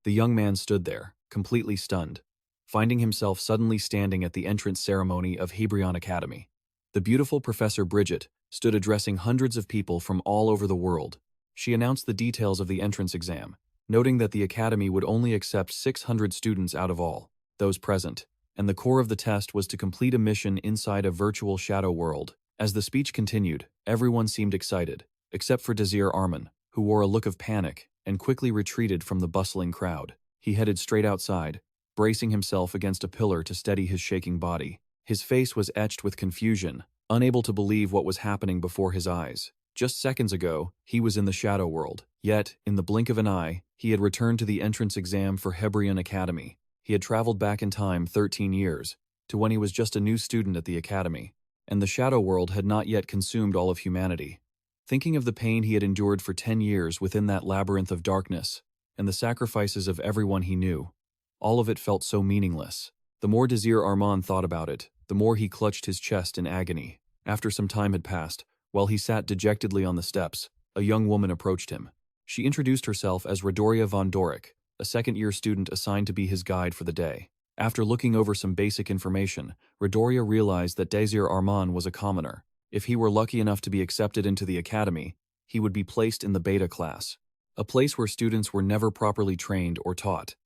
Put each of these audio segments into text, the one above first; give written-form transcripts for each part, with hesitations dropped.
The young man stood there, completely stunned, finding himself suddenly standing at the entrance ceremony of Hebrion Academy. The beautiful Professor Bridget stood addressing hundreds of people from all over the world. She announced the details of the entrance exam, noting that the academy would only accept 600 students out of all those present, and the core of the test was to complete a mission inside a virtual shadow world. As the speech continued, everyone seemed excited, except for Desir Arman, who wore a look of panic and quickly retreated from the bustling crowd. He headed straight outside, bracing himself against a pillar to steady his shaking body. His face was etched with confusion, unable to believe what was happening before his eyes. Just seconds ago, he was in the shadow world. Yet, in the blink of an eye, he had returned to the entrance exam for Hebrion Academy. He had traveled back in time 13 years, to when he was just a new student at the academy, and the shadow world had not yet consumed all of humanity. Thinking of the pain he had endured for 10 years within that labyrinth of darkness, and the sacrifices of everyone he knew, all of it felt so meaningless. The more Desir Arman thought about it, the more he clutched his chest in agony. After some time had passed, while he sat dejectedly on the steps, a young woman approached him. She introduced herself as Redoria von Doric, a second-year student assigned to be his guide for the day. After looking over some basic information, Redoria realized that Desir Arman was a commoner. If he were lucky enough to be accepted into the academy, he would be placed in the beta class, a place where students were never properly trained or taught.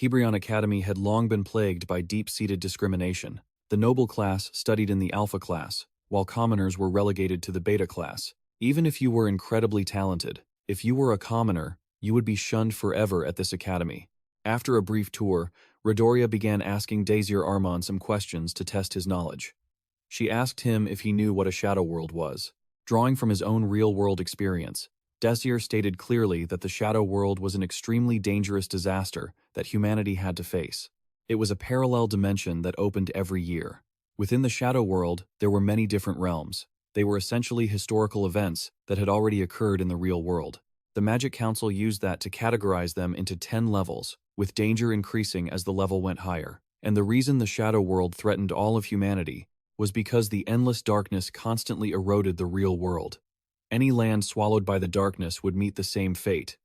Hebrion Academy had long been plagued by deep-seated discrimination. The noble class studied in the alpha class, while commoners were relegated to the beta class. Even if you were incredibly talented, if you were a commoner, you would be shunned forever at this academy. After a brief tour, Redoria began asking Desir Arman some questions to test his knowledge. She asked him if he knew what a shadow world was. Drawing from his own real-world experience, Desir stated clearly that the shadow world was an extremely dangerous disaster that humanity had to face. It was a parallel dimension that opened every year. Within the shadow world, there were many different realms. They were essentially historical events that had already occurred in the real world. The Magic Council used that to categorize them into 10 levels, with danger increasing as the level went higher. And the reason the shadow world threatened all of humanity was because the endless darkness constantly eroded the real world. Any land swallowed by the darkness would meet the same fate.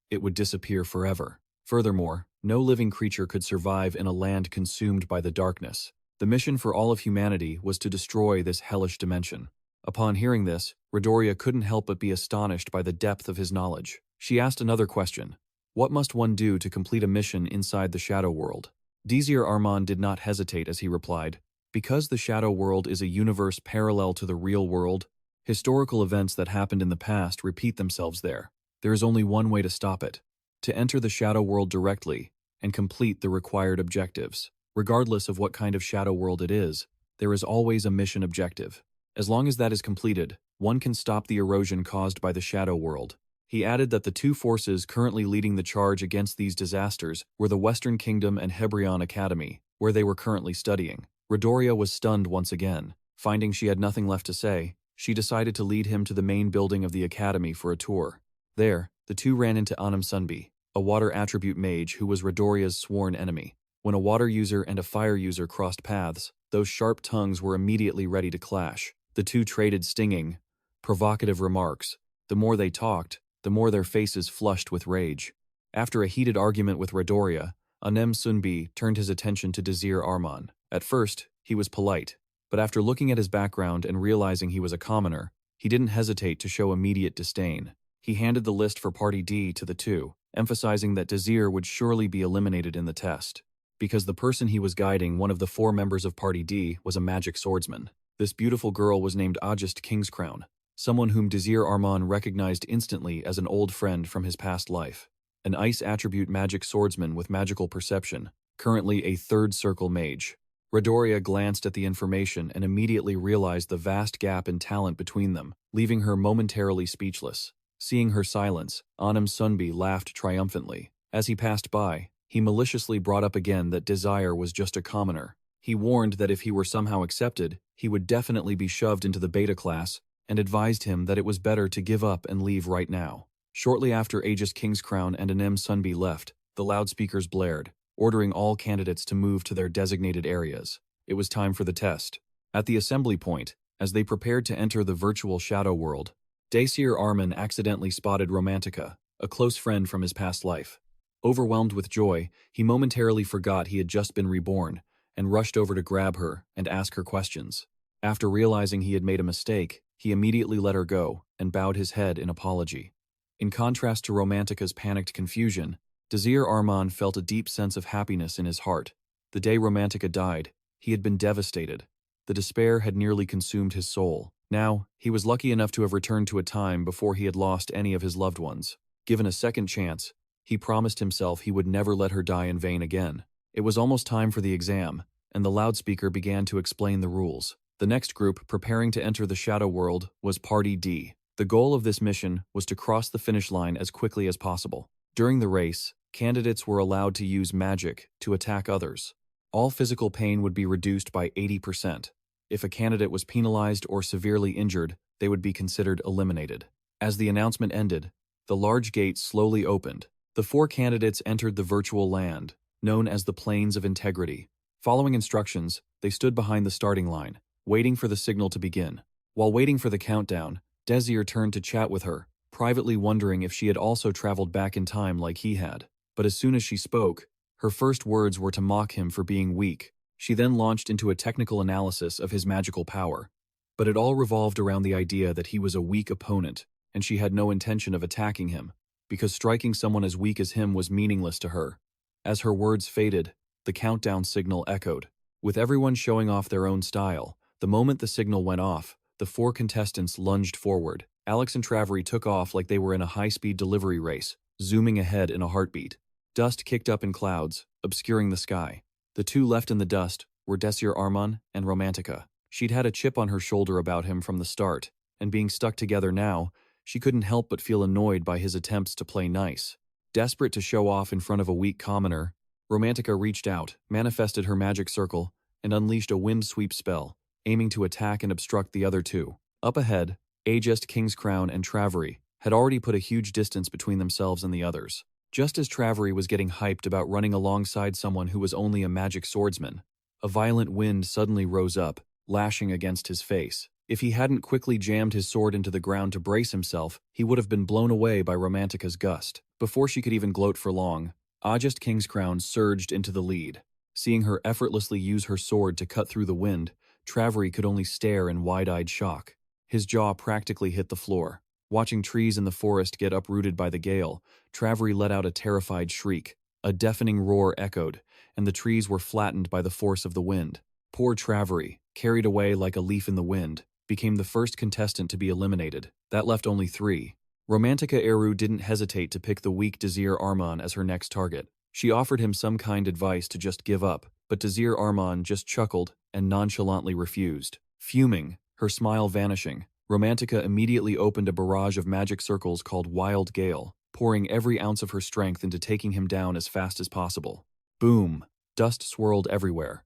It would disappear forever. Furthermore, no living creature could survive in a land consumed by the darkness. The mission for all of humanity was to destroy this hellish dimension. Upon hearing this, Redoria couldn't help but be astonished by the depth of his knowledge. She asked another question. What must one do to complete a mission inside the shadow world? Desir Arman did not hesitate as he replied, because the shadow world is a universe parallel to the real world, historical events that happened in the past repeat themselves there. There is only one way to stop it: to enter the shadow world directly and complete the required objectives. Regardless of what kind of shadow world it is, there is always a mission objective. As long as that is completed, one can stop the erosion caused by the shadow world. He added that the two forces currently leading the charge against these disasters were the Western Kingdom and Hebrion Academy, where they were currently studying. Redoria was stunned once again. Finding she had nothing left to say, she decided to lead him to the main building of the academy for a tour. There, the two ran into Anam Sunbi, a water attribute mage who was Redoria's sworn enemy. When a water user and a fire user crossed paths, those sharp tongues were immediately ready to clash. The two traded stinging, provocative remarks. The more they talked, the more their faces flushed with rage. After a heated argument with Redoria, Anam Sunbi turned his attention to Desir Arman. At first, he was polite, but after looking at his background and realizing he was a commoner, he didn't hesitate to show immediate disdain. He handed the list for Party D to the two, emphasizing that Desir would surely be eliminated in the test, because the person he was guiding, one of the 4 members of Party D, was a magic swordsman. This beautiful girl was named Ajest Kingscrown, someone whom Desir Arman recognized instantly as an old friend from his past life. An ice attribute magic swordsman with magical perception, currently a 3rd circle mage. Redoria glanced at the information and immediately realized the vast gap in talent between them, leaving her momentarily speechless. Seeing her silence, Anam Sunbi laughed triumphantly. As he passed by, he maliciously brought up again that Desire was just a commoner. He warned that if he were somehow accepted, he would definitely be shoved into the beta class, and advised him that it was better to give up and leave right now. Shortly after Ajest Kingscrown and Anam Sunbi left, the loudspeakers blared, ordering all candidates to move to their designated areas. It was time for the test. At the assembly point, as they prepared to enter the virtual shadow world, Desir Arman accidentally spotted Romantica, a close friend from his past life. Overwhelmed with joy, he momentarily forgot he had just been reborn and rushed over to grab her and ask her questions. After realizing he had made a mistake, he immediately let her go and bowed his head in apology. In contrast to Romantica's panicked confusion, Desir Arman felt a deep sense of happiness in his heart. The day Romantica died, he had been devastated. The despair had nearly consumed his soul. Now, he was lucky enough to have returned to a time before he had lost any of his loved ones. Given a second chance, he promised himself he would never let her die in vain again. It was almost time for the exam, and the loudspeaker began to explain the rules. The next group preparing to enter the Shadow World was Party D. The goal of this mission was to cross the finish line as quickly as possible. During the race, candidates were allowed to use magic to attack others. All physical pain would be reduced by 80%. If a candidate was penalized or severely injured, they would be considered eliminated. As the announcement ended, the large gates slowly opened. The 4 candidates entered the virtual land, known as the Plains of Integrity. Following instructions, they stood behind the starting line, waiting for the signal to begin. While waiting for the countdown, Desir turned to chat with her, privately wondering if she had also traveled back in time like he had. But as soon as she spoke, her first words were to mock him for being weak. She then launched into a technical analysis of his magical power. But it all revolved around the idea that he was a weak opponent, and she had no intention of attacking him, because striking someone as weak as him was meaningless to her. As her words faded, the countdown signal echoed. With everyone showing off their own style, the moment the signal went off, the 4 contestants lunged forward. Alex and Travery took off like they were in a high-speed delivery race, zooming ahead in a heartbeat. Dust kicked up in clouds, obscuring the sky. The 2 left in the dust were Desir Arman and Romantica. She'd had a chip on her shoulder about him from the start, and being stuck together now, she couldn't help but feel annoyed by his attempts to play nice. Desperate to show off in front of a weak commoner, Romantica reached out, manifested her magic circle, and unleashed a wind sweep spell, aiming to attack and obstruct the other 2. Up ahead, Ajest Kingscrown and Travery had already put a huge distance between themselves and the others. Just as Travery was getting hyped about running alongside someone who was only a magic swordsman, a violent wind suddenly rose up, lashing against his face. If he hadn't quickly jammed his sword into the ground to brace himself, he would have been blown away by Romantica's gust. Before she could even gloat for long, Ajest Kingscrown surged into the lead. Seeing her effortlessly use her sword to cut through the wind, Travery could only stare in wide-eyed shock. His jaw practically hit the floor. Watching trees in the forest get uprooted by the gale, Travery let out a terrified shriek. A deafening roar echoed, and the trees were flattened by the force of the wind. Poor Travery, carried away like a leaf in the wind, became the first contestant to be eliminated. That left only 3. Romantica Eru didn't hesitate to pick the weak Desir Arman as her next target. She offered him some kind advice to just give up, but Desir Arman just chuckled and nonchalantly refused. Fuming, her smile vanishing, Romantica immediately opened a barrage of magic circles called Wild Gale, pouring every ounce of her strength into taking him down as fast as possible. Boom! Dust swirled everywhere.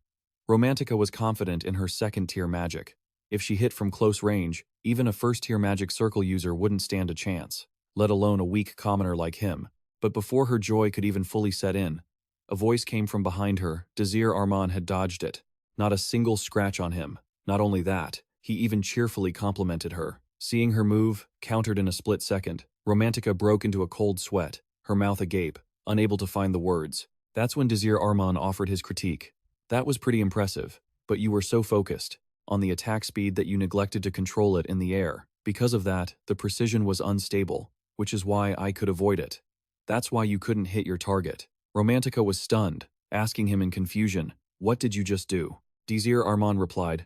Romantica was confident in her second-tier magic. If she hit from close range, even a first-tier magic circle user wouldn't stand a chance, let alone a weak commoner like him. But before her joy could even fully set in, a voice came from behind her. Desir Arman had dodged it. Not a single scratch on him. Not only that, he even cheerfully complimented her. Seeing her move, countered in a split second, Romantica broke into a cold sweat, her mouth agape, unable to find the words. That's when Desir Arman offered his critique. That was pretty impressive, but you were so focused on the attack speed that you neglected to control it in the air. Because of that, the precision was unstable, which is why I could avoid it. That's why you couldn't hit your target. Romantica was stunned, asking him in confusion, "What did you just do?" Desir Arman replied,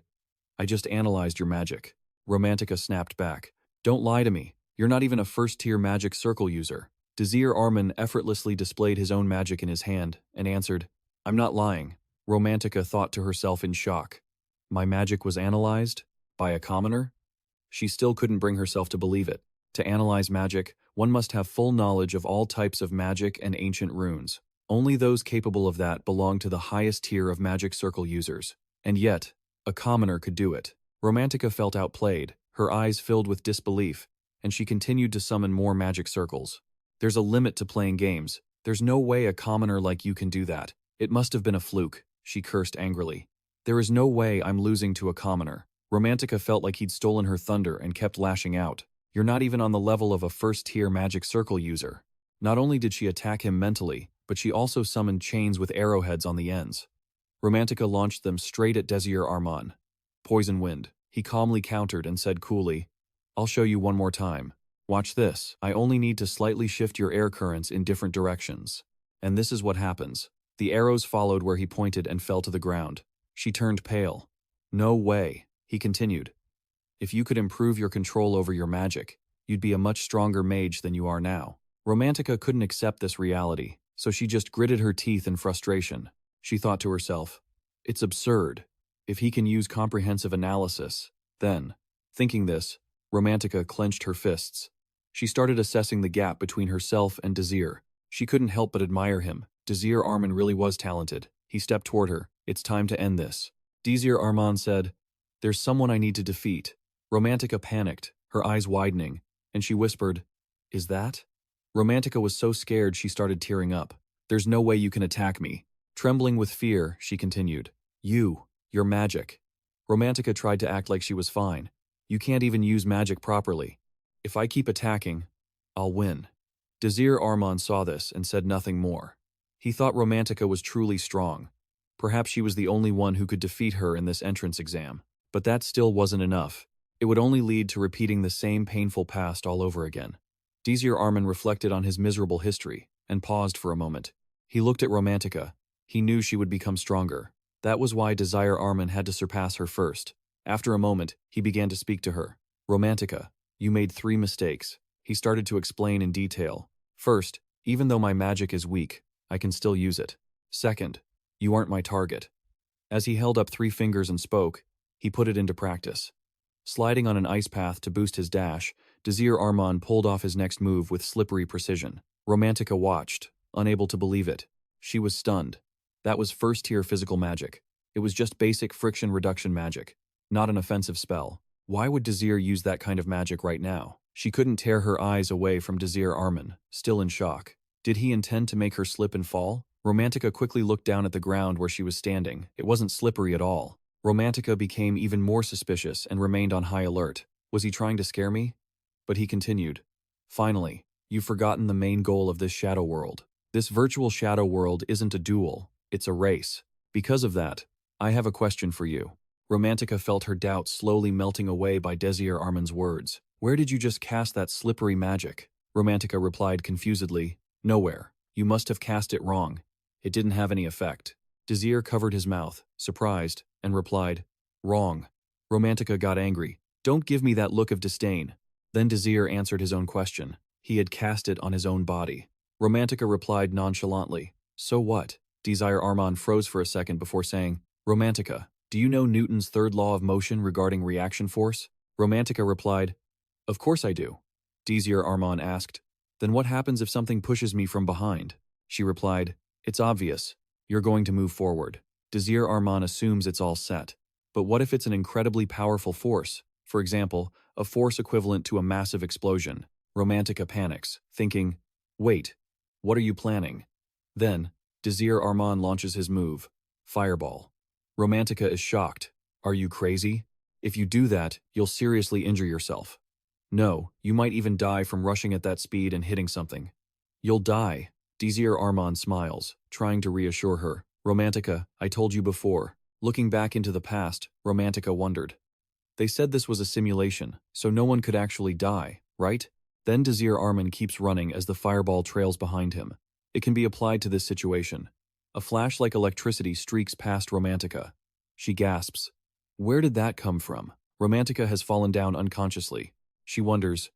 "I just analyzed your magic." Romantica snapped back, "Don't lie to me. You're not even a first-tier magic circle user." Desir Arman effortlessly displayed his own magic in his hand and answered, "I'm not lying." Romantica thought to herself in shock. My magic was analyzed? By a commoner? She still couldn't bring herself to believe it. To analyze magic, one must have full knowledge of all types of magic and ancient runes. Only those capable of that belong to the highest tier of magic circle users. And yet, a commoner could do it. Romantica felt outplayed, her eyes filled with disbelief, and she continued to summon more magic circles. There's a limit to playing games. There's no way a commoner like you can do that. It must have been a fluke, she cursed angrily. There is no way I'm losing to a commoner. Romantica felt like he'd stolen her thunder and kept lashing out. You're not even on the level of a first-tier magic circle user. Not only did she attack him mentally, but she also summoned chains with arrowheads on the ends. Romantica launched them straight at Desir Arman. Poison wind. He calmly countered and said coolly, "I'll show you one more time. Watch this. I only need to slightly shift your air currents in different directions." And this is what happens. The arrows followed where he pointed and fell to the ground. She turned pale. "No way," he continued. "If you could improve your control over your magic, you'd be a much stronger mage than you are now." Romantica couldn't accept this reality, so she just gritted her teeth in frustration. She thought to herself, "It's absurd. If he can use comprehensive analysis, then..." Thinking this, Romantica clenched her fists. She started assessing the gap between herself and Desir. She couldn't help but admire him. Desir Arman really was talented. He stepped toward her. "It's time to end this." Desir Arman said, "There's someone I need to defeat." Romantica panicked, her eyes widening, and she whispered, "Is that?" Romantica was so scared she started tearing up. "There's no way you can attack me." Trembling with fear, she continued, Your magic." Romantica tried to act like she was fine. "You can't even use magic properly. If I keep attacking, I'll win." Desir Arman saw this and said nothing more. He thought Romantica was truly strong. Perhaps she was the only one who could defeat her in this entrance exam. But that still wasn't enough. It would only lead to repeating the same painful past all over again. Desir Arman reflected on his miserable history and paused for a moment. He looked at Romantica. He knew she would become stronger. That was why Desir Arman had to surpass her first. After a moment, he began to speak to her. "Romantica, you made 3 mistakes." He started to explain in detail. "First, even though my magic is weak, I can still use it. Second, you aren't my target." As he held up 3 fingers and spoke, he put it into practice. Sliding on an ice path to boost his dash, Desir Arman pulled off his next move with slippery precision. Romantica watched, unable to believe it. She was stunned. That was first-tier physical magic. It was just basic friction reduction magic, not an offensive spell. Why would Desir use that kind of magic right now? She couldn't tear her eyes away from Desir Arman, still in shock. Did he intend to make her slip and fall? Romantica quickly looked down at the ground where she was standing. It wasn't slippery at all. Romantica became even more suspicious and remained on high alert. Was he trying to scare me? But he continued. "Finally, you've forgotten the main goal of this shadow world. This virtual shadow world isn't a duel, it's a race. Because of that, I have a question for you." Romantica felt her doubts slowly melting away by Desir Arman's words. "Where did you just cast that slippery magic?" Romantica replied confusedly, "Nowhere. You must have cast it wrong. It didn't have any effect." Desir covered his mouth, surprised, and replied, "Wrong." Romantica got angry. "Don't give me that look of disdain." Then Desir answered his own question. He had cast it on his own body. Romantica replied nonchalantly, "So what?" Desir Arman froze for a second before saying, "Romantica, do you know Newton's third law of motion regarding reaction force?" Romantica replied, "Of course I do." Desir Arman asked, "Then what happens if something pushes me from behind?" She replied, "It's obvious. You're going to move forward." Desir Arman assumes it's all set. But what if it's an incredibly powerful force? For example, a force equivalent to a massive explosion. Romantica panics, thinking, "Wait, what are you planning?" Then, Desir Arman launches his move, Fireball. Romantica is shocked. "Are you crazy? If you do that, you'll seriously injure yourself." "No, you might even die from rushing at that speed and hitting something." "You'll die." Desir Arman smiles, trying to reassure her. "Romantica, I told you before." Looking back into the past, Romantica wondered. They said this was a simulation, so no one could actually die, right? Then Desir Arman keeps running as the fireball trails behind him. It can be applied to this situation. A flash like electricity streaks past Romantica. She gasps. Where did that come from? Romantica has fallen down unconsciously. She wonders,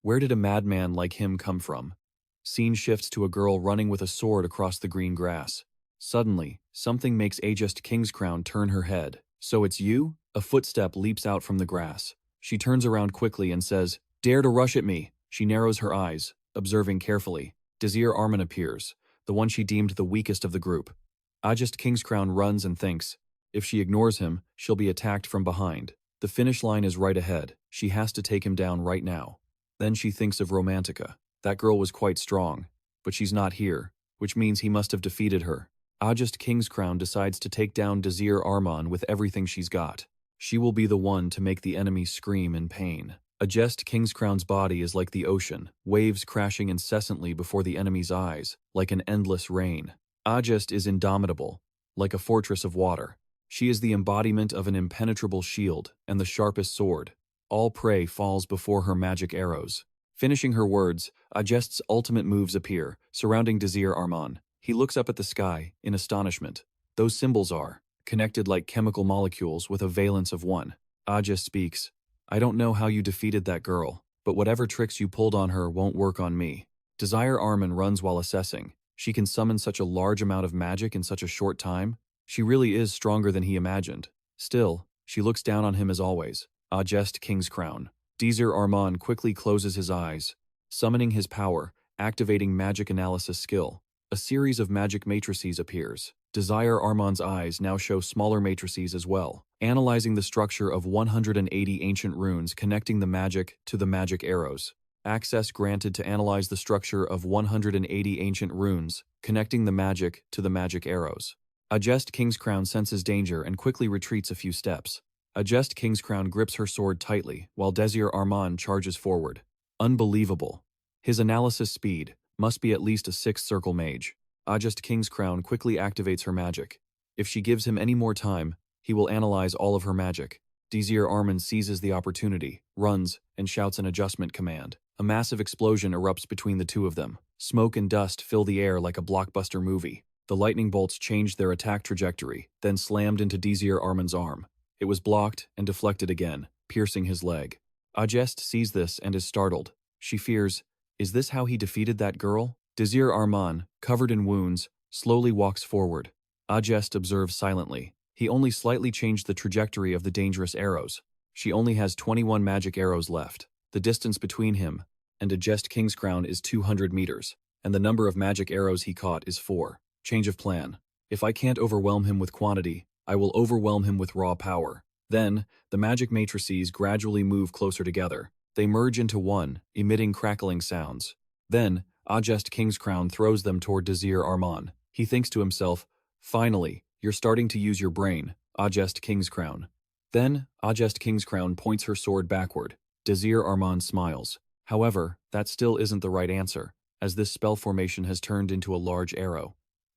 where did a madman like him come from? Scene shifts to a girl running with a sword across the green grass. Suddenly, something makes Ajest Kingscrown turn her head. "So it's you?" A footstep leaps out from the grass. She turns around quickly and says, "Dare to rush at me." She narrows her eyes, observing carefully. Desir Arman appears, the one she deemed the weakest of the group. Ajest Kingscrown runs and thinks, if she ignores him, she'll be attacked from behind. The finish line is right ahead. She has to take him down right now. Then she thinks of Romantica. That girl was quite strong, but she's not here, which means he must have defeated her. Ajest Kingscrown decides to take down Desir Arman with everything she's got. She will be the one to make the enemy scream in pain. Ajest Kingscrown's body is like the ocean, waves crashing incessantly before the enemy's eyes, like an endless rain. Ajest is indomitable, like a fortress of water. She is the embodiment of an impenetrable shield and the sharpest sword. All prey falls before her magic arrows. Finishing her words, Ajest's ultimate moves appear, surrounding Desir Arman. He looks up at the sky, in astonishment. Those symbols are connected like chemical molecules with a valence of one. Ajest speaks. I don't know how you defeated that girl, but whatever tricks you pulled on her won't work on me. Desir Arman runs while assessing. She can summon such a large amount of magic in such a short time. She really is stronger than he imagined. Still, she looks down on him as always. Ajest Kingscrown. Desir Arman quickly closes his eyes, summoning his power, activating magic analysis skill. A series of magic matrices appears. Desir Arman's eyes now show smaller matrices as well, analyzing the structure of 180 ancient runes connecting the magic to the magic arrows. Access granted to analyze the structure of 180 ancient runes connecting the magic to the magic arrows. Ajest Kingscrown senses danger and quickly retreats a few steps. Ajest Kingscrown grips her sword tightly while Desir Arman charges forward. Unbelievable. His analysis speed must be at least a 6th circle mage. Ajest Kingscrown quickly activates her magic. If she gives him any more time, he will analyze all of her magic. Desir Arman seizes the opportunity, runs, and shouts an adjustment command. A massive explosion erupts between the two of them. Smoke and dust fill the air like a blockbuster movie. The lightning bolts changed their attack trajectory, then slammed into Desir Arman's arm. It was blocked and deflected again, piercing his leg. Ajest sees this and is startled. She fears, is this how he defeated that girl? Desir Arman, covered in wounds, slowly walks forward. Ajest observes silently. He only slightly changed the trajectory of the dangerous arrows. She only has 21 magic arrows left. The distance between him and Ajest Kingscrown is 200 meters, and the number of magic arrows he caught is 4. Change of plan. If I can't overwhelm him with quantity, I will overwhelm him with raw power. Then, the magic matrices gradually move closer together. They merge into one, emitting crackling sounds. Then, Ajest Kingscrown throws them toward Desir Arman. He thinks to himself, finally, you're starting to use your brain, Ajest Kingscrown. Then, Ajest Kingscrown points her sword backward. Desir Arman smiles. However, that still isn't the right answer, as this spell formation has turned into a large arrow.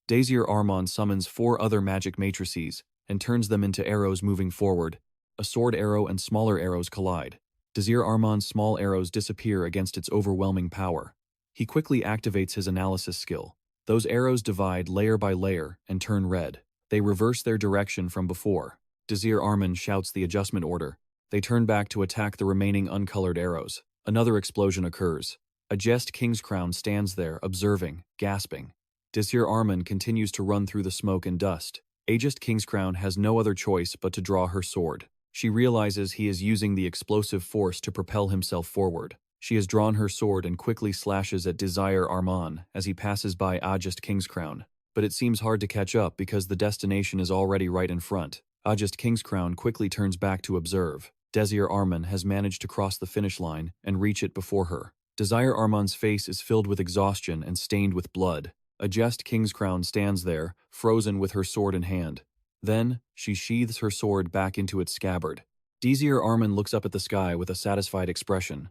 Desir Arman summons 4 other magic matrices and turns them into arrows moving forward. A sword arrow and smaller arrows collide. Desir Arman's small arrows disappear against its overwhelming power. He quickly activates his analysis skill. Those arrows divide layer by layer and turn red. They reverse their direction from before. Desir Arman shouts the adjustment order. They turn back to attack the remaining uncolored arrows. Another explosion occurs. Ajest Kingscrown stands there, observing, gasping. Desir Arman continues to run through the smoke and dust. Ajest Kingscrown has no other choice but to draw her sword. She realizes he is using the explosive force to propel himself forward. She has drawn her sword and quickly slashes at Desir Arman as he passes by Ajest Kingscrown. But it seems hard to catch up because the destination is already right in front. Ajest Kingscrown quickly turns back to observe. Desir Arman has managed to cross the finish line and reach it before her. Desir Arman's face is filled with exhaustion and stained with blood. Ajest Kingscrown stands there, frozen with her sword in hand. Then, she sheathes her sword back into its scabbard. Desir Arman looks up at the sky with a satisfied expression.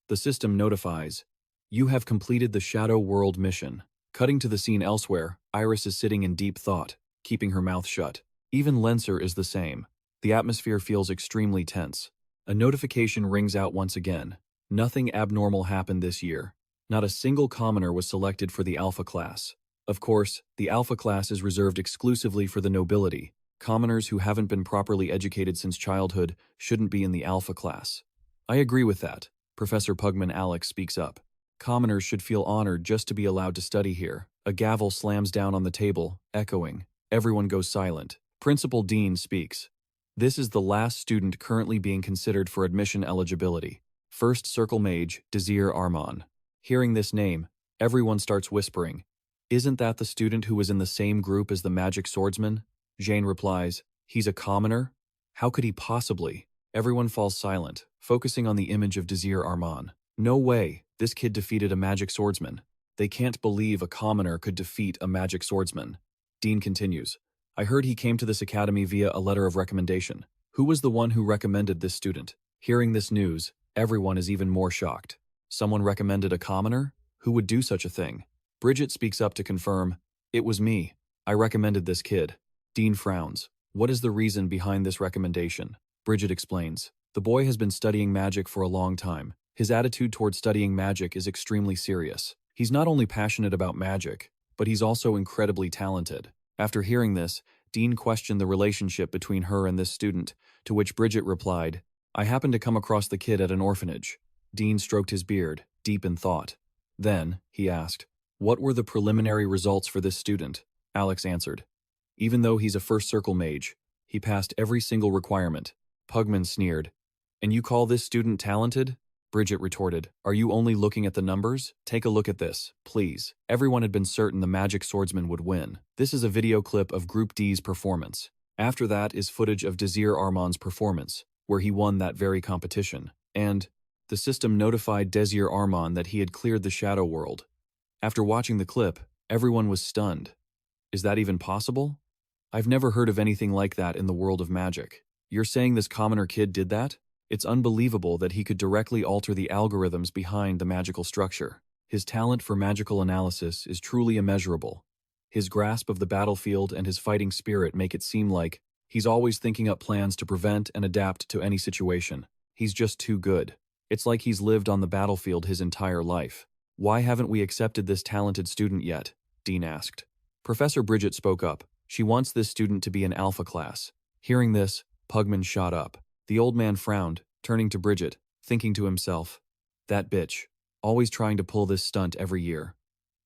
The system notifies, you have completed the Shadow World mission. Cutting to the scene elsewhere, Iris is sitting in deep thought, keeping her mouth shut. Even Lenser is the same. The atmosphere feels extremely tense. A notification rings out once again. Nothing abnormal happened this year. Not a single commoner was selected for the Alpha class. Of course, the Alpha class is reserved exclusively for the nobility. Commoners who haven't been properly educated since childhood shouldn't be in the Alpha class. I agree with that. Professor Pugman Alex speaks up. Commoners should feel honored just to be allowed to study here. A gavel slams down on the table, echoing. Everyone goes silent. Principal Dean speaks. This is the last student currently being considered for admission eligibility. First Circle Mage, Desir Arman. Hearing this name, everyone starts whispering. Isn't that the student who was in the same group as the magic swordsman? Jane replies, he's a commoner? How could he possibly? Everyone falls silent, focusing on the image of Desir Arman. No way, this kid defeated a magic swordsman. They can't believe a commoner could defeat a magic swordsman. Dean continues, I heard he came to this academy via a letter of recommendation. Who was the one who recommended this student? Hearing this news, Everyone is even more shocked. Someone recommended a commoner? Who would do such a thing? Bridget speaks up to confirm, "It was me. I recommended this kid." Dean frowns. "What is the reason behind this recommendation?" Bridget explains, "The boy has been studying magic for a long time. His attitude toward studying magic is extremely serious. He's not only passionate about magic, but he's also incredibly talented." After hearing this, Dean questioned the relationship between her and this student, to which Bridget replied, "I happened to come across the kid at an orphanage." Dean stroked his beard, deep in thought. Then, he asked, "What were the preliminary results for this student?" Alex answered, "Even though he's a first circle mage, he passed every single requirement." Pugman sneered, "And you call this student talented?" Bridget retorted, "Are you only looking at the numbers? Take a look at this, please." Everyone had been certain the magic swordsman would win. This is a video clip of Group D's performance. After that is footage of Desir Arman's performance, where he won that very competition. And the system notified Desir Arman that he had cleared the shadow world. After watching the clip, everyone was stunned. Is that even possible? I've never heard of anything like that in the world of magic. You're saying this commoner kid did that? It's unbelievable that he could directly alter the algorithms behind the magical structure. His talent for magical analysis is truly immeasurable. His grasp of the battlefield and his fighting spirit make it seem like he's always thinking up plans to prevent and adapt to any situation. He's just too good. It's like he's lived on the battlefield his entire life. Why haven't we accepted this talented student yet? Dean asked. Professor Bridget spoke up. She wants this student to be an alpha class. Hearing this, Pugman shot up. The old man frowned, turning to Bridget, thinking to himself, "That bitch, always trying to pull this stunt every year."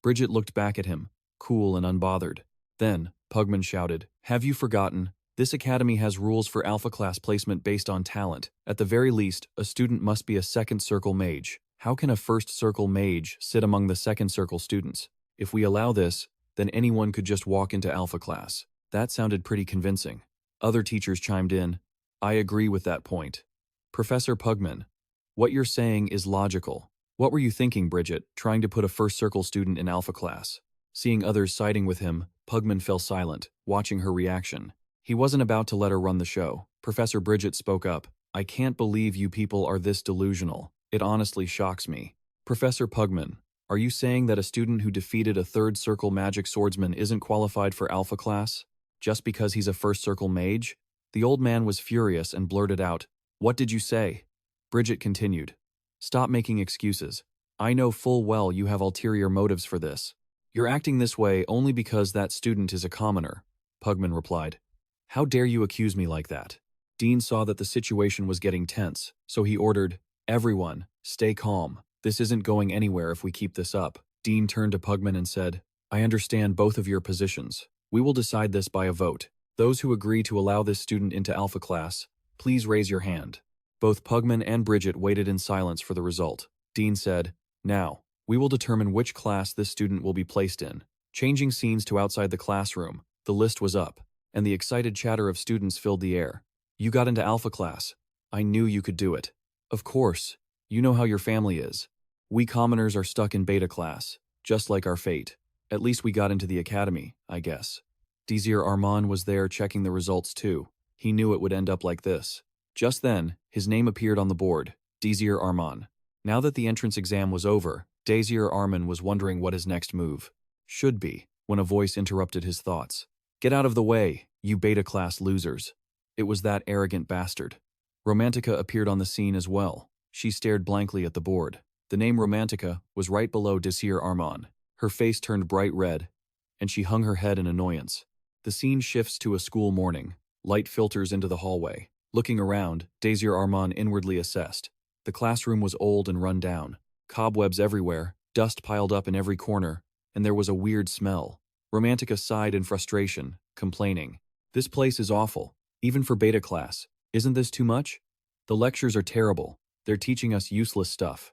Bridget looked back at him, cool and unbothered. Then, Pugman shouted, "Have you forgotten? This academy has rules for alpha class placement based on talent. At the very least, a student must be a second circle mage. How can a first circle mage sit among the second circle students? If we allow this, then anyone could just walk into alpha class." That sounded pretty convincing. Other teachers chimed in, "I agree with that point." Professor Pugman, what you're saying is logical. What were you thinking, Bridget, trying to put a first circle student in alpha class? Seeing others siding with him, Pugman fell silent, watching her reaction. He wasn't about to let her run the show. Professor Bridget spoke up, "I can't believe you people are this delusional. It honestly shocks me." Professor Pugman, are you saying that a student who defeated a third circle magic swordsman isn't qualified for alpha class? Just because he's a first circle mage? The old man was furious and blurted out, "What did you say?" Bridget continued, "Stop making excuses. I know full well you have ulterior motives for this. You're acting this way only because that student is a commoner." Pugman replied, "How dare you accuse me like that?" Dean saw that the situation was getting tense, so he ordered, "Everyone, stay calm. This isn't going anywhere if we keep this up." Dean turned to Pugman and said, "I understand both of your positions. We will decide this by a vote. Those who agree to allow this student into alpha class, please raise your hand." Both Pugman and Bridget waited in silence for the result. Dean said, "Now, we will determine which class this student will be placed in." Changing scenes to outside the classroom, the list was up, and the excited chatter of students filled the air. "You got into alpha class. I knew you could do it." "Of course. You know how your family is. We commoners are stuck in beta class, just like our fate. At least we got into the academy, I guess." Desir Arman was there checking the results too. He knew it would end up like this. Just then, his name appeared on the board, Desir Arman. Now that the entrance exam was over, Desir Arman was wondering what his next move should be, when a voice interrupted his thoughts. "Get out of the way, you beta-class losers." It was that arrogant bastard. Romantica appeared on the scene as well. She stared blankly at the board. The name Romantica was right below Desir Arman. Her face turned bright red, and she hung her head in annoyance. The scene shifts to a school morning. Light filters into the hallway. Looking around, Desir Arman inwardly assessed. The classroom was old and run down. Cobwebs everywhere, dust piled up in every corner, and there was a weird smell. Romantica sighed in frustration, complaining, "This place is awful, even for beta class. Isn't this too much? The lectures are terrible. They're teaching us useless stuff.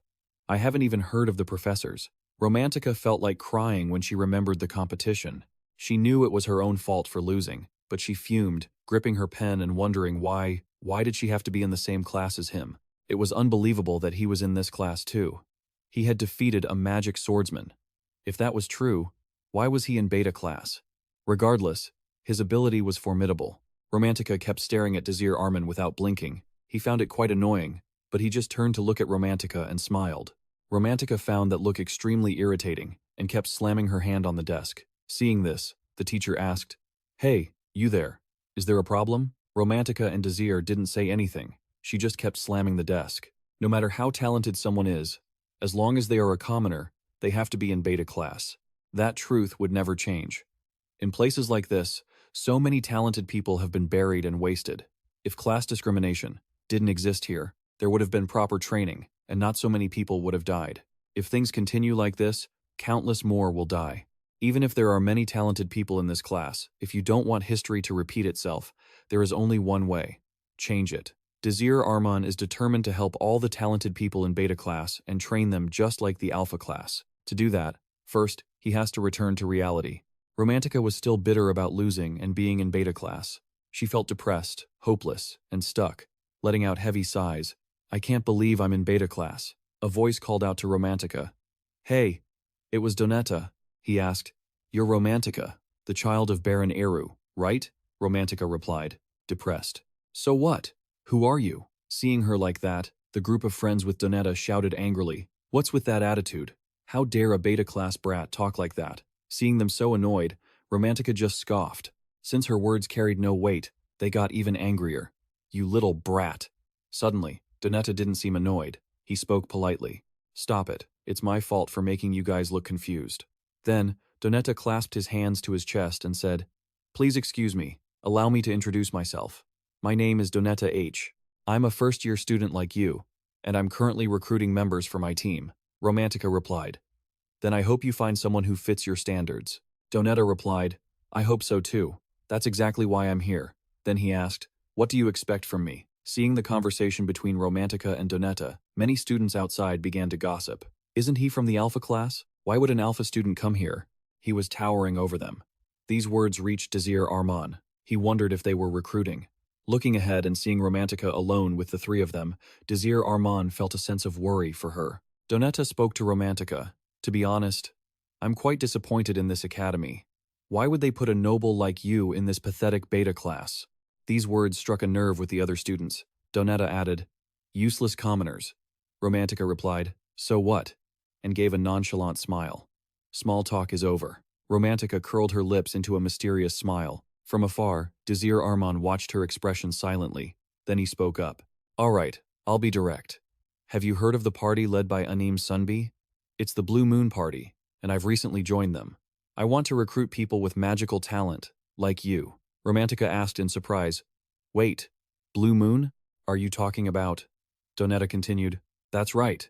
I haven't even heard of the professors." Romantica felt like crying when she remembered the competition. She knew it was her own fault for losing, but she fumed, gripping her pen and wondering why did she have to be in the same class as him? It was unbelievable that he was in this class too. He had defeated a magic swordsman. If that was true, why was he in beta class? Regardless, his ability was formidable. Romantica kept staring at Desir Arman without blinking. He found it quite annoying, but he just turned to look at Romantica and smiled. Romantica found that look extremely irritating and kept slamming her hand on the desk. Seeing this, the teacher asked, "Hey, you there. Is there a problem?" Romantica and Desir didn't say anything. She just kept slamming the desk. No matter how talented someone is, as long as they are a commoner, they have to be in beta class. That truth would never change. In places like this, so many talented people have been buried and wasted. If class discrimination didn't exist here, there would have been proper training, and not so many people would have died. If things continue like this, countless more will die. Even if there are many talented people in this class, if you don't want history to repeat itself, there is only one way. Change it. Desir Arman is determined to help all the talented people in beta class and train them just like the alpha class. To do that, first, he has to return to reality. Romantica was still bitter about losing and being in beta class. She felt depressed, hopeless, and stuck, letting out heavy sighs. "I can't believe I'm in beta class." A voice called out to Romantica. "Hey." It was Donetta. He asked, "You're Romantica, the child of Baron Eru, right?" Romantica replied, depressed. "So what? Who are you?" Seeing her like that, the group of friends with Donetta shouted angrily, "What's with that attitude? How dare a beta-class brat talk like that?" Seeing them so annoyed, Romantica just scoffed. Since her words carried no weight, they got even angrier. "You little brat." Suddenly, Donetta didn't seem annoyed. He spoke politely. "Stop it. It's my fault for making you guys look confused." Then, Donetta clasped his hands to his chest and said, "Please excuse me. Allow me to introduce myself. My name is Donetta H. I'm a first-year student like you, and I'm currently recruiting members for my team." Romantica replied, "Then I hope you find someone who fits your standards." Donetta replied, "I hope so too. That's exactly why I'm here." Then he asked, "What do you expect from me?" Seeing the conversation between Romantica and Donetta, many students outside began to gossip. "Isn't he from the alpha class? Why would an alpha student come here?" He was towering over them. These words reached Desir Arman. He wondered if they were recruiting. Looking ahead and seeing Romantica alone with the three of them, Desir Arman felt a sense of worry for her. Donetta spoke to Romantica. "To be honest, I'm quite disappointed in this academy. Why would they put a noble like you in this pathetic beta class?" These words struck a nerve with the other students. Donetta added, "Useless commoners." Romantica replied, "So what?" and gave a nonchalant smile. Small talk is over. Romantica curled her lips into a mysterious smile. From afar, Desir Arman watched her expression silently. Then he spoke up. "All right, I'll be direct. Have you heard of the party led by Anim Sunbi? It's the Blue Moon Party, and I've recently joined them. I want to recruit people with magical talent, like you." Romantica asked in surprise, "Wait, Blue Moon? Are you talking about?" Donetta continued, "That's right.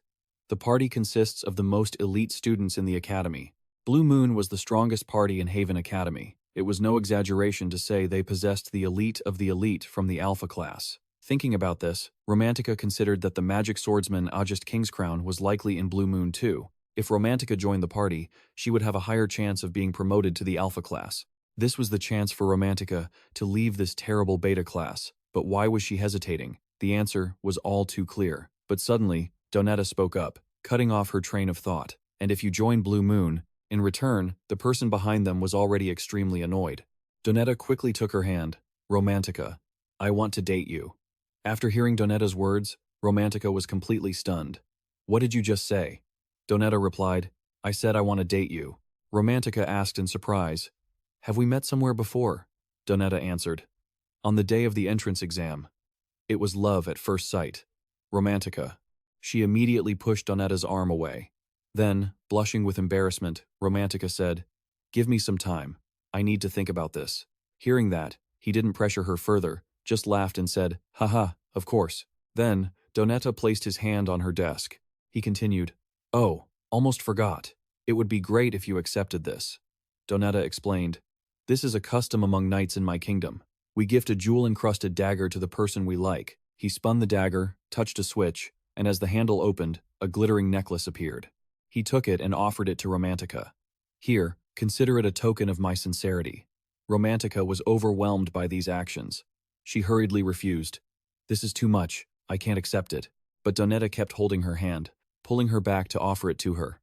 The party consists of the most elite students in the academy. Blue Moon was the strongest party in Haven Academy. It was no exaggeration to say they possessed the elite from the alpha class." Thinking about this, Romantica considered that the magic swordsman Ajest Kingscrown was likely in Blue Moon too. If Romantica joined the party, she would have a higher chance of being promoted to the alpha class. This was the chance for Romantica to leave this terrible beta class. But why was she hesitating? The answer was all too clear. But suddenly, Donetta spoke up, cutting off her train of thought. "And if you join Blue Moon," in return, the person behind them was already extremely annoyed. Donetta quickly took her hand. "Romantica, I want to date you." After hearing Donetta's words, Romantica was completely stunned. "What did you just say?" Donetta replied, "I said I want to date you." Romantica asked in surprise, "Have we met somewhere before?" Donetta answered, "On the day of the entrance exam." It was love at first sight. Romantica. She immediately pushed Donetta's arm away. Then, blushing with embarrassment, Romantica said, "Give me some time. I need to think about this." Hearing that, he didn't pressure her further, just laughed and said, "Haha, of course." Then, Donetta placed his hand on her desk. He continued, "Oh, almost forgot. It would be great if you accepted this." Donetta explained, "This is a custom among knights in my kingdom. We gift a jewel-encrusted dagger to the person we like." He spun the dagger, touched a switch, and as the handle opened, a glittering necklace appeared. He took it and offered it to Romantica. "Here, consider it a token of my sincerity." Romantica was overwhelmed by these actions. She hurriedly refused. "This is too much. I can't accept it." But Donetta kept holding her hand, pulling her back to offer it to her.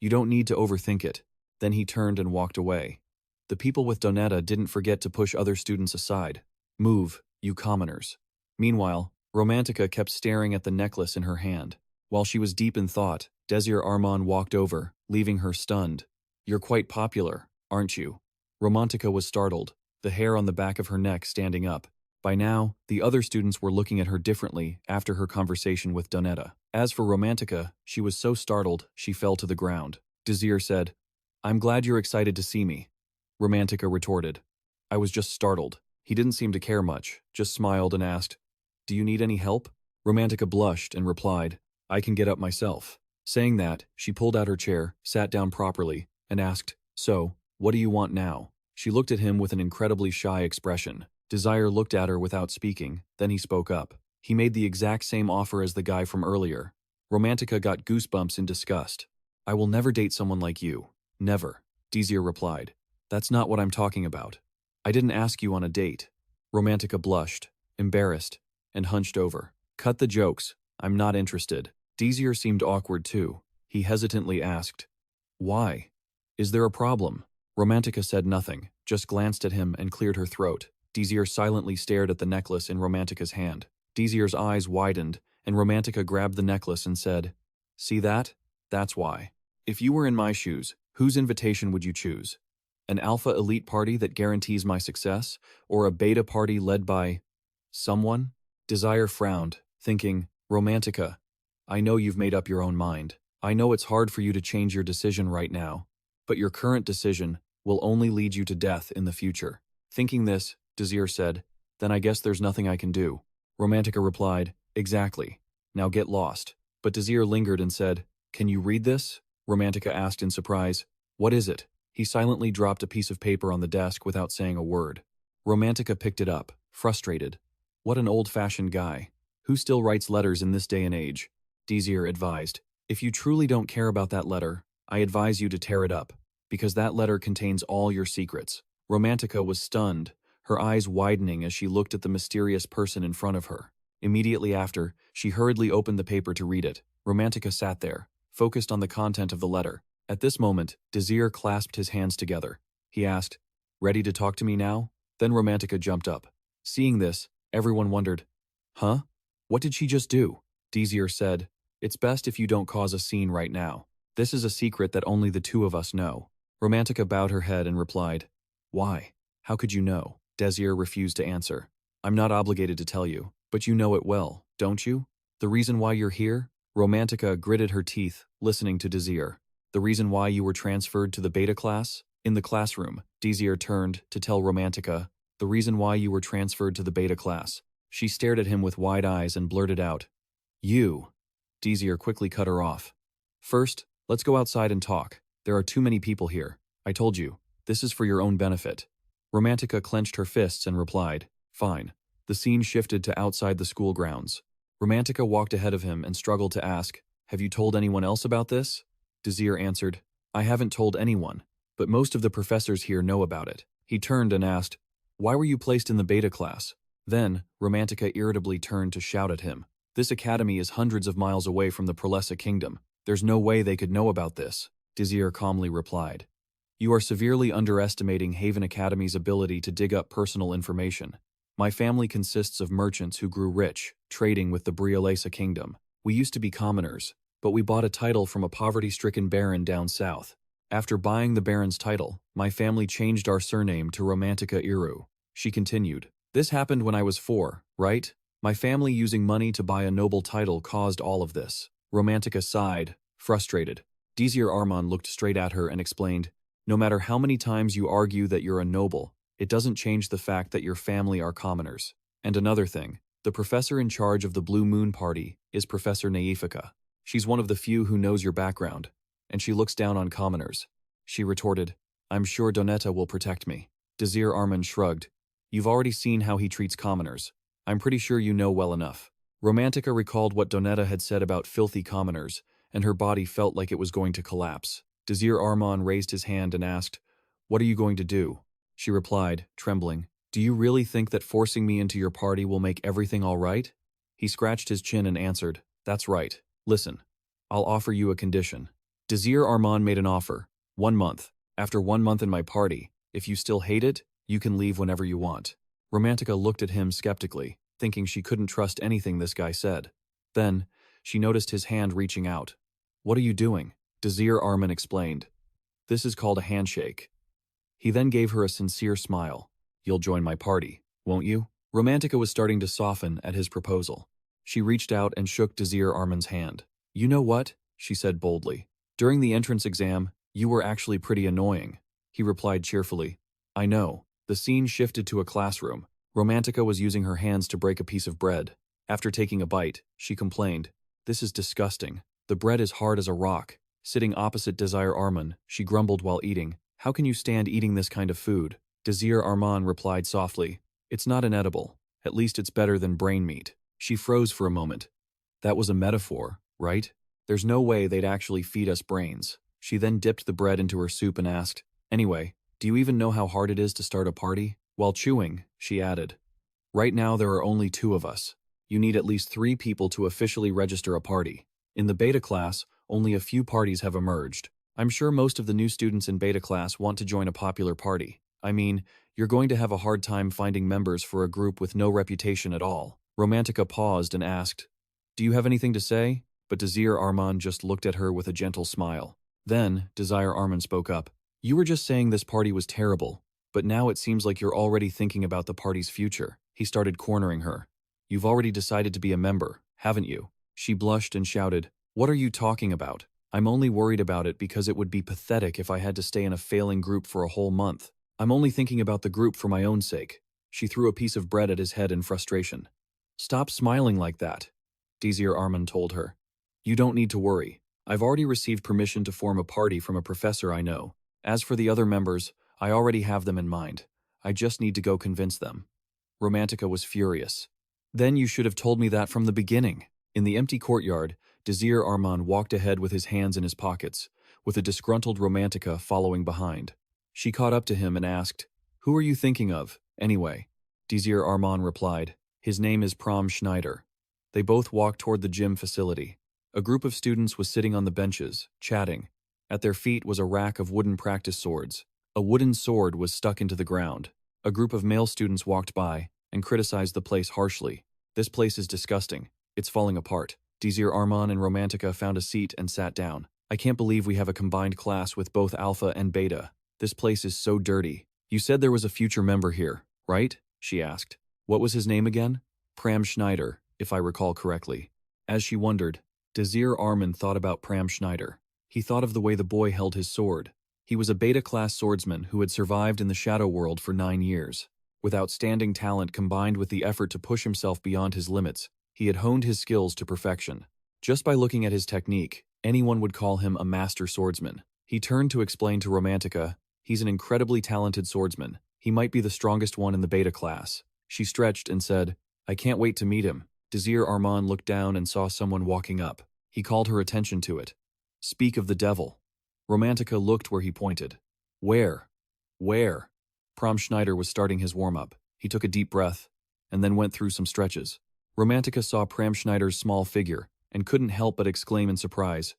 "You don't need to overthink it." Then he turned and walked away. The people with Donetta didn't forget to push other students aside. "Move, you commoners." Meanwhile, Romantica kept staring at the necklace in her hand. While she was deep in thought, Desir Arman walked over, leaving her stunned. "You're quite popular, aren't you?" Romantica was startled, the hair on the back of her neck standing up. By now, the other students were looking at her differently after her conversation with Donetta. As for Romantica, she was so startled she fell to the ground. Desir said, "I'm glad you're excited to see me." Romantica retorted, "I was just startled." He didn't seem to care much, just smiled and asked, "Do you need any help?" Romantica blushed and replied, "I can get up myself." Saying that, she pulled out her chair, sat down properly, and asked, "So, what do you want now?" She looked at him with an incredibly shy expression. Desir looked at her without speaking, then he spoke up. He made the exact same offer as the guy from earlier. Romantica got goosebumps in disgust. "I will never date someone like you. Never." Desir replied, "That's not what I'm talking about. I didn't ask you on a date." Romantica blushed, embarrassed, and hunched over. "Cut the jokes. I'm not interested." Desir seemed awkward too. He hesitantly asked, "Why? Is there a problem?" Romantica said nothing, just glanced at him and cleared her throat. Desir silently stared at the necklace in Romantica's hand. Desir's eyes widened, and Romantica grabbed the necklace and said, "See that? That's why. If you were in my shoes, whose invitation would you choose? An alpha elite party that guarantees my success, or a beta party led by someone?" Desir frowned, thinking, "Romantica, I know you've made up your own mind. I know it's hard for you to change your decision right now, but your current decision will only lead you to death in the future." Thinking this, Desir said, "Then I guess there's nothing I can do." Romantica replied, "Exactly. Now get lost." But Desir lingered and said, "Can you read this?" Romantica asked in surprise, "What is it?" He silently dropped a piece of paper on the desk without saying a word. Romantica picked it up, frustrated. What an old-fashioned guy. Who still writes letters in this day and age? Desir advised, "If you truly don't care about that letter, I advise you to tear it up, because that letter contains all your secrets." Romantica was stunned, her eyes widening as she looked at the mysterious person in front of her. Immediately after, she hurriedly opened the paper to read it. Romantica sat there, focused on the content of the letter. At this moment, Desir clasped his hands together. He asked, "Ready to talk to me now?" Then Romantica jumped up. Seeing this, everyone wondered, "Huh? What did she just do?" Desir said, "It's best if you don't cause a scene right now. This is a secret that only the two of us know." Romantica bowed her head and replied, "Why? How could you know?" Desir refused to answer. "I'm not obligated to tell you, but you know it well, don't you? The reason why you're here?" Romantica gritted her teeth, listening to Desir. "The reason why you were transferred to the beta class?" In the classroom, Desir turned to tell Romantica, "The reason why you were transferred to the beta class." She stared at him with wide eyes and blurted out, "You." Desir quickly cut her off. "First, let's go outside and talk. There are too many people here. I told you, this is for your own benefit." Romantica clenched her fists and replied, "Fine." The scene shifted to outside the school grounds. Romantica walked ahead of him and struggled to ask, "Have you told anyone else about this?" Desir answered, "I haven't told anyone, but most of the professors here know about it." He turned and asked, "Why were you placed in the beta class?" Then, Romantica irritably turned to shout at him, "This academy is hundreds of miles away from the Prolessa kingdom. There's no way they could know about this." Desir calmly replied, "You are severely underestimating Haven Academy's ability to dig up personal information. My family consists of merchants who grew rich, trading with the Briolesa kingdom. We used to be commoners, but we bought a title from a poverty-stricken baron down south. After buying the baron's title, my family changed our surname to Romantica Iru." She continued, "This happened when I was 4, right? My family using money to buy a noble title caused all of this." Romantica sighed, frustrated. Desir Arman looked straight at her and explained, "No matter how many times you argue that you're a noble, it doesn't change the fact that your family are commoners. And another thing, the professor in charge of the Blue Moon Party is Professor Naifica. She's one of the few who knows your background, and she looks down on commoners." She retorted, "I'm sure Donetta will protect me." Desir Arman shrugged, "You've already seen how he treats commoners. I'm pretty sure you know well enough." Romantica recalled what Donetta had said about filthy commoners, and her body felt like it was going to collapse. Desir Arman raised his hand and asked, "What are you going to do?" She replied, trembling, "Do you really think that forcing me into your party will make everything all right?" He scratched his chin and answered, "That's right. Listen, I'll offer you a condition." Desir Arman made an offer. 1 month. After 1 month in my party, if you still hate it, you can leave whenever you want. Romantica looked at him skeptically, thinking she couldn't trust anything this guy said. Then, she noticed his hand reaching out. "What are you doing?" Desir Arman explained. "This is called a handshake." He then gave her a sincere smile. "You'll join my party, won't you?" Romantica was starting to soften at his proposal. She reached out and shook Desir Arman's hand. "You know what?" she said boldly. "During the entrance exam, you were actually pretty annoying." He replied cheerfully. "I know." The scene shifted to a classroom. Romantica was using her hands to break a piece of bread. After taking a bite, she complained, "This is disgusting. The bread is hard as a rock." Sitting opposite Desir Arman, she grumbled while eating, "How can you stand eating this kind of food?" Desir Arman replied softly, "It's not inedible. At least it's better than brain meat." She froze for a moment. That was a metaphor, right? There's no way they'd actually feed us brains. She then dipped the bread into her soup and asked, "Anyway, do you even know how hard it is to start a party?" While chewing, she added, "Right now there are only 2 of us. You need at least 3 people to officially register a party. In the beta class, only a few parties have emerged. I'm sure most of the new students in beta class want to join a popular party. I mean, you're going to have a hard time finding members for a group with no reputation at all." Romantica paused and asked, "Do you have anything to say?" But Desir Arman just looked at her with a gentle smile. Then, Desir Arman spoke up. "You were just saying this party was terrible, but now it seems like you're already thinking about the party's future." He started cornering her. "You've already decided to be a member, haven't you?" She blushed and shouted, "What are you talking about? I'm only worried about it because it would be pathetic if I had to stay in a failing group for a whole month. I'm only thinking about the group for my own sake." She threw a piece of bread at his head in frustration. "Stop smiling like that," Desir Arman told her. "You don't need to worry. I've already received permission to form a party from a professor I know. As for the other members, I already have them in mind. I just need to go convince them." Romantica was furious. "Then you should have told me that from the beginning." In the empty courtyard, Desir Arman walked ahead with his hands in his pockets, with a disgruntled Romantica following behind. She caught up to him and asked, "Who are you thinking of, anyway?" Desir Arman replied, "His name is Prom Schneider." They both walked toward the gym facility. A group of students was sitting on the benches, chatting. At their feet was a rack of wooden practice swords. A wooden sword was stuck into the ground. A group of male students walked by and criticized the place harshly. "This place is disgusting. It's falling apart." Desir Arman and Romantica found a seat and sat down. "I can't believe we have a combined class with both Alpha and Beta. This place is so dirty." "You said there was a future member here, right?" she asked. "What was his name again?" "Pram Schneider, if I recall correctly." As she wondered, Desir Arman thought about Pram Schneider. He thought of the way the boy held his sword. He was a beta-class swordsman who had survived in the Shadow World for 9 years. With outstanding talent combined with the effort to push himself beyond his limits, he had honed his skills to perfection. Just by looking at his technique, anyone would call him a master swordsman. He turned to explain to Romantica, "He's an incredibly talented swordsman. He might be the strongest one in the beta class." She stretched and said, "I can't wait to meet him." Desir Arman looked down and saw someone walking up. He called her attention to it. "Speak of the devil." Romantica looked where he pointed. Where? Where? Prom Schneider was starting his warm-up. He took a deep breath, and then went through some stretches. Romantica saw Pram Schneider's small figure, and couldn't help but exclaim in surprise,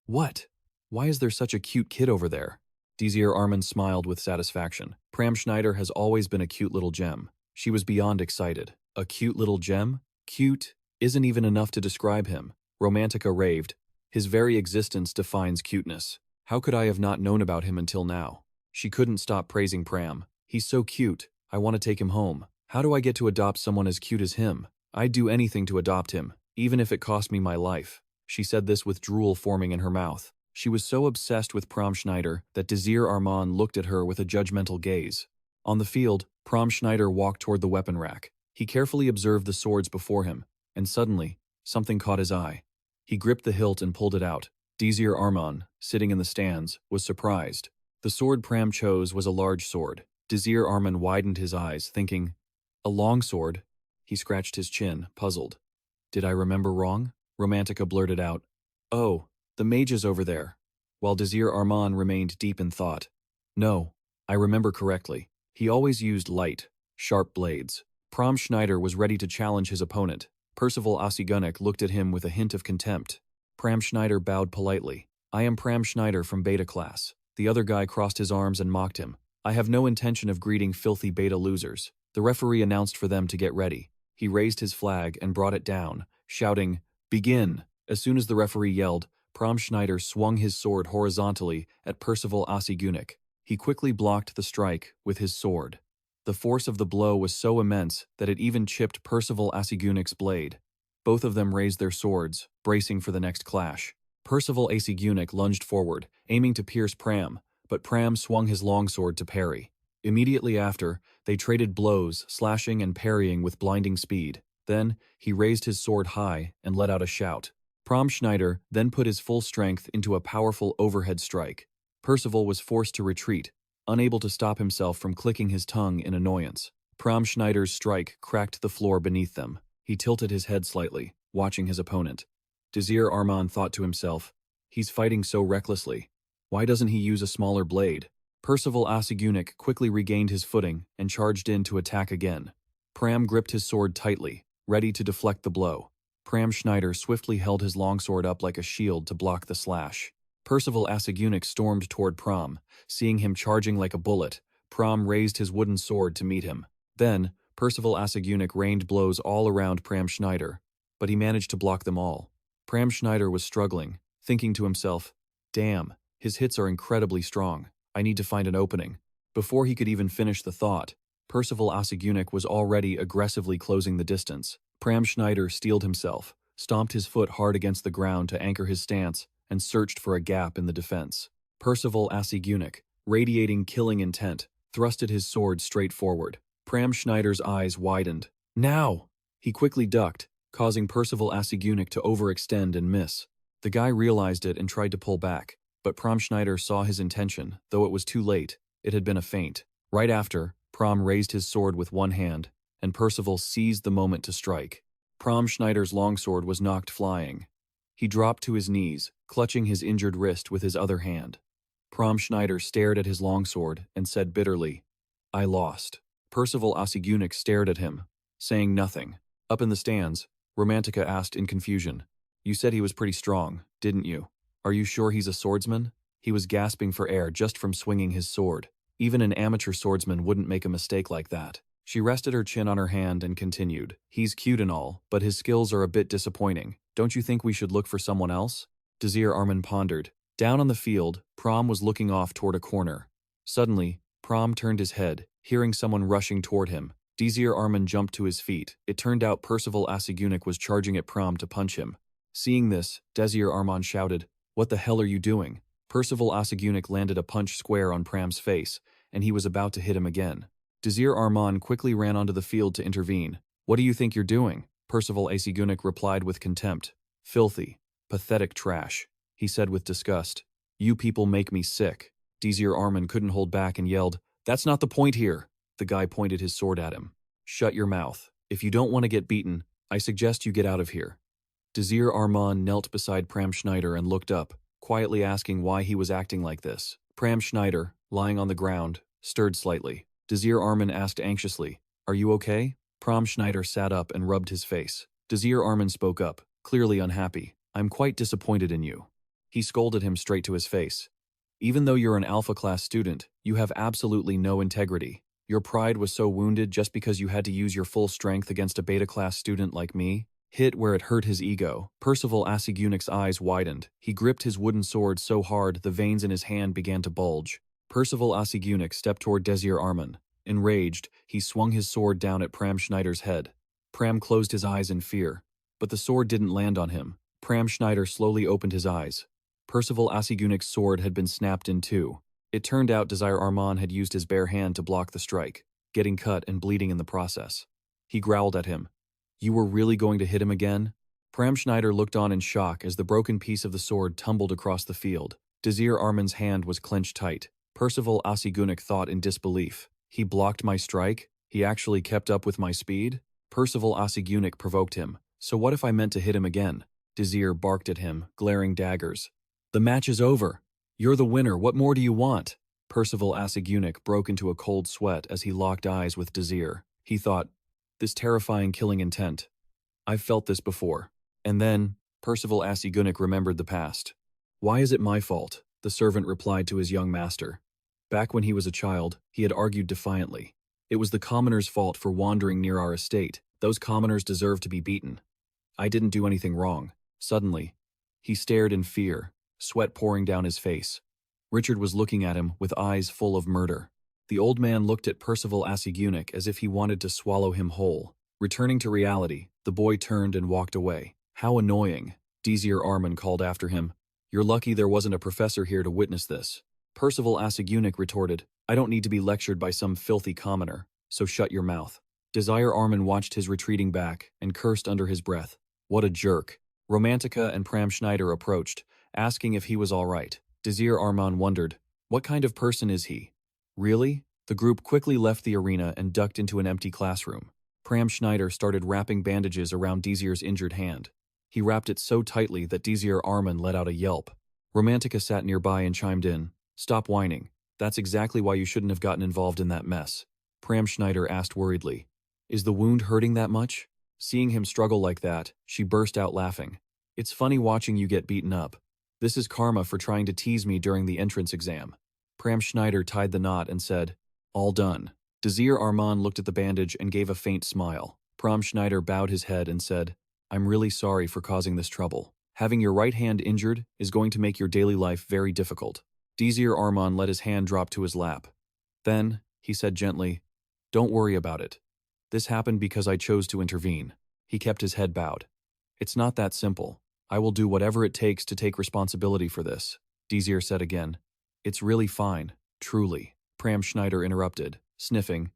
"What? Why is there such a cute kid over there?" Desir Arman smiled with satisfaction. Pram Schneider has always been a cute little gem. She was beyond excited. A cute little gem? Cute isn't even enough to describe him. Romantica raved. His very existence defines cuteness. How could I have not known about him until now? She couldn't stop praising Pram. He's so cute. I want to take him home. How do I get to adopt someone as cute as him? I'd do anything to adopt him, even if it cost me my life. She said this with drool forming in her mouth. She was so obsessed with Pram Schneider that Desir Arman looked at her with a judgmental gaze. On the field, Pram Schneider walked toward the weapon rack. He carefully observed the swords before him, and suddenly, something caught his eye. He gripped the hilt and pulled it out. Desir Arman, sitting in the stands, was surprised. The sword Pram chose was a large sword. Desir Arman widened his eyes, thinking, "A long sword?" He scratched his chin, puzzled. "Did I remember wrong?" Romantica blurted out, "Oh, the mage is over there," while Desir Arman remained deep in thought. "No, I remember correctly. He always used light, sharp blades." Pram Schneider was ready to challenge his opponent. Percival Osigunek looked at him with a hint of contempt. Pram Schneider bowed politely. "I am Pram Schneider from Beta class." The other guy crossed his arms and mocked him. "I have no intention of greeting filthy Beta losers." The referee announced for them to get ready. He raised his flag and brought it down, shouting, "Begin!" As soon as the referee yelled, Prom Schneider swung his sword horizontally at Percival Asigunik. He quickly blocked the strike with his sword. The force of the blow was so immense that it even chipped Percival Asigunik's blade. Both of them raised their swords, bracing for the next clash. Percival Asigunik lunged forward, aiming to pierce Pram, but Pram swung his longsword to parry. Immediately after, they traded blows, slashing and parrying with blinding speed. Then, he raised his sword high and let out a shout. Prom Schneider then put his full strength into a powerful overhead strike. Percival was forced to retreat, unable to stop himself from clicking his tongue in annoyance. Prom Schneider's strike cracked the floor beneath them. He tilted his head slightly, watching his opponent. Desir Arman thought to himself, "He's fighting so recklessly. Why doesn't he use a smaller blade?" Percival Asigunik quickly regained his footing and charged in to attack again. Pram gripped his sword tightly, ready to deflect the blow. Pram Schneider swiftly held his longsword up like a shield to block the slash. Percival Asigunik stormed toward Pram. Seeing him charging like a bullet, Pram raised his wooden sword to meet him. Then, Percival Asigunik rained blows all around Pram Schneider, but he managed to block them all. Pram Schneider was struggling, thinking to himself, "Damn, his hits are incredibly strong. I need to find an opening." Before he could even finish the thought, Percival Asigunik was already aggressively closing the distance. Pram Schneider steeled himself, stomped his foot hard against the ground to anchor his stance, and searched for a gap in the defense. Percival Asigunik, radiating killing intent, thrusted his sword straight forward. Pram Schneider's eyes widened. "Now!" He quickly ducked, causing Percival Asigunik to overextend and miss. The guy realized it and tried to pull back, but Pram Schneider saw his intention, though it was too late. It had been a feint. Right after, Pram raised his sword with one hand, and Percival seized the moment to strike. Pram Schneider's longsword was knocked flying. He dropped to his knees, clutching his injured wrist with his other hand. Pram Schneider stared at his longsword and said bitterly, "I lost." Percival Asigunik stared at him, saying nothing. Up in the stands, Romantica asked in confusion, "You said he was pretty strong, didn't you? Are you sure he's a swordsman?" He was gasping for air just from swinging his sword. Even an amateur swordsman wouldn't make a mistake like that. She rested her chin on her hand and continued, "He's cute and all, but his skills are a bit disappointing. Don't you think we should look for someone else?" Desir Arman pondered. Down on the field, Pram was looking off toward a corner. Suddenly, Pram turned his head, hearing someone rushing toward him. Desir Arman jumped to his feet. It turned out Percival Asigunik was charging at Pram to punch him. Seeing this, Desir Arman shouted, "What the hell are you doing?" Percival Asigunik landed a punch square on Pram's face, and he was about to hit him again. Desir Arman quickly ran onto the field to intervene. "What do you think you're doing?" Percival Asigunik replied with contempt. "Filthy, pathetic trash," he said with disgust. "You people make me sick." Desir Arman couldn't hold back and yelled, "That's not the point here." The guy pointed his sword at him. "Shut your mouth. If you don't want to get beaten, I suggest you get out of here." Desir Arman knelt beside Pram Schneider and looked up, quietly asking why he was acting like this. Pram Schneider, lying on the ground, stirred slightly. Desir Arman asked anxiously, "Are you okay?" Pram Schneider sat up and rubbed his face. Desir Arman spoke up, clearly unhappy. "I'm quite disappointed in you." He scolded him straight to his face. "Even though you're an Alpha class student, you have absolutely no integrity. Your pride was so wounded just because you had to use your full strength against a Beta class student like me?" Hit where it hurt his ego. Percival Asigunik's eyes widened. He gripped his wooden sword so hard the veins in his hand began to bulge. Percival Asigunik stepped toward Desir Arman. Enraged, he swung his sword down at Pram Schneider's head. Pram closed his eyes in fear, but the sword didn't land on him. Pram Schneider slowly opened his eyes. Percival Asigunik's sword had been snapped in two. It turned out Desir Arman had used his bare hand to block the strike, getting cut and bleeding in the process. He growled at him. "You were really going to hit him again?" Pram Schneider looked on in shock as the broken piece of the sword tumbled across the field. Desir Arman's hand was clenched tight. Percival Asigunik thought in disbelief. "He blocked my strike? He actually kept up with my speed?" Percival Asigunik provoked him. "So what if I meant to hit him again?" Desir barked at him, glaring daggers. "The match is over. You're the winner. What more do you want?" Percival Asigunik broke into a cold sweat as he locked eyes with Desir. He thought, this terrifying killing intent. I've felt this before. And then, Percival Asigunik remembered the past. "Why is it my fault?" the servant replied to his young master. Back when he was a child, he had argued defiantly. It was the commoner's fault for wandering near our estate. Those commoners deserve to be beaten. I didn't do anything wrong. Suddenly, he stared in fear, sweat pouring down his face. Richard was looking at him with eyes full of murder. The old man looked at Percival Asigunik as if he wanted to swallow him whole. Returning to reality, the boy turned and walked away. How annoying, Desir Arman called after him. You're lucky there wasn't a professor here to witness this. Percival Asigunik retorted, I don't need to be lectured by some filthy commoner, so shut your mouth. Desir Arman watched his retreating back and cursed under his breath. What a jerk. Romantica and Pram Schneider approached, asking if he was all right. Desir Arman wondered, what kind of person is he? Really? The group quickly left the arena and ducked into an empty classroom. Pram Schneider started wrapping bandages around Desir's injured hand. He wrapped it so tightly that Desir Arman let out a yelp. Romantica sat nearby and chimed in, Stop whining. That's exactly why you shouldn't have gotten involved in that mess. Pram Schneider asked worriedly, Is the wound hurting that much? Seeing him struggle like that, she burst out laughing. It's funny watching you get beaten up. This is karma for trying to tease me during the entrance exam. Pram Schneider tied the knot and said, All done. Desir Arman looked at the bandage and gave a faint smile. Pram Schneider bowed his head and said, I'm really sorry for causing this trouble. Having your right hand injured is going to make your daily life very difficult. Desir Arman let his hand drop to his lap. Then, he said gently, Don't worry about it. This happened because I chose to intervene. He kept his head bowed. It's not that simple. I will do whatever it takes to take responsibility for this, Desir said again. It's really fine, truly. Pram Schneider interrupted, sniffing.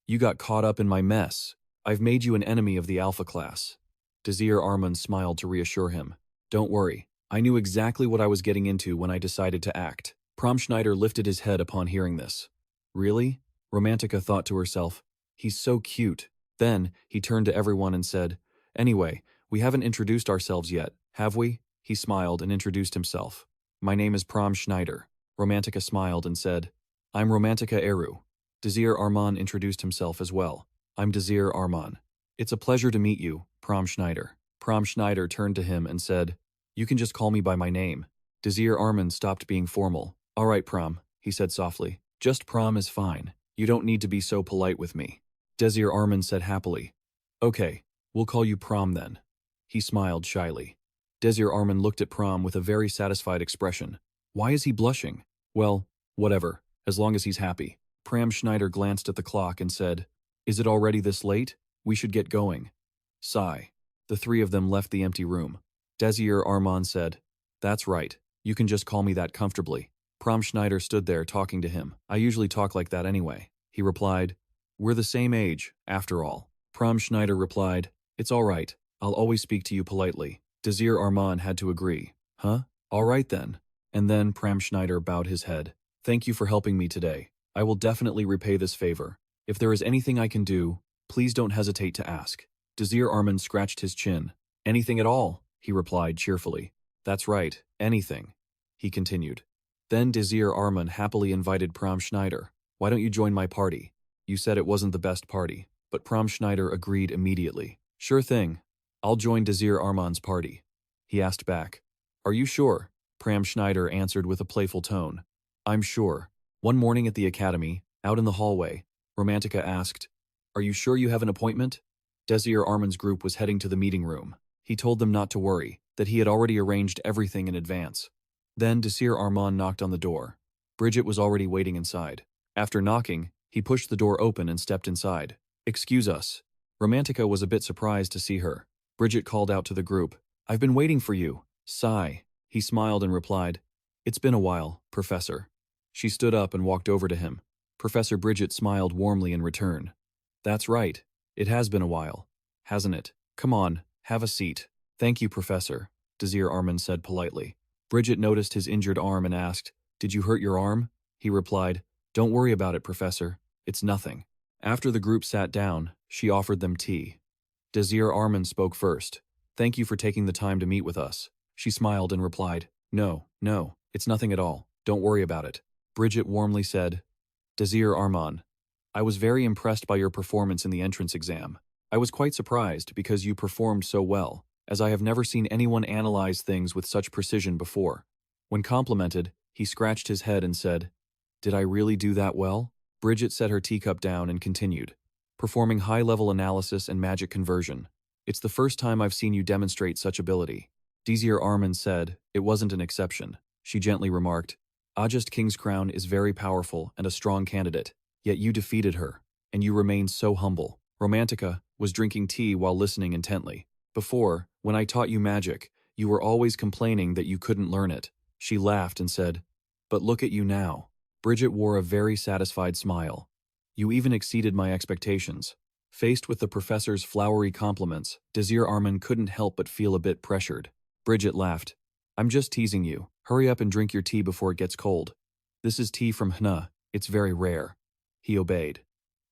You got caught up in my mess. I've made you an enemy of the Alpha class. Desir Arman smiled to reassure him. Don't worry. I knew exactly what I was getting into when I decided to act. Pram Schneider lifted his head upon hearing this. Really? Romantica thought to herself. He's so cute. Then, he turned to everyone and said, Anyway, we haven't introduced ourselves yet, have we? He smiled and introduced himself. My name is Pram Schneider. Romantica smiled and said, I'm Romantica Eru. Desir Arman introduced himself as well. I'm Desir Arman. It's a pleasure to meet you, Pram Schneider. Pram Schneider turned to him and said, You can just call me by my name. Desir Arman stopped being formal. All right, Pram, he said softly. Just Pram is fine. You don't need to be so polite with me. Desir Arman said happily. Okay, we'll call you Pram then. He smiled shyly. Desir Arman looked at Pram with a very satisfied expression. Why is he blushing? Well, whatever, as long as he's happy. Pram Schneider glanced at the clock and said, Is it already this late? We should get going. Sigh. The three of them left the empty room. Desir Arman said, That's right. You can just call me that comfortably. Pram Schneider stood there talking to him. I usually talk like that anyway. He replied, We're the same age, after all. Pram Schneider replied, It's all right. I'll always speak to you politely. Desir Arman had to agree. Huh? All right then. And then Pram Schneider bowed his head. Thank you for helping me today. I will definitely repay this favor. If there is anything I can do, please don't hesitate to ask. Desir Arman scratched his chin. Anything at all, he replied cheerfully. That's right, anything. He continued. Then Desir Arman happily invited Pram Schneider. Why don't you join my party? You said it wasn't the best party. But Pram Schneider agreed immediately. Sure thing. I'll join Desir Arman's party. He asked back. Are you sure? Pram Schneider answered with a playful tone. I'm sure. One morning at the academy, out in the hallway, Romantica asked, Are you sure you have an appointment? Desir Arman's group was heading to the meeting room. He told them not to worry, that he had already arranged everything in advance. Then Desir Arman knocked on the door. Bridget was already waiting inside. After knocking, he pushed the door open and stepped inside. Excuse us. Romantica was a bit surprised to see her. Bridget called out to the group. I've been waiting for you. Sigh. He smiled and replied, It's been a while, Professor. She stood up and walked over to him. Professor Bridget smiled warmly in return. That's right. It has been a while, hasn't it? Come on, have a seat. Thank you, Professor, Desir Arman said politely. Bridget noticed his injured arm and asked, Did you hurt your arm? He replied, Don't worry about it, Professor. It's nothing. After the group sat down, she offered them tea. Desir Arman spoke first. Thank you for taking the time to meet with us. She smiled and replied, No, it's nothing at all. Don't worry about it. Bridget warmly said, Desir Arman, I was very impressed by your performance in the entrance exam. I was quite surprised because you performed so well, as I have never seen anyone analyze things with such precision before. When complimented, he scratched his head and said, Did I really do that well? Bridget set her teacup down and continued, performing high-level analysis and magic conversion. It's the first time I've seen you demonstrate such ability. Desir Arman said. It wasn't an exception. She gently remarked, Ajest Kingscrown is very powerful and a strong candidate, yet you defeated her, and you remained so humble. Romantica was drinking tea while listening intently. Before, when I taught you magic, you were always complaining that you couldn't learn it. She laughed and said, but look at you now. Bridget wore a very satisfied smile. You even exceeded my expectations. Faced with the professor's flowery compliments, Desir Arman couldn't help but feel a bit pressured. Bridget laughed. I'm just teasing you. Hurry up and drink your tea before it gets cold. This is tea from Hna. It's very rare. He obeyed.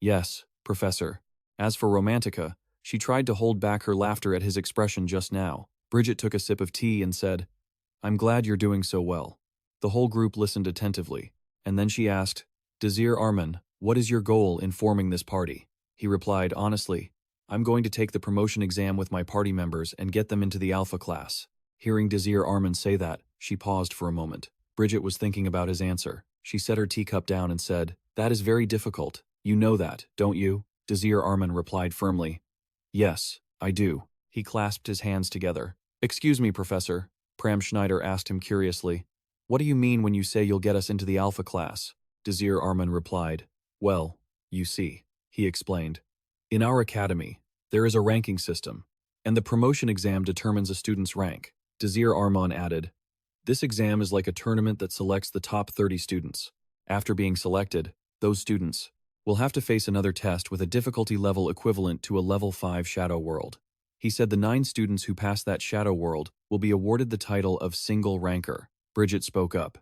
Yes, Professor. As for Romantica, she tried to hold back her laughter at his expression just now. Bridget took a sip of tea and said, I'm glad you're doing so well. The whole group listened attentively, and then she asked, Desir Arman, what is your goal in forming this party? He replied honestly, I'm going to take the promotion exam with my party members and get them into the Alpha class. Hearing Desir Arman say that, she paused for a moment. Bridget was thinking about his answer. She set her teacup down and said, That is very difficult. You know that, don't you? Desir Arman replied firmly. Yes, I do. He clasped his hands together. Excuse me, Professor, Pram Schneider asked him curiously. What do you mean when you say you'll get us into the Alpha class? Desir Arman replied. Well, you see, he explained. In our academy, there is a ranking system, and the promotion exam determines a student's rank. Desir Arman added, This exam is like a tournament that selects the top 30 students. After being selected, those students will have to face another test with a difficulty level equivalent to a level 5 shadow world. He said the 9 students who pass that shadow world will be awarded the title of single ranker. Bridget spoke up.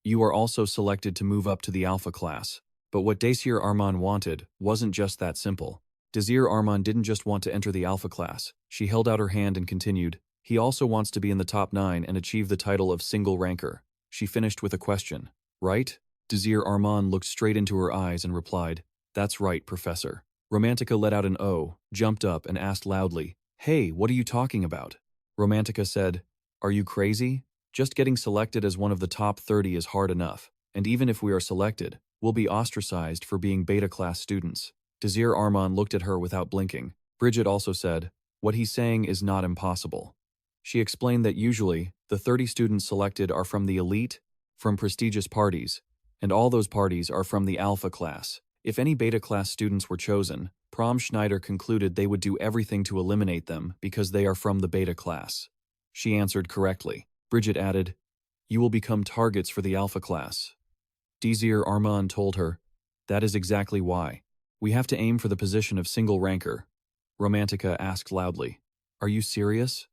You are also selected to move up to the Alpha class. But what Desir Arman wanted wasn't just that simple. Desir Arman didn't just want to enter the Alpha class. She held out her hand and continued, He also wants to be in the top 9 and achieve the title of single ranker. She finished with a question. Right? Desir Arman looked straight into her eyes and replied, That's right, Professor. Romantica let out an "oh," jumped up and asked loudly, Hey, what are you talking about? Romantica said, Are you crazy? Just getting selected as one of the top 30 is hard enough, and even if we are selected, we'll be ostracized for being beta-class students. Desir Arman looked at her without blinking. Bridget also said, What he's saying is not impossible. She explained that usually, the 30 students selected are from the elite, from prestigious parties, and all those parties are from the Alpha class. If any beta-class students were chosen, Pram Schneider concluded they would do everything to eliminate them because they are from the beta class. She answered correctly. Bridget added, You will become targets for the Alpha class. Desir Arman told her, That is exactly why. We have to aim for the position of single ranker. Romantica asked loudly, Are you serious?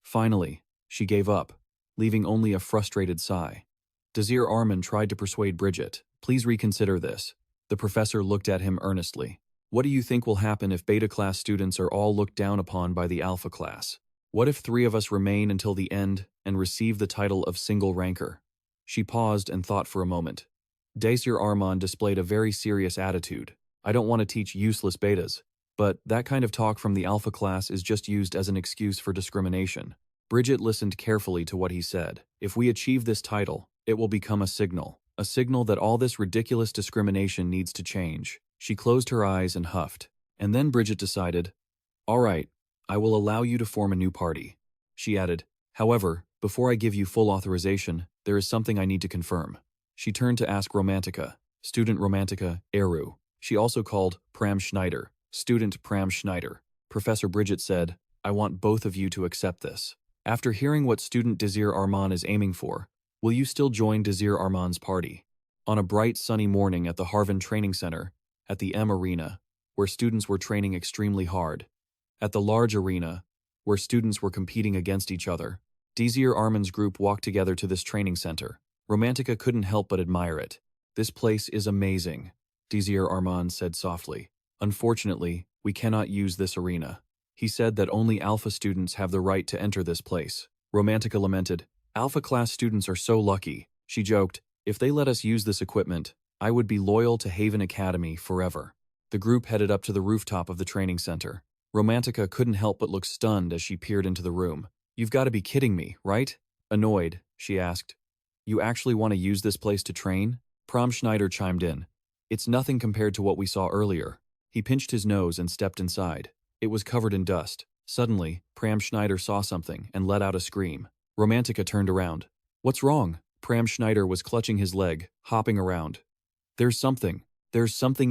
Finally, she gave up, leaving only a frustrated sigh. Desir Arman tried to persuade Bridget, Please reconsider this. The professor looked at him earnestly. What do you think will happen if beta-class students are all looked down upon by the Alpha class? What if 3 of us remain until the end and receive the title of single ranker? She paused and thought for a moment. Desir Arman displayed a very serious attitude. I don't want to teach useless betas, but that kind of talk from the Alpha class is just used as an excuse for discrimination. Bridget listened carefully to what he said. If we achieve this title, it will become a signal that all this ridiculous discrimination needs to change. She closed her eyes and huffed. And then Bridget decided, All right, I will allow you to form a new party. She added, However, before I give you full authorization, there is something I need to confirm. She turned to ask Romantica, Student Romantica, Eru. She also called Pram Schneider, Student Pram Schneider. Professor Bridget said, I want both of you to accept this. After hearing what student Desir Arman is aiming for, will you still join Desir Arman's party? On a bright sunny morning at the Harvin Training Center, at the M Arena, where students were training extremely hard, at the large arena, where students were competing against each other, Desir Arman's group walked together to this training center. Romantica couldn't help but admire it. This place is amazing, Desir Arman said softly. Unfortunately, we cannot use this arena. He said that only Alpha students have the right to enter this place. Romantica lamented, Alpha class students are so lucky. She joked, If they let us use this equipment, I would be loyal to Hebrion Academy forever. The group headed up to the rooftop of the training center. Romantica couldn't help but look stunned as she peered into the room. You've got to be kidding me, right? Annoyed, she asked. You actually want to use this place to train? Pram Schneider chimed in. It's nothing compared to what we saw earlier. He pinched his nose and stepped inside. It was covered in dust. Suddenly, Pram Schneider saw something and let out a scream. Romantica turned around. "What's wrong?" Pram Schneider was clutching his leg, hopping around. There's something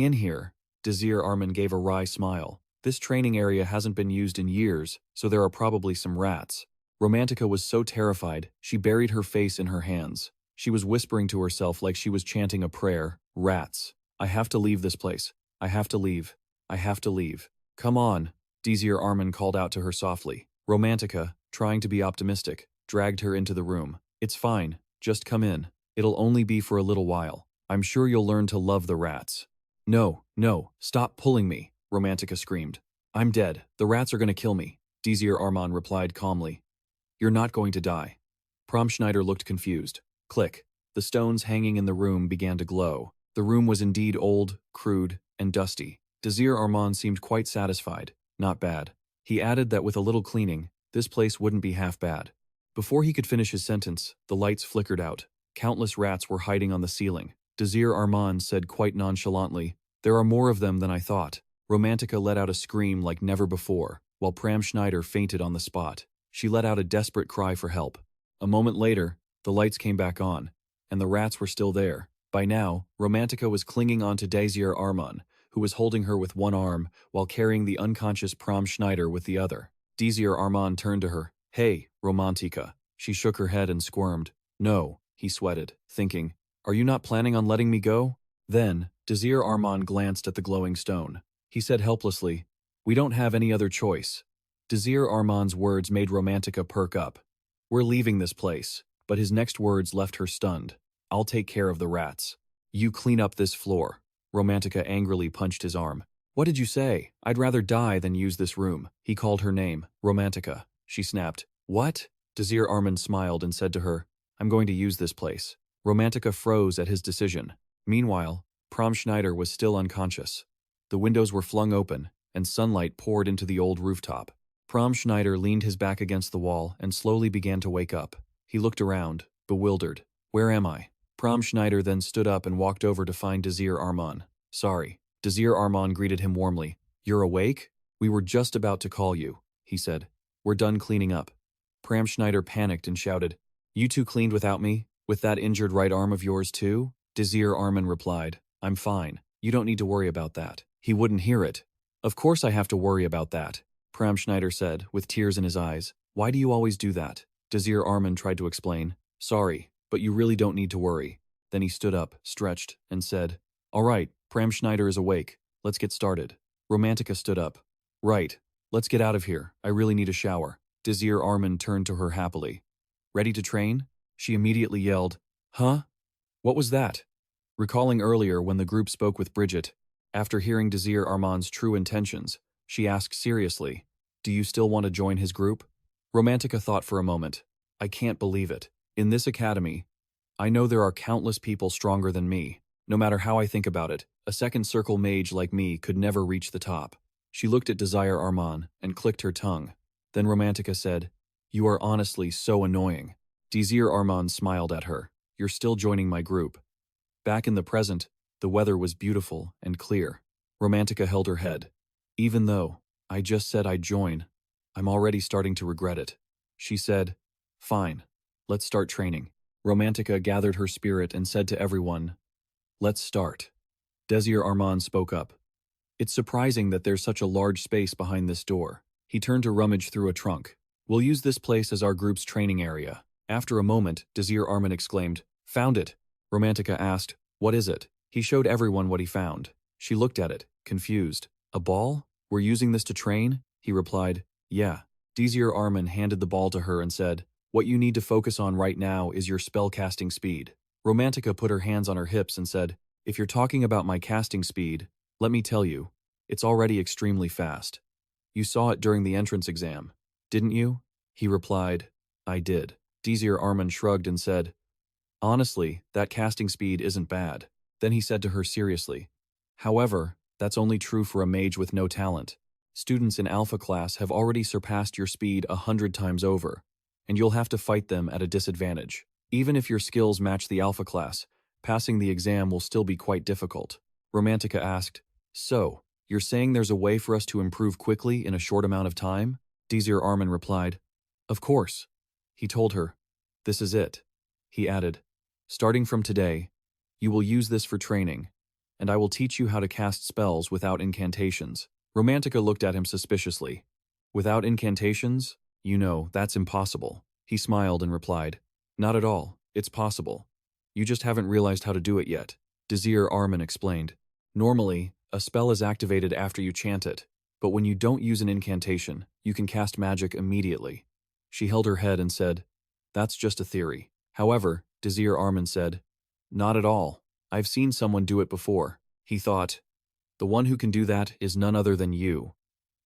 in here." Desir Arman gave a wry smile. "This training area hasn't been used in years, so there are probably some rats." Romantica was so terrified, she buried her face in her hands. She was whispering to herself like she was chanting a prayer. "Rats. I have to leave this place. I have to leave. I have to leave." "Come on," Desir Arman called out to her softly. Romantica, trying to be optimistic, dragged her into the room. "It's fine. Just come in. It'll only be for a little while. I'm sure you'll learn to love the rats." No, stop pulling me," Romantica screamed. "I'm dead. The rats are going to kill me," Desir Arman replied calmly. "You're not going to die." Pram Schneider looked confused. Click. The stones hanging in the room began to glow. The room was indeed old, crude, and dusty. Desir Arman seemed quite satisfied. Not bad. He added that with a little cleaning, this place wouldn't be half bad. Before he could finish his sentence, the lights flickered out. Countless rats were hiding on the ceiling. Desir Arman said quite nonchalantly, "There are more of them than I thought." Romantica let out a scream like never before, while Pram Schneider fainted on the spot. She let out a desperate cry for help. A moment later, the lights came back on, and the rats were still there. By now, Romantica was clinging onto Desir Arman, who was holding her with one arm while carrying the unconscious Pram Schneider with the other. Desir Arman turned to her. "Hey, Romantica." She shook her head and squirmed. "No," he sweated, thinking, "Are you not planning on letting me go?" Then, Desir Arman glanced at the glowing stone. He said helplessly, "We don't have any other choice." Desir Arman's words made Romantica perk up. "We're leaving this place," but his next words left her stunned. "I'll take care of the rats. You clean up this floor." Romantica angrily punched his arm. "What did you say? I'd rather die than use this room." He called her name, Romantica. She snapped. "What?" Desir Arman smiled and said to her, "I'm going to use this place." Romantica froze at his decision. Meanwhile, Pram Schneider was still unconscious. The windows were flung open, and sunlight poured into the old rooftop. Pram Schneider leaned his back against the wall and slowly began to wake up. He looked around, bewildered. "Where am I?" Pram Schneider then stood up and walked over to find Desir Arman. "Sorry." Desir Arman greeted him warmly. "You're awake? We were just about to call you," he said. "We're done cleaning up." Pram Schneider panicked and shouted, "You two cleaned without me? With that injured right arm of yours too?" Desir Arman replied, "I'm fine. You don't need to worry about that." He wouldn't hear it. "Of course I have to worry about that," Pram Schneider said, with tears in his eyes. "Why do you always do that?" Desir Arman tried to explain. "Sorry, but you really don't need to worry." Then he stood up, stretched, and said, "All right, Pram Schneider is awake. Let's get started." Romantica stood up. "Right. Let's get out of here. I really need a shower." Desir Arman turned to her happily. "Ready to train?" She immediately yelled, "Huh? What was that?" Recalling earlier when the group spoke with Bridget, after hearing Desir Arman's true intentions, she asked seriously, "Do you still want to join his group?" Romantica thought for a moment. "I can't believe it. In this academy, I know there are countless people stronger than me. No matter how I think about it, a second circle mage like me could never reach the top." She looked at Desir Arman and clicked her tongue. Then Romantica said, "You are honestly so annoying." Desir Arman smiled at her. "You're still joining my group." Back in the present, the weather was beautiful and clear. Romantica held her head. "Even though I just said I'd join, I'm already starting to regret it." She said, "Fine, let's start training." Romantica gathered her spirit and said to everyone, "Let's start." Desir Arman spoke up. "It's surprising that there's such a large space behind this door." He turned to rummage through a trunk. "We'll use this place as our group's training area." After a moment, Desir Arman exclaimed, "Found it." Romantica asked, "What is it?" He showed everyone what he found. She looked at it, confused. "A ball? We're using this to train?" He replied, "Yeah." Desir Arman handed the ball to her and said, "What you need to focus on right now is your spell-casting speed." Romantica put her hands on her hips and said, "If you're talking about my casting speed, let me tell you, it's already extremely fast. You saw it during the entrance exam, didn't you?" He replied, "I did." Desir Arman shrugged and said, "Honestly, that casting speed isn't bad." Then he said to her seriously, "However, that's only true for a mage with no talent. Students in Alpha class have already surpassed your speed 100 times over, and you'll have to fight them at a disadvantage. Even if your skills match the Alpha class, passing the exam will still be quite difficult." Romantica asked, "So, You're saying there's a way for us to improve quickly in a short amount of time? Desir Arman replied. Of course. He told her. This is it. He added. Starting from today, you will use this for training, and I will teach you how to cast spells without incantations. Romantica looked at him suspiciously. Without incantations? You know, that's impossible. He smiled and replied. Not at all. It's possible. You just haven't realized how to do it yet. Desir Arman explained. Normally, a spell is activated after you chant it, but when you don't use an incantation, you can cast magic immediately. She held her head and said, That's just a theory. However, Desir Arman said, Not at all. I've seen someone do it before. He thought, The one who can do that is none other than you,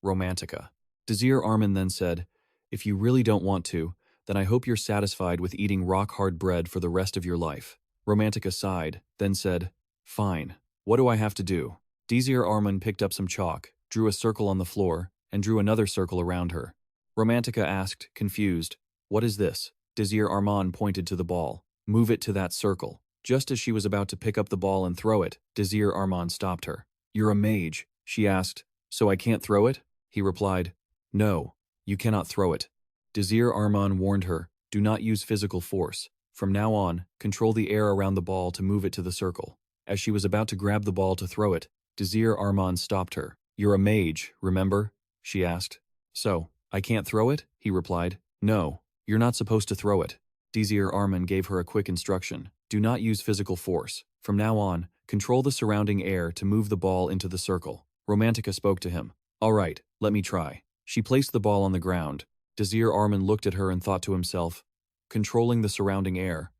Romantica. Desir Arman then said, If you really don't want to, then I hope you're satisfied with eating rock-hard bread for the rest of your life. Romantica sighed, then said, Fine. What do I have to do? Desir Arman picked up some chalk, drew a circle on the floor, and drew another circle around her. Romantica asked, confused, What is this? Desir Arman pointed to the ball. Move it to that circle. Just as she was about to pick up the ball and throw it, Desir Arman stopped her. You're a mage, she asked. So I can't throw it? He replied. No, you cannot throw it. Desir Arman warned her, Do not use physical force. From now on, control the air around the ball to move it to the circle. As she was about to grab the ball to throw it, Desir Arman stopped her. You're a mage, remember? She asked. So, I can't throw it? He replied. No, you're not supposed to throw it. Desir Arman gave her a quick instruction. Do not use physical force. From now on, control the surrounding air to move the ball into the circle. Romantica spoke to him. All right, let me try. She placed the ball on the ground. Desir Arman looked at her and thought to himself, Controlling the surrounding air.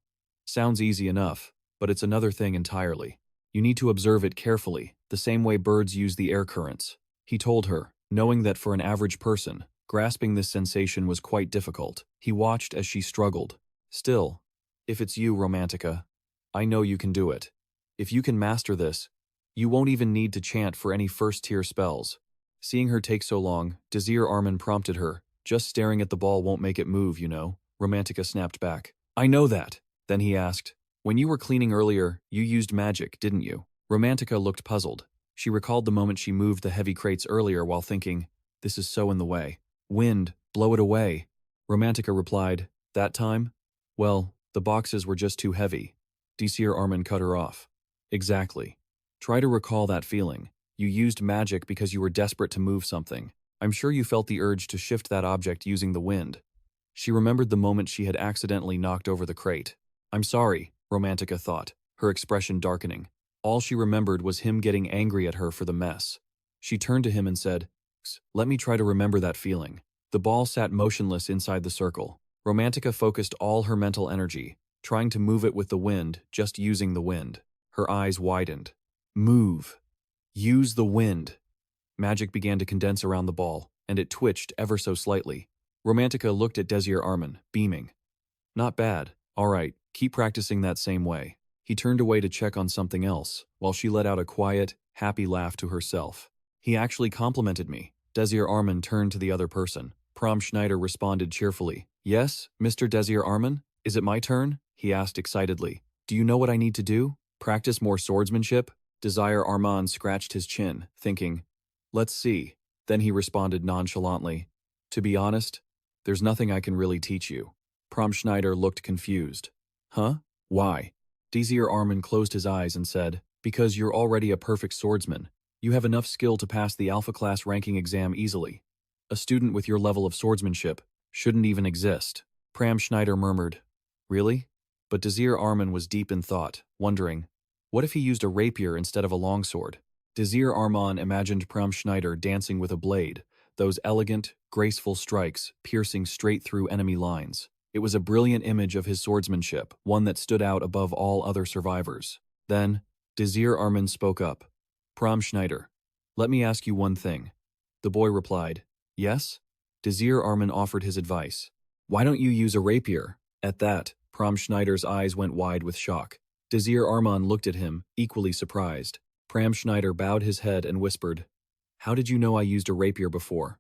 Sounds easy enough, but it's another thing entirely. You need to observe it carefully, the same way birds use the air currents. He told her, knowing that for an average person, grasping this sensation was quite difficult. He watched as she struggled. Still, if it's you, Romantica, I know you can do it. If you can master this, you won't even need to chant for any first-tier spells. Seeing her take so long, Desir Arman prompted her. Just staring at the ball won't make it move, you know. Romantica snapped back. I know that. Then he asked, When you were cleaning earlier, you used magic, didn't you? Romantica looked puzzled. She recalled the moment she moved the heavy crates earlier while thinking, This is so in the way. Wind, blow it away. Romantica replied, That time? Well, the boxes were just too heavy. Desir Arman cut her off. Exactly. Try to recall that feeling. You used magic because you were desperate to move something. I'm sure you felt the urge to shift that object using the wind. She remembered the moment she had accidentally knocked over the crate. I'm sorry, Romantica thought, her expression darkening. All she remembered was him getting angry at her for the mess. She turned to him and said, Let me try to remember that feeling. The ball sat motionless inside the circle. Romantica focused all her mental energy, trying to move it with the wind, just using the wind. Her eyes widened. Move. Use the wind. Magic began to condense around the ball, and it twitched ever so slightly. Romantica looked at Desir Arman, beaming. Not bad. All right, keep practicing that same way. He turned away to check on something else, while she let out a quiet, happy laugh to herself. He actually complimented me. Desir Arman turned to the other person. Prom Schneider responded cheerfully. Yes, Mr. Desir Arman? Is it my turn? He asked excitedly. Do you know what I need to do? Practice more swordsmanship? Desir Arman scratched his chin, thinking, Let's see. Then he responded nonchalantly. To be honest, there's nothing I can really teach you. Prom Schneider looked confused. Huh? Why? Desir Arman closed his eyes and said, Because you're already a perfect swordsman. You have enough skill to pass the Alpha Class ranking exam easily. A student with your level of swordsmanship shouldn't even exist. Pram Schneider murmured, Really? But Desir Arman was deep in thought, wondering, what if he used a rapier instead of a longsword? Desir Arman imagined Pram Schneider dancing with a blade, those elegant, graceful strikes piercing straight through enemy lines. It was a brilliant image of his swordsmanship, one that stood out above all other survivors. Then, Desir Arman spoke up. Pram Schneider, let me ask you one thing. The boy replied, Yes? Desir Arman offered his advice. Why don't you use a rapier? At that, Pram Schneider's eyes went wide with shock. Desir Arman looked at him, equally surprised. Pram Schneider bowed his head and whispered, How did you know I used a rapier before?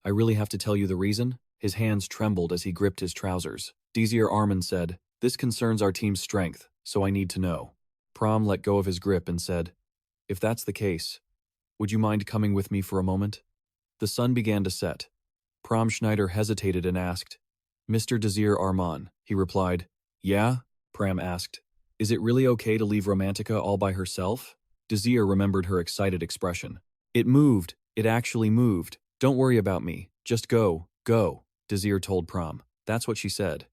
I really have to tell you the reason? His hands trembled as he gripped his trousers. Desir Arman said, This concerns our team's strength, so I need to know. Pram let go of his grip and said, If that's the case, Would you mind coming with me for a moment? The sun began to set. Prom Schneider hesitated and asked, Mr. Desir Arman, he replied. Yeah? Pram asked. Is it really okay to leave Romantica all by herself? Desir remembered her excited expression. It moved. It actually moved. Don't worry about me. Just go, go, Desir told Prom. That's what she said.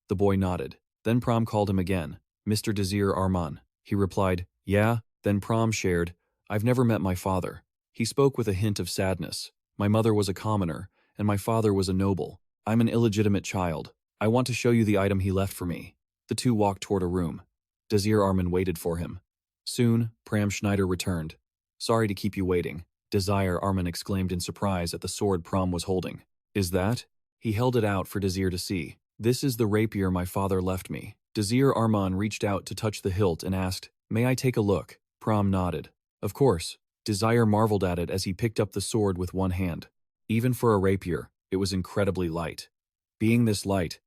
The boy nodded. Then Prom called him again. Mr. Desir Arman. He replied, Yeah? Then Prom shared, I've never met my father. He spoke with a hint of sadness. My mother was a commoner, and my father was a noble. I'm an illegitimate child. I want to show you the item he left for me. The two walked toward a room. Desir Arman waited for him. Soon, Pram Schneider returned. Sorry to keep you waiting, Desir Arman exclaimed in surprise at the sword Prom was holding. Is that? He held it out for Desir to see. This is the rapier my father left me. Desir Arman reached out to touch the hilt and asked, May I take a look? Prom nodded. Of course. Desir marveled at it as he picked up the sword with one hand. Even for a rapier, it was incredibly light. Being this light,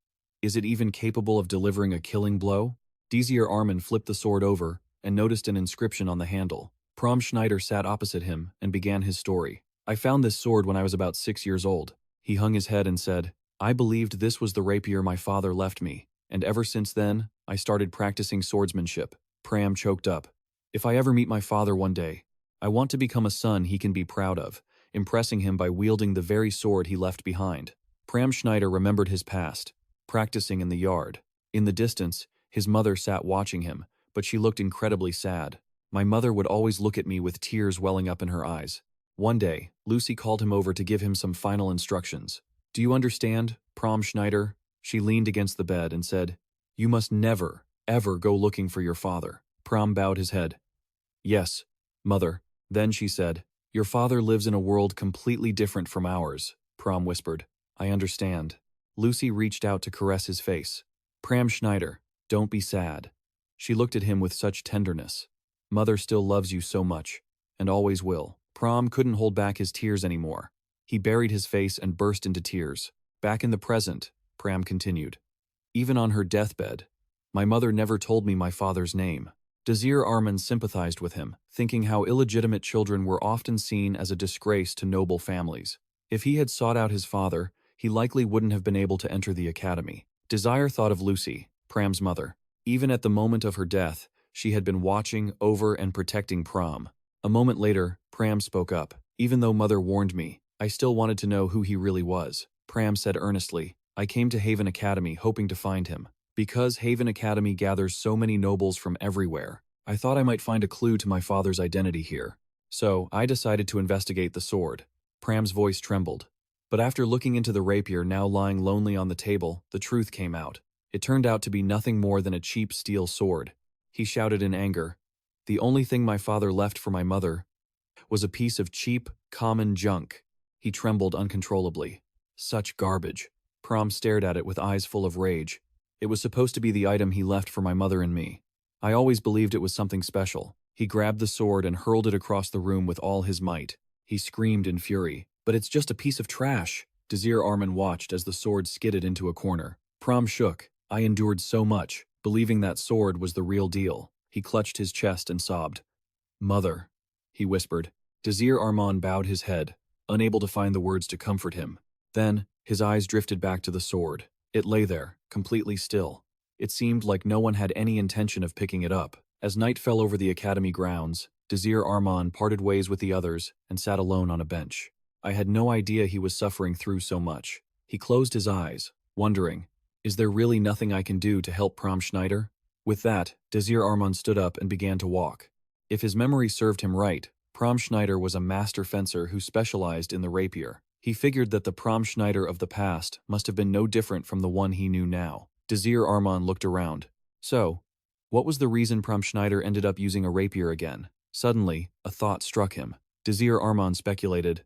is it even capable of delivering a killing blow? Desir Arman flipped the sword over and noticed an inscription on the handle. Prom Schneider sat opposite him and began his story. I found this sword when I was about 6 years old. He hung his head and said, I believed this was the rapier my father left me, and ever since then, I started practicing swordsmanship. Pram choked up. If I ever meet my father one day, I want to become a son he can be proud of, impressing him by wielding the very sword he left behind. Pram Schneider remembered his past, practicing in the yard. In the distance, his mother sat watching him, but she looked incredibly sad. My mother would always look at me with tears welling up in her eyes. One day, Lucy called him over to give him some final instructions. Do you understand, Pram Schneider? She leaned against the bed and said, You must never, ever go looking for your father. Pram bowed his head. Yes, mother. Then she said, Your father lives in a world completely different from ours. Pram whispered, I understand. Lucy reached out to caress his face. Pram Schneider, don't be sad. She looked at him with such tenderness. Mother still loves you so much, and always will. Pram couldn't hold back his tears anymore. He buried his face and burst into tears. Back in the present, Pram continued. Even on her deathbed, my mother never told me my father's name. Desir Arman sympathized with him, thinking how illegitimate children were often seen as a disgrace to noble families. If he had sought out his father, he likely wouldn't have been able to enter the academy. Desir thought of Lucy, Pram's mother. Even at the moment of her death, she had been watching over and protecting Pram. A moment later, Pram spoke up. Even though mother warned me, I still wanted to know who he really was. Pram said earnestly, I came to Hebrion Academy hoping to find him. Because Hebrion Academy gathers so many nobles from everywhere, I thought I might find a clue to my father's identity here. So, I decided to investigate the sword. Pram's voice trembled. But after looking into the rapier now lying lonely on the table, the truth came out. It turned out to be nothing more than a cheap steel sword. He shouted in anger, The only thing my father left for my mother was a piece of cheap, common junk. He trembled uncontrollably. Such garbage. Pram stared at it with eyes full of rage. It was supposed to be the item he left for my mother and me. I always believed it was something special. He grabbed the sword and hurled it across the room with all his might. He screamed in fury. But it's just a piece of trash. Desir Arman watched as the sword skidded into a corner. Pram shook. I endured so much, believing that sword was the real deal. He clutched his chest and sobbed. Mother, he whispered. Desir Arman bowed his head, unable to find the words to comfort him. Then, his eyes drifted back to the sword. It lay there, completely still. It seemed like no one had any intention of picking it up. As night fell over the academy grounds, Desir Arman parted ways with the others and sat alone on a bench. I had no idea he was suffering through so much. He closed his eyes, wondering, is there really nothing I can do to help Pram Schneider? With that, Desir Arman stood up and began to walk. If his memory served him right, Pram Schneider was a master fencer who specialized in the rapier. He figured that the Pram Schneider of the past must have been no different from the one he knew now. Desir Arman looked around. So, what was the reason Pram Schneider ended up using a rapier again? Suddenly, a thought struck him. Desir Arman speculated,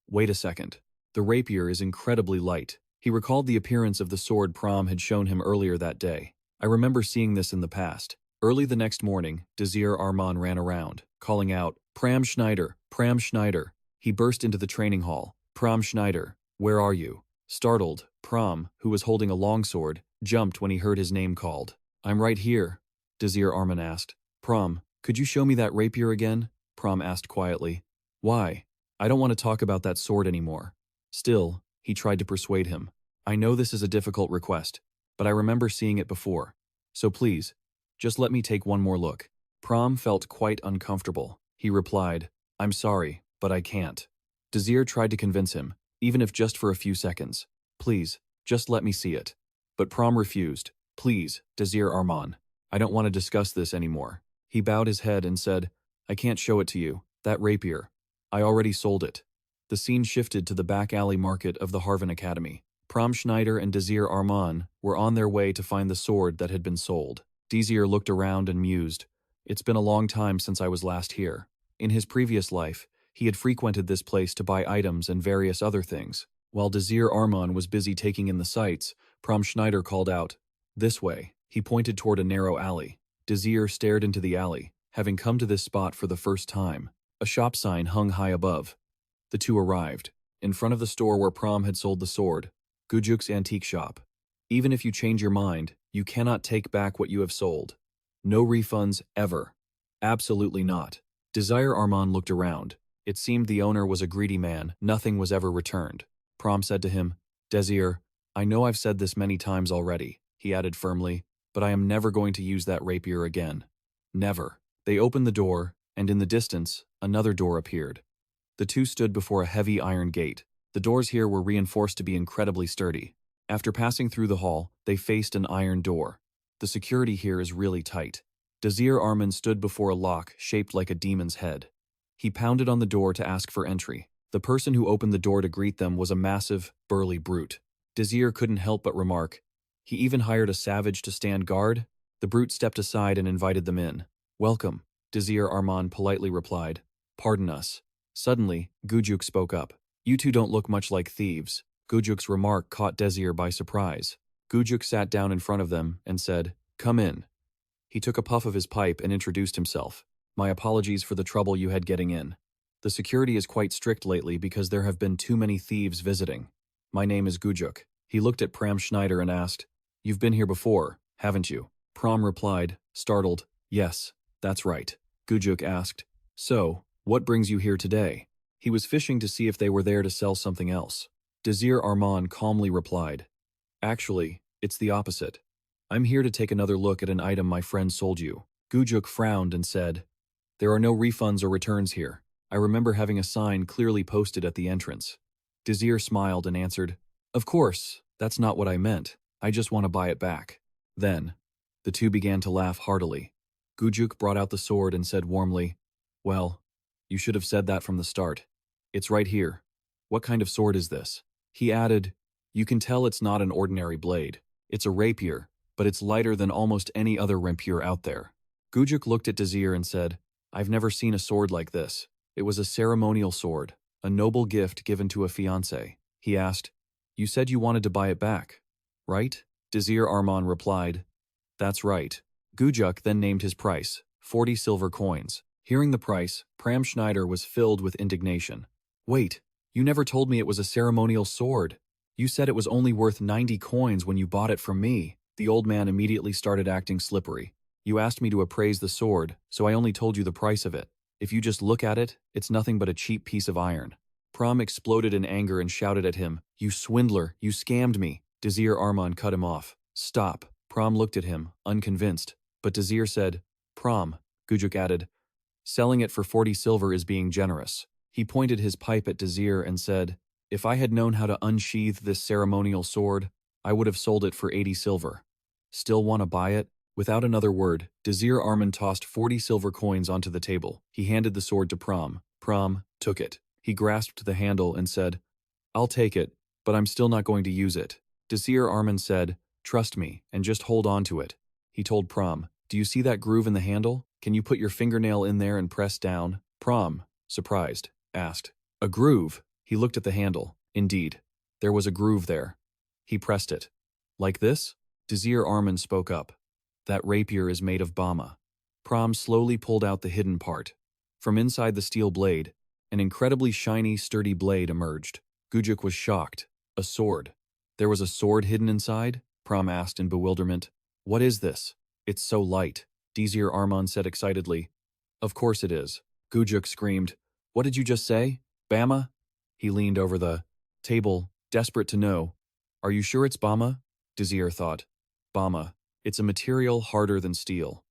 wait a second. The rapier is incredibly light. He recalled the appearance of the sword Pram had shown him earlier that day. I remember seeing this in the past. Early the next morning, Desir Arman ran around, calling out, Pram Schneider, Pram Schneider. He burst into the training hall. Pram Schneider, where are you? Startled, Pram, who was holding a longsword, jumped when he heard his name called. I'm right here, Desir Arman asked. Pram, could you show me that rapier again? Pram asked quietly. Why? I don't want to talk about that sword anymore. Still, he tried to persuade him. I know this is a difficult request, but I remember seeing it before. So please, just let me take one more look. Prom felt quite uncomfortable. He replied, I'm sorry, but I can't. Desir tried to convince him, even if just for a few seconds. Please, just let me see it. But Prom refused. Please, Desir Arman. I don't want to discuss this anymore. He bowed his head and said, I can't show it to you, that rapier. I already sold it. The scene shifted to the back alley market of the Hebrion Academy. Prom Schneider and Desir Arman were on their way to find the sword that had been sold. Desir looked around and mused. It's been a long time since I was last here. In his previous life, he had frequented this place to buy items and various other things. While Desir Arman was busy taking in the sights, Prom Schneider called out, This way. He pointed toward a narrow alley. Desir stared into the alley, having come to this spot for the first time. A shop sign hung high above. The two arrived, in front of the store where Prom had sold the sword, Gujuk's antique shop. Even if you change your mind, you cannot take back what you have sold. No refunds, ever. Absolutely not. Desir Arman looked around. It seemed the owner was a greedy man. Nothing was ever returned. Prom said to him, Desir, I know I've said this many times already, he added firmly, but I am never going to use that rapier again. Never. They opened the door, and in the distance, another door appeared. The two stood before a heavy iron gate. The doors here were reinforced to be incredibly sturdy. After passing through the hall, they faced an iron door. The security here is really tight. Desir Arman stood before a lock shaped like a demon's head. He pounded on the door to ask for entry. The person who opened the door to greet them was a massive, burly brute. Desir couldn't help but remark, he even hired a savage to stand guard? The brute stepped aside and invited them in. Welcome, Desir Arman politely replied. Pardon us. Suddenly, Gujuk spoke up. You two don't look much like thieves. Gujuk's remark caught Desir by surprise. Gujuk sat down in front of them and said, Come in. He took a puff of his pipe and introduced himself. My apologies for the trouble you had getting in. The security is quite strict lately because there have been too many thieves visiting. My name is Gujuk. He looked at Pram Schneider and asked, You've been here before, haven't you? Pram replied, startled, Yes, that's right. Gujuk asked, So, what brings you here today? He was fishing to see if they were there to sell something else. Desir Arman calmly replied, Actually, it's the opposite. I'm here to take another look at an item my friend sold you. Gujuk frowned and said, There are no refunds or returns here. I remember having a sign clearly posted at the entrance. Desir smiled and answered, Of course, that's not what I meant. I just want to buy it back. Then, the two began to laugh heartily. Gujuk brought out the sword and said warmly, Well, you should have said that from the start. It's right here. What kind of sword is this? He added, You can tell it's not an ordinary blade. It's a rapier, but it's lighter than almost any other rapier out there. Gujuk looked at Desir and said, I've never seen a sword like this. It was a ceremonial sword, a noble gift given to a fiancé. He asked, You said you wanted to buy it back, right? Desir Arman replied, That's right. Gujuk then named his price, 40 silver coins. Hearing the price, Pram Schneider was filled with indignation. Wait, you never told me it was a ceremonial sword. You said it was only worth 90 coins when you bought it from me. The old man immediately started acting slippery. You asked me to appraise the sword, so I only told you the price of it. If you just look at it, it's nothing but a cheap piece of iron. Pram exploded in anger and shouted at him, You swindler, you scammed me. Desir Arman cut him off. Stop. Pram looked at him, unconvinced. But Desir said, Pram, Gujuk added, Selling it for 40 silver is being generous. He pointed his pipe at Desir and said, If I had known how to unsheath this ceremonial sword, I would have sold it for 80 silver. Still want to buy it? Without another word, Desir Arman tossed 40 silver coins onto the table. He handed the sword to Pram. Pram took it. He grasped the handle and said, I'll take it, but I'm still not going to use it. Desir Arman said, Trust me, and just hold on to it. He told Pram, Do you see that groove in the handle? Can you put your fingernail in there and press down? Pram, surprised, asked, A groove? He looked at the handle. Indeed, there was a groove there. He pressed it. Like this? Desir Arman spoke up. That rapier is made of bama. Pram slowly pulled out the hidden part. From inside the steel blade, an incredibly shiny, sturdy blade emerged. Gujuk was shocked. A sword. There was a sword hidden inside? Pram asked in bewilderment. What is this? It's so light, Desir Arman said excitedly. Of course it is. Gujuk screamed. What did you just say? Bama? He leaned over the table, desperate to know. Are you sure it's Bama? Desir thought. Bama. It's a material harder than steel.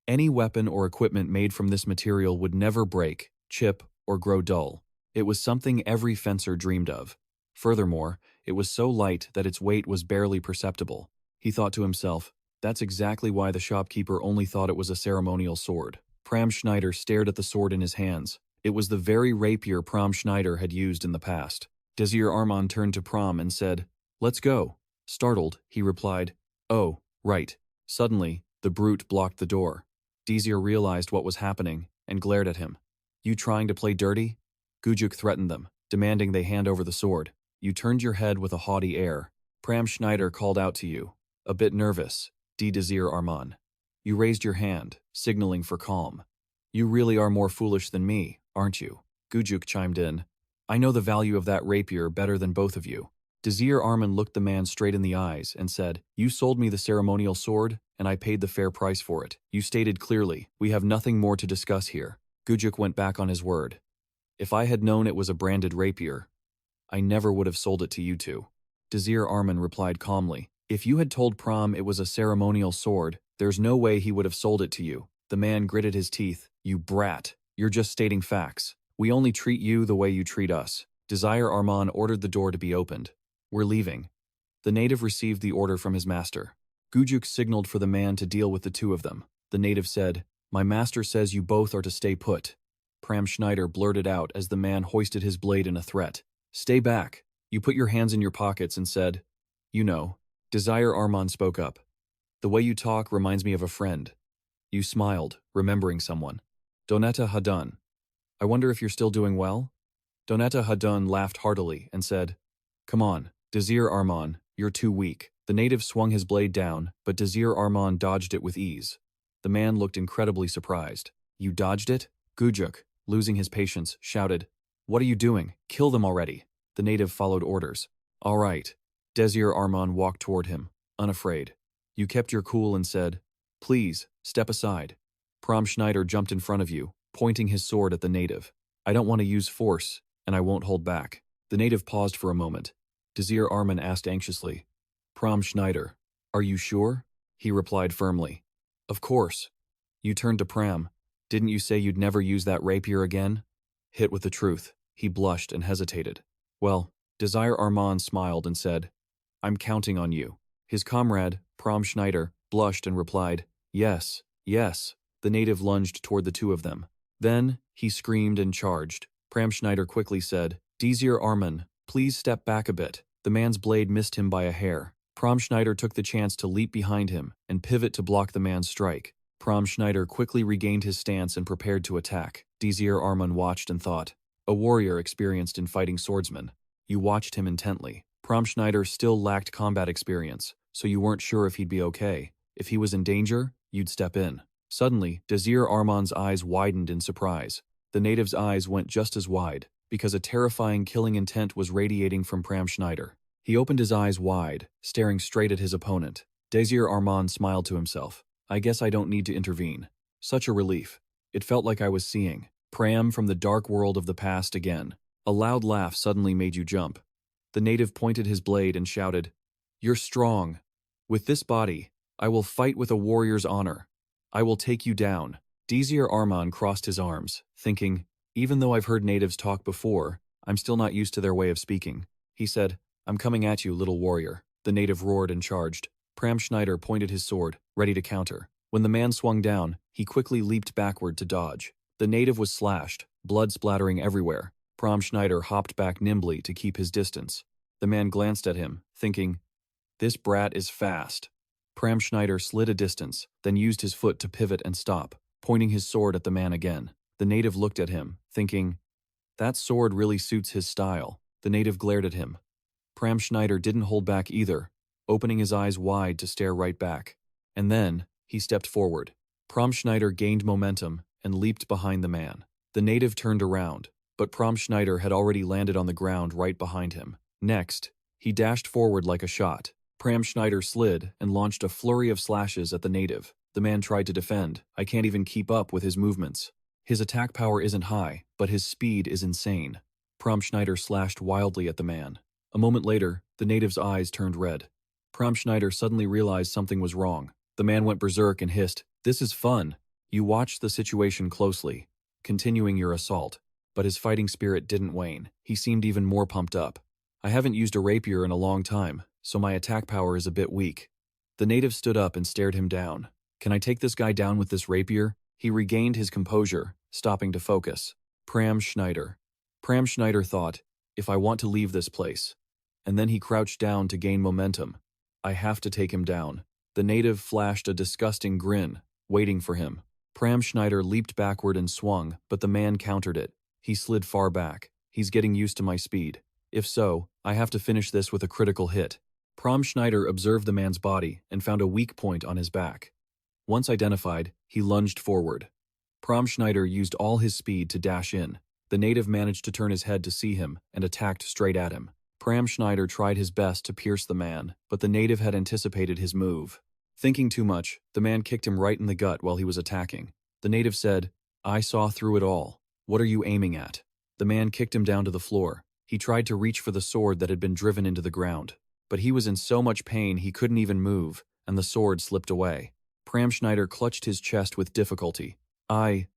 Any weapon or equipment made from this material would never break, chip, or grow dull. It was something every fencer dreamed of. Furthermore, it was so light that its weight was barely perceptible. He thought to himself, that's exactly why the shopkeeper only thought it was a ceremonial sword. Pram Schneider stared at the sword in his hands. It was the very rapier Pram Schneider had used in the past. Desir Arman turned to Pram and said, Let's go. Startled, he replied, Oh, right. Suddenly, the brute blocked the door. Desir realized what was happening and glared at him. You trying to play dirty? Gujuk threatened them, demanding they hand over the sword. You turned your head with a haughty air. Pram Schneider called out to you, a bit nervous, Desir Arman. You raised your hand, signaling for calm. You really are more foolish than me, aren't you? Gujuk chimed in. I know the value of that rapier better than both of you. Desir Arman looked the man straight in the eyes and said, You sold me the ceremonial sword, and I paid the fair price for it. You stated clearly, we have nothing more to discuss here. Gujuk went back on his word. If I had known it was a branded rapier, I never would have sold it to you two. Desir Arman replied calmly, If you had told Pram it was a ceremonial sword, there's no way he would have sold it to you. The man gritted his teeth. You brat. You're just stating facts. We only treat you the way you treat us. Desir Arman ordered the door to be opened. We're leaving. The native received the order from his master. Gujuk signaled for the man to deal with the two of them. The native said, My master says you both are to stay put. Pram Schneider blurted out as the man hoisted his blade in a threat. Stay back. You put your hands in your pockets and said, You know. Desir Arman spoke up. The way you talk reminds me of a friend. You smiled, remembering someone. Donetta Hadun. I wonder if you're still doing well? Donetta Hadun laughed heartily and said, Come on, Desir Arman, you're too weak. The native swung his blade down, but Desir Arman dodged it with ease. The man looked incredibly surprised. You dodged it? Gujuk, losing his patience, shouted, What are you doing? Kill them already. The native followed orders. All right. Desir Arman walked toward him, unafraid. You kept your cool and said, Please, step aside. Pram Schneider jumped in front of you, pointing his sword at the native. I don't want to use force, and I won't hold back. The native paused for a moment. Desir Arman asked anxiously, Pram Schneider, are you sure? He replied firmly. Of course. You turned to Pram. Didn't you say you'd never use that rapier again? Hit with the truth, he blushed and hesitated. Well, Desir Arman smiled and said, I'm counting on you. His comrade, Pram Schneider, blushed and replied, Yes, yes. The native lunged toward the two of them. Then, he screamed and charged. Pram Schneider quickly said, Desir Arman, please step back a bit. The man's blade missed him by a hair. Pram Schneider took the chance to leap behind him and pivot to block the man's strike. Pram Schneider quickly regained his stance and prepared to attack. Desir Arman watched and thought, a warrior experienced in fighting swordsmen. You watched him intently. Pram Schneider still lacked combat experience, so you weren't sure if he'd be okay. If he was in danger, you'd step in. Suddenly, Desir Arman's eyes widened in surprise. The native's eyes went just as wide, because a terrifying killing intent was radiating from Pram Schneider. He opened his eyes wide, staring straight at his opponent. Desir Arman smiled to himself. I guess I don't need to intervene. Such a relief. It felt like I was seeing Pram from the dark world of the past again. A loud laugh suddenly made you jump. The native pointed his blade and shouted, You're strong. With this body, I will fight with a warrior's honor. I will take you down. Desir Arman crossed his arms, thinking, even though I've heard natives talk before, I'm still not used to their way of speaking. He said, I'm coming at you, little warrior. The native roared and charged. Pram Schneider pointed his sword, ready to counter. When the man swung down, he quickly leaped backward to dodge. The native was slashed, blood splattering everywhere. Pram Schneider hopped back nimbly to keep his distance. The man glanced at him, thinking, this brat is fast. Pram Schneider slid a distance, then used his foot to pivot and stop, pointing his sword at the man again. The native looked at him, thinking, that sword really suits his style. The native glared at him. Pram Schneider didn't hold back either, opening his eyes wide to stare right back. And then, he stepped forward. Pram Schneider gained momentum and leaped behind the man. The native turned around, but Pram Schneider had already landed on the ground right behind him. Next, he dashed forward like a shot. Pram Schneider slid and launched a flurry of slashes at the native. The man tried to defend. I can't even keep up with his movements. His attack power isn't high, but his speed is insane. Schneider slashed wildly at the man. A moment later, the native's eyes turned red. Schneider suddenly realized something was wrong. The man went berserk and hissed, "This is fun." You watched the situation closely, continuing your assault. But his fighting spirit didn't wane. He seemed even more pumped up. "I haven't used a rapier in a long time, so my attack power is a bit weak." The native stood up and stared him down. "Can I take this guy down with this rapier?" He regained his composure, stopping to focus. Schneider. Schneider thought, "If I want to leave this place." And then he crouched down to gain momentum. "I have to take him down." The native flashed a disgusting grin, waiting for him. Schneider leaped backward and swung, but the man countered it. He slid far back. "He's getting used to my speed. If so, I have to finish this with a critical hit." Schneider observed the man's body and found a weak point on his back. Once identified, he lunged forward. Schneider used all his speed to dash in. The native managed to turn his head to see him and attacked straight at him. Schneider tried his best to pierce the man, but the native had anticipated his move. Thinking too much, the man kicked him right in the gut while he was attacking. The native said, "I saw through it all. What are you aiming at?" The man kicked him down to the floor. He tried to reach for the sword that had been driven into the ground. But he was in so much pain he couldn't even move, and the sword slipped away. Schneider clutched his chest with difficulty. I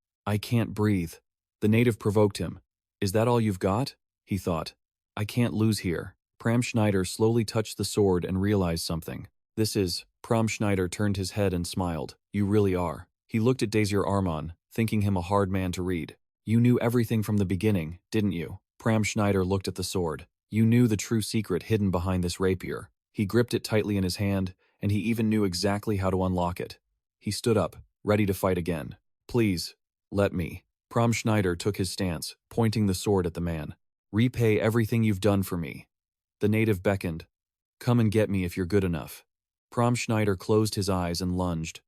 can't breathe." The native provoked him. "Is that all you've got?" he thought. "I can't lose here." Schneider slowly touched the sword and realized something. "This is..." Schneider turned his head and smiled. "You really are." He looked at Desir Arman, thinking him a hard man to read. "You knew everything from the beginning, didn't you?" Schneider looked at the sword. "You knew the true secret hidden behind this rapier." He gripped it tightly in his hand, and he even knew exactly how to unlock it. He stood up, ready to fight again. "Please, let me." Schneider took his stance, pointing the sword at the man. "Repay everything you've done for me." The native beckoned. "Come and get me if you're good enough." Schneider closed his eyes and lunged.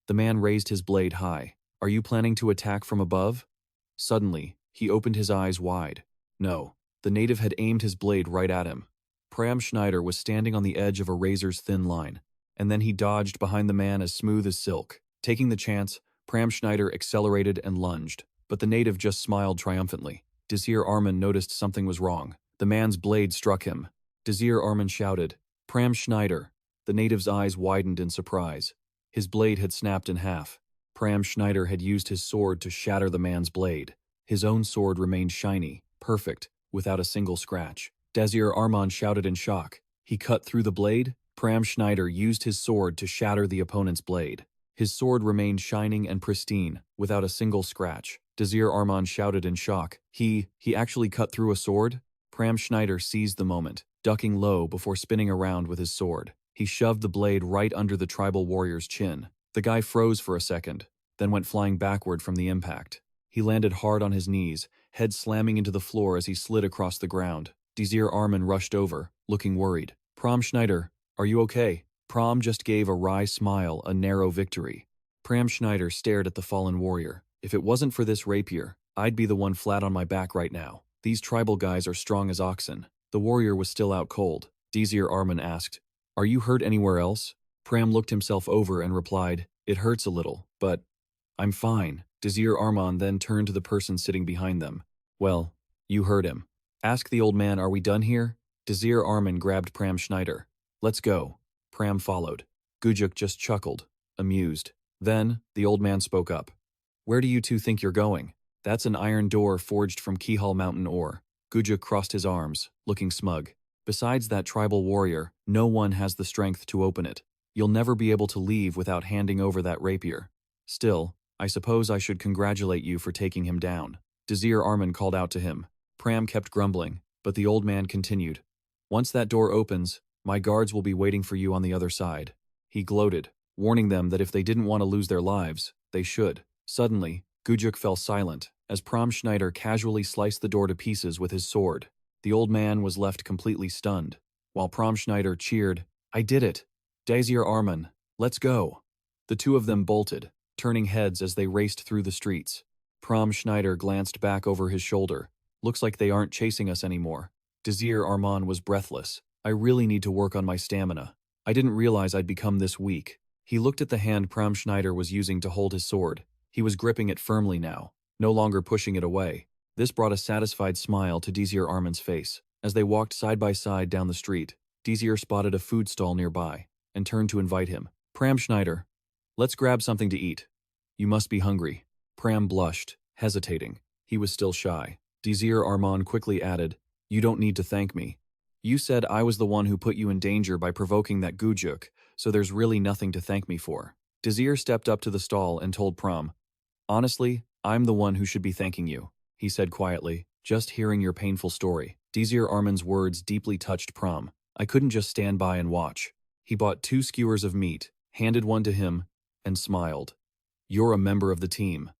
The man raised his blade high. "Are you planning to attack from above?" Suddenly, he opened his eyes wide. No, the native had aimed his blade right at him. Schneider was standing on the edge of a razor's thin line, and then he dodged behind the man as smooth as silk. Taking the chance, Schneider accelerated and lunged, but the native just smiled triumphantly. Desir Arman noticed something was wrong. The man's blade struck him. Desir Arman shouted, Schneider." The native's eyes widened in surprise. His blade had snapped in half. Schneider had used his sword to shatter the man's blade. His own sword remained shiny, perfect, without a single scratch. Desir Arman shouted in shock. He cut through the blade. Schneider used his sword to shatter the opponent's blade. His sword remained shining and pristine, without a single scratch. Desir Arman shouted in shock. He actually cut through a sword? Schneider seized the moment, ducking low before spinning around with his sword. He shoved the blade right under the tribal warrior's chin. The guy froze for a second, then went flying backward from the impact. He landed hard on his knees, head slamming into the floor as he slid across the ground. Desir Arman rushed over, looking worried. Schneider, are you okay? Prom just gave a wry smile, a narrow victory. Schneider stared at the fallen warrior. If it wasn't for this rapier, I'd be the one flat on my back right now. These tribal guys are strong as oxen. The warrior was still out cold. Desir Arman asked, Are you hurt anywhere else? Pram looked himself over and replied, It hurts a little, but I'm fine. Desir Arman then turned to the person sitting behind them. Well, you heard him. Ask the old man, are we done here? Desir Arman grabbed Schneider. Let's go. Pram followed. Gujuk just chuckled, amused. Then, the old man spoke up. Where do you two think you're going? That's an iron door forged from Keyhall mountain ore. Gujuk crossed his arms, looking smug. Besides that tribal warrior, no one has the strength to open it. You'll never be able to leave without handing over that rapier. Still, I suppose I should congratulate you for taking him down. Desir Arman called out to him. Pram kept grumbling, but the old man continued. Once that door opens, my guards will be waiting for you on the other side. He gloated, warning them that if they didn't want to lose their lives, they should. Suddenly, Gujuk fell silent, as Schneider casually sliced the door to pieces with his sword. The old man was left completely stunned, while Schneider cheered, I did it! Desir Arman, let's go! The two of them bolted, turning heads as they raced through the streets. Schneider glanced back over his shoulder. Looks like they aren't chasing us anymore. Desir Arman was breathless. I really need to work on my stamina. I didn't realize I'd become this weak. He looked at the hand Schneider was using to hold his sword. He was gripping it firmly now. no longer pushing it away. This brought a satisfied smile to Desir Arman's face. As they walked side by side down the street, Desir spotted a food stall nearby and turned to invite him. Pram Schneider, let's grab something to eat. You must be hungry. Pram blushed, hesitating. He was still shy. Desir Arman quickly added, you don't need to thank me. You said I was the one who put you in danger by provoking that Gujuk, so there's really nothing to thank me for. Desir stepped up to the stall and told Pram, honestly, I'm the one who should be thanking you, he said quietly, just hearing your painful story. Desir Arman's words deeply touched Pram. I couldn't just stand by and watch. He bought 2 skewers of meat, handed one to him, and smiled. You're a member of the team.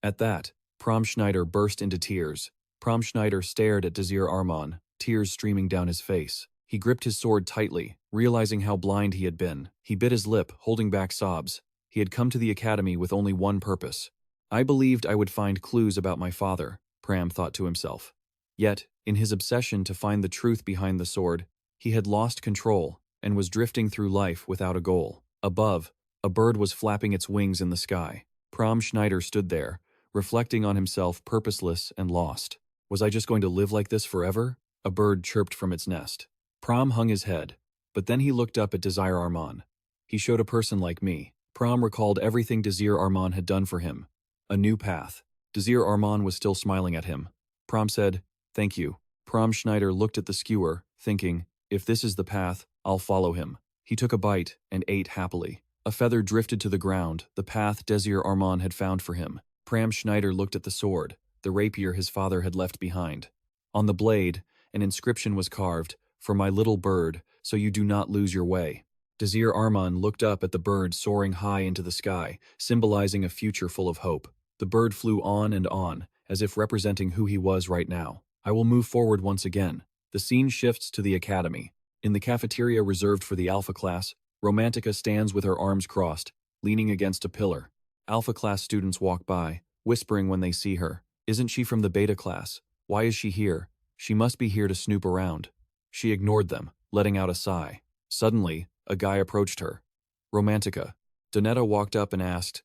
At that, Pram Schneider burst into tears. Pram Schneider stared at Desir Arman, tears streaming down his face. He gripped his sword tightly, realizing how blind he had been. He bit his lip, holding back sobs. He had come to the academy with only one purpose. I believed I would find clues about my father, Pram thought to himself. Yet, in his obsession to find the truth behind the sword, he had lost control and was drifting through life without a goal. Above, a bird was flapping its wings in the sky. Pram Schneider stood there, reflecting on himself, purposeless and lost. Was I just going to live like this forever? A bird chirped from its nest. Pram hung his head, but then he looked up at Desir Arman. He showed a person like me. Pram recalled everything Desir Arman had done for him. A new path. Desir Arman was still smiling at him. Pram said, thank you. Pram Schneider looked at the skewer, thinking, if this is the path, I'll follow him. He took a bite and ate happily. A feather drifted to the ground, the path Desir Arman had found for him. Pram Schneider looked at the sword, the rapier his father had left behind. On the blade, an inscription was carved, for my little bird, so you do not lose your way. Desir Arman looked up at the bird soaring high into the sky, symbolizing a future full of hope. The bird flew on, as if representing who he was right now. I will move forward once again. The scene shifts to the academy. In the cafeteria reserved for the Alpha class, Romantica stands with her arms crossed, leaning against a pillar. Alpha class students walk by, whispering when they see her. Isn't she from the Beta class? Why is she here? She must be here to snoop around. She ignored them, letting out a sigh. Suddenly, a guy approached her. Romantica. Donetta walked up and asked,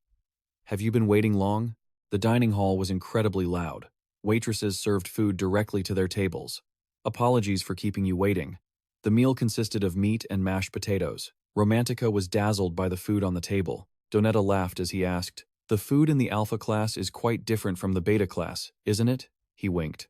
have you been waiting long? The dining hall was incredibly loud. Waitresses served food directly to their tables. Apologies for keeping you waiting. The meal consisted of meat and mashed potatoes. Romantica was dazzled by the food on the table. Donetta laughed as he asked, the food in the Alpha class is quite different from the Beta class, isn't it? He winked.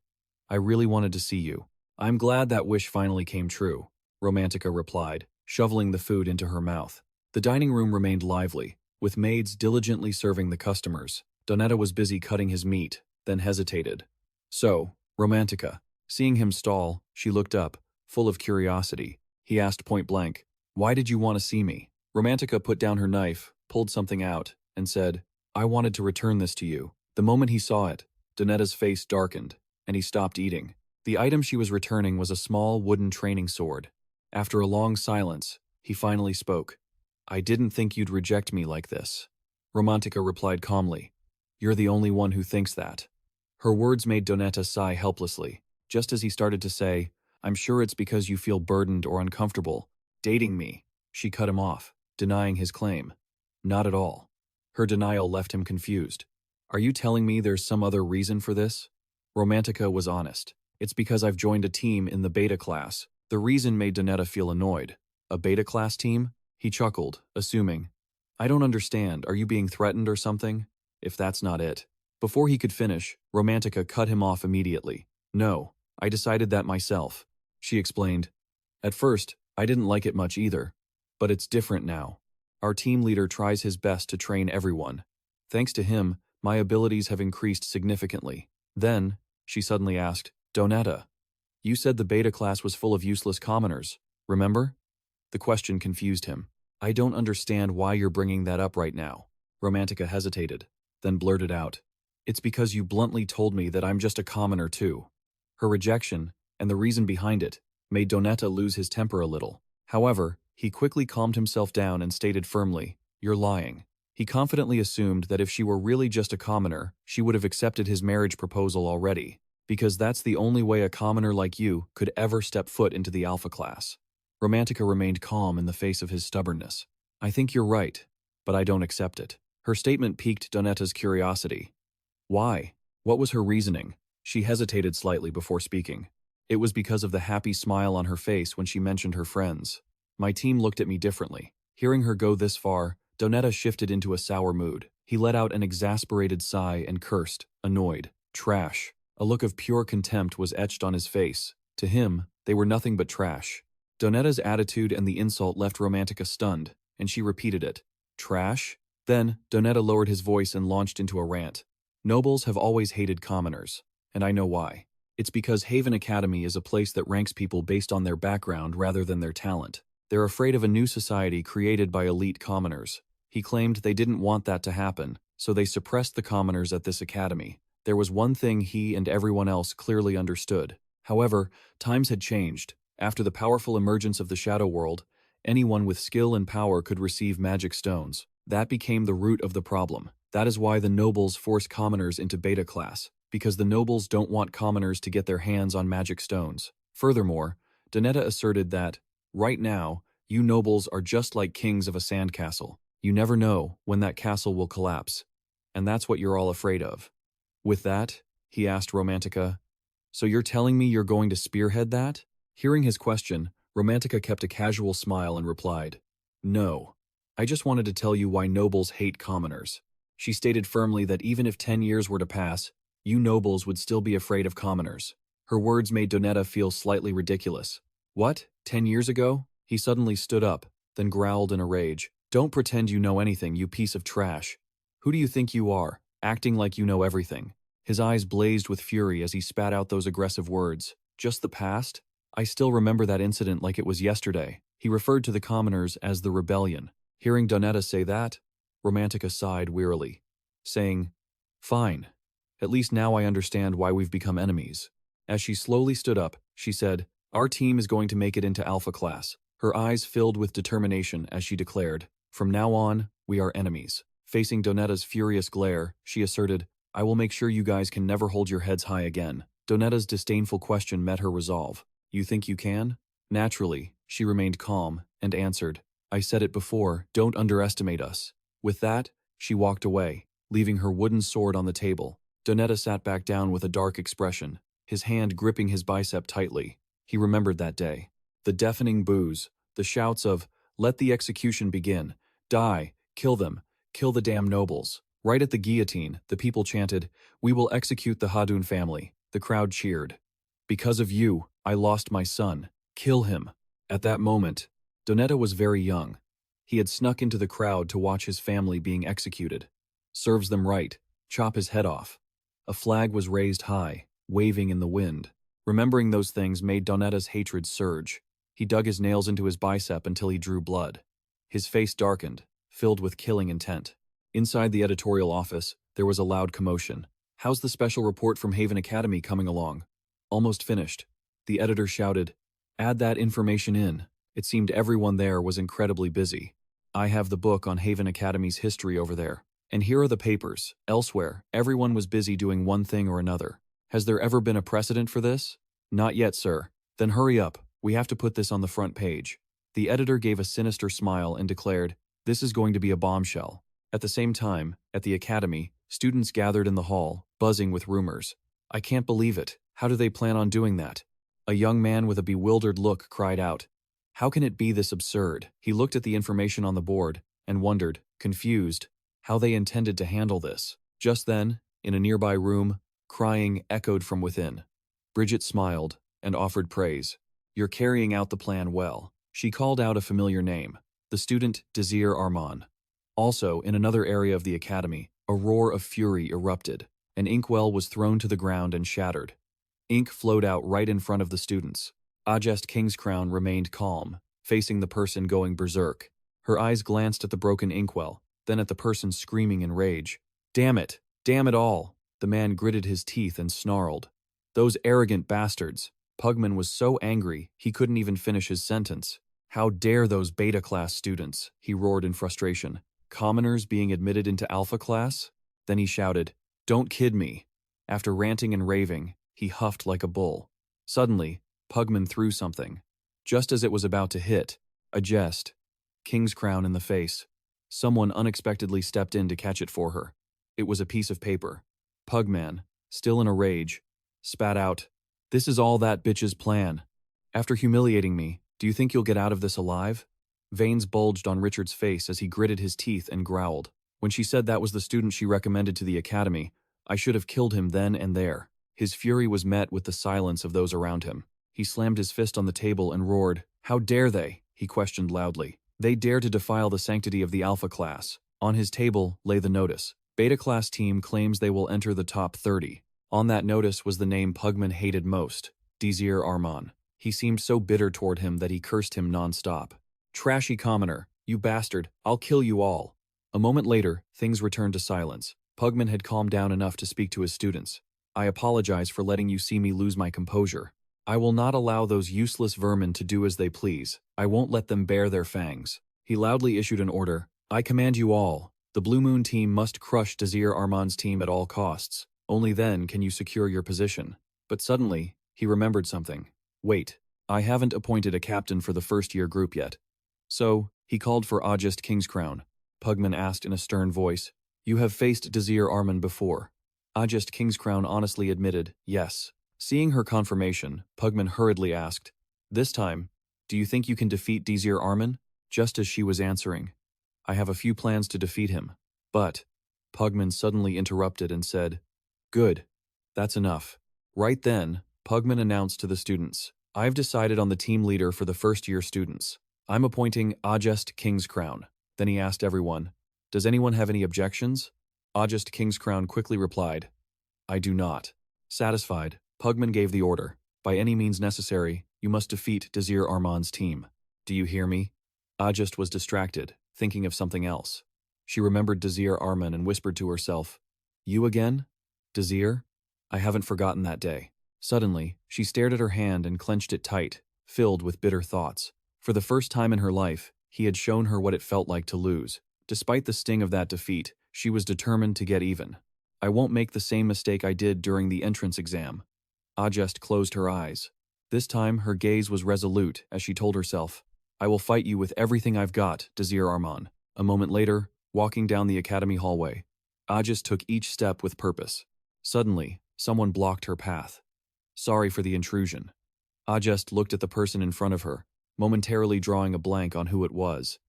I really wanted to see you. I'm glad that wish finally came true, Romantica replied, shoveling the food into her mouth. The dining room remained lively, with maids diligently serving the customers. Donetta was busy cutting his meat, then hesitated. So, Romantica. Seeing him stall, she looked up, full of curiosity. He asked point blank, why did you want to see me? Romantica put down her knife, pulled something out, and said, I wanted to return this to you. The moment he saw it, Donetta's face darkened, and he stopped eating. The item she was returning was a small wooden training sword. After a long silence, he finally spoke. I didn't think you'd reject me like this. Romantica replied calmly. You're the only one who thinks that. Her words made Donetta sigh helplessly. Just as he started to say, I'm sure it's because you feel burdened or uncomfortable dating me, she cut him off, denying his claim. Not at all. Her denial left him confused. Are you telling me there's some other reason for this? Romantica was honest. It's because I've joined a team in the Beta class. The reason made Donetta feel annoyed. A Beta class team? He chuckled, assuming. I don't understand, are you being threatened or something? If that's not it. Before he could finish, Romantica cut him off immediately. No, I decided that myself, she explained. At first, I didn't like it much either. But it's different now. Our team leader tries his best to train everyone. Thanks to him, my abilities have increased significantly. Then, she suddenly asked, Donetta, you said the Beta class was full of useless commoners, remember? The question confused him. I don't understand why you're bringing that up right now. Romantica hesitated, then blurted out. It's because you bluntly told me that I'm just a commoner too. Her rejection, and the reason behind it, made Donetta lose his temper a little. However, he quickly calmed himself down and stated firmly, you're lying. He confidently assumed that if she were really just a commoner, she would have accepted his marriage proposal already, because that's the only way a commoner like you could ever step foot into the Alpha class. Romantica remained calm in the face of his stubbornness. I think you're right, but I don't accept it. Her statement piqued Donetta's curiosity. Why? What was her reasoning? She hesitated slightly before speaking. It was because of the happy smile on her face when she mentioned her friends. My team looked at me differently. Hearing her go this far, Donetta shifted into a sour mood. He let out an exasperated sigh and cursed, annoyed. Trash. A look of pure contempt was etched on his face. To him, they were nothing but trash. Donetta's attitude and the insult left Romantica stunned, and she repeated it. Trash? Then, Donetta lowered his voice and launched into a rant. Nobles have always hated commoners, and I know why. It's because Haven Academy is a place that ranks people based on their background rather than their talent. They're afraid of a new society created by elite commoners. He claimed they didn't want that to happen, so they suppressed the commoners at this academy. There was one thing he and everyone else clearly understood. However, times had changed. After the powerful emergence of the Shadow World, anyone with skill and power could receive magic stones. That became the root of the problem. That is why the nobles force commoners into beta class, because the nobles don't want commoners to get their hands on magic stones. Furthermore, Donetta asserted that, right now, you nobles are just like kings of a sandcastle. You never know when that castle will collapse, and that's what you're all afraid of. With that, he asked Romantica, so you're telling me you're going to spearhead that? Hearing his question, Romantica kept a casual smile and replied, no. I just wanted to tell you why nobles hate commoners. She stated firmly that even if 10 years were to pass, you nobles would still be afraid of commoners. Her words made Donetta feel slightly ridiculous. What? 10 years ago? He suddenly stood up, then growled in a rage. Don't pretend you know anything, you piece of trash. Who do you think you are, acting like you know everything? His eyes blazed with fury as he spat out those aggressive words. Just the past? I still remember that incident like it was yesterday. He referred to the commoners as the rebellion. Hearing Donetta say that, Romantica sighed wearily, saying, fine. At least now I understand why we've become enemies. As she slowly stood up, she said, our team is going to make it into Alpha class. Her eyes filled with determination as she declared, from now on, we are enemies. Facing Donetta's furious glare, she asserted, I will make sure you guys can never hold your heads high again. Donetta's disdainful question met her resolve. You think you can? Naturally, she remained calm and answered, I said it before, don't underestimate us. With that, she walked away, leaving her wooden sword on the table. Donetta sat back down with a dark expression, his hand gripping his bicep tightly. He remembered that day. The deafening boos, the shouts of, let the execution begin, die, kill them, kill the damn nobles. Right at the guillotine, the people chanted, we will execute the Hadun family. The crowd cheered. Because of you, I lost my son. Kill him. At that moment, Donetta was very young. He had snuck into the crowd to watch his family being executed. Serves them right. Chop his head off. A flag was raised high, waving in the wind. Remembering those things made Donetta's hatred surge. He dug his nails into his bicep until he drew blood. His face darkened, filled with killing intent. Inside the editorial office, there was a loud commotion. How's the special report from Haven Academy coming along? Almost finished. The editor shouted, add that information in. It seemed everyone there was incredibly busy. I have the book on Haven Academy's history over there. And here are the papers. Elsewhere, everyone was busy doing one thing or another. Has there ever been a precedent for this? Not yet, sir. Then hurry up. We have to put this on the front page. The editor gave a sinister smile and declared, this is going to be a bombshell. At the same time, at the academy, students gathered in the hall, buzzing with rumors. I can't believe it. How do they plan on doing that? A young man with a bewildered look cried out. How can it be this absurd? He looked at the information on the board and wondered, confused, how they intended to handle this. Just then, in a nearby room, crying echoed from within. Bridget smiled and offered praise. You're carrying out the plan well. She called out a familiar name, the student Desir Arman. Also, in another area of the academy, a roar of fury erupted. An inkwell was thrown to the ground and shattered. Ink flowed out right in front of the students. Ajest Kingscrown remained calm, facing the person going berserk. Her eyes glanced at the broken inkwell, then at the person screaming in rage. Damn it! Damn it all! The man gritted his teeth and snarled. Those arrogant bastards! Pugman was so angry he couldn't even finish his sentence. How dare those beta class students, he roared in frustration. Commoners being admitted into alpha class? Then he shouted, don't kid me. After ranting and raving, he huffed like a bull. Suddenly, Pugman threw something. Just as it was about to hit, Ajest Kingscrown in the face. Someone unexpectedly stepped in to catch it for her. It was a piece of paper. Pugman, still in a rage, spat out, "This is all that bitch's plan. After humiliating me, do you think you'll get out of this alive?" Veins bulged on Richard's face as he gritted his teeth and growled. When she said that was the student she recommended to the academy, I should have killed him then and there. His fury was met with the silence of those around him. He slammed his fist on the table and roared, "How dare they?" he questioned loudly. "They dare to defile the sanctity of the Alpha class." On his table lay the notice. Beta class team claims they will enter the top 30. On that notice was the name Pugman hated most, Desir Arman. He seemed so bitter toward him that he cursed him non-stop. "Trashy commoner, you bastard, I'll kill you all." A moment later, things returned to silence. Pugman had calmed down enough to speak to his students. "I apologize for letting you see me lose my composure. I will not allow those useless vermin to do as they please. I won't let them bare their fangs." He loudly issued an order. "I command you all. The Blue Moon team must crush Desir Arman's team at all costs. Only then can you secure your position." But suddenly, he remembered something. "Wait, I haven't appointed a captain for the first-year group yet." So, he called for Ajest Kingscrown. Pugman asked in a stern voice, "You have faced Desir Arman before?" Ajest Kingscrown honestly admitted, yes. Seeing her confirmation, Pugman hurriedly asked, "This time, do you think you can defeat Desir Arman?" Just as she was answering, "I have a few plans to defeat him, but..." Pugman suddenly interrupted and said, "Good. That's enough." Right then, Pugman announced to the students, "I've decided on the team leader for the first-year students. I'm appointing Ajest Kingscrown." Then he asked everyone, "Does anyone have any objections?" Ajest Kingscrown quickly replied, "I do not." Satisfied, Pugman gave the order, "By any means necessary, you must defeat Desir Arman's team. Do you hear me?" Ajest was distracted, thinking of something else. She remembered Desir Arman and whispered to herself, "You again? Desir? I haven't forgotten that day." Suddenly, she stared at her hand and clenched it tight, filled with bitter thoughts. For the first time in her life, he had shown her what it felt like to lose. Despite the sting of that defeat, she was determined to get even. "I won't make the same mistake I did during the entrance exam." Ajest closed her eyes. This time, her gaze was resolute as she told herself, "I will fight you with everything I've got, Desir Arman." A moment later, walking down the academy hallway, Ajest took each step with purpose. Suddenly, someone blocked her path. "Sorry for the intrusion." Ajest looked at the person in front of her, momentarily drawing a blank on who it was.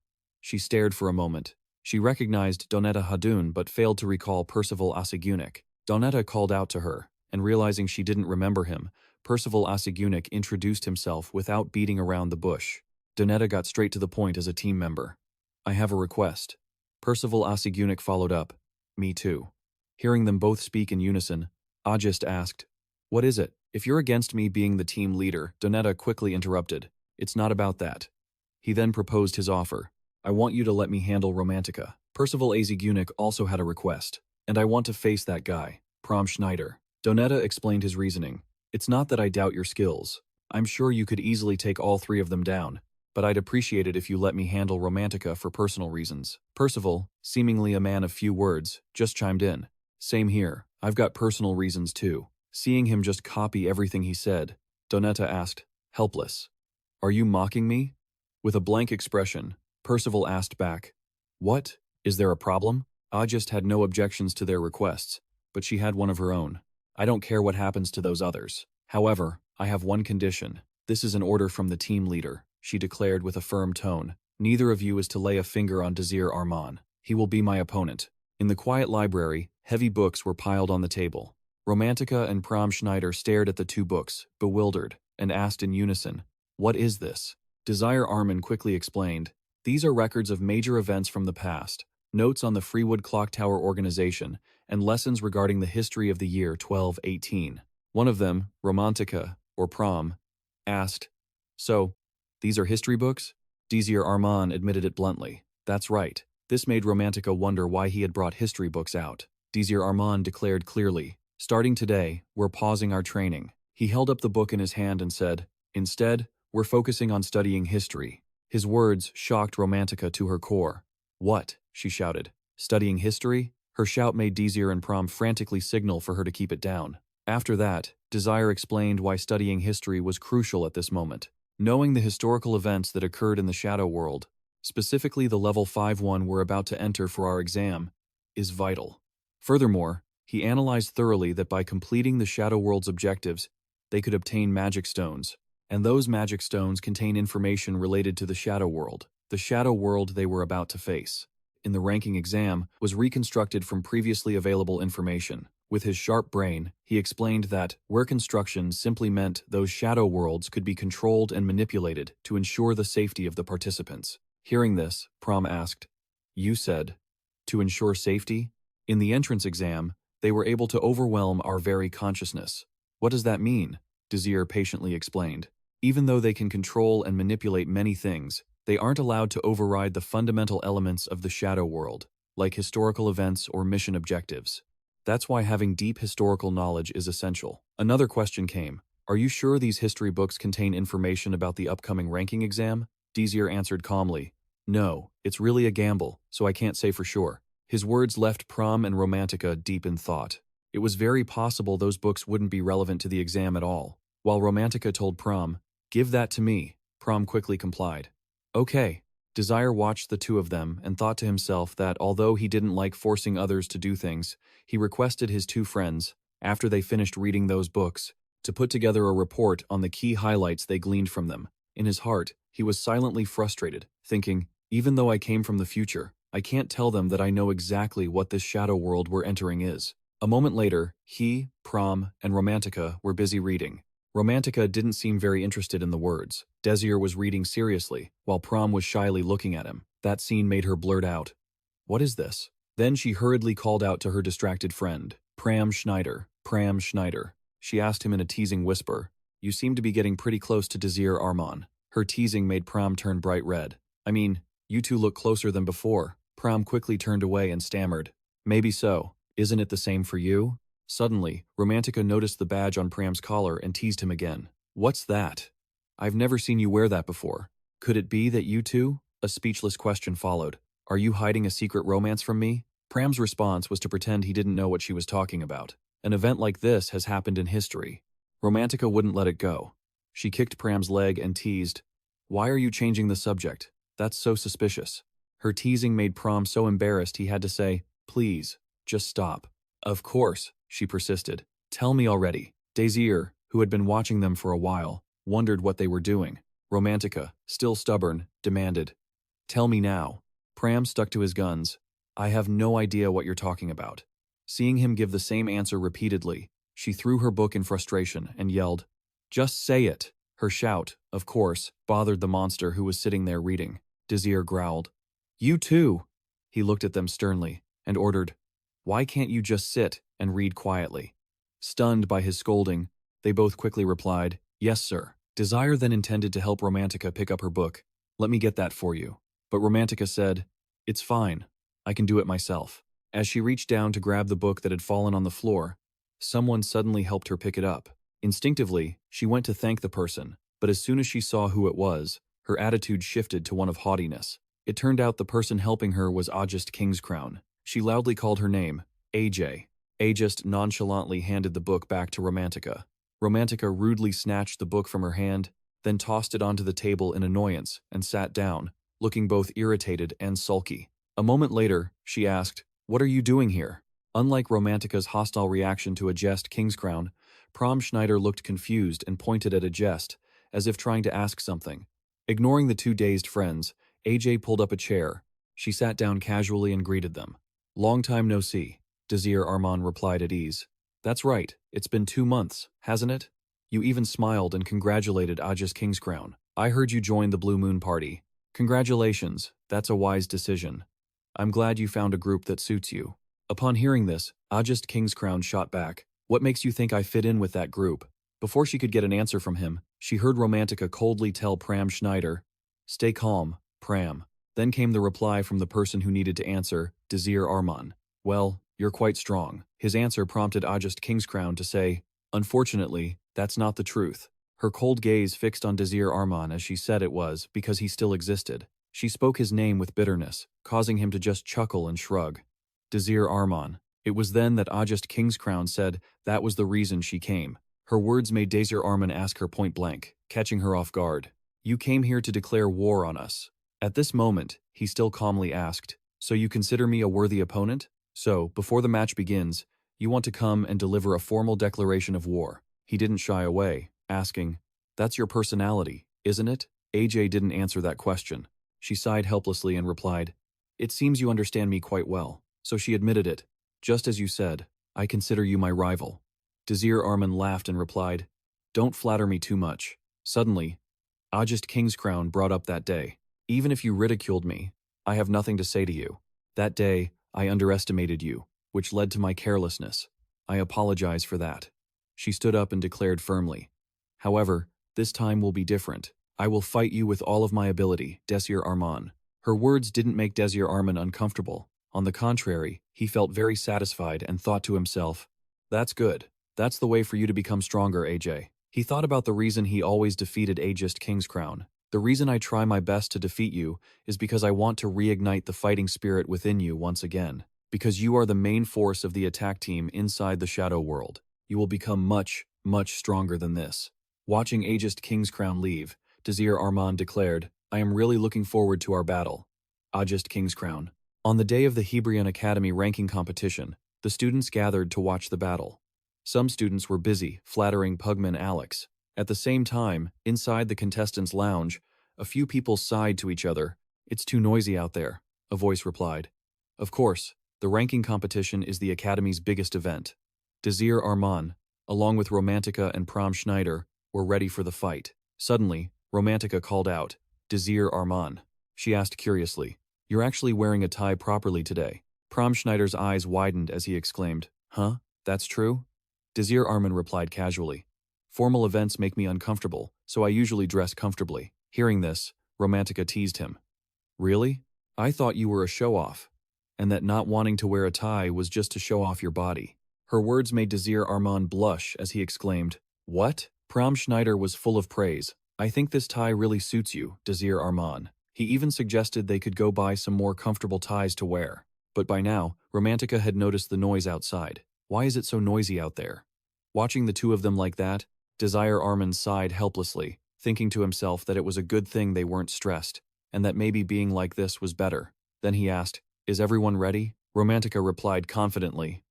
She stared for a moment. She recognized Donetta Hadun but failed to recall Percival Asigunik. Donetta called out to her, and realizing she didn't remember him, Percival Asigunik introduced himself without beating around the bush. Donetta got straight to the point as a team member. "I have a request." Percival Asigunik followed up, "Me too." Hearing them both speak in unison, Ajest asked, "What is it?" "If you're against me being the team leader," Donetta quickly interrupted, "it's not about that." He then proposed his offer. "I want you to let me handle Romantica." Percival Asigunik also had a request. "And I want to face that guy, Prom Schneider." Donetta explained his reasoning. "It's not that I doubt your skills. I'm sure you could easily take all three of them down, but I'd appreciate it if you let me handle Romantica for personal reasons." Percival, seemingly a man of few words, just chimed in. "Same here, I've got personal reasons too." Seeing him just copy everything he said, Donetta asked, helpless, "Are you mocking me?" With a blank expression, Percival asked back, "What? Is there a problem?" Ajest had no objections to their requests, but she had one of her own. "I don't care what happens to those others. However, I have one condition. This is an order from the team leader," she declared with a firm tone. "Neither of you is to lay a finger on Desir Arman. He will be my opponent." In the quiet library, heavy books were piled on the table. Romantica and Prom Schneider stared at the two books, bewildered, and asked in unison, "What is this?" Desir Arman quickly explained, "These are records of major events from the past, notes on the Freewood Clock Tower organization, and lessons regarding the history of the year 1218. One of them, Romantica, or Prom, asked, "So, these are history books?" Desir Arman admitted it bluntly. "That's right." This made Romantica wonder why he had brought history books out. Desir Arman declared clearly, "Starting today, we're pausing our training." He held up the book in his hand and said, "Instead, we're focusing on studying history." His words shocked Romantica to her core. "What?" she shouted. "Studying history?" Her shout made Desir and Prom frantically signal for her to keep it down. After that, Desir explained why studying history was crucial at this moment. Knowing the historical events that occurred in the Shadow World, specifically the level 5 one we're about to enter for our exam, is vital. Furthermore, He analyzed thoroughly that by completing the Shadow World's objectives, they could obtain magic stones, and those magic stones contain information related to the Shadow World, the Shadow World they were about to face. In the ranking exam, was reconstructed from previously available information. With his sharp brain, he explained that where construction simply meant those shadow worlds could be controlled and manipulated to ensure the safety of the participants. Hearing this, Prom asked, "You said, to ensure safety?" In the entrance exam, they were able to overwhelm our very consciousness. What does that mean? Desir patiently explained. Even though they can control and manipulate many things, they aren't allowed to override the fundamental elements of the shadow world, like historical events or mission objectives. That's why having deep historical knowledge is essential. Another question came. Are you sure these history books contain information about the upcoming ranking exam? Desir answered calmly. No, it's really a gamble, so I can't say for sure. His words left Prom and Romantica deep in thought. It was very possible those books wouldn't be relevant to the exam at all. While Romantica told Prom, "Give that to me," Prom quickly complied. Okay. Desir watched the two of them and thought to himself that although he didn't like forcing others to do things, he requested his two friends, after they finished reading those books, to put together a report on the key highlights they gleaned from them. In his heart, he was silently frustrated, thinking, even though I came from the future, I can't tell them that I know exactly what this shadow world we're entering is. A moment later, he, Prom, and Romantica were busy reading. Romantica didn't seem very interested in the words. Desir was reading seriously, while Prom was shyly looking at him. That scene made her blurt out, "What is this?" Then she hurriedly called out to her distracted friend, Pram Schneider, Pram Schneider. She asked him in a teasing whisper, "You seem to be getting pretty close to Desir Arman." Her teasing made Pram turn bright red. "I mean, you two look closer than before." Pram quickly turned away and stammered, "Maybe so. Isn't it the same for you?" Suddenly, Romantica noticed the badge on Pram's collar and teased him again. "What's that? I've never seen you wear that before. Could it be that you two?" A speechless question followed. "Are you hiding a secret romance from me?" Pram's response was to pretend he didn't know what she was talking about. An event like this has happened in history. Romantica wouldn't let it go. She kicked Pram's leg and teased, "Why are you changing the subject? That's so suspicious." Her teasing made Pram so embarrassed he had to say, "Please, just stop." "Of course," she persisted. "Tell me already." Desir, who had been watching them for a while, wondered what they were doing. Romantica, still stubborn, demanded, "Tell me now." Pram stuck to his guns. "I have no idea what you're talking about." Seeing him give the same answer repeatedly, she threw her book in frustration and yelled, "Just say it." Her shout, of course, bothered the monster who was sitting there reading. Desir growled, "You too." He looked at them sternly and ordered, "Why can't you just sit and read quietly?" Stunned by his scolding, they both quickly replied, "Yes, sir." Desir then intended to help Romantica pick up her book. "Let me get that for you." But Romantica said, "It's fine. I can do it myself." As she reached down to grab the book that had fallen on the floor, someone suddenly helped her pick it up. Instinctively, she went to thank the person, but as soon as she saw who it was, her attitude shifted to one of haughtiness. It turned out the person helping her was Ajest Kingscrown. She loudly called her name, AJ. Ajest nonchalantly handed the book back to Romantica. Romantica rudely snatched the book from her hand, then tossed it onto the table in annoyance and sat down, looking both irritated and sulky. A moment later, she asked, "What are you doing here?" Unlike Romantica's hostile reaction to Ajest Kingscrown, Prom Schneider looked confused and pointed at Ajest, as if trying to ask something. Ignoring the two dazed friends, AJ pulled up a chair. She sat down casually and greeted them. "Long time no see," Desir Arman replied at ease. "That's right, it's been 2 months, hasn't it?" You even smiled and congratulated Ajest Kingscrown. "I heard you joined the Blue Moon Party. Congratulations, that's a wise decision. I'm glad you found a group that suits you." Upon hearing this, Ajest Kingscrown shot back, "What makes you think I fit in with that group?" Before she could get an answer from him, she heard Romantica coldly tell Pram Schneider, "Stay calm, Pram." Then came the reply from the person who needed to answer, Desir Arman. "Well, you're quite strong." His answer prompted Ajest Kingscrown to say, "Unfortunately, that's not the truth." Her cold gaze fixed on Desir Arman as she said it was because he still existed. She spoke his name with bitterness, causing him to just chuckle and shrug. Desir Arman. It was then that Ajest Kingscrown said that was the reason she came. Her words made Desir Arman ask her point blank, catching her off guard. "You came here to declare war on us." At this moment, he still calmly asked, "So you consider me a worthy opponent? So, before the match begins, You want to come and deliver a formal declaration of war. He didn't shy away, asking, "That's your personality, isn't it?" AJ didn't answer that question. She sighed helplessly and replied, "It seems you understand me quite well." So she admitted it. "Just as you said, I consider you my rival." Desir Arman laughed and replied, "Don't flatter me too much." Suddenly, Ajest Kingscrown brought up that day. "Even if you ridiculed me, I have nothing to say to you. That day, I underestimated you, which led to my carelessness. I apologize for that." She stood up and declared firmly, "However, this time will be different. I will fight you with all of my ability, Desir Arman." Her words didn't make Desir Arman uncomfortable. On the contrary, he felt very satisfied and thought to himself, "That's good. That's the way for you to become stronger, AJ." He thought about the reason he always defeated Ajest Kingscrown. "The reason I try my best to defeat you is because I want to reignite the fighting spirit within you once again. Because you are the main force of the attack team inside the Shadow World. You will become much, much stronger than this." Watching Ajest Kingscrown leave, Desir Arman declared, "I am really looking forward to our battle." Ajest Kingscrown. On the day of the Hebrion Academy ranking competition, the students gathered to watch the battle. Some students were busy flattering Pugman Alex. At the same time, inside the contestants' lounge, a few people sighed to each other. "It's too noisy out there," a voice replied. Of course, the ranking competition is the Academy's biggest event. Desir Arman, along with Romantica and Prom Schneider, were ready for the fight. Suddenly, Romantica called out, "Desir Arman." She asked curiously, "You're actually wearing a tie properly today." Prom Schneider's eyes widened as he exclaimed, "Huh? That's true?" Desir Arman replied casually, "Formal events make me uncomfortable, so I usually dress comfortably." Hearing this, Romantica teased him. "Really? I thought you were a show-off, and that not wanting to wear a tie was just to show off your body." Her words made Desir Arman blush as he exclaimed, "What?" Prom Schneider was full of praise. "I think this tie really suits you, Desir Arman." He even suggested they could go buy some more comfortable ties to wear. But by now, Romantica had noticed the noise outside. "Why is it so noisy out there?" Watching the two of them like that, Desir Arman sighed helplessly, thinking to himself that it was a good thing they weren't stressed, and that maybe being like this was better. Then he asked, "Is everyone ready?" Romantica replied confidently,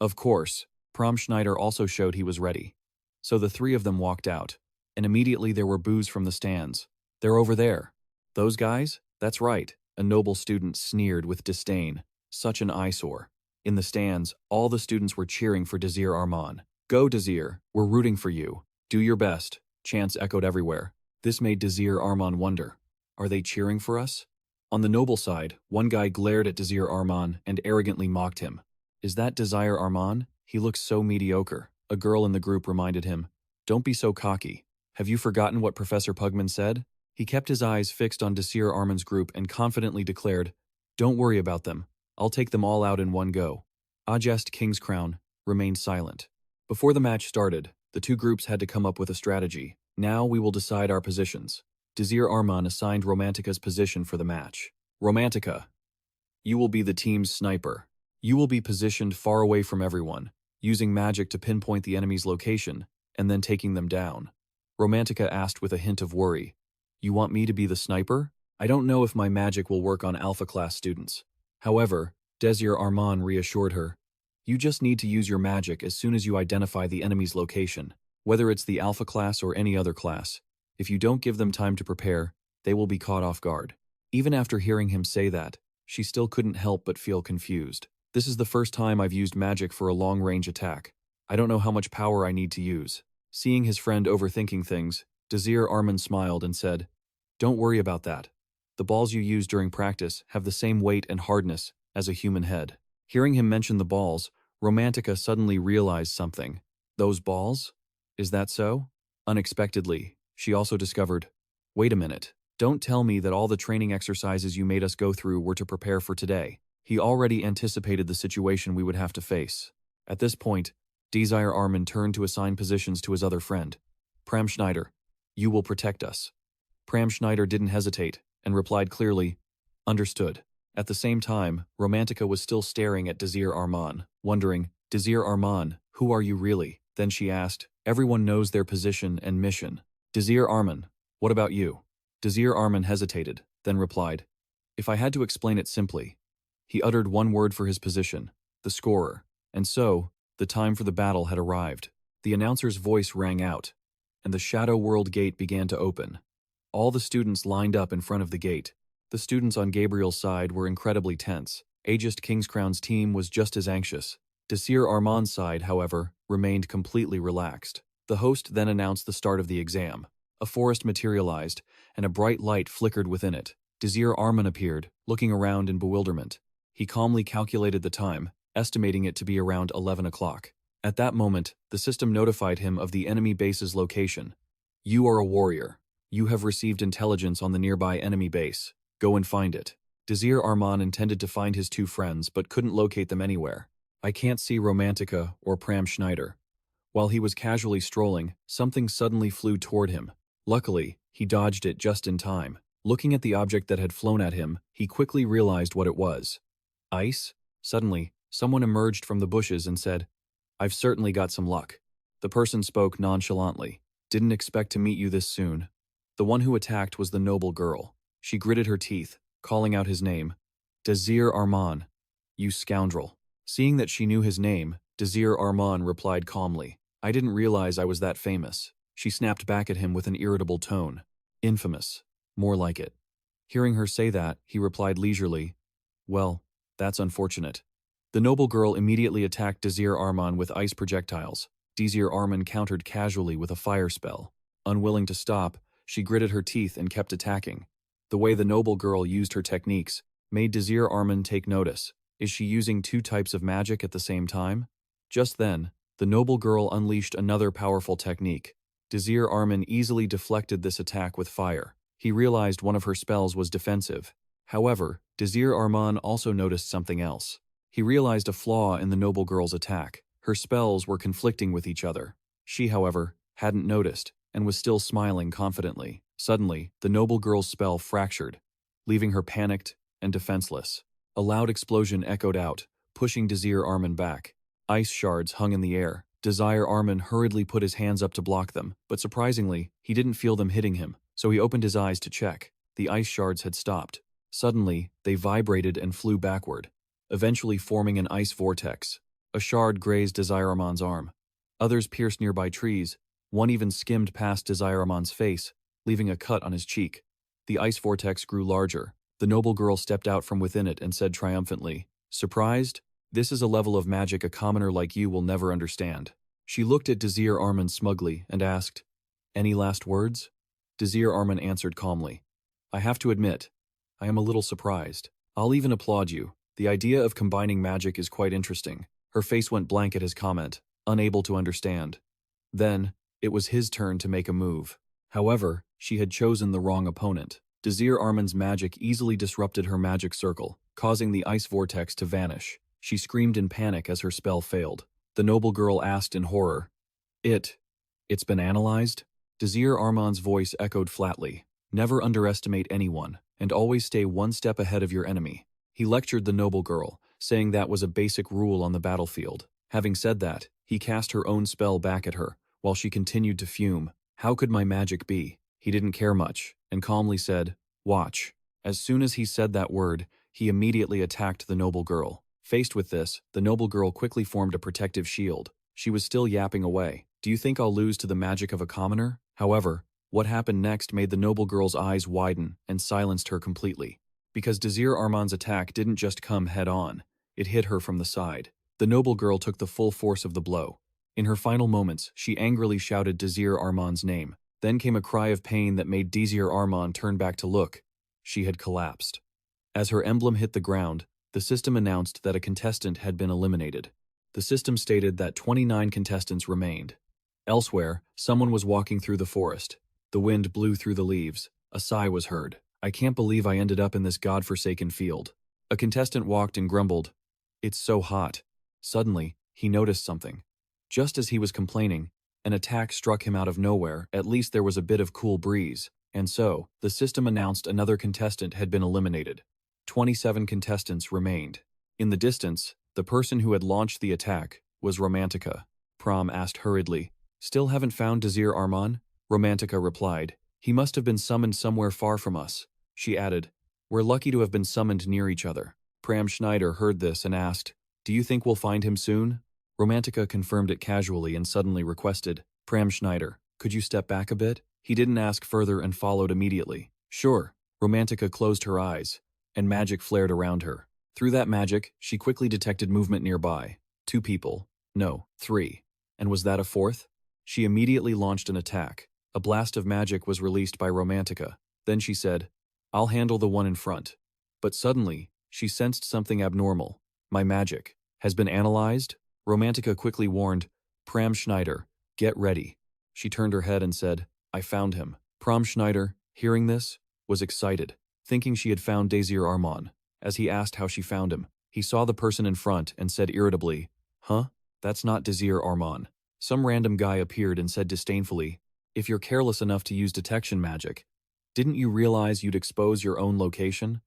"Of course." Prom Schneider also showed he was ready. So the three of them walked out, and immediately there were boos from the stands. "They're over there." "Those guys? That's right," a noble student sneered with disdain. Such an eyesore. In the stands, all the students were cheering for Desir Arman. "Go, Desir, we're rooting for you. Do your best," chants echoed everywhere. This made Desir Arman wonder, are they cheering for us? On the noble side, one guy glared at Desir Arman and arrogantly mocked him. "Is that Desir Arman? He looks so mediocre." A girl in the group reminded him, "Don't be so cocky. Have you forgotten what Professor Pugman said?" He kept his eyes fixed on Desir Arman's group and confidently declared, "Don't worry about them. I'll take them all out in one go." Ajest Kingscrown remained silent. Before the match started, the two groups had to come up with a strategy. "Now we will decide our positions." Desir Arman assigned Romantica's position for the match. "Romantica, you will be the team's sniper. You will be positioned far away from everyone, using magic to pinpoint the enemy's location, and then taking them down." Romantica asked with a hint of worry, "You want me to be the sniper? I don't know if my magic will work on Alpha class students." However, Desir Arman reassured her, "You just need to use your magic as soon as you identify the enemy's location, whether it's the Alpha class or any other class. If you don't give them time to prepare, they will be caught off guard." Even after hearing him say that, she still couldn't help but feel confused. "This is the first time I've used magic for a long-range attack. I don't know how much power I need to use." Seeing his friend overthinking things, Desir Arman smiled and said, "Don't worry about that. The balls you use during practice have the same weight and hardness as a human head." Hearing him mention the balls, Romantica suddenly realized something. "Those balls? Is that so?" Unexpectedly, she also discovered, "Wait a minute. Don't tell me that all the training exercises you made us go through were to prepare for today." He already anticipated the situation we would have to face. At this point, Desir Arman turned to assign positions to his other friend. "Pram Schneider, you will protect us." Pram Schneider didn't hesitate, and replied clearly, "Understood." At the same time, Romantica was still staring at Desir Arman, wondering, "Desir Arman, who are you really?" Then she asked, "Everyone knows their position and mission. Desir Arman, what about you?" Desir Arman hesitated, then replied, "If I had to explain it simply." He uttered one word for his position, "the scorer." And so, The time for the battle had arrived. The announcer's voice rang out, and the Shadow World gate began to open. All the students lined up in front of the gate. The students on Gabriel's side were incredibly tense. Ajest Kingscrown's team was just as anxious. Desir Arman's side, however, remained completely relaxed. The host then announced the start of the exam. A forest materialized, and a bright light flickered within it. Desir Arman appeared, looking around in bewilderment. He calmly calculated the time, estimating it to be around 11 o'clock. At that moment, the system notified him of the enemy base's location. "You are a warrior. You have received intelligence on the nearby enemy base. Go and find it." Desir Arman intended to find his two friends, but couldn't locate them anywhere. "I can't see Romantica or Pram Schneider." While he was casually strolling, something suddenly flew toward him. Luckily, he dodged it just in time. Looking at the object that had flown at him, he quickly realized what it was. Ice? Suddenly, someone emerged from the bushes and said, "I've certainly got some luck." The person spoke nonchalantly. "Didn't expect to meet you this soon." The one who attacked was the noble girl. She gritted her teeth, calling out his name. "Desir Arman, you scoundrel." Seeing that she knew his name, Desir Arman replied calmly, "I didn't realize I was that famous." She snapped back at him with an irritable tone. "Infamous. More like it." Hearing her say that, he replied leisurely, "Well, that's unfortunate." The noble girl immediately attacked Desir Arman with ice projectiles. Desir Arman countered casually with a fire spell. Unwilling to stop, she gritted her teeth and kept attacking. The way the noble girl used her techniques made Desir Arman take notice. Is she using two types of magic at the same time? Just then, the noble girl unleashed another powerful technique. Desir Arman easily deflected this attack with fire. He realized one of her spells was defensive. However, Desir Arman also noticed something else. He realized a flaw in the noble girl's attack. Her spells were conflicting with each other. She, however, hadn't noticed, and was still smiling confidently. Suddenly, the noble girl's spell fractured, leaving her panicked and defenseless. A loud explosion echoed out, pushing Desir Arman back. Ice shards hung in the air. Desir Arman hurriedly put his hands up to block them, but surprisingly, he didn't feel them hitting him, so he opened his eyes to check. The ice shards had stopped. Suddenly, they vibrated and flew backward, eventually forming an ice vortex. A shard grazed Desir Arman's arm. Others pierced nearby trees. One even skimmed past Desir Arman's face, leaving a cut on his cheek. The ice vortex grew larger. The noble girl stepped out from within it and said triumphantly, "Surprised? This is a level of magic a commoner like you will never understand." She looked at Desir Arman smugly and asked, "Any last words?" Desir Arman answered calmly, "I have to admit, I am a little surprised. I'll even applaud you. The idea of combining magic is quite interesting." Her face went blank at his comment, unable to understand. Then, it was his turn to make a move. However, she had chosen the wrong opponent. Desir Arman's magic easily disrupted her magic circle, causing the ice vortex to vanish. She screamed in panic as her spell failed. The noble girl asked in horror, It's been analyzed?" Desir Arman's voice echoed flatly. "Never underestimate anyone, and always stay one step ahead of your enemy." He lectured the noble girl, saying that was a basic rule on the battlefield. Having said that, he cast her own spell back at her, while she continued to fume. "How could my magic be?" He didn't care much, and calmly said, "Watch." As soon as he said that word, he immediately attacked the noble girl. Faced with this, the noble girl quickly formed a protective shield. She was still yapping away. "Do you think I'll lose to the magic of a commoner?" However, what happened next made the noble girl's eyes widen and silenced her completely. Because Desir Arman's attack didn't just come head-on, it hit her from the side. The noble girl took the full force of the blow. In her final moments, she angrily shouted Desir Arman's name. Then came a cry of pain that made Desir Arman turn back to look. She had collapsed. As her emblem hit the ground, the system announced that a contestant had been eliminated. The system stated that 29 contestants remained. Elsewhere, someone was walking through the forest. The wind blew through the leaves. A sigh was heard. "I can't believe I ended up in this godforsaken field." A contestant walked and grumbled, "It's so hot." Suddenly, he noticed something. Just as he was complaining, an attack struck him out of nowhere. At least there was a bit of cool breeze. And so, the system announced another contestant had been eliminated. 27 contestants remained. In the distance, the person who had launched the attack was Romantica. Pram asked hurriedly, "Still haven't found Desir Arman?" Romantica replied, "He must have been summoned somewhere far from us." She added, "We're lucky to have been summoned near each other." Pram Schneider heard this and asked, "Do you think we'll find him soon?" Romantica confirmed it casually and suddenly requested, Pram Schneider, could you step back a bit? He didn't ask further and followed immediately. Sure. Romantica closed her eyes, and magic flared around her. Through that magic, she quickly detected movement nearby. 2 people. No, 3. And was that a 4th? She immediately launched an attack. A blast of magic was released by Romantica. Then she said, I'll handle the one in front. But suddenly, she sensed something abnormal. My magic has been analyzed? Romantica quickly warned, Pram Schneider, get ready. She turned her head and said, I found him. Pram Schneider, hearing this, was excited, thinking she had found Desir Arman. As he asked how she found him, he saw the person in front and said irritably, Huh? That's not Desir Arman. Some random guy appeared and said disdainfully, If you're careless enough to use detection magic, didn't you realize you'd expose your own location?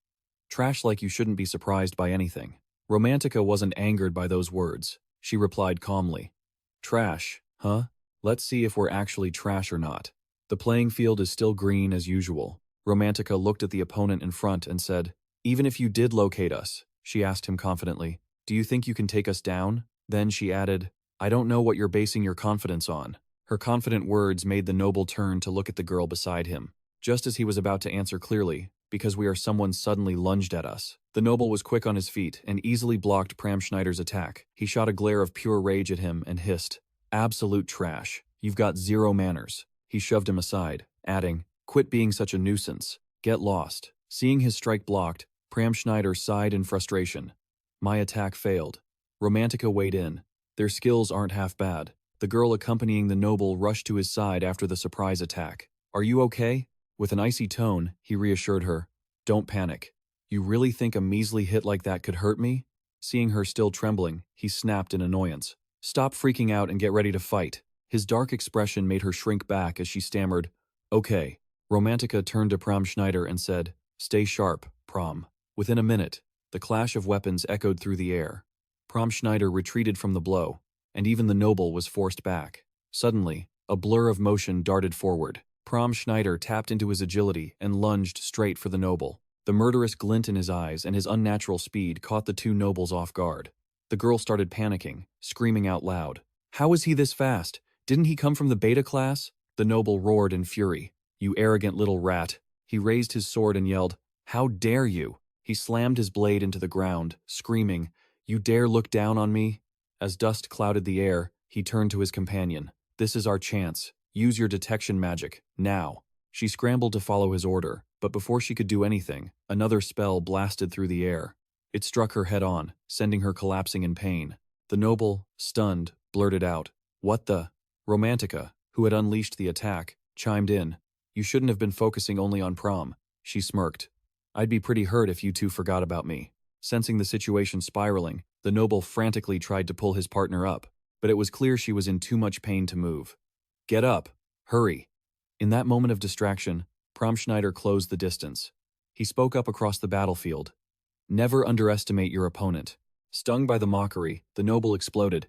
Trash like you shouldn't be surprised by anything. Romantica wasn't angered by those words. She replied calmly, Trash, huh? Let's see if we're actually trash or not. The playing field is still green as usual. Romantica looked at the opponent in front and said, Even if you did locate us, she asked him confidently, do you think you can take us down? Then she added, I don't know what you're basing your confidence on. Her confident words made the noble turn to look at the girl beside him. Just as he was about to answer clearly, because we are someone suddenly lunged at us. The noble was quick on his feet and easily blocked Pram Schneider's attack. He shot a glare of pure rage at him and hissed, Absolute trash. You've got 0 manners. He shoved him aside, adding, Quit being such a nuisance. Get lost. Seeing his strike blocked, Pram Schneider sighed in frustration. My attack failed. Romantica weighed in. Their skills aren't half bad. The girl accompanying the noble rushed to his side after the surprise attack. Are you okay? With an icy tone, he reassured her. Don't panic. You really think a measly hit like that could hurt me? Seeing her still trembling, he snapped in annoyance. Stop freaking out and get ready to fight. His dark expression made her shrink back as she stammered, Okay. Romantica turned to Pram Schneider and said, Stay sharp, Pram. Within a minute, the clash of weapons echoed through the air. Pram Schneider retreated from the blow, and even the noble was forced back. Suddenly, a blur of motion darted forward. Pram Schneider tapped into his agility and lunged straight for the noble. The murderous glint in his eyes and his unnatural speed caught the 2 nobles off guard. The girl started panicking, screaming out loud. How is he this fast? Didn't he come from the beta class? The noble roared in fury. You arrogant little rat. He raised his sword and yelled, How dare you? He slammed his blade into the ground, screaming, You dare look down on me? As dust clouded the air, he turned to his companion. This is our chance. Use your detection magic, now. She scrambled to follow his order, but before she could do anything, another spell blasted through the air. It struck her head on, sending her collapsing in pain. The noble, stunned, blurted out, What the? Romantica, who had unleashed the attack, chimed in. You shouldn't have been focusing only on Pram. She smirked. I'd be pretty hurt if you 2 forgot about me. Sensing the situation spiraling, the noble frantically tried to pull his partner up, but it was clear she was in too much pain to move. Get up. Hurry. In that moment of distraction, Pram Schneider closed the distance. He spoke up across the battlefield. Never underestimate your opponent. Stung by the mockery, the noble exploded.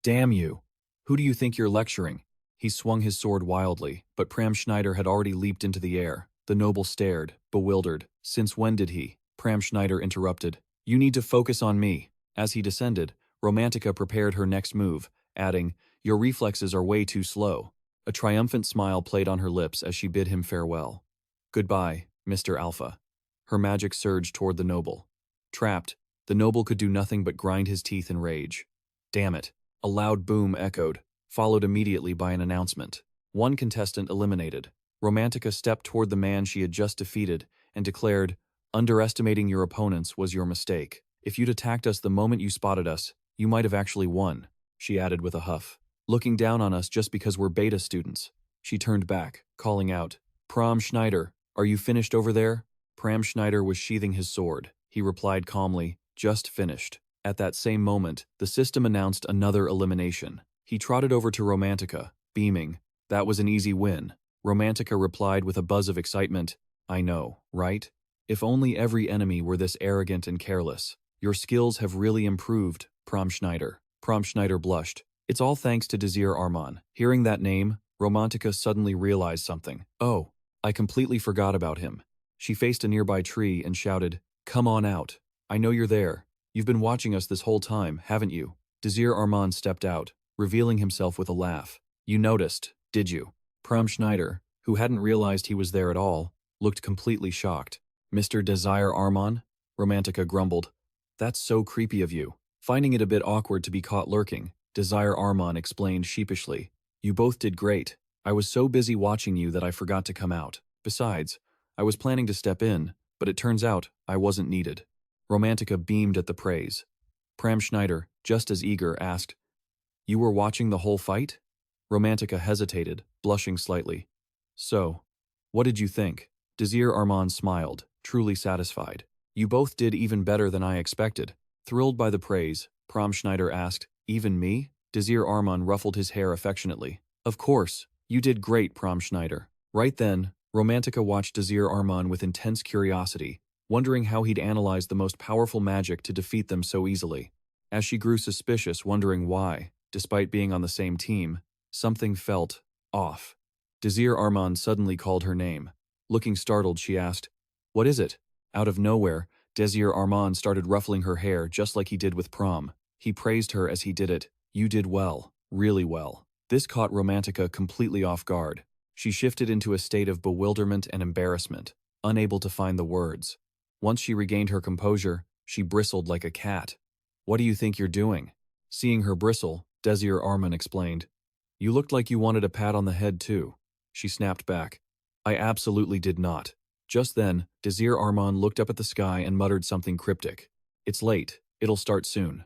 Damn you. Who do you think you're lecturing? He swung his sword wildly, but Pram Schneider had already leaped into the air. The noble stared, bewildered. Since when did he? Pram Schneider interrupted. You need to focus on me. As he descended, Romantica prepared her next move, adding, Your reflexes are way too slow. A triumphant smile played on her lips as she bid him farewell. Goodbye, Mr. Alpha. Her magic surged toward the noble. Trapped, the noble could do nothing but grind his teeth in rage. Damn it. A loud boom echoed, followed immediately by an announcement. 1 contestant eliminated. Romantica stepped toward the man she had just defeated and declared, Underestimating your opponents was your mistake. If you'd attacked us the moment you spotted us, you might have actually won, she added with a huff. Looking down on us just because we're beta students. She turned back, calling out, Pram Schneider, are you finished over there? Pram Schneider was sheathing his sword. He replied calmly, Just finished. At that same moment, the system announced another elimination. He trotted over to Romantica, beaming. That was an easy win. Romantica replied with a buzz of excitement, I know, right? If only every enemy were this arrogant and careless. Your skills have really improved, Pram Schneider. Pram Schneider blushed. It's all thanks to Desir Arman. Hearing that name, Romantica suddenly realized something. Oh, I completely forgot about him. She faced a nearby tree and shouted, Come on out. I know you're there. You've been watching us this whole time, haven't you? Desir Arman stepped out, revealing himself with a laugh. You noticed, did you? Prom Schneider, who hadn't realized he was there at all, looked completely shocked. Mr. Desir Arman? Romantica grumbled. That's so creepy of you. Finding it a bit awkward to be caught lurking, Desir Arman explained sheepishly. You both did great. I was so busy watching you that I forgot to come out. Besides, I was planning to step in, but it turns out I wasn't needed. Romantica beamed at the praise. Pram Schneider, just as eager, asked, You were watching the whole fight? Romantica hesitated, blushing slightly. So, what did you think? Desir Arman smiled, truly satisfied. You both did even better than I expected. Thrilled by the praise, Pram Schneider asked, Even me? Desir Arman ruffled his hair affectionately. Of course, you did great, Pram Schneider. Right then, Romantica watched Desir Arman with intense curiosity, wondering how he'd analyze the most powerful magic to defeat them so easily. As she grew suspicious, wondering why, despite being on the same team, something felt off. Desir Arman suddenly called her name. Looking startled, she asked, What is it? Out of nowhere, Desir Arman started ruffling her hair just like he did with Prom. He praised her as he did it. You did well, really well. This caught Romantica completely off guard. She shifted into a state of bewilderment and embarrassment, unable to find the words. Once she regained her composure, she bristled like a cat. What do you think you're doing? Seeing her bristle, Desir Arman explained. You looked like you wanted a pat on the head too. She snapped back. I absolutely did not. Just then, Desir Arman looked up at the sky and muttered something cryptic. It's late. It'll start soon.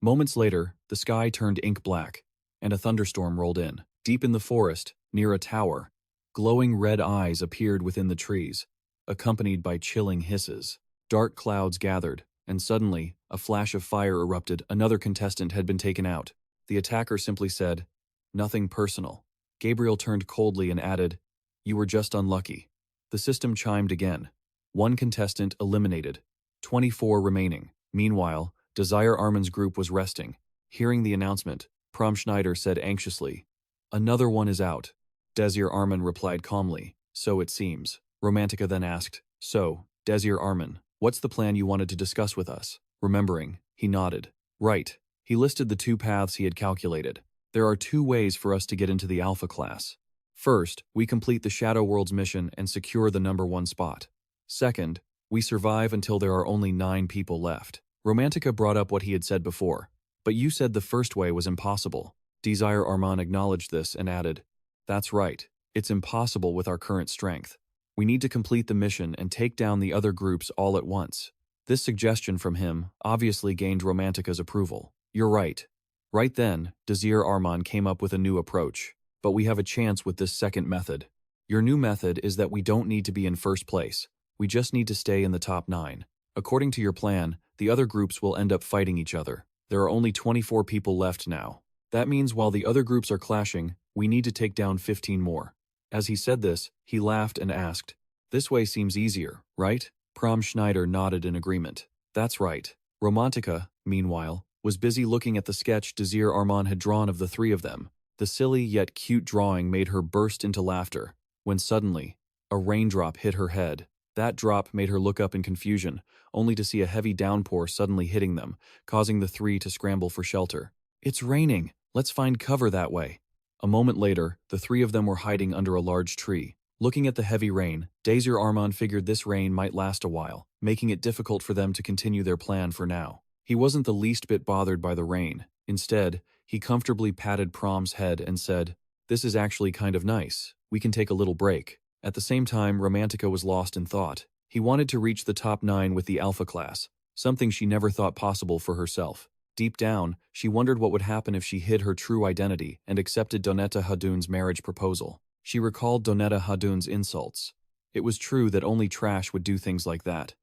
Moments later, the sky turned ink black, and a thunderstorm rolled in. Deep in the forest, near a tower, glowing red eyes appeared within the trees, accompanied by chilling hisses. Dark clouds gathered, and suddenly, a flash of fire erupted. Another contestant had been taken out. The attacker simply said, Nothing personal. Gabriel turned coldly and added, You were just unlucky. The system chimed again. One contestant eliminated. 24 remaining. Meanwhile, Desir Arman's group was resting. Hearing the announcement, Prom Schneider said anxiously, Another one is out. Desir Arman replied calmly, So it seems. Romantica then asked, So, Desir Arman, what's the plan you wanted to discuss with us? Remembering, he nodded. Right. He listed the 2 paths he had calculated. There are 2 ways for us to get into the Alpha class. First, we complete the Shadow Worlds mission and secure the number 1 spot. Second, we survive until there are only 9 people left. Romantica brought up what he had said before. But you said the first way was impossible. Desir Arman acknowledged this and added, That's right. It's impossible with our current strength. We need to complete the mission and take down the other groups all at once. This suggestion from him obviously gained Romantica's approval. You're right. Right then, Desir Arman came up with a new approach. But we have a chance with this second method. Your new method is that we don't need to be in first place. We just need to stay in the top 9. According to your plan, the other groups will end up fighting each other. There are only 24 people left now. That means while the other groups are clashing, we need to take down 15 more. As he said this, he laughed and asked, This way seems easier, right? Prom Schneider nodded in agreement. That's right. Romantica, meanwhile, was busy looking at the sketch Desir Arman had drawn of the 3 of them. The silly yet cute drawing made her burst into laughter, when suddenly, a raindrop hit her head. That drop made her look up in confusion, only to see a heavy downpour suddenly hitting them, causing the 3 to scramble for shelter. It's raining. Let's find cover that way. A moment later, the 3 of them were hiding under a large tree. Looking at the heavy rain, Desir Arman figured this rain might last a while, making it difficult for them to continue their plan for now. He wasn't the least bit bothered by the rain. Instead, he comfortably patted Prom's head and said, This is actually kind of nice. We can take a little break. At the same time, Romantica was lost in thought. He wanted to reach the top 9 with the Alpha class, something she never thought possible for herself. Deep down, she wondered what would happen if she hid her true identity and accepted Donetta Hadun's marriage proposal. She recalled Donetta Hadun's insults. It was true that only trash would do things like that.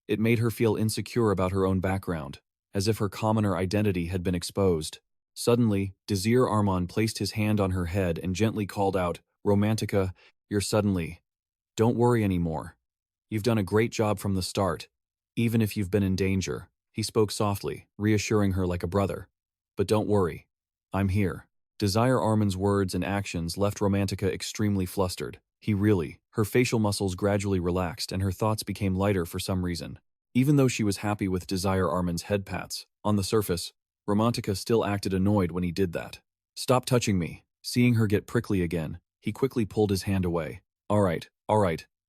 It made her feel insecure about her own background, as if her commoner identity had been exposed. Suddenly, Desir Arman placed his hand on her head and gently called out, Romantica, you're suddenly. Don't worry anymore. You've done a great job from the start, even if you've been in danger. He spoke softly, reassuring her like a brother. But don't worry. I'm here. Desir Arman's words and actions left Romantica extremely flustered. Her facial muscles gradually relaxed and her thoughts became lighter for some reason. Even though she was happy with Desir Arman's head pats, on the surface, Romantica still acted annoyed when he did that. "Stop touching me." Seeing her get prickly again, he quickly pulled his hand away. All right,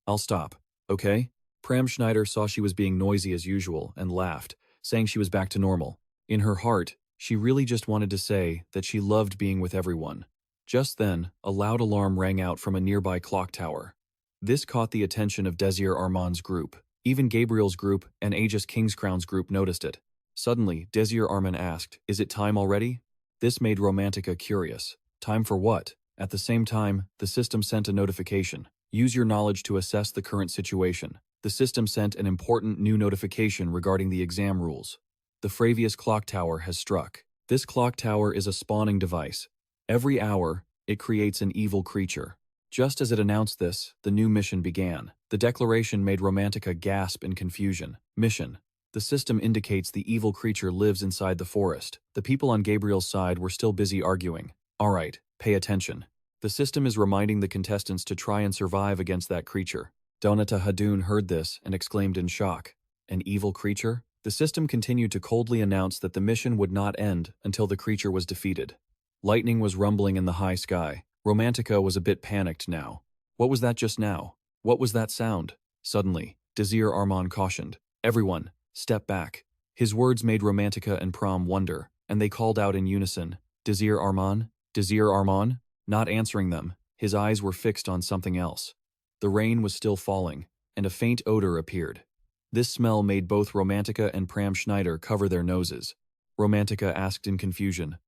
I'll stop, okay?" Pram Schneider saw she was being noisy as usual and laughed, saying she was back to normal. In her heart, she really just wanted to say that she loved being with everyone. Just then, a loud alarm rang out from a nearby clock tower. This caught the attention of Desir Arman's group. Even Gabriel's group and Ajest Kingscrown's group noticed it. Suddenly, Desir Arman asked, "Is it time already?" This made Romantica curious. Time for what? At the same time, the system sent a notification. Use your knowledge to assess the current situation. The system sent an important new notification regarding the exam rules. The Fravius clock tower has struck. This clock tower is a spawning device. Every hour, it creates an evil creature. Just as it announced this, the new mission began. The declaration made Romantica gasp in confusion. Mission. The system indicates the evil creature lives inside the forest. The people on Gabriel's side were still busy arguing. All right, pay attention. The system is reminding the contestants to try and survive against that creature. Donata Hadun heard this and exclaimed in shock. An evil creature? The system continued to coldly announce that the mission would not end until the creature was defeated. Lightning was rumbling in the high sky. Romantica was a bit panicked now. What was that just now? What was that sound? Suddenly, Desir Arman cautioned. Everyone, step back. His words made Romantica and Pram wonder, and they called out in unison, Desir Arman? Desir Arman? Not answering them, his eyes were fixed on something else. The rain was still falling, and a faint odor appeared. This smell made both Romantica and Pram Schneider cover their noses. Romantica asked in confusion,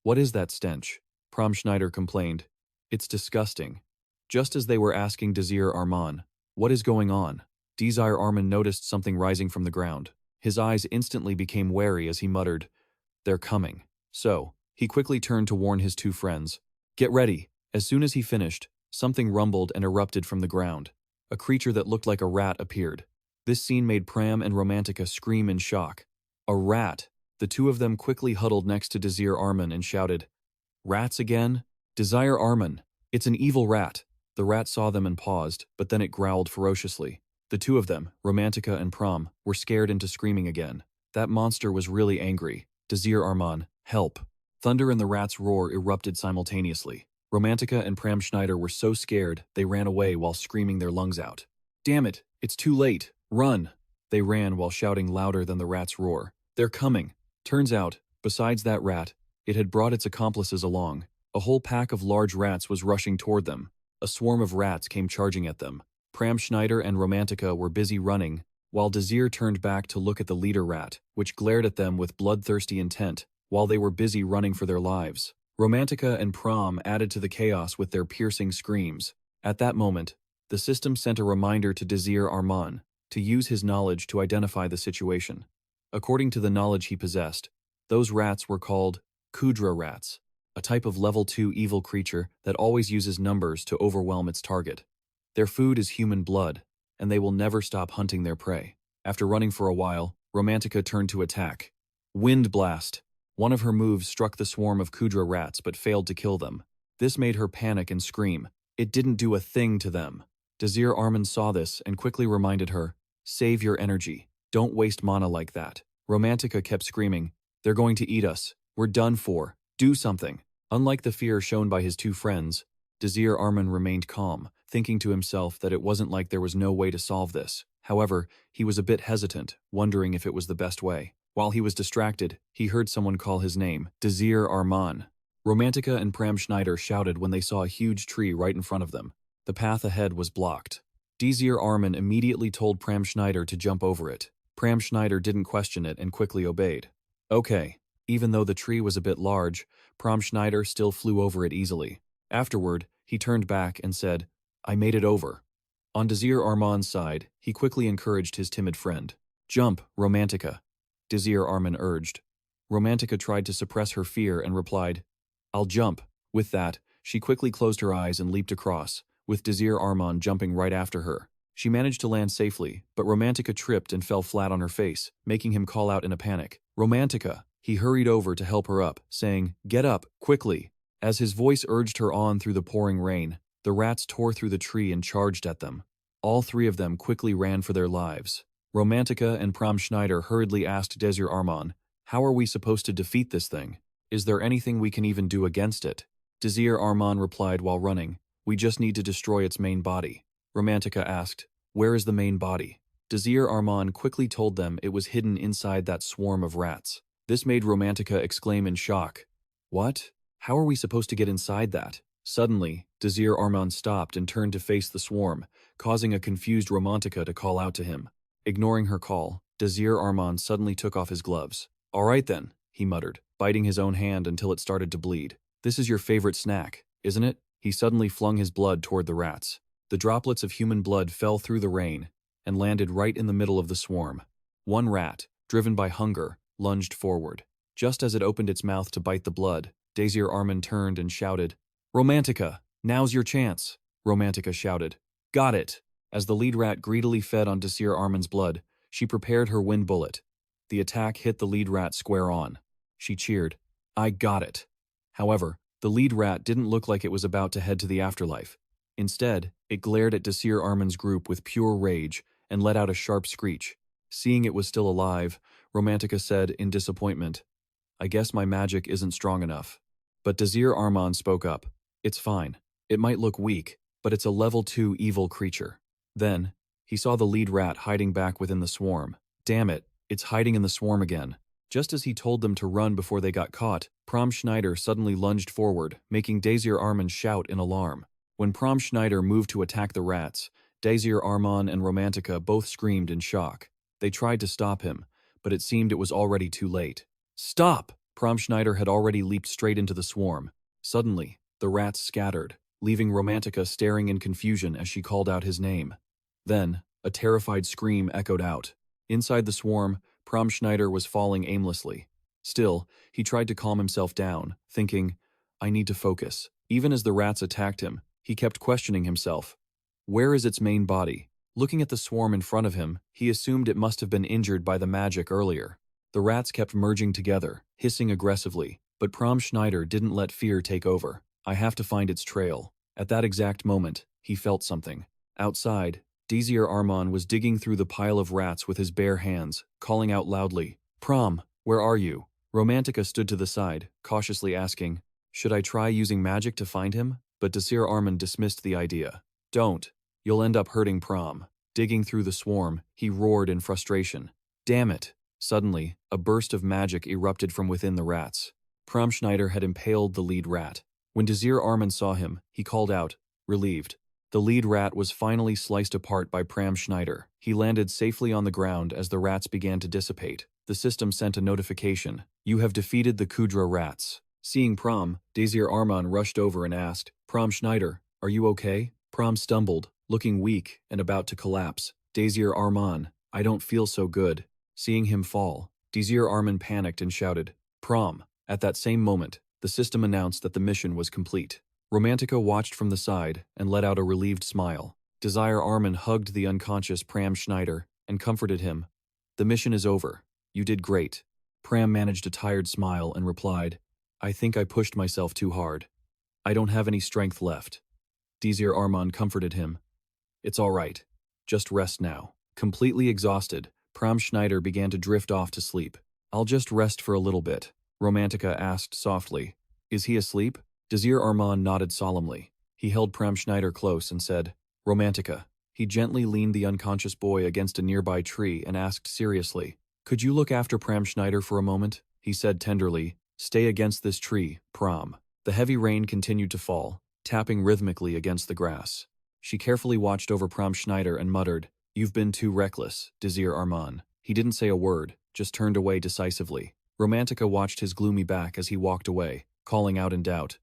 "What is that stench?" Pram Schneider complained, "It's disgusting." Just as they were asking Desir Arman, "What is going on?" Desir Arman noticed something rising from the ground. His eyes instantly became wary as he muttered, "They're coming." So, he quickly turned to warn his two friends. "Get ready." As soon as he finished, something rumbled and erupted from the ground. A creature that looked like a rat appeared. This scene made Pram and Romantica scream in shock. A rat! The two of them quickly huddled next to Desir Arman and shouted, "Rats again? Desir Arman! It's an evil rat!" The rat saw them and paused, but then it growled ferociously. The two of them, Romantica and Pram, were scared into screaming again. That monster was really angry. Desir Arman, help! Thunder and the rat's roar erupted simultaneously. Romantica and Pram Schneider were so scared, they ran away while screaming their lungs out. "Damn it, it's too late! Run!" They ran while shouting louder than the rat's roar. "They're coming!" Turns out, besides that rat, it had brought its accomplices along. A whole pack of large rats was rushing toward them. A swarm of rats came charging at them. Pram Schneider and Romantica were busy running, while Desir turned back to look at the leader rat, which glared at them with bloodthirsty intent, while they were busy running for their lives. Romantica and Pram added to the chaos with their piercing screams. At that moment, the system sent a reminder to Desir Arman to use his knowledge to identify the situation. According to the knowledge he possessed, those rats were called Kudra rats, a type of level 2 evil creature that always uses numbers to overwhelm its target. Their food is human blood, and they will never stop hunting their prey. After running for a while, Romantica turned to attack. Wind Blast! One of her moves struck the swarm of Kudra rats but failed to kill them. This made her panic and scream. It didn't do a thing to them. Desir Arman saw this and quickly reminded her, "Save your energy. Don't waste mana like that." Romantica kept screaming, "They're going to eat us. We're done for. Do something." Unlike the fear shown by his two friends, Desir Arman remained calm, thinking to himself that it wasn't like there was no way to solve this. However, he was a bit hesitant, wondering if it was the best way. While he was distracted, he heard someone call his name, Desir Arman. Romantica and Pram Schneider shouted when they saw a huge tree right in front of them. The path ahead was blocked. Desir Arman immediately told Pram Schneider to jump over it. Pram Schneider didn't question it and quickly obeyed. Okay. Even though the tree was a bit large, Pram Schneider still flew over it easily. Afterward, he turned back and said, "I made it over." On Desir Arman's side, he quickly encouraged his timid friend. "Jump, Romantica," Desir Arman urged. Romantica tried to suppress her fear and replied, "I'll jump." With that, she quickly closed her eyes and leaped across, with Desir Arman jumping right after her. She managed to land safely, but Romantica tripped and fell flat on her face, making him call out in a panic, "Romantica!" He hurried over to help her up, saying, "Get up, quickly!" As his voice urged her on through the pouring rain, the rats tore through the tree and charged at them. All three of them quickly ran for their lives. Romantica and Pram Schneider hurriedly asked Desir Arman, How are we supposed to defeat this thing? Is there anything we can even do against it? Desir Arman replied while running, we just need to destroy its main body. Romantica asked, where is the main body? Desir Arman quickly told them it was hidden inside that swarm of rats. This made Romantica exclaim in shock. What? How are we supposed to get inside that? Suddenly, Desir Arman stopped and turned to face the swarm, causing a confused Romantica to call out to him. Ignoring her call, Desir Arman suddenly took off his gloves. All right then, he muttered, biting his own hand until it started to bleed. This is your favorite snack, isn't it? He suddenly flung his blood toward the rats. The droplets of human blood fell through the rain and landed right in the middle of the swarm. One rat, driven by hunger, lunged forward. Just as it opened its mouth to bite the blood, Desir Arman turned and shouted, Romantica, now's your chance. Romantica shouted, got it. As the lead rat greedily fed on Desir Arman's blood, she prepared her wind bullet. The attack hit the lead rat square on. She cheered, I got it. However, the lead rat didn't look like it was about to head to the afterlife. Instead, it glared at Desir Arman's group with pure rage and let out a sharp screech. Seeing it was still alive, Romantica said in disappointment, I guess my magic isn't strong enough. But Desir Arman spoke up. It's fine. It might look weak, but it's a level 2 evil creature. Then, he saw the lead rat hiding back within the swarm. Damn it, it's hiding in the swarm again. Just as he told them to run before they got caught, Prom Schneider suddenly lunged forward, making Desir Arman shout in alarm. When Prom Schneider moved to attack the rats, Desir Arman and Romantica both screamed in shock. They tried to stop him, but it seemed it was already too late. Stop! Prom Schneider had already leaped straight into the swarm. Suddenly, the rats scattered, leaving Romantica staring in confusion as she called out his name. Then, a terrified scream echoed out. Inside the swarm, Prom Schneider was falling aimlessly. Still, he tried to calm himself down, thinking, I need to focus. Even as the rats attacked him, he kept questioning himself. Where is its main body? Looking at the swarm in front of him, he assumed it must have been injured by the magic earlier. The rats kept merging together, hissing aggressively, but Prom Schneider didn't let fear take over. I have to find its trail. At that exact moment, he felt something. Outside, Desir Arman was digging through the pile of rats with his bare hands, calling out loudly, Prom, where are you? Romantica stood to the side, cautiously asking, should I try using magic to find him? But Desir Arman dismissed the idea. Don't. You'll end up hurting Prom. Digging through the swarm, he roared in frustration. Damn it. Suddenly, a burst of magic erupted from within the rats. Prom Schneider had impaled the lead rat. When Desir Arman saw him, he called out, relieved. The lead rat was finally sliced apart by Prom Schneider. He landed safely on the ground as the rats began to dissipate. The system sent a notification. You have defeated the Kudra rats. Seeing Prom, Desir Arman rushed over and asked, Prom Schneider, are you okay? Prom stumbled, looking weak and about to collapse. Desir Arman, I don't feel so good. Seeing him fall, Desir Arman panicked and shouted, Prom. At that same moment, the system announced that the mission was complete. Romantica watched from the side and let out a relieved smile. Desir Arman hugged the unconscious Pram Schneider and comforted him. The mission is over. You did great. Pram managed a tired smile and replied, I think I pushed myself too hard. I don't have any strength left. Desir Arman comforted him. It's all right. Just rest now. Completely exhausted, Pram Schneider began to drift off to sleep. I'll just rest for a little bit, Romantica asked softly. Is he asleep? Desir Arman nodded solemnly. He held Pram Schneider close and said, Romantica. He gently leaned the unconscious boy against a nearby tree and asked seriously, Could you look after Pram Schneider for a moment? He said tenderly, Stay against this tree, Pram. The heavy rain continued to fall, tapping rhythmically against the grass. She carefully watched over Pram Schneider and muttered, You've been too reckless, Desir Arman. He didn't say a word, just turned away decisively. Romantica watched his gloomy back as he walked away, calling out in doubt,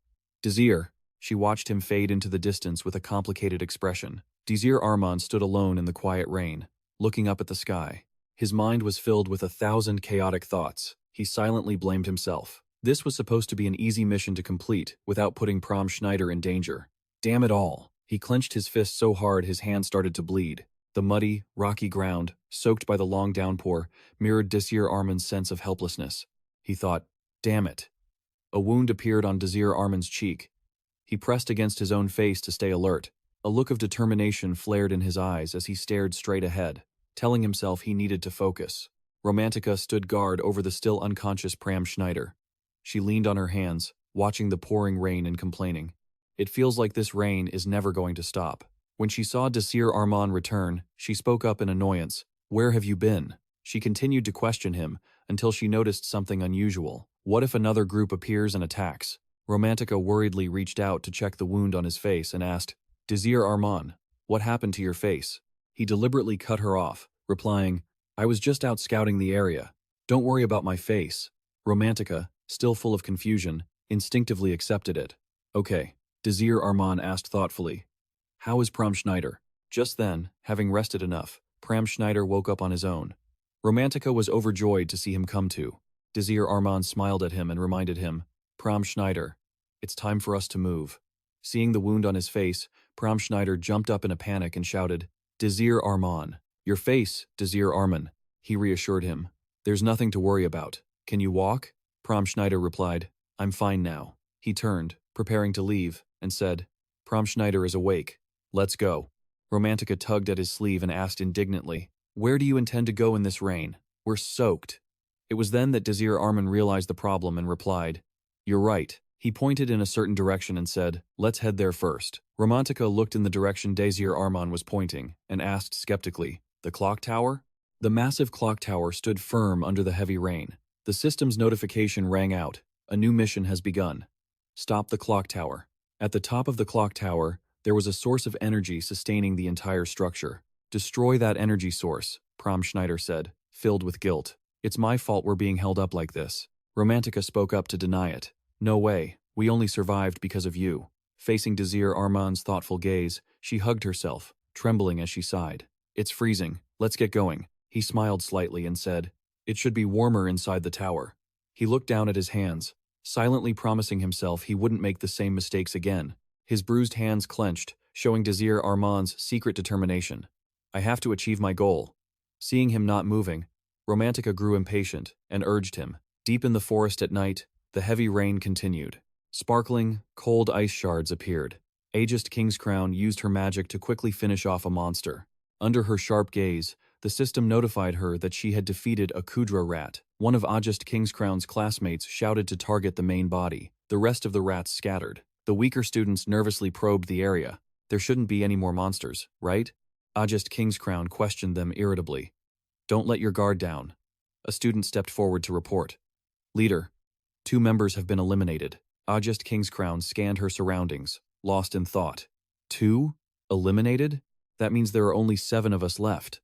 Desir. She watched him fade into the distance with a complicated expression. Desir Arman stood alone in the quiet rain, looking up at the sky. His mind was filled with 1,000 chaotic thoughts. He silently blamed himself. This was supposed to be an easy mission to complete without putting Pram Schneider in danger. Damn it all. He clenched his fist so hard his hand started to bleed. The muddy, rocky ground, soaked by the long downpour, mirrored Desir Arman's sense of helplessness. He thought, damn it. A wound appeared on Desir Arman's cheek. He pressed against his own face to stay alert. A look of determination flared in his eyes as he stared straight ahead, telling himself he needed to focus. Romantica stood guard over the still unconscious Pram Schneider. She leaned on her hands, watching the pouring rain and complaining. It feels like this rain is never going to stop. When she saw Desir Arman return, she spoke up in annoyance. "Where have you been?" She continued to question him until she noticed something unusual. What if another group appears and attacks? Romantica worriedly reached out to check the wound on his face and asked, "Desir Arman, what happened to your face?" He deliberately cut her off, replying, "I was just out scouting the area. Don't worry about my face." Romantica, still full of confusion, instinctively accepted it. "Okay," Desir Arman asked thoughtfully. "How is Pram Schneider?" Just then, having rested enough, Pram Schneider woke up on his own. Romantica was overjoyed to see him come to. Desir Arman smiled at him and reminded him, "Pram Schneider, it's time for us to move." Seeing the wound on his face, Pram Schneider jumped up in a panic and shouted, "Desir Arman, your face, Desir Arman." He reassured him, "There's nothing to worry about. Can you walk?" Pram Schneider replied, "I'm fine now." He turned, preparing to leave, and said, "Pram Schneider is awake. Let's go." Romantica tugged at his sleeve and asked indignantly, "Where do you intend to go in this rain? We're soaked." It was then that Desir Arman realized the problem and replied, "You're right." He pointed in a certain direction and said, "Let's head there first." Romantica looked in the direction Desir Arman was pointing and asked skeptically, "The clock tower?" The massive clock tower stood firm under the heavy rain. The system's notification rang out. "A new mission has begun. Stop the clock tower." At the top of the clock tower, there was a source of energy sustaining the entire structure. "Destroy that energy source," Pram Schneider said, filled with guilt. "It's my fault we're being held up like this." Romantica spoke up to deny it. "No way, we only survived because of you." Facing Desir Arman's thoughtful gaze, she hugged herself, trembling as she sighed. "It's freezing, let's get going." He smiled slightly and said, "It should be warmer inside the tower." He looked down at his hands, silently promising himself he wouldn't make the same mistakes again. His bruised hands clenched, showing Desir Arman's secret determination. "I have to achieve my goal." Seeing him not moving, Romantica grew impatient and urged him. Deep in the forest at night, the heavy rain continued. Sparkling, cold ice shards appeared. Ajest Kingscrown used her magic to quickly finish off a monster. Under her sharp gaze, the system notified her that she had defeated a Kudra rat. One of Ajest Kingscrown's classmates shouted to target the main body. The rest of the rats scattered. The weaker students nervously probed the area. "There shouldn't be any more monsters, right?" Ajest Kingscrown questioned them irritably. "Don't let your guard down." A student stepped forward to report. "Leader, 2 members have been eliminated." Ajest Kingscrown scanned her surroundings, lost in thought. 2? Eliminated? That means there are only 7 of us left.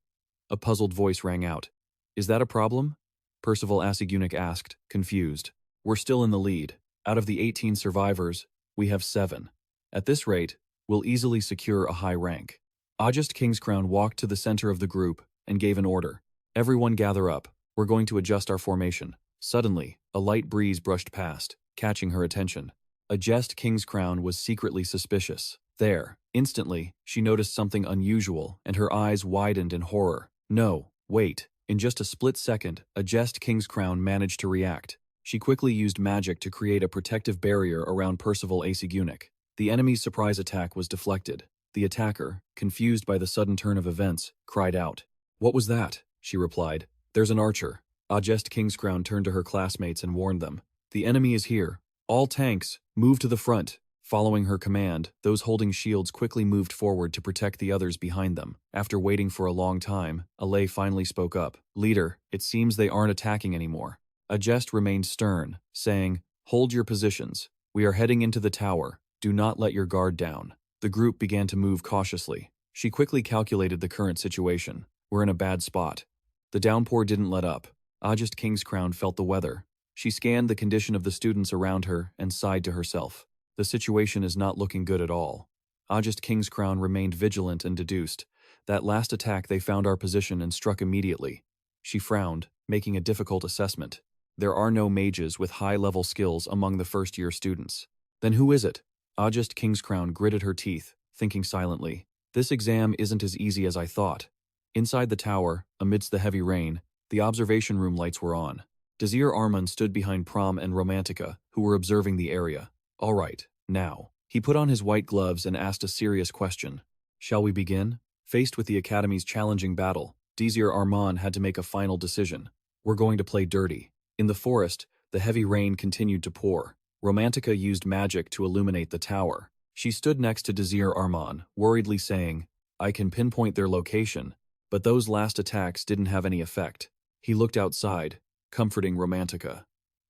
A puzzled voice rang out. "Is that a problem?" Percival Asigunik asked, confused. "We're still in the lead. Out of the 18 survivors, we have 7. At this rate, we'll easily secure a high rank." Ajest Kingscrown walked to the center of the group and gave an order. "Everyone gather up. We're going to adjust our formation." Suddenly, a light breeze brushed past, catching her attention. Ajest Kingscrown was secretly suspicious. There, instantly, she noticed something unusual, and her eyes widened in horror. "No, wait." In just a split second, Ajest Kingscrown managed to react. She quickly used magic to create a protective barrier around Percival Asigunik. The enemy's surprise attack was deflected. The attacker, confused by the sudden turn of events, cried out. "What was that?" she replied. "There's an archer." Ajest Kingscrown turned to her classmates and warned them. "The enemy is here. All tanks, move to the front." Following her command, those holding shields quickly moved forward to protect the others behind them. After waiting for a long time, Alay finally spoke up. "Leader, it seems they aren't attacking anymore." Ajest remained stern, saying, "Hold your positions. We are heading into the tower. Do not let your guard down." The group began to move cautiously. She quickly calculated the current situation. "We're in a bad spot." The downpour didn't let up. Ajest Kingscrown felt the weather. She scanned the condition of the students around her and sighed to herself. The situation is not looking good at all. Ajest Kingscrown remained vigilant and deduced. That last attack they found our position and struck immediately. She frowned, making a difficult assessment. There are no mages with high-level skills among the first-year students. Then who is it? Ajest Kingscrown gritted her teeth, thinking silently. This exam isn't as easy as I thought. Inside the tower, amidst the heavy rain, the observation room lights were on. Desir Arman stood behind Pram and Romantica, who were observing the area. "All right, now." He put on his white gloves and asked a serious question. "Shall we begin?" Faced with the Academy's challenging battle, Desir Arman had to make a final decision. We're going to play dirty. In the forest, the heavy rain continued to pour. Romantica used magic to illuminate the tower. She stood next to Desir Arman, worriedly saying, I can pinpoint their location, but those last attacks didn't have any effect. He looked outside, comforting Romantica.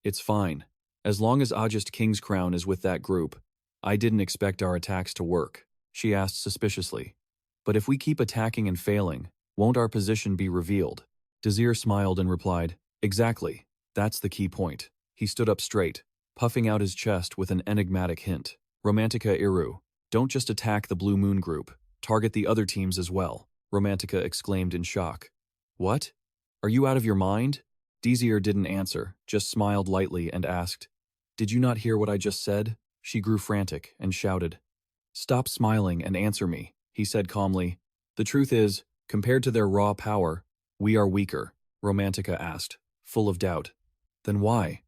It's fine. As long as Ajest Kingscrown is with that group. I didn't expect our attacks to work, she asked suspiciously. But if we keep attacking and failing, won't our position be revealed? Desir smiled and replied, Exactly. That's the key point. He stood up straight, puffing out his chest with an enigmatic hint. Romantica Iru, don't just attack the Blue Moon group, target the other teams as well, Romantica exclaimed in shock. What? Are you out of your mind? Desir didn't answer, just smiled lightly and asked, Did you not hear what I just said? She grew frantic and shouted. Stop smiling and answer me, he said calmly. The truth is, compared to their raw power, we are weaker, Romantica asked, full of doubt. Then why?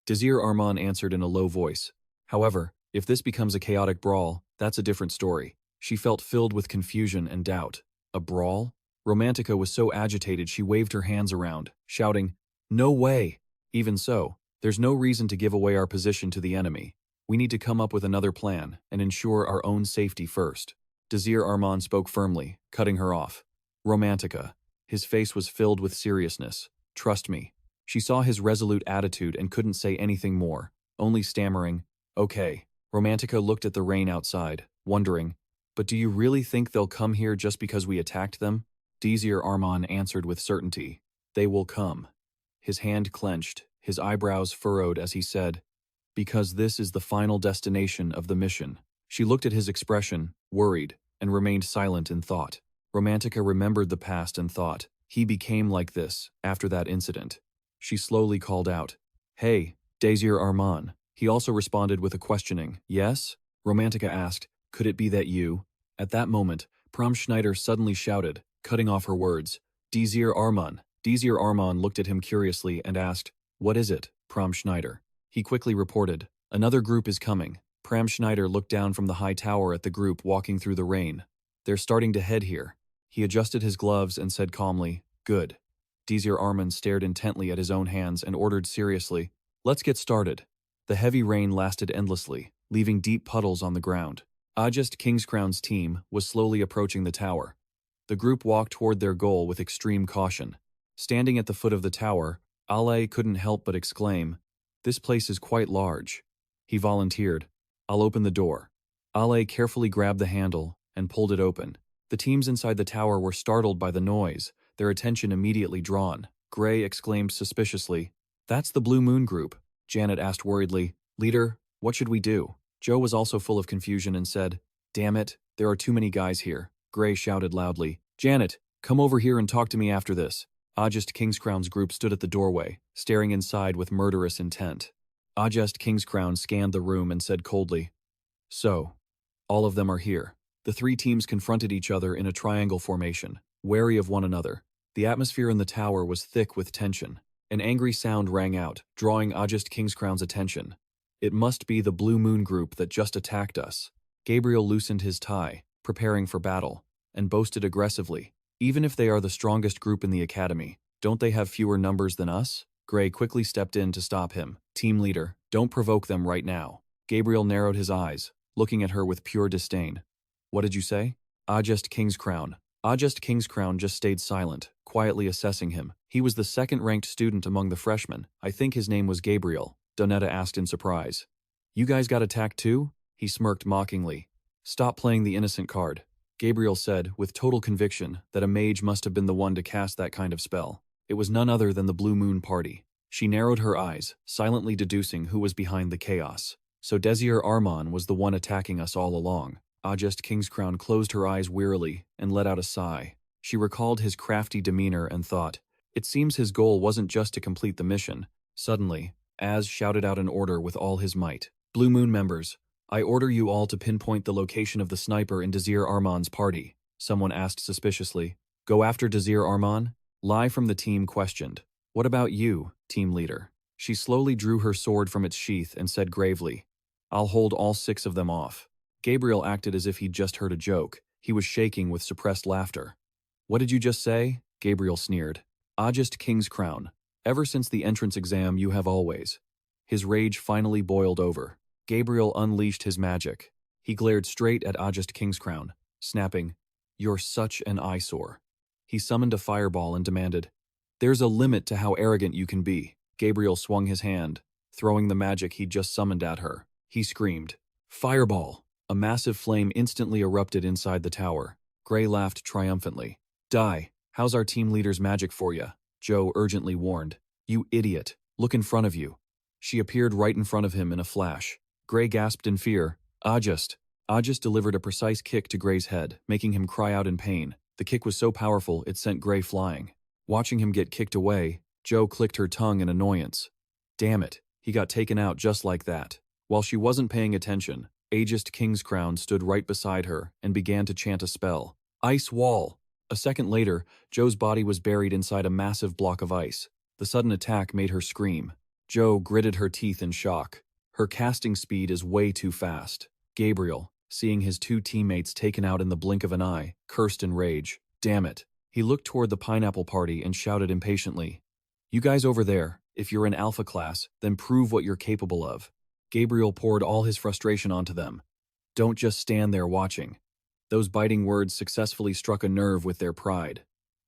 Desir Arman answered in a low voice. However, if this becomes a chaotic brawl, that's a different story. She felt filled with confusion and doubt. A brawl? Romantica was so agitated she waved her hands around, shouting, No way! Even so, there's no reason to give away our position to the enemy. We need to come up with another plan and ensure our own safety first. Desir Arman spoke firmly, cutting her off. Romantica. His face was filled with seriousness. Trust me. She saw his resolute attitude and couldn't say anything more, only stammering, Okay. Romantica looked at the rain outside, wondering, But do you really think they'll come here just because we attacked them? Desir Arman answered with certainty, They will come. His hand clenched, his eyebrows furrowed as he said, Because this is the final destination of the mission. She looked at his expression, worried, and remained silent in thought. Romantica remembered the past and thought, he became like this after that incident. She slowly called out, Hey, Desir Arman. He also responded with a questioning, Yes? Romantica asked, Could it be that you? At that moment, Pram Schneider suddenly shouted, cutting off her words, Desir Arman. Desir Arman looked at him curiously and asked, What is it, Pram Schneider? He quickly reported, Another group is coming. Pram Schneider looked down from the high tower at the group walking through the rain. They're starting to head here. He adjusted his gloves and said calmly, Good. Desir Arman stared intently at his own hands and ordered seriously, Let's get started. The heavy rain lasted endlessly, leaving deep puddles on the ground. Ajest Kingscrown's team was slowly approaching the tower. The group walked toward their goal with extreme caution. Standing at the foot of the tower, Ale couldn't help but exclaim, This place is quite large. He volunteered, I'll open the door. Ale carefully grabbed the handle and pulled it open. The teams inside the tower were startled by the noise, their attention immediately drawn. Gray exclaimed suspiciously, That's the Blue Moon group. Janet asked worriedly, Leader, what should we do? Joe was also full of confusion and said, Damn it, there are too many guys here. Gray shouted loudly, Janet, come over here and talk to me after this. Ajest Kingscrown's group stood at the doorway, staring inside with murderous intent. Ajest Kingscrown scanned the room and said coldly, So, all of them are here. The three teams confronted each other in a triangle formation, wary of one another. The atmosphere in the tower was thick with tension. An angry sound rang out, drawing Ajest Kingscrown's attention. It must be the Blue Moon group that just attacked us. Gabriel loosened his tie, preparing for battle, and boasted aggressively, Even if they are the strongest group in the academy, don't they have fewer numbers than us? Gray quickly stepped in to stop him. Team leader, don't provoke them right now. Gabriel narrowed his eyes, looking at her with pure disdain. What did you say? Ajest Kingscrown. Ajest Kingscrown just stayed silent, quietly assessing him. He was the second-ranked student among the freshmen. I think his name was Gabriel, Donetta asked in surprise. You guys got attacked too? He smirked mockingly. Stop playing the innocent card. Gabriel said, with total conviction, that a mage must have been the one to cast that kind of spell. It was none other than the Blue Moon Party. She narrowed her eyes, silently deducing who was behind the chaos. So Desir Arman was the one attacking us all along. Ajest Kingscrown closed her eyes wearily and let out a sigh. She recalled his crafty demeanor and thought, it seems his goal wasn't just to complete the mission. Suddenly, Az shouted out an order with all his might. Blue Moon members, I order you all to pinpoint the location of the sniper in Desir Arman's party. Someone asked suspiciously. Go after Desir Arman? Lai from the team questioned. What about you, team leader? She slowly drew her sword from its sheath and said gravely, I'll hold all 6 of them off. Gabriel acted as if he'd just heard a joke. He was shaking with suppressed laughter. What did you just say? Gabriel sneered. Ajest Kingscrown. Ever since the entrance exam you have always. His rage finally boiled over. Gabriel unleashed his magic. He glared straight at Ajest Kingscrown, snapping, "You're such an eyesore." He summoned a fireball and demanded, "There's a limit to how arrogant you can be." Gabriel swung his hand, throwing the magic he'd just summoned at her. He screamed, "Fireball!" A massive flame instantly erupted inside the tower. Gray laughed triumphantly. "Die. How's our team leader's magic for ya?" Joe urgently warned. "You idiot. Look in front of you." She appeared right in front of him in a flash. Gray gasped in fear. "Ajest." Ajest delivered a precise kick to Gray's head, making him cry out in pain. The kick was so powerful it sent Gray flying. Watching him get kicked away, Joe clicked her tongue in annoyance. Damn it, he got taken out just like that. While she wasn't paying attention, Ajest Kingscrown stood right beside her and began to chant a spell. Ice wall! A second later, Joe's body was buried inside a massive block of ice. The sudden attack made her scream. Joe gritted her teeth in shock. Her casting speed is way too fast. Gabriel, seeing his two teammates taken out in the blink of an eye, cursed in rage. Damn it. He looked toward the pineapple party and shouted impatiently, "You guys over there, if you're in alpha class, then prove what you're capable of." Gabriel poured all his frustration onto them. "Don't just stand there watching." Those biting words successfully struck a nerve with their pride.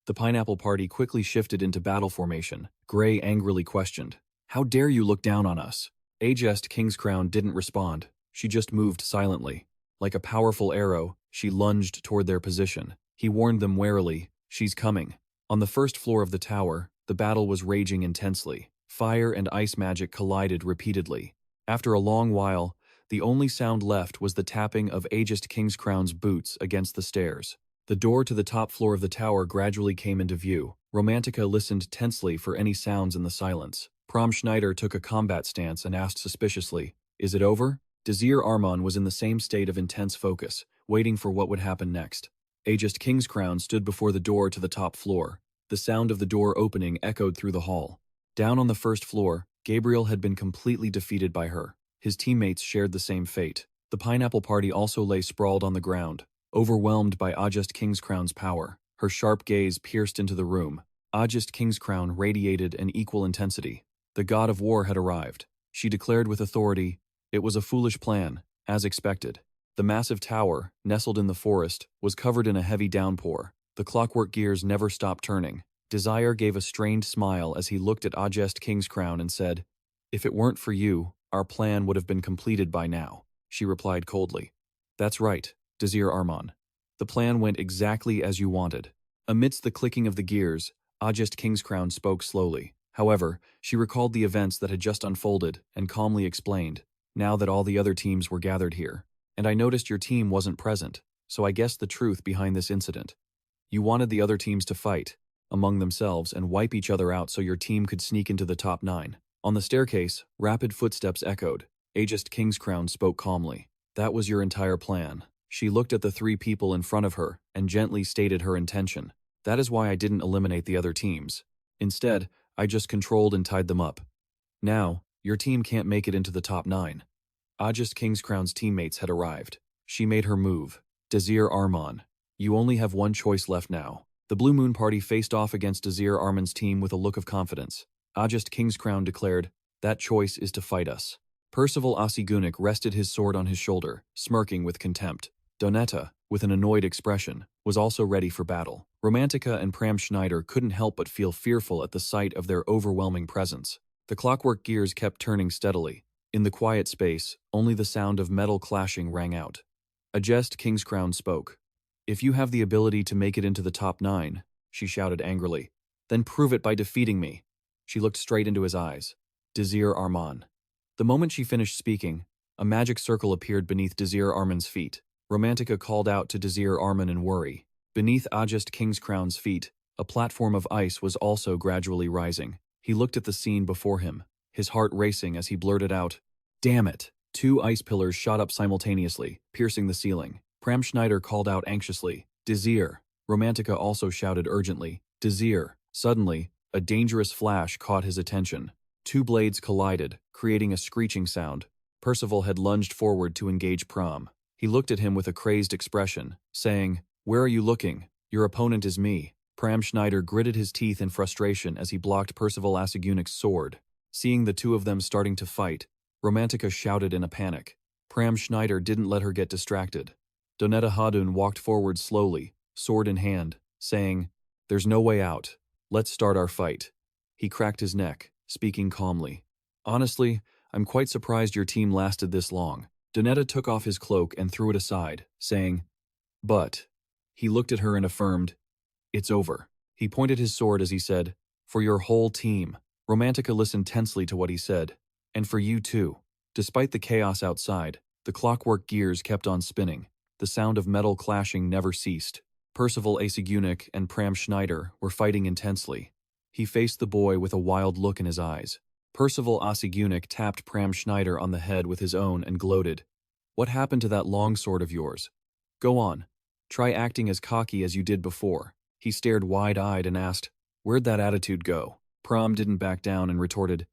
The pineapple party quickly shifted into battle formation. Gray angrily questioned, "How dare you look down on us?" Ajest Kingscrown didn't respond. She just moved silently. Like a powerful arrow, she lunged toward their position. He warned them warily, "She's coming." On the first floor of the tower, the battle was raging intensely. Fire and ice magic collided repeatedly. After a long while, the only sound left was the tapping of Ajest Kingscrown's boots against the stairs. The door to the top floor of the tower gradually came into view. Romantica listened tensely for any sounds in the silence. Prom Schneider took a combat stance and asked suspiciously, "Is it over?" Desir Arman was in the same state of intense focus, waiting for what would happen next. Ajest Kingscrown stood before the door to the top floor. The sound of the door opening echoed through the hall. Down on the first floor, Gabriel had been completely defeated by her. His teammates shared the same fate. The pineapple party also lay sprawled on the ground, overwhelmed by Ajest Kingscrown's power. Her sharp gaze pierced into the room. Ajest Kingscrown radiated an equal intensity. The god of war had arrived. She declared with authority, "It was a foolish plan, as expected." The massive tower, nestled in the forest, was covered in a heavy downpour. The clockwork gears never stopped turning. Desire gave a strained smile as he looked at Ajest Kingscrown and said, "If it weren't for you, our plan would have been completed by now." She replied coldly, "That's right, Desir Arman. The plan went exactly as you wanted." Amidst the clicking of the gears, Ajest Kingscrown spoke slowly. However, she recalled the events that had just unfolded and calmly explained, "Now that all the other teams were gathered here, and I noticed your team wasn't present, so I guessed the truth behind this incident. You wanted the other teams to fight among themselves and wipe each other out so your team could sneak into the top 9. On the staircase, rapid footsteps echoed. Ajest Kingscrown spoke calmly. "That was your entire plan." She looked at the 3 people in front of her and gently stated her intention. "That is why I didn't eliminate the other teams. Instead, I just controlled and tied them up. Now, your team can't make it into the top 9. Ajest Kingscrown's teammates had arrived. She made her move. "Desir Arman, you only have one choice left now." The Blue Moon Party faced off against Desir Arman's team with a look of confidence. Ajest Kingscrown declared, "That choice is to fight us." Percival Asigunik rested his sword on his shoulder, smirking with contempt. Donetta, with an annoyed expression, was also ready for battle. Romantica and Pram Schneider couldn't help but feel fearful at the sight of their overwhelming presence. The clockwork gears kept turning steadily. In the quiet space, only the sound of metal clashing rang out. Ajest Kingscrown spoke. "If you have the ability to make it into the top 9, she shouted angrily, "then prove it by defeating me." She looked straight into his eyes. Desir Arman. The moment she finished speaking, a magic circle appeared beneath Desir Arman's feet. Romantica called out to Desir Arman in worry. Beneath Ajest Kingscrown's feet, a platform of ice was also gradually rising. He looked at the scene before him, his heart racing as he blurted out, "Damn it!" 2 ice pillars shot up simultaneously, piercing the ceiling. Pram Schneider called out anxiously, "Desir!" Romantica also shouted urgently, "Desir!" Suddenly, a dangerous flash caught his attention. 2 blades collided, creating a screeching sound. Percival had lunged forward to engage Pram. He looked at him with a crazed expression, saying, "Where are you looking? Your opponent is me." Pram Schneider gritted his teeth in frustration as he blocked Percival Asagunic's sword. Seeing the two of them starting to fight, Romantica shouted in a panic. Pram Schneider didn't let her get distracted. Donetta Hadun walked forward slowly, sword in hand, saying, "There's no way out. Let's start our fight." He cracked his neck, speaking calmly. "Honestly, I'm quite surprised your team lasted this long." Donetta took off his cloak and threw it aside, saying, "But..." He looked at her and affirmed, "It's over." He pointed his sword as he said, "For your whole team." Romantica listened tensely to what he said. "And for you too." Despite the chaos outside, the clockwork gears kept on spinning. The sound of metal clashing never ceased. Percival Asagunic and Pram Schneider were fighting intensely. He faced the boy with a wild look in his eyes. Percival Asagunic tapped Pram Schneider on the head with his own and gloated. "What happened to that longsword of yours? Go on. Try acting as cocky as you did before." He stared wide-eyed and asked, "Where'd that attitude go?" Pram didn't back down and retorted,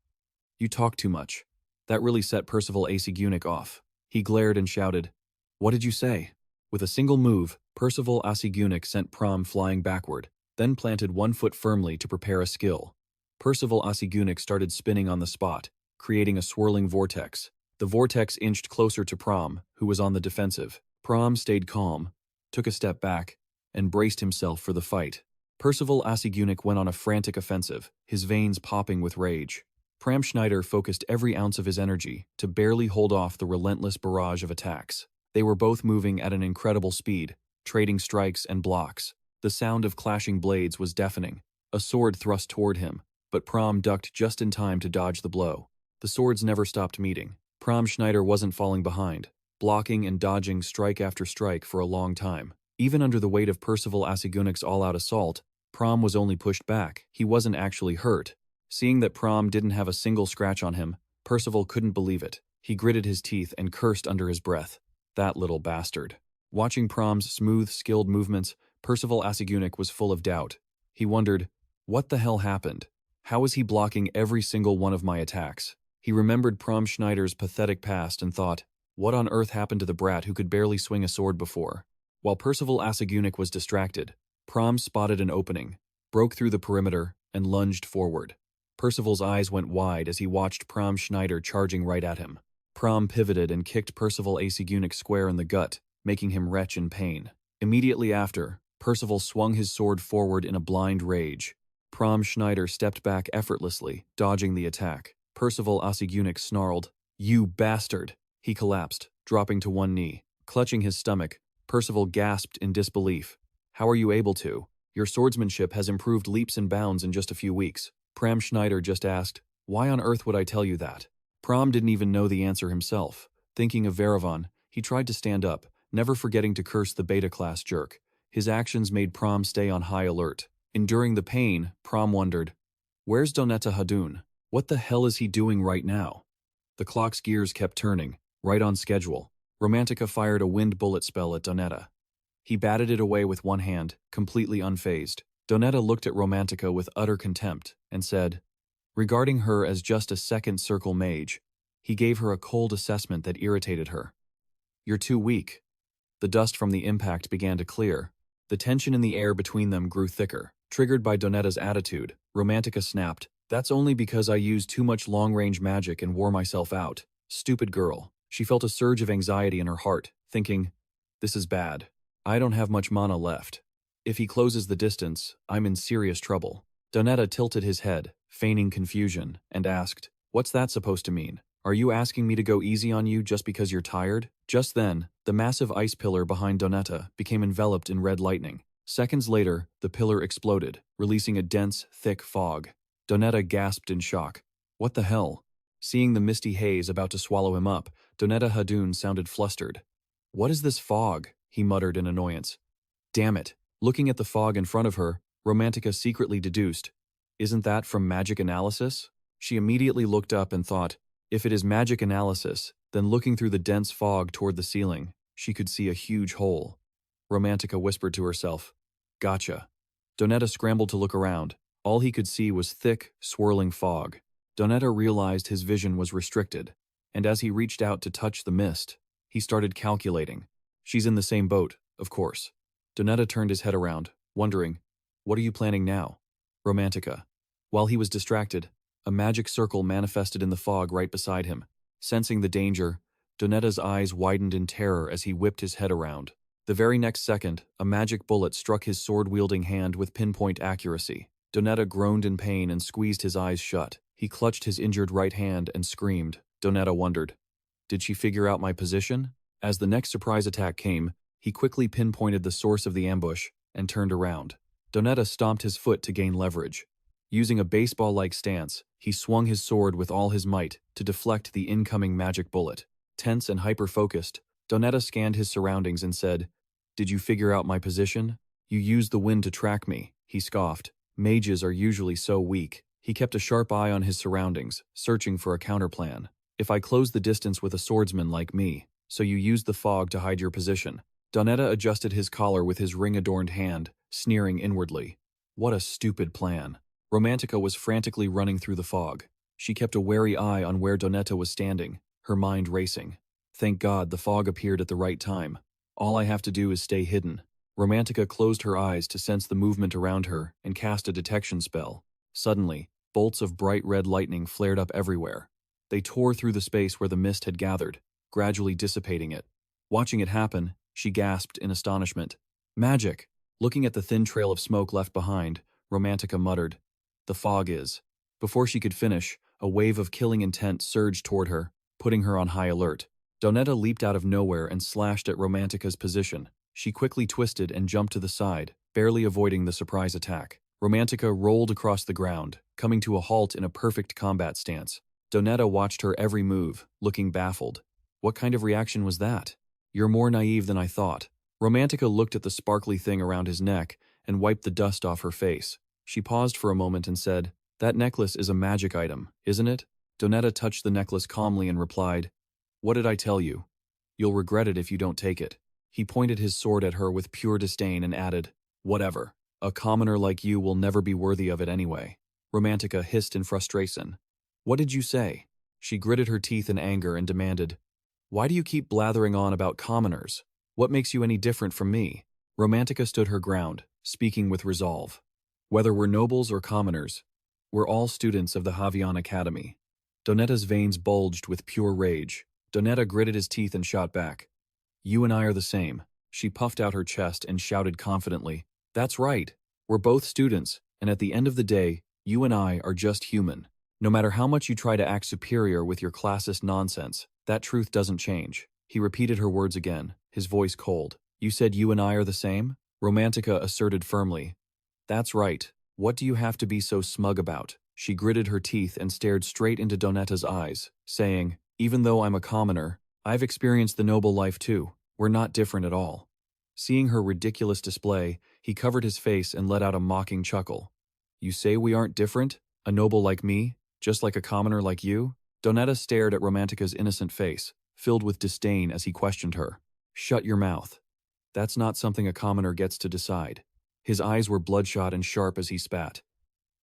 "You talk too much." That really set Percival Asagunic off. He glared and shouted, "What did you say?" With a single move, Percival Asagunic sent Pram flying backward, then planted one foot firmly to prepare a skill. Percival Asagunic started spinning on the spot, creating a swirling vortex. The vortex inched closer to Pram, who was on the defensive. Pram stayed calm, took a step back, and braced himself for the fight. Percival Asagunic went on a frantic offensive, his veins popping with rage. Pram Schneider focused every ounce of his energy to barely hold off the relentless barrage of attacks. They were both moving at an incredible speed, trading strikes and blocks. The sound of clashing blades was deafening. A sword thrust toward him, but Pram ducked just in time to dodge the blow. The swords never stopped meeting. Pram Schneider wasn't falling behind, blocking and dodging strike after strike for a long time. Even under the weight of Percival Asagunic's all-out assault, Pram was only pushed back. He wasn't actually hurt. Seeing that Pram didn't have a single scratch on him, Percival couldn't believe it. He gritted his teeth and cursed under his breath. That little bastard. Watching Pram's smooth, skilled movements, Percival Asagunic was full of doubt. He wondered, what the hell happened? How was he blocking every single one of my attacks? He remembered Pram Schneider's pathetic past and thought, what on earth happened to the brat who could barely swing a sword before? While Percival Asagunic was distracted, Pram spotted an opening, broke through the perimeter, and lunged forward. Percival's eyes went wide as he watched Pram Schneider charging right at him. Pram pivoted and kicked Percival Asagunic square in the gut, making him retch in pain. Immediately after, Percival swung his sword forward in a blind rage. Pram Schneider stepped back effortlessly, dodging the attack. Percival Asagunic snarled, "You bastard!" He collapsed, dropping to one knee. Clutching his stomach, Percival gasped in disbelief. "How are you able to? Your swordsmanship has improved leaps and bounds in just a few weeks." Pram Schneider just asked, "Why on earth would I tell you that?" Pram didn't even know the answer himself. Thinking of Varavan, he tried to stand up, never forgetting to curse the beta-class jerk. His actions made Pram stay on high alert. Enduring the pain, Pram wondered, "Where's Donetta Hadun? What the hell is he doing right now?" The clock's gears kept turning, right on schedule. Romantica fired a wind bullet spell at Donetta. He batted it away with one hand, completely unfazed. Donetta looked at Romantica with utter contempt and said, regarding her as just a second circle mage, he gave her a cold assessment that irritated her. "You're too weak." The dust from the impact began to clear. The tension in the air between them grew thicker. Triggered by Donetta's attitude, Romantica snapped, "That's only because I used too much long-range magic and wore myself out. Stupid girl." She felt a surge of anxiety in her heart, thinking, "This is bad. I don't have much mana left. If he closes the distance, I'm in serious trouble." Donetta tilted his head, feigning confusion, and asked, "What's that supposed to mean? Are you asking me to go easy on you just because you're tired?" Just then, the massive ice pillar behind Donetta became enveloped in red lightning. Seconds later, the pillar exploded, releasing a dense, thick fog. Donetta gasped in shock. What the hell? Seeing the misty haze about to swallow him up, Donetta Hadun sounded flustered. "What is this fog?" he muttered in annoyance. "Damn it." Looking at the fog in front of her, Romantica secretly deduced, "Isn't that from magic analysis?" She immediately looked up and thought, if it is magic analysis, then looking through the dense fog toward the ceiling, she could see a huge hole. Romantica whispered to herself, "Gotcha." Donetta scrambled to look around. All he could see was thick, swirling fog. Donetta realized his vision was restricted, and as he reached out to touch the mist, he started calculating. She's in the same boat, of course. Donetta turned his head around, wondering, What are you planning now? Romantica. While he was distracted, a magic circle manifested in the fog right beside him. Sensing the danger, Donetta's eyes widened in terror as he whipped his head around. The very next second, a magic bullet struck his sword-wielding hand with pinpoint accuracy. Donetta groaned in pain and squeezed his eyes shut. He clutched his injured right hand and screamed. Donetta wondered, did she figure out my position? As the next surprise attack came, he quickly pinpointed the source of the ambush and turned around. Donetta stomped his foot to gain leverage. Using a baseball-like stance, he swung his sword with all his might to deflect the incoming magic bullet. Tense and hyper-focused, Donetta scanned his surroundings and said, "Did you figure out my position? You used the wind to track me," he scoffed. Mages are usually so weak. He kept a sharp eye on his surroundings, searching for a counterplan. "If I close the distance with a swordsman like me, so you used the fog to hide your position." Donetta adjusted his collar with his ring-adorned hand, sneering inwardly. What a stupid plan. Romantica was frantically running through the fog. She kept a wary eye on where Donetta was standing, her mind racing. Thank God the fog appeared at the right time. All I have to do is stay hidden. Romantica closed her eyes to sense the movement around her and cast a detection spell. Suddenly, bolts of bright red lightning flared up everywhere. They tore through the space where the mist had gathered, gradually dissipating it. Watching it happen, she gasped in astonishment. Magic! Looking at the thin trail of smoke left behind, Romantica muttered, "The fog is." Before she could finish, a wave of killing intent surged toward her, putting her on high alert. Donetta leaped out of nowhere and slashed at Romantica's position. She quickly twisted and jumped to the side, barely avoiding the surprise attack. Romantica rolled across the ground, coming to a halt in a perfect combat stance. Donetta watched her every move, looking baffled. What kind of reaction was that? You're more naive than I thought. Romantica looked at the sparkly thing around his neck and wiped the dust off her face. She paused for a moment and said, "That necklace is a magic item, isn't it?" Donetta touched the necklace calmly and replied, "What did I tell you? You'll regret it if you don't take it." He pointed his sword at her with pure disdain and added, "Whatever. A commoner like you will never be worthy of it anyway." Romantica hissed in frustration. "What did you say?" She gritted her teeth in anger and demanded, "Why do you keep blathering on about commoners? What makes you any different from me?" Romantica stood her ground, speaking with resolve. "Whether we're nobles or commoners, we're all students of the Hebrion Academy." Donetta's veins bulged with pure rage. Donetta gritted his teeth and shot back. "You and I are the same." She puffed out her chest and shouted confidently, "That's right. We're both students, and at the end of the day, you and I are just human. No matter how much you try to act superior with your classist nonsense, that truth doesn't change." He repeated her words again, his voice cold. "You said you and I are the same?" Romantica asserted firmly. "That's right. What do you have to be so smug about?" She gritted her teeth and stared straight into Donetta's eyes, saying, "Even though I'm a commoner, I've experienced the noble life too. We're not different at all." Seeing her ridiculous display, he covered his face and let out a mocking chuckle. "You say we aren't different? A noble like me? Just like a commoner like you?" Donetta stared at Romantica's innocent face, filled with disdain as he questioned her. "Shut your mouth. That's not something a commoner gets to decide." His eyes were bloodshot and sharp as he spat.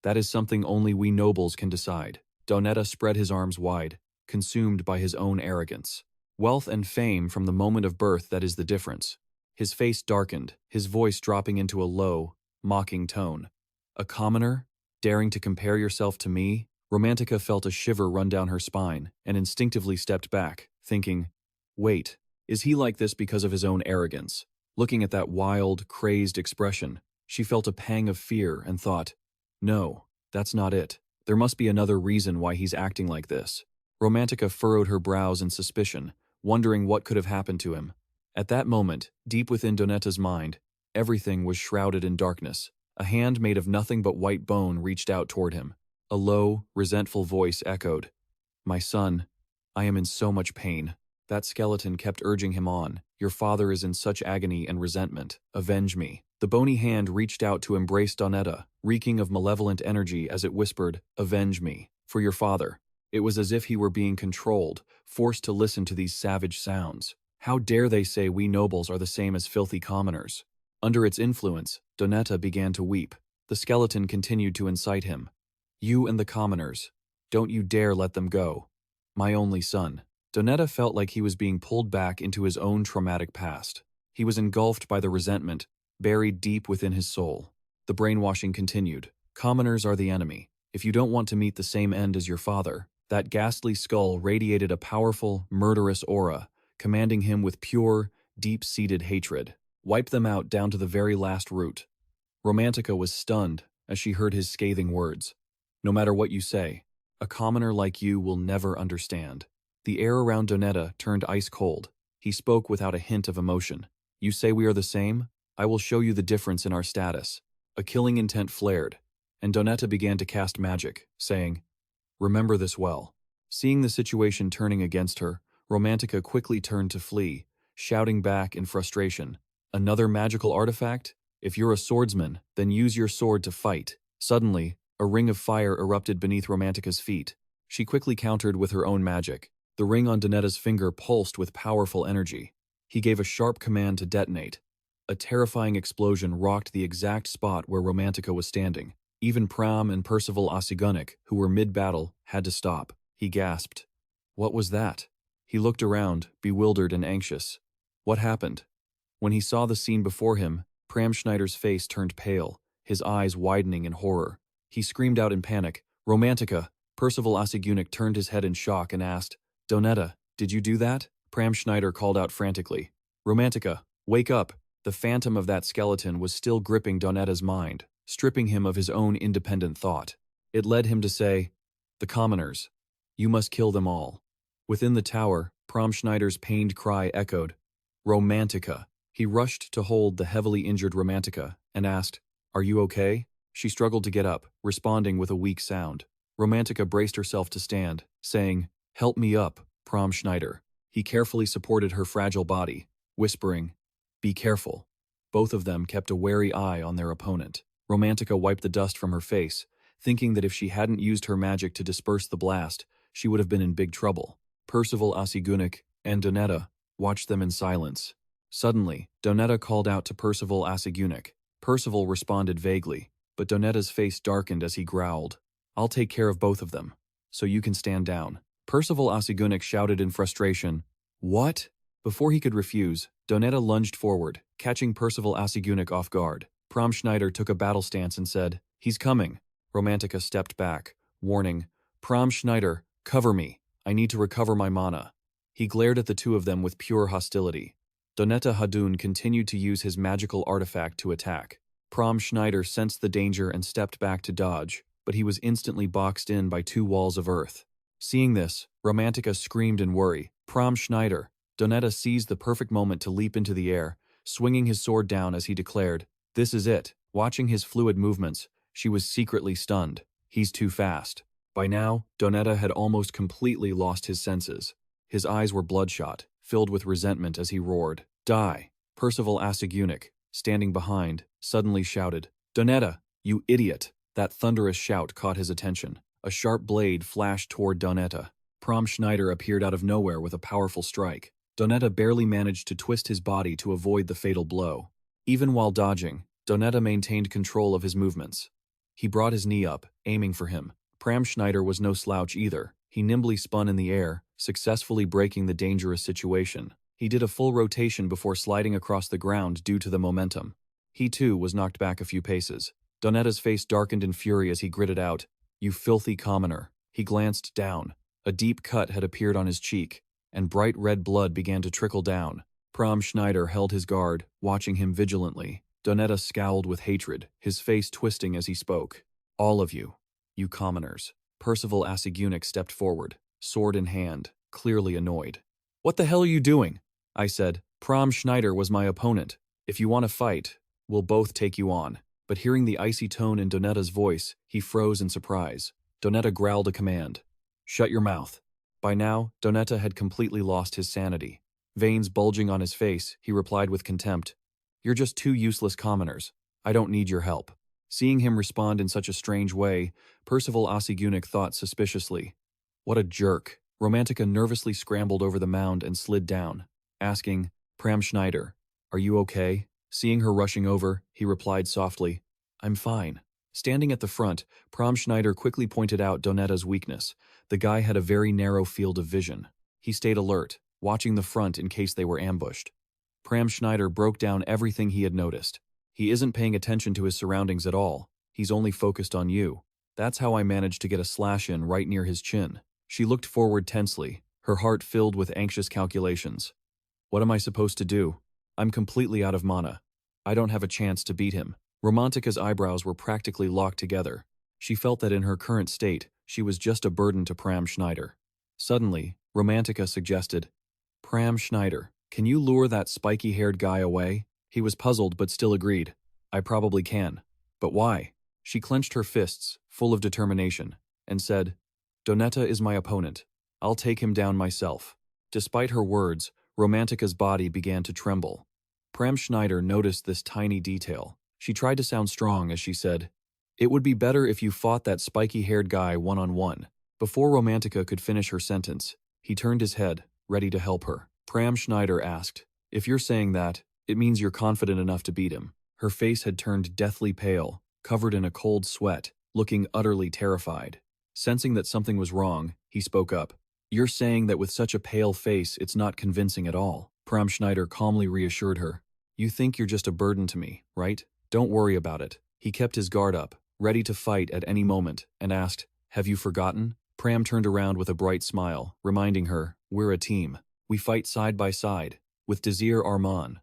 "That is something only we nobles can decide." Donetta spread his arms wide, consumed by his own arrogance. "Wealth and fame from the moment of birth, that is the difference." His face darkened, his voice dropping into a low, mocking tone. "A commoner? Daring to compare yourself to me?" Romantica felt a shiver run down her spine and instinctively stepped back, thinking, "Wait, is he like this because of his own arrogance?" Looking at that wild, crazed expression, she felt a pang of fear and thought, "No, that's not it. There must be another reason why he's acting like this." Romantica furrowed her brows in suspicion, wondering what could have happened to him. At that moment, deep within Donetta's mind, everything was shrouded in darkness. A hand made of nothing but white bone reached out toward him. A low, resentful voice echoed, "My son, I am in so much pain." That skeleton kept urging him on. "Your father is in such agony and resentment. Avenge me." The bony hand reached out to embrace Donetta, reeking of malevolent energy as it whispered, "Avenge me. For your father." It was as if he were being controlled, forced to listen to these savage sounds. How dare they say we nobles are the same as filthy commoners? Under its influence, Donetta began to weep. The skeleton continued to incite him. "You and the commoners. Don't you dare let them go. My only son." Donetta felt like he was being pulled back into his own traumatic past. He was engulfed by the resentment, buried deep within his soul. The brainwashing continued. Commoners are the enemy. If you don't want to meet the same end as your father, that ghastly skull radiated a powerful, murderous aura, commanding him with pure, deep-seated hatred. Wipe them out down to the very last root. Romantica was stunned as she heard his scathing words. No matter what you say, a commoner like you will never understand. The air around Donetta turned ice cold. He spoke without a hint of emotion. You say we are the same? I will show you the difference in our status. A killing intent flared, and Donetta began to cast magic, saying, Remember this well. Seeing the situation turning against her, Romantica quickly turned to flee, shouting back in frustration, Another magical artifact? If you're a swordsman, then use your sword to fight. Suddenly, a ring of fire erupted beneath Romantica's feet. She quickly countered with her own magic. The ring on Donetta's finger pulsed with powerful energy. He gave a sharp command to detonate. A terrifying explosion rocked the exact spot where Romantica was standing. Even Pram and Percival Asigunik, who were mid-battle, had to stop. He gasped. What was that? He looked around, bewildered and anxious. What happened? When he saw the scene before him, Pram Schneider's face turned pale, his eyes widening in horror. He screamed out in panic, Romantica! Percival Asigunik turned his head in shock and asked, Donetta, did you do that? Pram Schneider called out frantically. Romantica, wake up! The phantom of that skeleton was still gripping Donetta's mind, stripping him of his own independent thought. It led him to say, The commoners. You must kill them all. Within the tower, Pram Schneider's pained cry echoed, Romantica. He rushed to hold the heavily injured Romantica and asked, Are you okay? She struggled to get up, responding with a weak sound. Romantica braced herself to stand, saying, Help me up, Pram Schneider. He carefully supported her fragile body, whispering, Be careful. Both of them kept a wary eye on their opponent. Romantica wiped the dust from her face, thinking that if she hadn't used her magic to disperse the blast, she would have been in big trouble. Percival Asigunik and Donetta watched them in silence. Suddenly, Donetta called out to Percival Asigunik. Percival responded vaguely, but Donetta's face darkened as he growled, I'll take care of both of them, so you can stand down. Percival Asigunik shouted in frustration, What? Before he could refuse, Donetta lunged forward, catching Percival Asigunik off guard. Pram Schneider took a battle stance and said, He's coming. Romantica stepped back, warning, Pram Schneider, cover me. I need to recover my mana. He glared at the two of them with pure hostility. Donetta Hadun continued to use his magical artifact to attack. Pram Schneider sensed the danger and stepped back to dodge, but he was instantly boxed in by two walls of earth. Seeing this, Romantica screamed in worry. Pram Schneider. Donetta seized the perfect moment to leap into the air, swinging his sword down as he declared, This is it. Watching his fluid movements, she was secretly stunned. He's too fast. By now, Donetta had almost completely lost his senses. His eyes were bloodshot, filled with resentment as he roared, Die! Percival Asigunik, standing behind, suddenly shouted, Donetta, you idiot! That thunderous shout caught his attention. A sharp blade flashed toward Donetta. Pram Schneider appeared out of nowhere with a powerful strike. Donetta barely managed to twist his body to avoid the fatal blow. Even while dodging, Donetta maintained control of his movements. He brought his knee up, aiming for him. Pram Schneider was no slouch either. He nimbly spun in the air, successfully breaking the dangerous situation. He did a full rotation before sliding across the ground due to the momentum. He too was knocked back a few paces. Donetta's face darkened in fury as he gritted out, You filthy commoner. He glanced down. A deep cut had appeared on his cheek, and bright red blood began to trickle down. Pram Schneider held his guard, watching him vigilantly. Donetta scowled with hatred, his face twisting as he spoke. All of you commoners. Percival Asigunik stepped forward, sword in hand, clearly annoyed. What the hell are you doing? I said. Pram Schneider was my opponent. If you want to fight, we'll both take you on. But hearing the icy tone in Donetta's voice, he froze in surprise. Donetta growled a command. Shut your mouth. By now, Donetta had completely lost his sanity. Veins bulging on his face, he replied with contempt. You're just two useless commoners. I don't need your help. Seeing him respond in such a strange way, Percival Asigunik thought suspiciously. What a jerk. Romantica nervously scrambled over the mound and slid down, asking, Pram Schneider, are you okay? Seeing her rushing over, he replied softly, I'm fine. Standing at the front, Pram Schneider quickly pointed out Donetta's weakness. The guy had a very narrow field of vision. He stayed alert, watching the front in case they were ambushed. Pram Schneider broke down everything he had noticed. He isn't paying attention to his surroundings at all. He's only focused on you. That's how I managed to get a slash in right near his chin. She looked forward tensely, her heart filled with anxious calculations. What am I supposed to do? I'm completely out of mana. I don't have a chance to beat him. Romantica's eyebrows were practically locked together. She felt that in her current state, she was just a burden to Pram Schneider. Suddenly, Romantica suggested, Pram Schneider, can you lure that spiky-haired guy away? He was puzzled but still agreed. I probably can. But why? She clenched her fists, full of determination, and said, Donetta is my opponent. I'll take him down myself. Despite her words, Romantica's body began to tremble. Pram Schneider noticed this tiny detail. She tried to sound strong as she said, It would be better if you fought that spiky-haired guy one-on-one. Before Romantica could finish her sentence, he turned his head, ready to help her. Pram Schneider asked, If you're saying that, it means you're confident enough to beat him. Her face had turned deathly pale, covered in a cold sweat, looking utterly terrified. Sensing that something was wrong, he spoke up. You're saying that with such a pale face it's not convincing at all. Pram Schneider calmly reassured her. You think you're just a burden to me, right? Don't worry about it. He kept his guard up, ready to fight at any moment, and asked, Have you forgotten? Pram turned around with a bright smile, reminding her, We're a team. We fight side by side, with Desir Arman.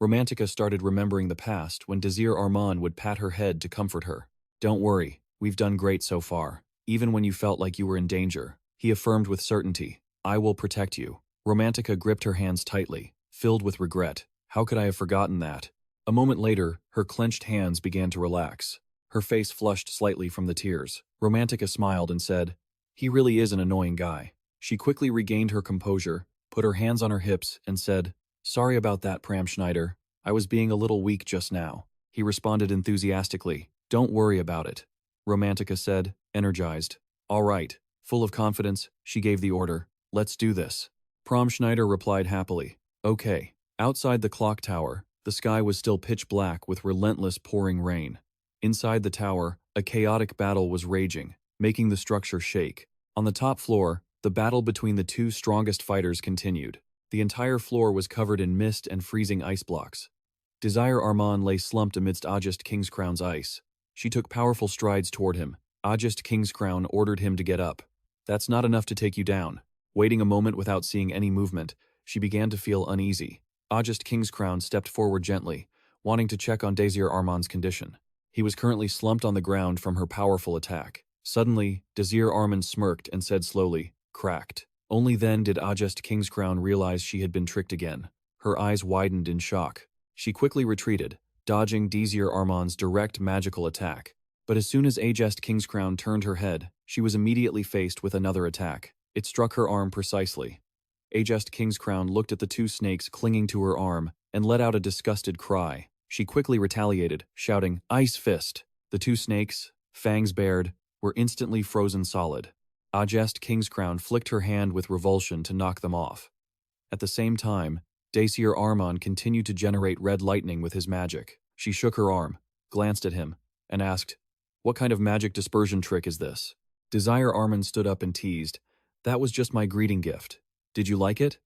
Romantica started remembering the past when Desir Arman would pat her head to comfort her. Don't worry, we've done great so far. Even when you felt like you were in danger, he affirmed with certainty, I will protect you. Romantica gripped her hands tightly, filled with regret. How could I have forgotten that? A moment later, her clenched hands began to relax. Her face flushed slightly from the tears. Romantica smiled and said, He really is an annoying guy. She quickly regained her composure, put her hands on her hips, and said, Sorry about that, Pram Schneider. I was being a little weak just now. He responded enthusiastically. Don't worry about it. Romantica said, energized. All right. Full of confidence, she gave the order. Let's do this. Pram Schneider replied happily. Okay. Outside the clock tower, the sky was still pitch black with relentless pouring rain. Inside the tower, a chaotic battle was raging, making the structure shake. On the top floor, the battle between the two strongest fighters continued. The entire floor was covered in mist and freezing ice blocks. Desir Arman lay slumped amidst Ajest Kingscrown's ice. She took powerful strides toward him. Ajest Kingscrown ordered him to get up. That's not enough to take you down. Waiting a moment without seeing any movement, she began to feel uneasy. Ajest Kingscrown stepped forward gently, wanting to check on Desir Arman's condition. He was currently slumped on the ground from her powerful attack. Suddenly, Desir Arman smirked and said slowly, Cracked. Only then did Ajest Kingscrown realize she had been tricked again. Her eyes widened in shock. She quickly retreated, dodging Desir Arman's direct magical attack. But as soon as Ajest Kingscrown turned her head, she was immediately faced with another attack. It struck her arm precisely. Ajest Kingscrown looked at the two snakes clinging to her arm and let out a disgusted cry. She quickly retaliated, shouting, Ice Fist! The two snakes, fangs bared, were instantly frozen solid. Ajest Kingscrown flicked her hand with revulsion to knock them off. At the same time, Desir Arman continued to generate red lightning with his magic. She shook her arm, glanced at him, and asked, What kind of magic dispersion trick is this? Desir Arman stood up and teased, That was just my greeting gift. Did you like it?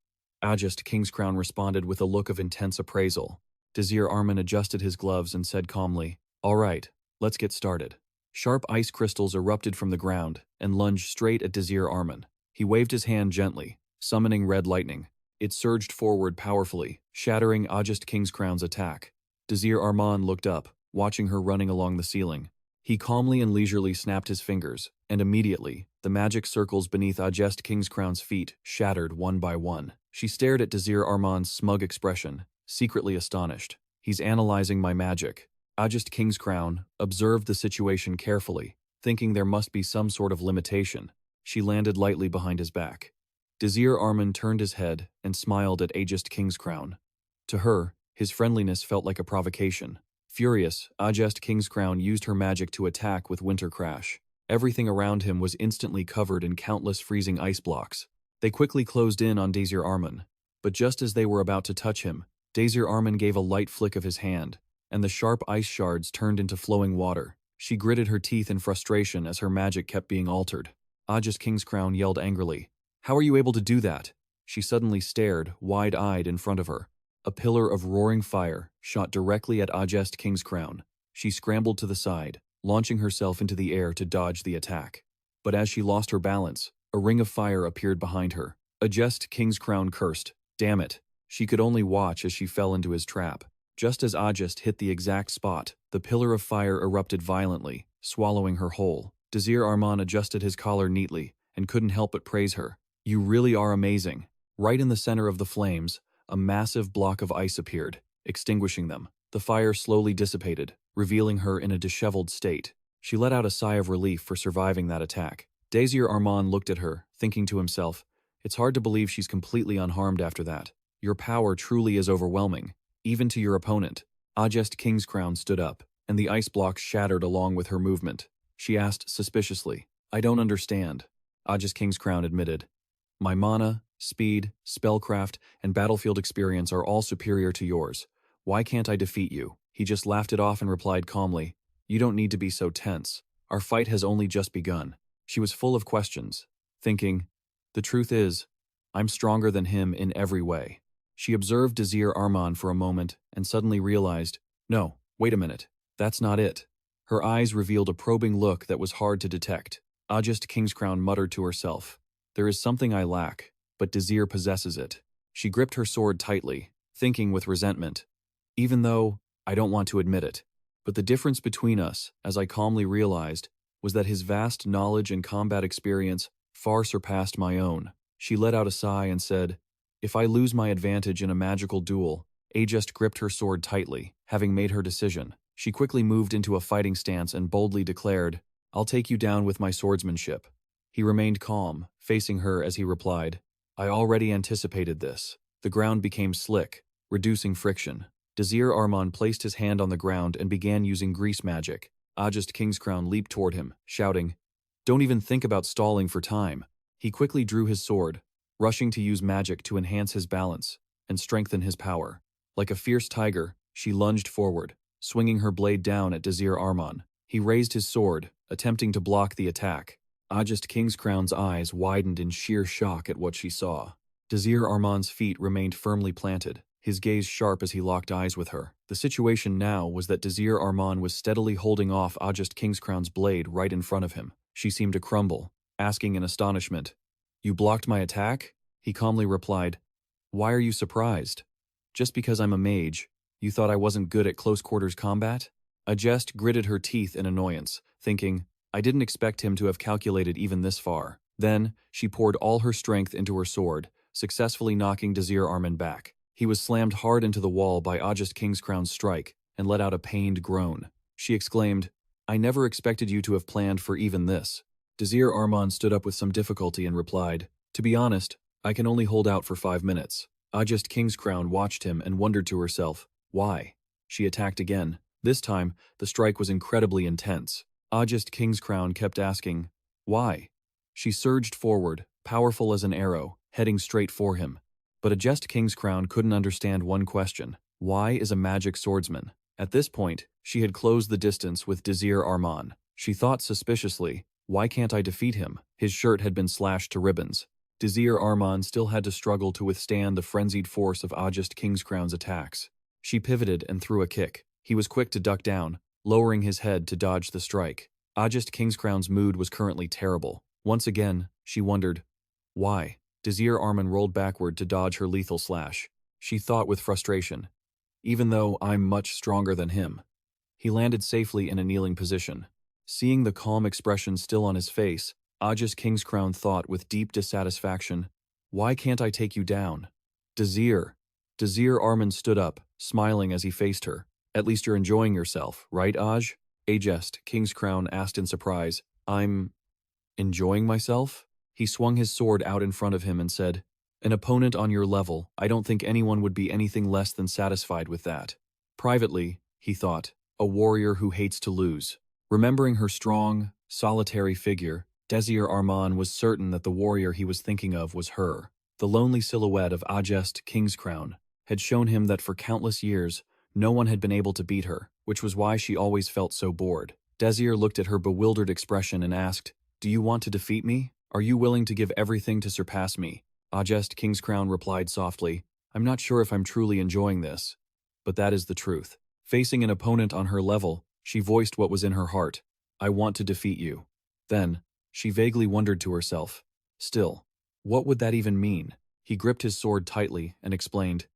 Ajest Kingscrown responded with a look of intense appraisal. Desir Arman adjusted his gloves and said calmly, All right, let's get started. Sharp ice crystals erupted from the ground and lunged straight at Desir Arman. He waved his hand gently, summoning red lightning. It surged forward powerfully, shattering Ajest Kingscrown's attack. Desir Arman looked up, watching her running along the ceiling. He calmly and leisurely snapped his fingers, and immediately, the magic circles beneath Ajest Kingscrown's feet shattered one by one. She stared at Desir Arman's smug expression, secretly astonished. He's analyzing my magic. Ajest Kingscrown observed the situation carefully, thinking there must be some sort of limitation. She landed lightly behind his back. Desir Arman turned his head and smiled at Ajest Kingscrown. To her, his friendliness felt like a provocation. Furious, Ajest Kingscrown used her magic to attack with Winter Crash. Everything around him was instantly covered in countless freezing ice blocks. They quickly closed in on Desir Arman, but just as they were about to touch him, Desir Arman gave a light flick of his hand, and the sharp ice shards turned into flowing water. She gritted her teeth in frustration as her magic kept being altered. Ajest Kingscrown yelled angrily, How are you able to do that? She suddenly stared, wide-eyed, in front of her. A pillar of roaring fire shot directly at Ajest Kingscrown. She scrambled to the side, launching herself into the air to dodge the attack. But as she lost her balance, a ring of fire appeared behind her. Ajest Kingscrown cursed. Damn it. She could only watch as she fell into his trap. Just as Ajest hit the exact spot, the pillar of fire erupted violently, swallowing her whole. Desir Arman adjusted his collar neatly and couldn't help but praise her. You really are amazing. Right in the center of the flames, a massive block of ice appeared, extinguishing them. The fire slowly dissipated, revealing her in a disheveled state. She let out a sigh of relief for surviving that attack. Desir Arman looked at her, thinking to himself, it's hard to believe she's completely unharmed after that. Your power truly is overwhelming, even to your opponent. Ajest Kingscrown stood up, and the ice block shattered along with her movement. She asked suspiciously, I don't understand. Ajest Kingscrown admitted, my mana, speed, spellcraft, and battlefield experience are all superior to yours. Why can't I defeat you? He just laughed it off and replied calmly, you don't need to be so tense. Our fight has only just begun. She was full of questions, thinking, the truth is, I'm stronger than him in every way. She observed Desir Arman for a moment and suddenly realized, no, wait a minute, that's not it. Her eyes revealed a probing look that was hard to detect. Ajest Kingscrown muttered to herself, there is something I lack, but Desir possesses it. She gripped her sword tightly, thinking with resentment, even though I don't want to admit it. But the difference between us, as I calmly realized, was that his vast knowledge and combat experience far surpassed my own. She let out a sigh and said, if I lose my advantage in a magical duel, Ajest gripped her sword tightly, having made her decision. She quickly moved into a fighting stance and boldly declared, I'll take you down with my swordsmanship. He remained calm, facing her as he replied, I already anticipated this. The ground became slick, reducing friction. Desir Arman placed his hand on the ground and began using grease magic. Ajest Kingscrown leaped toward him, shouting, don't even think about stalling for time. He quickly drew his sword, rushing to use magic to enhance his balance and strengthen his power. Like a fierce tiger, she lunged forward, swinging her blade down at Desir Arman. He raised his sword, attempting to block the attack. Ajest Kingscrown's eyes widened in sheer shock at what she saw. Desir Arman's feet remained firmly planted, his gaze sharp as he locked eyes with her. The situation now was that Desir Arman was steadily holding off Ajest Kingscrown's blade right in front of him. She seemed to crumble, asking in astonishment, you blocked my attack? He calmly replied, why are you surprised? Just because I'm a mage, you thought I wasn't good at close-quarters combat? Ajest gritted her teeth in annoyance, thinking, I didn't expect him to have calculated even this far. Then, she poured all her strength into her sword, successfully knocking Desir Arman back. He was slammed hard into the wall by Ajest Kingscrown's strike and let out a pained groan. She exclaimed, I never expected you to have planned for even this. Desir Arman stood up with some difficulty and replied, to be honest, I can only hold out for 5 minutes. Ajest Kingscrown watched him and wondered to herself, why? She attacked again. This time, the strike was incredibly intense. Ajest Kingscrown kept asking, why? She surged forward, powerful as an arrow, heading straight for him. But Ajest Kingscrown couldn't understand one question. Why is a magic swordsman? At this point, she had closed the distance with Desir Arman. She thought suspiciously, why can't I defeat him? His shirt had been slashed to ribbons. Desir Arman still had to struggle to withstand the frenzied force of Ajest Kingscrown's attacks. She pivoted and threw a kick. He was quick to duck down, lowering his head to dodge the strike. Ajest Kingscrown's mood was currently terrible. Once again, she wondered, why? Desir Arman rolled backward to dodge her lethal slash. She thought with frustration, even though I'm much stronger than him. He landed safely in a kneeling position. Seeing the calm expression still on his face, Ajest Kingscrown thought with deep dissatisfaction, why can't I take you down? Desir. Desir Arman stood up, smiling as he faced her. At least you're enjoying yourself, right, Aj? Ajest Kingscrown asked in surprise. I'm enjoying myself? He swung his sword out in front of him and said, an opponent on your level, I don't think anyone would be anything less than satisfied with that. Privately, he thought, a warrior who hates to lose. Remembering her strong, solitary figure, Desir Arman was certain that the warrior he was thinking of was her. The lonely silhouette of Ajest Kingscrown had shown him that for countless years, no one had been able to beat her, which was why she always felt so bored. Desir looked at her bewildered expression and asked, do you want to defeat me? Are you willing to give everything to surpass me? Ajest Kingscrown replied softly, I'm not sure if I'm truly enjoying this. But that is the truth. Facing an opponent on her level, she voiced what was in her heart. I want to defeat you. Then, she vaguely wondered to herself. Still, what would that even mean? He gripped his sword tightly and explained,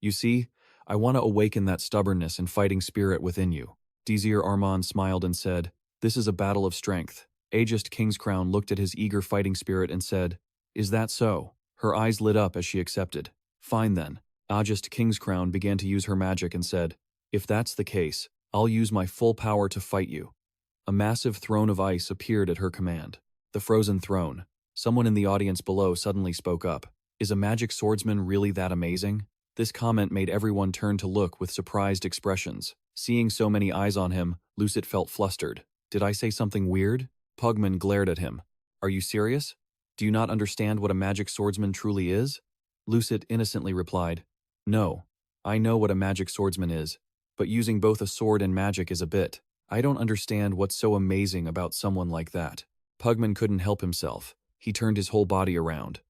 You see, I want to awaken that stubbornness and fighting spirit within you. Desir Arman smiled and said, This is a battle of strength. Ajest Kingscrown looked at his eager fighting spirit and said, Is that so? Her eyes lit up as she accepted. Fine then. Ajest Kingscrown began to use her magic and said, If that's the case, I'll use my full power to fight you. A massive throne of ice appeared at her command. The frozen throne. Someone in the audience below suddenly spoke up. Is a magic swordsman really that amazing? This comment made everyone turn to look with surprised expressions. Seeing so many eyes on him, Lucet felt flustered. Did I say something weird? Pugman glared at him. Are you serious? Do you not understand what a magic swordsman truly is? Lucet innocently replied, No, I know what a magic swordsman is, but using both a sword and magic is a bit. I don't understand what's so amazing about someone like that. Pugman couldn't help himself. He turned his whole body around.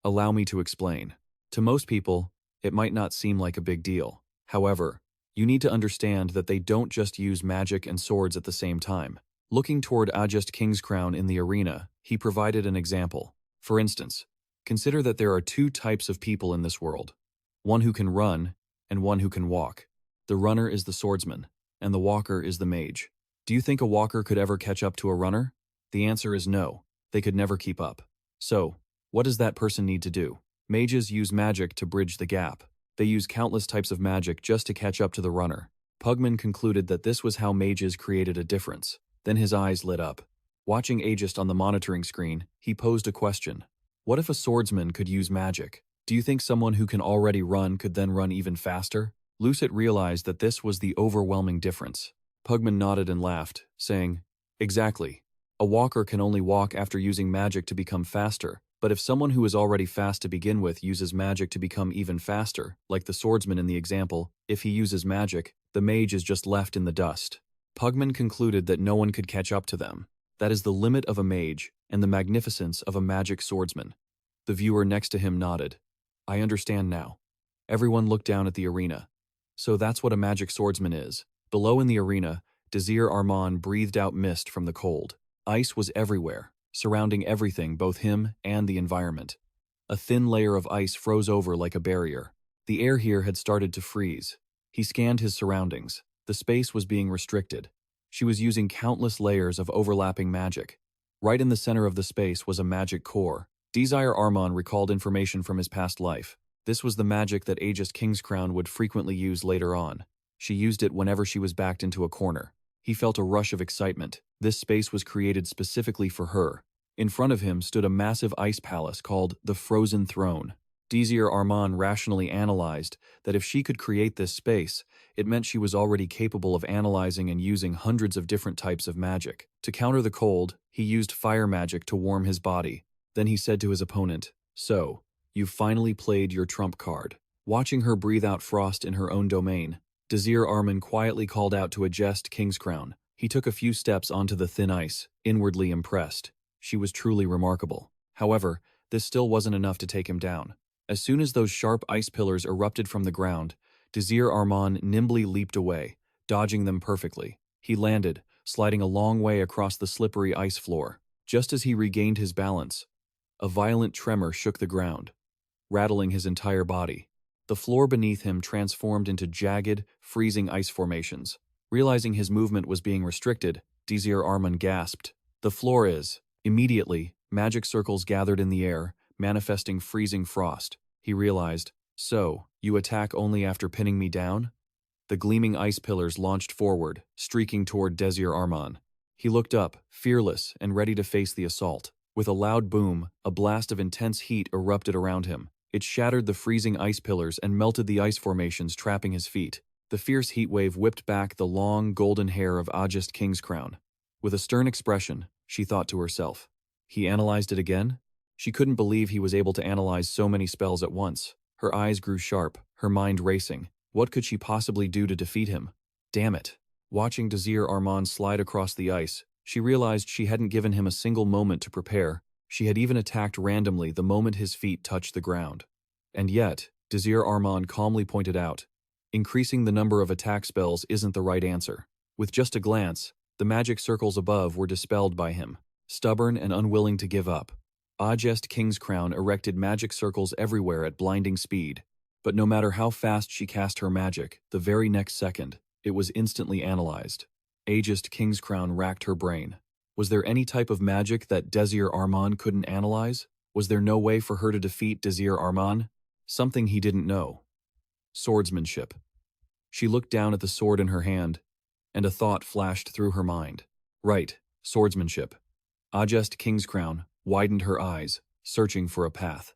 Allow me to explain. To most people, it might not seem like a big deal. However, you need to understand that they don't just use magic and swords at the same time. Looking toward Ajest Kingscrown in the arena, he provided an example. For instance, consider that there are two types of people in this world. One who can run, and one who can walk. The runner is the swordsman, and the walker is the mage. Do you think a walker could ever catch up to a runner? The answer is no, they could never keep up. So, what does that person need to do? Mages use magic to bridge the gap. They use countless types of magic just to catch up to the runner. Pugman concluded that this was how mages created a difference. Then his eyes lit up. Watching Ajest on the monitoring screen, he posed a question. What if a swordsman could use magic? Do you think someone who can already run could then run even faster? Lucet realized that this was the overwhelming difference. Pugman nodded and laughed, saying, Exactly. A walker can only walk after using magic to become faster, but if someone who is already fast to begin with uses magic to become even faster, like the swordsman in the example, if he uses magic, the mage is just left in the dust. Pugman concluded that no one could catch up to them. That is the limit of a mage and the magnificence of a magic swordsman. The viewer next to him nodded. I understand now. Everyone looked down at the arena. So that's what a magic swordsman is. Below in the arena, Desir Arman breathed out mist from the cold. Ice was everywhere, surrounding everything, both him and the environment. A thin layer of ice froze over like a barrier. The air here had started to freeze. He scanned his surroundings. The space was being restricted. She was using countless layers of overlapping magic. Right in the center of the space was a magic core. Desir Arman recalled information from his past life. This was the magic that Ajest Kingscrown would frequently use later on. She used it whenever she was backed into a corner. He felt a rush of excitement. This space was created specifically for her. In front of him stood a massive ice palace called the Frozen Throne. Desir Arman rationally analyzed that if she could create this space, it meant she was already capable of analyzing and using hundreds of different types of magic. To counter the cold, he used fire magic to warm his body. Then he said to his opponent, So, you've finally played your trump card. Watching her breathe out frost in her own domain, Desir Arman quietly called out to Ajest Kingscrown. He took a few steps onto the thin ice, inwardly impressed. She was truly remarkable. However, this still wasn't enough to take him down. As soon as those sharp ice pillars erupted from the ground, Desir Arman nimbly leaped away, dodging them perfectly. He landed, sliding a long way across the slippery ice floor. Just as he regained his balance, a violent tremor shook the ground, rattling his entire body. The floor beneath him transformed into jagged, freezing ice formations. Realizing his movement was being restricted, Desir Arman gasped. The floor is. Immediately, magic circles gathered in the air, manifesting freezing frost. He realized, So, you attack only after pinning me down? The gleaming ice pillars launched forward, streaking toward Desir Arman. He looked up, fearless and ready to face the assault. With a loud boom, a blast of intense heat erupted around him. It shattered the freezing ice pillars and melted the ice formations trapping his feet. The fierce heat wave whipped back the long, golden hair of Ajest Kingscrown. With a stern expression, she thought to herself. He analyzed it again? She couldn't believe he was able to analyze so many spells at once. Her eyes grew sharp, her mind racing. What could she possibly do to defeat him? Damn it. Watching Desir Arman slide across the ice, she realized she hadn't given him a single moment to prepare. She had even attacked randomly the moment his feet touched the ground. And yet, Desir Arman calmly pointed out. Increasing the number of attack spells isn't the right answer. With just a glance, the magic circles above were dispelled by him, stubborn and unwilling to give up. Ajest Kingscrown erected magic circles everywhere at blinding speed, but no matter how fast she cast her magic, the very next second, it was instantly analyzed. Ajest Kingscrown racked her brain. Was there any type of magic that Desir Arman couldn't analyze? Was there no way for her to defeat Desir Arman? Something he didn't know. Swordsmanship. She looked down at the sword in her hand, and a thought flashed through her mind. Right, swordsmanship. Ajest Kingscrown widened her eyes, searching for a path.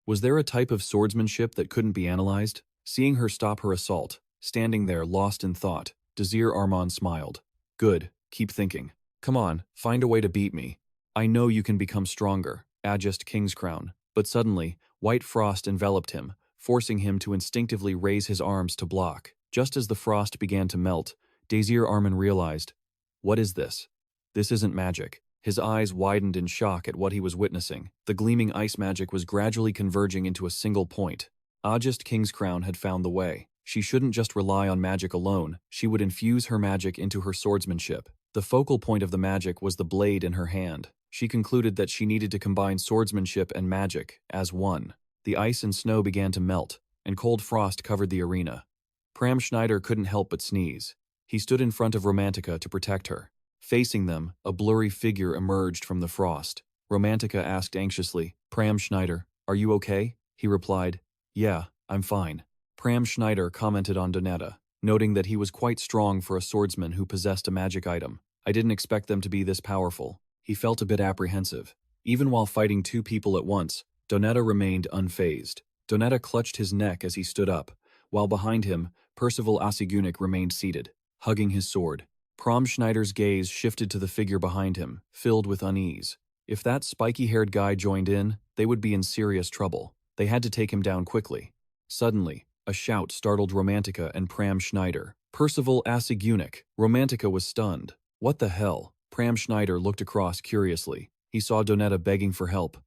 Was there a type of swordsmanship that couldn't be analyzed? Seeing her stop her assault, standing there lost in thought, Desir Arman smiled. Good, keep thinking. Come on, find a way to beat me. I know you can become stronger, Ajest Kingscrown. But suddenly, white frost enveloped him, forcing him to instinctively raise his arms to block. Just as the frost began to melt, Desir Arman realized, what is this? This isn't magic. His eyes widened in shock at what he was witnessing. The gleaming ice magic was gradually converging into a single point. Ajest Kingscrown had found the way. She shouldn't just rely on magic alone, she would infuse her magic into her swordsmanship. The focal point of the magic was the blade in her hand. She concluded that she needed to combine swordsmanship and magic as one. The ice and snow began to melt, and cold frost covered the arena. Pram Schneider couldn't help but sneeze. He stood in front of Romantica to protect her. Facing them, a blurry figure emerged from the frost. Romantica asked anxiously, Pram Schneider, are you okay? He replied, yeah, I'm fine. Pram Schneider commented on Donetta, noting that he was quite strong for a swordsman who possessed a magic item. I didn't expect them to be this powerful. He felt a bit apprehensive. Even while fighting two people at once, Donetta remained unfazed. Donetta clutched his neck as he stood up, while behind him, Percival Asigunik remained seated, hugging his sword. Pram Schneider's gaze shifted to the figure behind him, filled with unease. If that spiky-haired guy joined in, they would be in serious trouble. They had to take him down quickly. Suddenly, a shout startled Romantica and Pram Schneider. Percival Asigunik. Romantica was stunned. What the hell? Pram Schneider looked across curiously. He saw Donetta begging for help,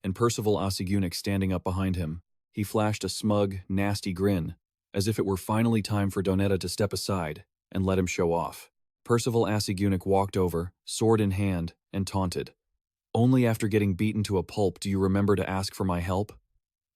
and Percival Asigunik standing up behind him. He flashed a smug, nasty grin, as if it were finally time for Donetta to step aside and let him show off. Percival Asigunik walked over, sword in hand, and taunted. Only after getting beaten to a pulp do you remember to ask for my help?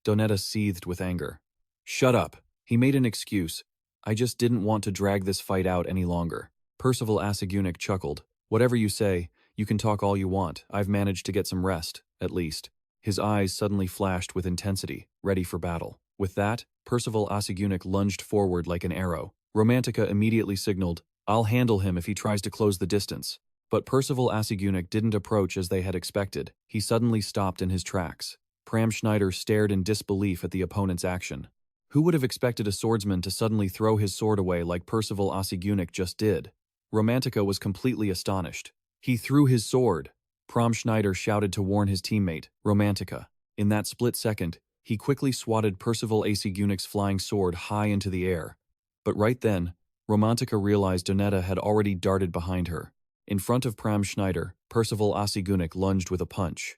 Donetta seethed with anger. Shut up. He made an excuse. I just didn't want to drag this fight out any longer. Percival Asigunik chuckled. Whatever you say, you can talk all you want. I've managed to get some rest, at least. His eyes suddenly flashed with intensity, ready for battle. With that, Percival Asigunik lunged forward like an arrow. Romantica immediately signaled, I'll handle him if he tries to close the distance. But Percival Asigunik didn't approach as they had expected. He suddenly stopped in his tracks. Pram Schneider stared in disbelief at the opponent's action. Who would have expected a swordsman to suddenly throw his sword away like Percival Asigunik just did? Romantica was completely astonished. He threw his sword. Pram Schneider shouted to warn his teammate, Romantica. In that split second, he quickly swatted Percival Asigunik's flying sword high into the air. But right then, Romantica realized Donetta had already darted behind her. In front of Pram Schneider, Percival Asigunik lunged with a punch.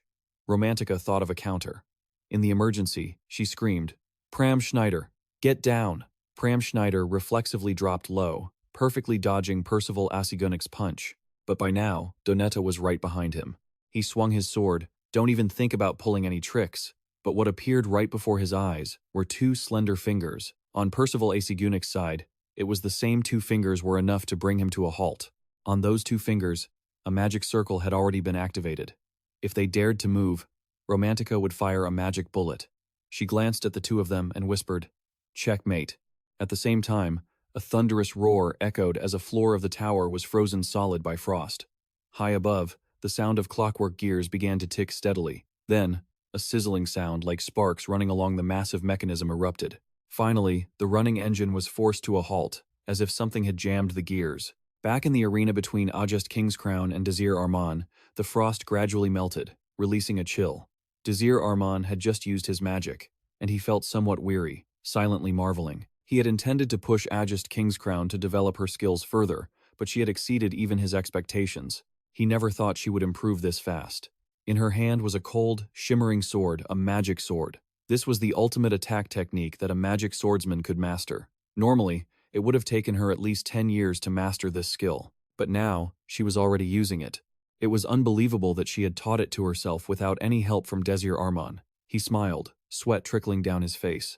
Romantica thought of a counter. In the emergency, she screamed, Pram Schneider, get down! Pram Schneider reflexively dropped low, perfectly dodging Percival Asigunik's punch. But by now, Donetta was right behind him. He swung his sword. Don't even think about pulling any tricks. But what appeared right before his eyes were two slender fingers. On Percival Asigunik's side, it was the same two fingers were enough to bring him to a halt. On those two fingers, a magic circle had already been activated. If they dared to move, Romantica would fire a magic bullet. She glanced at the two of them and whispered, checkmate. At the same time, a thunderous roar echoed as a floor of the tower was frozen solid by frost. High above, the sound of clockwork gears began to tick steadily. Then, a sizzling sound like sparks running along the massive mechanism erupted. Finally, the running engine was forced to a halt, as if something had jammed the gears. Back in the arena between Ajest Kingscrown and Desir Arman, the frost gradually melted, releasing a chill. Desir Arman had just used his magic, and he felt somewhat weary, silently marveling. He had intended to push Ajest Kingscrown to develop her skills further, but she had exceeded even his expectations. He never thought she would improve this fast. In her hand was a cold, shimmering sword, a magic sword. This was the ultimate attack technique that a magic swordsman could master. Normally, it would have taken her at least 10 years to master this skill, but now, she was already using it. It was unbelievable that she had taught it to herself without any help from Desir Arman. He smiled, sweat trickling down his face.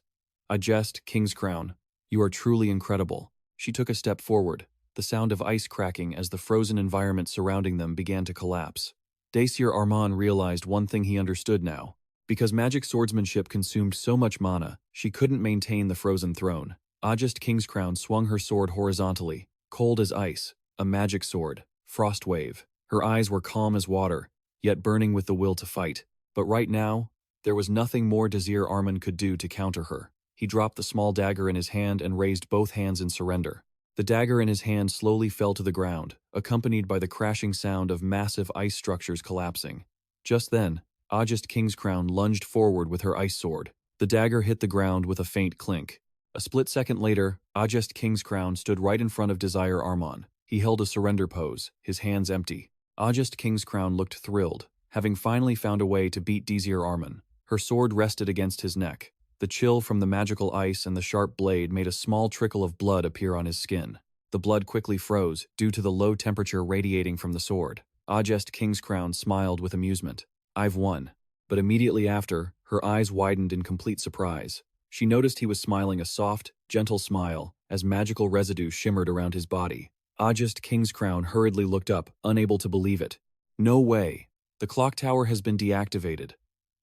Ajest Kingscrown, you are truly incredible. She took a step forward, the sound of ice cracking as the frozen environment surrounding them began to collapse. Desir Arman realized one thing he understood now. Because magic swordsmanship consumed so much mana, she couldn't maintain the frozen throne. Ajest Kingscrown swung her sword horizontally, cold as ice, a magic sword, frost wave. Her eyes were calm as water, yet burning with the will to fight. But right now, there was nothing more Desir Arman could do to counter her. He dropped the small dagger in his hand and raised both hands in surrender. The dagger in his hand slowly fell to the ground, accompanied by the crashing sound of massive ice structures collapsing. Just then, Ajest Kingscrown lunged forward with her ice sword. The dagger hit the ground with a faint clink. A split second later, Ajest Kingscrown stood right in front of Desir Arman. He held a surrender pose, his hands empty. Ajest Kingscrown looked thrilled, having finally found a way to beat Desir Arman. Her sword rested against his neck. The chill from the magical ice and the sharp blade made a small trickle of blood appear on his skin. The blood quickly froze, due to the low temperature radiating from the sword. Ajest Kingscrown smiled with amusement. I've won. But immediately after, her eyes widened in complete surprise. She noticed he was smiling a soft, gentle smile, as magical residue shimmered around his body. Ajest Kingscrown hurriedly looked up, unable to believe it. No way. The clock tower has been deactivated.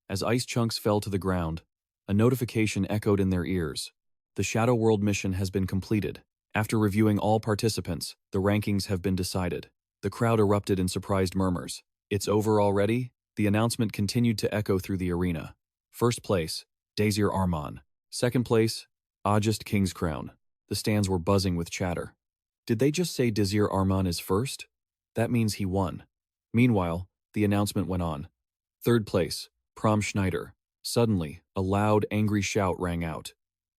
As ice chunks fell to the ground, a notification echoed in their ears. The Shadow World mission has been completed. After reviewing all participants, the rankings have been decided. The crowd erupted in surprised murmurs. It's over already? The announcement continued to echo through the arena. First place, Desir Arman. Second place, Ajest Kingscrown. The stands were buzzing with chatter. Did they just say Desir Arman is first? That means he won. Meanwhile, the announcement went on. Third place, Prom Schneider. Suddenly, a loud, angry shout rang out.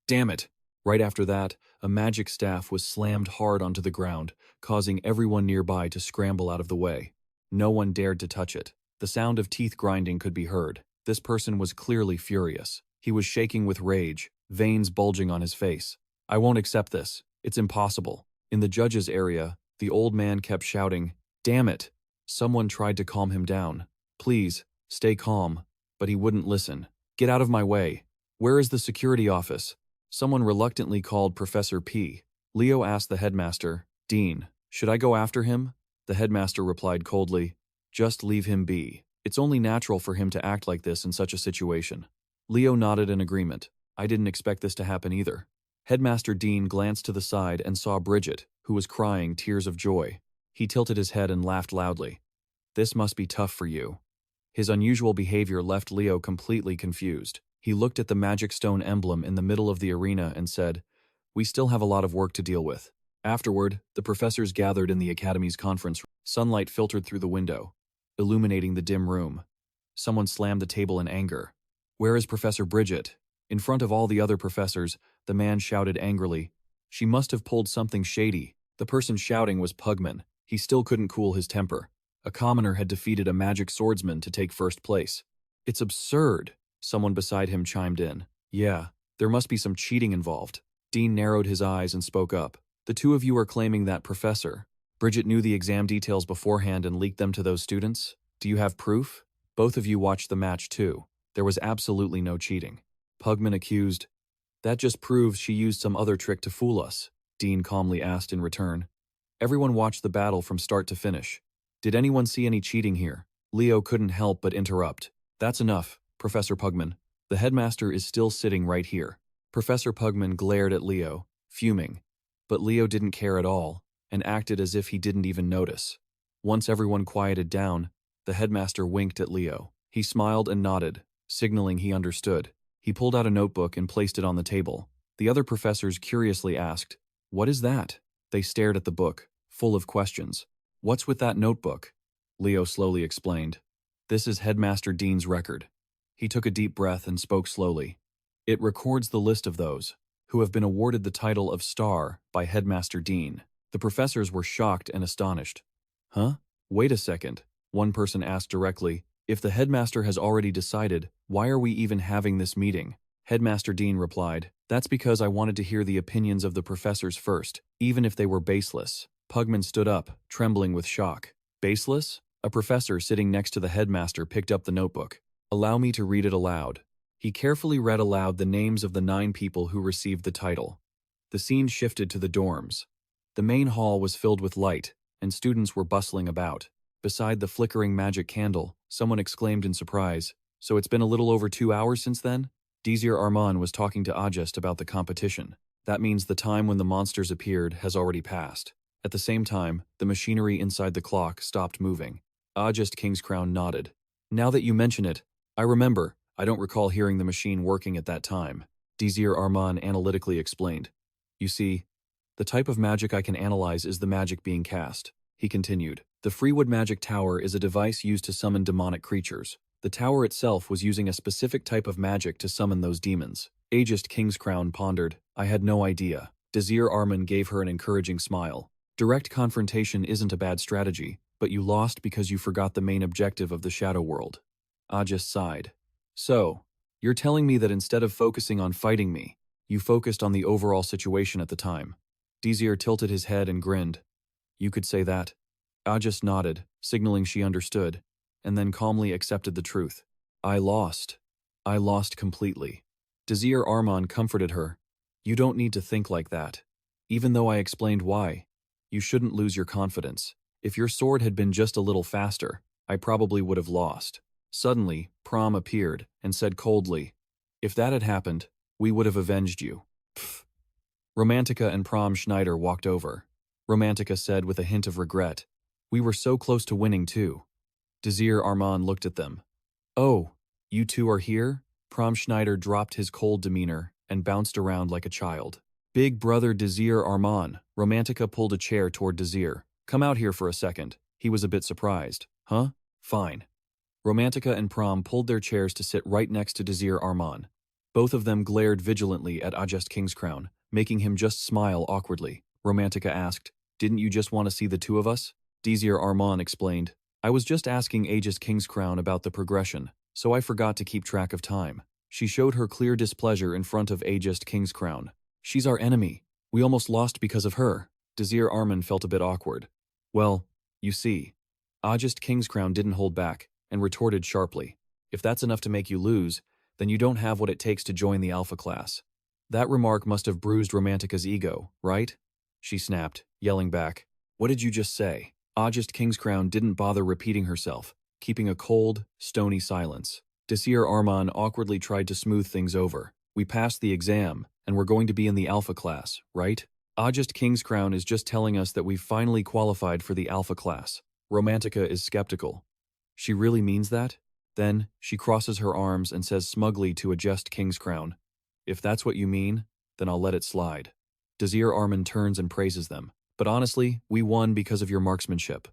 Damn it! Right after that, a magic staff was slammed hard onto the ground, causing everyone nearby to scramble out of the way. No one dared to touch it. The sound of teeth grinding could be heard. This person was clearly furious. He was shaking with rage, veins bulging on his face. I won't accept this. It's impossible. In the judges' area, the old man kept shouting, Damn it! Someone tried to calm him down. Please, stay calm. But he wouldn't listen. Get out of my way. Where is the security office? Someone reluctantly called Professor P. Leo asked the headmaster, Dean, should I go after him? The headmaster replied coldly, Just leave him be. It's only natural for him to act like this in such a situation. Leo nodded in agreement. I didn't expect this to happen either. Headmaster Dean glanced to the side and saw Bridget, who was crying tears of joy. He tilted his head and laughed loudly. This must be tough for you. His unusual behavior left Leo completely confused. He looked at the magic stone emblem in the middle of the arena and said, We still have a lot of work to deal with. Afterward, the professors gathered in the Academy's conference room. Sunlight filtered through the window, illuminating the dim room. Someone slammed the table in anger. Where is Professor Bridget? In front of all the other professors, the man shouted angrily. She must have pulled something shady. The person shouting was Pugman. He still couldn't cool his temper. A commoner had defeated a magic swordsman to take first place. It's absurd, someone beside him chimed in. Yeah, there must be some cheating involved. Dean narrowed his eyes and spoke up. The two of you are claiming that Professor Bridget knew the exam details beforehand and leaked them to those students? Do you have proof? Both of you watched the match too. There was absolutely no cheating. Pugman accused. That just proves she used some other trick to fool us, Dean calmly asked in return. Everyone watched the battle from start to finish. Did anyone see any cheating here? Leo couldn't help but interrupt. That's enough, Professor Pugman. The headmaster is still sitting right here. Professor Pugman glared at Leo, fuming. But Leo didn't care at all, and acted as if he didn't even notice. Once everyone quieted down, the headmaster winked at Leo. He smiled and nodded, signaling he understood. He pulled out a notebook and placed it on the table. The other professors curiously asked, What is that? They stared at the book, full of questions. What's with that notebook? Leo slowly explained. This is Headmaster Dean's record. He took a deep breath and spoke slowly. It records the list of those who have been awarded the title of Star by Headmaster Dean. The professors were shocked and astonished. Huh? Wait a second, one person asked directly. If the headmaster has already decided, why are we even having this meeting? Headmaster Dean replied, that's because I wanted to hear the opinions of the professors first, even if they were baseless. Pugman stood up, trembling with shock. Baseless? A professor sitting next to the headmaster picked up the notebook. Allow me to read it aloud. He carefully read aloud the names of the 9 people who received the title. The scene shifted to the dorms. The main hall was filled with light, and students were bustling about. Beside the flickering magic candle, someone exclaimed in surprise, "So it's been a little over 2 hours since then?" Desir Arman was talking to Ajest about the competition. That means the time when the monsters appeared has already passed. At the same time, the machinery inside the clock stopped moving. Ajest Kingscrown nodded. Now that you mention it, I remember. I don't recall hearing the machine working at that time. Desir Arman analytically explained. You see, the type of magic I can analyze is the magic being cast. He continued. The Freewood Magic Tower is a device used to summon demonic creatures. The tower itself was using a specific type of magic to summon those demons. Ajest Kingscrown pondered. I had no idea. Desir Arman gave her an encouraging smile. Direct confrontation isn't a bad strategy, but you lost because you forgot the main objective of the Shadow World. Ajest sighed. So, you're telling me that instead of focusing on fighting me, you focused on the overall situation at the time. Desir tilted his head and grinned. You could say that. Ajest nodded, signaling she understood, and then calmly accepted the truth. I lost. I lost completely. Desir Arman comforted her. You don't need to think like that. Even though I explained why, you shouldn't lose your confidence. If your sword had been just a little faster, I probably would have lost. Suddenly, Prom appeared and said coldly, if that had happened, we would have avenged you. Pfft. Romantica and Prom Schneider walked over. Romantica said with a hint of regret, we were so close to winning too. Desir Arman looked at them. Oh, you two are here? Prom Schneider dropped his cold demeanor and bounced around like a child. Big brother Desir Arman. Romantica pulled a chair toward Desir. Come out here for a second. He was a bit surprised. Huh? Fine. Romantica and Prom pulled their chairs to sit right next to Desir Arman. Both of them glared vigilantly at Ajest Kingscrown, making him just smile awkwardly. Romantica asked, didn't you just want to see the two of us? Desir Arman explained, I was just asking Ajest Kingscrown about the progression, so I forgot to keep track of time. She showed her clear displeasure in front of Ajest Kingscrown. She's our enemy. We almost lost because of her. Desir Arman felt a bit awkward. Well, you see. Ajest Kingscrown didn't hold back and retorted sharply. If that's enough to make you lose, then you don't have what it takes to join the Alpha class. That remark must have bruised Romantica's ego, right? She snapped, yelling back. What did you just say? Ajest Kingscrown didn't bother repeating herself, keeping a cold, stony silence. Desir Arman awkwardly tried to smooth things over. We passed the exam, and we're going to be in the Alpha class, right? Ajest Kingscrown is just telling us that we've finally qualified for the Alpha class. Romantica is skeptical. She really means that? Then, she crosses her arms and says smugly to Ajest Kingscrown, if that's what you mean, then I'll let it slide. Desir Arman turns and praises them. But honestly, we won because of your marksmanship.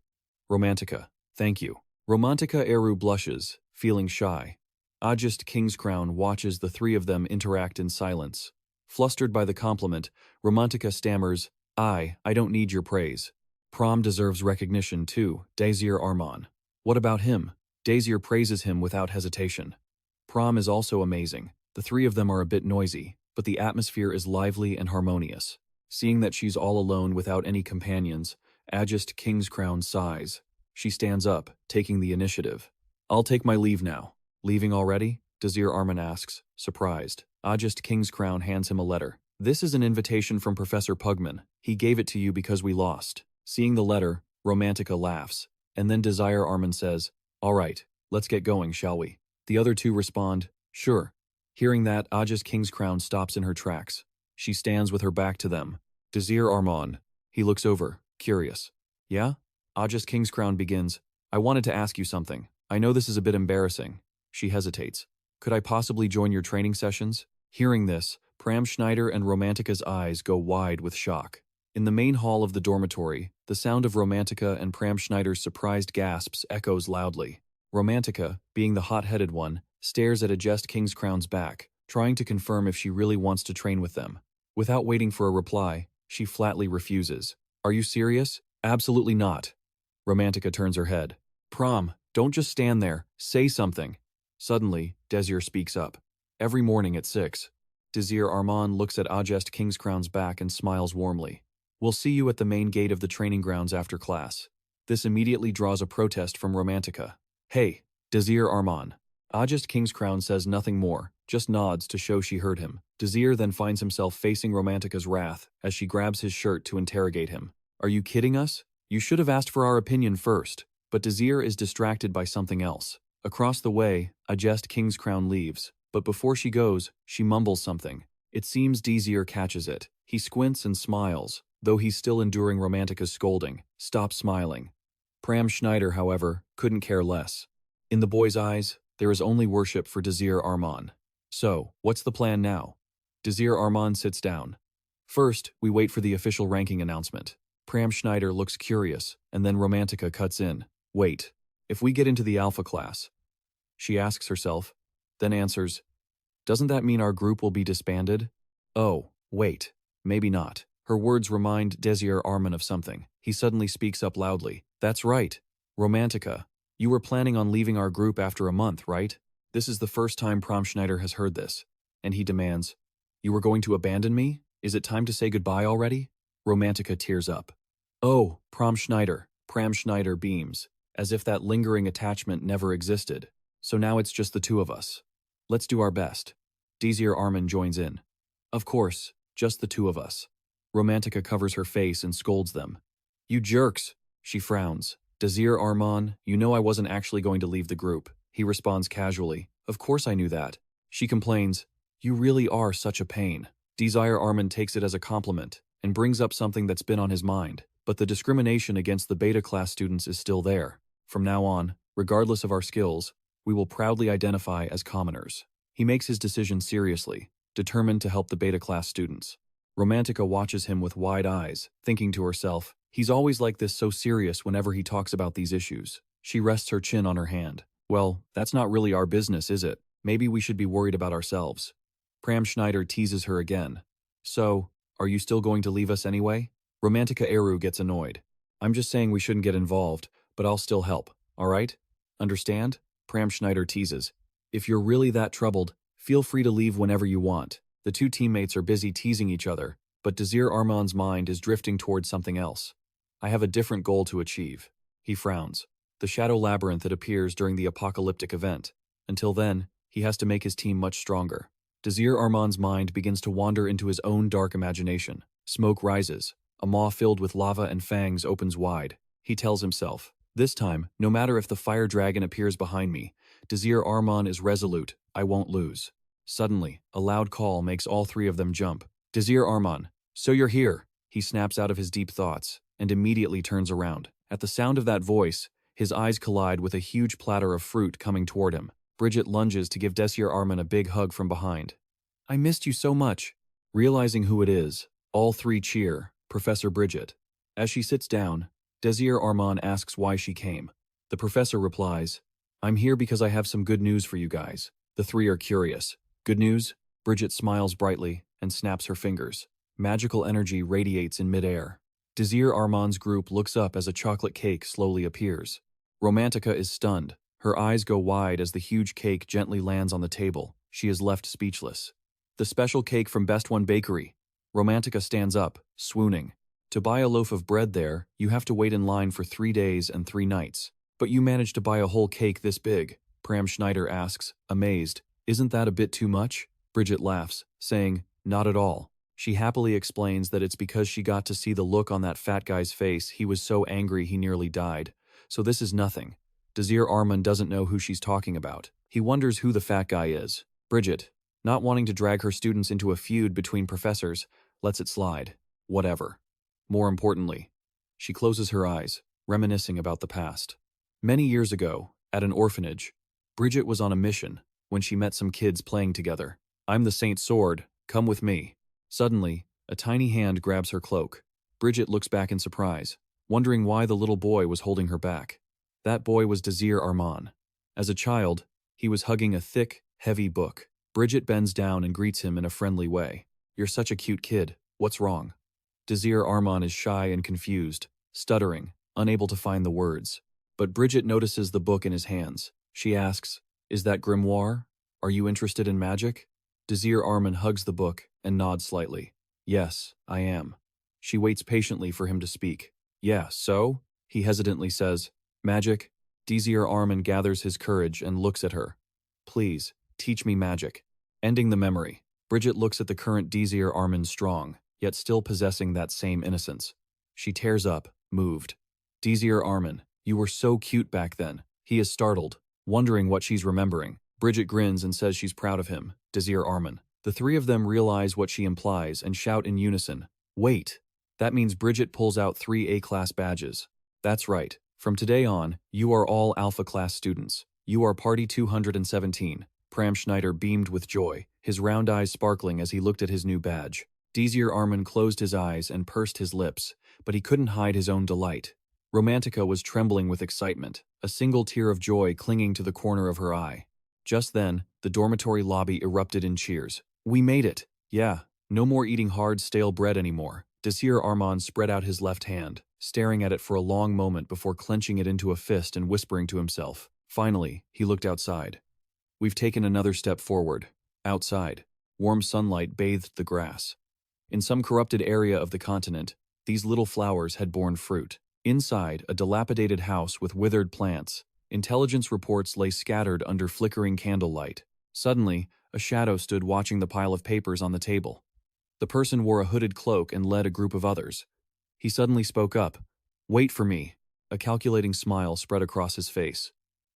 Romantica, thank you. Romantica Eru blushes, feeling shy. Ajest Kingscrown watches the three of them interact in silence. Flustered by the compliment, Romantica stammers, I don't need your praise. Prom deserves recognition too, Desir Arman. What about him? Desir praises him without hesitation. Prom is also amazing. The three of them are a bit noisy, but the atmosphere is lively and harmonious. Seeing that she's all alone without any companions, Ajest Kingscrown sighs. She stands up, taking the initiative. I'll take my leave now. Leaving already? Desir Arman asks, surprised. Ajest Kingscrown hands him a letter. This is an invitation from Professor Pugman. He gave it to you because we lost. Seeing the letter, Romantica laughs. And then Desir Arman says, all right, let's get going, shall we? The other two respond, sure. Hearing that, Ajest Kingscrown stops in her tracks. She stands with her back to them. Desir Arman. He looks over, curious. Yeah? Ajest Kingscrown begins, I wanted to ask you something. I know this is a bit embarrassing. She hesitates. Could I possibly join your training sessions? Hearing this, Pram Schneider and Romantica's eyes go wide with shock. In the main hall of the dormitory, the sound of Romantica and Pram Schneider's surprised gasps echoes loudly. Romantica, being the hot-headed one, stares at Ajest Kingscrown's back, trying to confirm if she really wants to train with them. Without waiting for a reply, she flatly refuses. Are you serious? Absolutely not. Romantica turns her head. Prom, Don't just stand there, say something. Suddenly, Desir speaks up. Every morning at 6. Desir Arman looks at Ajest Kingscrown's back and smiles warmly. We'll see you at the main gate of the training grounds after class. This immediately draws a protest from Romantica. Hey, Desir Arman. Ajest Kingscrown says nothing more, just nods to show she heard him. Desir then finds himself facing Romantica's wrath as she grabs his shirt to interrogate him. Are you kidding us? You should have asked for our opinion first. But Desir is distracted by something else. Across the way, Ajest Kingscrown leaves, but before she goes, she mumbles something. It seems Desir catches it. He squints and smiles, though he's still enduring Romantica's scolding. Stop smiling. Pram Schneider, however, couldn't care less. In the boy's eyes, there is only worship for Desir Arman. So, what's the plan now? Desir Arman sits down. First, we wait for the official ranking announcement. Pram Schneider looks curious, and then Romantica cuts in. Wait, if we get into the alpha class? She asks herself, then answers, doesn't that mean our group will be disbanded? Oh, wait, maybe not. Her words remind Desir Arman of something. He suddenly speaks up loudly. That's right. Romantica, you were planning on leaving our group after a month, right? This is the first time Pram Schneider has heard this, and he demands, you were going to abandon me? Is it time to say goodbye already? Romantica tears up. Oh, Pram Schneider beams, as if that lingering attachment never existed. So now it's just the two of us. Let's do our best. Desir Arman joins in. Of course, just the two of us. Romantica covers her face and scolds them. You jerks, she frowns. Desir Arman, you know I wasn't actually going to leave the group. He responds casually. Of course I knew that. She complains. You really are such a pain. Desir Arman takes it as a compliment and brings up something that's been on his mind. But the discrimination against the beta class students is still there. From now on, regardless of our skills, we will proudly identify as commoners. He makes his decision seriously, determined to help the beta class students. Romantica watches him with wide eyes, thinking to herself, he's always like this, so serious whenever he talks about these issues. She rests her chin on her hand. Well, that's not really our business, is it? Maybe we should be worried about ourselves. Pram Schneider teases her again. So, are you still going to leave us anyway? Romantica Eru gets annoyed. I'm just saying we shouldn't get involved, but I'll still help, alright? Understand? Pram Schneider teases. If you're really that troubled, feel free to leave whenever you want. The two teammates are busy teasing each other, but Desir Arman's mind is drifting towards something else. I have a different goal to achieve. He frowns. The shadow labyrinth that appears during the apocalyptic event. Until then, he has to make his team much stronger. Desir Arman's mind begins to wander into his own dark imagination. Smoke rises. A maw filled with lava and fangs opens wide. He tells himself, this time, no matter if the fire dragon appears behind me, Desir Arman is resolute, I won't lose. Suddenly, a loud call makes all three of them jump. Desir Arman, so you're here. He snaps out of his deep thoughts and immediately turns around. At the sound of that voice, his eyes collide with a huge platter of fruit coming toward him. Bridget lunges to give Desir Arman a big hug from behind. I missed you so much. Realizing who it is, all three cheer, Professor Bridget. As she sits down, Desir Arman asks why she came. The professor replies, I'm here because I have some good news for you guys. The three are curious. Good news? Bridget smiles brightly and snaps her fingers. Magical energy radiates in midair. Desir Arman's group looks up as a chocolate cake slowly appears. Romantica is stunned. Her eyes go wide as the huge cake gently lands on the table. She is left speechless. The special cake from Best One Bakery. Romantica stands up, swooning. To buy a loaf of bread there, you have to wait in line for 3 days and 3 nights. But you managed to buy a whole cake this big. Pram Schneider asks, amazed. Isn't that a bit too much? Bridget laughs, saying, not at all. She happily explains that it's because she got to see the look on that fat guy's face. He was so angry he nearly died. So this is nothing. Desir Arman doesn't know who she's talking about. He wonders who the fat guy is. Bridget, not wanting to drag her students into a feud between professors, lets it slide. Whatever. More importantly, she closes her eyes, reminiscing about the past. Many years ago, at an orphanage, Bridget was on a mission when she met some kids playing together. I'm the Saint Sword, come with me. Suddenly, a tiny hand grabs her cloak. Bridget looks back in surprise, wondering why the little boy was holding her back. That boy was Desir Arman. As a child, he was hugging a thick, heavy book. Bridget bends down and greets him in a friendly way. You're such a cute kid, what's wrong? Desir Arman is shy and confused, stuttering, unable to find the words. But Bridget notices the book in his hands. She asks, "Is that grimoire? Are you interested in magic?" Desir Arman hugs the book and nods slightly. "Yes, I am." She waits patiently for him to speak. "Yeah, so?" He hesitantly says, "Magic?" Desir Arman gathers his courage and looks at her. "Please, teach me magic." Ending the memory, Bridget looks at the current Desir Arman strong, yet still possessing that same innocence. She tears up, moved. "Desir Arman, you were so cute back then." He is startled, wondering what she's remembering. Bridget grins and says she's proud of him, Desir Arman. The three of them realize what she implies and shout in unison, "Wait!" That means Bridget pulls out 3 A-class badges. That's right. From today on, you are all Alpha Class students. You are Party 217. Pram Schneider beamed with joy, his round eyes sparkling as he looked at his new badge. Desir Arman closed his eyes and pursed his lips, but he couldn't hide his own delight. Romantica was trembling with excitement, a single tear of joy clinging to the corner of her eye. Just then, the dormitory lobby erupted in cheers. "We made it! Yeah, no more eating hard, stale bread anymore." Desir Arman spread out his left hand, staring at it for a long moment before clenching it into a fist and whispering to himself. Finally, he looked outside. We've taken another step forward. Outside, warm sunlight bathed the grass. In some corrupted area of the continent, these little flowers had borne fruit. Inside, a dilapidated house with withered plants, intelligence reports lay scattered under flickering candlelight. Suddenly, a shadow stood watching the pile of papers on the table. The person wore a hooded cloak and led a group of others. He suddenly spoke up. "Wait for me." A calculating smile spread across his face.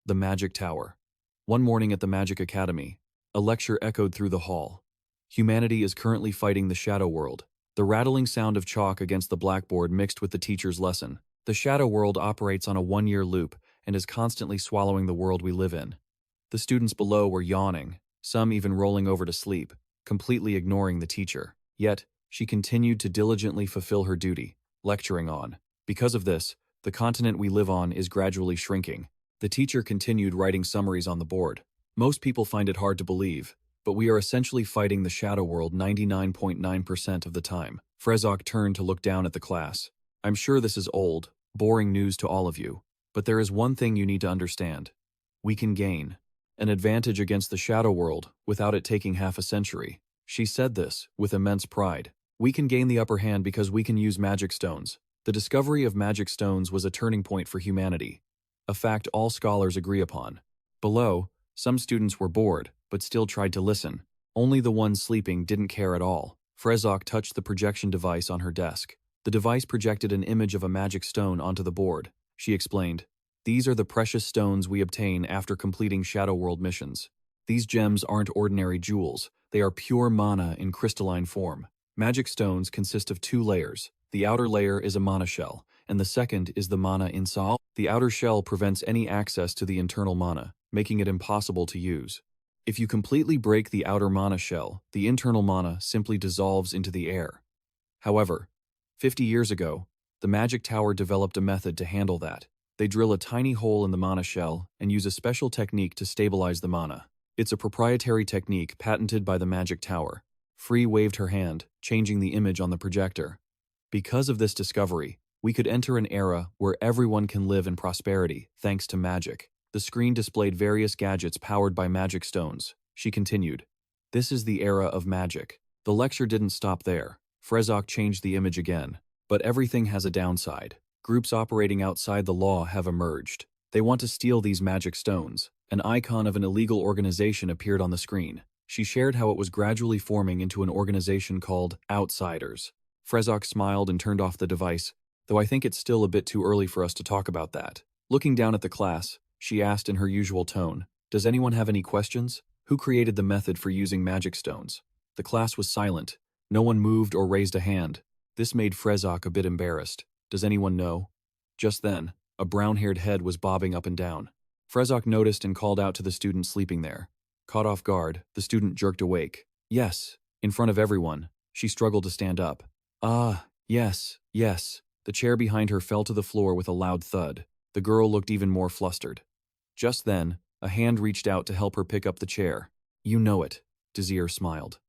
The Magic Tower. One morning at the Magic Academy, a lecture echoed through the hall. Humanity is currently fighting the Shadow World. The rattling sound of chalk against the blackboard mixed with the teacher's lesson. The Shadow World operates on a 1-year loop and is constantly swallowing the world we live in. The students below were yawning, some even rolling over to sleep, completely ignoring the teacher. Yet, she continued to diligently fulfill her duty, lecturing on. Because of this, the continent we live on is gradually shrinking. The teacher continued writing summaries on the board. Most people find it hard to believe, but we are essentially fighting the Shadow World 99.9% of the time. Frezok turned to look down at the class. "I'm sure this is old, boring news to all of you, but there is one thing you need to understand. We can gain an advantage against the Shadow World without it taking half a century." She said this with immense pride. "We can gain the upper hand because we can use magic stones." The discovery of magic stones was a turning point for humanity, a fact all scholars agree upon. Below, some students were bored, but still tried to listen. Only the ones sleeping didn't care at all. Frezok touched the projection device on her desk. The device projected an image of a magic stone onto the board. She explained, "These are the precious stones we obtain after completing Shadow World missions. These gems aren't ordinary jewels, they are pure mana in crystalline form. Magic stones consist of 2 layers. The outer layer is a mana shell, and the second is the mana inside. The outer shell prevents any access to the internal mana, making it impossible to use. If you completely break the outer mana shell, the internal mana simply dissolves into the air. However, 50 years ago, the Magic Tower developed a method to handle that. They drill a tiny hole in the mana shell and use a special technique to stabilize the mana. It's a proprietary technique patented by the Magic Tower." Free waved her hand, changing the image on the projector. "Because of this discovery, we could enter an era where everyone can live in prosperity, thanks to magic." The screen displayed various gadgets powered by magic stones. She continued, "This is the era of magic." The lecture didn't stop there. Frezok changed the image again. "But everything has a downside. Groups operating outside the law have emerged. They want to steal these magic stones." An icon of an illegal organization appeared on the screen. She shared how it was gradually forming into an organization called Outsiders. Frezok smiled and turned off the device, though I think it's still a bit too early for us to talk about that. Looking down at the class, she asked in her usual tone, "Does anyone have any questions? Who created the method for using magic stones?" The class was silent. No one moved or raised a hand. This made Frezok a bit embarrassed. "Does anyone know?" Just then, a brown-haired head was bobbing up and down. Frezok noticed and called out to the student sleeping there. Caught off guard, the student jerked awake. "Yes," in front of everyone. She struggled to stand up. "Ah, yes, yes." The chair behind her fell to the floor with a loud thud. The girl looked even more flustered. Just then, a hand reached out to help her pick up the chair. "You know it," Desir smiled.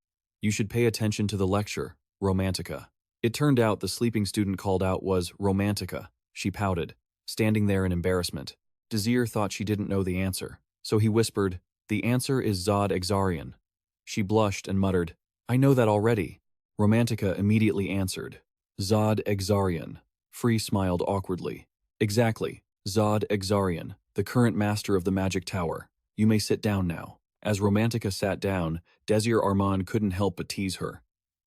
"You should pay attention to the lecture, Romantica." It turned out the sleeping student called out was Romantica. She pouted, standing there in embarrassment. Desir thought she didn't know the answer, so he whispered, "The answer is Zod Exarian." She blushed and muttered, "I know that already." Romantica immediately answered, "Zod Exarian." Free smiled awkwardly. "Exactly, Zod Exarian, the current master of the magic tower. You may sit down now." As Romantica sat down, Desir Arman couldn't help but tease her.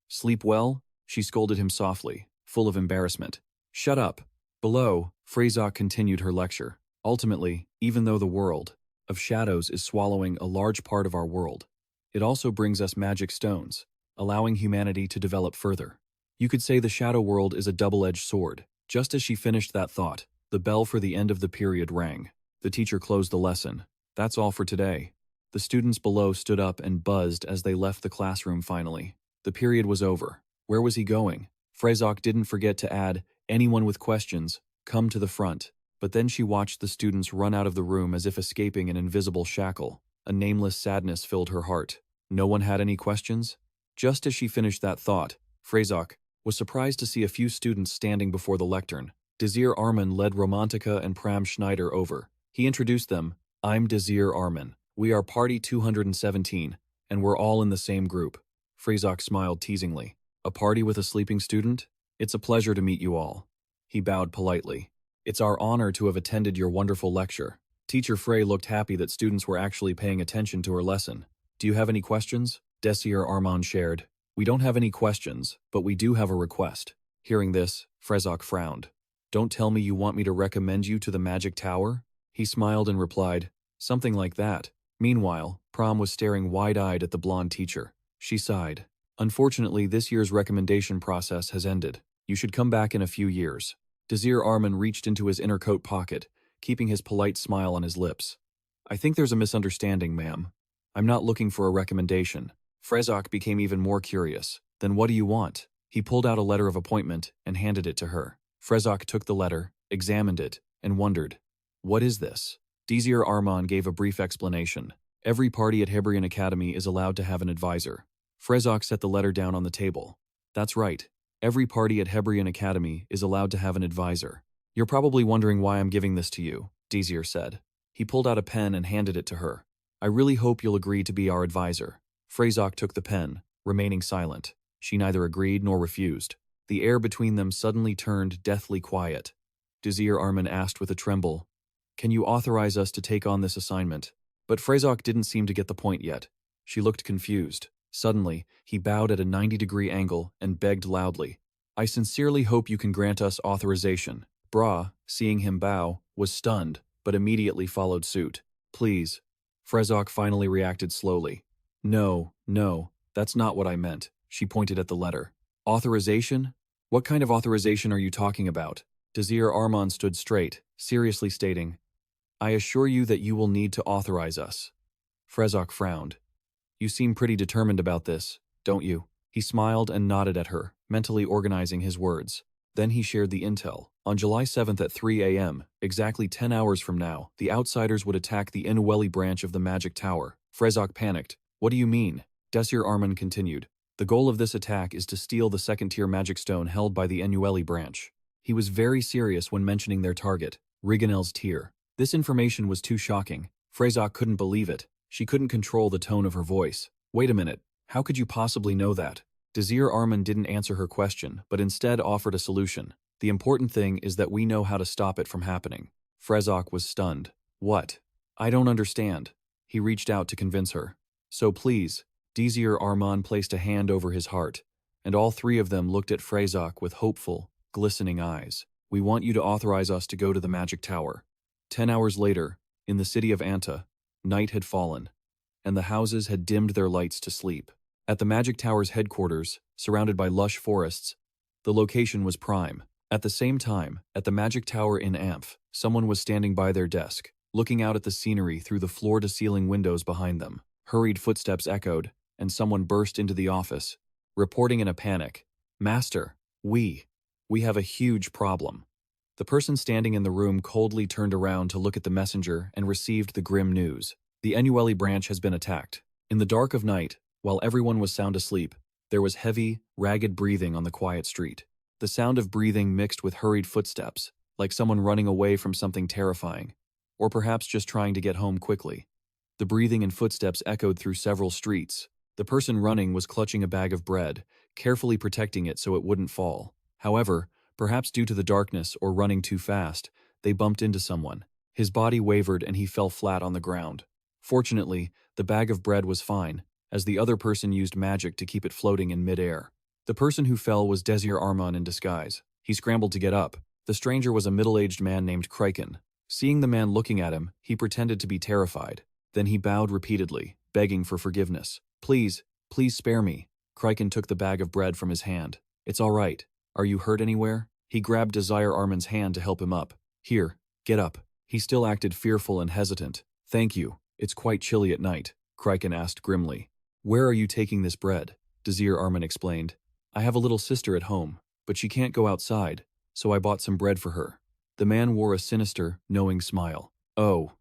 "Sleep well?" She scolded him softly, full of embarrassment. "Shut up." Below, Freyzok continued her lecture. Ultimately, even though the world of shadows is swallowing a large part of our world, it also brings us magic stones, allowing humanity to develop further. You could say the shadow world is a double-edged sword. Just as she finished that thought, the bell for the end of the period rang. The teacher closed the lesson. "That's all for today." The students below stood up and buzzed as they left the classroom finally. The period was over. Where was he going? Freyzok didn't forget to add, "Anyone with questions, come to the front." But then she watched the students run out of the room as if escaping an invisible shackle. A nameless sadness filled her heart. No one had any questions? Just as she finished that thought, Freyzok was surprised to see a few students standing before the lectern. Desir Arman led Romantica and Pram Schneider over. He introduced them. "I'm Desir Arman. We are Party 217, and we're all in the same group." Freyzok smiled teasingly. "A party with a sleeping student? It's a pleasure to meet you all." He bowed politely. "It's our honor to have attended your wonderful lecture." Teacher Frey looked happy that students were actually paying attention to her lesson. "Do you have any questions?" Desir Arman shared. "We don't have any questions, but we do have a request." Hearing this, Freyzok frowned. "Don't tell me you want me to recommend you to the magic tower?" He smiled and replied, "Something like that." Meanwhile, Pram was staring wide-eyed at the blonde teacher. She sighed. "Unfortunately, this year's recommendation process has ended. You should come back in a few years." Desir Arman reached into his inner coat pocket, keeping his polite smile on his lips. "I think there's a misunderstanding, ma'am. I'm not looking for a recommendation." Freyzok became even more curious. "Then what do you want?" He pulled out a letter of appointment and handed it to her. Freyzok took the letter, examined it, and wondered, "What is this?" Desir Arman gave a brief explanation. "Every party at Hebrion Academy is allowed to have an advisor." Freyzok set the letter down on the table. "That's right. Every party at Hebrion Academy is allowed to have an advisor. You're probably wondering why I'm giving this to you," Desir said. He pulled out a pen and handed it to her. "I really hope you'll agree to be our advisor." Freyzok took the pen, remaining silent. She neither agreed nor refused. The air between them suddenly turned deathly quiet. Desir Arman asked with a tremble, "Can you authorize us to take on this assignment?" But Freyzok didn't seem to get the point yet. She looked confused. Suddenly, he bowed at a 90-degree angle and begged loudly, "I sincerely hope you can grant us authorization." Bra, seeing him bow, was stunned, but immediately followed suit. "Please." Freyzok finally reacted slowly. No, that's not what I meant." She pointed at the letter. "Authorization? What kind of authorization are you talking about?" Desir Arman stood straight, seriously stating, "I assure you that you will need to authorize us." Freyzok frowned. "You seem pretty determined about this, don't you?" He smiled and nodded at her, mentally organizing his words. Then he shared the intel. On July 7th at 3 a.m., exactly 10 hours from now, the outsiders would attack the Inueli branch of the Magic Tower. Freyzok panicked. "What do you mean?" Desir Arman continued. "The goal of this attack is to steal the second-tier magic stone held by the Inueli branch." He was very serious when mentioning their target, Riganel's tier. This information was too shocking. Freyzok couldn't believe it. She couldn't control the tone of her voice. "Wait a minute. How could you possibly know that?" Desir Arman didn't answer her question, but instead offered a solution. "The important thing is that we know how to stop it from happening." Freyzok was stunned. "What? I don't understand." He reached out to convince her. "So please." Desir Arman placed a hand over his heart, and all three of them looked at Freyzok with hopeful, glistening eyes. "We want you to authorize us to go to the Magic Tower." 10 hours later, in the city of Anta, night had fallen, and the houses had dimmed their lights to sleep. At the Magic Tower's headquarters, surrounded by lush forests, the location was prime. At the same time, at the Magic Tower in Amph, someone was standing by their desk, looking out at the scenery through the floor-to-ceiling windows behind them. Hurried footsteps echoed, and someone burst into the office, reporting in a panic, "Master, we have a huge problem." The person standing in the room coldly turned around to look at the messenger and received the grim news. The Inueli branch has been attacked. In the dark of night, while everyone was sound asleep, there was heavy, ragged breathing on the quiet street. The sound of breathing mixed with hurried footsteps, like someone running away from something terrifying. or perhaps just trying to get home quickly. The breathing and footsteps echoed through several streets. The person running was clutching a bag of bread, carefully protecting it so it wouldn't fall. However, perhaps due to the darkness or running too fast, they bumped into someone. His body wavered and he fell flat on the ground. Fortunately, the bag of bread was fine, as the other person used magic to keep it floating in midair. The person who fell was Desir Arman in disguise. He scrambled to get up. The stranger was a middle-aged man named Kraken. Seeing the man looking at him, he pretended to be terrified. Then he bowed repeatedly, begging for forgiveness. Please, please spare me. Kraken took the bag of bread from his hand. It's all right. Are you hurt anywhere? He grabbed Desir Arman's hand to help him up. Here, get up. He still acted fearful and hesitant. Thank you. It's quite chilly at night, Kraken asked grimly. Where are you taking this bread? Desir Arman explained. I have a little sister at home, but she can't go outside, so I bought some bread for her. The man wore a sinister, knowing smile. Oh,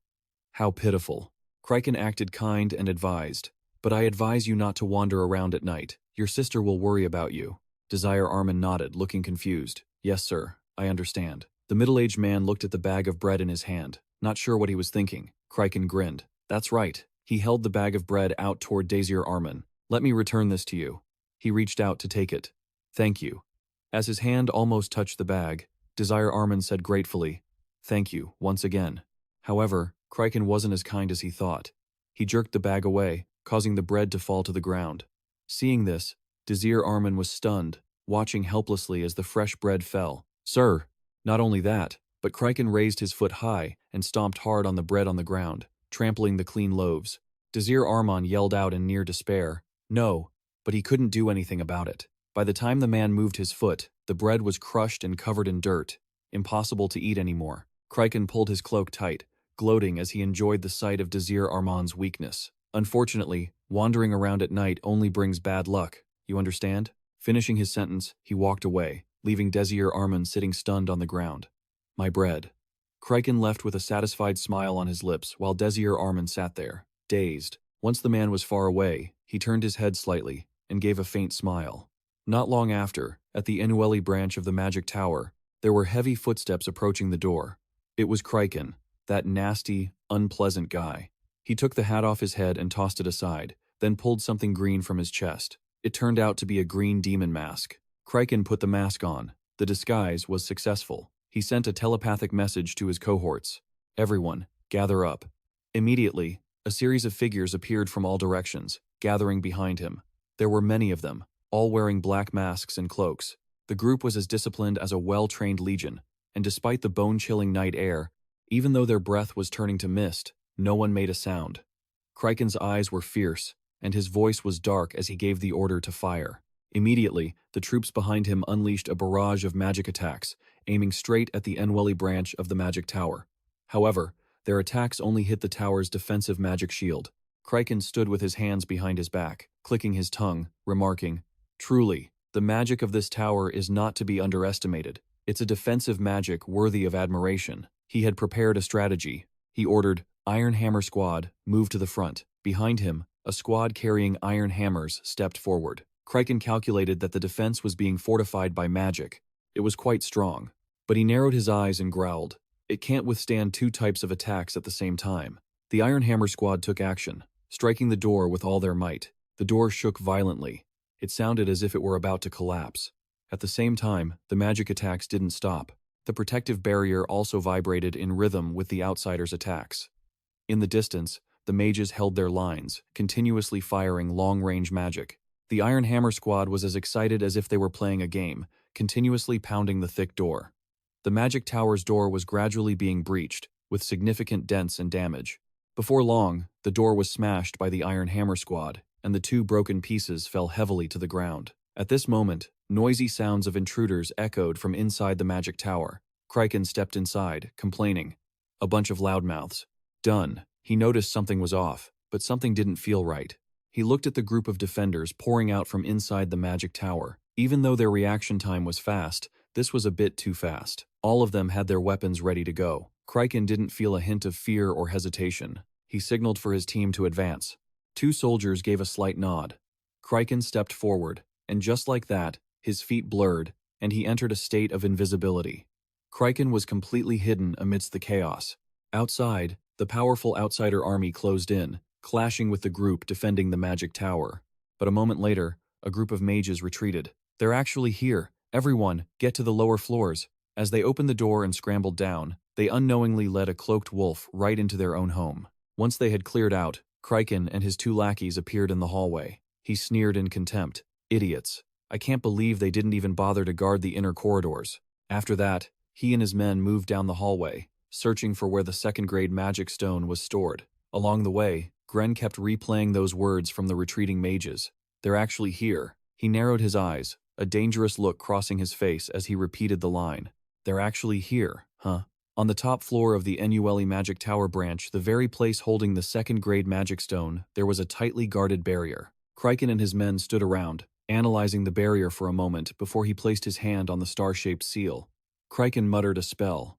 how pitiful. Kraken acted kind and advised. But I advise you not to wander around at night. Your sister will worry about you. Desir Arman nodded, looking confused. Yes, sir, I understand. The middle-aged man looked at the bag of bread in his hand, not sure what he was thinking. Kraken grinned. That's right. He held the bag of bread out toward Desir Arman. Let me return this to you. He reached out to take it. Thank you. As his hand almost touched the bag, Desir Arman said gratefully, Thank you, once again. However, Kraken wasn't as kind as he thought. He jerked the bag away, causing the bread to fall to the ground. Seeing this, Desir Arman was stunned, watching helplessly as the fresh bread fell. Sir! Not only that, but Kraken raised his foot high and stomped hard on the bread on the ground, trampling the clean loaves. Desir Arman yelled out in near despair. No, but he couldn't do anything about it. By the time the man moved his foot, the bread was crushed and covered in dirt, impossible to eat anymore. Kraken pulled his cloak tight, gloating as he enjoyed the sight of Desir Arman's weakness. Unfortunately, wandering around at night only brings bad luck, you understand? Finishing his sentence, he walked away, leaving Desir Arman sitting stunned on the ground. My bread. Kraken left with a satisfied smile on his lips while Desir Arman sat there, dazed. Once the man was far away, he turned his head slightly and gave a faint smile. Not long after, at the Enueli branch of the Magic Tower, there were heavy footsteps approaching the door. It was Kraken, that nasty, unpleasant guy. He took the hat off his head and tossed it aside, then pulled something green from his chest. It turned out to be a green demon mask. Kraken put the mask on. The disguise was successful. He sent a telepathic message to his cohorts. Everyone, gather up. Immediately, a series of figures appeared from all directions, gathering behind him. There were many of them, all wearing black masks and cloaks. The group was as disciplined as a well-trained legion, and despite the bone-chilling night air, even though their breath was turning to mist, no one made a sound. Kraken's eyes were fierce, and his voice was dark as he gave the order to fire. Immediately, the troops behind him unleashed a barrage of magic attacks, aiming straight at the Enueli branch of the Magic Tower. However, their attacks only hit the tower's defensive magic shield. Kraken stood with his hands behind his back, clicking his tongue, remarking, Truly, the magic of this tower is not to be underestimated. It's a defensive magic worthy of admiration. He had prepared a strategy. He ordered, Iron Hammer Squad, move to the front. Behind him, a squad carrying iron hammers stepped forward. Kraken calculated that the defense was being fortified by magic. It was quite strong. But he narrowed his eyes and growled. It can't withstand two types of attacks at the same time. The Iron Hammer Squad took action, striking the door with all their might. The door shook violently. It sounded as if it were about to collapse. At the same time, the magic attacks didn't stop. The protective barrier also vibrated in rhythm with the outsiders' attacks. In the distance, the mages held their lines, continuously firing long-range magic. The Iron Hammer Squad was as excited as if they were playing a game, continuously pounding the thick door. The Magic Tower's door was gradually being breached, with significant dents and damage. Before long, the door was smashed by the Iron Hammer Squad, and the two broken pieces fell heavily to the ground. At this moment, noisy sounds of intruders echoed from inside the Magic Tower. Kraken stepped inside, complaining. A bunch of loudmouths. Done. He noticed something was off, but something didn't feel right. He looked at the group of defenders pouring out from inside the Magic Tower. Even though their reaction time was fast, this was a bit too fast. All of them had their weapons ready to go. Kraken didn't feel a hint of fear or hesitation. He signaled for his team to advance. Two soldiers gave a slight nod. Kraken stepped forward, and just like that, his feet blurred, and he entered a state of invisibility. Kraken was completely hidden amidst the chaos. Outside, the powerful outsider army closed in, clashing with the group defending the magic tower. But a moment later, a group of mages retreated. "They're actually here. Everyone, get to the lower floors." As they opened the door and scrambled down, they unknowingly led a cloaked wolf right into their own home. Once they had cleared out, Kryken and his two lackeys appeared in the hallway. He sneered in contempt. "Idiots. I can't believe they didn't even bother to guard the inner corridors." After that, he and his men moved down the hallway, searching for where the second-grade magic stone was stored. Along the way, Gren kept replaying those words from the retreating mages. "They're actually here." He narrowed his eyes, a dangerous look crossing his face as he repeated the line. "They're actually here, huh?" On the top floor of the Enueli Magic Tower branch, the very place holding the second-grade magic stone, there was a tightly guarded barrier. Kryken and his men stood around, analyzing the barrier for a moment before he placed his hand on the star-shaped seal. Kryken muttered a spell.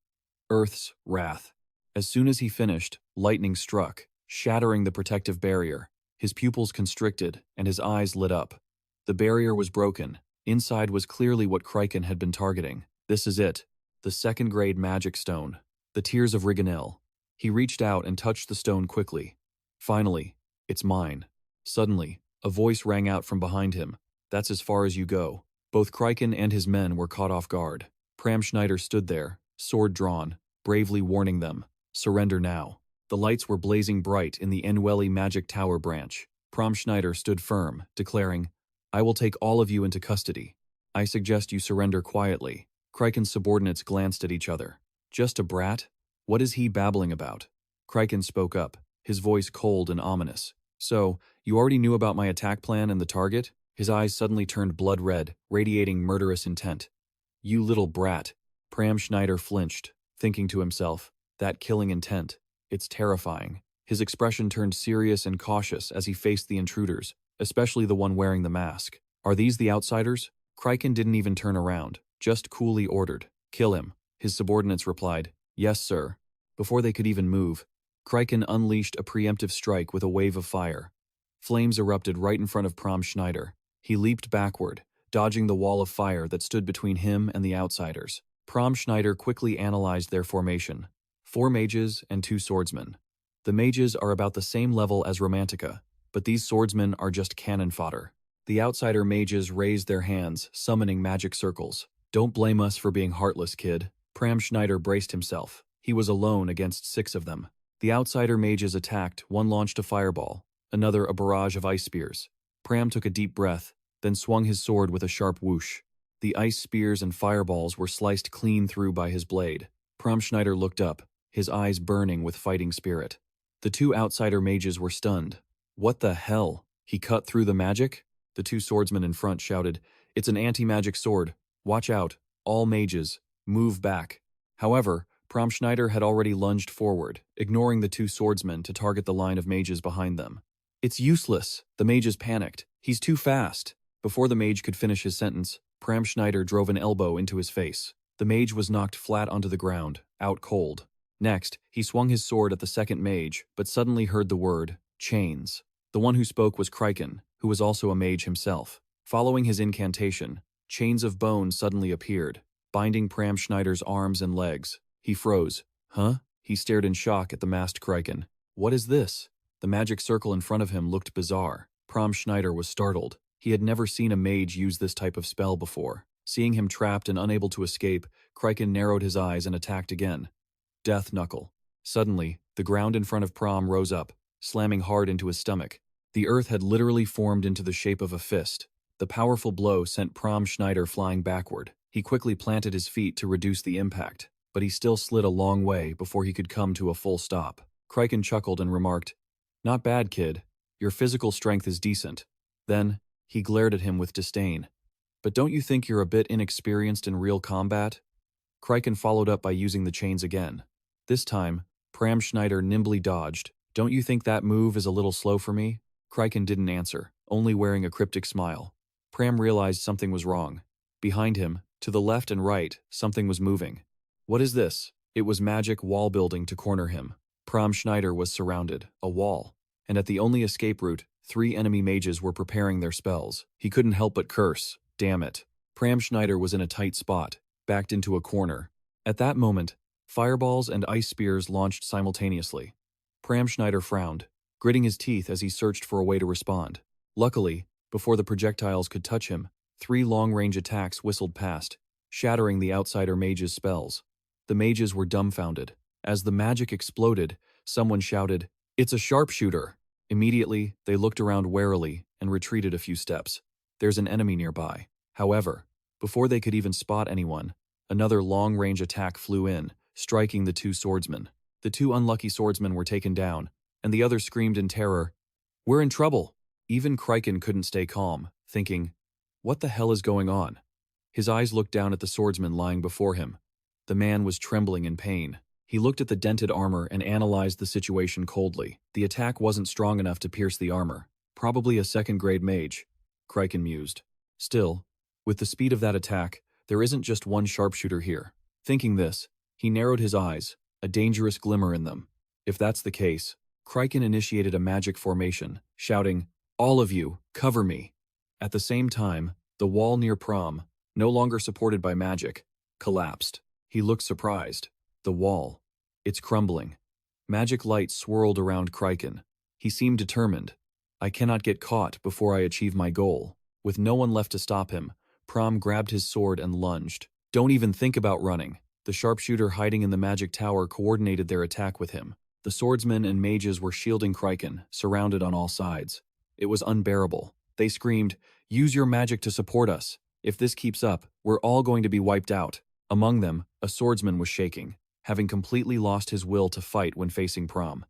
Earth's Wrath. As soon as he finished, lightning struck, shattering the protective barrier. His pupils constricted, and his eyes lit up. The barrier was broken. Inside was clearly what Kryken had been targeting. This is it. The second-grade magic stone. The Tears of Riganel. He reached out and touched the stone quickly. "Finally, it's mine." Suddenly, a voice rang out from behind him. "That's as far as you go." Both Kryken and his men were caught off guard. Pram Schneider stood there, sword drawn, bravely warning them, "Surrender now." The lights were blazing bright in the Enueli Magic Tower branch. Pram Schneider stood firm, declaring, "I will take all of you into custody. I suggest you surrender quietly." Kryken's subordinates glanced at each other. "Just a brat? What is he babbling about?" Kryken spoke up, his voice cold and ominous. "So, you already knew about my attack plan and the target?" His eyes suddenly turned blood red, radiating murderous intent. "You little brat." Pram Schneider flinched, thinking to himself, that killing intent. It's terrifying. His expression turned serious and cautious as he faced the intruders, especially the one wearing the mask. "Are these the outsiders?" Kryken didn't even turn around, just coolly ordered, "Kill him." His subordinates replied, "Yes, sir." Before they could even move, Kryken unleashed a preemptive strike with a wave of fire. Flames erupted right in front of Pram Schneider. He leaped backward, dodging the wall of fire that stood between him and the outsiders. Pram Schneider quickly analyzed their formation. 4 mages and 2 swordsmen. The mages are about the same level as Romantica, but these swordsmen are just cannon fodder. The outsider mages raised their hands, summoning magic circles. "Don't blame us for being heartless, kid." Pram Schneider braced himself. He was alone against 6 of them. The outsider mages attacked. One launched a fireball, another a barrage of ice spears. Pram took a deep breath, then swung his sword with a sharp whoosh. The ice spears and fireballs were sliced clean through by his blade. Pram Schneider looked up, his eyes burning with fighting spirit. The 2 outsider mages were stunned. "What the hell? He cut through the magic?" The 2 swordsmen in front shouted, "It's an anti-magic sword. Watch out, all mages. Move back." However, Pram Schneider had already lunged forward, ignoring the 2 swordsmen to target the line of mages behind them. "It's useless." The mages panicked. "He's too fast." Before the mage could finish his sentence, Pram Schneider drove an elbow into his face. The mage was knocked flat onto the ground, out cold. Next, he swung his sword at the second mage, but suddenly heard the word, "chains." The one who spoke was Kryken, who was also a mage himself. Following his incantation, chains of bone suddenly appeared, binding Pram Schneider's arms and legs. He froze. "Huh?" He stared in shock at the masked Kryken. "What is this?" The magic circle in front of him looked bizarre. Pram Schneider was startled. He had never seen a mage use this type of spell before. Seeing him trapped and unable to escape, Kryken narrowed his eyes and attacked again. Death Knuckle. Suddenly, the ground in front of Pram rose up, slamming hard into his stomach. The earth had literally formed into the shape of a fist. The powerful blow sent Pram Schneider flying backward. He quickly planted his feet to reduce the impact, but he still slid a long way before he could come to a full stop. Kryken chuckled and remarked, "Not bad, kid. Your physical strength is decent." Then, he glared at him with disdain. "But don't you think you're a bit inexperienced in real combat?" Kryken followed up by using the chains again. This time, Pram Schneider nimbly dodged. "Don't you think that move is a little slow for me?" Kryken didn't answer, only wearing a cryptic smile. Pram realized something was wrong. Behind him, to the left and right, something was moving. "What is this?" It was magic wall building to corner him. Pram Schneider was surrounded, a wall, and at the only escape route, 3 enemy mages were preparing their spells. He couldn't help but curse. Damn it. Pram Schneider was in a tight spot, backed into a corner. At that moment, Fireballs and ice spears launched simultaneously. Pram Schneider frowned, gritting his teeth as he searched for a way to respond. Luckily, before the projectiles could touch him, 3 long-range attacks whistled past, shattering the outsider mage's spells. The mages were dumbfounded. As the magic exploded, someone shouted, "It's a sharpshooter!" Immediately, they looked around warily and retreated a few steps. There's an enemy nearby. However, before they could even spot anyone, another long-range attack flew in, striking the 2 swordsmen. The 2 unlucky swordsmen were taken down, and the other screamed in terror, "We're in trouble!" Even Kryken couldn't stay calm, thinking, what the hell is going on? His eyes looked down at the swordsman lying before him. The man was trembling in pain. He looked at the dented armor and analyzed the situation coldly. The attack wasn't strong enough to pierce the armor. Probably a second-grade mage, Kryken mused. Still, with the speed of that attack, there isn't just one sharpshooter here. Thinking this, he narrowed his eyes, a dangerous glimmer in them. If that's the case, Kryken initiated a magic formation, shouting, "All of you, cover me." At the same time, the wall near Pram, no longer supported by magic, collapsed. He looked surprised. The wall. It's crumbling. Magic light swirled around Kryken. He seemed determined. I cannot get caught before I achieve my goal. With no one left to stop him, Pram grabbed his sword and lunged. Don't even think about running. The sharpshooter hiding in the magic tower coordinated their attack with him. The swordsmen and mages were shielding Kryken, surrounded on all sides. It was unbearable. They screamed, "Use your magic to support us. If this keeps up, we're all going to be wiped out." Among them, a swordsman was shaking, having completely lost his will to fight when facing Pram.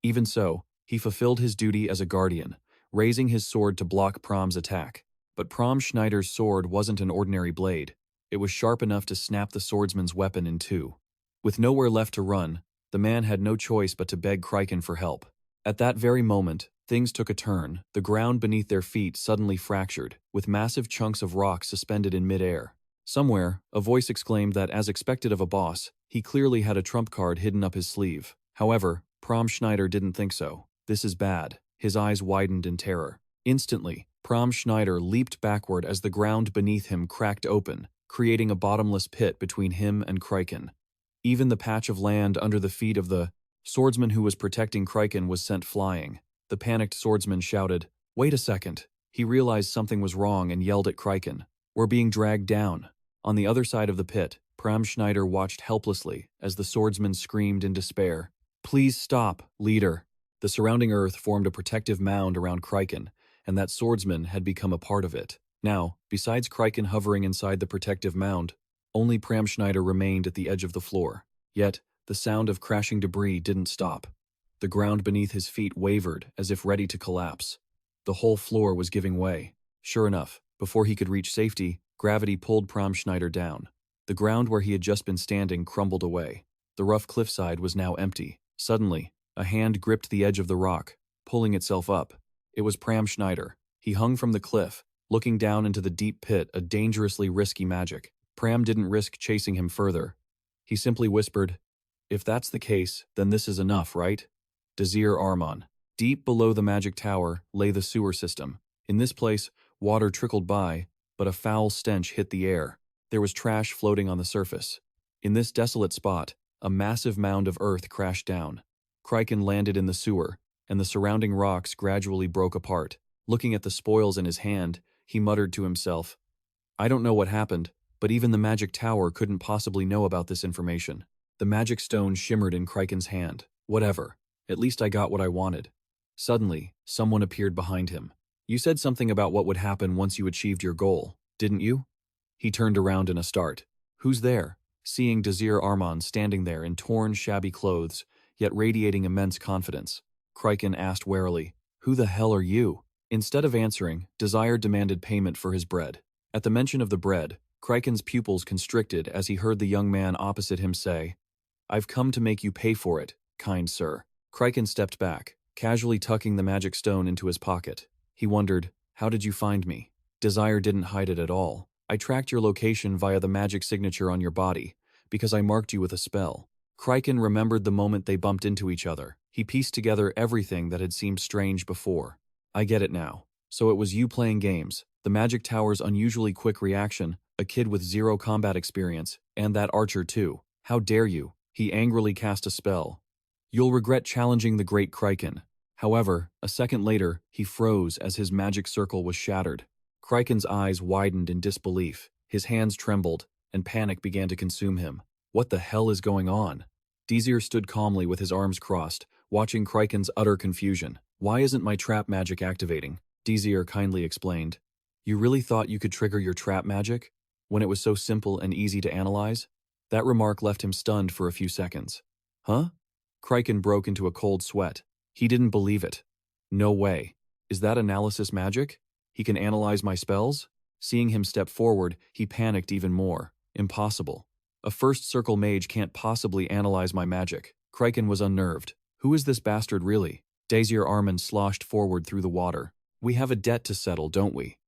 Even so, he fulfilled his duty as a guardian, raising his sword to block Pram's attack. But Pram Schneider's sword wasn't an ordinary blade. It was sharp enough to snap the swordsman's weapon in 2. With nowhere left to run, the man had no choice but to beg Kryken for help. At that very moment, things took a turn. The ground beneath their feet suddenly fractured, with massive chunks of rock suspended in midair. Somewhere, a voice exclaimed that, as expected of a boss, he clearly had a trump card hidden up his sleeve. However, Pram Schneider didn't think so. This is bad. His eyes widened in terror. Instantly, Pram Schneider leaped backward as the ground beneath him cracked open, creating a bottomless pit between him and Kryken. Even the patch of land under the feet of the swordsman who was protecting Kryken was sent flying. The panicked swordsman shouted, "Wait a second." He realized something was wrong and yelled at Kryken, "We're being dragged down." On the other side of the pit, Pram Schneider watched helplessly as the swordsman screamed in despair, "Please stop, leader." The surrounding earth formed a protective mound around Kryken, and that swordsman had become a part of it. Now, besides Kryken hovering inside the protective mound, only Pram Schneider remained at the edge of the floor. Yet, the sound of crashing debris didn't stop. The ground beneath his feet wavered as if ready to collapse. The whole floor was giving way. Sure enough, before he could reach safety, gravity pulled Pram Schneider down. The ground where he had just been standing crumbled away. The rough cliffside was now empty. Suddenly, a hand gripped the edge of the rock, pulling itself up. It was Pram Schneider. He hung from the cliff, looking down into the deep pit, a dangerously risky magic. Pram didn't risk chasing him further. He simply whispered, "If that's the case, then this is enough, right?" Desir Arman. Deep below the magic tower lay the sewer system. In this place, water trickled by, but a foul stench hit the air. There was trash floating on the surface. In this desolate spot, a massive mound of earth crashed down. Kryken landed in the sewer, and the surrounding rocks gradually broke apart. Looking at the spoils in his hand, he muttered to himself, "I don't know what happened, but even the magic tower couldn't possibly know about this information." The magic stone shimmered in Kryken's hand. Whatever. At least I got what I wanted. Suddenly, someone appeared behind him. "You said something about what would happen once you achieved your goal, didn't you?" He turned around in a start. "Who's there?" Seeing Desir Arman standing there in torn, shabby clothes, yet radiating immense confidence, Kryken asked warily, "Who the hell are you?" Instead of answering, Desire demanded payment for his bread. At the mention of the bread, Kryken's pupils constricted as he heard the young man opposite him say, "I've come to make you pay for it, kind sir." Kryken stepped back, casually tucking the magic stone into his pocket. He wondered, "How did you find me?" Desire didn't hide it at all. "I tracked your location via the magic signature on your body, because I marked you with a spell." Kryken remembered the moment they bumped into each other. He pieced together everything that had seemed strange before. "I get it now. So it was you playing games, the magic tower's unusually quick reaction, a kid with 0 combat experience, and that archer too. How dare you?" He angrily cast a spell. You'll regret challenging the great Kraken. However, a second later, he froze as his magic circle was shattered. Kraken's eyes widened in disbelief, his hands trembled, and panic began to consume him. What the hell is going on? Desir stood calmly with his arms crossed, watching Kraken's utter confusion. Why isn't my trap magic activating? Desir kindly explained. You really thought you could trigger your trap magic? When it was so simple and easy to analyze? That remark left him stunned for a few seconds. Huh? Kraken broke into a cold sweat. He didn't believe it. No way. Is that analysis magic? He can analyze my spells? Seeing him step forward, he panicked even more. Impossible. A first circle mage can't possibly analyze my magic. Kraken was unnerved. Who is this bastard really? Desir Arman sloshed forward through the water. We have a debt to settle, don't we?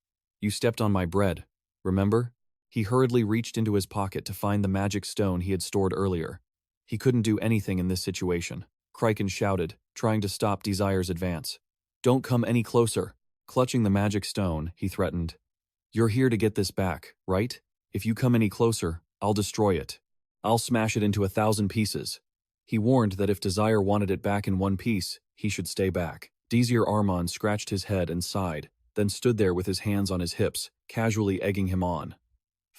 You stepped on my bread. Remember? He hurriedly reached into his pocket to find the magic stone he had stored earlier. He couldn't do anything in this situation. Kraken shouted, trying to stop Desir's advance. Don't come any closer. Clutching the magic stone, he threatened. You're here to get this back, right? If you come any closer, I'll destroy it. I'll smash it into 1,000 pieces. He warned that if Desir wanted it back in one piece, he should stay back. Desir Arman scratched his head and sighed, then stood there with his hands on his hips, casually egging him on.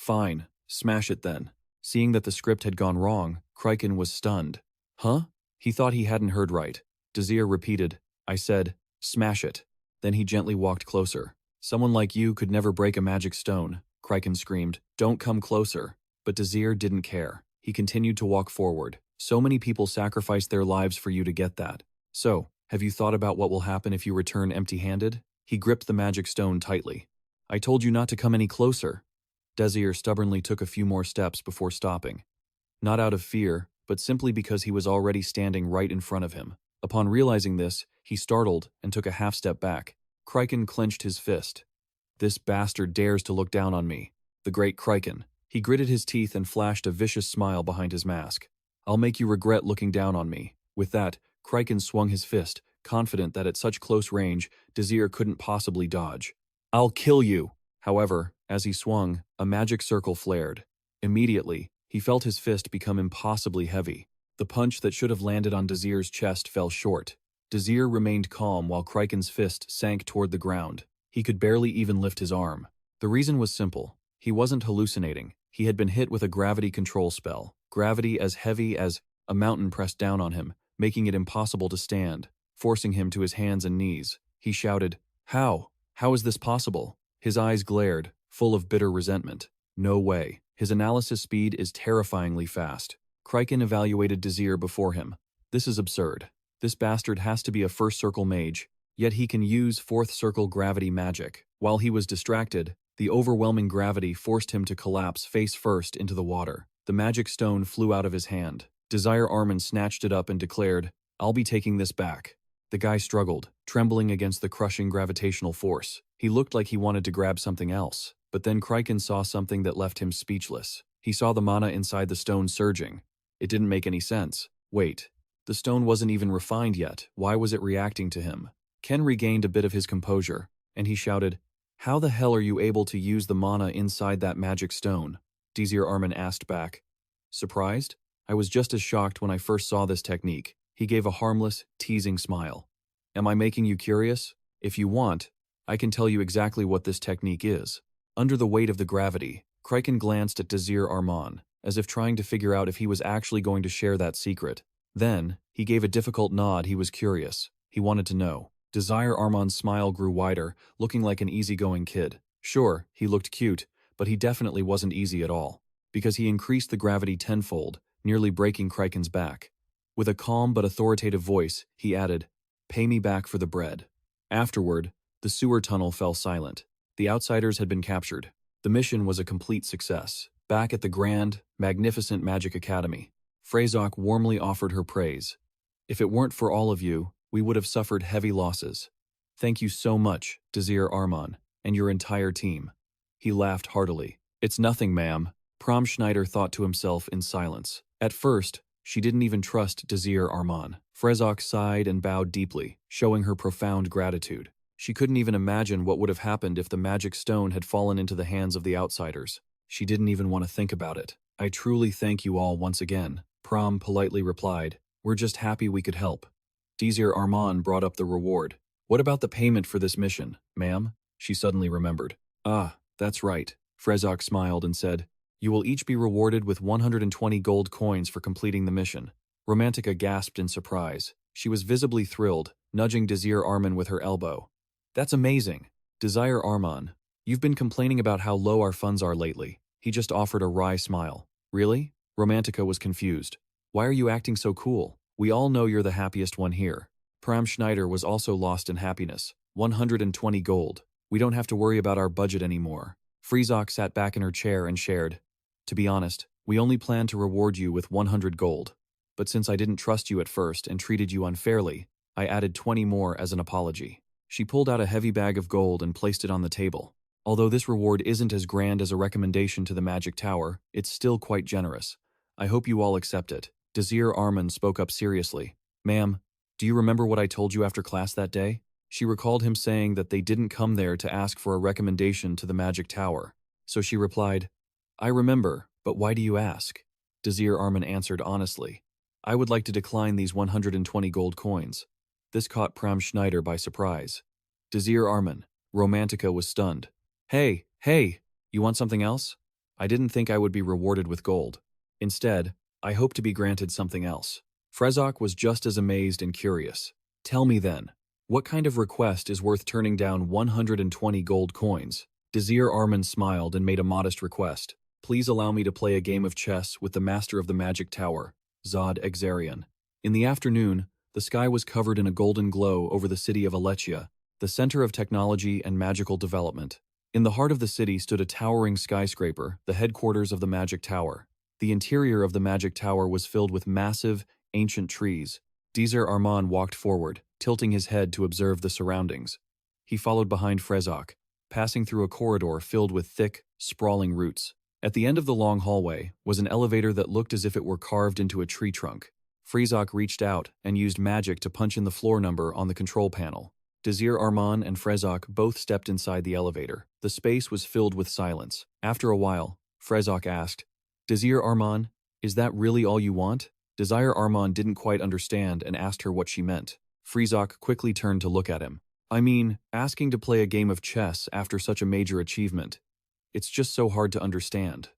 Fine, smash it then. Seeing that the script had gone wrong, Kraken was stunned. Huh? He thought he hadn't heard right. Desir repeated, I said, smash it. Then he gently walked closer. Someone like you could never break a magic stone, Kraken screamed. Don't come closer. But Desir didn't care. He continued to walk forward. So many people sacrificed their lives for you to get that. So, have you thought about what will happen if you return empty-handed? He gripped the magic stone tightly. I told you not to come any closer. Desir stubbornly took a few more steps before stopping. Not out of fear, but simply because he was already standing right in front of him. Upon realizing this, he startled and took a half-step back. Kraken clenched his fist. This bastard dares to look down on me. The great Kraken. He gritted his teeth and flashed a vicious smile behind his mask. I'll make you regret looking down on me. With that, Kraken swung his fist, confident that at such close range, Desir couldn't possibly dodge. I'll kill you! However, as he swung, a magic circle flared. Immediately, he felt his fist become impossibly heavy. The punch that should have landed on Desir's chest fell short. Desir remained calm while Kraken's fist sank toward the ground. He could barely even lift his arm. The reason was simple. He wasn't hallucinating. He had been hit with a gravity control spell. Gravity as heavy as a mountain pressed down on him, making it impossible to stand, forcing him to his hands and knees. He shouted, How? How is this possible? His eyes glared, full of bitter resentment. No way. His analysis speed is terrifyingly fast. Kraken evaluated Desir before him. This is absurd. This bastard has to be a first circle mage, yet he can use fourth circle gravity magic. While he was distracted, the overwhelming gravity forced him to collapse face first into the water. The magic stone flew out of his hand. Desir Arman snatched it up and declared, I'll be taking this back. The guy struggled, trembling against the crushing gravitational force. He looked like he wanted to grab something else, but then Kraken saw something that left him speechless. He saw the mana inside the stone surging. It didn't make any sense. Wait, the stone wasn't even refined yet. Why was it reacting to him? Ken regained a bit of his composure, and he shouted, How the hell are you able to use the mana inside that magic stone? Desir Arman asked back. Surprised? I was just as shocked when I first saw this technique. He gave a harmless, teasing smile. Am I making you curious? If you want, I can tell you exactly what this technique is. Under the weight of the gravity, Kraken glanced at Desir Arman, as if trying to figure out if he was actually going to share that secret. Then, he gave a difficult nod. He was curious. He wanted to know. Desir Arman's smile grew wider, looking like an easygoing kid. Sure, he looked cute, but he definitely wasn't easy at all, because he increased the gravity tenfold, nearly breaking Kraken's back. With a calm but authoritative voice, he added, Pay me back for the bread. Afterward, the sewer tunnel fell silent. The outsiders had been captured. The mission was a complete success. Back at the grand, magnificent Magic Academy, Freyzok warmly offered her praise. If it weren't for all of you, we would have suffered heavy losses. Thank you so much, Desir Arman, and your entire team. He laughed heartily. It's nothing, ma'am, Prom Schneider thought to himself in silence. At first, she didn't even trust Desir Arman. Freyzok sighed and bowed deeply, showing her profound gratitude. She couldn't even imagine what would have happened if the magic stone had fallen into the hands of the outsiders. She didn't even want to think about it. I truly thank you all once again, Prom politely replied, "We're just happy we could help." Desir Arman brought up the reward. "What about the payment for this mission, ma'am?" She suddenly remembered. "Ah, that's right." Frezok smiled and said, "You will each be rewarded with 120 gold coins for completing the mission." Romantica gasped in surprise. She was visibly thrilled, nudging Desir Arman with her elbow. "That's amazing. Desir Arman, you've been complaining about how low our funds are lately." He just offered a wry smile. "Really?" Romantica was confused. "Why are you acting so cool? We all know you're the happiest one here." Pram Schneider was also lost in happiness. 120 gold. We don't have to worry about our budget anymore. Frezok sat back in her chair and shared. "To be honest, we only planned to reward you with 100 gold. But since I didn't trust you at first and treated you unfairly, I added 20 more as an apology." She pulled out a heavy bag of gold and placed it on the table. "Although this reward isn't as grand as a recommendation to the Magic Tower, it's still quite generous. I hope you all accept it." Desir Arman spoke up seriously. "Ma'am, do you remember what I told you after class that day?" She recalled him saying that they didn't come there to ask for a recommendation to the Magic Tower. So she replied, "I remember, but why do you ask?" Desir Arman answered honestly, "I would like to decline these 120 gold coins." This caught Pram Schneider by surprise. Desir Arman, Romantica was stunned. Hey, you want something else? I didn't think I would be rewarded with gold. Instead, I hope to be granted something else." Frezok was just as amazed and curious. "Tell me then, what kind of request is worth turning down 120 gold coins?" Desir Arman smiled and made a modest request. "Please allow me to play a game of chess with the master of the Magic Tower, Zod Exarion." In the afternoon, the sky was covered in a golden glow over the city of Alechia, the center of technology and magical development. In the heart of the city stood a towering skyscraper, the headquarters of the Magic Tower. The interior of the Magic Tower was filled with massive, ancient trees. Desir Arman walked forward, tilting his head to observe the surroundings. He followed behind Frezok, passing through a corridor filled with thick, sprawling roots. At the end of the long hallway was an elevator that looked as if it were carved into a tree trunk. Frezok reached out and used magic to punch in the floor number on the control panel. Desir Arman and Frezok both stepped inside the elevator. The space was filled with silence. After a while, Frezok asked, "Desir Arman, is that really all you want?" Desir Arman didn't quite understand and asked her what she meant. Frezok quickly turned to look at him. "I mean, asking to play a game of chess after such a major achievement. It's just so hard to understand."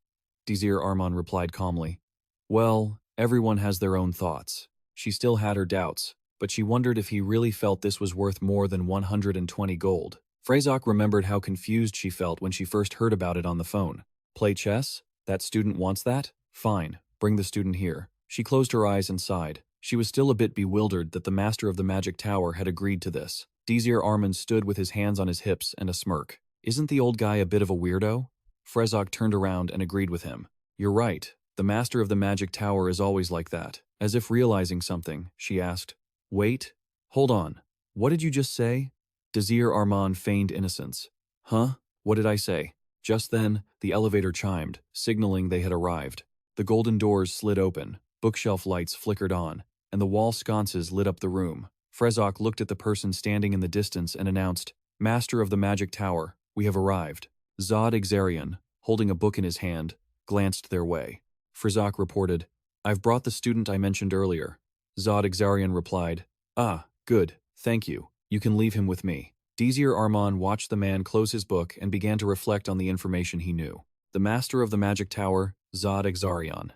Desir Arman replied calmly. "Well, everyone has their own thoughts." She still had her doubts, but she wondered if he really felt this was worth more than 120 gold. Frezok remembered how confused she felt when she first heard about it on the phone. "Play chess? That student wants that? Fine, bring the student here." She closed her eyes and sighed. She was still a bit bewildered that the master of the Magic Tower had agreed to this. Desir Arman stood with his hands on his hips and a smirk. "Isn't the old guy a bit of a weirdo?" Frezok turned around and agreed with him. "You're right. The master of the Magic Tower is always like that." As if realizing something, she asked, "Wait, hold on. What did you just say?" Desir Arman feigned innocence. "Huh? What did I say?" Just then, the elevator chimed, signaling they had arrived. The golden doors slid open, bookshelf lights flickered on, and the wall sconces lit up the room. Frezok looked at the person standing in the distance and announced, "Master of the Magic Tower, we have arrived." Zod Exarion, holding a book in his hand, glanced their way. Frezok reported, "I've brought the student I mentioned earlier." Zod Exarion replied, "Ah, good, thank you. You can leave him with me." Desir Arman watched the man close his book and began to reflect on the information he knew. The master of the Magic Tower, Zod Exarion.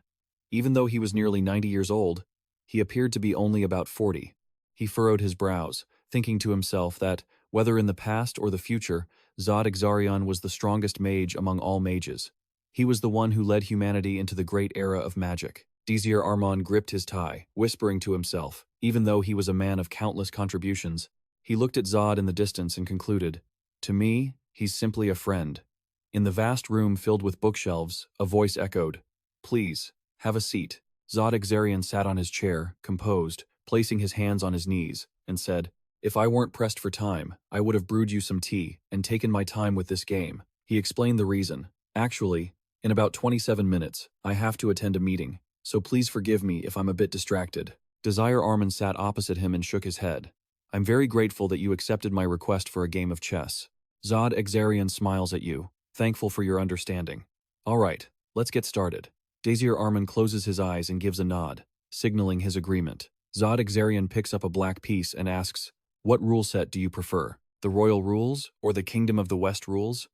Even though he was nearly 90 years old, he appeared to be only about 40. He furrowed his brows, thinking to himself that, whether in the past or the future, Zod Exarion was the strongest mage among all mages. He was the one who led humanity into the great era of magic. Desir Arman gripped his tie, whispering to himself, even though he was a man of countless contributions. He looked at Zod in the distance and concluded, "To me, he's simply a friend." In the vast room filled with bookshelves, a voice echoed, "Please, have a seat." Zod Exarion sat on his chair, composed, placing his hands on his knees, and said, "If I weren't pressed for time, I would have brewed you some tea and taken my time with this game." He explained the reason. "Actually, in about 27 minutes, I have to attend a meeting, so please forgive me if I'm a bit distracted." Desir Arman sat opposite him and shook his head. "I'm very grateful that you accepted my request for a game of chess." Zod Exarion smiles at you, thankful for your understanding. "All right, let's get started." Desir Arman closes his eyes and gives a nod, signaling his agreement. Regression picks up a black piece and asks, "What rule set do you prefer? The royal rules or the Kingdom of the West rules?"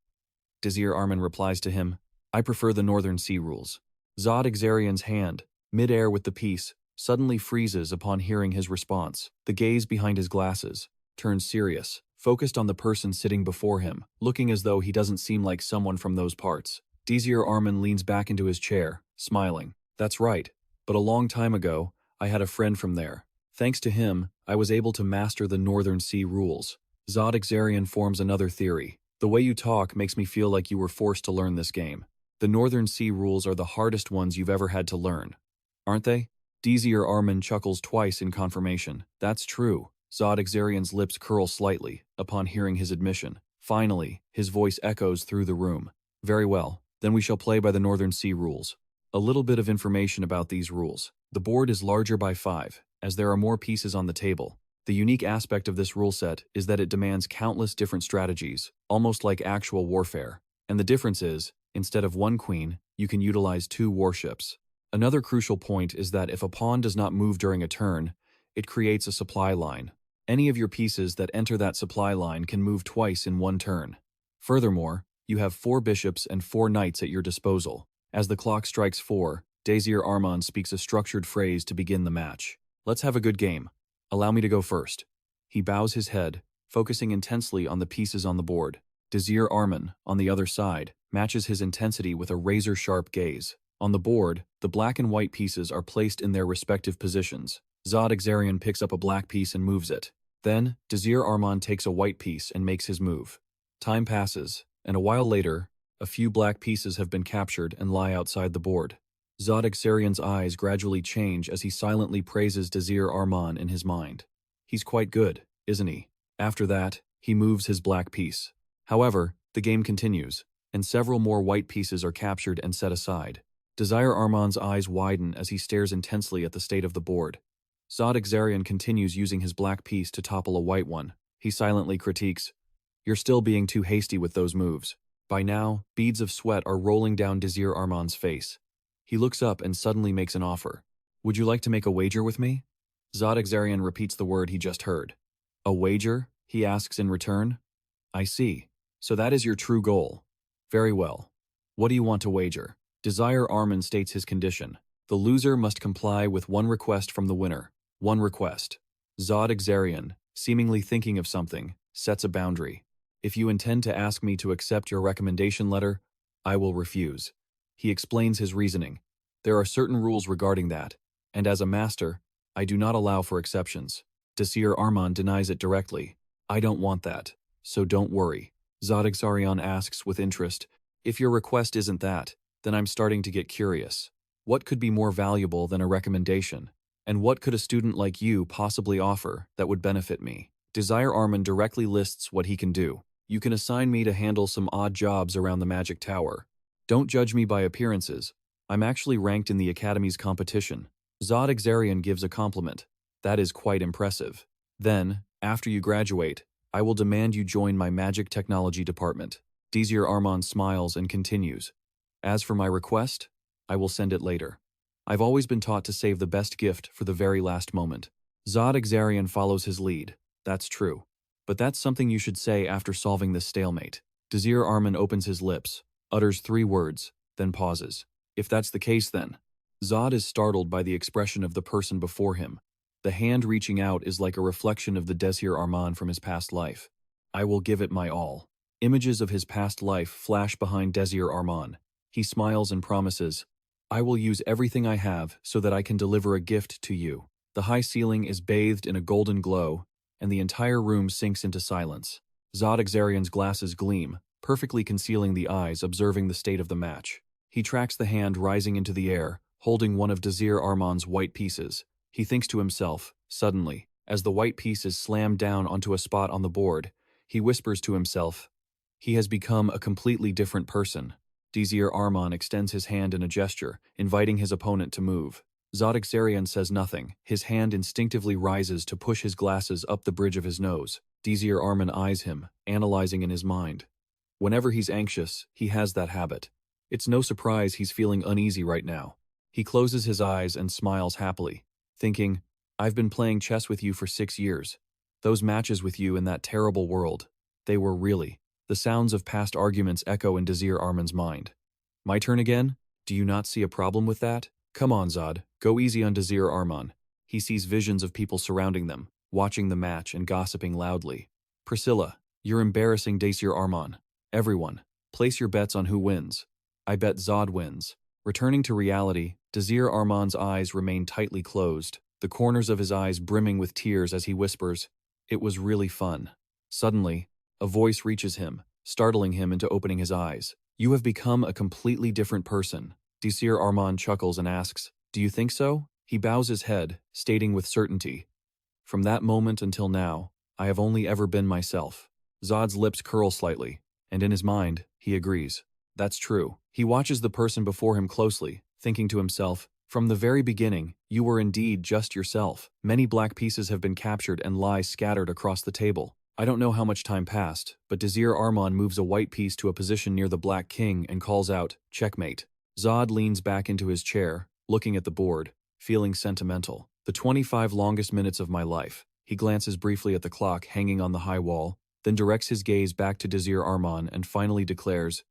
Desir Arman replies to him, "I prefer the Northern Sea rules." Regression's hand, mid-air with the piece, suddenly freezes upon hearing his response. The gaze behind his glasses turns serious, focused on the person sitting before him, looking as though he doesn't seem like someone from those parts. Desir Arman leans back into his chair, smiling. "That's right, but a long time ago, I had a friend from there. Thanks to him, I was able to master the Northern Sea rules." Regression forms another theory. "The way you talk makes me feel like you were forced to learn this game. The Northern Sea rules are the hardest ones you've ever had to learn, aren't they?" Desir Arman chuckles twice in confirmation. "That's true." Regression's lips curl slightly upon hearing his admission. Finally, his voice echoes through the room. "Very well, then we shall play by the Northern Sea rules." A little bit of information about these rules. The board is larger by 5, as there are more pieces on the table. The unique aspect of this rule set is that it demands countless different strategies, almost like actual warfare. And the difference is, instead of one queen, you can utilize 2 warships. Another crucial point is that if a pawn does not move during a turn, it creates a supply line. Any of your pieces that enter that supply line can move twice in one turn. Furthermore, you have 4 bishops and 4 knights at your disposal. As the clock strikes 4, Desir Arman speaks a structured phrase to begin the match. "Let's have a good game. Allow me to go first." He bows his head, focusing intensely on the pieces on the board. Desir Arman, on the other side, matches his intensity with a razor-sharp gaze. On the board, the black and white pieces are placed in their respective positions. Regression picks up a black piece and moves it. Then, Desir Arman takes a white piece and makes his move. Time passes, and a while later, a few black pieces have been captured and lie outside the board. Regression's eyes gradually change as he silently praises Desir Arman in his mind. "He's quite good, isn't he?" After that, he moves his black piece. However, the game continues, and several more white pieces are captured and set aside. Desir Arman's eyes widen as he stares intensely at the state of the board. Regression continues using his black piece to topple a white one. He silently critiques, "You're still being too hasty with those moves." By now, beads of sweat are rolling down Desir Arman's face. He looks up and suddenly makes an offer. "Would you like to make a wager with me?" Regression repeats the word he just heard. "A wager?" he asks in return. "I see. So that is your true goal. Very well. What do you want to wager?" Desir Arman states his condition. The loser must comply with one request from the winner. One request. Regression, seemingly thinking of something, sets a boundary. "If you intend to ask me to accept your recommendation letter, I will refuse." He explains his reasoning. "There are certain rules regarding that, and as a master, I do not allow for exceptions." Desir Arman denies it directly. "I don't want that, so don't worry." Regression asks with interest, "If your request isn't that, then I'm starting to get curious. What could be more valuable than a recommendation? And what could a student like you possibly offer that would benefit me?" Desir Arman directly lists what he can do. "You can assign me to handle some odd jobs around the Magic Tower. Don't judge me by appearances. I'm actually ranked in the Academy's competition." Regression gives a compliment. "That is quite impressive. Then, after you graduate, I will demand you join my magic technology department." Desir Arman smiles and continues. "As for my request, I will send it later. I've always been taught to save the best gift for the very last moment." Regression follows his lead. "That's true. But that's something you should say after solving this stalemate." Desir Arman opens his lips, utters 3 words, then pauses. "If that's the case then." Zod is startled by the expression of the person before him. The hand reaching out is like a reflection of the Desir Arman from his past life. "I will give it my all." Images of his past life flash behind Desir Arman. He smiles and promises, "I will use everything I have so that I can deliver a gift to you." The high ceiling is bathed in a golden glow, and the entire room sinks into silence. Regression's glasses gleam, perfectly concealing the eyes observing the state of the match. He tracks the hand rising into the air, holding one of Desir Arman's white pieces. He thinks to himself, suddenly, as the white piece is slammed down onto a spot on the board, he whispers to himself, "He has become a completely different person." Desir Arman extends his hand in a gesture, inviting his opponent to move. Regression says nothing. His hand instinctively rises to push his glasses up the bridge of his nose. Desir Arman eyes him, analyzing in his mind. Whenever he's anxious, he has that habit. It's no surprise he's feeling uneasy right now. He closes his eyes and smiles happily, thinking, I've been playing chess with you for 6 years. Those matches with you in that terrible world, they were really. The sounds of past arguments echo in Desir Arman's mind. My turn again? Do you not see a problem with that? Come on, Zod, go easy on Desir Arman. He sees visions of people surrounding them, watching the match and gossiping loudly. Priscilla, you're embarrassing Desir Arman. Everyone, place your bets on who wins. I bet Zod wins. Returning to reality, Desir Arman's eyes remain tightly closed, the corners of his eyes brimming with tears as he whispers, It was really fun. Suddenly, a voice reaches him, startling him into opening his eyes. You have become a completely different person. Desir Arman chuckles and asks, Do you think so? He bows his head, stating with certainty, From that moment until now, I have only ever been myself. Zod's lips curl slightly, and in his mind, he agrees. That's true. He watches the person before him closely, thinking to himself, From the very beginning, you were indeed just yourself. Many black pieces have been captured and lie scattered across the table. I don't know how much time passed, but Desir Arman moves a white piece to a position near the Black King and calls out, Checkmate. Zod leans back into his chair, looking at the board, feeling sentimental. The 25 longest minutes of my life. He glances briefly at the clock hanging on the high wall, then directs his gaze back to Desir Arman and finally declares,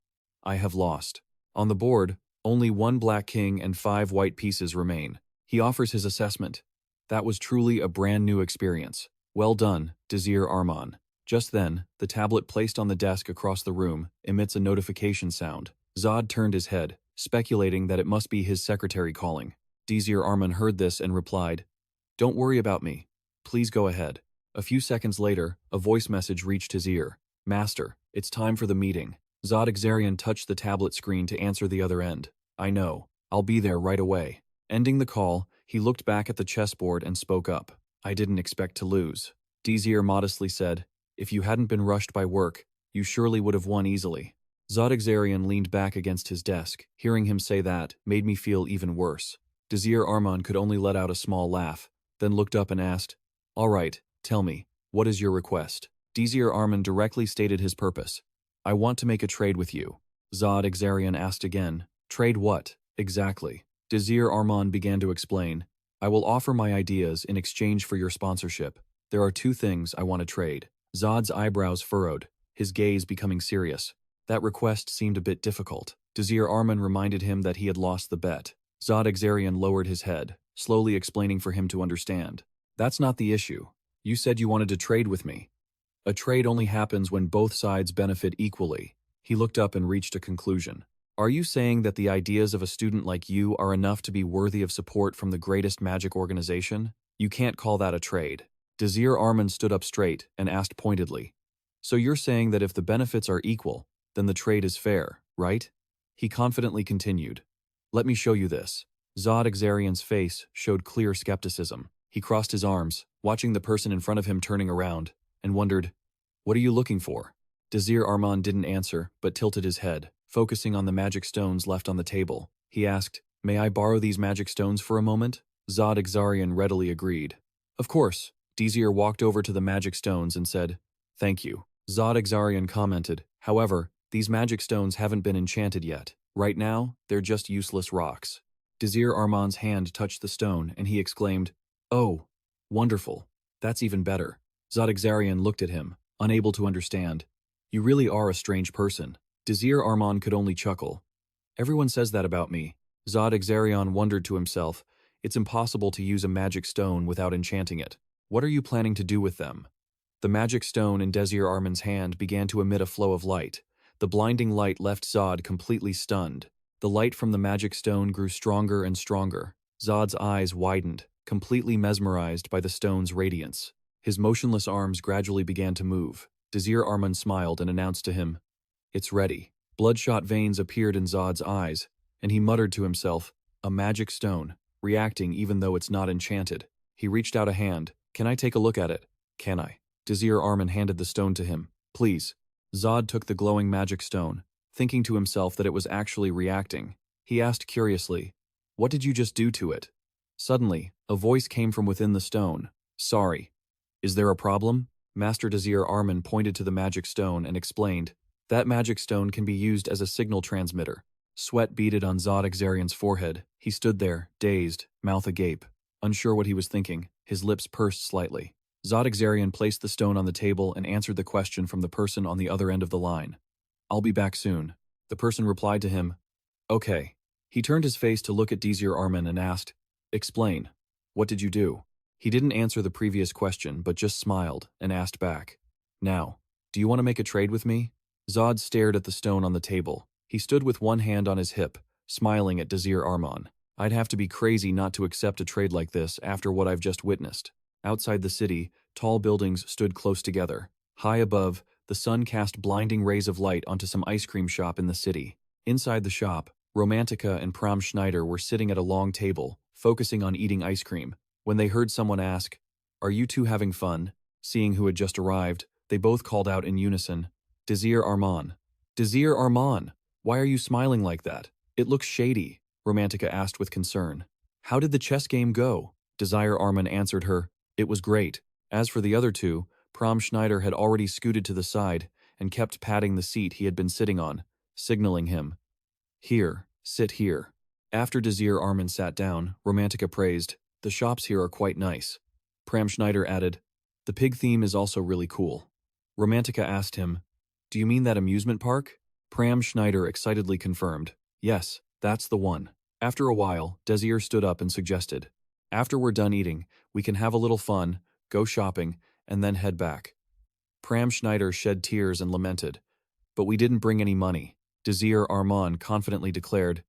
I have lost. On the board, only 1 black king and 5 white pieces remain. He offers his assessment. That was truly a brand new experience. Well done, Desir Arman. Just then, the tablet placed on the desk across the room emits a notification sound. Zod turned his head, speculating that it must be his secretary calling. Desir Arman heard this and replied, Don't worry about me. Please go ahead. A few seconds later, a voice message reached his ear. Master, it's time for the meeting. Zod Exarian touched the tablet screen to answer the other end. I know. I'll be there right away. Ending the call, he looked back at the chessboard and spoke up. I didn't expect to lose. Desir modestly said, If you hadn't been rushed by work, you surely would have won easily. Zod Exarian leaned back against his desk. Hearing him say that made me feel even worse. Desir Arman could only let out a small laugh, then looked up and asked, All right, tell me, what is your request? Desir Arman directly stated his purpose. I want to make a trade with you. Zod Exarian asked again, Trade what, exactly? Desir Arman began to explain, I will offer my ideas in exchange for your sponsorship. There are 2 things I want to trade. Zod's eyebrows furrowed, his gaze becoming serious. That request seemed a bit difficult. Desir Arman reminded him that he had lost the bet. Zod Exarian lowered his head, slowly explaining for him to understand. That's not the issue. You said you wanted to trade with me. A trade only happens when both sides benefit equally. He looked up and reached a conclusion. Are you saying that the ideas of a student like you are enough to be worthy of support from the greatest magic organization? You can't call that a trade. Desir Arman stood up straight and asked pointedly. So you're saying that if the benefits are equal, then the trade is fair, right? He confidently continued. Let me show you this. Zod Exarian's face showed clear skepticism. He crossed his arms, watching the person in front of him turning around, and wondered, What are you looking for? Desir Arman didn't answer, but tilted his head, focusing on the magic stones left on the table. He asked, May I borrow these magic stones for a moment? Zod Exarian readily agreed. Of course. Desir walked over to the magic stones and said, Thank you. Zod Exarian commented, However, these magic stones haven't been enchanted yet. Right now, they're just useless rocks. Desir Arman's hand touched the stone, and he exclaimed, Oh, wonderful. That's even better. Zod Exarian looked at him, unable to understand. You really are a strange person. Desir Arman could only chuckle. Everyone says that about me. Zod Exarian wondered to himself, It's impossible to use a magic stone without enchanting it. What are you planning to do with them? The magic stone in Desir Arman's hand began to emit a flow of light. The blinding light left Zod completely stunned. The light from the magic stone grew stronger and stronger. Zod's eyes widened, completely mesmerized by the stone's radiance. His motionless arms gradually began to move. Desir Arman smiled and announced to him, It's ready. Bloodshot veins appeared in Zod's eyes, and he muttered to himself, A magic stone, reacting even though it's not enchanted. He reached out a hand. Can I take a look at it? Can I? Desir Arman handed the stone to him. Please. Zod took the glowing magic stone, thinking to himself that it was actually reacting. He asked curiously, What did you just do to it? Suddenly, a voice came from within the stone. Sorry. Is there a problem? Master Desir Arman pointed to the magic stone and explained, That magic stone can be used as a signal transmitter. Sweat beaded on Zod Exarian's forehead. He stood there, dazed, mouth agape, unsure what he was thinking, his lips pursed slightly. Zod Exarian placed the stone on the table and answered the question from the person on the other end of the line. "I'll be back soon." The person replied to him, "Okay." He turned his face to look at Desir Arman and asked, "Explain. What did you do?" He didn't answer the previous question but just smiled and asked back, "Now, do you want to make a trade with me?" Zod stared at the stone on the table. He stood with one hand on his hip, smiling at Desir Arman. "I'd have to be crazy not to accept a trade like this after what I've just witnessed." Outside the city, tall buildings stood close together. High above, the sun cast blinding rays of light onto some ice cream shop in the city. Inside the shop, Romantica and Pram Schneider were sitting at a long table, focusing on eating ice cream, when they heard someone ask, "Are you two having fun?" Seeing who had just arrived, they both called out in unison, "Desir Arman." "Desir Arman, why are you smiling like that? It looks shady," Romantica asked with concern. "How did the chess game go?" Desir Arman answered her, "It was great." As for the other two, Pram Schneider had already scooted to the side and kept patting the seat he had been sitting on, signaling him, "Here, sit here." After Desir Arman sat down, Romantica praised, "The shops here are quite nice." Pram Schneider added, "The pig theme is also really cool." Romantica asked him, "Do you mean that amusement park?" Pram Schneider excitedly confirmed, "Yes, that's the one." After a while, Desir stood up and suggested, "After we're done eating, we can have a little fun, go shopping, and then head back." Pram Schneider shed tears and lamented, "But we didn't bring any money." Desir Arman confidently declared,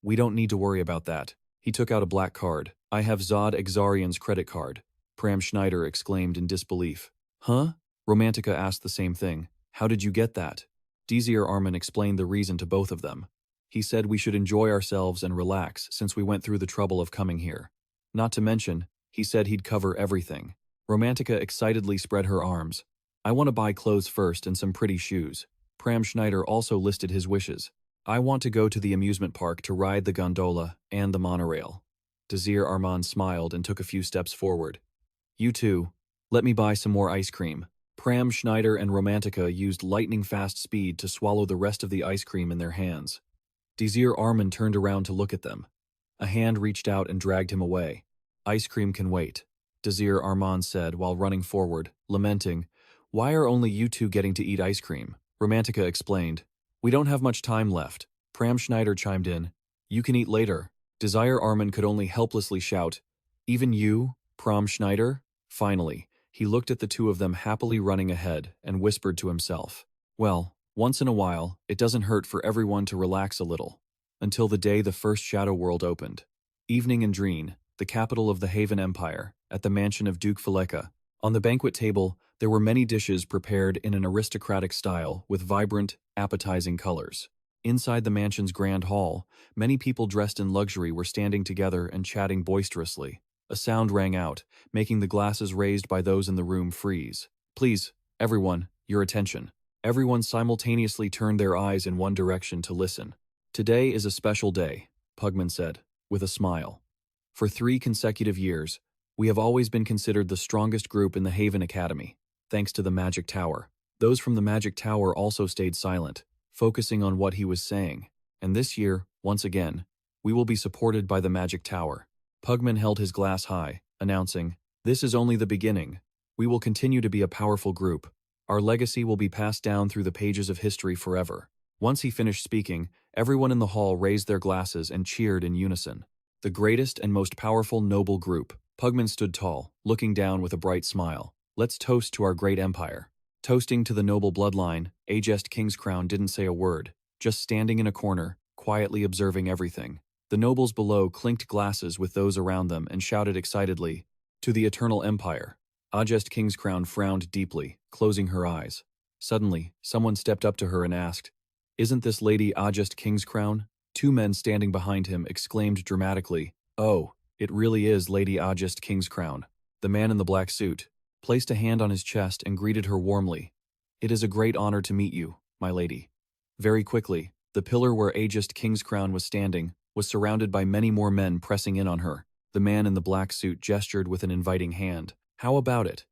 "We don't need to worry about that." He took out a black card. "I have Zod Exarian's credit card." Pram Schneider exclaimed in disbelief. "Huh?" Romantica asked the same thing. "How did you get that?" Desir Arman explained the reason to both of them. He said we should enjoy ourselves and relax since we went through the trouble of coming here. Not to mention, he said he'd cover everything. Romantica excitedly spread her arms. "I want to buy clothes first and some pretty shoes." Pram Schneider also listed his wishes. "I want to go to the amusement park to ride the gondola and the monorail." Desir Arman smiled and took a few steps forward. "You two, let me buy some more ice cream." Pram Schneider and Romantica used lightning-fast speed to swallow the rest of the ice cream in their hands. Desir Arman turned around to look at them. A hand reached out and dragged him away. "Ice cream can wait," Desir Arman said while running forward, lamenting, "Why are only you two getting to eat ice cream?" Romantica explained, "We don't have much time left." Pram Schneider chimed in, "You can eat later." Desir Arman could only helplessly shout, "Even you, Pram Schneider?" Finally, he looked at the two of them happily running ahead and whispered to himself, "Well, once in a while, it doesn't hurt for everyone to relax a little." Until the day the first Shadow World opened. Evening in Dreen, the capital of the Haven Empire, at the mansion of Duke Faleka. On the banquet table, there were many dishes prepared in an aristocratic style with vibrant, appetizing colors. Inside the mansion's grand hall, many people dressed in luxury were standing together and chatting boisterously. A sound rang out, making the glasses raised by those in the room freeze. "Please, everyone, your attention." Everyone simultaneously turned their eyes in one direction to listen. "Today is a special day," Pugman said, with a smile. "For 3 consecutive years, we have always been considered the strongest group in the Haven Academy, thanks to the Magic Tower." Those from the Magic Tower also stayed silent, focusing on what he was saying. "And this year, once again, we will be supported by the Magic Tower." Pugman held his glass high, announcing, "This is only the beginning. We will continue to be a powerful group. Our legacy will be passed down through the pages of history forever." Once he finished speaking, everyone in the hall raised their glasses and cheered in unison. "The greatest and most powerful noble group." Pugman stood tall, looking down with a bright smile. "Let's toast to our great empire." Toasting to the noble bloodline, Ajest Kingscrown didn't say a word, just standing in a corner, quietly observing everything. The nobles below clinked glasses with those around them and shouted excitedly, "To the eternal empire." Ajest Kingscrown frowned deeply, closing her eyes. Suddenly, someone stepped up to her and asked, "Isn't this Lady Ajest Kingscrown?" 2 men standing behind him exclaimed dramatically, "Oh, it really is Lady Ajest Kingscrown." The man in the black suit placed a hand on his chest and greeted her warmly. "It is a great honor to meet you, my lady." Very quickly, the pillar where Ajest Kingscrown was standing was surrounded by many more men pressing in on her. The man in the black suit gestured with an inviting hand. "How about it?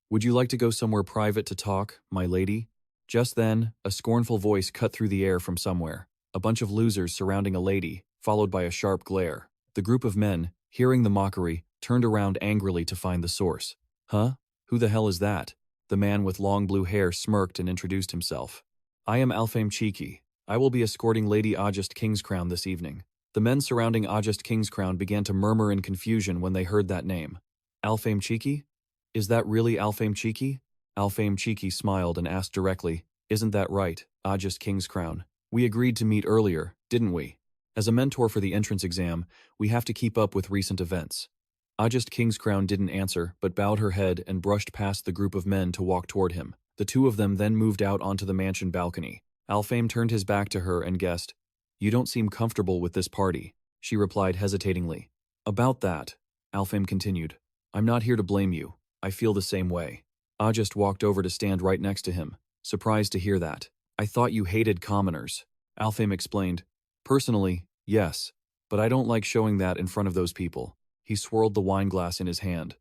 Would you like to go somewhere private to talk, my lady?" Just then, a scornful voice cut through the air from somewhere. A bunch of losers surrounding a lady, followed by a sharp glare. The group of men, hearing the mockery, turned around angrily to find the source. Huh? Who the hell is that? The man with long blue hair smirked and introduced himself. I am Alfame Cheeky. I will be escorting Lady Ajest Kingscrown this evening. The men surrounding Ajest Kingscrown began to murmur in confusion when they heard that name. Alfame Cheeky? Is that really Alfame Cheeky? Alfame Cheeky smiled and asked directly, Isn't that right, Ajest Kingscrown? We agreed to meet earlier, didn't we? As a mentor for the entrance exam, we have to keep up with recent events. Ajest Kingscrown didn't answer, but bowed her head and brushed past the group of men to walk toward him. The two of them then moved out onto the mansion balcony. Alfame turned his back to her and guessed, You don't seem comfortable with this party, she replied hesitatingly. About that, Alfame continued, I'm not here to blame you. I feel the same way. Ajest walked over to stand right next to him, surprised to hear that. I thought you hated commoners. Alfame explained, Personally, yes, but I don't like showing that in front of those people. He swirled the wine glass in his hand.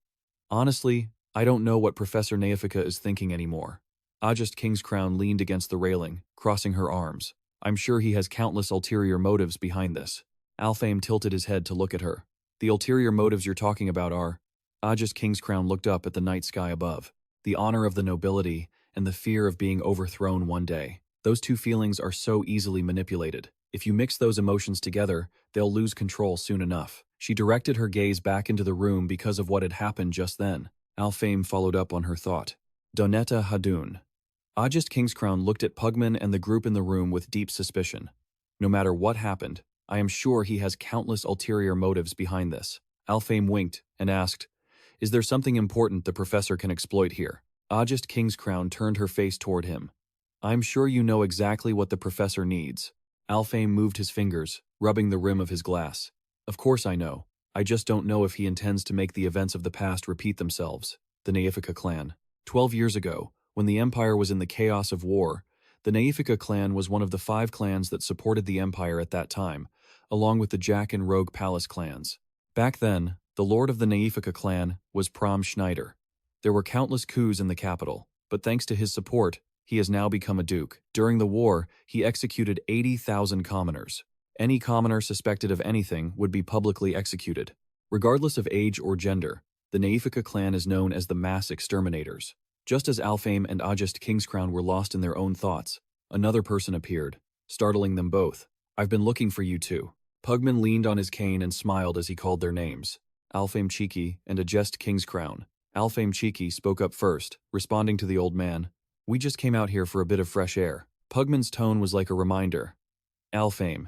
Honestly, I don't know what Professor Neifika is thinking anymore. Ajest Kingscrown leaned against the railing, crossing her arms. I'm sure he has countless ulterior motives behind this. Alfame tilted his head to look at her. The ulterior motives you're talking about are… Ajest Kingscrown looked up at the night sky above. The honor of the nobility and the fear of being overthrown one day. Those two feelings are so easily manipulated. If you mix those emotions together, they'll lose control soon enough. She directed her gaze back into the room because of what had happened just then. Alfame followed up on her thought. Donetta Hadun. Ajest Kingscrown looked at Pugman and the group in the room with deep suspicion. No matter what happened, I am sure he has countless ulterior motives behind this. Alfame winked and asked, Is there something important the professor can exploit here? Ajest Kingscrown turned her face toward him. I'm sure you know exactly what the professor needs. Alfame moved his fingers, rubbing the rim of his glass. Of course I know. I just don't know if he intends to make the events of the past repeat themselves. The Neifika clan. 12 years ago, when the Empire was in the chaos of war, the Neifika clan was one of the 5 clans that supported the Empire at that time, along with the Jack and Rogue Palace clans. Back then, the lord of the Neifika clan was Prom Schneider. There were countless coups in the capital, but thanks to his support, he has now become a duke. During the war, he executed 80,000 commoners. Any commoner suspected of anything would be publicly executed. Regardless of age or gender, the Neifika clan is known as the mass exterminators. Just as Alfame and Ajest Kingscrown were lost in their own thoughts, another person appeared, startling them both. I've been looking for you too. Pugman leaned on his cane and smiled as he called their names. Alfame Cheeky and Ajest Kingscrown. Alfame Cheeky spoke up first, responding to the old man. We just came out here for a bit of fresh air. Pugman's tone was like a reminder. Alfame,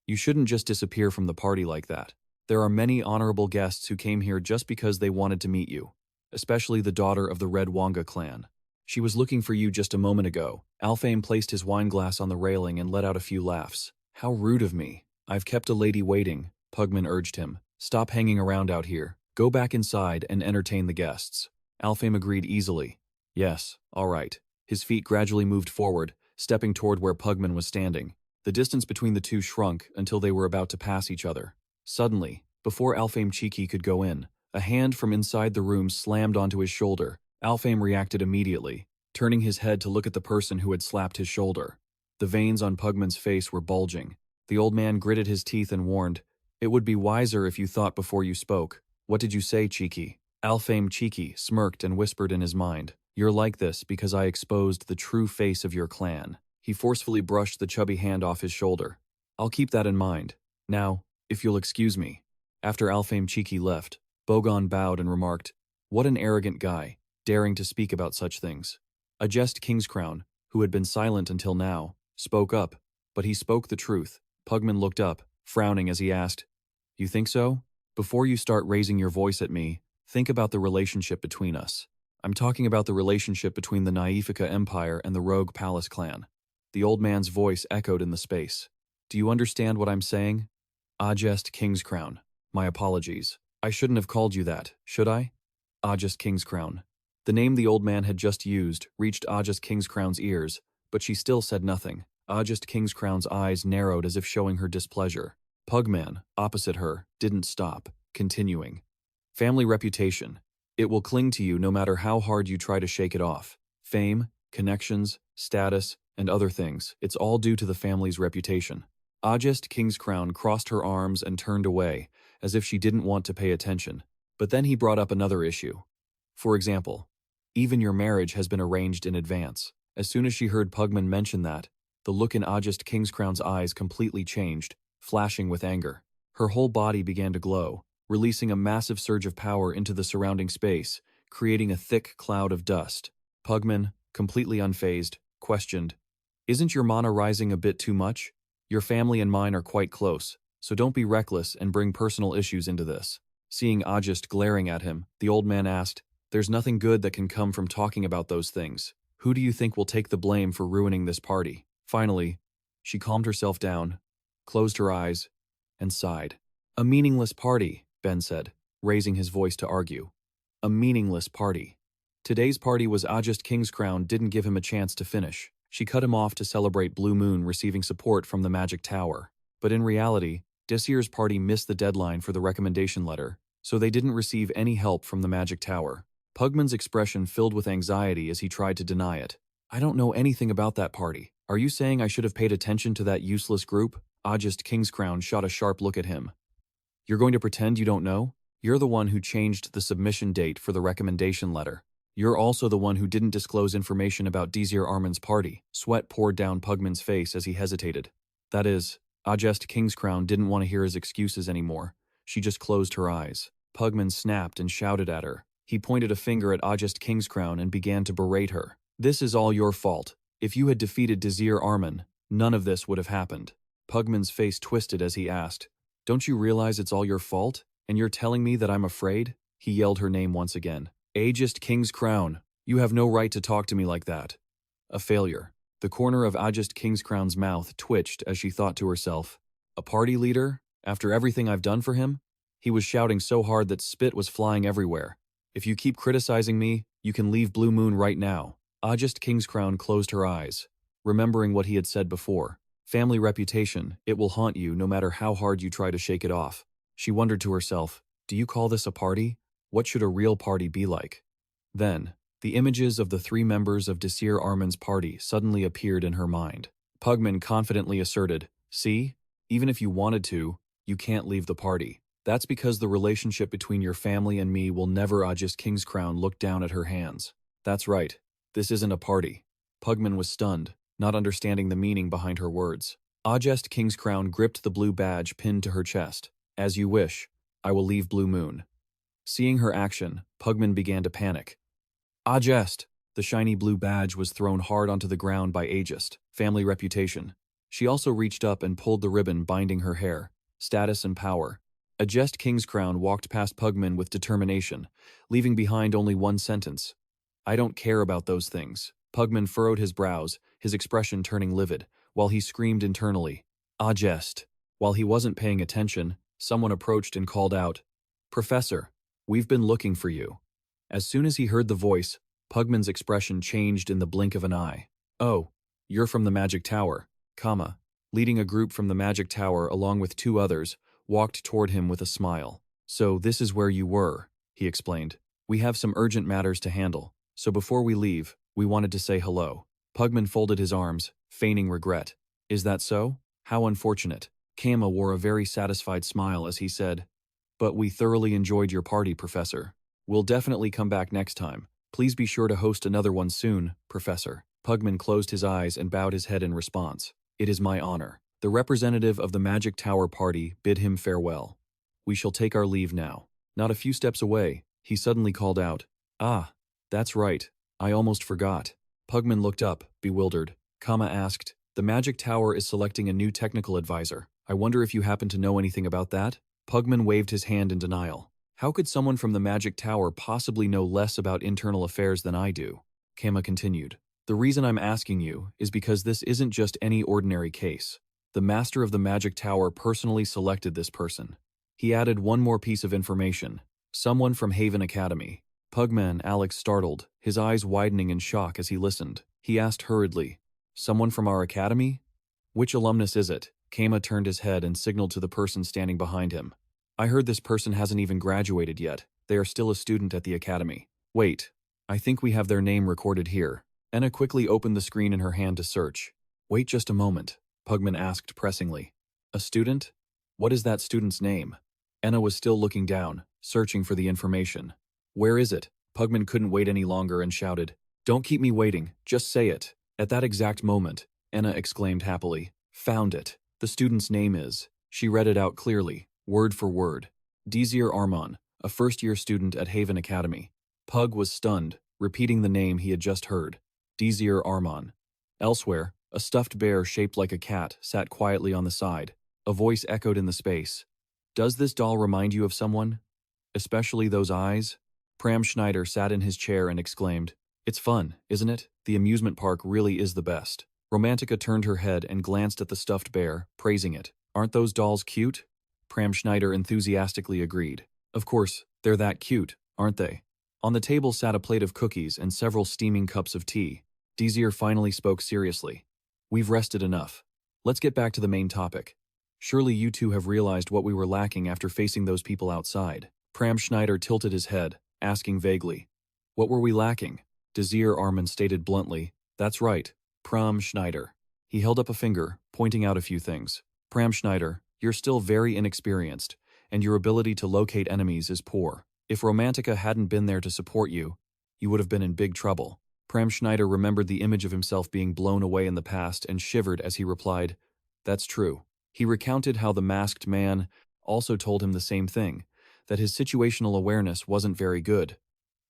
you shouldn't just disappear from the party like that. There are many honorable guests who came here just because they wanted to meet you, especially the daughter of the Red Wanga clan. She was looking for you just a moment ago. Alfame placed his wine glass on the railing and let out a few laughs. How rude of me. I've kept a lady waiting, Pugman urged him. Stop hanging around out here. Go back inside and entertain the guests. Alfame agreed easily. Yes, all right. His feet gradually moved forward, stepping toward where Pugman was standing. The distance between the two shrunk until they were about to pass each other. Suddenly, before Alfame Cheeky could go in, a hand from inside the room slammed onto his shoulder. Alfame reacted immediately, turning his head to look at the person who had slapped his shoulder. The veins on Pugman's face were bulging. The old man gritted his teeth and warned, It would be wiser if you thought before you spoke. What did you say, Cheeky? Alfame Cheeky smirked and whispered in his mind, You're like this because I exposed the true face of your clan. He forcefully brushed the chubby hand off his shoulder. I'll keep that in mind. Now, if you'll excuse me. After Alfame Cheeky left, Bogon bowed and remarked, What an arrogant guy, daring to speak about such things. Ajest Kingscrown, who had been silent until now, spoke up, but he spoke the truth. Pugman looked up, frowning as he asked, You think so? Before you start raising your voice at me, think about the relationship between us. I'm talking about the relationship between the Neifika Empire and the Rogue Palace clan. The old man's voice echoed in the space. Do you understand what I'm saying? Ajest Kingscrown. My apologies. I shouldn't have called you that, should I? Ajest Kingscrown. The name the old man had just used reached Ajest Kingscrown's ears, but she still said nothing. Ajest Kingscrown's eyes narrowed as if showing her displeasure. Pugman, opposite her, didn't stop, continuing. Family reputation. It will cling to you no matter how hard you try to shake it off. Fame, connections, status, and other things. It's all due to the family's reputation. Ajest Kingscrown crossed her arms and turned away, as if she didn't want to pay attention. But then he brought up another issue. For example, even your marriage has been arranged in advance. As soon as she heard Pugman mention that, the look in Ajest Kingscrown's eyes completely changed, flashing with anger. Her whole body began to glow, releasing a massive surge of power into the surrounding space, creating a thick cloud of dust. Pugman, completely unfazed, questioned, "Isn't your mana rising a bit too much? Your family and mine are quite close, so don't be reckless and bring personal issues into this." Seeing Ajest glaring at him, the old man asked, "There's nothing good that can come from talking about those things. Who do you think will take the blame for ruining this party?" Finally, she calmed herself down, closed her eyes, and sighed. "A meaningless party," Ben said, raising his voice to argue. "A meaningless party." Today's party was Ajest Kingscrown didn't give him a chance to finish. She cut him off to celebrate Blue Moon receiving support from the Magic Tower. But in reality, Desir's party missed the deadline for the recommendation letter, so they didn't receive any help from the Magic Tower. Pugman's expression filled with anxiety as he tried to deny it. "I don't know anything about that party. Are you saying I should have paid attention to that useless group?" Ajest Kingscrown shot a sharp look at him. "You're going to pretend you don't know? You're the one who changed the submission date for the recommendation letter. You're also the one who didn't disclose information about Desir Arman's party." Sweat poured down Pugman's face as he hesitated. That is, Ajest Kingscrown didn't want to hear his excuses anymore. She just closed her eyes. Pugman snapped and shouted at her. He pointed a finger at Ajest Kingscrown and began to berate her. "This is all your fault. If you had defeated Desir Arman, none of this would have happened." Pugman's face twisted as he asked, "Don't you realize it's all your fault? And you're telling me that I'm afraid?" He yelled her name once again. "Ajest Kingscrown, you have no right to talk to me like that." A failure. The corner of Ajest Kingscrown's mouth twitched as she thought to herself, "A party leader? After everything I've done for him?" He was shouting so hard that spit was flying everywhere. "If you keep criticizing me, you can leave Blue Moon right now." Ajest Kingscrown closed her eyes, remembering what he had said before. Family reputation, it will haunt you no matter how hard you try to shake it off. She wondered to herself, do you call this a party? What should a real party be like? Then, the images of the 3 members of Desir Arman's party suddenly appeared in her mind. Pugman confidently asserted, "See, even if you wanted to, you can't leave the party. That's because the relationship between your family and me will never." Ajest Kingscrown looked down at her hands. "That's right. This isn't a party." Pugman was stunned, not understanding the meaning behind her words. Ajest Kingscrown gripped the blue badge pinned to her chest. "As you wish. I will leave Blue Moon." Seeing her action, Pugman began to panic. "Ajest!" The shiny blue badge was thrown hard onto the ground by Ajest, family reputation. She also reached up and pulled the ribbon binding her hair, status and power. Ajest Kingscrown walked past Pugman with determination, leaving behind only one sentence. "I don't care about those things." Pugman furrowed his brows, his expression turning livid, while he screamed internally, "Ajest!" While he wasn't paying attention, someone approached and called out, "Professor, we've been looking for you." As soon as he heard the voice, Pugman's expression changed in the blink of an eye. "Oh, you're from the Magic Tower." Kama, leading a group from the Magic Tower along with 2 others, walked toward him with a smile. "So this is where you were," he explained. "We have some urgent matters to handle, so before we leave, we wanted to say hello." Pugman folded his arms, feigning regret. "Is that so? How unfortunate." Kama wore a very satisfied smile as he said, "But we thoroughly enjoyed your party, Professor. We'll definitely come back next time. Please be sure to host another one soon, Professor." Pugman closed his eyes and bowed his head in response. "It is my honor." The representative of the Magic Tower party bid him farewell. "We shall take our leave now." Not a few steps away, he suddenly called out, "Ah, that's right. I almost forgot." Pugman looked up, bewildered. Kama asked, "The Magic Tower is selecting a new technical advisor. I wonder if you happen to know anything about that?" Pugman waved his hand in denial. "How could someone from the Magic Tower possibly know less about internal affairs than I do?" Kama continued. "The reason I'm asking you is because this isn't just any ordinary case. The Master of the Magic Tower personally selected this person." He added one more piece of information. "Someone from Hebrion Academy." Pugman, Alex startled, his eyes widening in shock as he listened. He asked hurriedly, "Someone from our academy? Which alumnus is it?" Kama turned his head and signaled to the person standing behind him. "I heard this person hasn't even graduated yet. They are still a student at the academy." "Wait, I think we have their name recorded here." Enna quickly opened the screen in her hand to search. "Wait just a moment," Pugman asked pressingly. A student? What is that student's name? Anna was still looking down, searching for the information. Where is it? Pugman couldn't wait any longer and shouted, "Don't keep me waiting, just say it." At that exact moment, Anna exclaimed happily, "Found it. The student's name is..." She read it out clearly, word for word. Desir Arman, a first-year student at Hebrion Academy. Pug was stunned, repeating the name he had just heard. Desir Arman. Elsewhere, a stuffed bear shaped like a cat sat quietly on the side. A voice echoed in the space. "Does this doll remind you of someone? Especially those eyes?" Pram Schneider sat in his chair and exclaimed, "It's fun, isn't it? The amusement park really is the best." Romantica turned her head and glanced at the stuffed bear, praising it. "Aren't those dolls cute?" Pram Schneider enthusiastically agreed. "Of course, they're that cute, aren't they?" On the table sat a plate of cookies and several steaming cups of tea. Desir finally spoke seriously. "We've rested enough. Let's get back to the main topic. Surely you two have realized what we were lacking after facing those people outside." Pram Schneider tilted his head, asking vaguely, "What were we lacking?" Desir Arman stated bluntly, "That's right, Pram Schneider." He held up a finger, pointing out a few things. "Pram Schneider, you're still very inexperienced, and your ability to locate enemies is poor. If Romantica hadn't been there to support you, you would have been in big trouble." Pram Schneider remembered the image of himself being blown away in the past and shivered as he replied, "That's true." He recounted how the masked man also told him the same thing, that his situational awareness wasn't very good.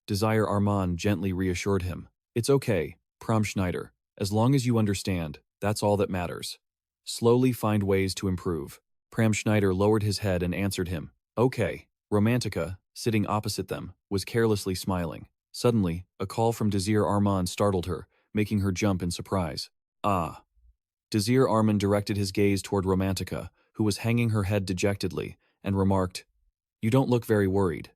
Desir Arman gently reassured him. "It's okay, Pram Schneider. As long as you understand, that's all that matters. Slowly find ways to improve." Pram Schneider lowered his head and answered him, "Okay." Romantica, sitting opposite them, was carelessly smiling. Suddenly, a call from Desir Arman startled her, making her jump in surprise. "Ah." Desir Arman directed his gaze toward Romantica, who was hanging her head dejectedly, and remarked, "You don't look very worried.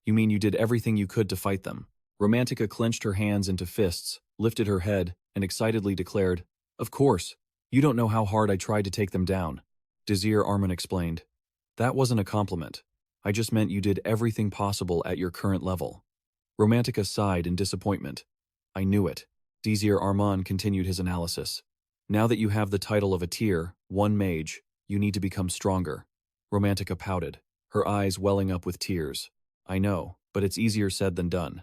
You mean you did everything you could to fight them?" Romantica clenched her hands into fists, lifted her head, and excitedly declared, "Of course. You don't know how hard I tried to take them down." Desir Arman explained, "That wasn't a compliment. I just meant you did everything possible at your current level." Romantica sighed in disappointment. "I knew it." Desir Arman continued his analysis. "Now that you have the title of a Tier 1 mage, you need to become stronger." Romantica pouted, her eyes welling up with tears. "I know, but it's easier said than done."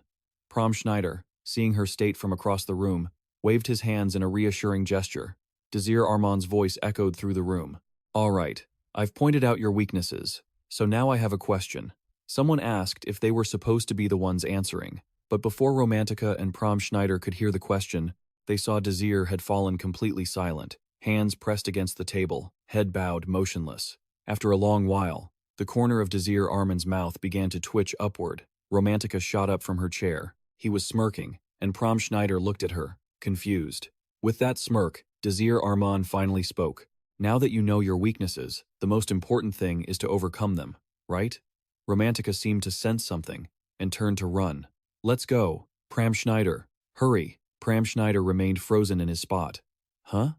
Pram Schneider, seeing her state from across the room, waved his hands in a reassuring gesture. Desir Arman's voice echoed through the room. "All right, I've pointed out your weaknesses, so now I have a question." Someone asked if they were supposed to be the ones answering, but before Romantica and Pram Schneider could hear the question, they saw Desir had fallen completely silent, hands pressed against the table, head bowed, motionless. After a long while, the corner of Desir Arman's mouth began to twitch upward. Romantica shot up from her chair. He was smirking, and Pram Schneider looked at her, confused. With that smirk, Desir Arman finally spoke. "Now that you know your weaknesses, the most important thing is to overcome them, right?" Romantica seemed to sense something, and turned to run. "Let's go, Pram Schneider. Hurry." Pram Schneider remained frozen in his spot. "Huh?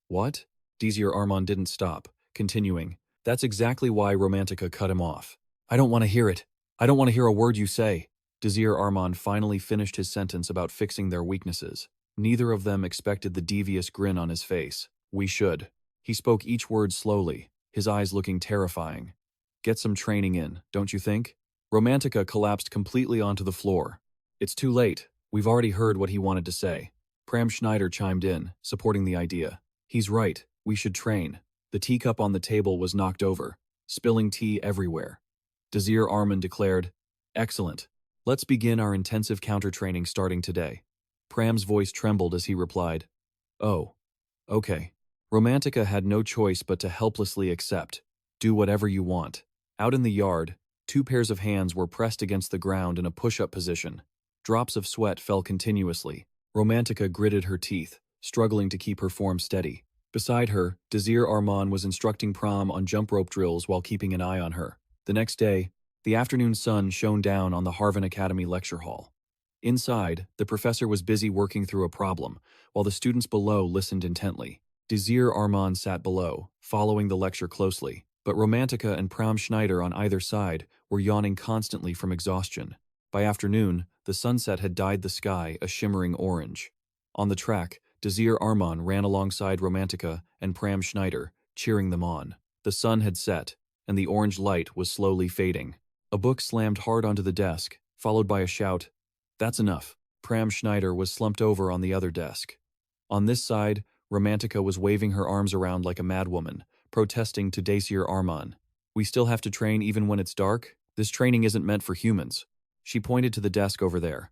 What?" Desir Arman didn't stop, continuing, "That's exactly why Romantica cut him off." "I don't want to hear it. I don't want to hear a word you say." Desir Arman finally finished his sentence about fixing their weaknesses. Neither of them expected the devious grin on his face. "We should." He spoke each word slowly, his eyes looking terrifying. "Get some training in, don't you think?" Romantica collapsed completely onto the floor. "It's too late. We've already heard what he wanted to say." Pram Schneider chimed in, supporting the idea. "He's right. We should train." The teacup on the table was knocked over, spilling tea everywhere. Desir Arman declared, "Excellent. Let's begin our intensive counter-training starting today." Pram's voice trembled as he replied, "Oh, okay." Romantica had no choice but to helplessly accept. "Do whatever you want." Out in the yard, 2 pairs of hands were pressed against the ground in a push-up position. Drops of sweat fell continuously. Romantica gritted her teeth, struggling to keep her form steady. Beside her, Desir Arman was instructing Pram on jump rope drills while keeping an eye on her. The next day, the afternoon sun shone down on the Hebrion Academy lecture hall. Inside, the professor was busy working through a problem, while the students below listened intently. Desir Arman sat below, following the lecture closely, but Romantica and Pram Schneider on either side were yawning constantly from exhaustion. By afternoon, the sunset had dyed the sky a shimmering orange. On the track, Desir Arman ran alongside Romantica and Pram Schneider, cheering them on. The sun had set, and the orange light was slowly fading. A book slammed hard onto the desk, followed by a shout, "That's enough." Pram Schneider was slumped over on the other desk. On this side, Romantica was waving her arms around like a madwoman, protesting to Desir Arman. "We still have to train even when it's dark? This training isn't meant for humans." She pointed to the desk over there.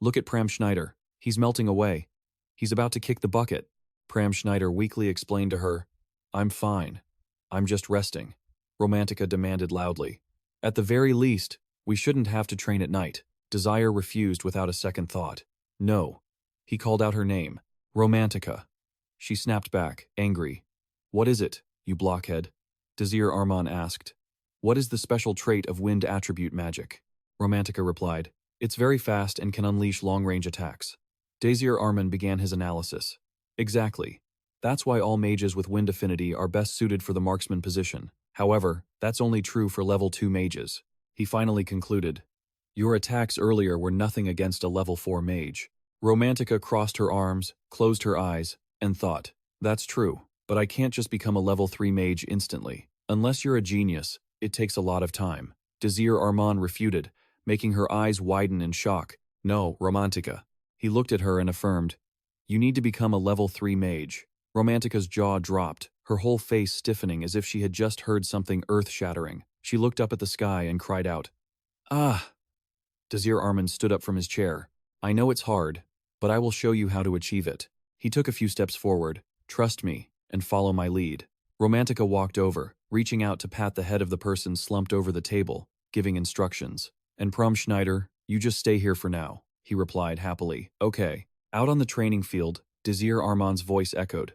"Look at Pram Schneider. He's melting away. He's about to kick the bucket." Pram Schneider weakly explained to her, "I'm fine. I'm just resting." Romantica demanded loudly. "At the very least, we shouldn't have to train at night." Desire refused without a second thought. "No." He called out her name. "Romantica." She snapped back, angry. "What is it, you blockhead?" Desir Arman asked. "What is the special trait of wind attribute magic?" Romantica replied, "It's very fast and can unleash long-range attacks." Desir Arman began his analysis. "Exactly. That's why all mages with wind affinity are best suited for the marksman position. However, that's only true for level 2 mages." He finally concluded, "Your attacks earlier were nothing against a level 4 mage." Romantica crossed her arms, closed her eyes, and thought, "That's true, but I can't just become a level 3 mage instantly. Unless you're a genius, it takes a lot of time." Desir Arman refuted, making her eyes widen in shock. "No, Romantica." He looked at her and affirmed, "You need to become a level 3 mage." Romantica's jaw dropped, her whole face stiffening as if she had just heard something earth-shattering. She looked up at the sky and cried out, "Ah!" Desir Arman stood up from his chair. "I know it's hard, but I will show you how to achieve it." He took a few steps forward. "Trust me, and follow my lead." Romantica walked over, reaching out to pat the head of the person slumped over the table, giving instructions. "And Pram Schneider, you just stay here for now," he replied happily. "Okay." Out on the training field, Desir Arman's voice echoed,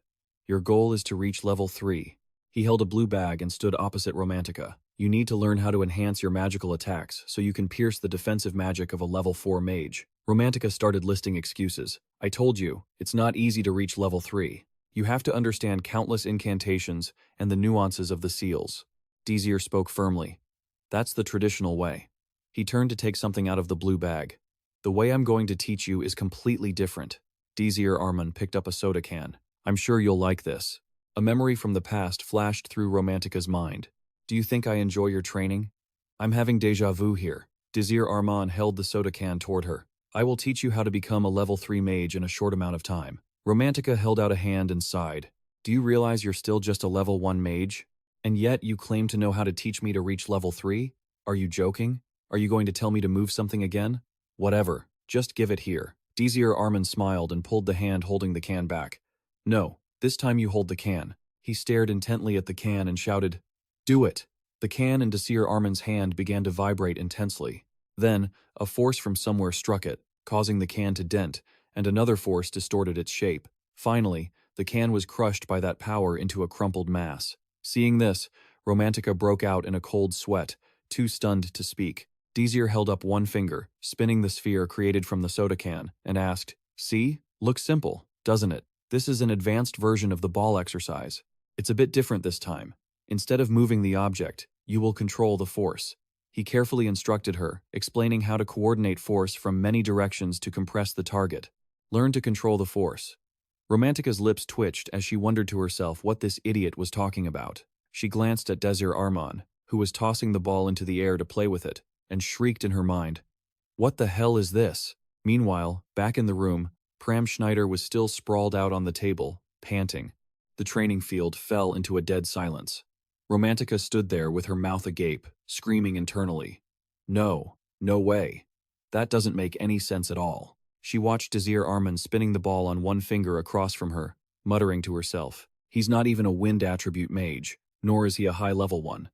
"Your goal is to reach level 3. He held a blue bag and stood opposite Romantica. "You need to learn how to enhance your magical attacks so you can pierce the defensive magic of a level 4 mage." Romantica started listing excuses. "I told you, it's not easy to reach level 3. You have to understand countless incantations and the nuances of the seals." Desir spoke firmly. "That's the traditional way." He turned to take something out of the blue bag. "The way I'm going to teach you is completely different." Desir Arman picked up a soda can. "I'm sure you'll like this." A memory from the past flashed through Romantica's mind. "Do you think I enjoy your training? I'm having déjà vu here." Desir Arman held the soda can toward her. "I will teach you how to become a level 3 mage in a short amount of time." Romantica held out a hand and sighed. "Do you realize you're still just a level 1 mage? And yet you claim to know how to teach me to reach level 3? Are you joking? Are you going to tell me to move something again?" "Whatever, just give it here." Desir Arman smiled and pulled the hand holding the can back. "No, this time you hold the can." He stared intently at the can and shouted, "Do it!" The can in Desir Arman's hand began to vibrate intensely. Then, a force from somewhere struck it, causing the can to dent, and another force distorted its shape. Finally, the can was crushed by that power into a crumpled mass. Seeing this, Romantica broke out in a cold sweat, too stunned to speak. Desir held up one finger, spinning the sphere created from the soda can, and asked, "See? Looks simple, doesn't it? This is an advanced version of the ball exercise. It's a bit different this time. Instead of moving the object, you will control the force." He carefully instructed her, explaining how to coordinate force from many directions to compress the target. "Learn to control the force." Romantica's lips twitched as she wondered to herself what this idiot was talking about. She glanced at Desir Arman, who was tossing the ball into the air to play with it, and shrieked in her mind, "What the hell is this?" Meanwhile, back in the room, Pram Schneider was still sprawled out on the table, panting. The training field fell into a dead silence. Romantica stood there with her mouth agape, screaming internally, "No, no way. That doesn't make any sense at all." She watched Desir Arman spinning the ball on one finger across from her, muttering to herself, "He's not even a wind attribute mage, nor is he a high-level one."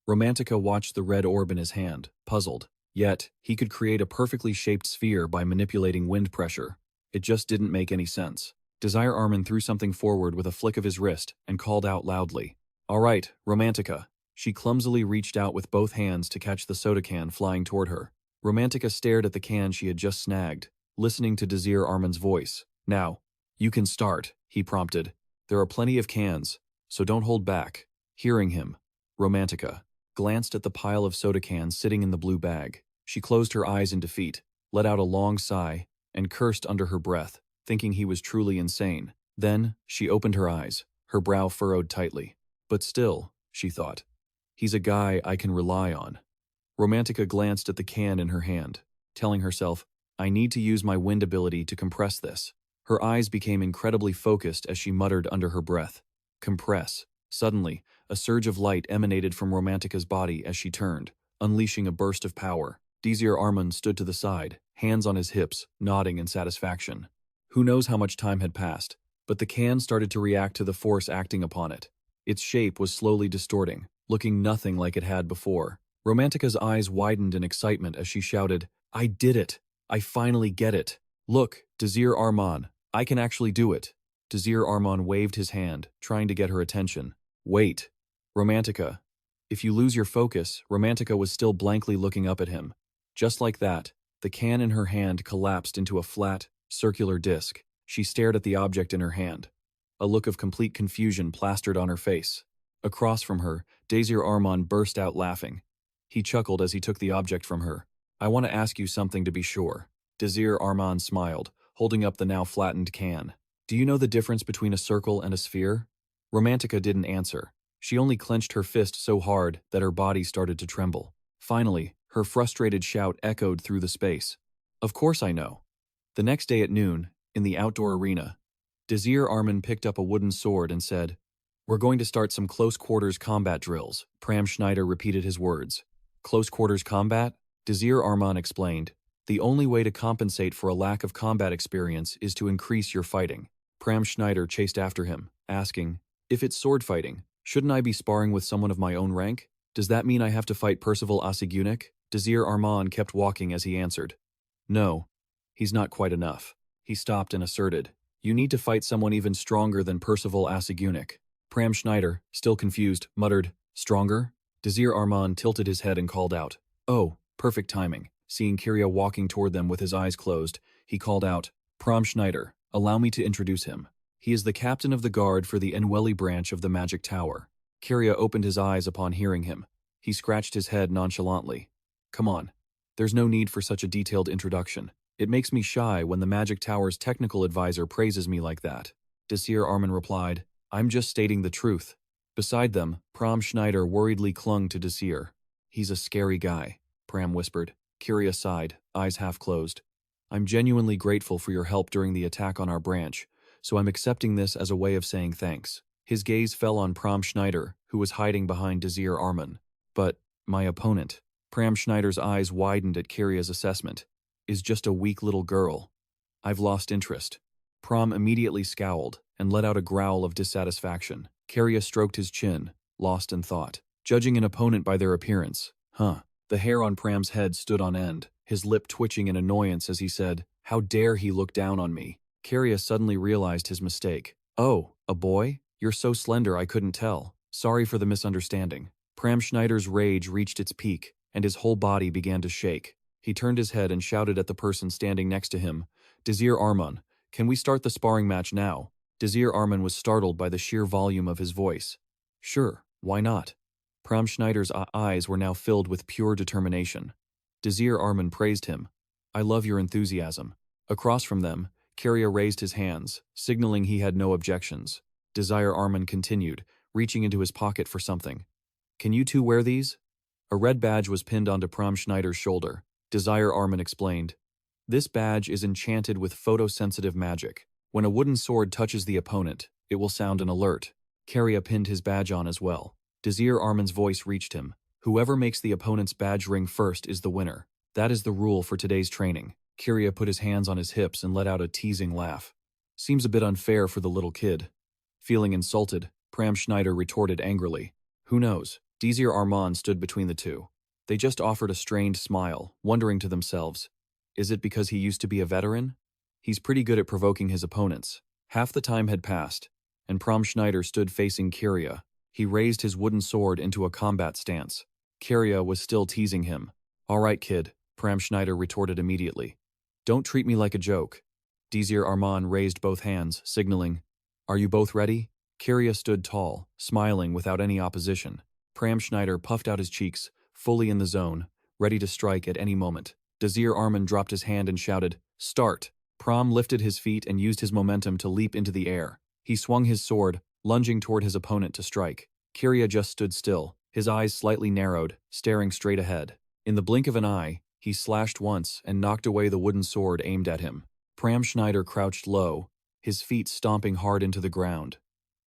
Romantica watched the red orb in his hand, puzzled. Yet, he could create a perfectly shaped sphere by manipulating wind pressure. It just didn't make any sense. Desir Arman threw something forward with a flick of his wrist and called out loudly, "All right, Romantica." She clumsily reached out with both hands to catch the soda can flying toward her. Romantica stared at the can she had just snagged, listening to Desir Arman's voice. "Now, you can start," he prompted. "There are plenty of cans, so don't hold back." Hearing him, Romantica glanced at the pile of soda cans sitting in the blue bag. She closed her eyes in defeat, let out a long sigh, and cursed under her breath, thinking he was truly insane. Then, she opened her eyes, her brow furrowed tightly. But still, she thought. He's a guy I can rely on. Romantica glanced at the can in her hand, telling herself, I need to use my wind ability to compress this. Her eyes became incredibly focused as she muttered under her breath, compress. Suddenly, a surge of light emanated from Romantica's body as she turned, unleashing a burst of power. Desir Arman stood to the side, hands on his hips, nodding in satisfaction. Who knows how much time had passed, but the can started to react to the force acting upon it. Its shape was slowly distorting, looking nothing like it had before. Romantica's eyes widened in excitement as she shouted, I did it! I finally get it! Look, Desir Arman, I can actually do it! Desir Arman waved his hand, trying to get her attention. Wait. Romantica. If you lose your focus, Romantica was still blankly looking up at him. Just like that, the can in her hand collapsed into a flat, circular disc. She stared at the object in her hand. A look of complete confusion plastered on her face. Across from her, Desir Arman burst out laughing. He chuckled as he took the object from her. I want to ask you something to be sure. Desir Arman smiled, holding up the now flattened can. Do you know the difference between a circle and a sphere? Romantica didn't answer. She only clenched her fist so hard that her body started to tremble. Finally, her frustrated shout echoed through the space. Of course I know. The next day at noon, in the outdoor arena, Desir Arman picked up a wooden sword and said, We're going to start some close-quarters combat drills. Pram Schneider repeated his words. Close-quarters combat? Desir Arman explained. The only way to compensate for a lack of combat experience is to increase your fighting. Pram Schneider chased after him, asking, If it's sword fighting, shouldn't I be sparring with someone of my own rank? Does that mean I have to fight Percival Asigunik? Desir Arman kept walking as he answered. No, he's not quite enough. He stopped and asserted, You need to fight someone even stronger than Percival Asigunik. Pram Schneider, still confused, muttered, Stronger? Desir Arman tilted his head and called out, Oh, perfect timing. Seeing Kiria walking toward them with his eyes closed, he called out, Pram Schneider, allow me to introduce him. He is the captain of the guard for the Enweli branch of the Magic Tower. Kiria opened his eyes upon hearing him. He scratched his head nonchalantly. Come on. There's no need for such a detailed introduction. It makes me shy when the Magic Tower's technical advisor praises me like that. Desir Arman replied, I'm just stating the truth. Beside them, Pram Schneider worriedly clung to Desir. He's a scary guy, Pram whispered. Kiria sighed, eyes half closed. I'm genuinely grateful for your help during the attack on our branch, so I'm accepting this as a way of saying thanks. His gaze fell on Pram Schneider, who was hiding behind Desir Arman. But, my opponent, Pram Schneider's eyes widened at Kiria's assessment, is just a weak little girl. I've lost interest. Pram immediately scowled and let out a growl of dissatisfaction. Kiria stroked his chin, lost in thought. Judging an opponent by their appearance, The hair on Pram's head stood on end, his lip twitching in annoyance as he said, How dare he look down on me? Kiria suddenly realized his mistake. Oh, a boy? You're so slender I couldn't tell. Sorry for the misunderstanding. Pram Schneider's rage reached its peak, and his whole body began to shake. He turned his head and shouted at the person standing next to him, Desir Arman, can we start the sparring match now? Desir Arman was startled by the sheer volume of his voice. Sure, why not? Pram Schneider's eyes were now filled with pure determination. Desir Arman praised him. I love your enthusiasm. Across from them, Kiria raised his hands, signaling he had no objections. Desir Arman continued, reaching into his pocket for something. Can you two wear these? A red badge was pinned onto Pram Schneider's shoulder. Desir Arman explained. This badge is enchanted with photosensitive magic. When a wooden sword touches the opponent, it will sound an alert. Kiria pinned his badge on as well. Desir Arman's voice reached him. Whoever makes the opponent's badge ring first is the winner. That is the rule for today's training. Kiria put his hands on his hips and let out a teasing laugh. Seems a bit unfair for the little kid. Feeling insulted, Pram Schneider retorted angrily. Who knows? Desir Arman stood between the two. They just offered a strained smile, wondering to themselves, is it because he used to be a veteran? He's pretty good at provoking his opponents. Half the time had passed, and Pram Schneider stood facing Kiria. He raised his wooden sword into a combat stance. Kiria was still teasing him. All right, kid, Pram Schneider retorted immediately. Don't treat me like a joke. Desir Arman raised both hands, signaling, Are you both ready? Kiria stood tall, smiling without any opposition. Pram Schneider puffed out his cheeks, fully in the zone, ready to strike at any moment. Desir Arman dropped his hand and shouted, Start! Pram lifted his feet and used his momentum to leap into the air. He swung his sword, lunging toward his opponent to strike. Kiria just stood still, his eyes slightly narrowed, staring straight ahead. In the blink of an eye, he slashed once and knocked away the wooden sword aimed at him. Pram Schneider crouched low, his feet stomping hard into the ground.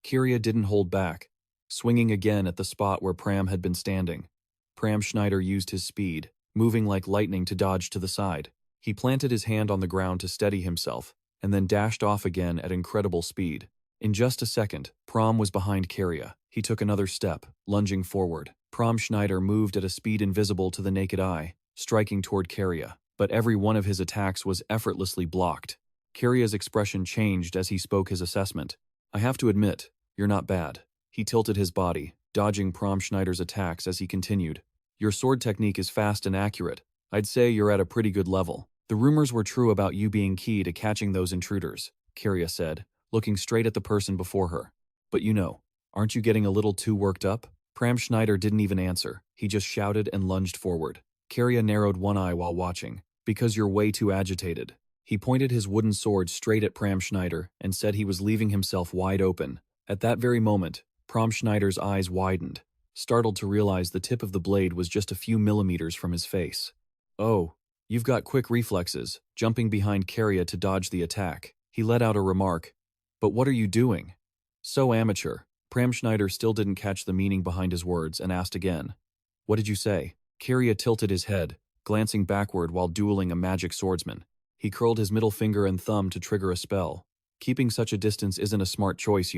Kiria didn't hold back, swinging again at the spot where Pram had been standing. Pram Schneider used his speed, moving like lightning to dodge to the side. He planted his hand on the ground to steady himself, and then dashed off again at incredible speed. In just a second, Pram was behind Kiria. He took another step, lunging forward. Pram Schneider moved at a speed invisible to the naked eye, striking toward Kiria, but every one of his attacks was effortlessly blocked. Kiria's expression changed as he spoke his assessment. "I have to admit, you're not bad." He tilted his body, dodging Pram Schneider's attacks as he continued. "Your sword technique is fast and accurate. I'd say you're at a pretty good level. The rumors were true about you being key to catching those intruders," Kiria said, looking straight at the person before her. "But aren't you getting a little too worked up?" Pram Schneider didn't even answer. He just shouted and lunged forward. Kiria narrowed one eye while watching. "Because you're way too agitated." He pointed his wooden sword straight at Pram Schneider and said he was leaving himself wide open. At that very moment, Pram Schneider's eyes widened, startled to realize the tip of the blade was just a few millimeters from his face. "Oh, you've got quick reflexes," jumping behind Kiria to dodge the attack. He let out a remark. "But what are you doing?" "So amateur." Pram Schneider still didn't catch the meaning behind his words and asked again. "What did you say?" Kiria tilted his head, glancing backward while dueling a magic swordsman. He curled his middle finger and thumb to trigger a spell. "Keeping such a distance isn't a smart choice,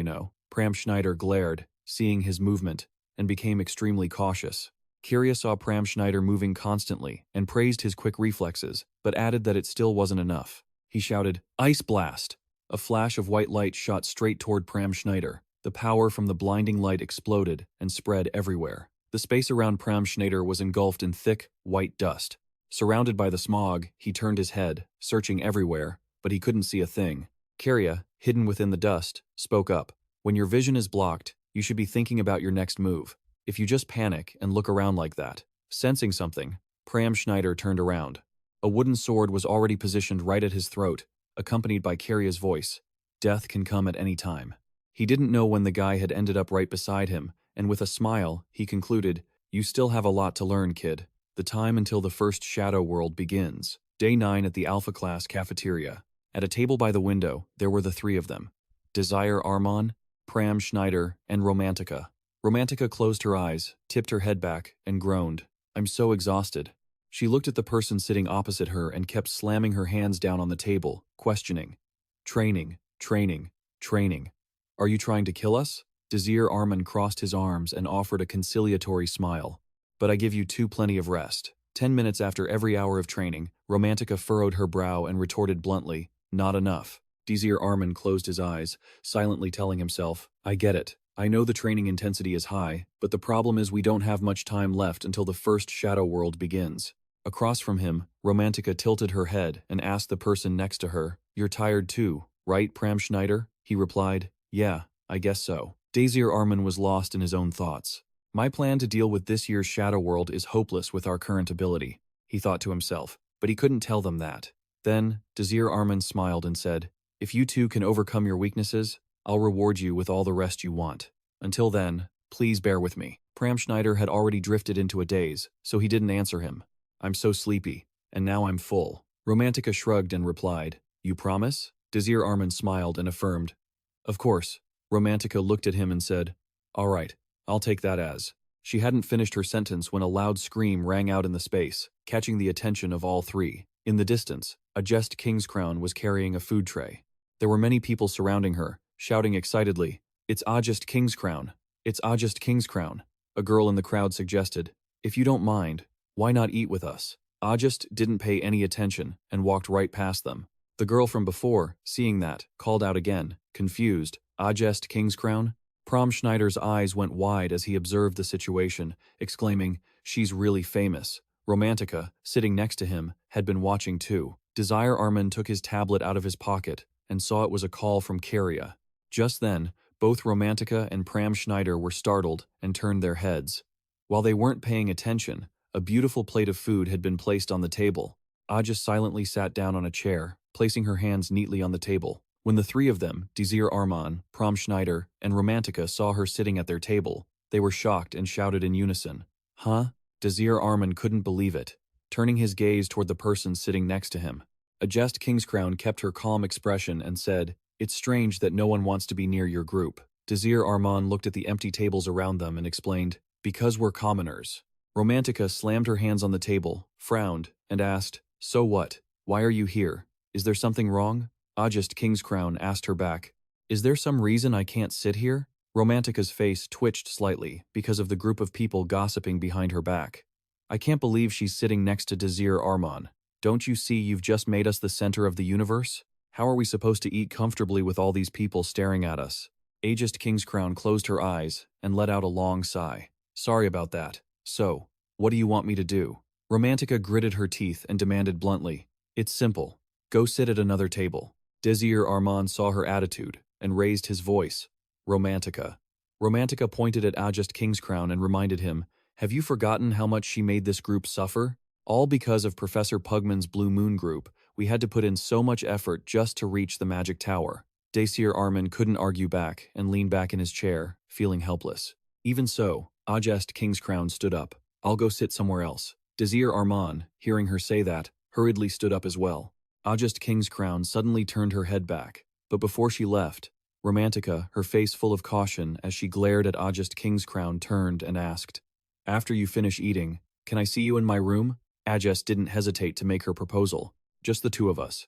Pram Schneider glared, seeing his movement, and became extremely cautious. Kiria saw Pram Schneider moving constantly and praised his quick reflexes, but added that it still wasn't enough. He shouted, "Ice Blast!" A flash of white light shot straight toward Pram Schneider. The power from the blinding light exploded and spread everywhere. The space around Pram Schneider was engulfed in thick, white dust. Surrounded by the smog, he turned his head, searching everywhere, but he couldn't see a thing. Kiria, hidden within the dust, spoke up. "When your vision is blocked, you should be thinking about your next move. If you just panic and look around like that." Sensing something, Pram Schneider turned around. A wooden sword was already positioned right at his throat, accompanied by Kiria's voice. "Death can come at any time." He didn't know when the guy had ended up right beside him, and with a smile, he concluded, "You still have a lot to learn, kid. The time until the first Shadow World begins." Day 9 at the Alpha Class cafeteria. At a table by the window, there were the three of them. Desir Arman, Pram Schneider, and Romantica. Romantica closed her eyes, tipped her head back, and groaned. "I'm so exhausted." She looked at the person sitting opposite her and kept slamming her hands down on the table, questioning. "Training, training, training. Are you trying to kill us?" Desir Arman crossed his arms and offered a conciliatory smile. "But I give you plenty of rest." 10 minutes after every hour of training, Romantica furrowed her brow and retorted bluntly, "Not enough." Desir Arman closed his eyes, silently telling himself, "I get it. I know the training intensity is high, but the problem is we don't have much time left until the first Shadow World begins." Across from him, Romantica tilted her head and asked the person next to her, "You're tired too, right, Pram Schneider?" He replied, "Yeah, I guess so." Desir Arman was lost in his own thoughts. "My plan to deal with this year's Shadow World is hopeless with our current ability," he thought to himself, but he couldn't tell them that. Then, Desir Arman smiled and said, "If you two can overcome your weaknesses, I'll reward you with all the rest you want. Until then, please bear with me." Pram Schneider had already drifted into a daze, so he didn't answer him. "I'm so sleepy, and now I'm full." Romantica shrugged and replied, "You promise?" Desir Arman smiled and affirmed, "Of course." Romantica looked at him and said, "All right, I'll take that as." She hadn't finished her sentence when a loud scream rang out in the space, catching the attention of all three. In the distance, Ajest Kingscrown was carrying a food tray. There were many people surrounding her, shouting excitedly, "It's Ajest Kingscrown! It's Ajest Kingscrown!" A girl in the crowd suggested, "If you don't mind, why not eat with us?" Ajest didn't pay any attention and walked right past them. The girl from before, seeing that, called out again, confused, "Ajest Kingscrown?" Pram Schneider's eyes went wide as he observed the situation, exclaiming, "She's really famous." Romantica, sitting next to him, had been watching too. Desir Arman took his tablet out of his pocket and saw it was a call from Kiria. Just then, both Romantica and Pram Schneider were startled and turned their heads. While they weren't paying attention, a beautiful plate of food had been placed on the table. Ajest silently sat down on a chair, placing her hands neatly on the table. When the three of them, Desir Arman, Pram Schneider, and Romantica saw her sitting at their table, They were shocked and shouted in unison. Huh? Desir Arman couldn't believe it, turning his gaze toward the person sitting next to him. Ajest Kingscrown kept her calm expression and said, "It's strange that no one wants to be near your group." Desir Arman looked at the empty tables around them and explained, "Because we're commoners." Romantica slammed her hands on the table, frowned, and asked, "So what? Why are you here? Is there something wrong?" Ajest Kingscrown asked her back, "Is there some reason I can't sit here?" Romantica's face twitched slightly because of the group of people gossiping behind her back. "I can't believe she's sitting next to Desir Arman. Don't you see you've just made us the center of the universe? How are we supposed to eat comfortably with all these people staring at us?" Ajest Kingscrown closed her eyes and let out a long sigh. "Sorry about that. So, what do you want me to do?" Romantica gritted her teeth and demanded bluntly, "It's simple. Go sit at another table." Desir Arman saw her attitude and raised his voice. "Romantica." Romantica pointed at Ajest Kingscrown and reminded him, "Have you forgotten how much she made this group suffer? All because of Professor Pugman's Blue Moon group, we had to put in so much effort just to reach the magic tower." Desir Arman couldn't argue back and leaned back in his chair, feeling helpless. Even so, Ajest Kingscrown stood up. "I'll go sit somewhere else." Desir Arman, hearing her say that, hurriedly stood up as well. Ajest Kingscrown suddenly turned her head back, but before she left, Romantica, her face full of caution as she glared at Ajest Kingscrown, turned and asked, "After you finish eating, can I see you in my room?" Ajest didn't hesitate to make her proposal. "Just the two of us.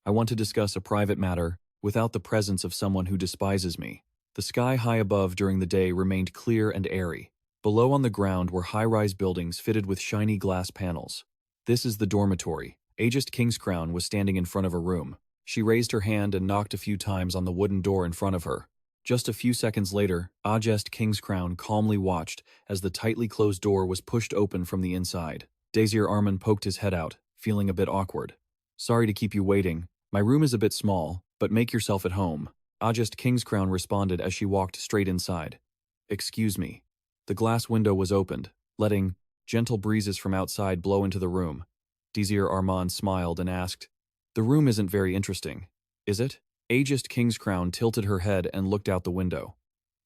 I want to discuss a private matter without the presence of someone who despises me." The sky high above during the day remained clear and airy. Below on the ground were high-rise buildings fitted with shiny glass panels. "This is the dormitory." Ajest Kingscrown was standing in front of a room. She raised her hand and knocked a few times on the wooden door in front of her. Just a few seconds later, Ajest Kingscrown calmly watched as the tightly closed door was pushed open from the inside. Desir Arman poked his head out, feeling a bit awkward. "Sorry to keep you waiting. My room is a bit small, but make yourself at home." Ajest Kingscrown responded as she walked straight inside. "Excuse me." The glass window was opened, letting gentle breezes from outside blow into the room. Desir Arman smiled and asked, "The room isn't very interesting, is it?" Ajest Kingscrown tilted her head and looked out the window.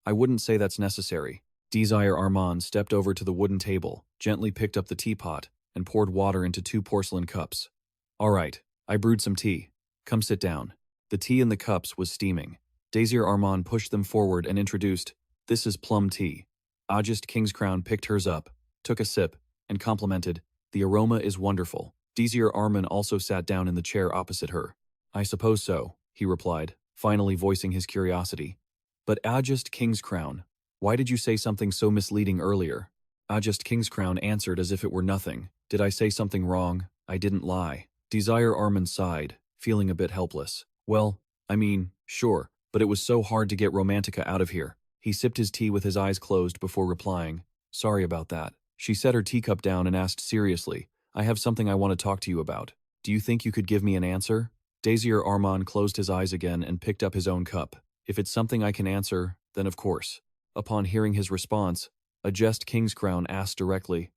"I wouldn't say that's necessary." Desir Arman stepped over to the wooden table, gently picked up the teapot, and poured water into 2 porcelain cups. "All right, I brewed some tea. Come sit down." The tea in the cups was steaming. Desir Arman pushed them forward and introduced, "This is plum tea." Ajest Kingscrown picked hers up, took a sip, and complimented, "The aroma is wonderful." Desir Arman also sat down in the chair opposite her. "I suppose so," he replied, finally voicing his curiosity. "But Ajest Kingscrown, why did you say something so misleading earlier?" Ajest Kingscrown answered as if it were nothing. "Did I say something wrong? I didn't lie." Desir Arman sighed, feeling a bit helpless. "Well, I mean, sure, but it was so hard to get Romantica out of here." He sipped his tea with his eyes closed before replying, "Sorry about that." She set her teacup down and asked seriously, "I have something I want to talk to you about. Do you think you could give me an answer?" Desir Arman closed his eyes again and picked up his own cup. "If it's something I can answer, then of course." Upon hearing his response, Ajest Kingscrown asked directly,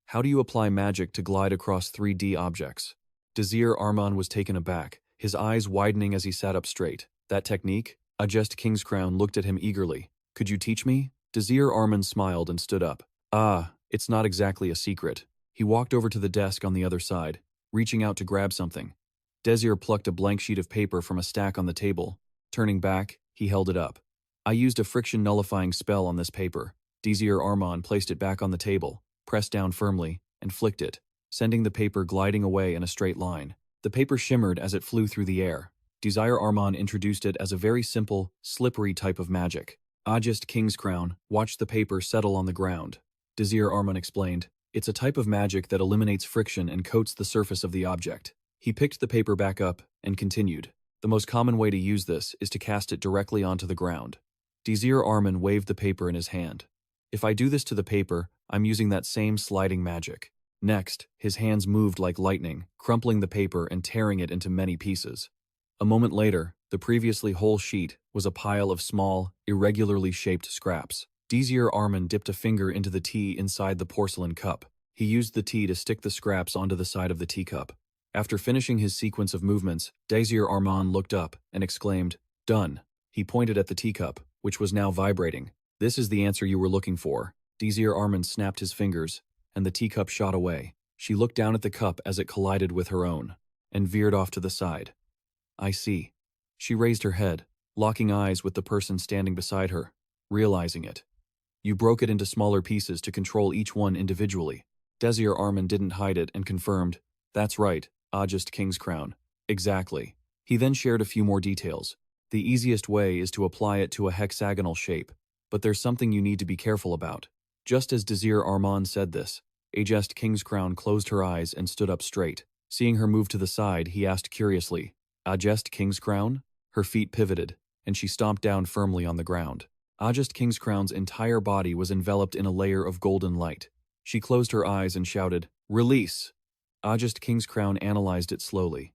"How do you apply magic to glide across 3D objects?" Desir Arman was taken aback, his eyes widening as he sat up straight. "That technique?" Ajest Kingscrown looked at him eagerly. "Could you teach me?" Desir Arman smiled and stood up. "Ah, it's not exactly a secret." He walked over to the desk on the other side, reaching out to grab something. Desir plucked a blank sheet of paper from a stack on the table. Turning back, he held it up. "I used a friction-nullifying spell on this paper." Desir Arman placed it back on the table, pressed down firmly, and flicked it, sending the paper gliding away in a straight line. The paper shimmered as it flew through the air. Desir Arman introduced it as a very simple, slippery type of magic. Ajest Kingscrown watched the paper settle on the ground. Desir Arman explained, "It's a type of magic that eliminates friction and coats the surface of the object." He picked the paper back up and continued, "The most common way to use this is to cast it directly onto the ground." Desir Arman waved the paper in his hand. "If I do this to the paper, I'm using that same sliding magic." Next, his hands moved like lightning, crumpling the paper and tearing it into many pieces. A moment later, the previously whole sheet was a pile of small, irregularly shaped scraps. Desir Arman dipped a finger into the tea inside the porcelain cup. He used the tea to stick the scraps onto the side of the teacup. After finishing his sequence of movements, Desir Arman looked up and exclaimed, "Done." He pointed at the teacup, which was now vibrating. This is the answer you were looking for. Desir Arman snapped his fingers, and the teacup shot away. She looked down at the cup as it collided with her own, and veered off to the side. I see. She raised her head, locking eyes with the person standing beside her, realizing it. You broke it into smaller pieces to control each one individually. Desir Arman didn't hide it and confirmed, that's right, Ajest Kingscrown. Exactly. He then shared a few more details. The easiest way is to apply it to a hexagonal shape, but there's something you need to be careful about. Just as Desir Arman said this, Ajest Kingscrown closed her eyes and stood up straight. Seeing her move to the side, he asked curiously, Ajest Kingscrown? Her feet pivoted, and she stomped down firmly on the ground. Ajest Kingscrown's entire body was enveloped in a layer of golden light. She closed her eyes and shouted, Release! Ajest Kingscrown analyzed it slowly.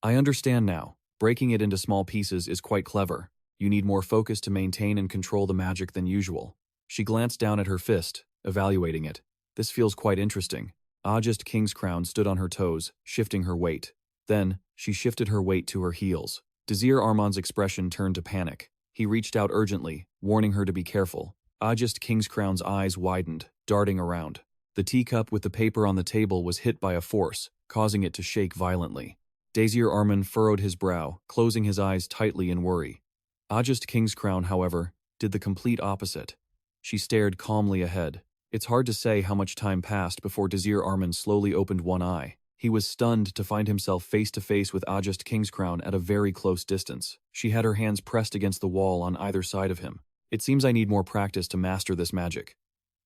I understand now. Breaking it into small pieces is quite clever. You need more focus to maintain and control the magic than usual. She glanced down at her fist, evaluating it. This feels quite interesting. Ajest Kingscrown stood on her toes, shifting her weight. Then, she shifted her weight to her heels. Desir Arman's expression turned to panic. He reached out urgently, warning her to be careful. Ajest Kingscrown's eyes widened, darting around. The teacup with the paper on the table was hit by a force, causing it to shake violently. Desir Arman furrowed his brow, closing his eyes tightly in worry. Ajest Kingscrown, however, did the complete opposite. She stared calmly ahead. It's hard to say how much time passed before Desir Arman slowly opened one eye. He was stunned to find himself face to face with Ajest Kingscrown at a very close distance. She had her hands pressed against the wall on either side of him. It seems I need more practice to master this magic.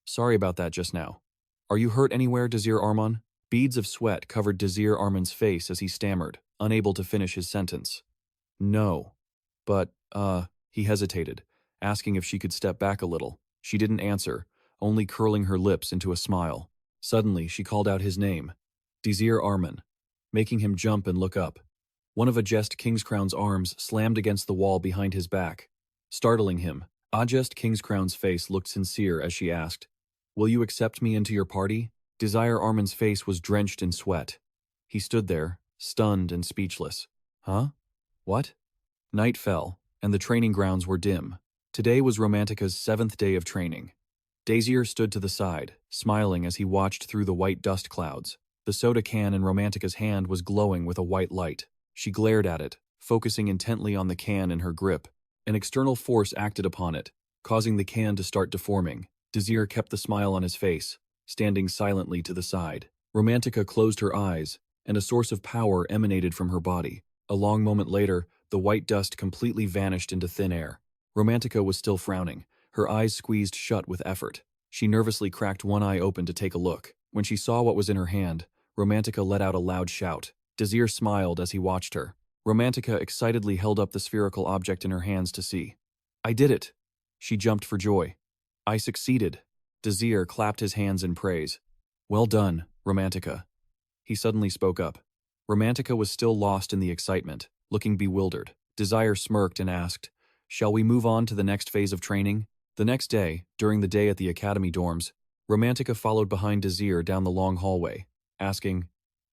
Sorry about that just now. Are you hurt anywhere, Desir Arman? Beads of sweat covered Desir Arman's face as he stammered, unable to finish his sentence. No. But, he hesitated, asking if she could step back a little. She didn't answer, only curling her lips into a smile. Suddenly, she called out his name, Desir Arman, making him jump and look up. One of Ajest Kingscrown's arms slammed against the wall behind his back. Startling him, Ajest Kingscrown's face looked sincere as she asked, Will you accept me into your party? Desir Arman's face was drenched in sweat. He stood there, stunned and speechless. Huh? What? Night fell, and the training grounds were dim. Today was Romantica's 7th day of training. Desir stood to the side, smiling as he watched through the white dust clouds. The soda can in Romantica's hand was glowing with a white light. She glared at it, focusing intently on the can in her grip. An external force acted upon it, causing the can to start deforming. Desir kept the smile on his face, standing silently to the side. Romantica closed her eyes, and a source of power emanated from her body. A long moment later, the white dust completely vanished into thin air. Romantica was still frowning, her eyes squeezed shut with effort. She nervously cracked one eye open to take a look. When she saw what was in her hand, Romantica let out a loud shout. Desir smiled as he watched her. Romantica excitedly held up the spherical object in her hands to see. I did it! She jumped for joy. I succeeded. Desir clapped his hands in praise. Well done, Romantica. He suddenly spoke up. Romantica was still lost in the excitement, looking bewildered. Desir smirked and asked, Shall we move on to the next phase of training? The next day, during the day at the academy dorms, Romantica followed behind Desir down the long hallway, asking,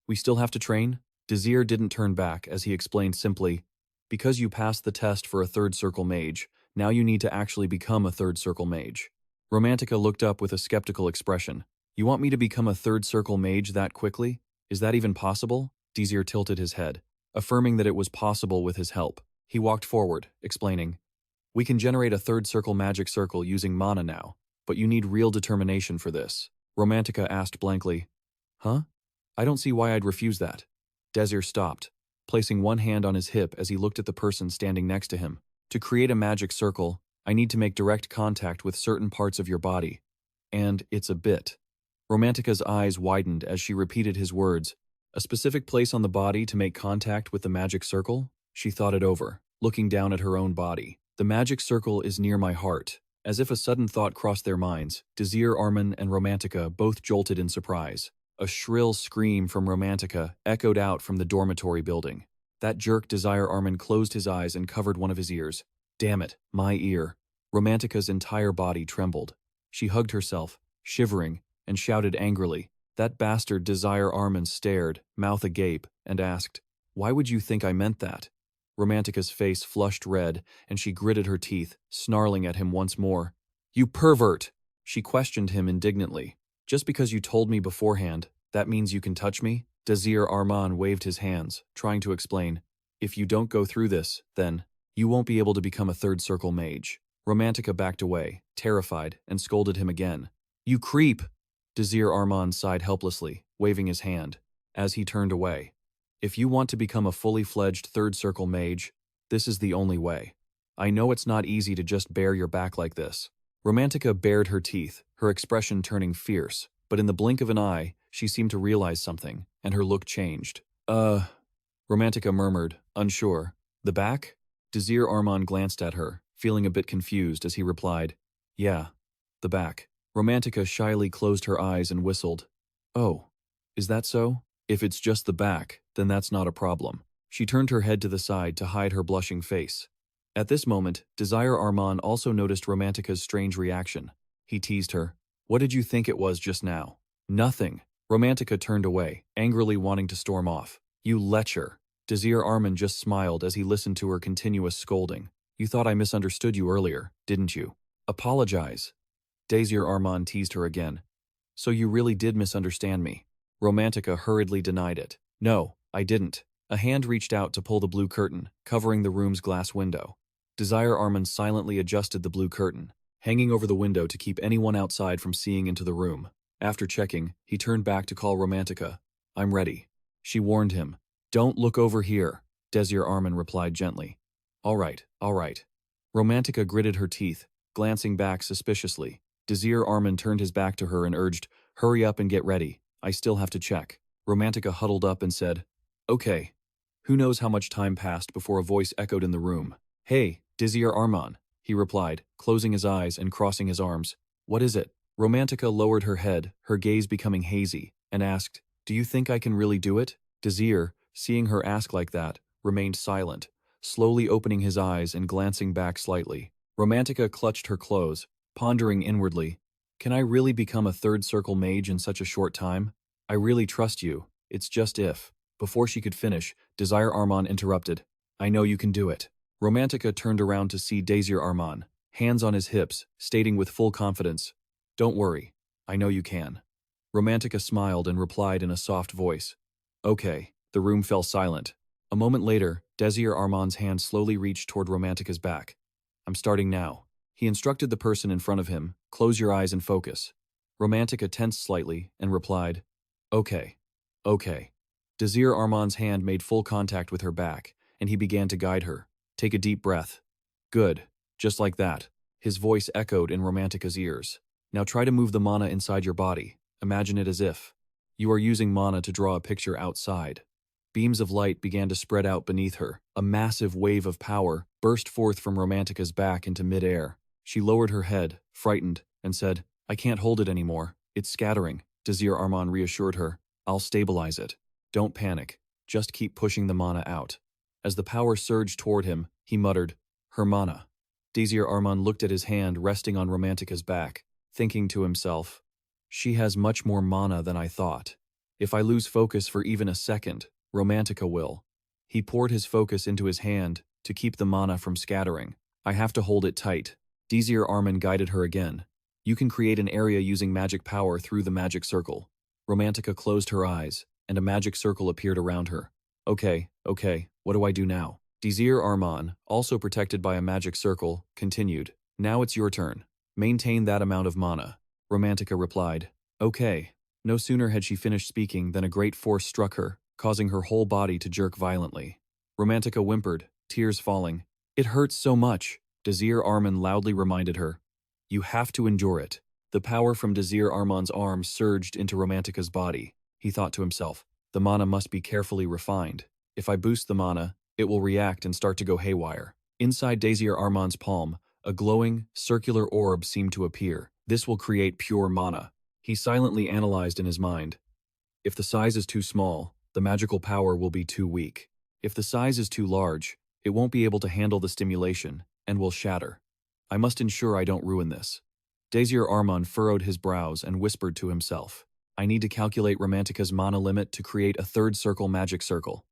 We still have to train? Desir didn't turn back as he explained simply, Because you passed the test for a third circle mage, now you need to actually become a third circle mage. Romantica looked up with a skeptical expression. You want me to become a third circle mage that quickly? Is that even possible? Desir tilted his head, affirming that it was possible with his help. He walked forward, explaining, We can generate a third circle magic circle using mana now, but you need real determination for this. Romantica asked blankly, Huh? I don't see why I'd refuse that. Desir stopped, placing one hand on his hip as he looked at the person standing next to him. To create a magic circle, I need to make direct contact with certain parts of your body. And it's a bit. Romantica's eyes widened as she repeated his words. A specific place on the body to make contact with the magic circle? She thought it over, looking down at her own body. The magic circle is near my heart. As if a sudden thought crossed their minds, Desir Arman and Romantica both jolted in surprise. A shrill scream from Romantica echoed out from the dormitory building. That jerk Desir Arman closed his eyes and covered one of his ears. Damn it, my ear. Romantica's entire body trembled. She hugged herself, shivering, and shouted angrily. That bastard Desir Arman stared, mouth agape, and asked, Why would you think I meant that? Romantica's face flushed red, and she gritted her teeth, snarling at him once more. You pervert! She questioned him indignantly. Just because you told me beforehand, that means you can touch me? Desir Arman waved his hands, trying to explain. If you don't go through this, then you won't be able to become a third circle mage. Romantica backed away, terrified, and scolded him again. You creep! Desir Arman sighed helplessly, waving his hand, as he turned away. If you want to become a fully fledged third circle mage, this is the only way. I know it's not easy to just bare your back like this. Romantica bared her teeth, her expression turning fierce, but in the blink of an eye, she seemed to realize something, and her look changed. Romantica murmured, unsure. The back? Desir Arman glanced at her, feeling a bit confused as he replied, Yeah, the back. Romantica shyly closed her eyes and whistled. Oh, is that so? If it's just the back, then that's not a problem. She turned her head to the side to hide her blushing face. At this moment, Desir Arman also noticed Romantica's strange reaction. He teased her. What did you think it was just now? Nothing. Romantica turned away, angrily wanting to storm off. You lecher. Desir Arman just smiled as he listened to her continuous scolding. You thought I misunderstood you earlier, didn't you? Apologize. Desir Arman teased her again. So you really did misunderstand me. Romantica hurriedly denied it. No, I didn't. A hand reached out to pull the blue curtain, covering the room's glass window. Desir Arman silently adjusted the blue curtain, hanging over the window to keep anyone outside from seeing into the room. After checking, he turned back to call Romantica. I'm ready. She warned him. Don't look over here, Desir Arman replied gently. All right. Romantica gritted her teeth, glancing back suspiciously. Desir Arman turned his back to her and urged, Hurry up and get ready. I still have to check. Romantica huddled up and said, Okay. Who knows how much time passed before a voice echoed in the room. Hey, Desir Arman, he replied, closing his eyes and crossing his arms. What is it? Romantica lowered her head, her gaze becoming hazy, and asked, Do you think I can really do it? Desir, seeing her ask like that, remained silent, slowly opening his eyes and glancing back slightly. Romantica clutched her clothes, pondering inwardly, Can I really become a third circle mage in such a short time? I really trust you, it's just if. Before she could finish, Desir Arman interrupted. I know you can do it. Romantica turned around to see Desir Arman, hands on his hips, stating with full confidence, Don't worry, I know you can. Romantica smiled and replied in a soft voice. Okay. The room fell silent. A moment later, Desir Arman's hand slowly reached toward Romantica's back. I'm starting now. He instructed the person in front of him, Close your eyes and focus. Romantica tensed slightly and replied, Okay. Desir Arman's hand made full contact with her back, and he began to guide her. Take a deep breath. Good. Just like that. His voice echoed in Romantica's ears. Now try to move the mana inside your body. Imagine it as if you are using mana to draw a picture outside. Beams of light began to spread out beneath her. A massive wave of power burst forth from Romantica's back into mid-air. She lowered her head, frightened, and said, I can't hold it anymore. It's scattering. Desir Arman reassured her. I'll stabilize it. Don't panic. Just keep pushing the mana out. As the power surged toward him, he muttered, Her mana. Desir Arman looked at his hand resting on Romantica's back, thinking to himself, She has much more mana than I thought. If I lose focus for even a second, Romantica will. He poured his focus into his hand to keep the mana from scattering. I have to hold it tight. Desir Arman guided her again. You can create an area using magic power through the magic circle. Romantica closed her eyes, and a magic circle appeared around her. Okay, what do I do now? Desir Arman, also protected by a magic circle, continued. Now it's your turn. Maintain that amount of mana. Romantica replied. Okay. No sooner had she finished speaking than a great force struck her, causing her whole body to jerk violently. Romantica whimpered, tears falling. It hurts so much, Desir Arman loudly reminded her. You have to endure it. The power from Desir Arman's arm surged into Romantica's body. He thought to himself, the mana must be carefully refined. If I boost the mana, it will react and start to go haywire. Inside Desir Arman's palm, a glowing, circular orb seemed to appear. This will create pure mana. He silently analyzed in his mind. If the size is too small, the magical power will be too weak. If the size is too large, it won't be able to handle the stimulation and will shatter. I must ensure I don't ruin this. Desir Arman furrowed his brows and whispered to himself. I need to calculate Romantica's mana limit to create a third circle magic circle.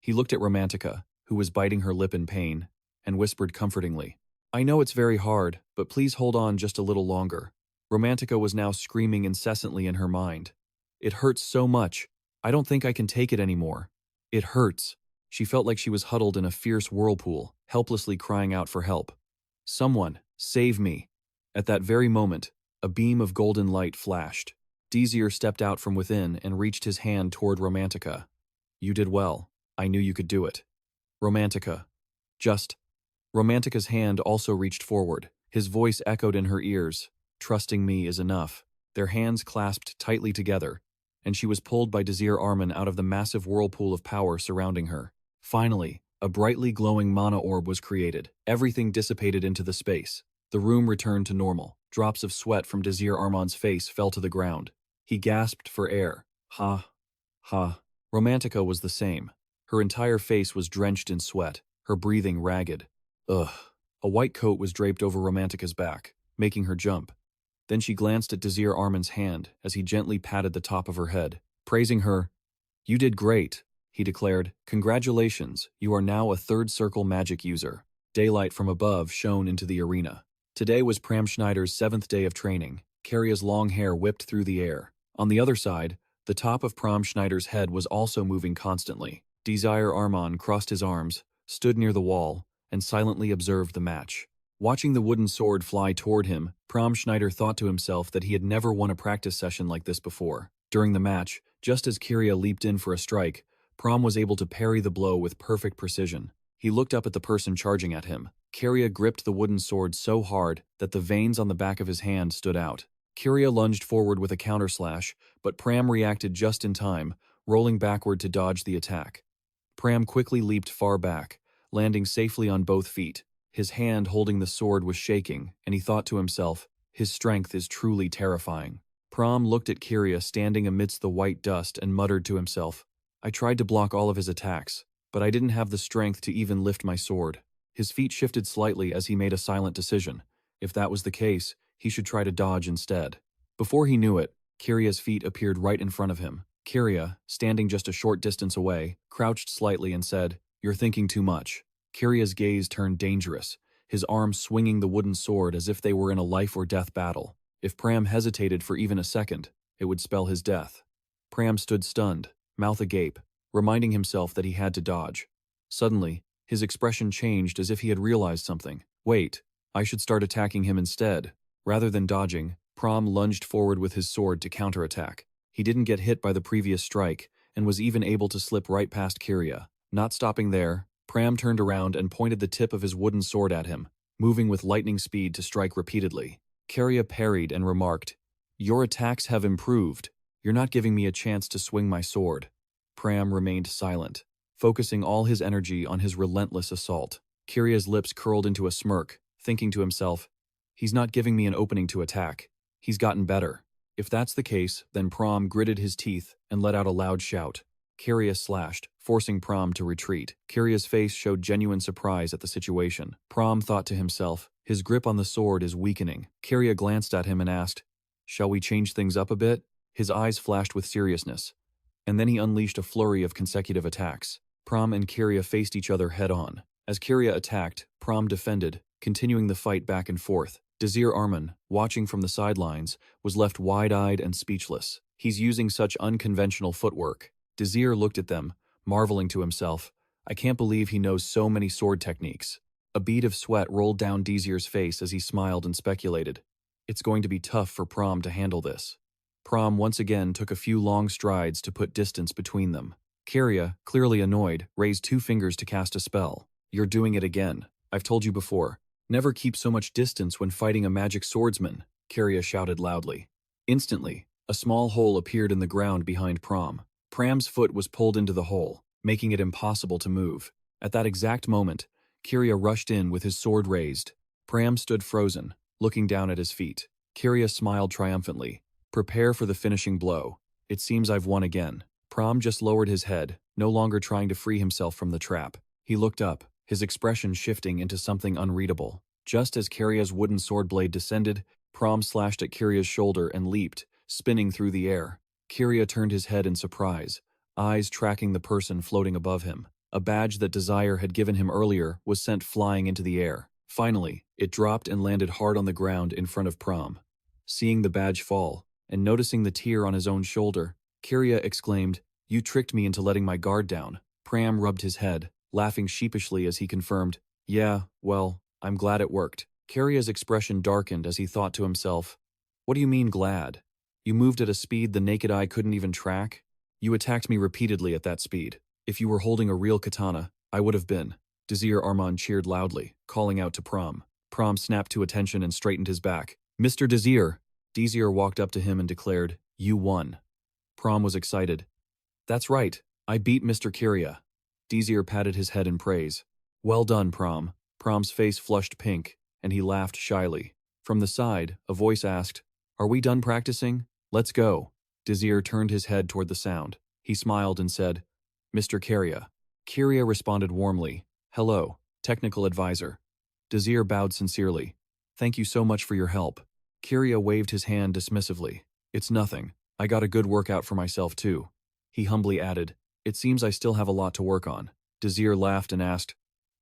He looked at Romantica, who was biting her lip in pain, and whispered comfortingly, I know it's very hard, but please hold on just a little longer. Romantica was now screaming incessantly in her mind. It hurts so much. I don't think I can take it anymore. It hurts. She felt like she was huddled in a fierce whirlpool, helplessly crying out for help. Someone, save me. At that very moment, a beam of golden light flashed. Desir stepped out from within and reached his hand toward Romantica. You did well. I knew you could do it. Romantica. Just. Romantica's hand also reached forward. His voice echoed in her ears. Trusting me is enough. Their hands clasped tightly together, and she was pulled by Desir Arman out of the massive whirlpool of power surrounding her. Finally, a brightly glowing mana orb was created. Everything dissipated into the space. The room returned to normal. Drops of sweat from Desir Arman's face fell to the ground. He gasped for air. Ha. Ha. Romantica was the same. Her entire face was drenched in sweat, her breathing ragged. Ugh. A white coat was draped over Romantica's back, making her jump. Then she glanced at Desir Arman's hand as he gently patted the top of her head, praising her. You did great, he declared. Congratulations, you are now a third circle magic user. Daylight from above shone into the arena. Today was Pram Schneider's 7th day of training. Karia's long hair whipped through the air. On the other side, the top of Pram Schneider's head was also moving constantly. Desir Arman crossed his arms, stood near the wall, and silently observed the match. Watching the wooden sword fly toward him, Pram Schneider thought to himself that he had never won a practice session like this before. During the match, just as Karia leaped in for a strike, Pram was able to parry the blow with perfect precision. He looked up at the person charging at him. Karia gripped the wooden sword so hard that the veins on the back of his hand stood out. Karia lunged forward with a counterslash, but Pram reacted just in time, rolling backward to dodge the attack. Pram quickly leaped far back, landing safely on both feet. His hand holding the sword was shaking, and he thought to himself, his strength is truly terrifying. Pram looked at Karia standing amidst the white dust and muttered to himself, I tried to block all of his attacks, but I didn't have the strength to even lift my sword. His feet shifted slightly as he made a silent decision. If that was the case, he should try to dodge instead. Before he knew it, Karia's feet appeared right in front of him. Karia, standing just a short distance away, crouched slightly and said, You're thinking too much. Karia's gaze turned dangerous, his arms swinging the wooden sword as if they were in a life-or-death battle. If Pram hesitated for even a second, it would spell his death. Pram stood stunned, mouth agape, reminding himself that he had to dodge. Suddenly, his expression changed as if he had realized something. Wait, I should start attacking him instead. Rather than dodging, Pram lunged forward with his sword to counterattack. He didn't get hit by the previous strike, and was even able to slip right past Karia. Not stopping there, Pram turned around and pointed the tip of his wooden sword at him, moving with lightning speed to strike repeatedly. Karia parried and remarked, Your attacks have improved. You're not giving me a chance to swing my sword. Pram remained silent, focusing all his energy on his relentless assault. Karia's lips curled into a smirk, thinking to himself, He's not giving me an opening to attack. He's gotten better. If that's the case, then Pram gritted his teeth and let out a loud shout. Karia slashed, forcing Pram to retreat. Karia's face showed genuine surprise at the situation. Pram thought to himself, his grip on the sword is weakening. Karia glanced at him and asked, Shall we change things up a bit? His eyes flashed with seriousness. And then he unleashed a flurry of consecutive attacks. Pram and Karia faced each other head-on. As Karia attacked, Pram defended, continuing the fight back and forth. Desir Arman, watching from the sidelines, was left wide-eyed and speechless. He's using such unconventional footwork. Desir looked at them, marveling to himself, I can't believe he knows so many sword techniques. A bead of sweat rolled down Desir's face as he smiled and speculated. It's going to be tough for Pram to handle this. Pram once again took a few long strides to put distance between them. Karia, clearly annoyed, raised 2 fingers to cast a spell. You're doing it again. I've told you before. Never keep so much distance when fighting a magic swordsman, Karia shouted loudly. Instantly, a small hole appeared in the ground behind Pram. Pram's foot was pulled into the hole, making it impossible to move. At that exact moment, Karia rushed in with his sword raised. Pram stood frozen, looking down at his feet. Karia smiled triumphantly. Prepare for the finishing blow. It seems I've won again. Pram just lowered his head, no longer trying to free himself from the trap. He looked up, his expression shifting into something unreadable. Just as Karia's wooden sword blade descended, Pram slashed at Karia's shoulder and leaped, spinning through the air. Karia turned his head in surprise, eyes tracking the person floating above him. A badge that Desir had given him earlier was sent flying into the air. Finally, it dropped and landed hard on the ground in front of Prom. Seeing the badge fall, and noticing the tear on his own shoulder, Kiria exclaimed, "You tricked me into letting my guard down." Pram rubbed his head, laughing sheepishly as he confirmed, "Yeah, well, I'm glad it worked." Kiria's expression darkened as he thought to himself, "What do you mean glad? You moved at a speed the naked eye couldn't even track? You attacked me repeatedly at that speed. If you were holding a real katana, I would have been." Desir Arman cheered loudly, calling out to Prom. Prom snapped to attention and straightened his back. "Mr. Desir!" Desir walked up to him and declared, "You won." Prom was excited. "That's right, I beat Mr. Kiria." Desir patted his head in praise. "Well done, Prom." Prom's face flushed pink, and he laughed shyly. From the side, a voice asked, "Are we done practicing? Let's go." Desir turned his head toward the sound. He smiled and said, "Mr. Kiria." Kiria responded warmly, "Hello, technical advisor." Desir bowed sincerely. "Thank you so much for your help." Kiria waved his hand dismissively. "It's nothing. I got a good workout for myself too." He humbly added, "It seems I still have a lot to work on." Desir laughed and asked,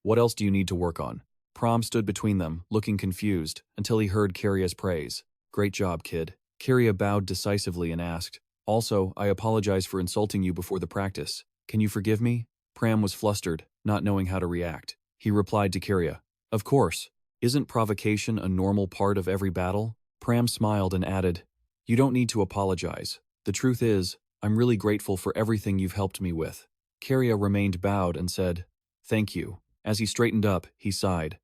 "What else do you need to work on?" Prom stood between them, looking confused, until he heard Kiria's praise. "Great job, kid." Kiria bowed decisively and asked, "Also, I apologize for insulting you before the practice. Can you forgive me?" Pram was flustered, not knowing how to react. He replied to Kiria, "Of course. Isn't provocation a normal part of every battle?" Pram smiled and added, "You don't need to apologize. The truth is, I'm really grateful for everything you've helped me with." Kiria remained bowed and said, "Thank you." As he straightened up, he sighed.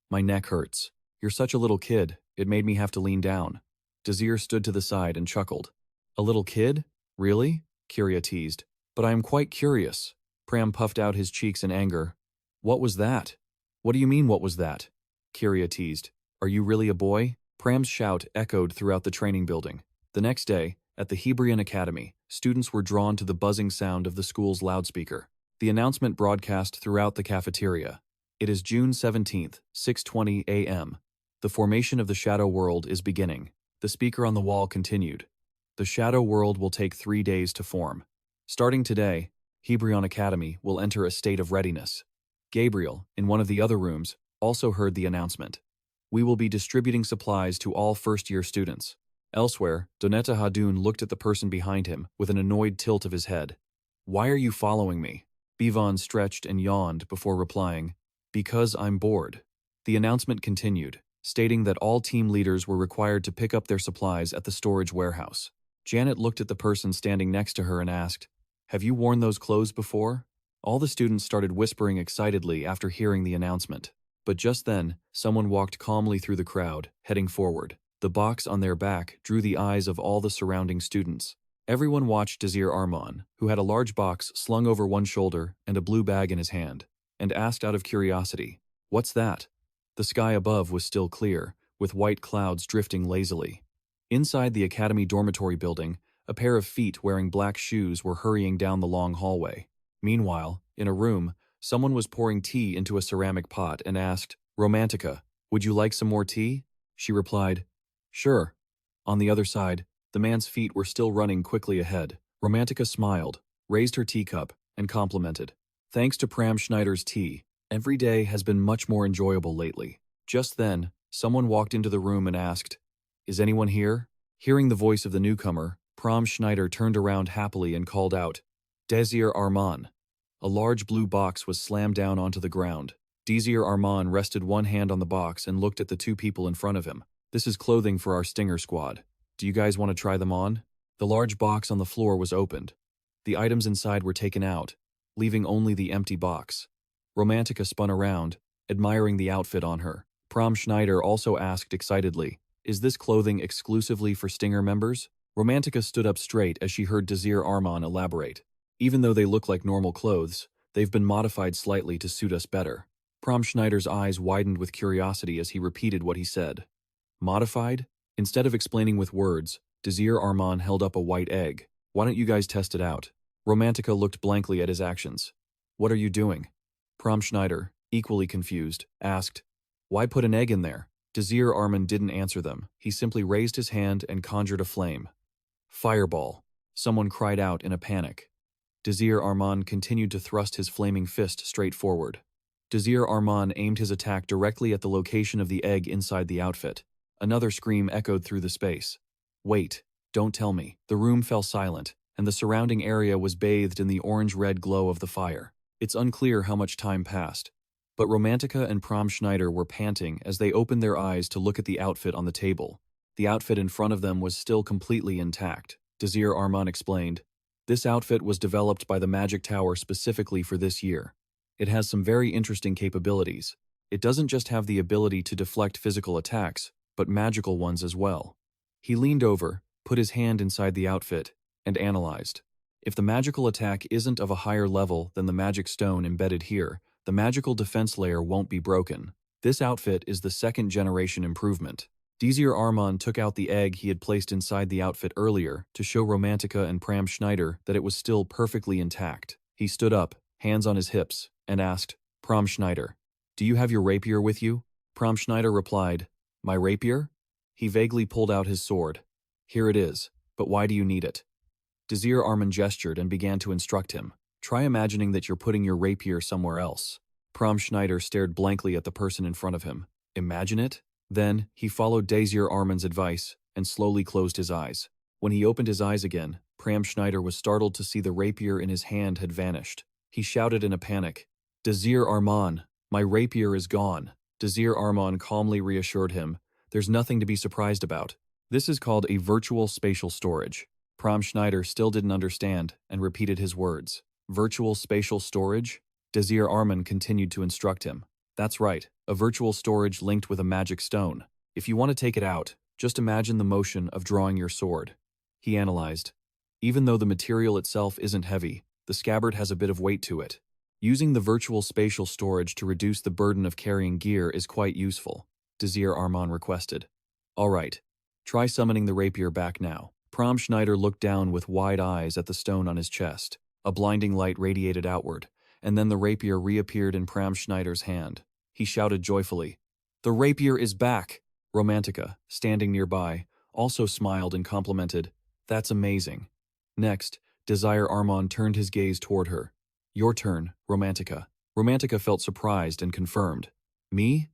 "My neck hurts. You're such a little kid, it made me have to lean down." Desir stood to the side and chuckled. "A little kid? Really?" Kiria teased. "But I am quite curious." Pram puffed out his cheeks in anger. "What was that?" "What do you mean, what was that?" Kiria teased. "Are you really a boy?" Pram's shout echoed throughout the training building. The next day, at the Hebrion Academy, students were drawn to the buzzing sound of the school's loudspeaker. The announcement broadcast throughout the cafeteria. "It is June 17th, 6:20 a.m. The formation of the Shadow World is beginning." The speaker on the wall continued. "The Shadow World will take 3 days to form. Starting today, Hebrion Academy will enter a state of readiness." Gabriel, in one of the other rooms, also heard the announcement. "We will be distributing supplies to all first-year students." Elsewhere, Donetta Hadoun looked at the person behind him with an annoyed tilt of his head. "Why are you following me?" Bivan stretched and yawned before replying, "Because I'm bored." The announcement continued, stating that all team leaders were required to pick up their supplies at the storage warehouse. Janet looked at the person standing next to her and asked, "Have you worn those clothes before?" All the students started whispering excitedly after hearing the announcement. But just then, someone walked calmly through the crowd, heading forward. The box on their back drew the eyes of all the surrounding students. Everyone watched Desir Arman, who had a large box slung over one shoulder and a blue bag in his hand, and asked out of curiosity, "What's that?" The sky above was still clear, with white clouds drifting lazily. Inside the academy dormitory building, a pair of feet wearing black shoes were hurrying down the long hallway. Meanwhile, in a room, someone was pouring tea into a ceramic pot and asked, "Romantica, would you like some more tea?" She replied, "Sure." On the other side, the man's feet were still running quickly ahead. Romantica smiled, raised her teacup, and complimented. "Thanks to Pram Schneider's tea, every day has been much more enjoyable lately." Just then, someone walked into the room and asked, "Is anyone here?" Hearing the voice of the newcomer, Pram Schneider turned around happily and called out, "Desir Arman." A large blue box was slammed down onto the ground. Desir Arman rested one hand on the box and looked at the two people in front of him. "This is clothing for our Stinger squad. Do you guys want to try them on?" The large box on the floor was opened. The items inside were taken out, leaving only the empty box. Romantica spun around, admiring the outfit on her. Pram Schneider also asked excitedly, "Is this clothing exclusively for Stinger members?" Romantica stood up straight as she heard Desir Arman elaborate. "Even though they look like normal clothes, they've been modified slightly to suit us better." Pram Schneider's eyes widened with curiosity as he repeated what he said. "Modified?" Instead of explaining with words, Desir Arman held up a white egg. "Why don't you guys test it out?" Romantica looked blankly at his actions. "What are you doing?" Pram Schneider, equally confused, asked, "Why put an egg in there?" Desir Arman didn't answer them. He simply raised his hand and conjured a flame. "Fireball!" Someone cried out in a panic. Desir Arman continued to thrust his flaming fist straight forward. Desir Arman aimed his attack directly at the location of the egg inside the outfit. Another scream echoed through the space. Wait, don't tell me. The room fell silent, and the surrounding area was bathed in the orange-red glow of the fire. It's unclear how much time passed, but Romantica and Prom Schneider were panting as they opened their eyes to look at the outfit on the table. The outfit in front of them was still completely intact. Desir Arman explained, "This outfit was developed by the Magic Tower specifically for this year. It has some very interesting capabilities. It doesn't just have the ability to deflect physical attacks, but magical ones as well." He leaned over, put his hand inside the outfit, and analyzed. If the magical attack isn't of a higher level than the magic stone embedded here, the magical defense layer won't be broken. This outfit is the second-generation improvement. Desir Arman took out the egg he had placed inside the outfit earlier to show Romantica and Pram Schneider that it was still perfectly intact. He stood up, hands on his hips, and asked, "Pram Schneider, do you have your rapier with you?" Pram Schneider replied, "My rapier?" He vaguely pulled out his sword. "Here it is, but why do you need it?" Desir Arman gestured and began to instruct him. "Try imagining that you're putting your rapier somewhere else." Pram Schneider stared blankly at the person in front of him. "Imagine it?" Then, he followed Desir Arman's advice and slowly closed his eyes. When he opened his eyes again, Pram Schneider was startled to see the rapier in his hand had vanished. He shouted in a panic, "Desir Arman, my rapier is gone." Desir Arman calmly reassured him, "There's nothing to be surprised about. This is called a virtual spatial storage." Pram Schneider still didn't understand and repeated his words. "Virtual spatial storage?" Desir Arman continued to instruct him. "That's right, a virtual storage linked with a magic stone. If you want to take it out, just imagine the motion of drawing your sword." He analyzed. Even though the material itself isn't heavy, the scabbard has a bit of weight to it. Using the virtual spatial storage to reduce the burden of carrying gear is quite useful, Desir Arman requested. "All right, try summoning the rapier back now." Pram Schneider looked down with wide eyes at the stone on his chest. A blinding light radiated outward, and then the rapier reappeared in Pram Schneider's hand. He shouted joyfully, "The rapier is back!" Romantica, standing nearby, also smiled and complimented, "That's amazing." Next, Desir Arman turned his gaze toward her. "Your turn, Romantica." Romantica felt surprised and confirmed. "Me?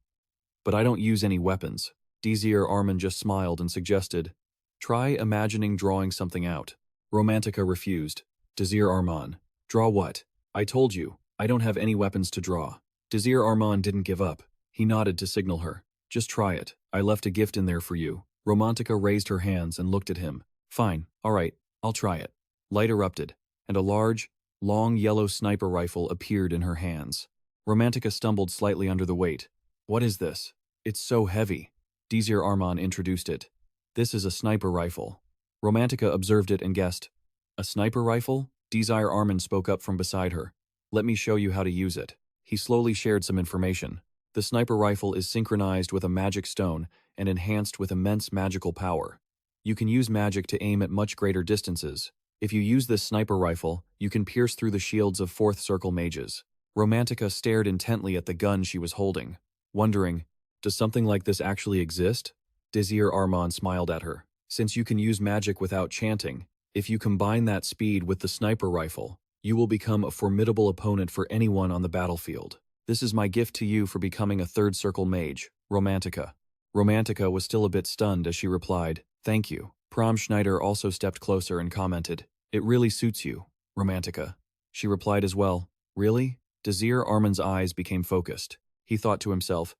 But I don't use any weapons." Desir Arman just smiled and suggested, "Try imagining drawing something out." Romantica refused. Desir Arman, "Draw what?" "I told you, I don't have any weapons to draw." Desir Arman didn't give up. He nodded to signal her. "Just try it. I left a gift in there for you." Romantica raised her hands and looked at him. "Fine, all right, I'll try it." Light erupted, and a large, long yellow sniper rifle appeared in her hands. Romantica stumbled slightly under the weight. "What is this? It's so heavy." Desir Arman introduced it. "This is a sniper rifle." Romantica observed it and guessed. "A sniper rifle?" Desir Arman spoke up from beside her. "Let me show you how to use it." He slowly shared some information. The sniper rifle is synchronized with a magic stone and enhanced with immense magical power. You can use magic to aim at much greater distances. If you use this sniper rifle, you can pierce through the shields of fourth circle mages. Romantica stared intently at the gun she was holding, wondering, does something like this actually exist? Desir Arman smiled at her. "Since you can use magic without chanting, if you combine that speed with the sniper rifle, you will become a formidable opponent for anyone on the battlefield. This is my gift to you for becoming a third circle mage, Romantica." Romantica was still a bit stunned as she replied, "Thank you." Pram Schneider also stepped closer and commented, "It really suits you, Romantica." She replied as well, "Really?" Desir Arman's eyes became focused. He thought to himself,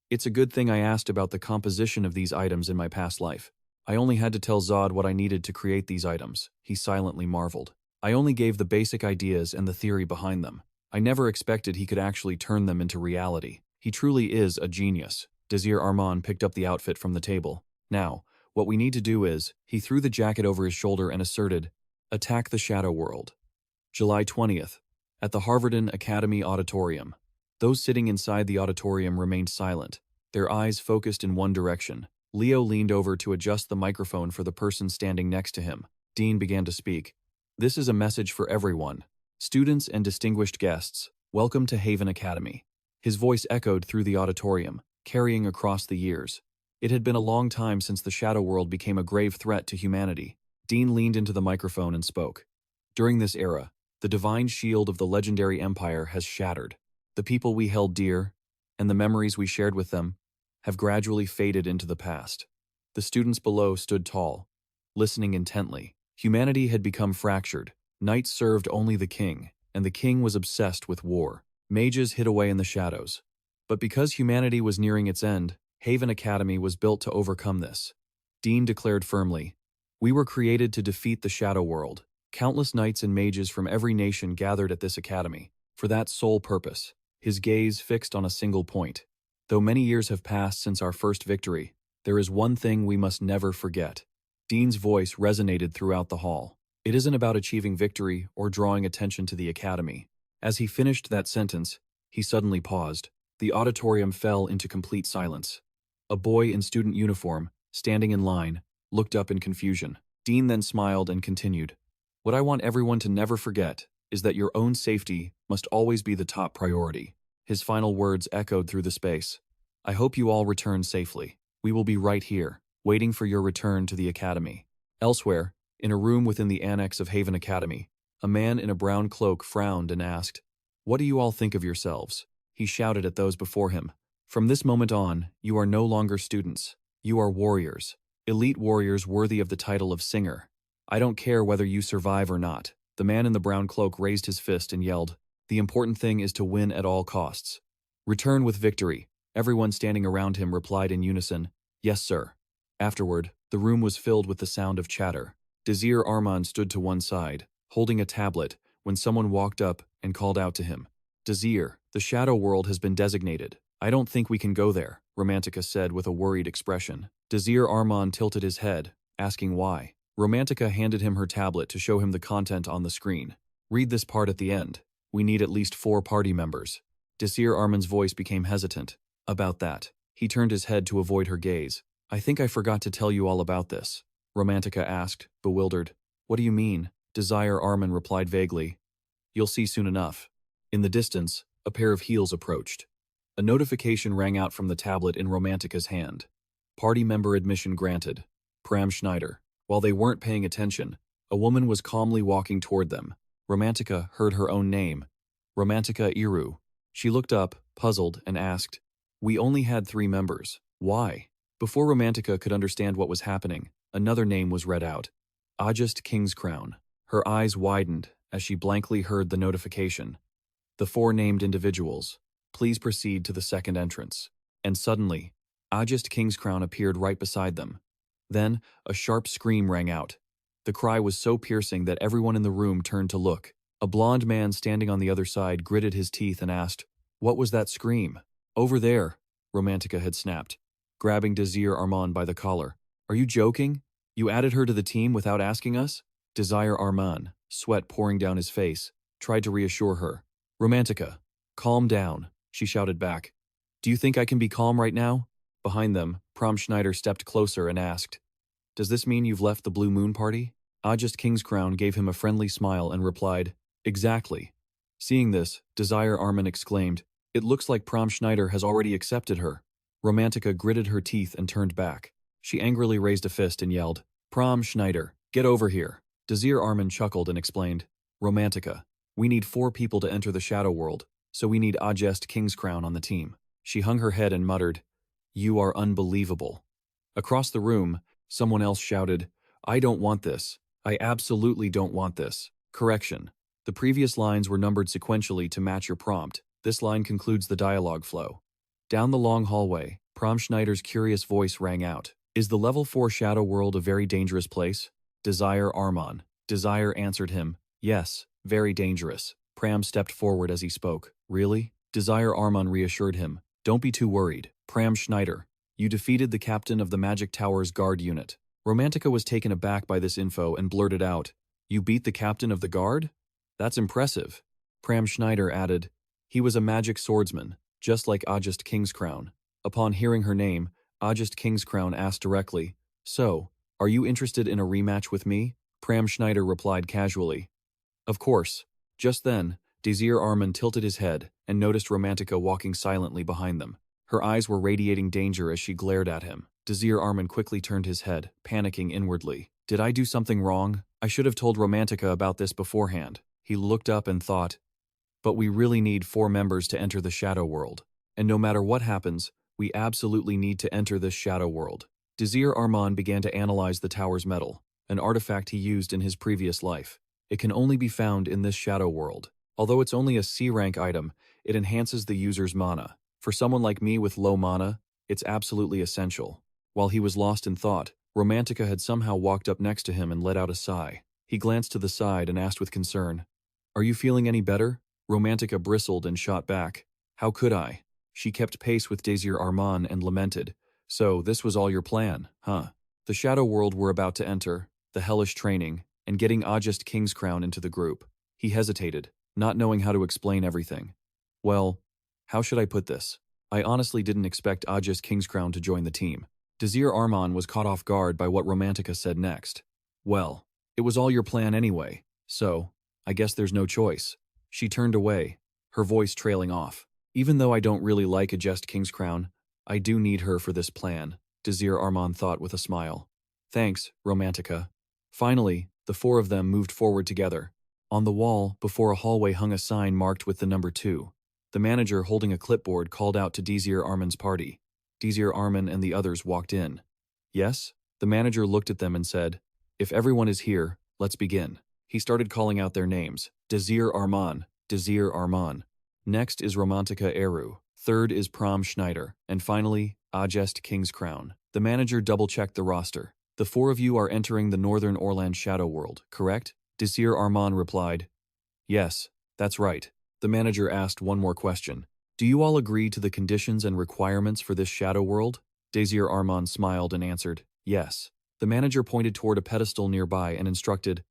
"It's a good thing I asked about the composition of these items in my past life. I only had to tell Zod what I needed to create these items." He silently marveled. "I only gave the basic ideas and the theory behind them. I never expected he could actually turn them into reality. He truly is a genius." Desir Arman picked up the outfit from the table. "Now, what we need to do is," he threw the jacket over his shoulder and asserted, "attack the Shadow World." July 20th, at the Hebrion Academy auditorium. Those sitting inside the auditorium remained silent, their eyes focused in one direction. Leo leaned over to adjust the microphone for the person standing next to him. Dean began to speak. "This is a message for everyone. Students and distinguished guests, welcome to Hebrion Academy." His voice echoed through the auditorium, carrying across the years. It had been a long time since the Shadow World became a grave threat to humanity. Dean leaned into the microphone and spoke. "During this era, the divine shield of the legendary empire has shattered. The people we held dear, and the memories we shared with them, have gradually faded into the past. The students below stood tall, listening intently. Humanity had become fractured. Knights served only the king, and the king was obsessed with war. Mages hid away in the shadows. But because humanity was nearing its end, Haven Academy was built to overcome this. Dean declared firmly, "We were created to defeat the shadow world." Countless knights and mages from every nation gathered at this academy, for that sole purpose, his gaze fixed on a single point. Though many years have passed since our first victory, there is one thing we must never forget. Dean's voice resonated throughout the hall. It isn't about achieving victory or drawing attention to the academy. As he finished that sentence, he suddenly paused. The auditorium fell into complete silence. A boy in student uniform, standing in line, looked up in confusion. Dean then smiled and continued, "What I want everyone to never forget is that your own safety must always be the top priority." His final words echoed through the space. "I hope you all return safely. We will be right here, waiting for your return to the academy." Elsewhere, in a room within the annex of Haven Academy, a man in a brown cloak frowned and asked, "What do you all think of yourselves?" He shouted at those before him, "From this moment on, you are no longer students. You are warriors. Elite warriors worthy of the title of singer. I don't care whether you survive or not." The man in the brown cloak raised his fist and yelled, "The important thing is to win at all costs. Return with victory." Everyone standing around him replied in unison, "Yes, sir." Afterward, the room was filled with the sound of chatter. Desir Arman stood to one side, holding a tablet, when someone walked up and called out to him. "Desir, the shadow world has been designated. I don't think we can go there," Romantica said with a worried expression. Desir Arman tilted his head, asking why. Romantica handed him her tablet to show him the content on the screen. "Read this part at the end. We need at least 4 party members." Desir Arman's voice became hesitant. "About that." He turned his head to avoid her gaze. "I think I forgot to tell you all about this," Romantica asked, bewildered. "What do you mean?" Desir Arman replied vaguely. "You'll see soon enough." In the distance, a pair of heels approached. A notification rang out from the tablet in Romantica's hand. "Party member admission granted. Pram Schneider." While they weren't paying attention, a woman was calmly walking toward them. Romantica heard her own name, Romantica Iru. She looked up, puzzled, and asked, "We only had 3 members. Why?" Before Romantica could understand what was happening, another name was read out, Ajest Kingscrown. Her eyes widened as she blankly heard the notification. "The 4 named individuals. Please proceed to the second entrance." And suddenly, Ajest Kingscrown appeared right beside them. Then, a sharp scream rang out. The cry was so piercing that everyone in the room turned to look. A blond man standing on the other side gritted his teeth and asked, "What was that scream?" "Over there," Romantica had snapped, grabbing Desir Arman by the collar. "Are you joking? You added her to the team without asking us?" Desir Arman, sweat pouring down his face, tried to reassure her. "Romantica, calm down," she shouted back. "Do you think I can be calm right now?" Behind them, Pram Schneider stepped closer and asked, "Does this mean you've left the Blue Moon Party?" Ajest Kingscrown gave him a friendly smile and replied, "Exactly." Seeing this, Desir Arman exclaimed, "It looks like Pram Schneider has already accepted her." Romantica gritted her teeth and turned back. She angrily raised a fist and yelled, "Pram Schneider, get over here." Desir Arman chuckled and explained, "Romantica, we need 4 people to enter the shadow world, so we need Ajest Kingscrown on the team." She hung her head and muttered, "You are unbelievable." Across the room, someone else shouted, "I don't want this. I absolutely don't want this." Correction. The previous lines were numbered sequentially to match your prompt. This line concludes the dialogue flow. Down the long hallway, Pram Schneider's curious voice rang out. "Is the level 4 shadow world a very dangerous place?" Desir Arman. Desir answered him, "Yes, very dangerous." Pram stepped forward as he spoke. "Really?" Desir Arman reassured him. "Don't be too worried. Pram Schneider, you defeated the captain of the Magic Tower's guard unit." Romantica was taken aback by this info and blurted out, "You beat the captain of the guard? That's impressive." Pram Schneider added, "He was a magic swordsman, just like Ajest Kingscrown." Upon hearing her name, Ajest Kingscrown asked directly, "So, are you interested in a rematch with me?" Pram Schneider replied casually, "Of course." Just then, Desir Arman tilted his head and noticed Romantica walking silently behind them. Her eyes were radiating danger as she glared at him. Desir Arman quickly turned his head, panicking inwardly. "Did I do something wrong? I should have told Romantica about this beforehand." He looked up and thought, But we really need 4 members to enter the shadow world. And no matter what happens, we absolutely need to enter this shadow world. Desir Arman began to analyze the tower's metal, an artifact he used in his previous life. It can only be found in this shadow world. Although it's only a C-rank item, it enhances the user's mana. For someone like me with low mana, it's absolutely essential. While he was lost in thought, Romantica had somehow walked up next to him and let out a sigh. He glanced to the side and asked with concern, "Are you feeling any better?" Romantica bristled and shot back. "How could I?" She kept pace with Desir Arman and lamented, "So, this was all your plan, huh? The shadow world we're about to enter, the hellish training, and getting Ajest Kingscrown into the group." He hesitated, not knowing how to explain everything. "Well, how should I put this? I honestly didn't expect Ajest Kingscrown to join the team." Desir Arman was caught off guard by what Romantica said next. "Well, it was all your plan anyway, so I guess there's no choice." She turned away, her voice trailing off. "Even though I don't really like Ajest Kingscrown, I do need her for this plan," Desir Arman thought with a smile. "Thanks, Romantica." Finally, the 4 of them moved forward together. On the wall, before a hallway hung a sign marked with the number 2. The manager, holding a clipboard, called out to Desir Arman's party. Desir Arman and the others walked in. "Yes?" The manager looked at them and said, "If everyone is here, let's begin." He started calling out their names. Desir Arman, Desir Arman. Next is Romantica Eru. Third is Prom Schneider. And finally, Ajest Kingscrown. The manager double-checked the roster. "The 4 of you are entering the Northern Orland Shadow World, correct?" Desir Arman replied, "Yes, that's right." The manager asked one more question. "Do you all agree to the conditions and requirements for this shadow world?" Desir Arman smiled and answered, "Yes." The manager pointed toward a pedestal nearby and instructed,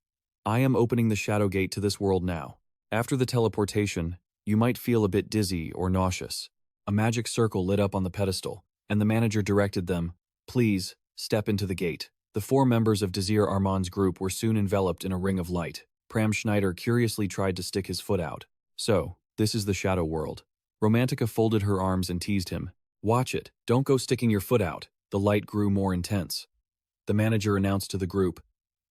"I am opening the shadow gate to this world now. After the teleportation, you might feel a bit dizzy or nauseous." A magic circle lit up on the pedestal, and the manager directed them, "Please, step into the gate." The 4 members of Desir Arman's group were soon enveloped in a ring of light. Pram Schneider curiously tried to stick his foot out. "So, this is the shadow world." Romantica folded her arms and teased him. "Watch it, don't go sticking your foot out." The light grew more intense. The manager announced to the group,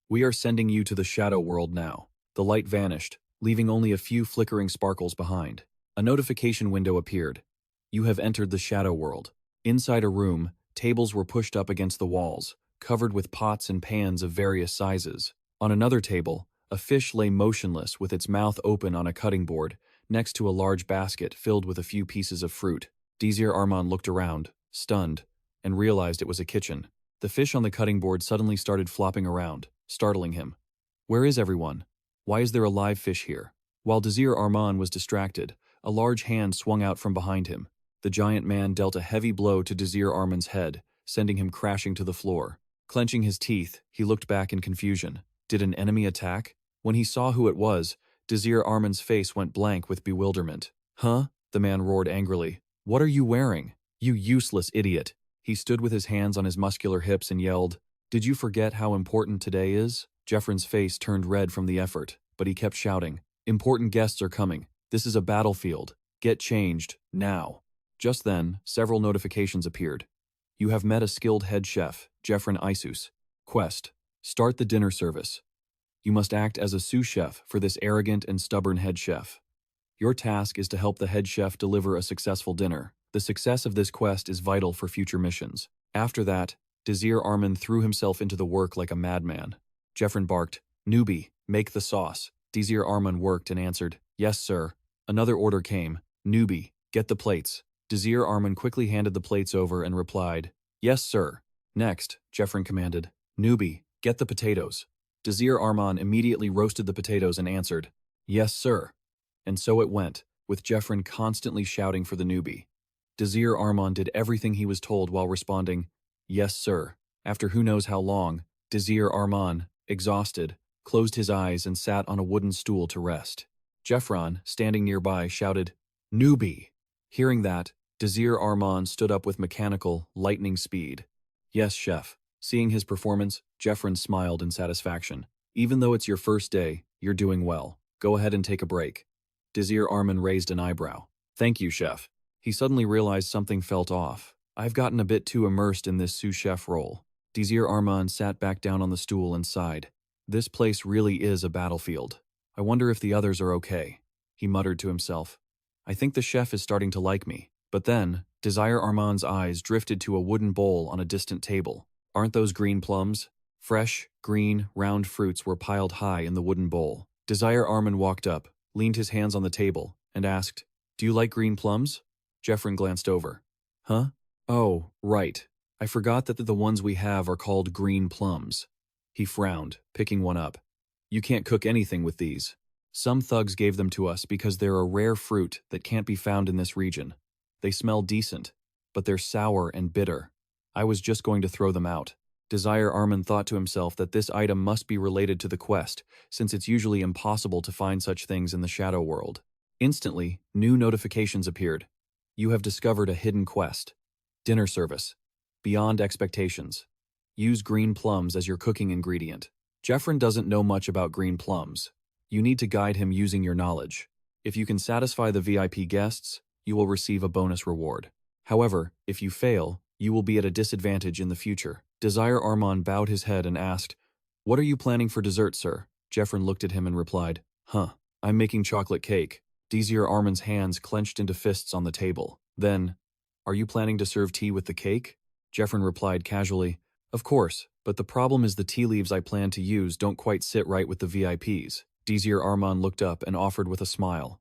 "We are sending you to the shadow world now." The light vanished, leaving only a few flickering sparkles behind. A notification window appeared. "You have entered the shadow world." Inside a room, tables were pushed up against the walls, covered with pots and pans of various sizes. On another table, a fish lay motionless with its mouth open on a cutting board, next to a large basket filled with a few pieces of fruit. Desir Arman looked around, stunned, and realized it was a kitchen. The fish on the cutting board suddenly started flopping around, startling him. "Where is everyone? Why is there a live fish here?" While Desir Arman was distracted, a large hand swung out from behind him. The giant man dealt a heavy blow to Desir Arman's head, sending him crashing to the floor. Clenching his teeth, he looked back in confusion. Did an enemy attack? When he saw who it was, Desir Arman's face went blank with bewilderment. "Huh?" the man roared angrily. "What are you wearing? You useless idiot!" He stood with his hands on his muscular hips and yelled, "Did you forget how important today is?" Jeffrin's face turned red from the effort, but he kept shouting, "Important guests are coming. This is a battlefield. Get changed, now." Just then, several notifications appeared. "You have met a skilled head chef, Jeffrin Isus. Quest: start the dinner service. You must act as a sous chef for this arrogant and stubborn head chef. Your task is to help the head chef deliver a successful dinner. The success of this quest is vital for future missions." After that, Desir Arman threw himself into the work like a madman. Jeffrin barked, "Newbie, make the sauce." Desir Arman worked and answered, "Yes, sir." Another order came, "Newbie, get the plates." Desir Arman quickly handed the plates over and replied, "Yes, sir." Next, Jeffrin commanded, "Newbie, get the potatoes." Desir Arman immediately roasted the potatoes and answered, "Yes, sir." And so it went, with Jeffrin constantly shouting for the newbie. Desir Arman did everything he was told while responding, "Yes, sir." After who knows how long, Desir Arman, exhausted, closed his eyes and sat on a wooden stool to rest. Jeffron, standing nearby, shouted, "Newbie." Hearing that, Desir Arman stood up with mechanical, lightning speed. "Yes, chef." Seeing his performance, Jeffrin smiled in satisfaction. "Even though it's your first day, you're doing well. Go ahead and take a break." Desir Arman raised an eyebrow. "Thank you, chef." He suddenly realized something felt off. "I've gotten a bit too immersed in this sous chef role." Desir Arman sat back down on the stool and sighed. "This place really is a battlefield. I wonder if the others are okay." he muttered to himself. I think the chef is starting to like me. But then, Desir Arman's eyes drifted to a wooden bowl on a distant table. Aren't those green plums? Fresh, green, round fruits were piled high in the wooden bowl. Desir Arman walked up, leaned his hands on the table, and asked, Do you like green plums? Jeffrin glanced over. Huh? Oh, right. I forgot that the ones we have are called green plums. He frowned, picking one up. You can't cook anything with these. Some thugs gave them to us because they're a rare fruit that can't be found in this region. They smell decent, but they're sour and bitter. I was just going to throw them out. Desir Arman thought to himself that this item must be related to the quest, since it's usually impossible to find such things in the shadow world. Instantly, new notifications appeared. You have discovered a hidden quest. Dinner service. Beyond expectations. Use green plums as your cooking ingredient. Jeffrin doesn't know much about green plums. You need to guide him using your knowledge. If you can satisfy the VIP guests, you will receive a bonus reward. However, if you fail, you will be at a disadvantage in the future. Desir Arman bowed his head and asked, What are you planning for dessert, sir? Jeffrin looked at him and replied, I'm making chocolate cake. Desir Arman's hands clenched into fists on the table. Then, Are you planning to serve tea with the cake? Jeffrin replied casually, Of course, but the problem is the tea leaves I plan to use don't quite sit right with the VIPs. Desir Arman looked up and offered with a smile.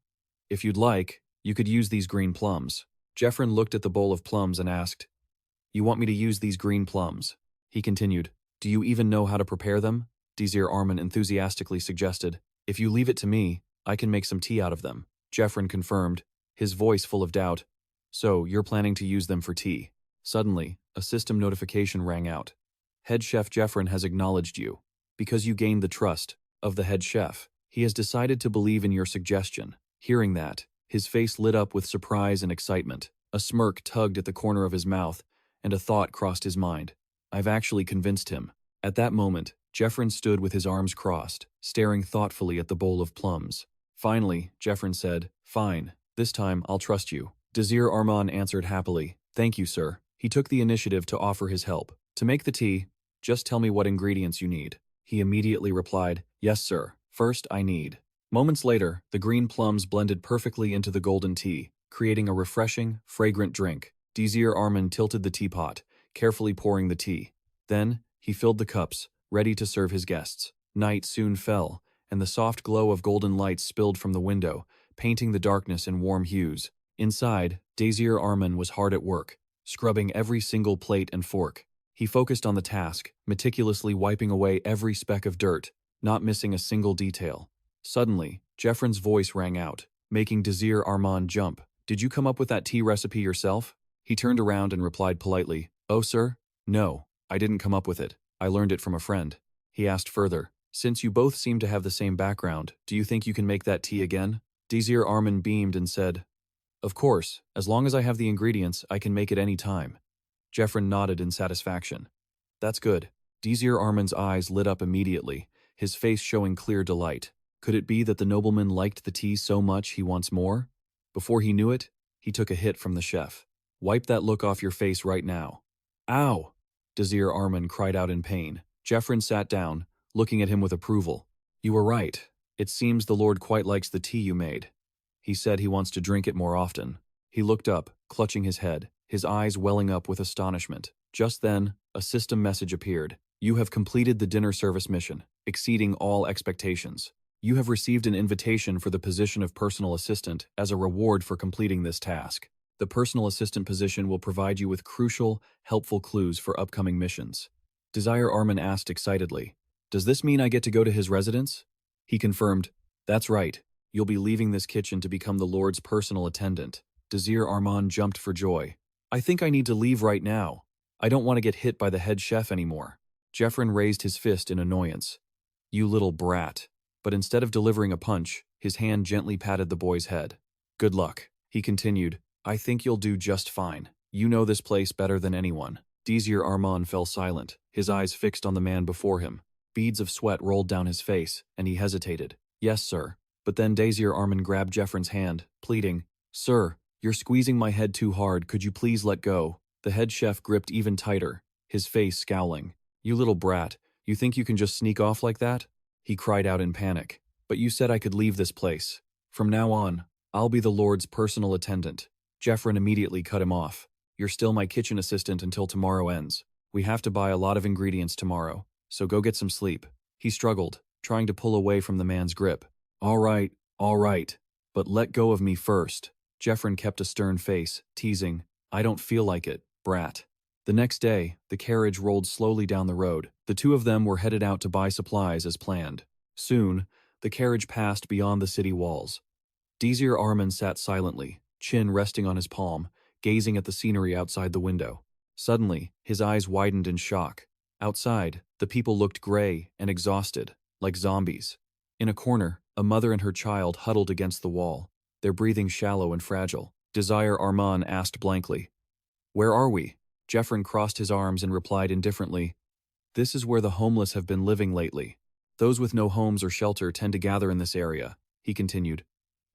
If you'd like, you could use these green plums. Jeffrin looked at the bowl of plums and asked, You want me to use these green plums? He continued, Do you even know how to prepare them? Desir Arman enthusiastically suggested, If you leave it to me, I can make some tea out of them. Jeffrin confirmed, his voice full of doubt. So, you're planning to use them for tea. Suddenly, a system notification rang out. Head Chef Jeffrin has acknowledged you. Because you gained the trust of the head chef, he has decided to believe in your suggestion. Hearing that, his face lit up with surprise and excitement. A smirk tugged at the corner of his mouth, and a thought crossed his mind. I've actually convinced him. At that moment, Jeffrin stood with his arms crossed, staring thoughtfully at the bowl of plums. Finally, Jeffrin said, Fine, this time I'll trust you. Desir Arman answered happily, Thank you, sir. He took the initiative to offer his help. To make the tea, just tell me what ingredients you need. He immediately replied, Yes, sir. First, I need. Moments later, the green plums blended perfectly into the golden tea, creating a refreshing, fragrant drink. Desir Arman tilted the teapot, carefully pouring the tea. Then, he filled the cups, ready to serve his guests. Night soon fell, and the soft glow of golden light spilled from the window, painting the darkness in warm hues. Inside, Desir Arman was hard at work, scrubbing every single plate and fork. He focused on the task, meticulously wiping away every speck of dirt, not missing a single detail. Suddenly, Jeffrin's voice rang out, making Desir Arman jump. Did you come up with that tea recipe yourself? He turned around and replied politely, Oh, sir? No, I didn't come up with it. I learned it from a friend. He asked further, Since you both seem to have the same background, do you think you can make that tea again? Desir Arman beamed and said, Of course, as long as I have the ingredients, I can make it any time. Jeffrin nodded in satisfaction. That's good. Desir Arman's eyes lit up immediately, his face showing clear delight. Could it be that the nobleman liked the tea so much he wants more? Before he knew it, he took a hit from the chef. Wipe that look off your face right now. Ow! Desir Arman cried out in pain. Jeffrin sat down, looking at him with approval. You were right. It seems the Lord quite likes the tea you made. He said he wants to drink it more often. He looked up, clutching his head, his eyes welling up with astonishment. Just then, a system message appeared. You have completed the dinner service mission, exceeding all expectations. You have received an invitation for the position of personal assistant as a reward for completing this task. The personal assistant position will provide you with crucial, helpful clues for upcoming missions. Desir Arman asked excitedly, Does this mean I get to go to his residence? He confirmed, That's right. You'll be leaving this kitchen to become the Lord's personal attendant. Desir Arman jumped for joy. I think I need to leave right now. I don't want to get hit by the head chef anymore. Jeffrin raised his fist in annoyance. You little brat. But instead of delivering a punch, his hand gently patted the boy's head. Good luck. He continued, I think you'll do just fine. You know this place better than anyone. Desir Arman fell silent, his eyes fixed on the man before him. Beads of sweat rolled down his face, and he hesitated. Yes, sir. But then Desir Arman grabbed Jeffrin's hand, pleading, Sir, you're squeezing my head too hard, could you please let go? The head chef gripped even tighter, his face scowling. You little brat, you think you can just sneak off like that? He cried out in panic. But you said I could leave this place. From now on, I'll be the Lord's personal attendant. Jeffrin immediately cut him off. You're still my kitchen assistant until tomorrow ends. We have to buy a lot of ingredients tomorrow, so go get some sleep. He struggled, trying to pull away from the man's grip. All right, but let go of me first. Jeffrin kept a stern face, teasing, I don't feel like it, brat. The next day, the carriage rolled slowly down the road. The two of them were headed out to buy supplies as planned. Soon, the carriage passed beyond the city walls. Desir Arman sat silently, chin resting on his palm, gazing at the scenery outside the window. Suddenly, his eyes widened in shock. Outside, the people looked gray and exhausted, like zombies. In a corner, a mother and her child huddled against the wall, their breathing shallow and fragile. Desir Arman asked blankly, Where are we? Jeffrin crossed his arms and replied indifferently, This is where the homeless have been living lately. Those with no homes or shelter tend to gather in this area, he continued.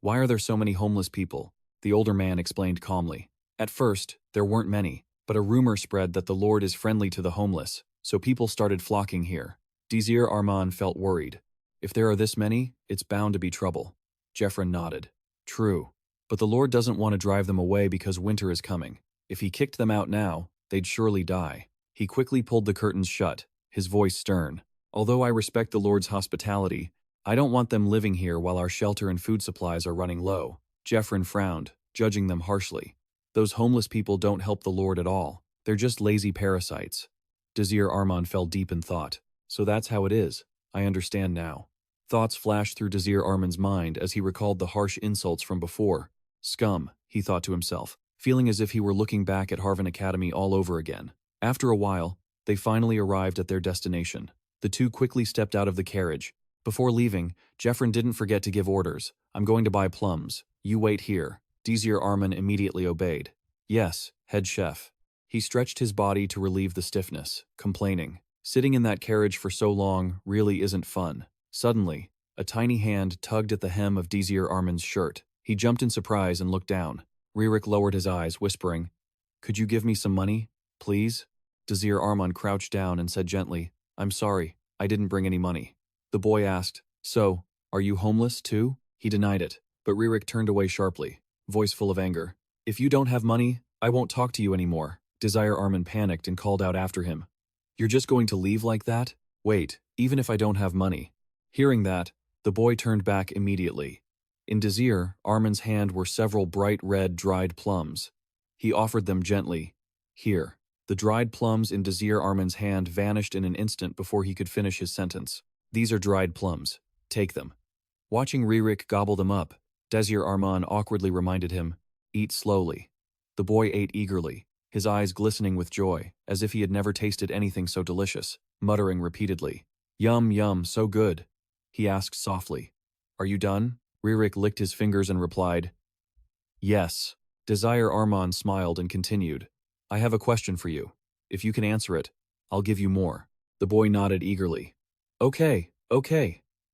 Why are there so many homeless people? The older man explained calmly. At first, there weren't many, but a rumor spread that the Lord is friendly to the homeless, so people started flocking here. Desir Arman felt worried. If there are this many, it's bound to be trouble. Jeffrin nodded. True, but the Lord doesn't want to drive them away because winter is coming. If he kicked them out now, they'd surely die. He quickly pulled the curtains shut, his voice stern. Although I respect the Lord's hospitality, I don't want them living here while our shelter and food supplies are running low. Jeffrin frowned, judging them harshly. Those homeless people don't help the Lord at all. They're just lazy parasites. Desir Arman fell deep in thought. So that's how it is. I understand now. Thoughts flashed through Desir Arman's mind as he recalled the harsh insults from before. Scum, he thought to himself, feeling as if he were looking back at Hebrion Academy all over again. After a while, they finally arrived at their destination. The two quickly stepped out of the carriage. Before leaving, Jeffrin didn't forget to give orders. I'm going to buy plums. You wait here. Desir Arman immediately obeyed. Yes, head chef. He stretched his body to relieve the stiffness, complaining. Sitting in that carriage for so long really isn't fun. Suddenly, a tiny hand tugged at the hem of Desir Arman's shirt. He jumped in surprise and looked down. Ririk lowered his eyes, whispering, Could you give me some money, please? Desir Arman crouched down and said gently, I'm sorry, I didn't bring any money. The boy asked, So, are you homeless too? He denied it, but Ririk turned away sharply, voice full of anger. If you don't have money, I won't talk to you anymore. Desir Arman panicked and called out after him. You're just going to leave like that? Wait, even if I don't have money. Hearing that, the boy turned back immediately. In Desir Arman's hand were several bright red dried plums. He offered them gently. Here. The dried plums in Desir Arman's hand vanished in an instant before he could finish his sentence. These are dried plums. Take them. Watching Ririk gobble them up, Desir Arman awkwardly reminded him, Eat slowly. The boy ate eagerly, his eyes glistening with joy, as if he had never tasted anything so delicious, muttering repeatedly, Yum, yum, so good. He asked softly, Are you done? Ririk licked his fingers and replied, Yes. Desir Arman smiled and continued, I have a question for you. If you can answer it, I'll give you more. The boy nodded eagerly. Okay.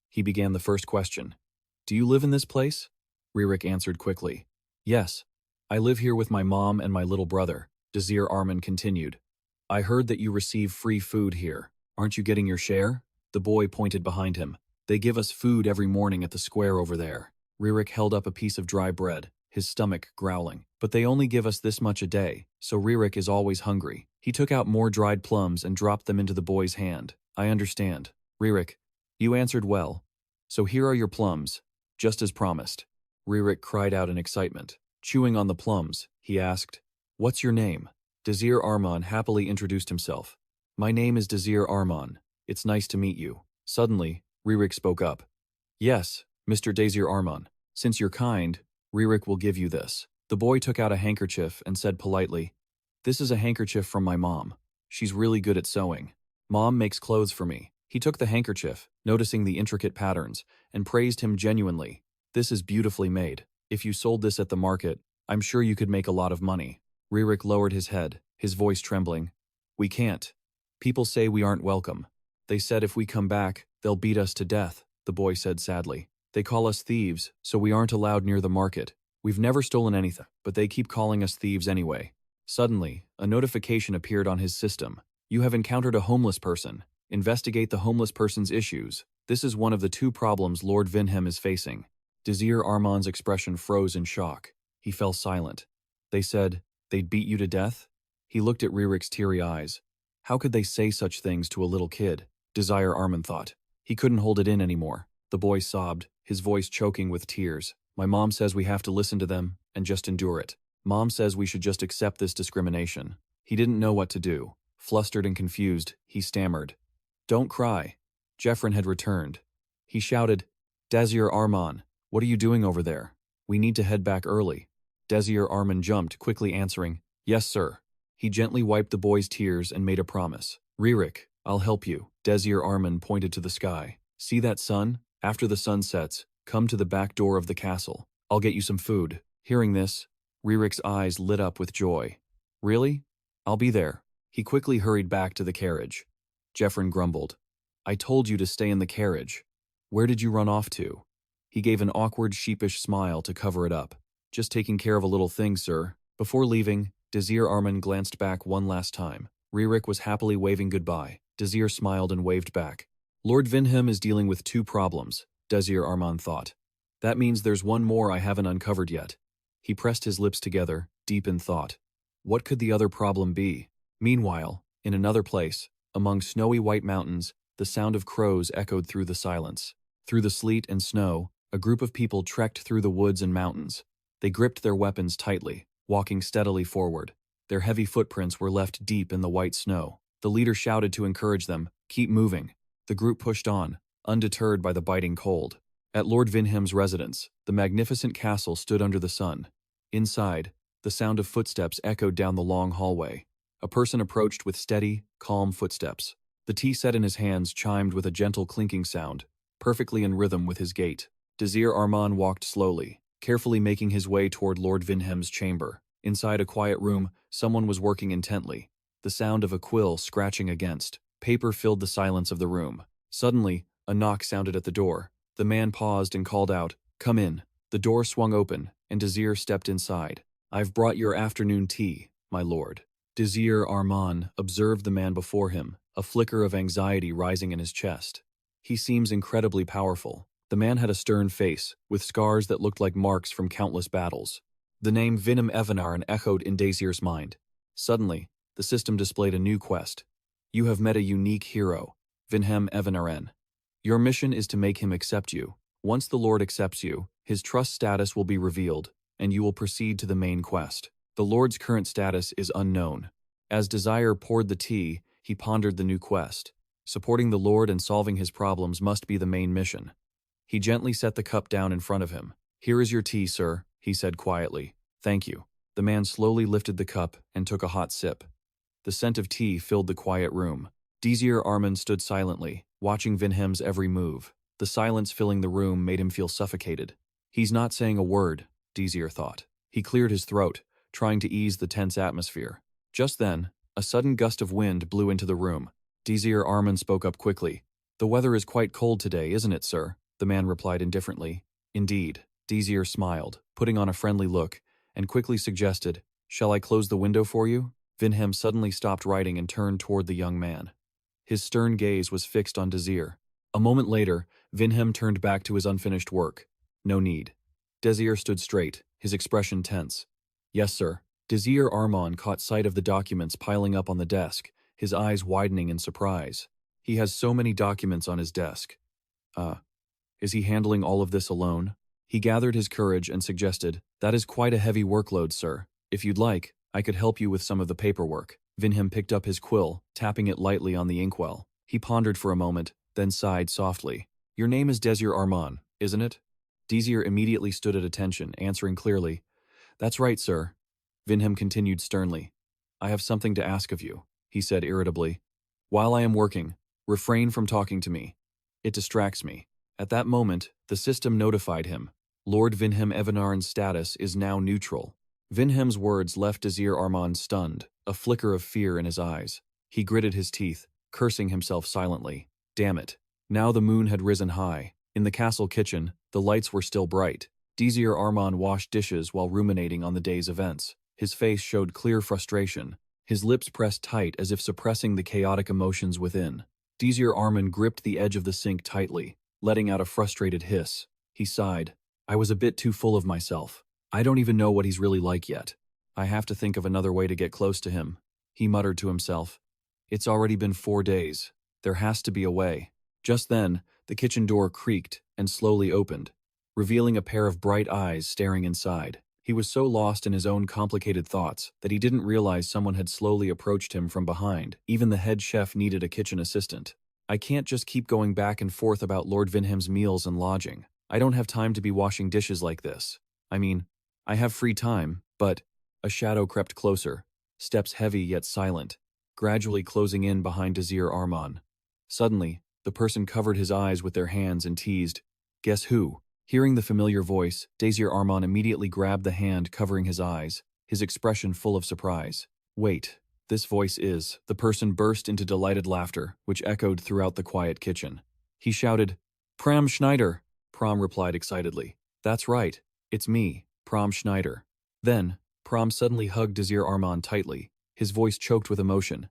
He began the first question. Do you live in this place? Ririk answered quickly. Yes. I live here with my mom and my little brother. Desir Arman continued. I heard that you receive free food here. Aren't you getting your share? The boy pointed behind him. They give us food every morning at the square over there. Ririk held up a piece of dry bread, his stomach growling. But they only give us this much a day, so Ririk is always hungry. He took out more dried plums and dropped them into the boy's hand. I understand. Ririk, you answered well. So here are your plums, just as promised. Ririk cried out in excitement. Chewing on the plums, he asked, What's your name? Desir Arman happily introduced himself. My name is Desir Arman. It's nice to meet you. Suddenly, Ririk spoke up. Yes, Mr. Desir Arman. Since you're kind, Ririk will give you this. The boy took out a handkerchief and said politely, This is a handkerchief from my mom. She's really good at sewing. Mom makes clothes for me. He took the handkerchief, noticing the intricate patterns, and praised him genuinely. This is beautifully made. If you sold this at the market, I'm sure you could make a lot of money. Ririk lowered his head, his voice trembling. We can't. People say we aren't welcome. They said if we come back, they'll beat us to death, the boy said sadly. They call us thieves, so we aren't allowed near the market. We've never stolen anything, but they keep calling us thieves anyway. Suddenly, a notification appeared on his system. You have encountered a homeless person. Investigate the homeless person's issues. This is one of the two problems Lord Vinhem is facing. Desir Arman's expression froze in shock. He fell silent. They said, they'd beat you to death? He looked at Ririk's teary eyes. How could they say such things to a little kid? Desir Arman thought. He couldn't hold it in anymore. The boy sobbed, his voice choking with tears. My mom says we have to listen to them and just endure it. Mom says we should just accept this discrimination. He didn't know what to do. Flustered and confused, he stammered. Don't cry. Jeffrin had returned. He shouted, Desir Arman, what are you doing over there? We need to head back early. Desir Arman jumped, quickly answering, Yes, sir. He gently wiped the boy's tears and made a promise. Ririk, I'll help you. Desir Arman pointed to the sky. See that sun? After the sun sets, come to the back door of the castle. I'll get you some food. Hearing this, Ririk's eyes lit up with joy. Really? I'll be there. He quickly hurried back to the carriage. Jeffrin grumbled. I told you to stay in the carriage. Where did you run off to? He gave an awkward, sheepish smile to cover it up. Just taking care of a little thing, sir. Before leaving, Desir Arman glanced back one last time. Ririk was happily waving goodbye. Desir smiled and waved back. Lord Vinham is dealing with two problems, Desir Arman thought. That means there's one more I haven't uncovered yet. He pressed his lips together, deep in thought. What could the other problem be? Meanwhile, in another place, among snowy white mountains, the sound of crows echoed through the silence. Through the sleet and snow, a group of people trekked through the woods and mountains. They gripped their weapons tightly, walking steadily forward. Their heavy footprints were left deep in the white snow. The leader shouted to encourage them, keep moving. The group pushed on, undeterred by the biting cold. At Lord Vinham's residence, the magnificent castle stood under the sun. Inside, the sound of footsteps echoed down the long hallway. A person approached with steady, calm footsteps. The tea set in his hands chimed with a gentle clinking sound, perfectly in rhythm with his gait. Desir Arman walked slowly, carefully making his way toward Lord Vinham's chamber. Inside a quiet room, someone was working intently. The sound of a quill scratching against paper filled the silence of the room. Suddenly, a knock sounded at the door. The man paused and called out, Come in. The door swung open, and Desir stepped inside. I've brought your afternoon tea, my lord. Desir Arman observed the man before him, a flicker of anxiety rising in his chest. He seems incredibly powerful. The man had a stern face, with scars that looked like marks from countless battles. The name Vinham Evanaren echoed in Desir's mind. Suddenly, the system displayed a new quest. You have met a unique hero, Vinham Evanaren. Your mission is to make him accept you. Once the Lord accepts you, his trust status will be revealed, and you will proceed to the main quest. The Lord's current status is unknown. As Desir poured the tea, he pondered the new quest. Supporting the Lord and solving his problems must be the main mission. He gently set the cup down in front of him. Here is your tea, sir, he said quietly. Thank you. The man slowly lifted the cup and took a hot sip. The scent of tea filled the quiet room. Desir Arman stood silently, watching Vinham's every move. The silence filling the room made him feel suffocated. He's not saying a word, Desir thought. He cleared his throat, trying to ease the tense atmosphere. Just then, a sudden gust of wind blew into the room. Desir Arman spoke up quickly. The weather is quite cold today, isn't it, sir? The man replied indifferently. Indeed. Desir smiled, putting on a friendly look, and quickly suggested, Shall I close the window for you? Vinham suddenly stopped writing and turned toward the young man. His stern gaze was fixed on Desir. A moment later, Vinham turned back to his unfinished work. No need. Desir stood straight, his expression tense. Yes, sir. Desir Arman caught sight of the documents piling up on the desk, his eyes widening in surprise. He has so many documents on his desk. Is he handling all of this alone? He gathered his courage and suggested, That is quite a heavy workload, sir. If you'd like, I could help you with some of the paperwork. Vinham picked up his quill, tapping it lightly on the inkwell. He pondered for a moment, then sighed softly. Your name is Desir Arman, isn't it? Desir immediately stood at attention, answering clearly. That's right, sir. Vinham continued sternly. I have something to ask of you, he said irritably. While I am working, refrain from talking to me. It distracts me. At that moment, the system notified him. Lord Vinham Evanaren's status is now neutral. Vinham's words left Desir Arman stunned, a flicker of fear in his eyes. He gritted his teeth, cursing himself silently. Damn it. Now the moon had risen high. In the castle kitchen, the lights were still bright. Desir Arman washed dishes while ruminating on the day's events. His face showed clear frustration, his lips pressed tight as if suppressing the chaotic emotions within. Desir Arman gripped the edge of the sink tightly, letting out a frustrated hiss. He sighed. I was a bit too full of myself. I don't even know what he's really like yet. I have to think of another way to get close to him, he muttered to himself. It's already been 4 days. There has to be a way. Just then, the kitchen door creaked and slowly opened, revealing a pair of bright eyes staring inside. He was so lost in his own complicated thoughts that he didn't realize someone had slowly approached him from behind. Even the head chef needed a kitchen assistant. I can't just keep going back and forth about Lord Vinham's meals and lodging. I don't have time to be washing dishes like this. I mean, I have free time, but… A shadow crept closer, steps heavy yet silent, gradually closing in behind Desir Arman. Suddenly, the person covered his eyes with their hands and teased, "Guess who?" Hearing the familiar voice, Desir Arman immediately grabbed the hand covering his eyes, his expression full of surprise. "Wait, this voice is…" The person burst into delighted laughter, which echoed throughout the quiet kitchen. He shouted, "Pram Schneider!" Pram replied excitedly, "That's right, it's me, Pram Schneider." Then, Pram suddenly hugged Desir Arman tightly, his voice choked with emotion.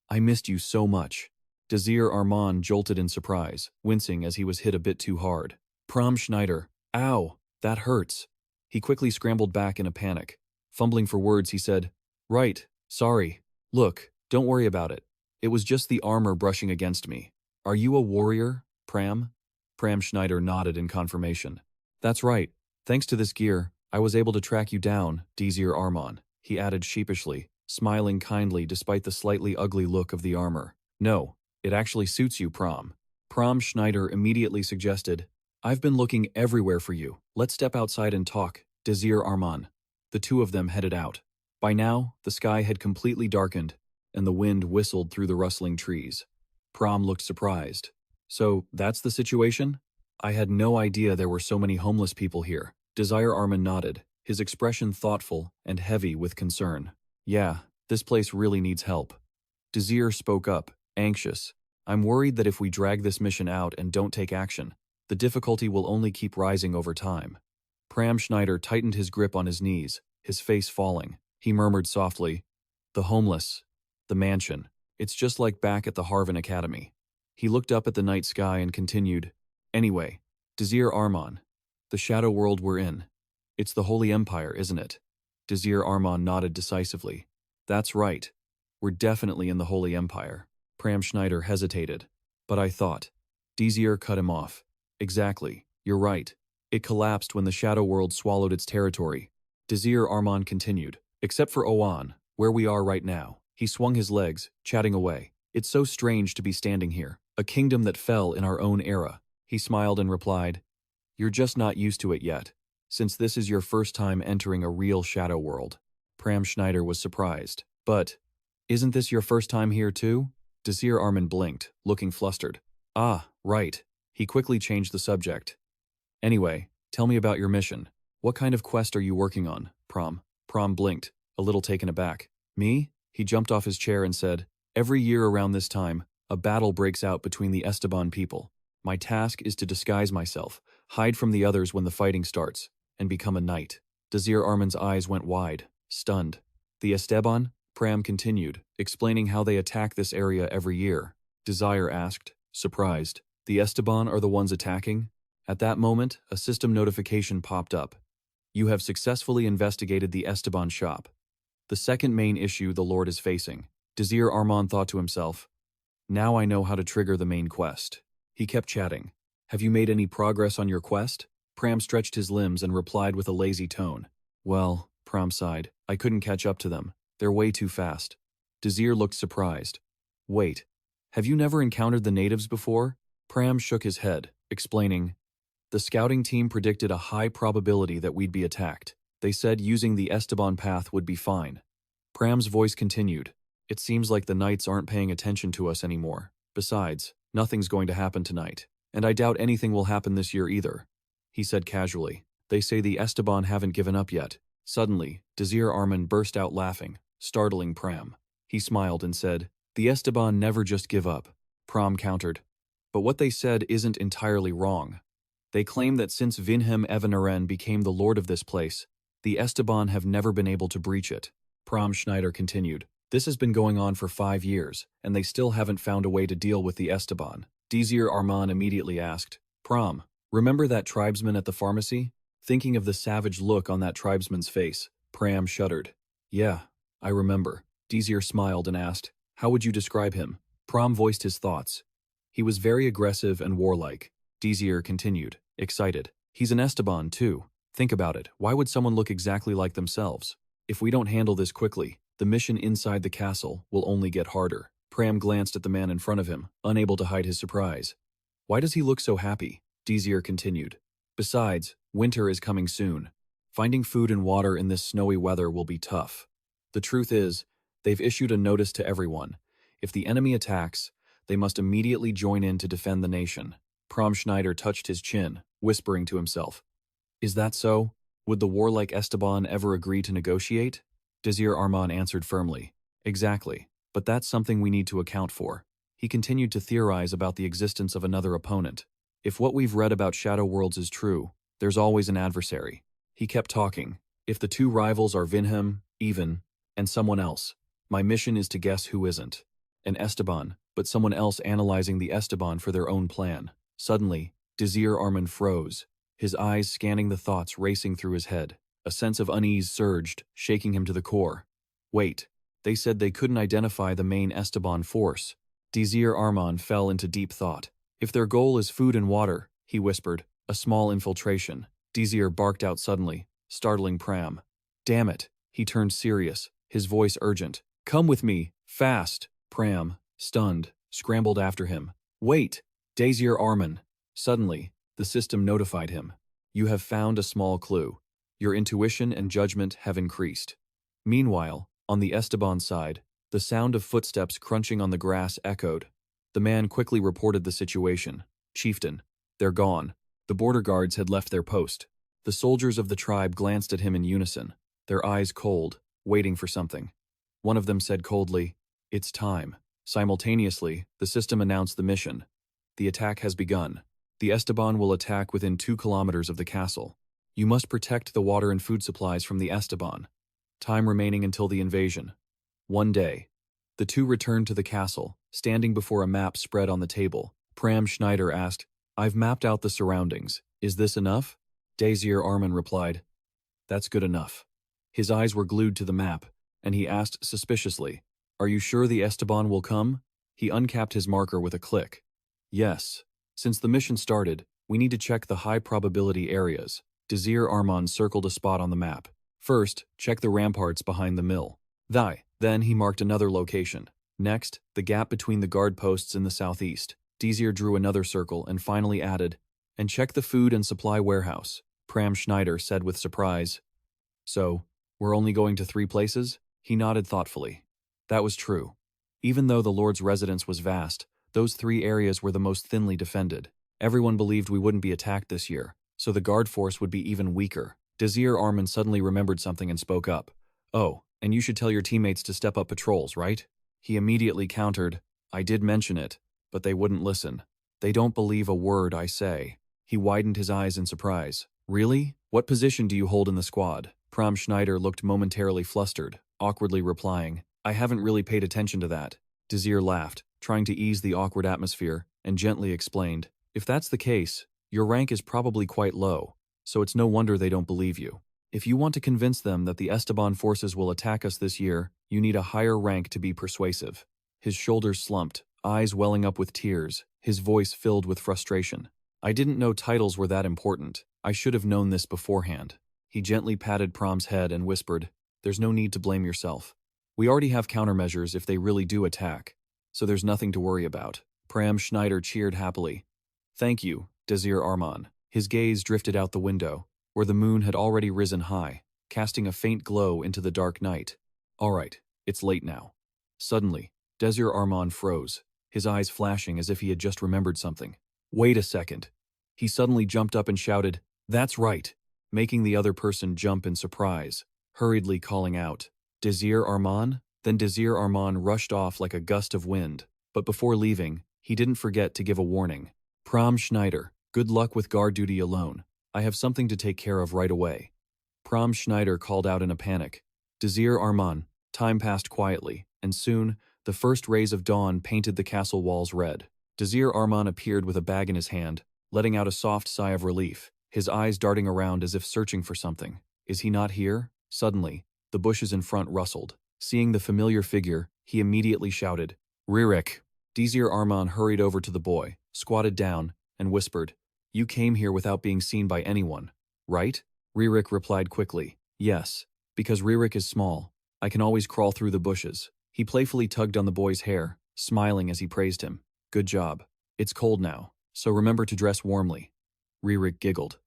"I missed you so much." Desir Arman jolted in surprise, wincing as he was hit a bit too hard. "Pram Schneider, ow, that hurts." He quickly scrambled back in a panic. Fumbling for words, he said, "Right, sorry. Look, don't worry about it. It was just the armor brushing against me. Are you a warrior, Pram?" Pram Schneider nodded in confirmation. "That's right. Thanks to this gear, I was able to track you down, Desir Arman," he added sheepishly, smiling kindly despite the slightly ugly look of the armor. "No, it actually suits you, Pram." Pram Schneider immediately suggested, "I've been looking everywhere for you. Let's step outside and talk, Desir Arman." The two of them headed out. By now, the sky had completely darkened, and the wind whistled through the rustling trees. Pram looked surprised. "So, that's the situation? I had no idea there were so many homeless people here." Desir Arman nodded, his expression thoughtful and heavy with concern. "Yeah, this place really needs help." Desir spoke up, anxious. "I'm worried that if we drag this mission out and don't take action, the difficulty will only keep rising over time." Pram Schneider tightened his grip on his knees, his face falling. He murmured softly, "The homeless, the mansion. It's just like back at the Hebrion Academy." He looked up at the night sky and continued, "Anyway, Desir Arman, the shadow world we're in. It's the Holy Empire, isn't it?" Desir Arman nodded decisively. "That's right. We're definitely in the Holy Empire." Pram Schneider hesitated. "But I thought…" Desir cut him off. "Exactly. You're right. It collapsed when the shadow world swallowed its territory." Desir Arman continued, "Except for Oan, where we are right now." He swung his legs, chatting away. "It's so strange to be standing here, a kingdom that fell in our own era." He smiled and replied, "You're just not used to it yet, since this is your first time entering a real shadow world." Pram Schneider was surprised. "But, isn't this your first time here too?" Desir Arman blinked, looking flustered. "Ah, right." He quickly changed the subject. "Anyway, tell me about your mission. What kind of quest are you working on, Pram?" Pram blinked, a little taken aback. "Me?" He jumped off his chair and said, "Every year around this time, a battle breaks out between the Esteban people. My task is to disguise myself, hide from the others when the fighting starts, and become a knight." Desir Arman's eyes went wide, stunned. "The Esteban?" Pram continued, explaining how they attack this area every year. Desir asked, surprised, "The Esteban are the ones attacking?" At that moment, a system notification popped up. "You have successfully investigated the Esteban shop. The second main issue the Lord is facing." Desir Arman thought to himself, "Now I know how to trigger the main quest." He kept chatting. "Have you made any progress on your quest?" Pram stretched his limbs and replied with a lazy tone. "Well," Pram sighed, "I couldn't catch up to them. They're way too fast." Desir looked surprised. "Wait, have you never encountered the natives before?" Pram shook his head, explaining, "The scouting team predicted a high probability that we'd be attacked. They said using the Esteban path would be fine." Pram's voice continued, "It seems like the knights aren't paying attention to us anymore. Besides, nothing's going to happen tonight, and I doubt anything will happen this year either." He said casually, "They say the Esteban haven't given up yet." Suddenly, Desir Arman burst out laughing, startling Pram. He smiled and said, "The Esteban never just give up." Pram countered, "But what they said isn't entirely wrong. They claim that since Vinhem Evanaren became the lord of this place, the Esteban have never been able to breach it." Pram Schneider continued, "This has been going on for 5 years, and they still haven't found a way to deal with the Esteban." Desir Arman immediately asked, "Pram, remember that tribesman at the pharmacy?" Thinking of the savage look on that tribesman's face, Pram shuddered. Yeah, I remember. Desir smiled and asked, how would you describe him? Pram voiced his thoughts. He was very aggressive and warlike. Desir continued, excited. He's an Esteban, too. Think about it. Why would someone look exactly like themselves? If we don't handle this quickly, the mission inside the castle will only get harder. Pram glanced at the man in front of him, unable to hide his surprise. Why does he look so happy? Desir continued. Besides, winter is coming soon. Finding food and water in this snowy weather will be tough. The truth is, they've issued a notice to everyone. If the enemy attacks, they must immediately join in to defend the nation. Pram Schneider touched his chin, whispering to himself. Is that so? Would the warlike Esteban ever agree to negotiate? Desir Arman answered firmly. Exactly, but that's something we need to account for. He continued to theorize about the existence of another opponent. If what we've read about Shadow Worlds is true, there's always an adversary. He kept talking. If the two rivals are Vinhem, Even, and someone else, my mission is to guess who isn't. An Esteban, but someone else analyzing the Esteban for their own plan. Suddenly, Desir Arman froze, his eyes scanning the thoughts racing through his head. A sense of unease surged, shaking him to the core. Wait, they said they couldn't identify the main Esteban force. Desir Arman fell into deep thought. If their goal is food and water, he whispered, a small infiltration. Desir barked out suddenly, startling Pram. Damn it, he turned serious, his voice urgent. Come with me, fast. Pram, stunned, scrambled after him. Wait, Desir Arman. Suddenly, the system notified him. You have found a small clue. Your intuition and judgment have increased. Meanwhile, on the Esteban side, the sound of footsteps crunching on the grass echoed. The man quickly reported the situation. Chieftain, they're gone. The border guards had left their post. The soldiers of the tribe glanced at him in unison, their eyes cold, waiting for something. One of them said coldly, it's time. Simultaneously, the system announced the mission. The attack has begun. The Esteban will attack within 2 kilometers of the castle. You must protect the water and food supplies from the Esteban. Time remaining until the invasion. 1 day. The two returned to the castle, standing before a map spread on the table. Pram Schneider asked, I've mapped out the surroundings. Is this enough? Desir Arman replied, that's good enough. His eyes were glued to the map, and he asked suspiciously, are you sure the Esteban will come? He uncapped his marker with a click. Yes. Since the mission started, we need to check the high-probability areas. Desir Arman circled a spot on the map. First, check the ramparts behind the mill. Then he marked another location. Next, the gap between the guard posts in the southeast. Desir drew another circle and finally added, and check the food and supply warehouse. Pram Schneider said with surprise. So, we're only going to 3 places? He nodded thoughtfully. That was true. Even though the Lord's residence was vast, those 3 areas were the most thinly defended. Everyone believed we wouldn't be attacked this year, so the guard force would be even weaker. Desir Arman suddenly remembered something and spoke up. Oh, and you should tell your teammates to step up patrols, right? He immediately countered, I did mention it, but they wouldn't listen. They don't believe a word I say. He widened his eyes in surprise. Really? What position do you hold in the squad? Pram Schneider looked momentarily flustered, awkwardly replying, I haven't really paid attention to that. Desir laughed, trying to ease the awkward atmosphere, and gently explained, if that's the case, your rank is probably quite low, so it's no wonder they don't believe you. If you want to convince them that the Esteban forces will attack us this year, you need a higher rank to be persuasive. His shoulders slumped, eyes welling up with tears, his voice filled with frustration. I didn't know titles were that important. I should have known this beforehand. He gently patted Pram's head and whispered, there's no need to blame yourself. We already have countermeasures if they really do attack, so there's nothing to worry about. Pram Schneider cheered happily. Thank you, Desir Arman. His gaze drifted out the window, where the moon had already risen high, casting a faint glow into the dark night. All right, it's late now. Suddenly, Desir Arman froze, his eyes flashing as if he had just remembered something. Wait a second. He suddenly jumped up and shouted, that's right, making the other person jump in surprise, hurriedly calling out, Desir Arman? Then Desir Arman rushed off like a gust of wind, but before leaving, he didn't forget to give a warning. Pram Schneider, good luck with guard duty alone. I have something to take care of right away. Pram Schneider called out in a panic. Desir Arman. Time passed quietly, and soon, the first rays of dawn painted the castle walls red. Desir Arman appeared with a bag in his hand, letting out a soft sigh of relief. his eyes darting around as if searching for something. Is he not here? Suddenly, the bushes in front rustled. Seeing the familiar figure, he immediately shouted, "Ririk!" Desir Arman hurried over to the boy, squatted down, and whispered, "You came here without being seen by anyone, right?" Ririk replied quickly, "Yes, because Ririk is small. I can always crawl through the bushes." He playfully tugged on the boy's hair, smiling as he praised him. "Good job. It's cold now, so remember to dress warmly." Ririk giggled.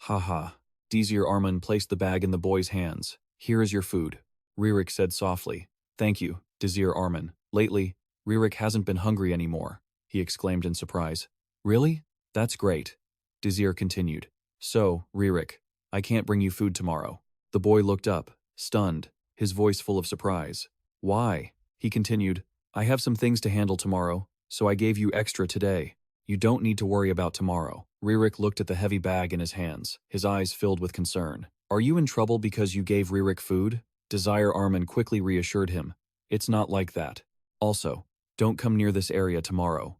"Ha ha." Desir Arman placed the bag in the boy's hands. "Here is your food." Ririk said softly. "Thank you, Desir Arman. Lately, Ririk hasn't been hungry anymore," he exclaimed in surprise. "Really? That's great." Desir continued. "So, Ririk, I can't bring you food tomorrow." The boy looked up, stunned, his voice full of surprise. "Why?" He continued. "I have some things to handle tomorrow, so I gave you extra today. You don't need to worry about tomorrow." Ririk looked at the heavy bag in his hands, his eyes filled with concern. "Are you in trouble because you gave Ririk food?" Desir Arman quickly reassured him. "It's not like that. Also, don't come near this area tomorrow."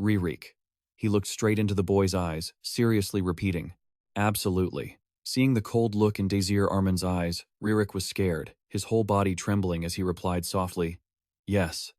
Ririk. He looked straight into the boy's eyes, seriously repeating, "Absolutely." Seeing the cold look in Desir Arman's eyes, Ririk was scared, his whole body trembling as he replied softly, "Yes."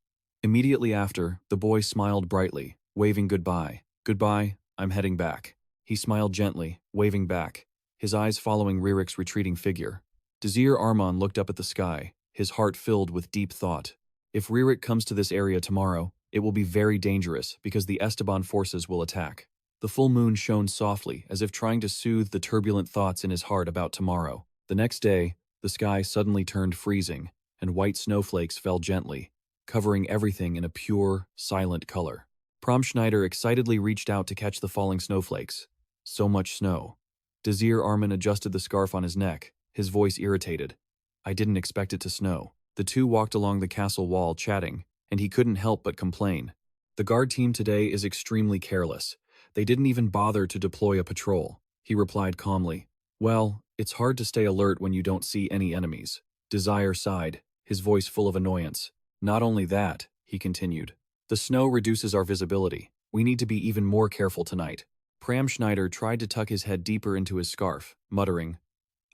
Immediately after, the boy smiled brightly, waving goodbye. "Goodbye, I'm heading back." He smiled gently, waving back, his eyes following Ririk's retreating figure. Desir Arman looked up at the sky, his heart filled with deep thought. If Ririk comes to this area tomorrow, it will be very dangerous because the Esteban forces will attack. The full moon shone softly, as if trying to soothe the turbulent thoughts in his heart about tomorrow. The next day, the sky suddenly turned freezing, and white snowflakes fell gently, covering everything in a pure, silent color. Prom Schneider excitedly reached out to catch the falling snowflakes. So much snow. Desir Arman adjusted the scarf on his neck, his voice irritated. "I didn't expect it to snow." The two walked along the castle wall chatting, and he couldn't help but complain. "The guard team today is extremely careless. They didn't even bother to deploy a patrol," he replied calmly. "Well, it's hard to stay alert when you don't see any enemies." Desir sighed, his voice full of annoyance. "Not only that," he continued, "the snow reduces our visibility. We need to be even more careful tonight." Pram Schneider tried to tuck his head deeper into his scarf, muttering,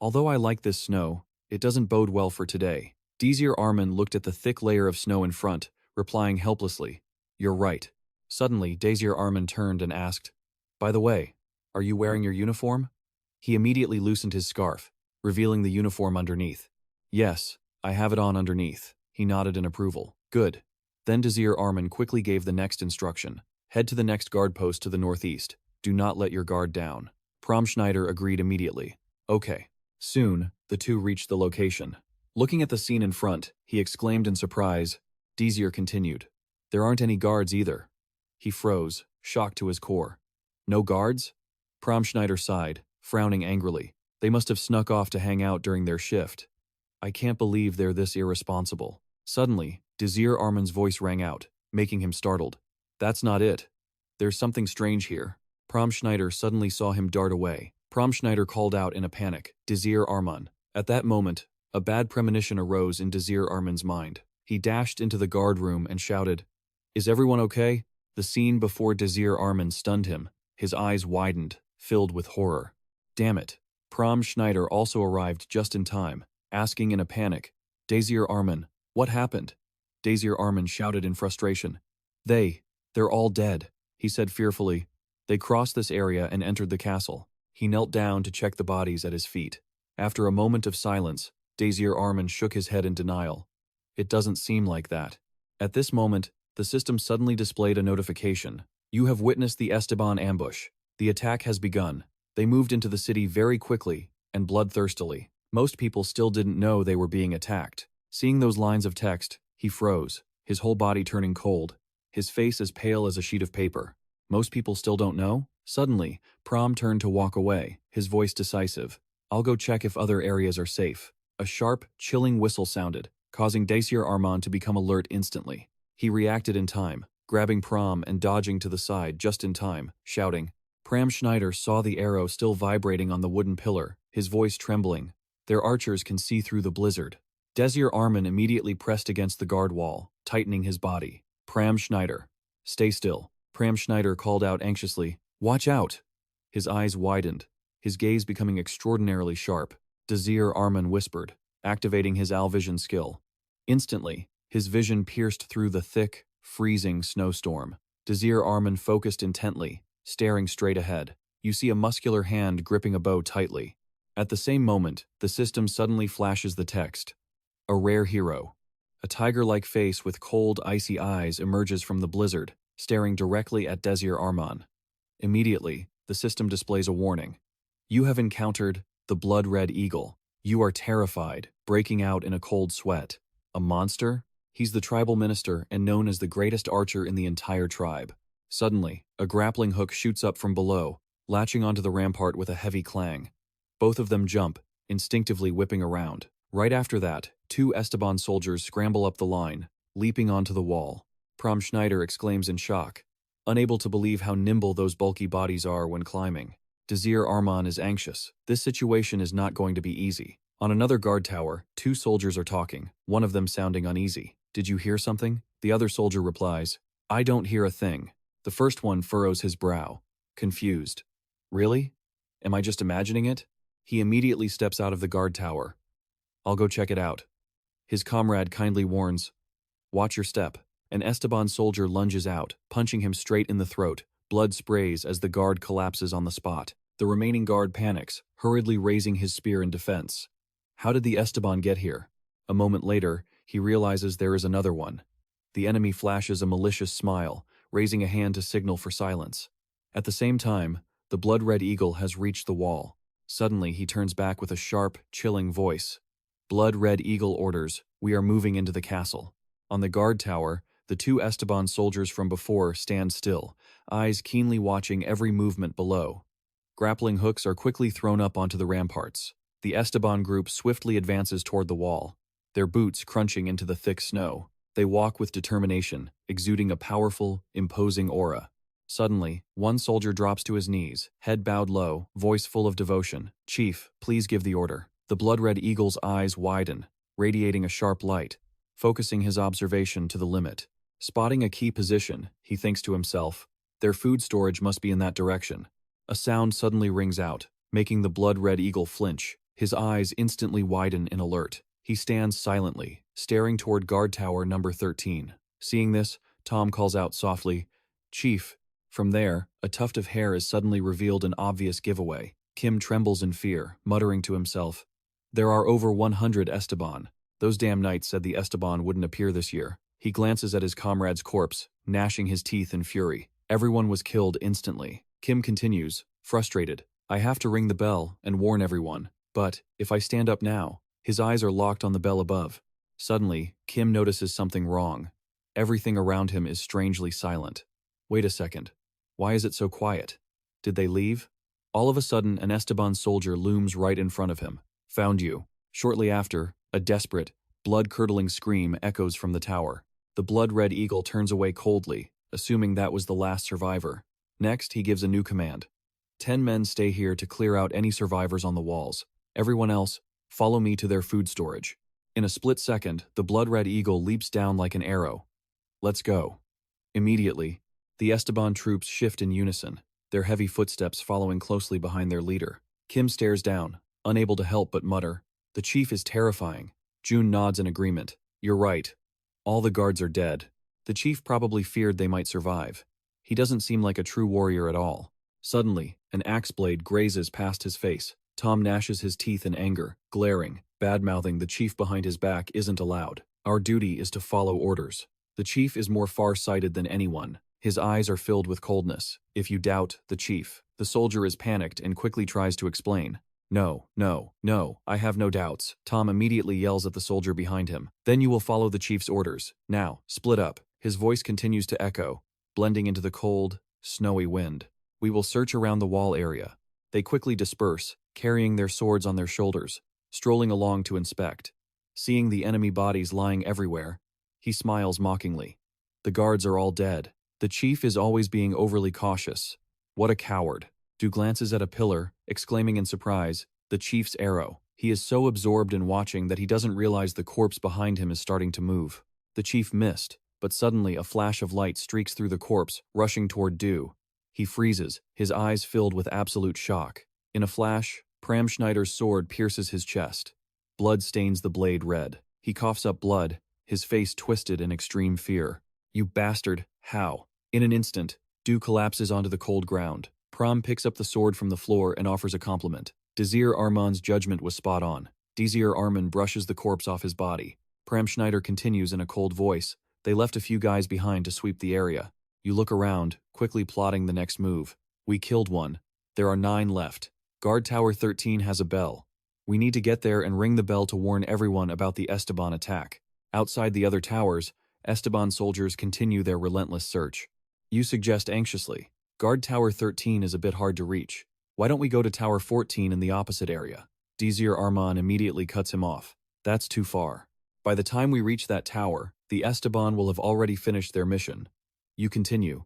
"Although I like this snow, it doesn't bode well for today." Desir Arman looked at the thick layer of snow in front, replying helplessly, "You're right." Suddenly, Desir Arman turned and asked, "By the way, are you wearing your uniform?" He immediately loosened his scarf, revealing the uniform underneath. "Yes, I have it on underneath." He nodded in approval. "Good." Then Desir Arman quickly gave the next instruction. "Head to the next guard post to the northeast. Do not let your guard down." Prom Schneider agreed immediately. "Okay." Soon, the two reached the location. Looking at the scene in front, he exclaimed in surprise. Desir continued, "There aren't any guards either." He froze, shocked to his core. "No guards?" Prom Schneider sighed, frowning angrily. "They must have snuck off to hang out during their shift. I can't believe they're this irresponsible." Suddenly, Desir Arman's voice rang out, making him startled. "That's not it. There's something strange here." Prom Schneider suddenly saw him dart away. Prom Schneider called out in a panic, "Desir Arman." At that moment, a bad premonition arose in Desir Arman's mind. He dashed into the guard room and shouted, "Is everyone okay?" The scene before Desir Arman stunned him. His eyes widened, filled with horror. "Damn it." Prom Schneider also arrived just in time, asking in a panic, "Desir Arman, what happened?" Desir Arman shouted in frustration, They're all dead," he said fearfully. They crossed this area and entered the castle. He knelt down to check the bodies at his feet. After a moment of silence, Desir Arman shook his head in denial. "It doesn't seem like that." At this moment, the system suddenly displayed a notification. "You have witnessed the Esteban ambush. The attack has begun." They moved into the city very quickly and bloodthirstily. Most people still didn't know they were being attacked. Seeing those lines of text, he froze, his whole body turning cold, his face as pale as a sheet of paper. Most people still don't know? Suddenly, Prom turned to walk away, his voice decisive. "I'll go check if other areas are safe." A sharp, chilling whistle sounded, causing Desir Arman to become alert instantly. He reacted in time, grabbing Prom and dodging to the side just in time, shouting. Pram Schneider saw the arrow still vibrating on the wooden pillar, his voice trembling. "Their archers can see through the blizzard." Desir Arman immediately pressed against the guard wall, tightening his body. "Pram Schneider, stay still." Pram Schneider called out anxiously, "Watch out!" His eyes widened, his gaze becoming extraordinarily sharp. Desir Arman whispered, activating his Alvision skill. Instantly, his vision pierced through the thick, freezing snowstorm. Desir Arman focused intently, staring straight ahead. You see a muscular hand gripping a bow tightly. At the same moment, the system suddenly flashes the text. A rare hero. A tiger-like face with cold, icy eyes emerges from the blizzard, staring directly at Desir Arman. Immediately, the system displays a warning. You have encountered the blood-red eagle. You are terrified, breaking out in a cold sweat. A monster? He's the tribal minister and known as the greatest archer in the entire tribe. Suddenly, a grappling hook shoots up from below, latching onto the rampart with a heavy clang. Both of them jump, instinctively whipping around. Right after that, 2 Esteban soldiers scramble up the line, leaping onto the wall. Prom Schneider exclaims in shock, unable to believe how nimble those bulky bodies are when climbing. Desir Arman is anxious. This situation is not going to be easy. On another guard tower, 2 soldiers are talking, one of them sounding uneasy. Did you hear something? The other soldier replies, I don't hear a thing. The first one furrows his brow, confused. Really? Am I just imagining it? He immediately steps out of the guard tower. I'll go check it out. His comrade kindly warns, watch your step. An Esteban soldier lunges out, punching him straight in the throat. Blood sprays as the guard collapses on the spot. The remaining guard panics, hurriedly raising his spear in defense. How did the Esteban get here? A moment later, he realizes there is another one. The enemy flashes a malicious smile, raising a hand to signal for silence. At the same time, the blood-red eagle has reached the wall. Suddenly, he turns back with a sharp, chilling voice. Blood-red eagle orders, we are moving into the castle. On the guard tower, the 2 Esteban soldiers from before stand still, eyes keenly watching every movement below. Grappling hooks are quickly thrown up onto the ramparts. The Esteban group swiftly advances toward the wall, their boots crunching into the thick snow. They walk with determination, exuding a powerful, imposing aura. Suddenly, one soldier drops to his knees, head bowed low, voice full of devotion. Chief, please give the order. The blood-red eagle's eyes widen, radiating a sharp light, focusing his observation to the limit. Spotting a key position, he thinks to himself, their food storage must be in that direction. A sound suddenly rings out, making the blood-red eagle flinch. His eyes instantly widen in alert. He stands silently, staring toward guard tower number 13. Seeing this, Tom calls out softly, Chief. From there, a tuft of hair is suddenly revealed an obvious giveaway. Kim trembles in fear, muttering to himself, there are over 100 Esteban. Those damn knights said the Esteban wouldn't appear this year. He glances at his comrade's corpse, gnashing his teeth in fury. Everyone was killed instantly. Kim continues, frustrated, I have to ring the bell and warn everyone. But, if I stand up now, his eyes are locked on the bell above. Suddenly, Kim notices something wrong. Everything around him is strangely silent. Wait a second. Why is it so quiet? Did they leave? All of a sudden, an Esteban soldier looms right in front of him. Found you. Shortly after, a desperate, blood-curdling scream echoes from the tower. The blood-red eagle turns away coldly, assuming that was the last survivor. Next, he gives a new command. 10 men stay here to clear out any survivors on the walls. Everyone else, follow me to their food storage. In a split second, the blood-red eagle leaps down like an arrow. Let's go. Immediately, the Esteban troops shift in unison, their heavy footsteps following closely behind their leader. Kim stares down, unable to help but mutter, the chief is terrifying. June nods in agreement. You're right. All the guards are dead. The chief probably feared they might survive. He doesn't seem like a true warrior at all. Suddenly, an axe blade grazes past his face. Tom gnashes his teeth in anger, glaring, bad-mouthing the chief behind his back isn't allowed. Our duty is to follow orders. The chief is more far-sighted than anyone. His eyes are filled with coldness. If you doubt the chief, the soldier is panicked and quickly tries to explain. No, no, no, I have no doubts. Tom immediately yells at the soldier behind him. Then you will follow the chief's orders. Now, split up. His voice continues to echo, blending into the cold, snowy wind. We will search around the wall area. They quickly disperse, carrying their swords on their shoulders, strolling along to inspect. Seeing the enemy bodies lying everywhere, he smiles mockingly. The guards are all dead. The chief is always being overly cautious. What a coward. Du glances at a pillar, exclaiming in surprise, the chief's arrow. He is so absorbed in watching that he doesn't realize the corpse behind him is starting to move. The chief missed, but suddenly a flash of light streaks through the corpse, rushing toward Du. He freezes, his eyes filled with absolute shock. In a flash, Pram Schneider's sword pierces his chest. Blood stains the blade red. He coughs up blood, his face twisted in extreme fear. "You bastard, how?" In an instant, Du collapses onto the cold ground. Pram picks up the sword from the floor and offers a compliment. Desir Arman's judgment was spot on. Desir Arman brushes the corpse off his body. Pram Schneider continues in a cold voice. "They left a few guys behind to sweep the area." You look around, quickly plotting the next move. "We killed one. There are 9 left. Guard Tower 13 has a bell. We need to get there and ring the bell to warn everyone about the Esteban attack." Outside the other towers, Esteban soldiers continue their relentless search. You suggest anxiously, "Guard Tower 13 is a bit hard to reach. Why don't we go to Tower 14 in the opposite area?" Desir Arman immediately cuts him off. "That's too far. By the time we reach that tower, the Esteban will have already finished their mission." You continue,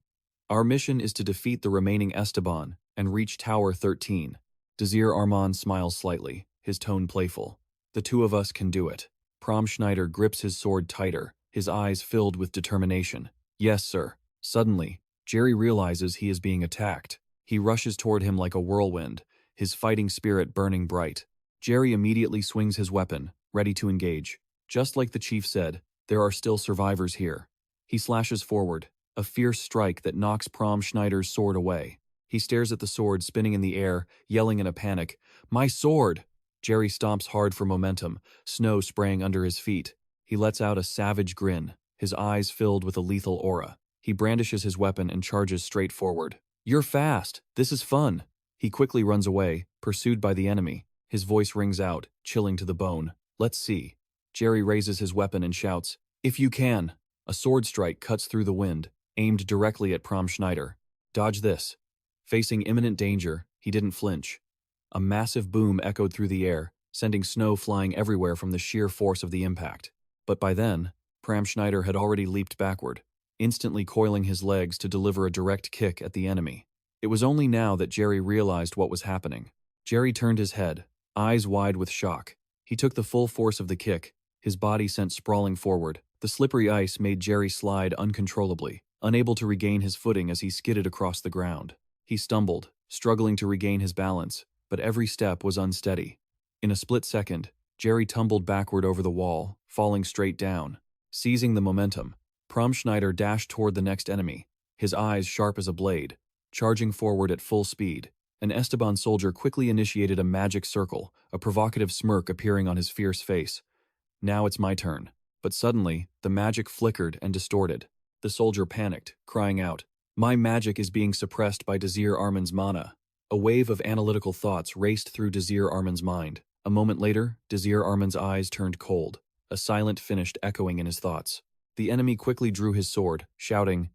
"Our mission is to defeat the remaining Esteban and reach Tower 13. Desir Arman smiles slightly, his tone playful. "The two of us can do it." Pram Schneider grips his sword tighter, his eyes filled with determination. "Yes, sir." Suddenly, Jerry realizes he is being attacked. He rushes toward him like a whirlwind, his fighting spirit burning bright. Jerry immediately swings his weapon, ready to engage. Just like the chief said, there are still survivors here. He slashes forward, a fierce strike that knocks Pram Schneider's sword away. He stares at the sword spinning in the air, yelling in a panic, "My sword!" Jerry stomps hard for momentum, snow spraying under his feet. He lets out a savage grin, his eyes filled with a lethal aura. He brandishes his weapon and charges straight forward. "You're fast! This is fun!" He quickly runs away, pursued by the enemy. His voice rings out, chilling to the bone. "Let's see." Jerry raises his weapon and shouts, "If you can!" A sword strike cuts through the wind, aimed directly at Pram Schneider. "Dodge this." Facing imminent danger, he didn't flinch. A massive boom echoed through the air, sending snow flying everywhere from the sheer force of the impact. But by then, Pram Schneider had already leaped backward, instantly coiling his legs to deliver a direct kick at the enemy. It was only now that Jerry realized what was happening. Jerry turned his head, eyes wide with shock. He took the full force of the kick, his body sent sprawling forward. The slippery ice made Jerry slide uncontrollably, unable to regain his footing as he skidded across the ground. He stumbled, struggling to regain his balance, but every step was unsteady. In a split second, Jerry tumbled backward over the wall, falling straight down. Seizing the momentum, Pram Schneider dashed toward the next enemy, his eyes sharp as a blade. Charging forward at full speed, an Esteban soldier quickly initiated a magic circle, a provocative smirk appearing on his fierce face. "Now it's my turn." But suddenly, the magic flickered and distorted. The soldier panicked, crying out, "My magic is being suppressed by Desir Arman's mana." A wave of analytical thoughts raced through Desir Arman's mind. A moment later, Desir Arman's eyes turned cold, a silent finish echoing in his thoughts. The enemy quickly drew his sword, shouting,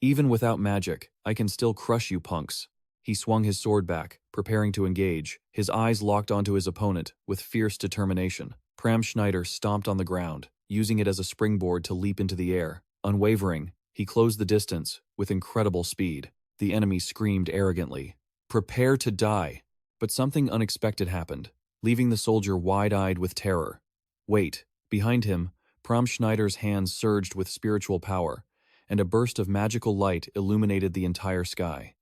"Even without magic, I can still crush you punks." He swung his sword back, preparing to engage, his eyes locked onto his opponent with fierce determination. Pram Schneider stomped on the ground, using it as a springboard to leap into the air. Unwavering, he closed the distance with incredible speed. The enemy screamed arrogantly, "Prepare to die!" But something unexpected happened, leaving the soldier wide-eyed with terror. Wait, behind him, Pram Schneider's hands surged with spiritual power, and a burst of magical light illuminated the entire sky.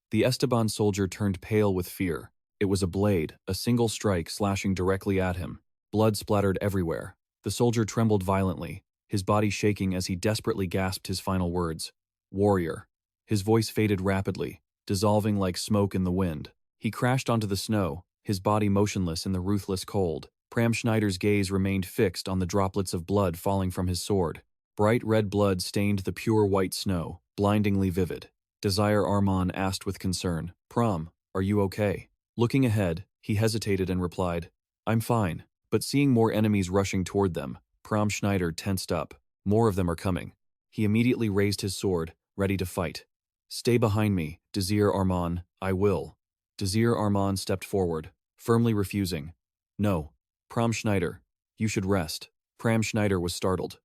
The Esteban soldier turned pale with fear. It was a blade, a single strike slashing directly at him. Blood splattered everywhere. The soldier trembled violently, his body shaking as he desperately gasped his final words. "Warrior." His voice faded rapidly, dissolving like smoke in the wind. He crashed onto the snow, his body motionless in the ruthless cold. Pram Schneider's gaze remained fixed on the droplets of blood falling from his sword. Bright red blood stained the pure white snow, blindingly vivid. Desir Arman asked with concern, "Pram, are you okay?" Looking ahead, he hesitated and replied, "I'm fine." But seeing more enemies rushing toward them, Pram Schneider tensed up. More of them are coming. He immediately raised his sword, ready to fight. "Stay behind me, Desir Arman, I will." Desir Arman stepped forward, firmly refusing. "No, Pram Schneider, you should rest." Pram Schneider was startled.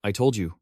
"I told you.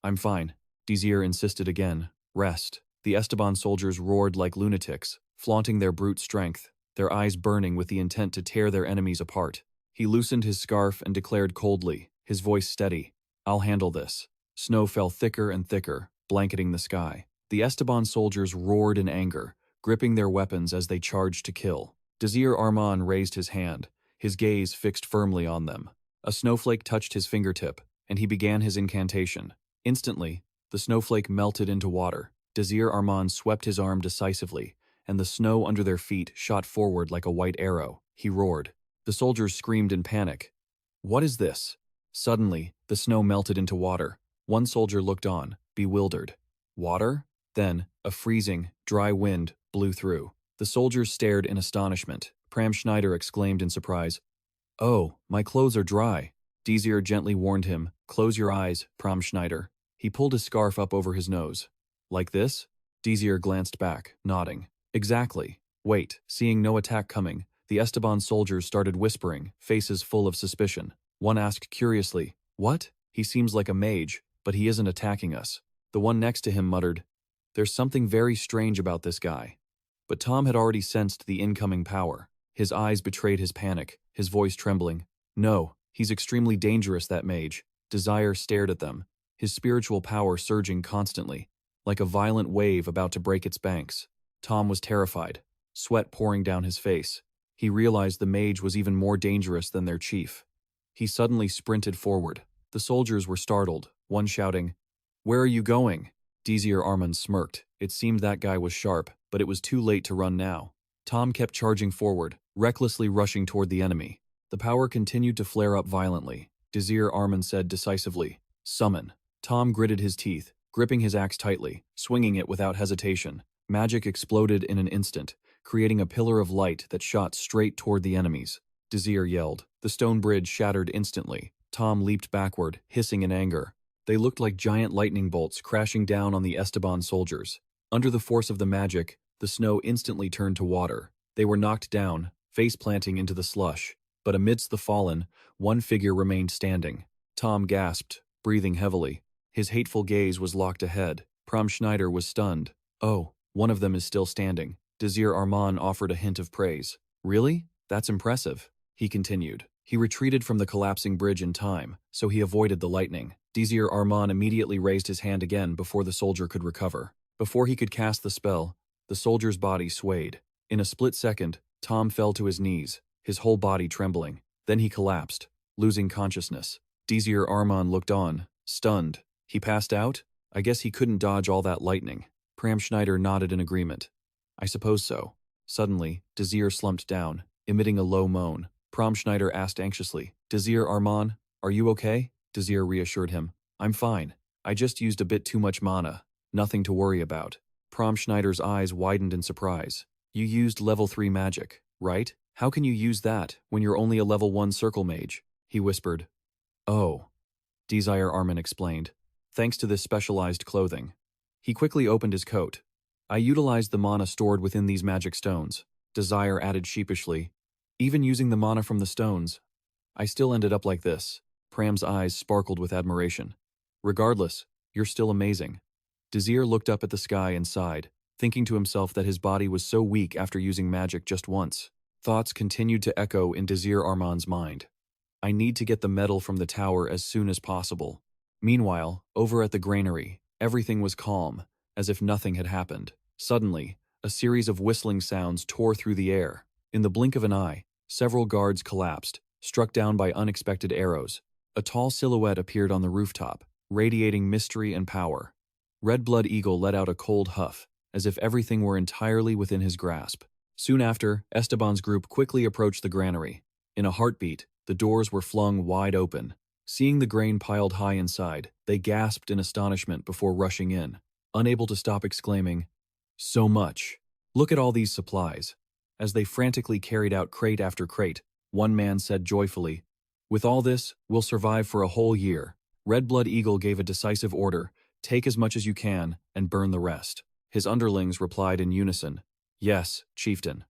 I'm fine." Desir insisted again, "Rest." The Esteban soldiers roared like lunatics, flaunting their brute strength, their eyes burning with the intent to tear their enemies apart. He loosened his scarf and declared coldly, his voice steady, "I'll handle this." Snow fell thicker and thicker, blanketing the sky. The Esteban soldiers roared in anger, gripping their weapons as they charged to kill. Desir Arman raised his hand, his gaze fixed firmly on them. A snowflake touched his fingertip, and he began his incantation. Instantly, the snowflake melted into water. Desir Arman swept his arm decisively, and the snow under their feet shot forward like a white arrow. He roared. The soldiers screamed in panic. "What is this?" Suddenly, the snow melted into water. One soldier looked on, bewildered. Water? Then, a freezing, dry wind blew through. The soldiers stared in astonishment. Pram Schneider exclaimed in surprise, "Oh, my clothes are dry." Desir gently warned him, "Close your eyes, Pram Schneider." He pulled his scarf up over his nose. "Like this?" Desir glanced back, nodding. "Exactly." Wait, seeing no attack coming, the Esteban soldiers started whispering, faces full of suspicion. One asked curiously, "What? He seems like a mage, but he isn't attacking us." The one next to him muttered, "There's something very strange about this guy." But Tom had already sensed the incoming power. His eyes betrayed his panic, his voice trembling. "No, he's extremely dangerous, that mage." Desire stared at them, his spiritual power surging constantly, like a violent wave about to break its banks. Tom was terrified, sweat pouring down his face. He realized the mage was even more dangerous than their chief. He suddenly sprinted forward. The soldiers were startled, one shouting, "Where are you going?" Desir Arman smirked. It seemed that guy was sharp, but it was too late to run now. Tom kept charging forward, recklessly rushing toward the enemy. The power continued to flare up violently. Desir Arman said decisively, "Summon." Tom gritted his teeth, gripping his axe tightly, swinging it without hesitation. Magic exploded in an instant, creating a pillar of light that shot straight toward the enemies. Desir yelled. The stone bridge shattered instantly. Tom leaped backward, hissing in anger. They looked like giant lightning bolts crashing down on the Esteban soldiers. Under the force of the magic, the snow instantly turned to water. They were knocked down, face-planting into the slush. But amidst the fallen, one figure remained standing. Tom gasped, breathing heavily. His hateful gaze was locked ahead. Pram Schneider was stunned. "Oh, one of them is still standing." Desir Arman offered a hint of praise. "Really? That's impressive." He continued. He retreated from the collapsing bridge in time, so he avoided the lightning. Desir Arman immediately raised his hand again before the soldier could recover. Before he could cast the spell, the soldier's body swayed. In a split second, Tom fell to his knees, his whole body trembling. Then he collapsed, losing consciousness. Desir Arman looked on, stunned. He passed out? I guess he couldn't dodge all that lightning. Pram Schneider nodded in agreement. "I suppose so." Suddenly, Desir slumped down, emitting a low moan. Pram Schneider asked anxiously, "Desir Arman, are you okay?" Desir reassured him, "I'm fine. I just used a bit too much mana. Nothing to worry about." Pram Schneider's eyes widened in surprise. "You used level 3 magic, right? How can you use that when you're only a level 1 circle mage?" He whispered. "Oh," Desir Arman explained, "thanks to this specialized clothing." He quickly opened his coat. "I utilized the mana stored within these magic stones," Desire added sheepishly. "Even using the mana from the stones, I still ended up like this." Pram's eyes sparkled with admiration. "Regardless, you're still amazing." Desir looked up at the sky and sighed, thinking to himself that his body was so weak after using magic just once. Thoughts continued to echo in Desir Arman's mind. "I need to get the metal from the tower as soon as possible." Meanwhile, over at the granary, everything was calm, as if nothing had happened. Suddenly, a series of whistling sounds tore through the air. In the blink of an eye, several guards collapsed, struck down by unexpected arrows. A tall silhouette appeared on the rooftop, radiating mystery and power. Red Blood Eagle let out a cold huff, as if everything were entirely within his grasp. Soon after, Esteban's group quickly approached the granary. In a heartbeat, the doors were flung wide open. Seeing the grain piled high inside, they gasped in astonishment before rushing in, unable to stop exclaiming, "So much! Look at all these supplies." As they frantically carried out crate after crate, one man said joyfully, "With all this, we'll survive for a whole year." Red Blood Eagle gave a decisive order, "Take as much as you can and burn the rest." His underlings replied in unison, "Yes, chieftain."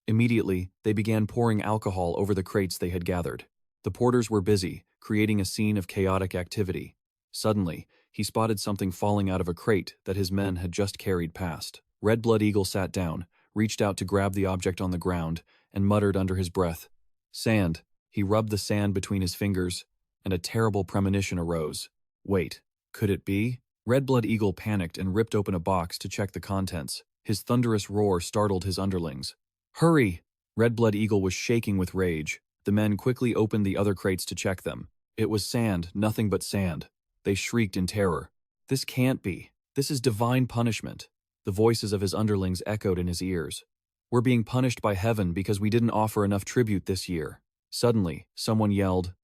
Immediately, they began pouring alcohol over the crates they had gathered. The porters were busy, creating a scene of chaotic activity. Suddenly, he spotted something falling out of a crate that his men had just carried past. Red Blood Eagle sat down, reached out to grab the object on the ground, and muttered under his breath, "Sand." He rubbed the sand between his fingers, and a terrible premonition arose. Wait, could it be? Red Blood Eagle panicked and ripped open a box to check the contents. His thunderous roar startled his underlings. "Hurry!" Red Blood Eagle was shaking with rage. The men quickly opened the other crates to check them. It was sand, nothing but sand. They shrieked in terror. This can't be. This is divine punishment. The voices of his underlings echoed in his ears. We're being punished by heaven because we didn't offer enough tribute this year. Suddenly, someone yelled,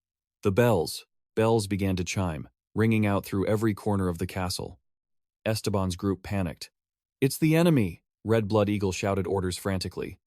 "The bells!" Bells began to chime, ringing out through every corner of the castle. Esteban's group panicked. "It's the enemy!" Red Blood Eagle shouted orders frantically.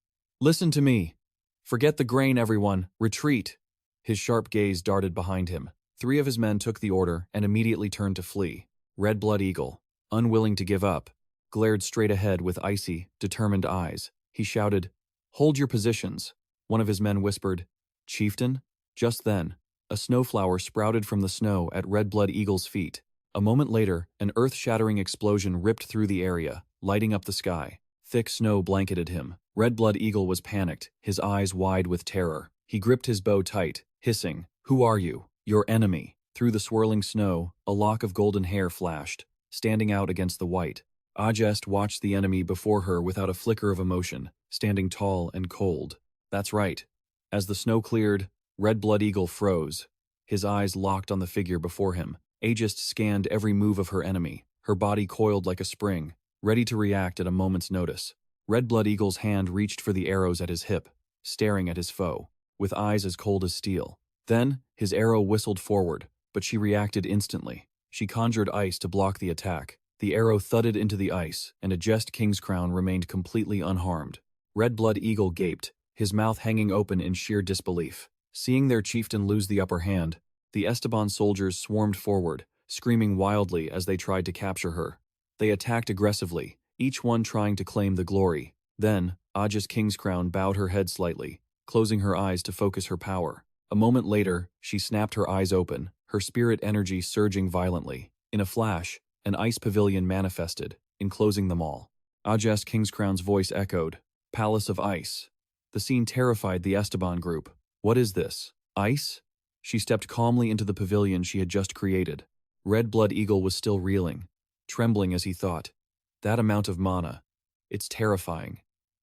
"Listen to me! Forget the grain, everyone! Retreat!" His sharp gaze darted behind him. 3 of his men took the order and immediately turned to flee. Red Blood Eagle, unwilling to give up, glared straight ahead with icy, determined eyes. He shouted, "Hold your positions." One of his men whispered, "Chieftain?" Just then, a snowflower sprouted from the snow at Red Blood Eagle's feet. A moment later, an earth-shattering explosion ripped through the area, lighting up the sky. Thick snow blanketed him. Red Blood Eagle was panicked, his eyes wide with terror. He gripped his bow tight, hissing, "Who are you?" "Your enemy." Through the swirling snow, a lock of golden hair flashed, standing out against the white. Ajest watched the enemy before her without a flicker of emotion, standing tall and cold. That's right. As the snow cleared, Red Blood Eagle froze. His eyes locked on the figure before him. Ajest scanned every move of her enemy, her body coiled like a spring, ready to react at a moment's notice. Red Blood Eagle's hand reached for the arrows at his hip, staring at his foe, with eyes as cold as steel. Then, his arrow whistled forward, but she reacted instantly. She conjured ice to block the attack. The arrow thudded into the ice, and Ajest Kingscrown remained completely unharmed. Red Blood Eagle gaped, his mouth hanging open in sheer disbelief. Seeing their chieftain lose the upper hand, the Esteban soldiers swarmed forward, screaming wildly as they tried to capture her. They attacked aggressively, each one trying to claim the glory. Then, Ajest Kingscrown bowed her head slightly, closing her eyes to focus her power. A moment later, she snapped her eyes open, her spirit energy surging violently. In a flash, an ice pavilion manifested, enclosing them all. Ajest Kingscrown's voice echoed, "Palace of Ice." The scene terrified the Esteban group. "What is this? Ice?" She stepped calmly into the pavilion she had just created. Red Blood Eagle was still reeling, trembling as he thought, "That amount of mana. It's terrifying.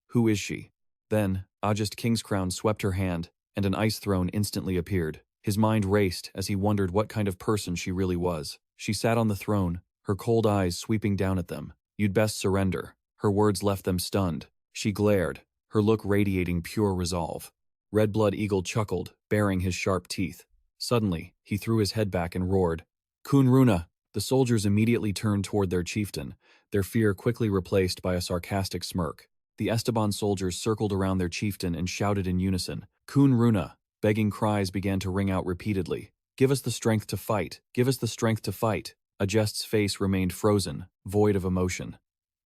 Who is she?" Then, Ajest Kingscrown swept her hand, and an ice throne instantly appeared. His mind raced as he wondered what kind of person she really was. She sat on the throne, her cold eyes sweeping down at them. "You'd best surrender." Her words left them stunned. She glared, her look radiating pure resolve. Red Blood Eagle chuckled, baring his sharp teeth. Suddenly, he threw his head back and roared, "Kun Runa!" The soldiers immediately turned toward their chieftain, their fear quickly replaced by a sarcastic smirk. The Esteban soldiers circled around their chieftain and shouted in unison, "Kun Runa!" Begging cries began to ring out repeatedly. "Give us the strength to fight! Give us the strength to fight!" Ajest's face remained frozen, void of emotion.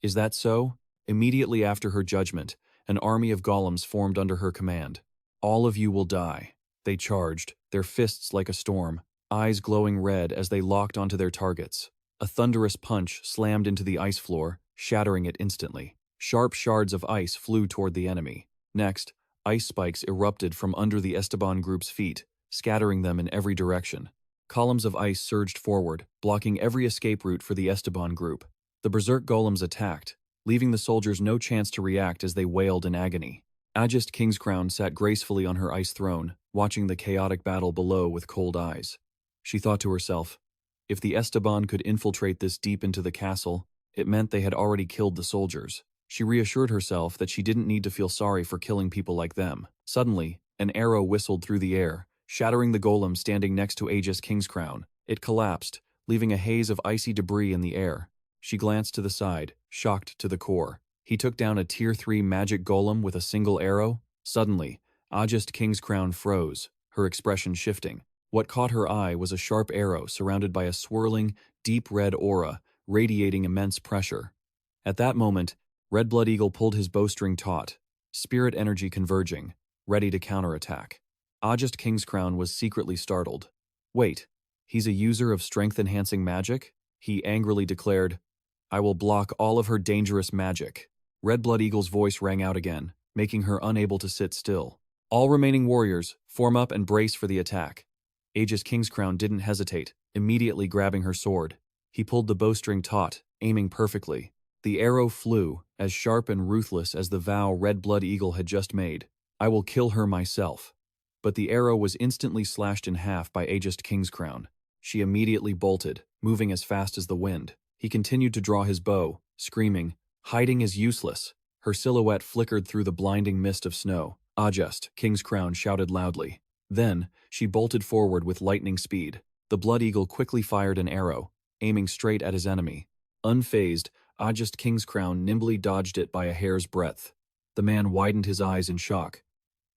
"Is that so?" Immediately after her judgment, an army of golems formed under her command. "All of you will die." They charged, their fists like a storm, eyes glowing red as they locked onto their targets. A thunderous punch slammed into the ice floor, shattering it instantly. Sharp shards of ice flew toward the enemy. Next, ice spikes erupted from under the Esteban group's feet, scattering them in every direction. Columns of ice surged forward, blocking every escape route for the Esteban group. The berserk golems attacked, leaving the soldiers no chance to react as they wailed in agony. Ajest Kingscrown sat gracefully on her ice throne, watching the chaotic battle below with cold eyes. She thought to herself, if the Esteban could infiltrate this deep into the castle, it meant they had already killed the soldiers. She reassured herself that she didn't need to feel sorry for killing people like them. Suddenly, an arrow whistled through the air, shattering the golem standing next to Ajest Kingscrown. It collapsed, leaving a haze of icy debris in the air. She glanced to the side, shocked to the core. He took down a Tier 3 magic golem with a single arrow. Suddenly, Ajest Kingscrown froze, her expression shifting. What caught her eye was a sharp arrow surrounded by a swirling, deep red aura, radiating immense pressure. At that moment, Red Blood Eagle pulled his bowstring taut, spirit energy converging, ready to counterattack. Ajest Kingscrown was secretly startled. Wait, he's a user of strength-enhancing magic? He angrily declared, I will block all of her dangerous magic. Red Blood Eagle's voice rang out again, making her unable to sit still. All remaining warriors, form up and brace for the attack. Ajest Kingscrown didn't hesitate, immediately grabbing her sword. He pulled the bowstring taut, aiming perfectly. The arrow flew, as sharp and ruthless as the vow Red Blood Eagle had just made. I will kill her myself. But the arrow was instantly slashed in half by Ajest Kingscrown. She immediately bolted, moving as fast as the wind. He continued to draw his bow, screaming, "Hiding is useless." Her silhouette flickered through the blinding mist of snow. "Ajest," Kingscrown shouted loudly. Then, she bolted forward with lightning speed. The Blood Eagle quickly fired an arrow, aiming straight at his enemy. Unfazed, Ajest Kingscrown nimbly dodged it by a hair's breadth. The man widened his eyes in shock.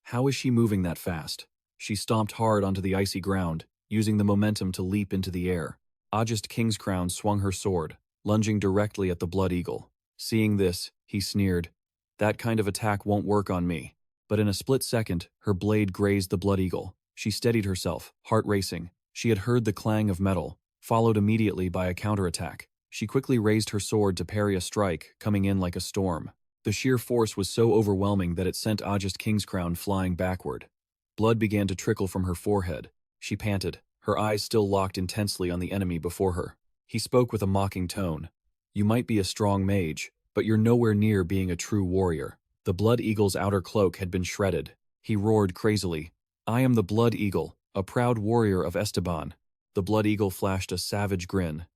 How is she moving that fast? She stomped hard onto the icy ground, using the momentum to leap into the air. Ajest Kingscrown swung her sword, lunging directly at the Blood Eagle. Seeing this, he sneered, "That kind of attack won't work on me." But in a split second, her blade grazed the Blood Eagle. She steadied herself, heart racing. She had heard the clang of metal, followed immediately by a counterattack. She quickly raised her sword to parry a strike, coming in like a storm. The sheer force was so overwhelming that it sent Ajest Kingscrown flying backward. Blood began to trickle from her forehead. She panted, her eyes still locked intensely on the enemy before her. He spoke with a mocking tone. "You might be a strong mage, but you're nowhere near being a true warrior." The Blood Eagle's outer cloak had been shredded. He roared crazily, "I am the Blood Eagle, a proud warrior of Esteban." The Blood Eagle flashed a savage grin.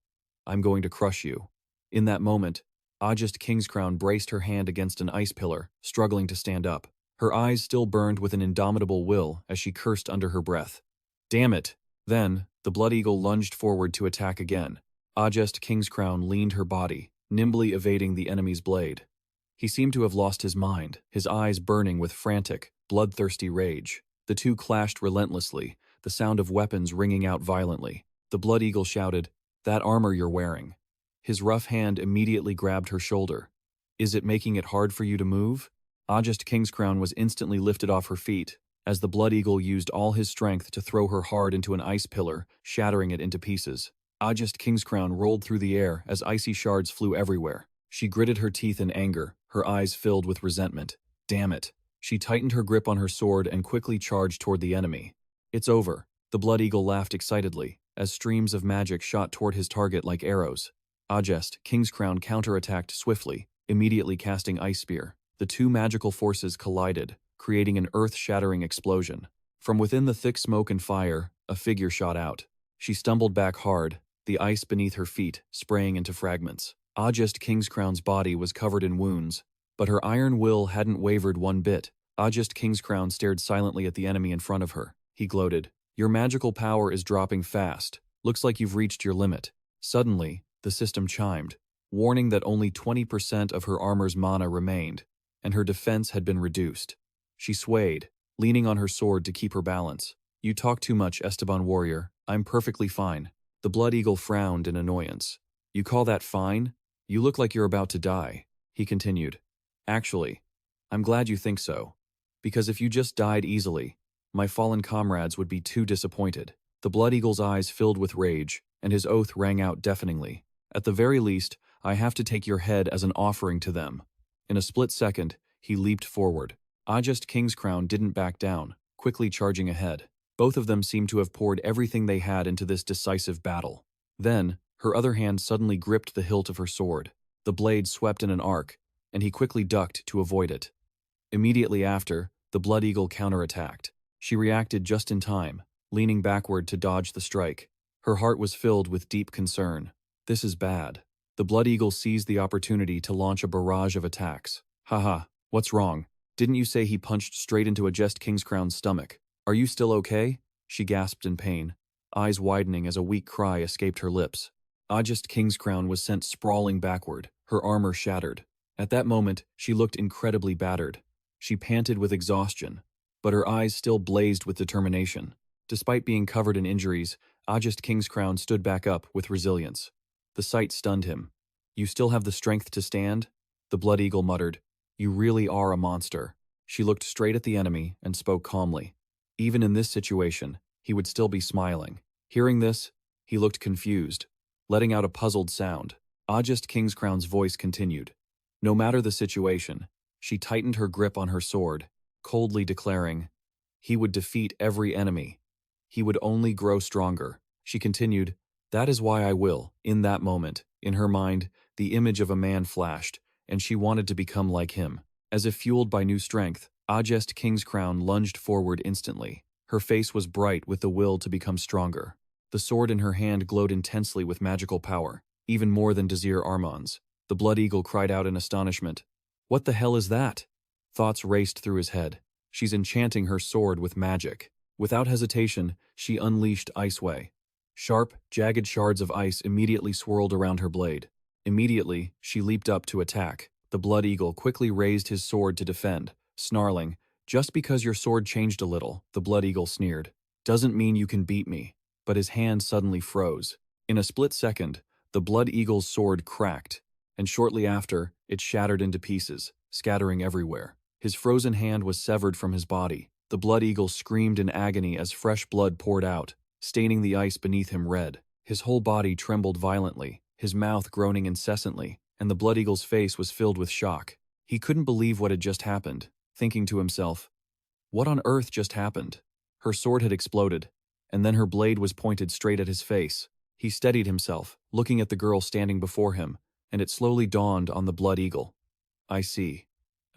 "I'm going to crush you." In that moment, Ajest Kingscrown braced her hand against an ice pillar, struggling to stand up. Her eyes still burned with an indomitable will as she cursed under her breath. "Damn it!" Then, the Blood Eagle lunged forward to attack again. Ajest Kingscrown leaned her body, nimbly evading the enemy's blade. He seemed to have lost his mind, his eyes burning with frantic, bloodthirsty rage. The two clashed relentlessly, the sound of weapons ringing out violently. The Blood Eagle shouted, "That armor you're wearing." His rough hand immediately grabbed her shoulder. "Is it making it hard for you to move?" Ajest Kingscrown was instantly lifted off her feet, as the Blood Eagle used all his strength to throw her hard into an ice pillar, shattering it into pieces. Ajest Kingscrown rolled through the air as icy shards flew everywhere. She gritted her teeth in anger, her eyes filled with resentment. Damn it. She tightened her grip on her sword and quickly charged toward the enemy. "It's over." The Blood Eagle laughed excitedly, as streams of magic shot toward his target like arrows. Ajest Kingscrown counterattacked swiftly, immediately casting Ice Spear. The two magical forces collided, creating an earth-shattering explosion. From within the thick smoke and fire, a figure shot out. She stumbled back hard, the ice beneath her feet spraying into fragments. Ajest Kingscrown's body was covered in wounds, but her iron will hadn't wavered one bit. Ajest Kingscrown stared silently at the enemy in front of her. He gloated, "Your magical power is dropping fast. Looks like you've reached your limit." Suddenly, the system chimed, warning that only 20% of her armor's mana remained, and her defense had been reduced. She swayed, leaning on her sword to keep her balance. "You talk too much, Esteban warrior. I'm perfectly fine." The Blood Eagle frowned in annoyance. "You call that fine? You look like you're about to die," he continued. "Actually, I'm glad you think so. Because if you just died easily, my fallen comrades would be too disappointed." The Blood Eagle's eyes filled with rage, and his oath rang out deafeningly. "At the very least, I have to take your head as an offering to them." In a split second, he leaped forward. Ajest Kingscrown didn't back down, quickly charging ahead. Both of them seemed to have poured everything they had into this decisive battle. Then, her other hand suddenly gripped the hilt of her sword. The blade swept in an arc, and he quickly ducked to avoid it. Immediately after, the Blood Eagle counterattacked. She reacted just in time, leaning backward to dodge the strike. Her heart was filled with deep concern. This is bad. The Blood Eagle seized the opportunity to launch a barrage of attacks. "Haha, what's wrong? Didn't you say he punched straight into Ajest Kingscrown's stomach? Are you still okay?" She gasped in pain, eyes widening as a weak cry escaped her lips. Ajest Kingscrown was sent sprawling backward, her armor shattered. At that moment, she looked incredibly battered. She panted with exhaustion, but her eyes still blazed with determination. Despite being covered in injuries, Ajest Kingscrown stood back up with resilience. The sight stunned him. "You still have the strength to stand?" The Blood Eagle muttered, "You really are a monster." She looked straight at the enemy and spoke calmly. Even in this situation, he would still be smiling. Hearing this, he looked confused, letting out a puzzled sound. Ajest Kingscrown's voice continued. No matter the situation, she tightened her grip on her sword, coldly declaring, "He would defeat every enemy. He would only grow stronger." She continued, "That is why I will." In that moment, in her mind, the image of a man flashed, and she wanted to become like him. As if fueled by new strength, Ajest Kingscrown lunged forward instantly. Her face was bright with the will to become stronger. The sword in her hand glowed intensely with magical power, even more than Desir Arman's. The Blood Eagle cried out in astonishment. "What the hell is that?" Thoughts raced through his head. She's enchanting her sword with magic. Without hesitation, she unleashed Ice Way. Sharp, jagged shards of ice immediately swirled around her blade. Immediately, she leaped up to attack. The Blood Eagle quickly raised his sword to defend, snarling, "Just because your sword changed a little," the Blood Eagle sneered, "doesn't mean you can beat me." But his hand suddenly froze. In a split second, the Blood Eagle's sword cracked, and shortly after, it shattered into pieces, scattering everywhere. His frozen hand was severed from his body. The Blood Eagle screamed in agony as fresh blood poured out, staining the ice beneath him red. His whole body trembled violently, his mouth groaning incessantly, and the Blood Eagle's face was filled with shock. He couldn't believe what had just happened, thinking to himself, "What on earth just happened?" Her sword had exploded, and then her blade was pointed straight at his face. He steadied himself, looking at the girl standing before him, and it slowly dawned on the Blood Eagle. "I see."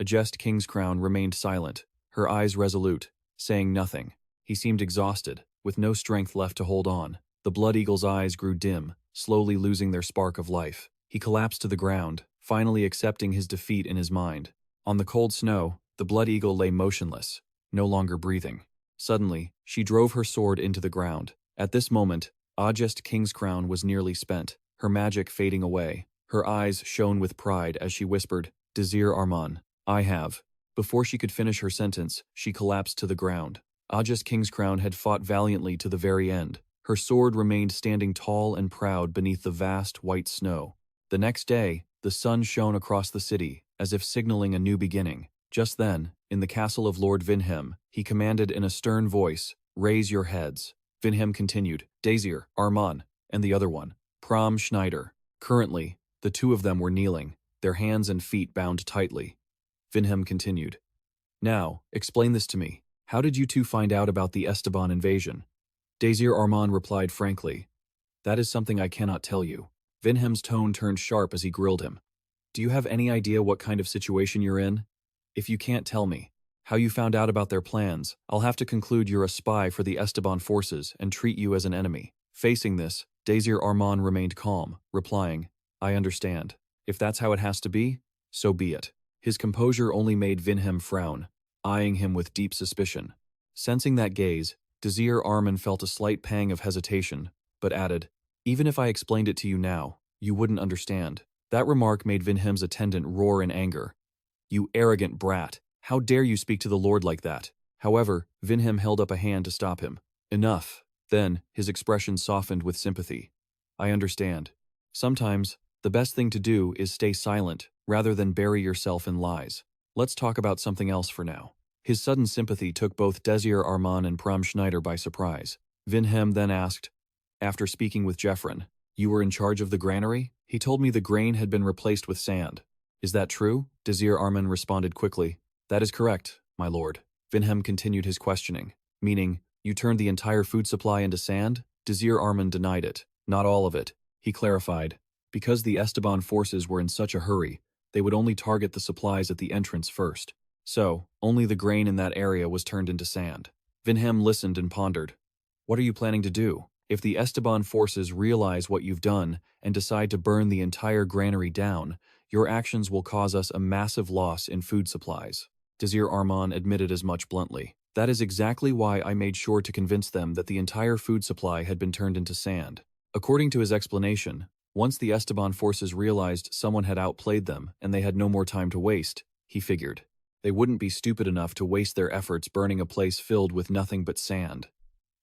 Ajest Kingscrown remained silent, her eyes resolute, saying nothing. He seemed exhausted, with no strength left to hold on. The Blood Eagle's eyes grew dim, slowly losing their spark of life. He collapsed to the ground, finally accepting his defeat in his mind. On the cold snow, the Blood Eagle lay motionless, no longer breathing. Suddenly, she drove her sword into the ground. At this moment, Ajest Kingscrown was nearly spent, her magic fading away. Her eyes shone with pride as she whispered, "Desir Arman, I have." Before she could finish her sentence, she collapsed to the ground. Ajest Kingscrown had fought valiantly to the very end. Her sword remained standing tall and proud beneath the vast white snow. The next day, the sun shone across the city, as if signaling a new beginning. Just then, in the castle of Lord Vinhem, he commanded in a stern voice, "Raise your heads." Vinhem continued, "Desir, Arman, and the other one, Prom Schneider." Currently, the two of them were kneeling, their hands and feet bound tightly. Vinhem continued, "Now, explain this to me. How did you two find out about the Esteban invasion?" Desir Arman replied frankly, "That is something I cannot tell you." Vinhem's tone turned sharp as he grilled him. "Do you have any idea what kind of situation you're in? If you can't tell me how you found out about their plans, I'll have to conclude you're a spy for the Esteban forces and treat you as an enemy." Facing this, Desir Arman remained calm, replying, "I understand. If that's how it has to be, so be it." His composure only made Vinhem frown, eyeing him with deep suspicion. Sensing that gaze, Desir Arman felt a slight pang of hesitation, but added, "Even if I explained it to you now, you wouldn't understand." That remark made Vinhem's attendant roar in anger. "You arrogant brat! How dare you speak to the Lord like that?" However, Vinhem held up a hand to stop him. "Enough." Then, his expression softened with sympathy. "I understand. Sometimes, the best thing to do is stay silent, rather than bury yourself in lies. Let's talk about something else for now." His sudden sympathy took both Desir Arman and Prom Schneider by surprise. Vinhem then asked, "After speaking with Jeffrin, you were in charge of the granary? He told me the grain had been replaced with sand. Is that true?" Desir Arman responded quickly, "That is correct, my lord." Vinhem continued his questioning, "Meaning, you turned the entire food supply into sand?" Desir Arman denied it. "Not all of it," he clarified. "Because the Esteban forces were in such a hurry, they would only target the supplies at the entrance first. So, only the grain in that area was turned into sand." Vinhem listened and pondered. "What are you planning to do? If the Esteban forces realize what you've done and decide to burn the entire granary down, your actions will cause us a massive loss in food supplies." Desir Arman admitted as much bluntly. "That is exactly why I made sure to convince them that the entire food supply had been turned into sand." According to his explanation, once the Esteban forces realized someone had outplayed them and they had no more time to waste, he figured, they wouldn't be stupid enough to waste their efforts burning a place filled with nothing but sand.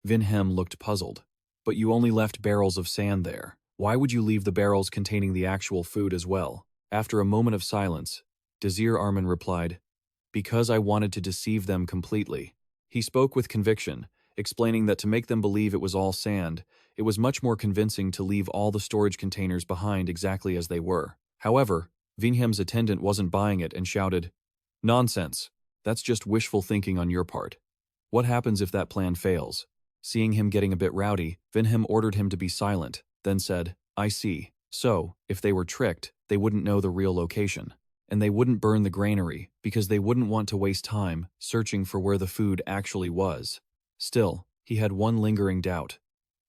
Vinhem looked puzzled. "But you only left barrels of sand there. Why would you leave the barrels containing the actual food as well?" After a moment of silence, Desir Arman replied, "Because I wanted to deceive them completely." He spoke with conviction, explaining that to make them believe it was all sand, it was much more convincing to leave all the storage containers behind exactly as they were. However, Vinhem's attendant wasn't buying it and shouted, "Nonsense. That's just wishful thinking on your part. What happens if that plan fails?" Seeing him getting a bit rowdy, Vinhem ordered him to be silent, then said, "I see. So, if they were tricked, they wouldn't know the real location." and they wouldn't burn the granary because they wouldn't want to waste time searching for where the food actually was. Still, he had one lingering doubt.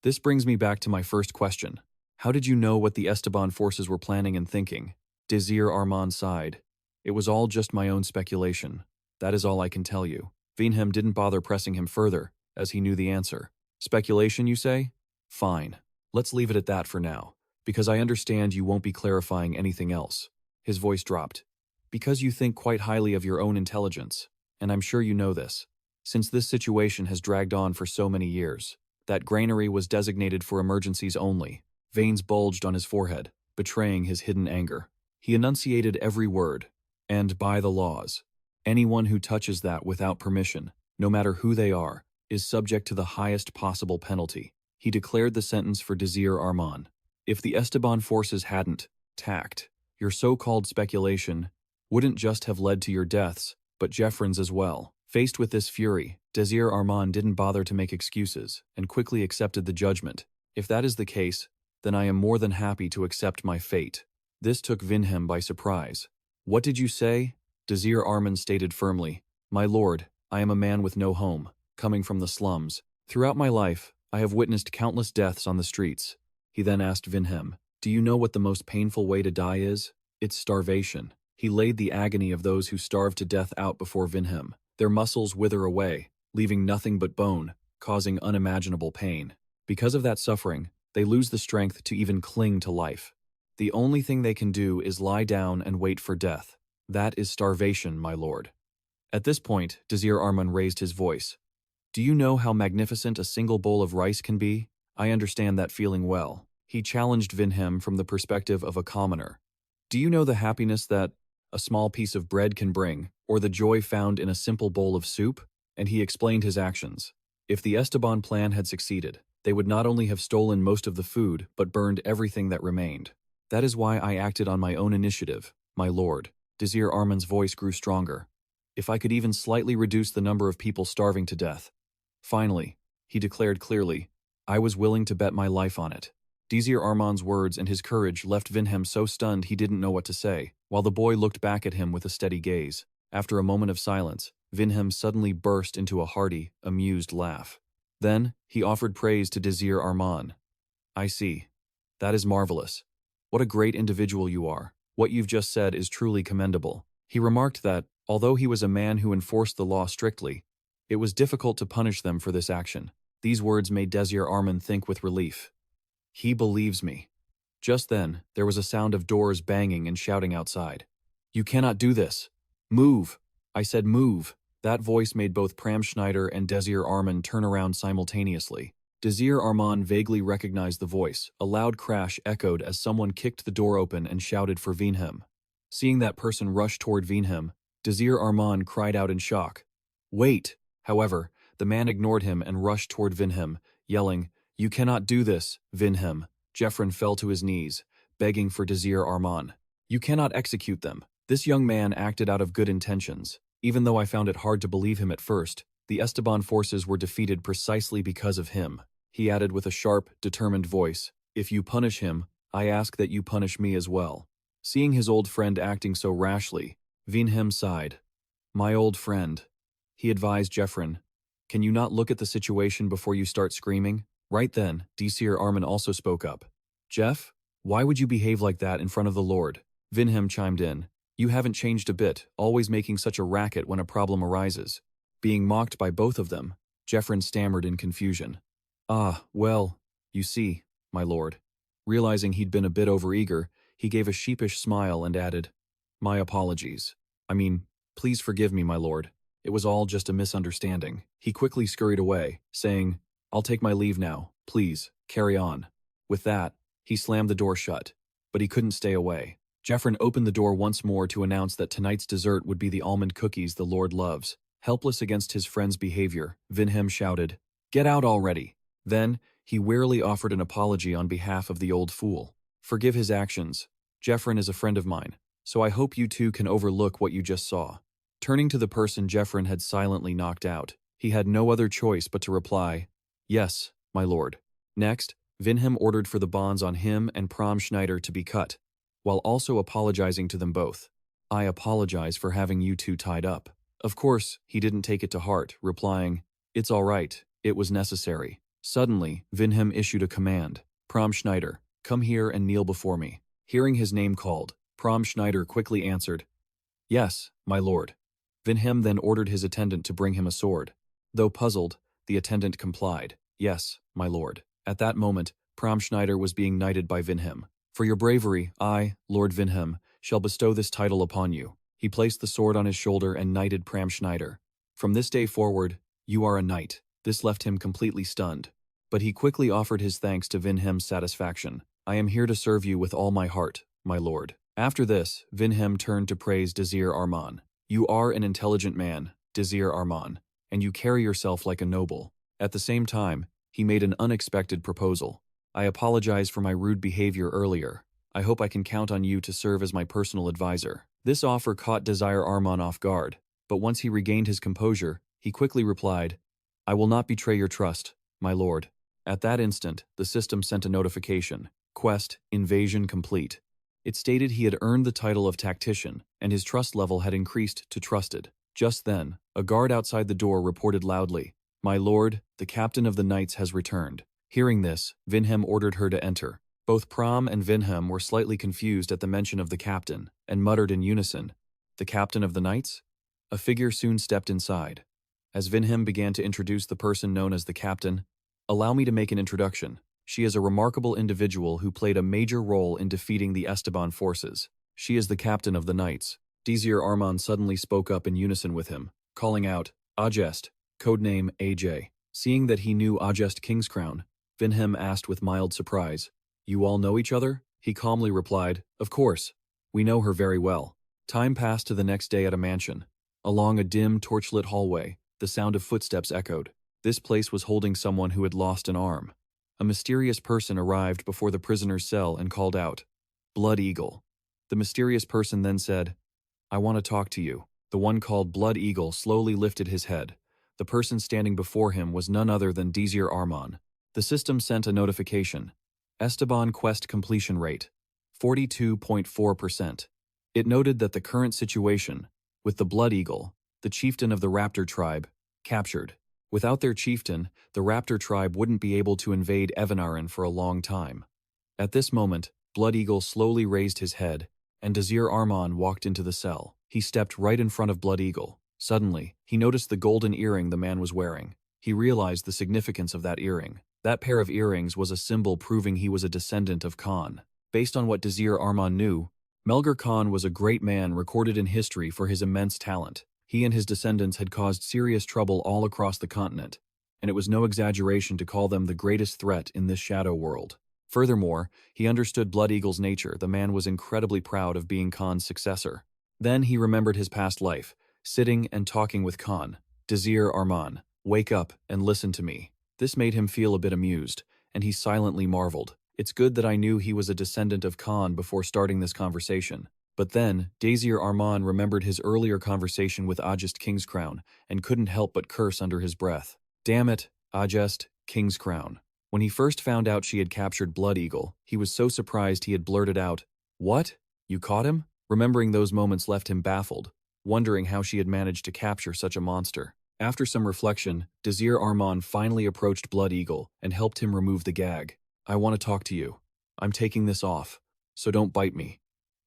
This brings me back to my first question. How did you know what the Esteban forces were planning and thinking? Desir Arman sighed. It was all just my own speculation. That is all I can tell you. Vinhem didn't bother pressing him further, as he knew the answer. Speculation, you say? Fine. Let's leave it at that for now, because I understand you won't be clarifying anything else. His voice dropped. Because you think quite highly of your own intelligence, and I'm sure you know this. Since this situation has dragged on for so many years, that granary was designated for emergencies only. Veins bulged on his forehead, betraying his hidden anger. He enunciated every word, and by the laws, anyone who touches that without permission, no matter who they are, is subject to the highest possible penalty. He declared the sentence for Desir Arman. If the Esteban forces hadn't tacked, your so-called speculation wouldn't just have led to your deaths, but Jeffrin's as well. Faced with this fury, Desir Arman didn't bother to make excuses and quickly accepted the judgment. If that is the case, then I am more than happy to accept my fate. This took Vinhem by surprise. What did you say? Desir Arman stated firmly. My lord, I am a man with no home, coming from the slums. Throughout my life, I have witnessed countless deaths on the streets. He then asked Vinhem, do you know what the most painful way to die is? It's starvation. He laid the agony of those who starve to death out before Vinhem. Their muscles wither away, leaving nothing but bone, causing unimaginable pain. Because of that suffering, they lose the strength to even cling to life. The only thing they can do is lie down and wait for death. That is starvation, my lord. At this point, Desir Arman raised his voice. Do you know how magnificent a single bowl of rice can be? I understand that feeling well. He challenged Vinhem from the perspective of a commoner. Do you know the happiness that a small piece of bread can bring, or the joy found in a simple bowl of soup? And he explained his actions. If the Esteban plan had succeeded, they would not only have stolen most of the food, but burned everything that remained. That is why I acted on my own initiative, my lord. Desir Arman's voice grew stronger. If I could even slightly reduce the number of people starving to death. Finally, he declared clearly, I was willing to bet my life on it. Desir Arman's words and his courage left Vinhem so stunned he didn't know what to say, while the boy looked back at him with a steady gaze. After a moment of silence, Vinhem suddenly burst into a hearty, amused laugh. Then, he offered praise to Desir Arman. I see. That is marvelous. What a great individual you are. What you've just said is truly commendable. He remarked that, although he was a man who enforced the law strictly, it was difficult to punish them for this action. These words made Desir Arman think with relief. He believes me. Just then, there was a sound of doors banging and shouting outside. You cannot do this. Move. I said move. That voice made both Pram Schneider and Desir Arman turn around simultaneously. Desir Arman vaguely recognized the voice. A loud crash echoed as someone kicked the door open and shouted for Vinhem. Seeing that person rush toward Vinhem, Desir Arman cried out in shock. Wait! However, the man ignored him and rushed toward Vinhem, yelling, You cannot do this, Vinhem. Jeffrin fell to his knees, begging for Desir Arman. You cannot execute them. This young man acted out of good intentions. Even though I found it hard to believe him at first, the Esteban forces were defeated precisely because of him. He added with a sharp, determined voice, If you punish him, I ask that you punish me as well. Seeing his old friend acting so rashly, Vinhem sighed. My old friend. He advised Jeffrin, Can you not look at the situation before you start screaming? Right then, Desir Arman also spoke up. Jeff, why would you behave like that in front of the Lord? Vinhem chimed in. You haven't changed a bit, always making such a racket when a problem arises. Being mocked by both of them, Jeffrin stammered in confusion. Ah, well, you see, my lord. Realizing he'd been a bit overeager, he gave a sheepish smile and added, My apologies. Please forgive me, my lord. It was all just a misunderstanding. He quickly scurried away, saying, I'll take my leave now. Please, carry on. With that, he slammed the door shut. But he couldn't stay away. Jeffrin opened the door once more to announce that tonight's dessert would be the almond cookies the Lord loves. Helpless against his friend's behavior, Vinhem shouted, Get out already! Then, he wearily offered an apology on behalf of the old fool. Forgive his actions. Jeffrin is a friend of mine, so I hope you two can overlook what you just saw. Turning to the person Jeffrin had silently knocked out, he had no other choice but to reply, Yes, my lord. Next, Vinhem ordered for the bonds on him and Pram Schneider to be cut, while also apologizing to them both. I apologize for having you two tied up. Of course, he didn't take it to heart, replying, It's all right, it was necessary. Suddenly, Vinhem issued a command. Prom Schneider, come here and kneel before me. Hearing his name called, Prom Schneider quickly answered, Yes, my lord. Vinhem then ordered his attendant to bring him a sword. Though puzzled, the attendant complied. Yes, my lord. At that moment, Prom Schneider was being knighted by Vinhem. For your bravery, I, Lord Vinhem, shall bestow this title upon you. He placed the sword on his shoulder and knighted Pram Schneider. From this day forward, you are a knight. This left him completely stunned. But he quickly offered his thanks to Vinhem's satisfaction. I am here to serve you with all my heart, my lord. After this, Vinhem turned to praise Desir Arman. You are an intelligent man, Desir Arman, and you carry yourself like a noble. At the same time, he made an unexpected proposal. I apologize for my rude behavior earlier. I hope I can count on you to serve as my personal advisor. This offer caught Desir Arman off guard, but once he regained his composure, he quickly replied, I will not betray your trust, my lord. At that instant, the system sent a notification. Quest, invasion complete. It stated he had earned the title of tactician, and his trust level had increased to trusted. Just then, a guard outside the door reported loudly, My lord, the captain of the knights has returned. Hearing this, Vinhem ordered her to enter. Both Prom and Vinhem were slightly confused at the mention of the captain, and muttered in unison, The captain of the knights? A figure soon stepped inside. As Vinhem began to introduce the person known as the captain, Allow me to make an introduction. She is a remarkable individual who played a major role in defeating the Esteban forces. She is the captain of the knights. Desir Arman suddenly spoke up in unison with him, calling out, Ajest, codename AJ. Seeing that he knew Ajest Kingscrown, Vinhem asked with mild surprise, You all know each other? He calmly replied, Of course. We know her very well. Time passed to the next day at a mansion. Along a dim, torchlit hallway, the sound of footsteps echoed. This place was holding someone who had lost an arm. A mysterious person arrived before the prisoner's cell and called out, Blood Eagle. The mysterious person then said, I want to talk to you. The one called Blood Eagle slowly lifted his head. The person standing before him was none other than Desir Arman. The system sent a notification. Esteban quest completion rate, 42.4%. It noted that the current situation, with the Blood Eagle, the chieftain of the Raptor tribe, captured. Without their chieftain, the Raptor tribe wouldn't be able to invade Evanaren for a long time. At this moment, Blood Eagle slowly raised his head, and Desir Arman walked into the cell. He stepped right in front of Blood Eagle. Suddenly, he noticed the golden earring the man was wearing. He realized the significance of that earring. That pair of earrings was a symbol proving he was a descendant of Khan. Based on what Desir Arman knew, Melgar Khan was a great man recorded in history for his immense talent. He and his descendants had caused serious trouble all across the continent, and it was no exaggeration to call them the greatest threat in this shadow world. Furthermore, he understood Blood Eagle's nature. The man was incredibly proud of being Khan's successor. Then he remembered his past life, sitting and talking with Khan. Desir Arman, wake up and listen to me. This made him feel a bit amused, and he silently marveled. It's good that I knew he was a descendant of Khan before starting this conversation. But then, Desir Arman remembered his earlier conversation with Ajest Kingscrown and couldn't help but curse under his breath. Damn it, Ajest Kingscrown. When he first found out she had captured Blood Eagle, he was so surprised he had blurted out, What? You caught him? Remembering those moments left him baffled, wondering how she had managed to capture such a monster. After some reflection, Desir Arman finally approached Blood Eagle and helped him remove the gag. I want to talk to you. I'm taking this off, so don't bite me.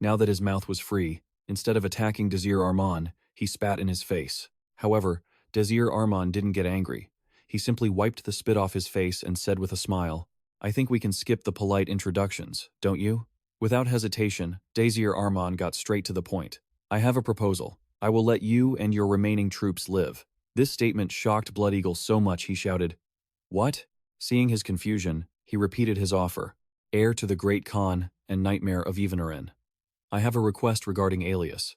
Now that his mouth was free, instead of attacking Desir Arman, he spat in his face. However, Desir Arman didn't get angry. He simply wiped the spit off his face and said with a smile, I think we can skip the polite introductions, don't you? Without hesitation, Desir Arman got straight to the point. I have a proposal. I will let you and your remaining troops live. This statement shocked Blood Eagle so much he shouted, What? Seeing his confusion, he repeated his offer. Heir to the Great Khan and Nightmare of Evanaren. I have a request regarding Alias.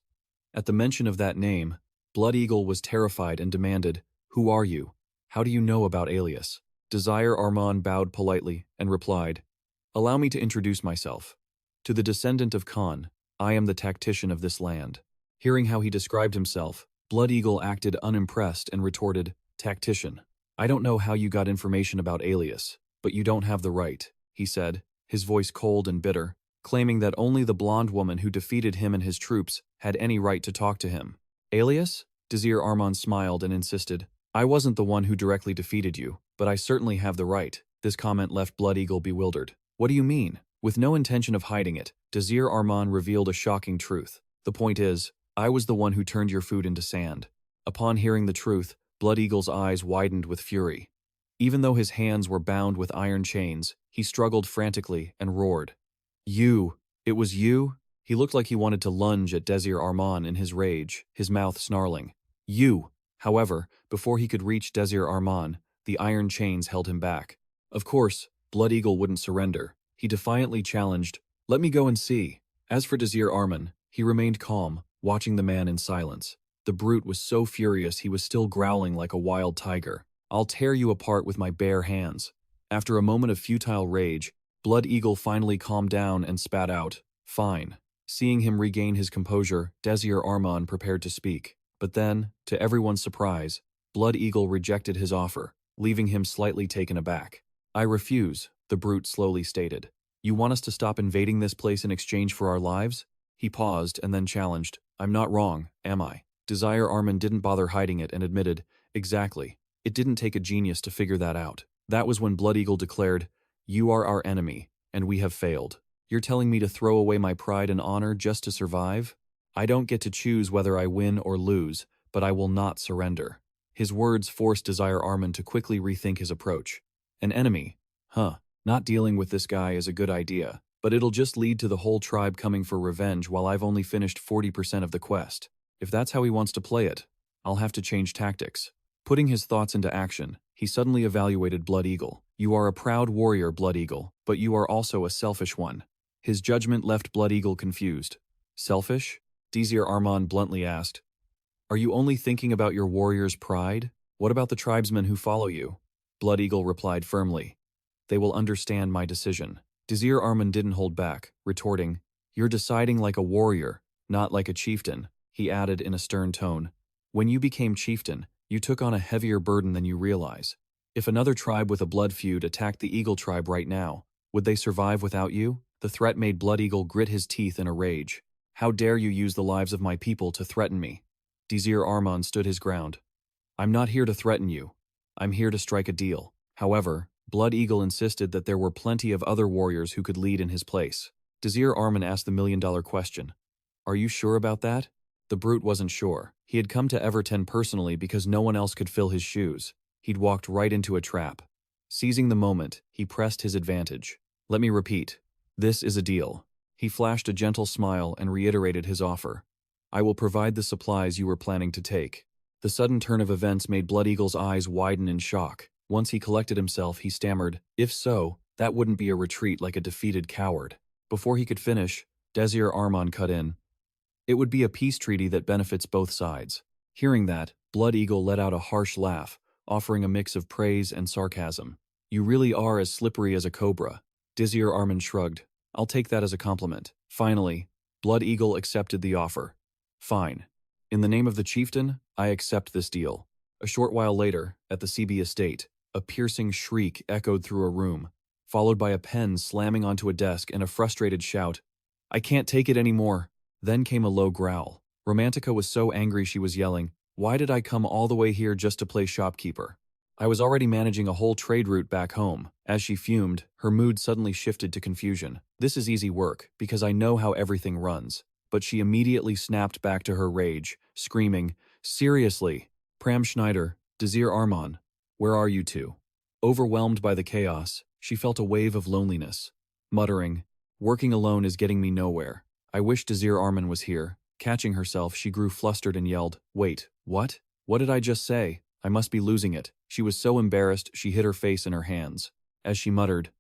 At the mention of that name, Blood Eagle was terrified and demanded, Who are you? How do you know about Alias? Desir Arman bowed politely and replied, Allow me to introduce myself. To the descendant of Khan, I am the tactician of this land. Hearing how he described himself, Blood Eagle acted unimpressed and retorted, Tactician. I don't know how you got information about Alias, but you don't have the right, he said, his voice cold and bitter, claiming that only the blonde woman who defeated him and his troops had any right to talk to him. Alias? Desir Arman smiled and insisted. I wasn't the one who directly defeated you, but I certainly have the right. This comment left Blood Eagle bewildered. What do you mean? With no intention of hiding it, Desir Arman revealed a shocking truth. The point is, I was the one who turned your food into sand. Upon hearing the truth, Blood Eagle's eyes widened with fury. Even though his hands were bound with iron chains, he struggled frantically and roared. You! It was you? He looked like he wanted to lunge at Desir Arman in his rage, his mouth snarling. You! However, before he could reach Desir Arman, the iron chains held him back. Of course, Blood Eagle wouldn't surrender. He defiantly challenged, "Let me go and see." As for Desir Arman, he remained calm, watching the man in silence. The brute was so furious he was still growling like a wild tiger. "I'll tear you apart with my bare hands." After a moment of futile rage, Blood Eagle finally calmed down and spat out, "Fine." Seeing him regain his composure, Desir Arman prepared to speak. But then, to everyone's surprise, Blood Eagle rejected his offer, leaving him slightly taken aback. "I refuse," the brute slowly stated. "You want us to stop invading this place in exchange for our lives?" He paused and then challenged, "I'm not wrong, am I?" Desir Arman didn't bother hiding it and admitted, "Exactly. It didn't take a genius to figure that out." That was when Blood Eagle declared, "You are our enemy, and we have failed. You're telling me to throw away my pride and honor just to survive? I don't get to choose whether I win or lose, but I will not surrender." His words forced Desir Arman to quickly rethink his approach. An enemy? Huh. Not dealing with this guy is a good idea, but it'll just lead to the whole tribe coming for revenge while I've only finished 40% of the quest. If that's how he wants to play it, I'll have to change tactics. Putting his thoughts into action, he suddenly evaluated Blood Eagle. "You are a proud warrior, Blood Eagle, but you are also a selfish one." His judgment left Blood Eagle confused. "Selfish?" Desir Arman bluntly asked. "Are you only thinking about your warrior's pride? What about the tribesmen who follow you?" Blood Eagle replied firmly, "They will understand my decision." Desir Arman didn't hold back, retorting, "You're deciding like a warrior, not like a chieftain," he added in a stern tone. "When you became chieftain, you took on a heavier burden than you realize. If another tribe with a blood feud attacked the Eagle tribe right now, would they survive without you?" The threat made Blood Eagle grit his teeth in a rage. "How dare you use the lives of my people to threaten me?" Desir Arman stood his ground. "I'm not here to threaten you. I'm here to strike a deal." However, Blood Eagle insisted that there were plenty of other warriors who could lead in his place. Desir Arman asked the million-dollar question. "Are you sure about that?" The brute wasn't sure. He had come to Everton personally because no one else could fill his shoes. He'd walked right into a trap. Seizing the moment, he pressed his advantage. "Let me repeat. This is a deal." He flashed a gentle smile and reiterated his offer. "I will provide the supplies you were planning to take." The sudden turn of events made Blood Eagle's eyes widen in shock. Once he collected himself, he stammered, "If so, that wouldn't be a retreat like a defeated coward." Before he could finish, Desir Arman cut in. "It would be a peace treaty that benefits both sides." Hearing that, Blood Eagle let out a harsh laugh, offering a mix of praise and sarcasm. "You really are as slippery as a cobra." Desir Arman shrugged. "I'll take that as a compliment." Finally, Blood Eagle accepted the offer. "Fine. In the name of the chieftain, I accept this deal." A short while later, at the CB estate, a piercing shriek echoed through a room, followed by a pen slamming onto a desk and a frustrated shout, "I can't take it anymore." Then came a low growl. Romantica was so angry she was yelling, "Why did I come all the way here just to play shopkeeper? I was already managing a whole trade route back home." As she fumed, her mood suddenly shifted to confusion. "This is easy work, because I know how everything runs." But she immediately snapped back to her rage, screaming, "Seriously? Pram Schneider, Desir Arman, where are you two?" Overwhelmed by the chaos, she felt a wave of loneliness. Muttering, "Working alone is getting me nowhere. I wish Desir Arman was here." Catching herself, she grew flustered and yelled, "Wait, what? What did I just say? I must be losing it." She was so embarrassed she hid her face in her hands. As she muttered,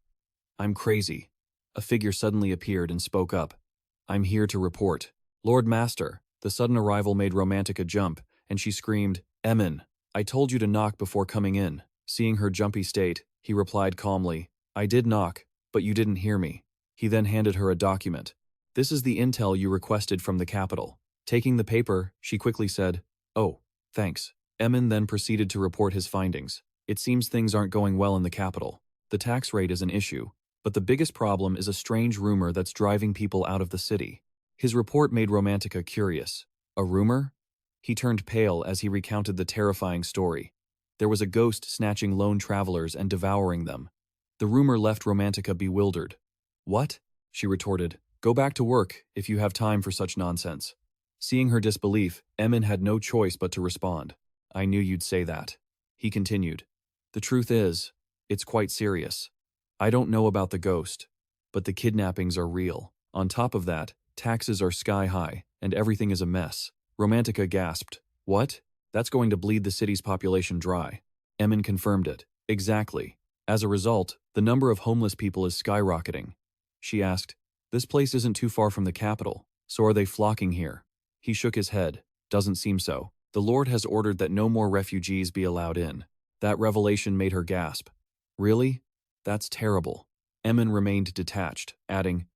"I'm crazy," a figure suddenly appeared and spoke up. "I'm here to report." "Lord Master." The sudden arrival made Romantica jump, and she screamed, "Emin, I told you to knock before coming in." Seeing her jumpy state, he replied calmly, "I did knock, but you didn't hear me." He then handed her a document. "This is the intel you requested from the capital." Taking the paper, she quickly said, "Oh, thanks." Emin then proceeded to report his findings. "It seems things aren't going well in the capital. The tax rate is an issue, but the biggest problem is a strange rumor that's driving people out of the city. His report made Romantica curious. A rumor? He turned pale as he recounted the terrifying story. There was a ghost snatching lone travelers and devouring them. The rumor left Romantica bewildered. What? She retorted. Go back to work if you have time for such nonsense. Seeing her disbelief, Emin had no choice but to respond. I knew you'd say that. He continued. The truth is, it's quite serious. I don't know about the ghost, but the kidnappings are real. On top of that, taxes are sky high, and everything is a mess. Romantica gasped. What? That's going to bleed the city's population dry. Emin confirmed it. Exactly. As a result, the number of homeless people is skyrocketing. She asked, This place isn't too far from the capital, so are they flocking here? He shook his head. Doesn't seem so. The Lord has ordered that no more refugees be allowed in. That revelation made her gasp. Really? That's terrible. Emin remained detached, adding,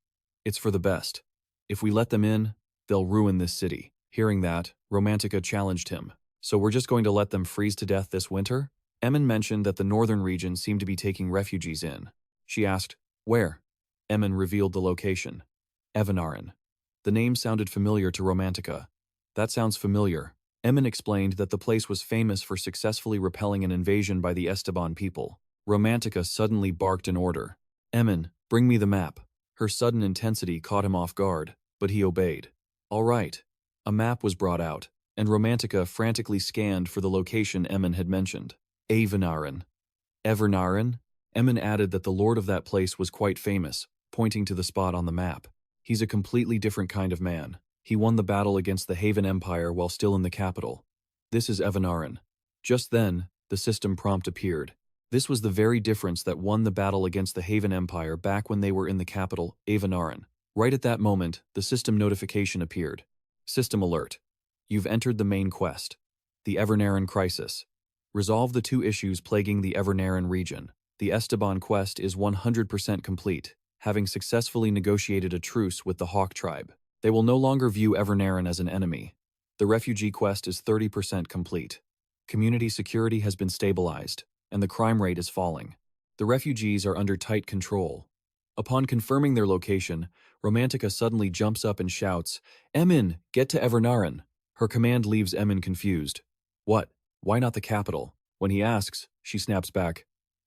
It's for the best. If we let them in, they'll ruin this city. Hearing that, Romantica challenged him. So we're just going to let them freeze to death this winter? Emin mentioned that the northern region seemed to be taking refugees in. She asked, Where? Emin revealed the location. Evanaran. The name sounded familiar to Romantica. That sounds familiar. Emin explained that the place was famous for successfully repelling an invasion by the Esteban people. Romantica suddenly barked an order. Emin, bring me the map. Her sudden intensity caught him off guard, but he obeyed. All right. A map was brought out, and Romantica frantically scanned for the location Emin had mentioned. Evanaran. Evanaran? Emin added that the lord of that place was quite famous, pointing to the spot on the map. He's a completely different kind of man. He won the battle against the Haven Empire while still in the capital. This is Evanaran. Just then, the system prompt appeared. This was the very difference that won the battle against the Haven Empire back when they were in the capital, Evanaran. Right at that moment, the system notification appeared. System alert. You've entered the main quest. The Evanaran Crisis. Resolve the 2 issues plaguing the Evanaran region. The Esteban quest is 100% complete, having successfully negotiated a truce with the Hawk tribe. They will no longer view Evanaran as an enemy. The refugee quest is 30% complete. Community security has been stabilized, and the crime rate is falling. The refugees are under tight control. Upon confirming their location, Romantica suddenly jumps up and shouts, Emin, get to Evanaran. Her command leaves Emin confused. What? Why not the capital? When he asks, she snaps back.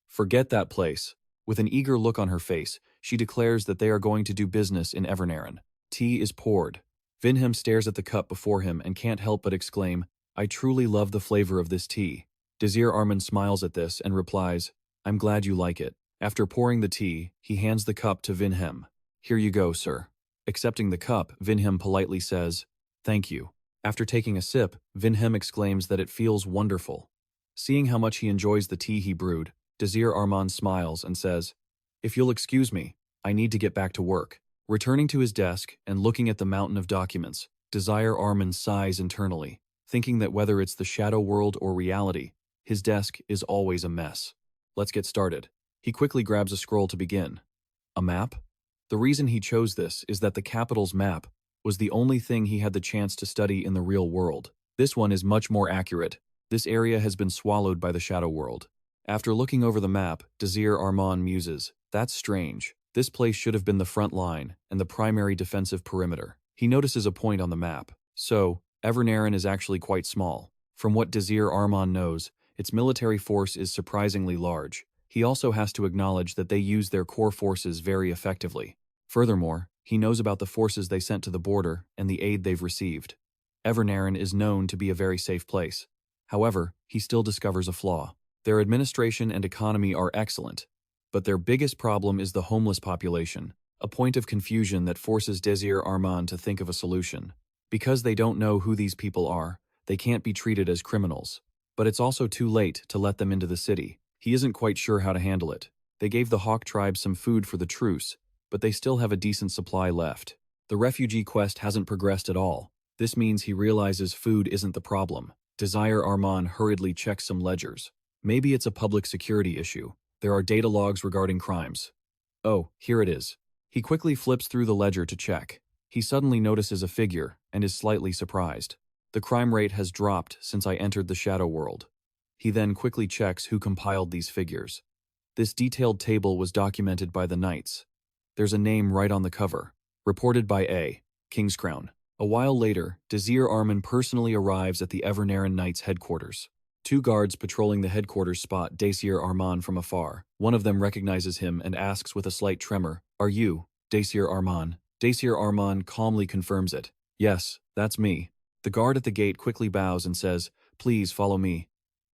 Forget that place. With an eager look on her face, she declares that they are going to do business in Evanaran. Tea is poured. Vinhem stares at the cup before him and can't help but exclaim, I truly love the flavor of this tea. Desir Arman smiles at this and replies, I'm glad you like it. After pouring the tea, he hands the cup to Vinhem. Here you go, sir. Accepting the cup, Vinhem politely says, Thank you. After taking a sip, Vinhem exclaims that it feels wonderful. Seeing how much he enjoys the tea he brewed, Desir Arman smiles and says, If you'll excuse me, I need to get back to work. Returning to his desk and looking at the mountain of documents, Desir Arman sighs internally, thinking that whether it's the shadow world or reality, his desk is always a mess. Let's get started. He quickly grabs a scroll to begin. A map? The reason he chose this is that the capital's map was the only thing he had the chance to study in the real world. This one is much more accurate. This area has been swallowed by the shadow world. After looking over the map, Desir Arman muses, That's strange. This place should have been the front line and the primary defensive perimeter. He notices a point on the map. So, Evanaran is actually quite small. From what Desir Arman knows, its military force is surprisingly large. He also has to acknowledge that they use their core forces very effectively. Furthermore, he knows about the forces they sent to the border and the aid they've received. Evanaran is known to be a very safe place. However, he still discovers a flaw. Their administration and economy are excellent, but their biggest problem is the homeless population, a point of confusion that forces Desir Arman to think of a solution. Because they don't know who these people are, they can't be treated as criminals. But it's also too late to let them into the city. He isn't quite sure how to handle it. They gave the Hawk tribe some food for the truce, but they still have a decent supply left. The refugee quest hasn't progressed at all. This means he realizes food isn't the problem. Desir Arman hurriedly checks some ledgers. Maybe it's a public security issue. There are data logs regarding crimes. Oh, here it is. He quickly flips through the ledger to check. He suddenly notices a figure and is slightly surprised. The crime rate has dropped since I entered the shadow world. He then quickly checks who compiled these figures. This detailed table was documented by the Knights. There's a name right on the cover. Reported by A. Kingscrown. A while later, Desir Arman personally arrives at the Evernaran Knights' headquarters. Two guards patrolling the headquarters spot Desir Arman from afar. One of them recognizes him and asks with a slight tremor, "Are you Desir Arman?" Desir Arman calmly confirms it. "Yes, that's me." The guard at the gate quickly bows and says, "Please follow me.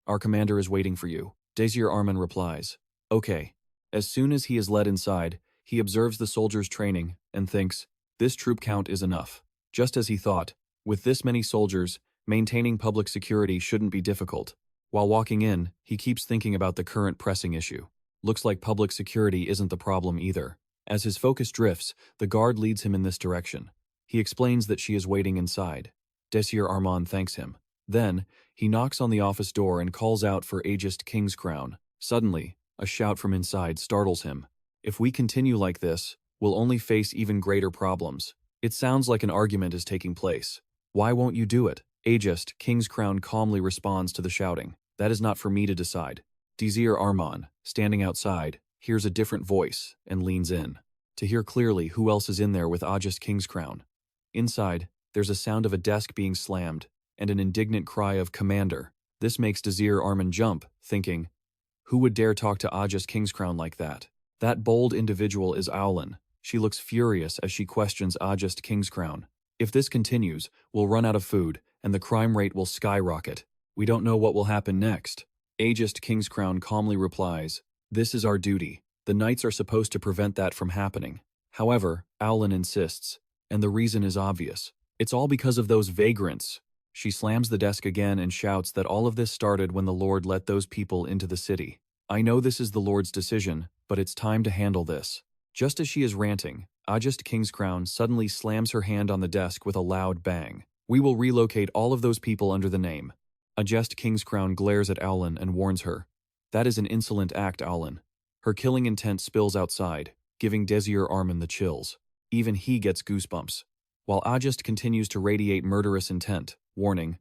Our commander is waiting for you." Desir Arman replies, "Okay." As soon as he is led inside, he observes the soldiers' training and thinks, this troop count is enough. Just as he thought, with this many soldiers, maintaining public security shouldn't be difficult. While walking in, he keeps thinking about the current pressing issue. Looks like public security isn't the problem either. As his focus drifts, the guard leads him in this direction. He explains that she is waiting inside. Desir Arman thanks him. Then, he knocks on the office door and calls out for Ajest Kingscrown. Suddenly, a shout from inside startles him. "If we continue like this, we'll only face even greater problems." It sounds like an argument is taking place. "Why won't you do it?" Ajest Kingscrown calmly responds to the shouting. "That is not for me to decide." Desir Arman, standing outside, hears a different voice and leans in to hear clearly who else is in there with Ajest Kingscrown. Inside, there's a sound of a desk being slammed and an indignant cry of "Commander." This makes Desir Arman jump, thinking, who would dare talk to Ajest Kingscrown like that? That bold individual is Owlin. She looks furious as she questions Ajest Kingscrown. "If this continues, we'll run out of food, and the crime rate will skyrocket. We don't know what will happen next." Ajest Kingscrown calmly replies, "This is our duty. The knights are supposed to prevent that from happening." However, Owlin insists, and the reason is obvious. "It's all because of those vagrants." She slams the desk again and shouts that all of this started when the Lord let those people into the city. "I know this is the Lord's decision, but it's time to handle this." Just as she is ranting, Ajest Kingscrown suddenly slams her hand on the desk with a loud bang. "We will relocate all of those people under the name." Ajest Kingscrown glares at Owlin and warns her. "That is an insolent act, Owlin." Her killing intent spills outside, giving Desir Arman the chills. Even he gets goosebumps. While Ajest continues to radiate murderous intent, warning,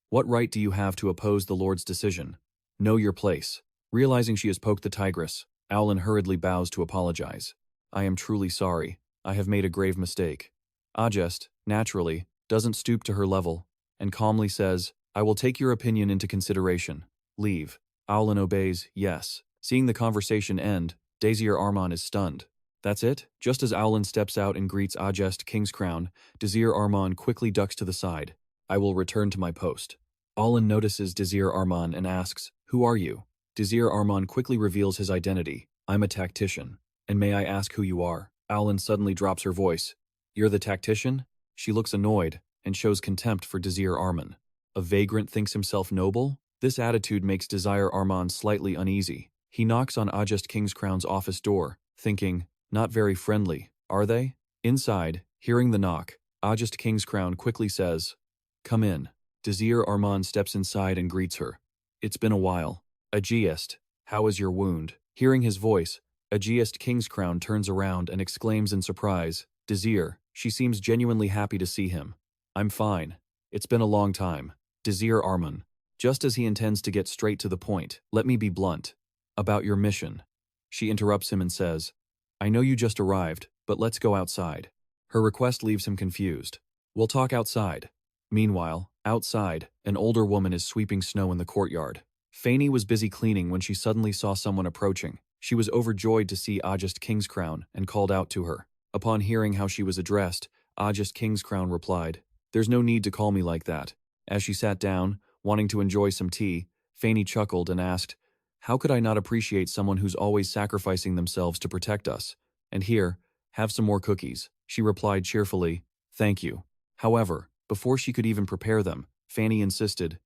"What right do you have to oppose the Lord's decision? Know your place." Realizing she has poked the tigress, Owlin hurriedly bows to apologize. "I am truly sorry. I have made a grave mistake." Ajest, naturally, doesn't stoop to her level, and calmly says, "I will take your opinion into consideration. Leave." Owlin obeys, yes. Seeing the conversation end, Desir Arman is stunned. That's it? Just as Owlin steps out and greets Ajest Kingscrown, Desir Arman quickly ducks to the side. "I will return to my post." Owlin notices Desir Arman and asks, "Who are you?" Desir Arman quickly reveals his identity. "I'm a tactician. And may I ask who you are?" Owlin suddenly drops her voice. "You're the tactician?" She looks annoyed and shows contempt for Desir Arman. A vagrant thinks himself noble? This attitude makes Desir Arman slightly uneasy. He knocks on Ajest Kingscrown's office door, thinking, not very friendly, are they? Inside, hearing the knock, Ajest Kingscrown quickly says, "Come in." Desir Arman steps inside and greets her. "It's been a while. Ajest, how is your wound?" Hearing his voice, Ajest Kingscrown turns around and exclaims in surprise, "Desir." She seems genuinely happy to see him. "I'm fine. It's been a long time." Desir Arman. Just as he intends to get straight to the point, "Let me be blunt. About your mission." She interrupts him and says, "I know you just arrived, but let's go outside." Her request leaves him confused. "We'll talk outside." Meanwhile, outside, an older woman is sweeping snow in the courtyard. Fanny was busy cleaning when she suddenly saw someone approaching. She was overjoyed to see Ajest Kingscrown and called out to her. Upon hearing how she was addressed, Ajest Kingscrown replied, "There's no need to call me like that." As she sat down, wanting to enjoy some tea, Fanny chuckled and asked, "How could I not appreciate someone who's always sacrificing themselves to protect us? And here, have some more cookies." She replied cheerfully, "Thank you." However, before she could even prepare them, Fanny insisted,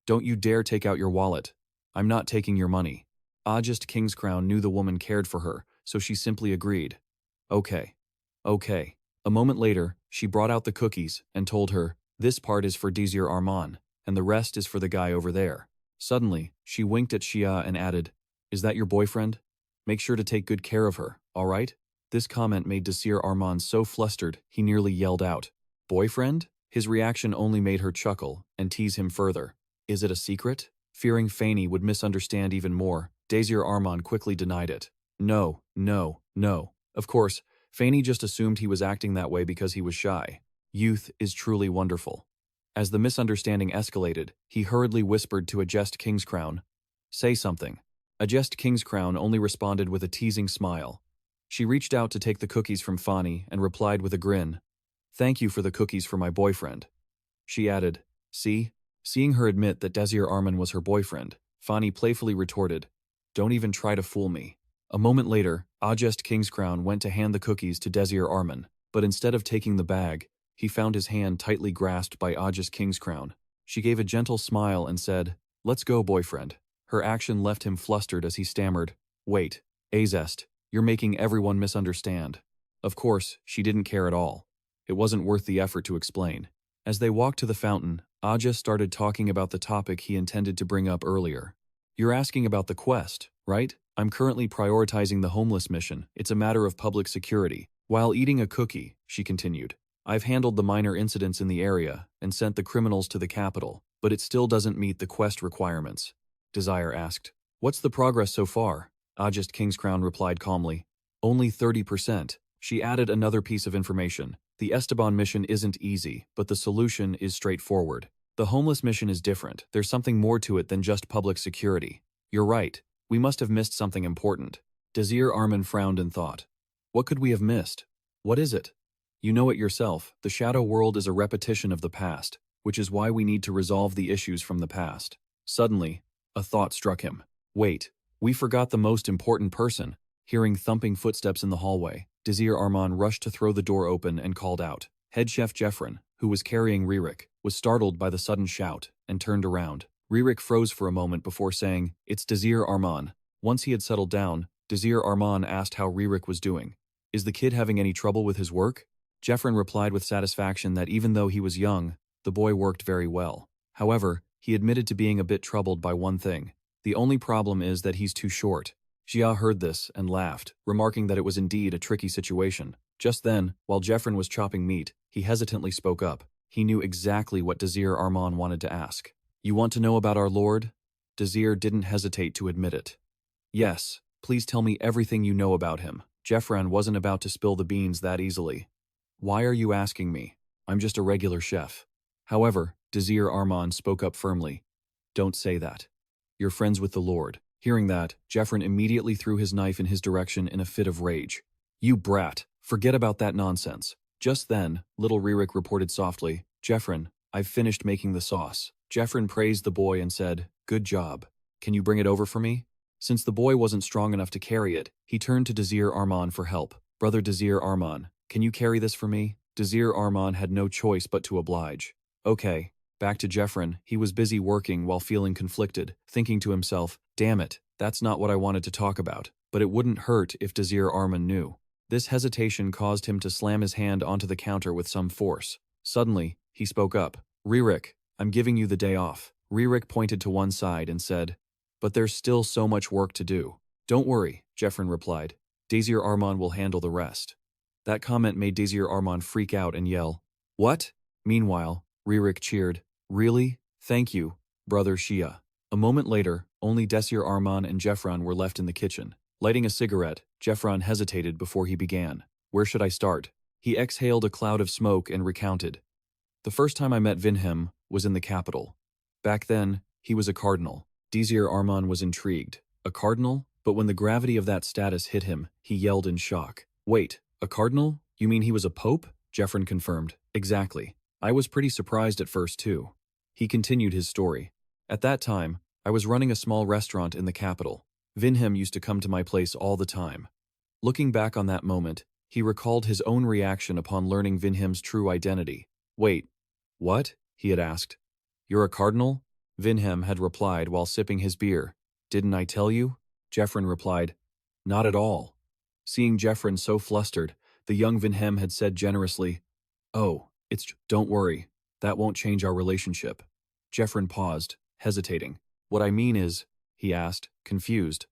"Don't you dare take out your wallet. I'm not taking your money." Ajest Kingscrown knew the woman cared for her, so she simply agreed. Okay. A moment later, she brought out the cookies and told her, "This part is for Desir Arman, and the rest is for the guy over there." Suddenly, she winked at Shia and added, "Is that your boyfriend? Make sure to take good care of her, all right?" This comment made Desir Arman so flustered he nearly yelled out, "Boyfriend?" His reaction only made her chuckle and tease him further. "Is it a secret?" Fearing Fanny would misunderstand even more, Desir Arman quickly denied it. No. Of course, Fanny just assumed he was acting that way because he was shy. Youth is truly wonderful. As the misunderstanding escalated, he hurriedly whispered to Ajest Kingscrown, "Say something." Ajest Kingscrown only responded with a teasing smile. She reached out to take the cookies from Fani and replied with a grin, "Thank you for the cookies for my boyfriend." She added, "See?" Seeing her admit that Desir Arman was her boyfriend, Fani playfully retorted, "Don't even try to fool me." A moment later, Ajest Kingscrown went to hand the cookies to Desir Arman, but instead of taking the bag, he found his hand tightly grasped by Ajest Kingscrown. She gave a gentle smile and said, "Let's go, boyfriend." Her action left him flustered as he stammered, "Wait, Ajest, you're making everyone misunderstand." Of course, she didn't care at all. It wasn't worth the effort to explain. As they walked to the fountain, Ajest started talking about the topic he intended to bring up earlier. "You're asking about the quest, right? I'm currently prioritizing the homeless mission. It's a matter of public security." While eating a cookie, she continued, "I've handled the minor incidents in the area and sent the criminals to the capital, but it still doesn't meet the quest requirements." Desire asked, "What's the progress so far?" Ajest Kingscrown replied calmly, "Only 30%. She added another piece of information. "The Esteban mission isn't easy, but the solution is straightforward. The homeless mission is different. There's something more to it than just public security." "You're right. We must have missed something important." Desir Arman frowned and thought, "What could we have missed? What is it?" "You know it yourself. The shadow world is a repetition of the past, which is why we need to resolve the issues from the past." Suddenly, a thought struck him. "Wait, we forgot the most important person." Hearing thumping footsteps in the hallway, Desir Arman rushed to throw the door open and called out. Head chef Jeffrin, who was carrying Ririk, was startled by the sudden shout and turned around. Ririk froze for a moment before saying, "It's Desir Arman." Once he had settled down, Desir Arman asked how Ririk was doing. "Is the kid having any trouble with his work?" Jeffrin replied with satisfaction that even though he was young, the boy worked very well. However, he admitted to being a bit troubled by one thing. "The only problem is that he's too short." Jia heard this and laughed, remarking that it was indeed a tricky situation. Just then, while Jeffrin was chopping meat, he hesitantly spoke up. He knew exactly what Desir Arman wanted to ask. "You want to know about our lord?" Desir didn't hesitate to admit it. "Yes, please tell me everything you know about him." Jeffrin wasn't about to spill the beans that easily. "Why are you asking me? I'm just a regular chef." However, Desir Arman spoke up firmly. "Don't say that. You're friends with the lord." Hearing that, Jeffrin immediately threw his knife in his direction in a fit of rage. "You brat, forget about that nonsense." Just then, little Ririk reported softly, "Jeffrin, I've finished making the sauce." Jeffrin praised the boy and said, "Good job. Can you bring it over for me?" Since the boy wasn't strong enough to carry it, he turned to Desir Arman for help. "Brother Desir Arman, can you carry this for me?" Desir Arman had no choice but to oblige. "Okay." Back to Jeffrin, he was busy working while feeling conflicted, thinking to himself, "Damn it, that's not what I wanted to talk about." But it wouldn't hurt if Desir Arman knew. This hesitation caused him to slam his hand onto the counter with some force. Suddenly, he spoke up. "Ririk, I'm giving you the day off." Ririk pointed to one side and said, "But there's still so much work to do." "Don't worry," Jeffrin replied. "Desir Arman will handle the rest." That comment made Desir Arman freak out and yell, "What?" Meanwhile, Ririk cheered, "Really? Thank you, brother Shia." A moment later, only Desir Arman and Jeffron were left in the kitchen. Lighting a cigarette, Jeffron hesitated before he began. "Where should I start?" He exhaled a cloud of smoke and recounted. "The first time I met Vinhem was in the capital. Back then, he was a cardinal." Desir Arman was intrigued. "A cardinal?" But when the gravity of that status hit him, he yelled in shock. "Wait, a cardinal? You mean he was a pope?" Jeffron confirmed. "Exactly. I was pretty surprised at first too." He continued his story. "At that time, I was running a small restaurant in the capital. Vinhem used to come to my place all the time." Looking back on that moment, he recalled his own reaction upon learning Vinhem's true identity. "Wait, what?" he had asked. "You're a cardinal?" Vinhem had replied while sipping his beer. "Didn't I tell you?" Jeffrin replied, "Not at all." Seeing Jeffrin so flustered, the young Vinhem had said generously, "Oh, don't worry, that won't change our relationship." Jeffrin paused, hesitating. "What I mean is," he asked, confused,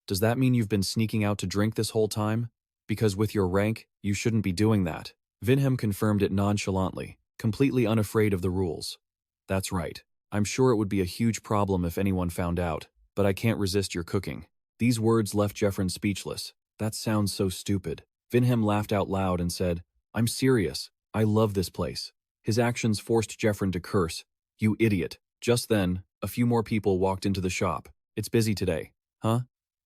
"does that mean you've been sneaking out to drink this whole time? Because with your rank, you shouldn't be doing that." Vinhem confirmed it nonchalantly, completely unafraid of the rules. "That's right. I'm sure it would be a huge problem if anyone found out, but I can't resist your cooking." These words left Jeffrin speechless. "That sounds so stupid." Vinhem laughed out loud and said, "I'm serious. I love this place." His actions forced Jeffrin to curse. "You idiot." Just then, a few more people walked into the shop. "It's busy today, huh?"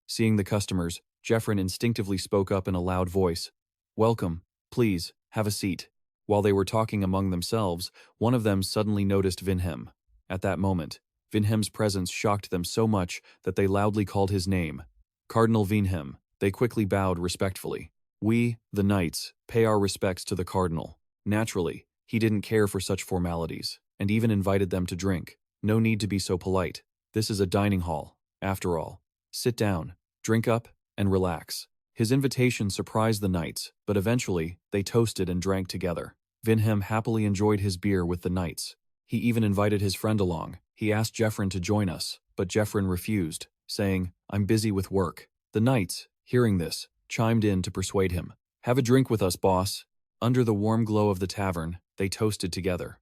Seeing the customers, Jeffrin instinctively spoke up in a loud voice. "Welcome. Please, have a seat." While they were talking among themselves, one of them suddenly noticed Vinhem. At that moment, Vinhem's presence shocked them so much that they loudly called his name. "Cardinal Vinhem." They quickly bowed respectfully. "We, the knights, pay our respects to the cardinal." Naturally, he didn't care for such formalities, and even invited them to drink. "No need to be so polite. This is a dining hall, after all. Sit down, drink up, and relax." His invitation surprised the knights, but eventually, they toasted and drank together. Vinhem happily enjoyed his beer with the knights. He even invited his friend along. He asked Jeffrin to join us, but Jeffrin refused, saying, "I'm busy with work." The knights, hearing this, chimed in to persuade him. "Have a drink with us, boss." Under the warm glow of the tavern, they toasted together.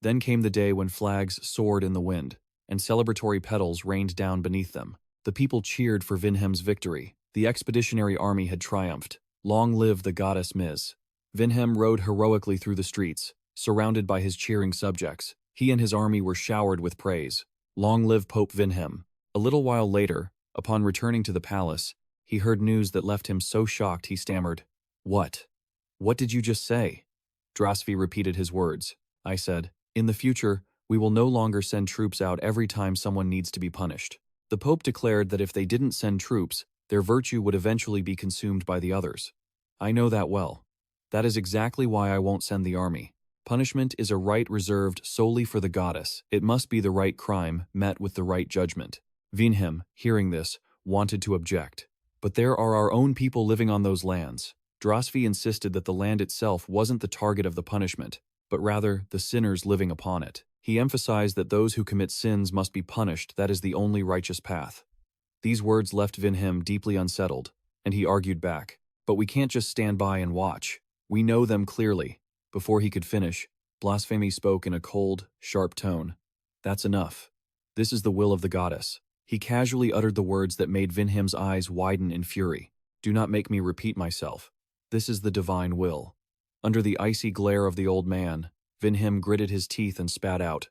Then came the day when flags soared in the wind, and celebratory petals rained down beneath them. The people cheered for Vinhem's victory. The expeditionary army had triumphed. Long live the goddess Ms. Vinhem rode heroically through the streets, surrounded by his cheering subjects. He and his army were showered with praise. Long live Pope Vinhem. A little while later, upon returning to the palace, he heard news that left him so shocked he stammered, "What? What did you just say?" Drosvi repeated his words. "I said, in the future, we will no longer send troops out every time someone needs to be punished." The Pope declared that if they didn't send troops, their virtue would eventually be consumed by the others. "I know that well. That is exactly why I won't send the army. Punishment is a right reserved solely for the goddess. It must be the right crime met with the right judgment." Vinhem, hearing this, wanted to object. "But there are our own people living on those lands." Drosvi insisted that the land itself wasn't the target of the punishment, but rather the sinners living upon it. He emphasized that those who commit sins must be punished. That is the only righteous path. These words left Vinhem deeply unsettled, and he argued back. "But we can't just stand by and watch. We know them clearly." Before he could finish, Blasphemy spoke in a cold, sharp tone. "That's enough. This is the will of the goddess." He casually uttered the words that made Vinhem's eyes widen in fury. "Do not make me repeat myself. This is the divine will." Under the icy glare of the old man, Vinhem gritted his teeth and spat out,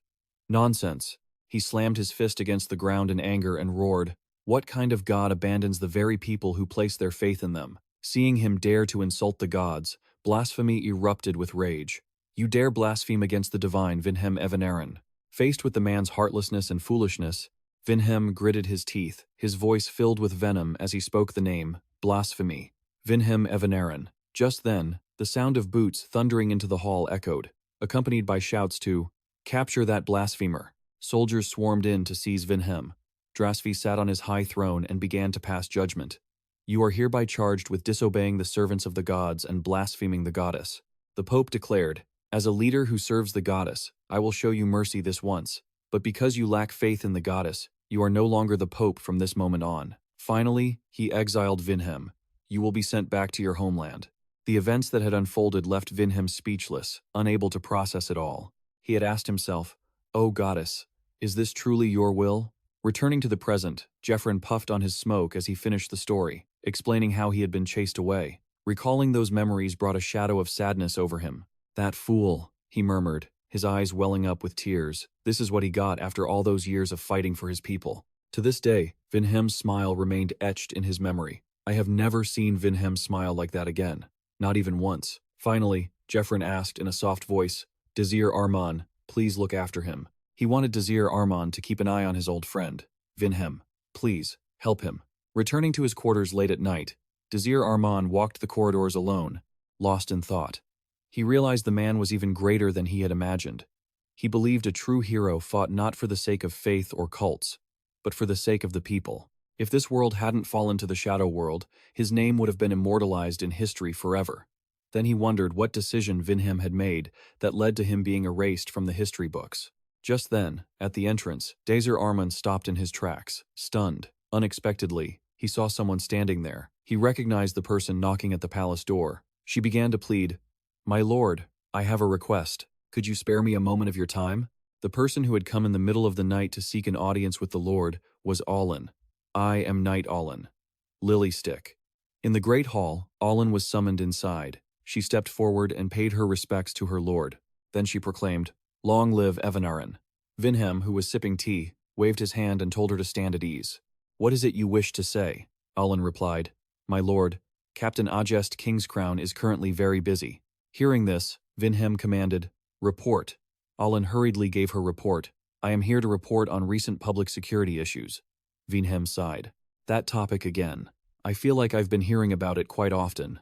"Nonsense." He slammed his fist against the ground in anger and roared, "What kind of god abandons the very people who place their faith in them?" Seeing him dare to insult the gods, Blasphemy erupted with rage. "You dare blaspheme against the divine, Vinhem Evanaren." Faced with the man's heartlessness and foolishness, Vinhem gritted his teeth, his voice filled with venom as he spoke the name, Blasphemy. Vinhem Evanaren. Just then, the sound of boots thundering into the hall echoed, accompanied by shouts to, "Capture that blasphemer." Soldiers swarmed in to seize Vinhem. Drosvi sat on his high throne and began to pass judgment. "You are hereby charged with disobeying the servants of the gods and blaspheming the goddess." The Pope declared, "As a leader who serves the goddess, I will show you mercy this once, but because you lack faith in the goddess, you are no longer the Pope from this moment on." Finally, he exiled Vinhem. "You will be sent back to your homeland." The events that had unfolded left Vinhem speechless, unable to process it all. He had asked himself, "O goddess, is this truly your will?" Returning to the present, Jeffrin puffed on his smoke as he finished the story, explaining how he had been chased away. Recalling those memories brought a shadow of sadness over him. "That fool," he murmured, his eyes welling up with tears. This is what he got after all those years of fighting for his people. To this day, Vinhem's smile remained etched in his memory. I have never seen Vinhem smile like that again. Not even once. Finally, Jeffrin asked in a soft voice, "Desir Arman, please look after him." He wanted Desir Arman to keep an eye on his old friend. "Vinhem, please, help him." Returning to his quarters late at night, Desir Arman walked the corridors alone, lost in thought. He realized the man was even greater than he had imagined. He believed a true hero fought not for the sake of faith or cults, but for the sake of the people. If this world hadn't fallen to the shadow world, his name would have been immortalized in history forever. Then he wondered what decision Vinhem had made that led to him being erased from the history books. Just then, at the entrance, Desir Arman stopped in his tracks, stunned. Unexpectedly, he saw someone standing there. He recognized the person knocking at the palace door. She began to plead, "My lord, I have a request. Could you spare me a moment of your time?" The person who had come in the middle of the night to seek an audience with the Lord was Alin. "I am Knight Alin." Lily Stick. In the great hall, Alin was summoned inside. She stepped forward and paid her respects to her lord. Then she proclaimed, "Long live Evanaren." Vinhem, who was sipping tea, waved his hand and told her to stand at ease. "What is it you wish to say?" Alan replied, "My lord, Captain Ajest Kingscrown is currently very busy." Hearing this, Vinhem commanded, "Report." Alan hurriedly gave her report. "I am here to report on recent public security issues." Vinhem sighed. "That topic again. I feel like I've been hearing about it quite often."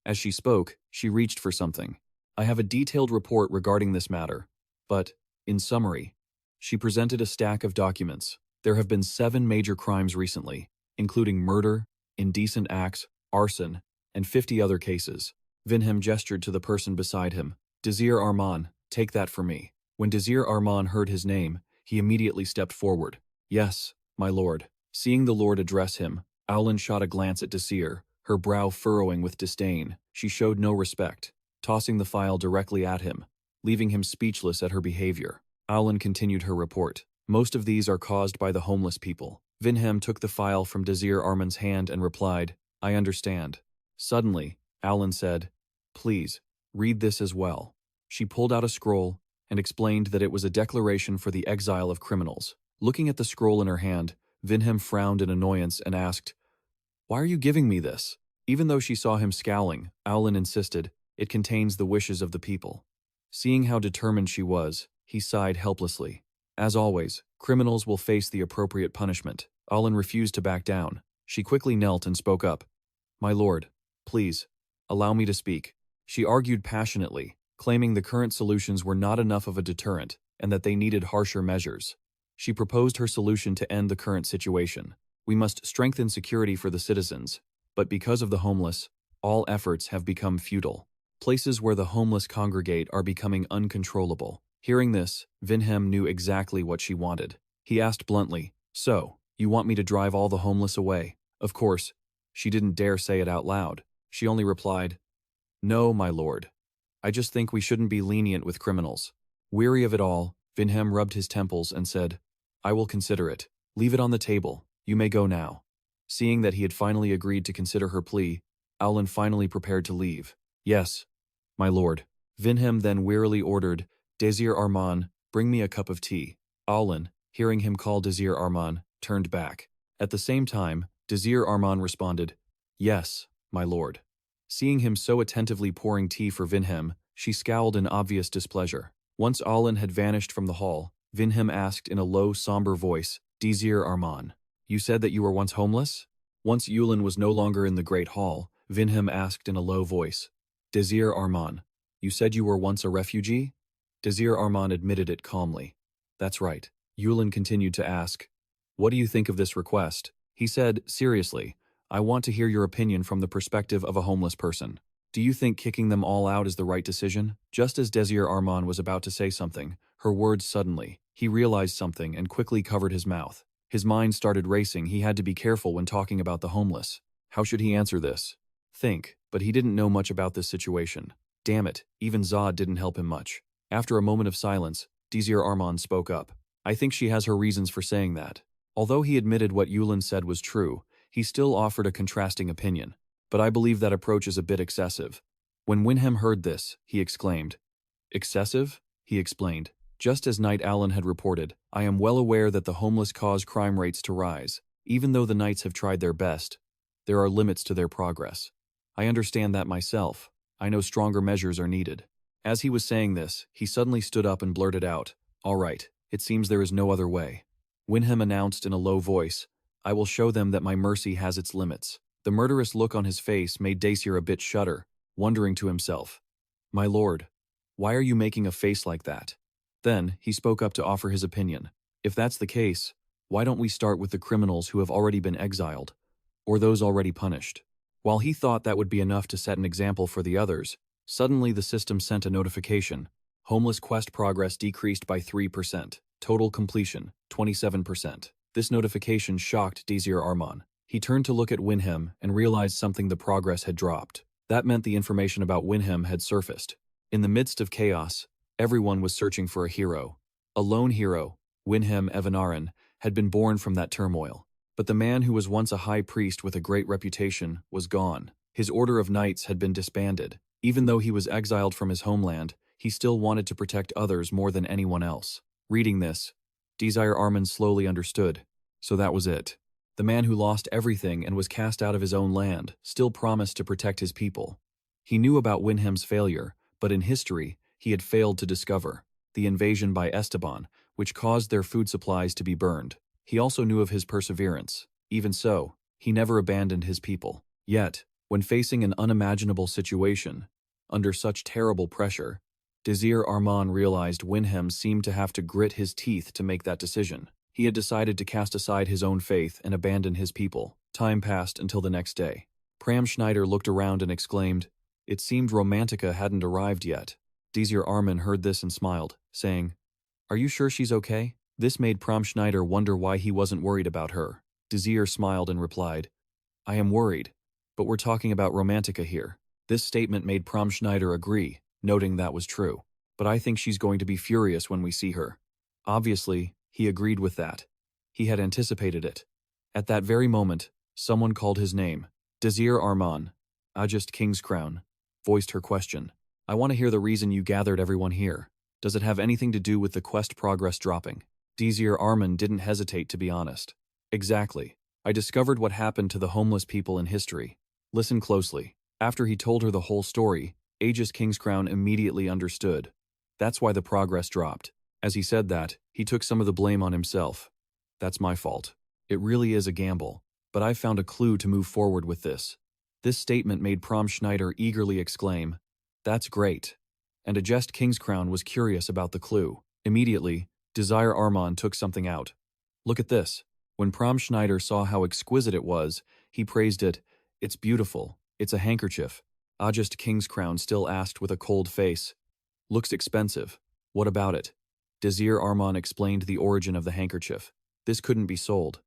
As she spoke, she reached for something. "I have a detailed report regarding this matter, but, in summary," she presented a stack of documents. "There have been 7 major crimes recently, including murder, indecent acts, arson, and 50 other cases." Vinhem gestured to the person beside him. "Desir Arman, take that for me." When Desir Arman heard his name, he immediately stepped forward. "Yes, my lord." Seeing the lord address him, Aulin shot a glance at Desir, her brow furrowing with disdain. She showed no respect, tossing the file directly at him, leaving him speechless at her behavior. Aulin continued her report. "Most of these are caused by the homeless people." Vinhem took the file from Desir Arman's hand and replied, "I understand." Suddenly, Aulin said, "Please, read this as well." She pulled out a scroll and explained that it was a declaration for the exile of criminals. Looking at the scroll in her hand, Vinhem frowned in annoyance and asked, "Why are you giving me this?" Even though she saw him scowling, Aulin insisted, "It contains the wishes of the people." Seeing how determined she was, he sighed helplessly. As always, criminals will face the appropriate punishment. Aulin refused to back down. She quickly knelt and spoke up. "My lord, please, allow me to speak." She argued passionately, claiming the current solutions were not enough of a deterrent and that they needed harsher measures. She proposed her solution to end the current situation. "We must strengthen security for the citizens, but because of the homeless, all efforts have become futile. Places where the homeless congregate are becoming uncontrollable." Hearing this, Vinhem knew exactly what she wanted. He asked bluntly, "So, you want me to drive all the homeless away?" Of course, she didn't dare say it out loud. She only replied, "No, my lord. I just think we shouldn't be lenient with criminals." Weary of it all, Vinhem rubbed his temples and said, "I will consider it. Leave it on the table. You may go now." Seeing that he had finally agreed to consider her plea, Aulin finally prepared to leave. "Yes, my lord." Vinhem then wearily ordered, "Desir Arman, bring me a cup of tea." Aulin, hearing him call Desir Arman, turned back. At the same time, Desir Arman responded, "Yes, my lord." Seeing him so attentively pouring tea for Vinhem, she scowled in obvious displeasure. Once Aulin had vanished from the hall, Vinhem asked in a low, somber voice, "Desir Arman, you said that you were once homeless?" Once Yulin was no longer in the great hall, Vinhem asked in a low voice, "Desir Arman, you said you were once a refugee?" Desir Arman admitted it calmly. "That's right." Yulin continued to ask, "What do you think of this request?" He said, seriously, "I want to hear your opinion from the perspective of a homeless person. Do you think kicking them all out is the right decision?" Just as Desir Arman was about to say something, her words suddenly, he realized something and quickly covered his mouth. His mind started racing. He had to be careful when talking about the homeless. How should he answer this? But he didn't know much about this situation. Damn it, even Zod didn't help him much. After a moment of silence, Desir Arman spoke up. "I think she has her reasons for saying that." Although he admitted what Yulin said was true, he still offered a contrasting opinion. "But I believe that approach is a bit excessive." When Vinhem heard this, he exclaimed. "Excessive?" He explained. "Just as Knight Alan had reported, I am well aware that the homeless cause crime rates to rise. Even though the Knights have tried their best, there are limits to their progress. I understand that myself. I know stronger measures are needed." As he was saying this, he suddenly stood up and blurted out, "All right, it seems there is no other way." Vinhem announced in a low voice, "I will show them that my mercy has its limits." The murderous look on his face made Desir a bit shudder, wondering to himself, "My lord, why are you making a face like that?" Then, he spoke up to offer his opinion. "If that's the case, why don't we start with the criminals who have already been exiled, or those already punished?" While he thought that would be enough to set an example for the others, suddenly the system sent a notification. Homeless quest progress decreased by 3%. Total completion, 27%. This notification shocked Desir Arman. He turned to look at Vinhem and realized something: the progress had dropped. That meant the information about Vinhem had surfaced. In the midst of chaos, everyone was searching for a hero. A lone hero, Vinhem Evanaren, had been born from that turmoil. But the man who was once a high priest with a great reputation was gone. His order of knights had been disbanded. Even though he was exiled from his homeland, he still wanted to protect others more than anyone else. Reading this, Desir Arman slowly understood. So that was it. The man who lost everything and was cast out of his own land still promised to protect his people. He knew about Winhem's failure, but in history, he had failed to discover the invasion by Esteban, which caused their food supplies to be burned. He also knew of his perseverance. Even so, he never abandoned his people. Yet, when facing an unimaginable situation, under such terrible pressure, Desir Arman realized Winhem seemed to have to grit his teeth to make that decision. He had decided to cast aside his own faith and abandon his people. Time passed until the next day. Pram Schneider looked around and exclaimed, "It seemed Romantica hadn't arrived yet." Desir Arman heard this and smiled, saying, "Are you sure she's okay?" This made Pram Schneider wonder why he wasn't worried about her. Desir smiled and replied, "I am worried, but we're talking about Romantica here." This statement made Pram Schneider agree, noting that was true. "But I think she's going to be furious when we see her." Obviously, he agreed with that. He had anticipated it. At that very moment, someone called his name. Desir Arman, Ajest Kingscrown, voiced her question. "I want to hear the reason you gathered everyone here. Does it have anything to do with the quest progress dropping?" Desir Arman didn't hesitate, to be honest. "Exactly. I discovered what happened to the homeless people in history. Listen closely." After he told her the whole story, Ajest Kingscrown immediately understood. That's why the progress dropped. As he said that, he took some of the blame on himself. "That's my fault. It really is a gamble, but I've found a clue to move forward with this." This statement made Pram Schneider eagerly exclaim, "That's great." And Ajest Kingscrown was curious about the clue. Immediately, Desir Arman took something out. "Look at this." When Pram Schneider saw how exquisite it was, he praised it. "It's beautiful. It's a handkerchief." Ajest Kingscrown still asked with a cold face, "Looks expensive. What about it?" Desir Arman explained the origin of the handkerchief. This couldn't be sold.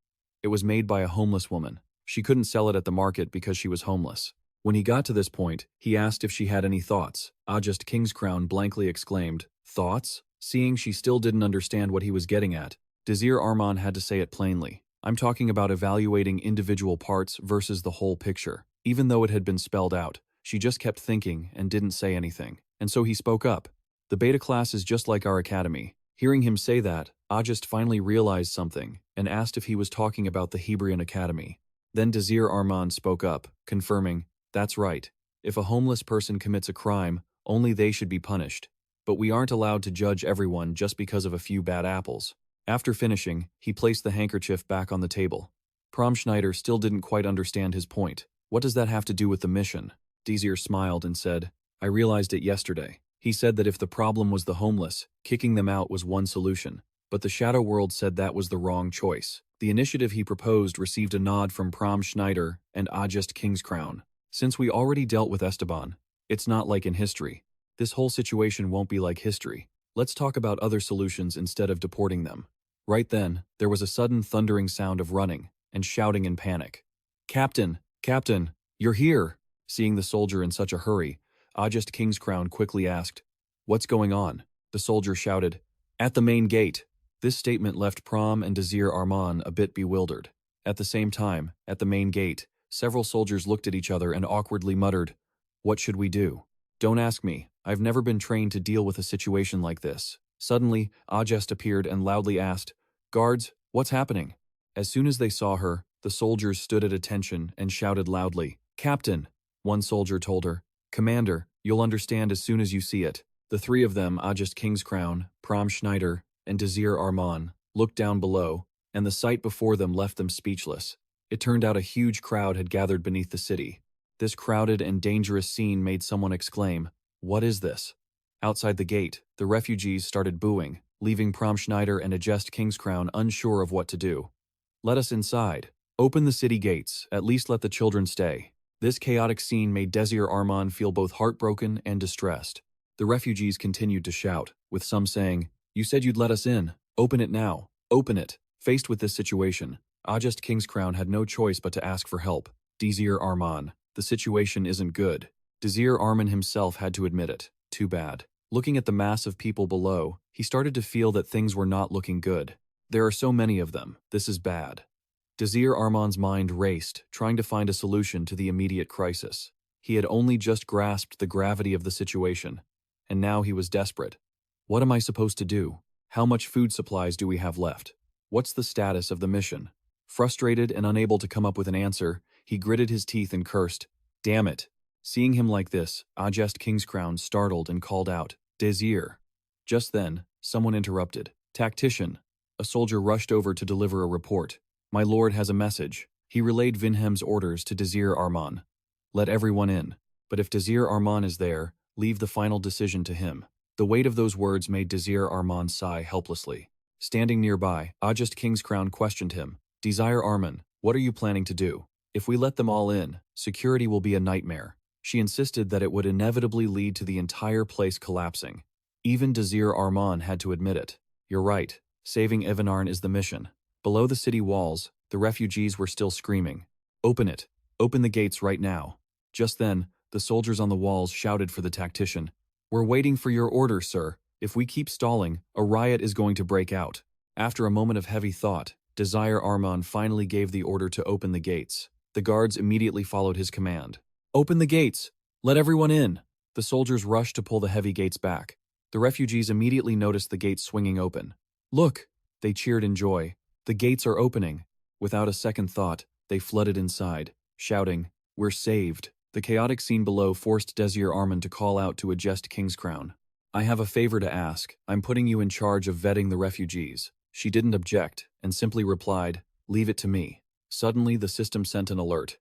It was made by a homeless woman. She couldn't sell it at the market because she was homeless. When he got to this point, he asked if she had any thoughts. Ajest Kingscrown blankly exclaimed, "Thoughts?" Seeing she still didn't understand what he was getting at, Desir Arman had to say it plainly. "I'm talking about evaluating individual parts versus the whole picture." Even though it had been spelled out, she just kept thinking and didn't say anything. And so he spoke up. "The beta class is just like our academy." Hearing him say that, Ajest finally realized something and asked if he was talking about the Hebrion Academy. Then Desir Arman spoke up, confirming, "That's right. If a homeless person commits a crime, only they should be punished. But we aren't allowed to judge everyone just because of a few bad apples." After finishing, he placed the handkerchief back on the table. Pram Schneider still didn't quite understand his point. "What does that have to do with the mission?" Desir smiled and said, "I realized it yesterday." He said that if the problem was the homeless, kicking them out was one solution. But the Shadow World said that was the wrong choice. The initiative he proposed received a nod from Pram Schneider and Ajest Kingscrown. "Since we already dealt with Esteban, it's not like in history. This whole situation won't be like history. Let's talk about other solutions instead of deporting them." Right then, there was a sudden thundering sound of running and shouting in panic. "Captain! Captain! You're here!" Seeing the soldier in such a hurry, Ajest Kingscrown quickly asked, "What's going on?" The soldier shouted, "At the main gate." This statement left Pram and Desir Arman a bit bewildered. At the same time, at the main gate, several soldiers looked at each other and awkwardly muttered, "What should we do?" "Don't ask me. I've never been trained to deal with a situation like this." Suddenly, Ajest appeared and loudly asked, "Guards, what's happening?" As soon as they saw her, the soldiers stood at attention and shouted loudly, "Captain!" One soldier told her, "Commander, you'll understand as soon as you see it." The three of them, Ajest Kingscrown, Pram Schneider, and Desir Arman, looked down below, and the sight before them left them speechless. It turned out a huge crowd had gathered beneath the city. This crowded and dangerous scene made someone exclaim, "What is this?" Outside the gate, the refugees started booing, leaving Pram Schneider and Ajest Kingscrown unsure of what to do. "Let us inside. Open the city gates, at least let the children stay." This chaotic scene made Desir Arman feel both heartbroken and distressed. The refugees continued to shout, with some saying, "You said you'd let us in. Open it now. Open it." Faced with this situation, Ajest Kingscrown had no choice but to ask for help. "Desir Arman, the situation isn't good." Desir Arman himself had to admit it. Too bad. Looking at the mass of people below, he started to feel that things were not looking good. There are so many of them. This is bad. Desir Arman's mind raced, trying to find a solution to the immediate crisis. He had only just grasped the gravity of the situation, and now he was desperate. What am I supposed to do? How much food supplies do we have left? What's the status of the mission? Frustrated and unable to come up with an answer, he gritted his teeth and cursed. Damn it. Seeing him like this, Ajest Kingscrown startled and called out, Desir. Just then, someone interrupted. Tactician. A soldier rushed over to deliver a report. My lord has a message. He relayed Vinhem's orders to Desir Arman. Let everyone in. But if Desir Arman is there, leave the final decision to him. The weight of those words made Desir Arman sigh helplessly. Standing nearby, Ajest Kingscrown questioned him. Desir Arman, what are you planning to do? If we let them all in, security will be a nightmare. She insisted that it would inevitably lead to the entire place collapsing. Even Desir Arman had to admit it. You're right. Saving Evanarn is the mission. Below the city walls, the refugees were still screaming. Open it. Open the gates right now. Just then, the soldiers on the walls shouted for the tactician. We're waiting for your order, sir. If we keep stalling, a riot is going to break out. After a moment of heavy thought, Desir Arman finally gave the order to open the gates. The guards immediately followed his command. Open the gates! Let everyone in! The soldiers rushed to pull the heavy gates back. The refugees immediately noticed the gates swinging open. Look! They cheered in joy. The gates are opening. Without a second thought, they flooded inside, shouting, We're saved. The chaotic scene below forced Desir Arman to call out to Ajest Kingscrown. I have a favor to ask. I'm putting you in charge of vetting the refugees. She didn't object, and simply replied, Leave it to me. Suddenly, the system sent an alert.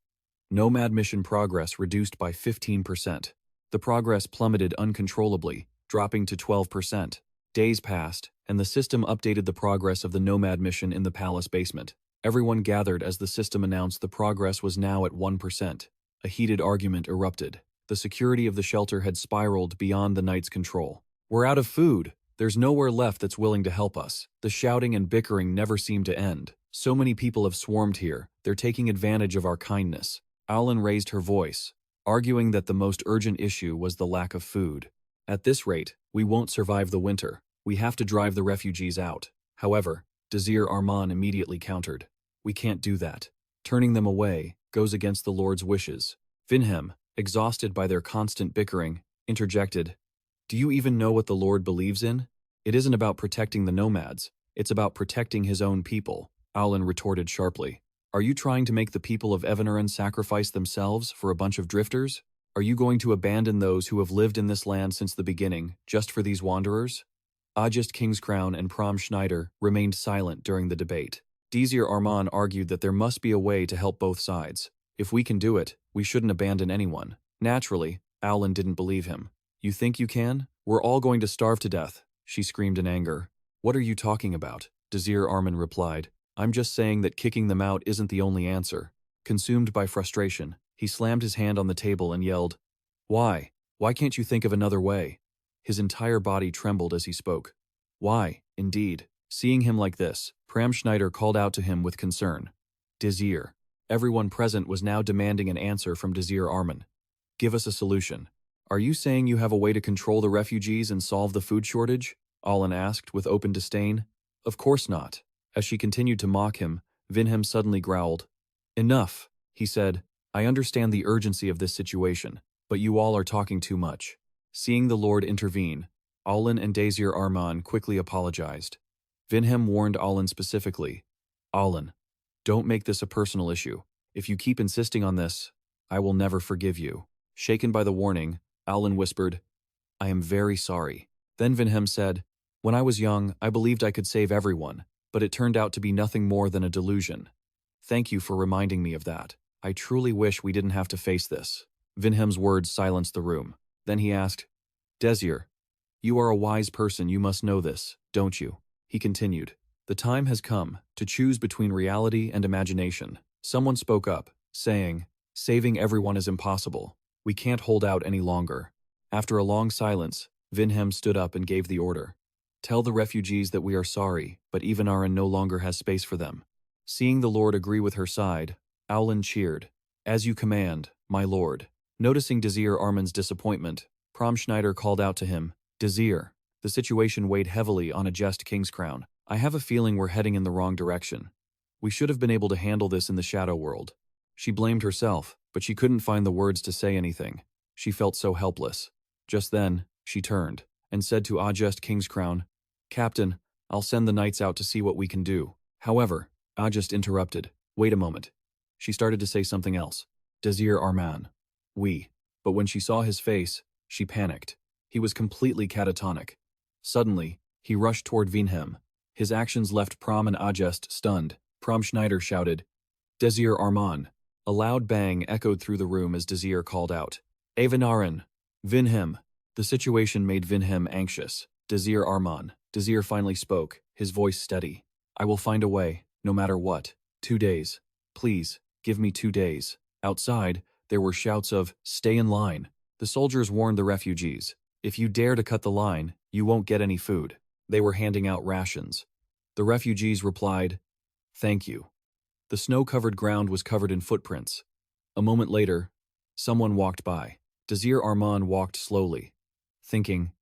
Nomad mission progress reduced by 15%. The progress plummeted uncontrollably, dropping to 12%. Days passed, and the system updated the progress of the Nomad mission in the palace basement. Everyone gathered as the system announced the progress was now at 1%. A heated argument erupted. The security of the shelter had spiraled beyond the knight's control. We're out of food. There's nowhere left that's willing to help us. The shouting and bickering never seemed to end. So many people have swarmed here. They're taking advantage of our kindness. Alan raised her voice, arguing that the most urgent issue was the lack of food. At this rate, we won't survive the winter. We have to drive the refugees out. However, Desir Arman immediately countered. We can't do that. Turning them away goes against the Lord's wishes. Vinhem, exhausted by their constant bickering, interjected. Do you even know what the Lord believes in? It isn't about protecting the nomads. It's about protecting his own people. Alan retorted sharply. Are you trying to make the people of Evanarn sacrifice themselves for a bunch of drifters? Are you going to abandon those who have lived in this land since the beginning, just for these wanderers? Ajest Kingscrown and Prom Schneider remained silent during the debate. Desir Arman argued that there must be a way to help both sides. If we can do it, we shouldn't abandon anyone. Naturally, Alan didn't believe him. You think you can? We're all going to starve to death, she screamed in anger. What are you talking about? Desir Arman replied. I'm just saying that kicking them out isn't the only answer. Consumed by frustration, he slammed his hand on the table and yelled, Why? Why can't you think of another way? His entire body trembled as he spoke. Why, indeed? Seeing him like this, Pram Schneider called out to him with concern. Desir. Everyone present was now demanding an answer from Desir Arman. Give us a solution. Are you saying you have a way to control the refugees and solve the food shortage? Alan asked with open disdain. Of course not. As she continued to mock him, Vinhem suddenly growled. Enough, he said. I understand the urgency of this situation, but you all are talking too much. Seeing the Lord intervene, Alan and Desir Arman quickly apologized. Vinhem warned Alan specifically. Alan, don't make this a personal issue. If you keep insisting on this, I will never forgive you. Shaken by the warning, Alan whispered, I am very sorry. Then Vinhem said, When I was young, I believed I could save everyone, but it turned out to be nothing more than a delusion. Thank you for reminding me of that. I truly wish we didn't have to face this. Vinhem's words silenced the room. Then he asked, Desir, you are a wise person, you must know this, don't you? He continued, The time has come to choose between reality and imagination. Someone spoke up, saying, Saving everyone is impossible. We can't hold out any longer. After a long silence, Vinhem stood up and gave the order. Tell the refugees that we are sorry, but Evanarn no longer has space for them. Seeing the Lord agree with her side, Aulin cheered. As you command, my lord. Noticing Desir Arman's disappointment, Prom Schneider called out to him, Desir. The situation weighed heavily on Ajest Kingscrown. I have a feeling we're heading in the wrong direction. We should have been able to handle this in the shadow world. She blamed herself, but she couldn't find the words to say anything. She felt so helpless. Just then, she turned and said to Ajest Kingscrown, "Captain, I'll send the knights out to see what we can do." However, Ajest interrupted. "Wait a moment." She started to say something else. "Desir Arman. We." But when she saw his face, she panicked. He was completely catatonic. Suddenly, he rushed toward Vinhem. His actions left Prom and Ajest stunned. Prom Schneider shouted, "Desir Arman." A loud bang echoed through the room as Desir called out, "Avanaran! Vinhem!" The situation made Vinhem anxious. "Desir Arman." Desir finally spoke, his voice steady. "I will find a way, no matter what. 2 days. Please, give me 2 days." Outside, there were shouts of, "Stay in line." The soldiers warned the refugees, "If you dare to cut the line, you won't get any food." They were handing out rations. The refugees replied, "Thank you." The snow-covered ground was covered in footprints. A moment later, someone walked by. Desir Arman walked slowly, thinking,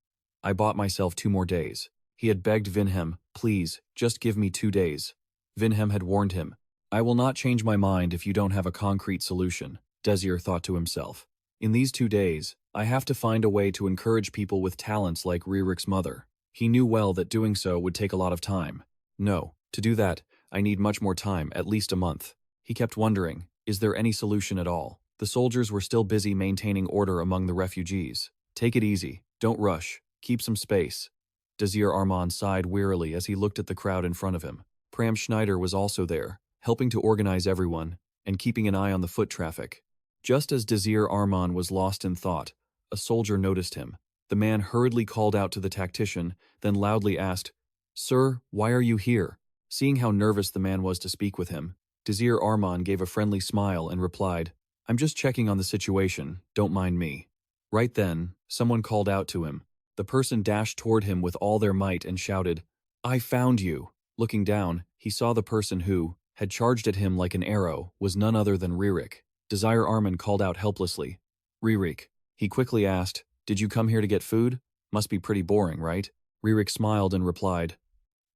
"I bought myself 2 more days." He had begged Vinhem, "Please, just give me 2 days." Vinhem had warned him, "I will not change my mind if you don't have a concrete solution." Desir thought to himself, "In these 2 days, I have to find a way to encourage people with talents like Ririk's mother." He knew well that doing so would take a lot of time. "No, to do that, I need much more time, at least a month." He kept wondering, is there any solution at all? The soldiers were still busy maintaining order among the refugees. "Take it easy, don't rush, keep some space." Desir Arman sighed wearily as he looked at the crowd in front of him. Pram Schneider was also there, helping to organize everyone and keeping an eye on the foot traffic. Just as Desir Arman was lost in thought, a soldier noticed him. The man hurriedly called out to the tactician, then loudly asked, "Sir, why are you here?" Seeing how nervous the man was to speak with him, Desir Arman gave a friendly smile and replied, "I'm just checking on the situation, don't mind me." Right then, someone called out to him. The person dashed toward him with all their might and shouted, "I found you!" Looking down, he saw the person who had charged at him like an arrow was none other than Ririk. Desir Arman called out helplessly, "Ririk." He quickly asked, "Did you come here to get food? Must be pretty boring, right?" Ririk smiled and replied,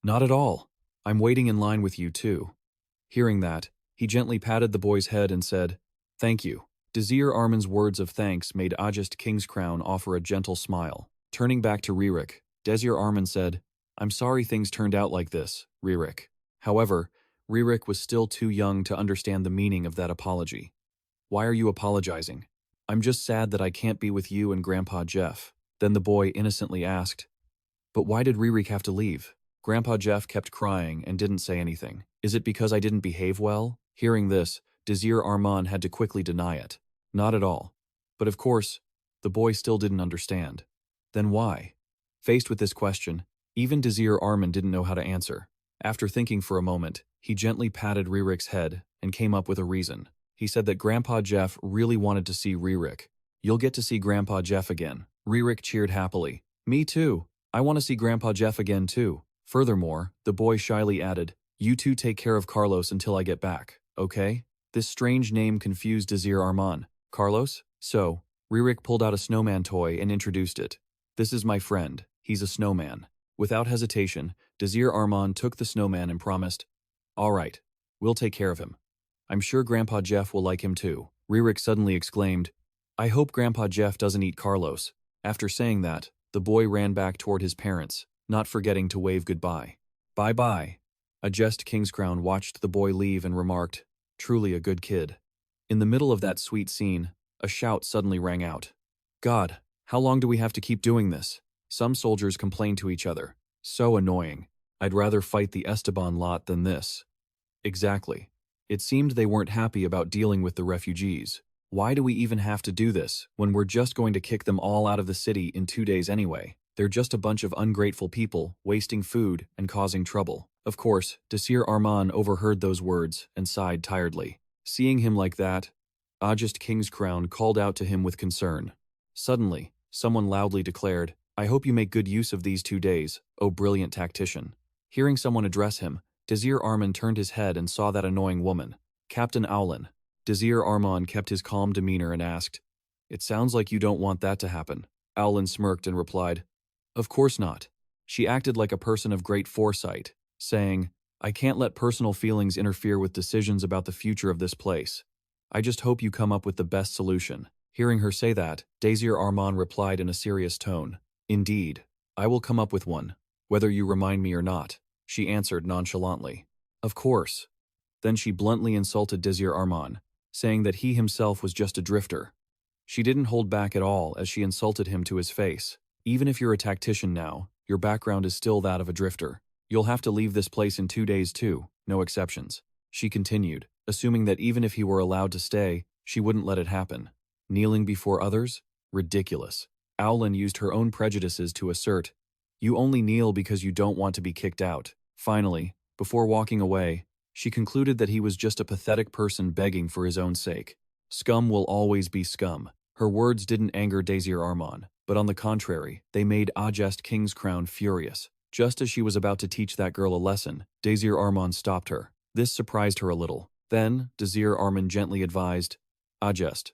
"Not at all. I'm waiting in line with you too." Hearing that, he gently patted the boy's head and said, "Thank you." Desir Arman's words of thanks made Ajest Kingscrown offer a gentle smile. Turning back to Ririk, Desir Arman said, "I'm sorry things turned out like this, Ririk." However, Ririk was still too young to understand the meaning of that apology. "Why are you apologizing?" "I'm just sad that I can't be with you and Grandpa Jeff." Then the boy innocently asked, "But why did Ririk have to leave?" Grandpa Jeff kept crying and didn't say anything. "Is it because I didn't behave well?" Hearing this, Desir Arman had to quickly deny it. "Not at all." But of course, the boy still didn't understand. Then why? Faced with this question, even Desir Arman didn't know how to answer. After thinking for a moment, he gently patted Ririk's head and came up with a reason. He said that Grandpa Jeff really wanted to see Ririk. "You'll get to see Grandpa Jeff again." Ririk cheered happily. "Me too. I want to see Grandpa Jeff again too." Furthermore, the boy shyly added, "You two take care of Carlos until I get back, okay?" This strange name confused Desir Arman. "Carlos?" So, Ririk pulled out a snowman toy and introduced it. "This is my friend. He's a snowman." Without hesitation, Desir Arman took the snowman and promised, "All right, we'll take care of him. I'm sure Grandpa Jeff will like him too." Ririk suddenly exclaimed, "I hope Grandpa Jeff doesn't eat Carlos." After saying that, the boy ran back toward his parents, not forgetting to wave goodbye. "Bye-bye." Ajest Kingscrown watched the boy leave and remarked, "Truly a good kid." In the middle of that sweet scene, a shout suddenly rang out. "God, how long do we have to keep doing this?" Some soldiers complained to each other. "So annoying. I'd rather fight the Esteban lot than this." Exactly. It seemed they weren't happy about dealing with the refugees. Why do we even have to do this when we're just going to kick them all out of the city in 2 days anyway? They're just a bunch of ungrateful people, wasting food and causing trouble. Of course, Desir Arman overheard those words and sighed tiredly. Seeing him like that, Ajest Kingscrown called out to him with concern. Suddenly, someone loudly declared, "I hope you make good use of these 2 days, O brilliant tactician." Hearing someone address him, Desir Arman turned his head and saw that annoying woman, Captain Owlin. Desir Arman kept his calm demeanor and asked, "It sounds like you don't want that to happen." Owlin smirked and replied, "Of course not." She acted like a person of great foresight, saying, "I can't let personal feelings interfere with decisions about the future of this place." I just hope you come up with the best solution." Hearing her say that, Desir Arman replied in a serious tone. "Indeed, I will come up with one, whether you remind me or not," she answered nonchalantly. "Of course." Then she bluntly insulted Desir Arman, saying that he himself was just a drifter. She didn't hold back at all as she insulted him to his face. "Even if you're a tactician now, your background is still that of a drifter. You'll have to leave this place in 2 days too, no exceptions," she continued, assuming that even if he were allowed to stay, she wouldn't let it happen. Kneeling before others? Ridiculous. Owlin used her own prejudices to assert, "You only kneel because you don't want to be kicked out." Finally, before walking away, she concluded that he was just a pathetic person begging for his own sake. Scum will always be scum. Her words didn't anger Desir Arman, but on the contrary, they made Ajest Kingscrown furious. Just as she was about to teach that girl a lesson, Desir Arman stopped her. This surprised her a little. Then, Desir Arman gently advised, "Ajest,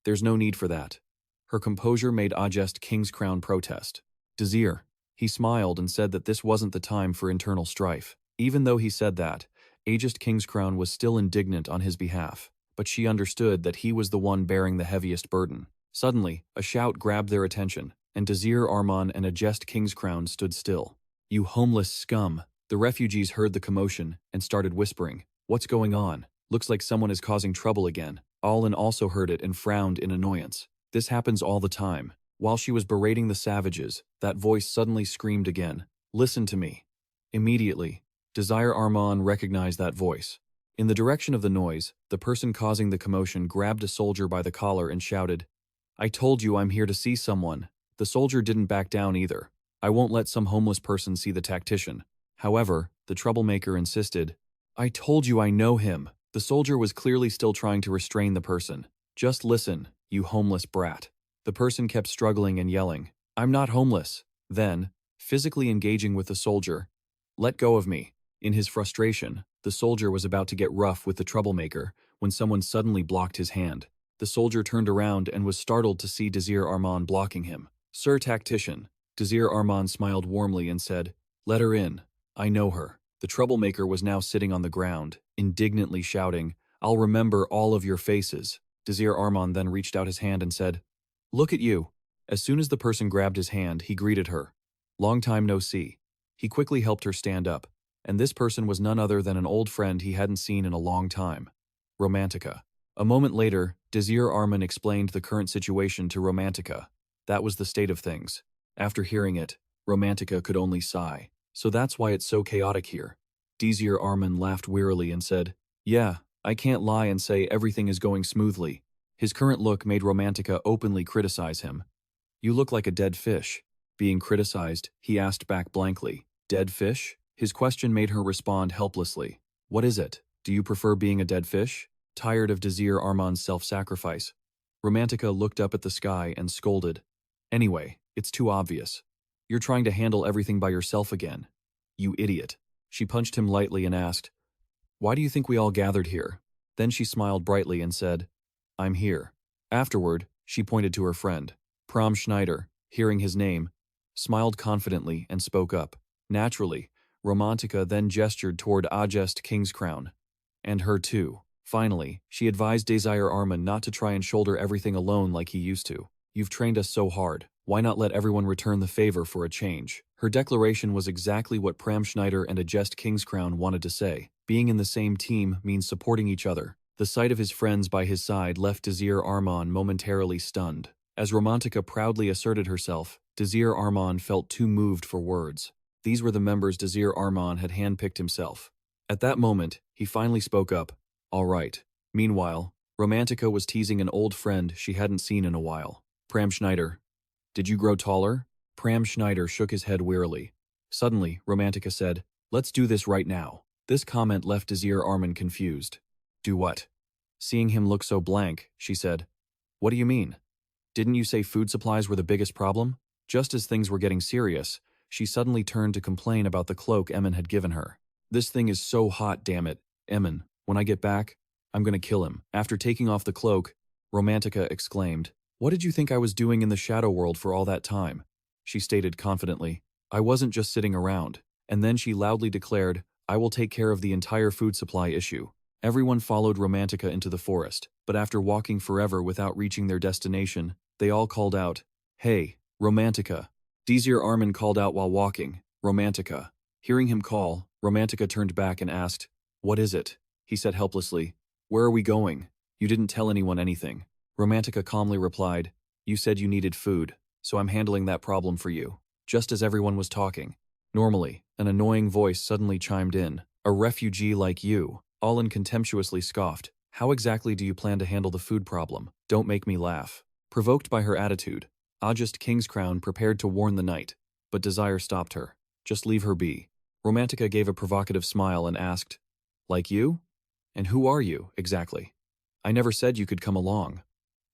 there's no need for that." Her composure made Ajest Kingscrown protest. "Desir." He smiled and said that this wasn't the time for internal strife. Even though he said that, Ajest Kingscrown was still indignant on his behalf, but she understood that he was the one bearing the heaviest burden. Suddenly, a shout grabbed their attention, and Desir Arman and Ajest Kingscrown stood still. "You homeless scum!" The refugees heard the commotion and started whispering, "What's going on? Looks like someone is causing trouble again." Owlin also heard it and frowned in annoyance. This happens all the time. While she was berating the savages, that voice suddenly screamed again, "Listen to me." Immediately, Desir Arman recognized that voice. In the direction of the noise, the person causing the commotion grabbed a soldier by the collar and shouted, "I told you I'm here to see someone." The soldier didn't back down either. "I won't let some homeless person see the tactician." However, the troublemaker insisted, "I told you I know him." The soldier was clearly still trying to restrain the person. "Just listen, you homeless brat." The person kept struggling and yelling, "I'm not homeless." Then, physically engaging with the soldier, "Let go of me." In his frustration, the soldier was about to get rough with the troublemaker when someone suddenly blocked his hand. The soldier turned around and was startled to see Desir Arman blocking him. "Sir Tactician." Desir Arman smiled warmly and said, "Let her in. I know her." The troublemaker was now sitting on the ground, indignantly shouting, "I'll remember all of your faces." Desir Arman then reached out his hand and said, "Look at you." As soon as the person grabbed his hand, he greeted her. "Long time no see." He quickly helped her stand up, and this person was none other than an old friend he hadn't seen in a long time, Romantica. A moment later, Desir Arman explained the current situation to Romantica. That was the state of things. After hearing it, Romantica could only sigh. "So that's why it's so chaotic here." Desir Arman laughed wearily and said, "Yeah, I can't lie and say everything is going smoothly." His current look made Romantica openly criticize him. "You look like a dead fish." Being criticized, he asked back blankly, "Dead fish?" His question made her respond helplessly. "What is it? Do you prefer being a dead fish?" Tired of Desir Arman's self-sacrifice, Romantica looked up at the sky and scolded, "Anyway, it's too obvious. You're trying to handle everything by yourself again. You idiot." She punched him lightly and asked, "Why do you think we all gathered here?" Then she smiled brightly and said, "I'm here." Afterward, she pointed to her friend. Pram Schneider, hearing his name, smiled confidently and spoke up. Naturally, Romantica then gestured toward Ajest Kingscrown. And her too. Finally, she advised Desir Arman not to try and shoulder everything alone like he used to. "You've trained us so hard. Why not let everyone return the favor for a change?" Her declaration was exactly what Pram Schneider and Ajest Kingscrown wanted to say. Being in the same team means supporting each other. The sight of his friends by his side left Desir Arman momentarily stunned. As Romantica proudly asserted herself, Desir Arman felt too moved for words. These were the members Desir Arman had handpicked himself. At that moment, he finally spoke up, "All right." Meanwhile, Romantica was teasing an old friend she hadn't seen in a while. "Pram Schneider, did you grow taller?" Pram Schneider shook his head wearily. Suddenly, Romantica said, "Let's do this right now." This comment left Desir Arman confused. "Do what?" Seeing him look so blank, she said, "What do you mean? Didn't you say food supplies were the biggest problem?" Just as things were getting serious, she suddenly turned to complain about the cloak Emin had given her. "This thing is so hot, damn it. Emin, when I get back, I'm gonna kill him." After taking off the cloak, Romantica exclaimed, "What did you think I was doing in the shadow world for all that time?" She stated confidently, "I wasn't just sitting around." And then she loudly declared, "I will take care of the entire food supply issue." Everyone followed Romantica into the forest, but after walking forever without reaching their destination, they all called out, "Hey, Romantica." Desir Arman called out while walking, "Romantica." Hearing him call, Romantica turned back and asked, "What is it?" He said helplessly, "Where are we going? You didn't tell anyone anything." Romantica calmly replied, "You said you needed food, so I'm handling that problem for you." Just as everyone was talking, normally, an annoying voice suddenly chimed in, "A refugee like you." Allen contemptuously scoffed, "How exactly do you plan to handle the food problem? Don't make me laugh." Provoked by her attitude, Ajest Kingscrown prepared to warn the knight, but Desire stopped her. "Just leave her be." Romantica gave a provocative smile and asked, "Like you? And who are you, exactly? I never said you could come along.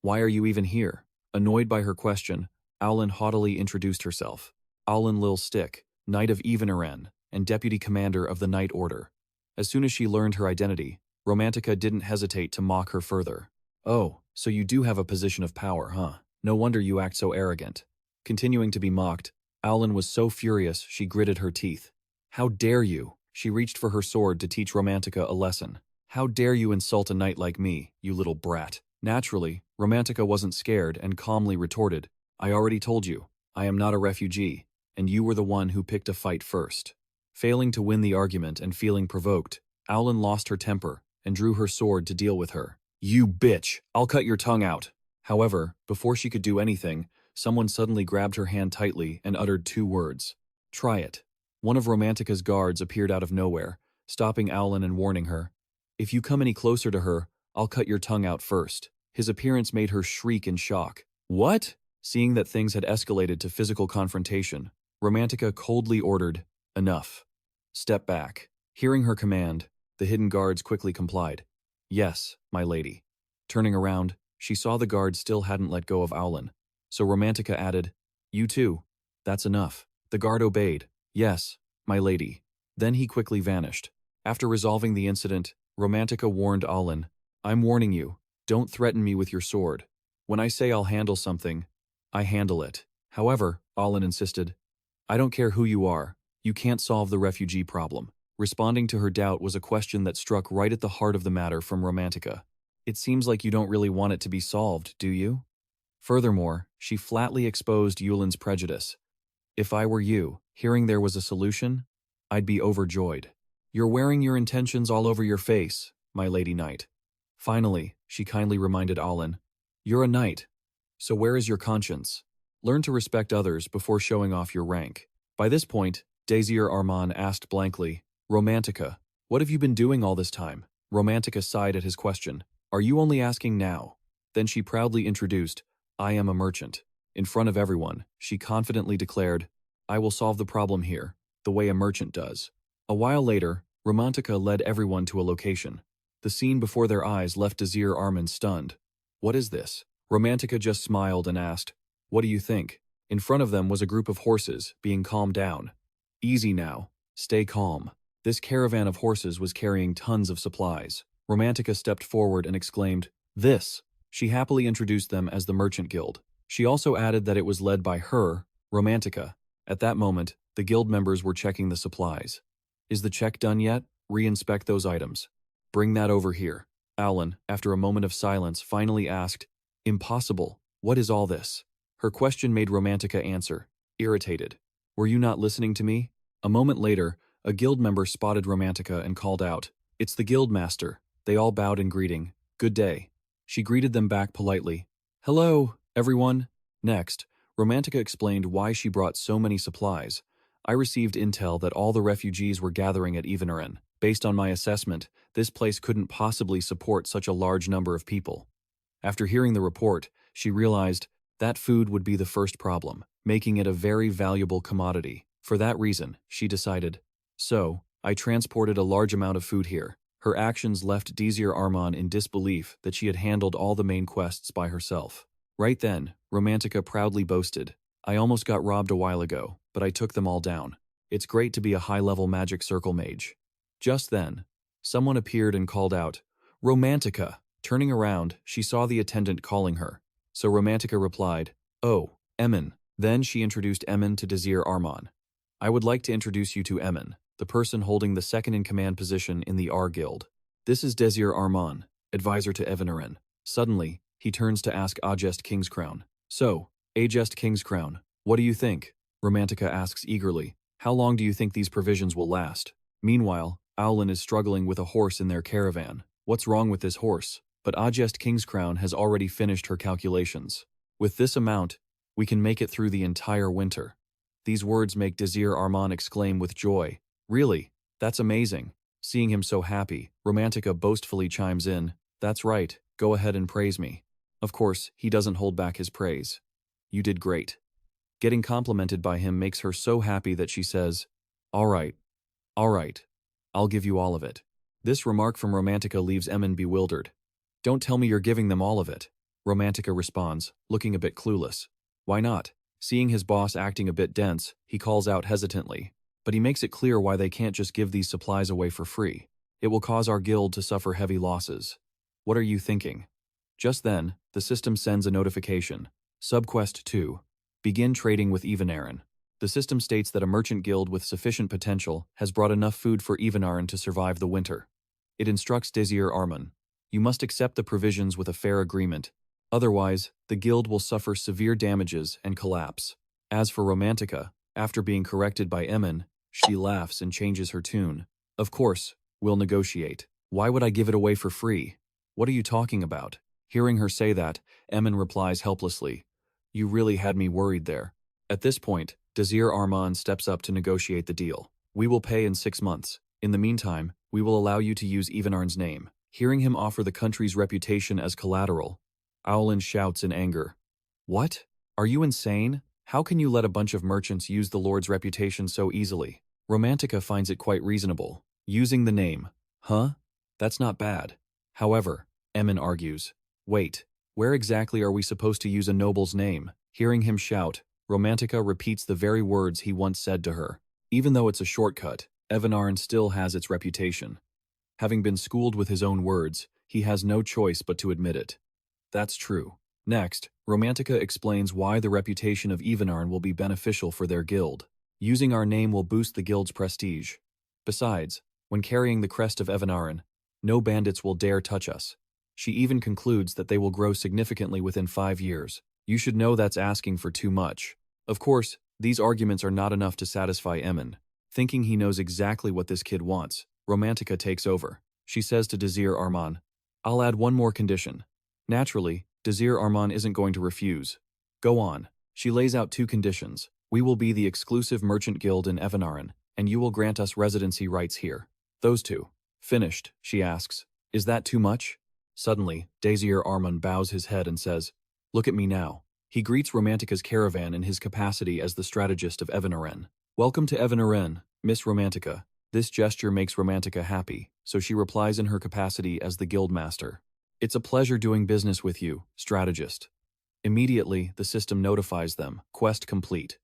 Why are you even here?" Annoyed by her question, Aulin haughtily introduced herself. Aulin Lil Stick, Knight of Evenaren, and Deputy Commander of the Knight Order. As soon as she learned her identity, Romantica didn't hesitate to mock her further. "Oh, so you do have a position of power, huh? No wonder you act so arrogant." Continuing to be mocked, Aulin was so furious she gritted her teeth. "How dare you?" She reached for her sword to teach Romantica a lesson. "How dare you insult a knight like me, you little brat?" Naturally, Romantica wasn't scared and calmly retorted, "I already told you, I am not a refugee, and you were the one who picked a fight first." Failing to win the argument and feeling provoked, Aulin lost her temper and drew her sword to deal with her. "You bitch! I'll cut your tongue out!" However, before she could do anything, someone suddenly grabbed her hand tightly and uttered 2 words. "Try it." One of Romantica's guards appeared out of nowhere, stopping Aulin and warning her, "If you come any closer to her, I'll cut your tongue out first." His appearance made her shriek in shock. "What?" Seeing that things had escalated to physical confrontation, Romantica coldly ordered, "Enough. Step back." Hearing her command, the hidden guards quickly complied. "Yes, my lady." Turning around, she saw the guard still hadn't let go of Aulin, so Romantica added, "You too. That's enough." The guard obeyed. "Yes, my lady." Then he quickly vanished. After resolving the incident, Romantica warned Aulin, "I'm warning you, don't threaten me with your sword. When I say I'll handle something, I handle it." However, Aulin insisted, "I don't care who you are, you can't solve the refugee problem." Responding to her doubt was a question that struck right at the heart of the matter from Romantica. "It seems like you don't really want it to be solved, do you?" Furthermore, she flatly exposed Yulin's prejudice. "If I were you, hearing there was a solution, I'd be overjoyed." "You're wearing your intentions all over your face, my lady knight." Finally, she kindly reminded Aulin, "You're a knight, so where is your conscience? Learn to respect others before showing off your rank." By this point, Desir Arman asked blankly, "Romantica, what have you been doing all this time?" Romantica sighed at his question. "Are you only asking now?" Then she proudly introduced, "I am a merchant." In front of everyone, she confidently declared, "I will solve the problem here, the way a merchant does." A while later, Romantica led everyone to a location. The scene before their eyes left Desir Arman stunned. "What is this?" Romantica just smiled and asked, "What do you think?" In front of them was a group of horses, being calmed down. "Easy now. Stay calm." This caravan of horses was carrying tons of supplies. Romantica stepped forward and exclaimed, "This!" She happily introduced them as the Merchant Guild. She also added that it was led by her, Romantica. At that moment, the guild members were checking the supplies. "Is the check done yet? Re-inspect those items. Bring that over here." Aulin, after a moment of silence, finally asked, "Impossible. What is all this?" Her question made Romantica answer, irritated, "Were you not listening to me?" A moment later, a guild member spotted Romantica and called out, "It's the guild master." They all bowed in greeting. "Good day." She greeted them back politely. "Hello, everyone." Next, Romantica explained why she brought so many supplies. "I received intel that all the refugees were gathering at Evenaren. Based on my assessment, this place couldn't possibly support such a large number of people." After hearing the report, she realized that food would be the first problem, making it a very valuable commodity. For that reason, she decided, "So, I transported a large amount of food here." Her actions left Desir Arman in disbelief that she had handled all the main quests by herself. Right then, Romantica proudly boasted, "I almost got robbed a while ago, but I took them all down. It's great to be a high-level magic circle mage." Just then, someone appeared and called out, "Romantica!" Turning around, she saw the attendant calling her. So Romantica replied, "Oh, Emin." Then she introduced Emin to Desir Arman. "I would like to introduce you to Emin, the person holding the second-in-command position in the R Guild." This is Desir Arman, advisor to Evanaren. Suddenly, he turns to ask Ajest Kingscrown. So, Ajest Kingscrown, what do you think? Romantica asks eagerly. How long do you think these provisions will last? Meanwhile, Aulin is struggling with a horse in their caravan. What's wrong with this horse? But Ajest Kingscrown has already finished her calculations. With this amount, we can make it through the entire winter. These words make Desir Arman exclaim with joy. Really? That's amazing. Seeing him so happy, Romantica boastfully chimes in. That's right, go ahead and praise me. Of course, he doesn't hold back his praise. You did great. Getting complimented by him makes her so happy that she says, all right, I'll give you all of it. This remark from Romantica leaves Emin bewildered. Don't tell me you're giving them all of it. Romantica responds, looking a bit clueless. Why not? Seeing his boss acting a bit dense, he calls out hesitantly. But he makes it clear why they can't just give these supplies away for free. It will cause our guild to suffer heavy losses. What are you thinking? Just then, the system sends a notification. Subquest 2. Begin trading with Evanaren. The system states that a merchant guild with sufficient potential has brought enough food for Evanaren to survive the winter. It instructs Desir Arman. You must accept the provisions with a fair agreement. Otherwise, the guild will suffer severe damages and collapse. As for Romantica, after being corrected by Emin, she laughs and changes her tune. Of course, we'll negotiate. Why would I give it away for free? What are you talking about? Hearing her say that, Emin replies helplessly. You really had me worried there. At this point, Desir Arman steps up to negotiate the deal. We will pay in 6 months. In the meantime, we will allow you to use Evanarn's name. Hearing him offer the country's reputation as collateral, Aulin shouts in anger. What? Are you insane? How can you let a bunch of merchants use the Lord's reputation so easily? Romantica finds it quite reasonable. Using the name. Huh? That's not bad. However, Emin argues. Wait, where exactly are we supposed to use a noble's name? Hearing him shout, Romantica repeats the very words he once said to her. Even though it's a shortcut, Evanaren still has its reputation. Having been schooled with his own words, he has no choice but to admit it. That's true. Next, Romantica explains why the reputation of Evanaren will be beneficial for their guild. Using our name will boost the guild's prestige. Besides, when carrying the crest of Evanaren, no bandits will dare touch us. She even concludes that they will grow significantly within 5 years. You should know that's asking for too much. Of course, these arguments are not enough to satisfy Emin. Thinking he knows exactly what this kid wants, Romantica takes over. She says to Desir Arman, I'll add one more condition. Naturally, Desir Arman isn't going to refuse. Go on. She lays out 2 conditions. We will be the exclusive merchant guild in Evanaren, and you will grant us residency rights here. Those 2. Finished, she asks. Is that too much? Suddenly, Desir Arman bows his head and says, Look at me now. He greets Romantica's caravan in his capacity as the strategist of Evanaren. Welcome to Evanaren, Miss Romantica. This gesture makes Romantica happy, so she replies in her capacity as the guildmaster. It's a pleasure doing business with you, strategist. Immediately, the system notifies them, quest complete.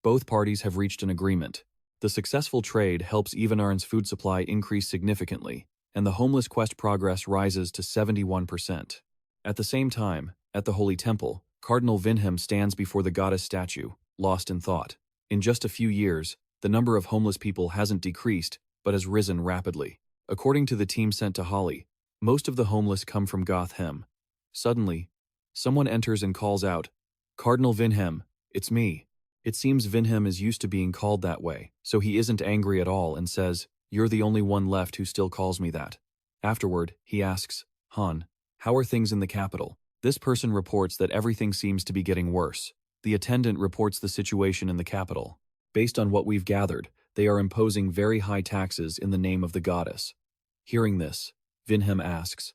Both parties have reached an agreement. The successful trade helps Evanarn's food supply increase significantly, and the homeless quest progress rises to 71%. At the same time, at the Holy Temple, Cardinal Vinhem stands before the goddess statue, lost in thought. In just a few years, the number of homeless people hasn't decreased, but has risen rapidly. According to the team sent to Holly, most of the homeless come from Gotham. Suddenly, someone enters and calls out, Cardinal Vinhem, it's me. It seems Vinhem is used to being called that way, so he isn't angry at all and says, You're the only one left who still calls me that. Afterward, he asks, Han, how are things in the capital? This person reports that everything seems to be getting worse. The attendant reports the situation in the capital. Based on what we've gathered, they are imposing very high taxes in the name of the goddess. Hearing this, Vinhem asks,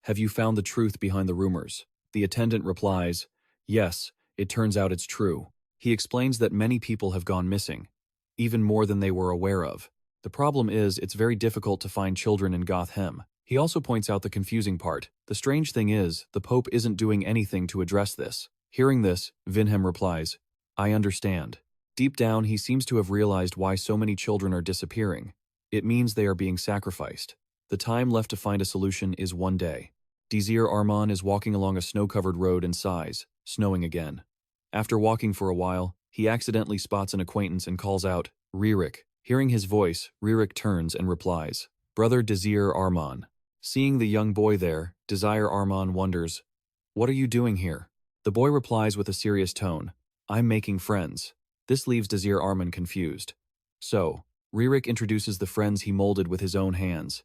Have you found the truth behind the rumors? The attendant replies, Yes, it turns out it's true. He explains that many people have gone missing, even more than they were aware of. The problem is it's very difficult to find children in Gotham. He also points out the confusing part. The strange thing is, the Pope isn't doing anything to address this. Hearing this, Vinhem replies, I understand. Deep down, he seems to have realized why so many children are disappearing. It means they are being sacrificed. The time left to find a solution is 1 day. Desir Arman is walking along a snow-covered road and sighs, snowing again. After walking for a while, he accidentally spots an acquaintance and calls out, Ririk. Hearing his voice, Ririk turns and replies, Brother Desir Arman. Seeing the young boy there, Desir Arman wonders, "What are you doing here?" The boy replies with a serious tone, "I'm making friends." This leaves Desir Arman confused. So, Ririk introduces the friends he molded with his own hands.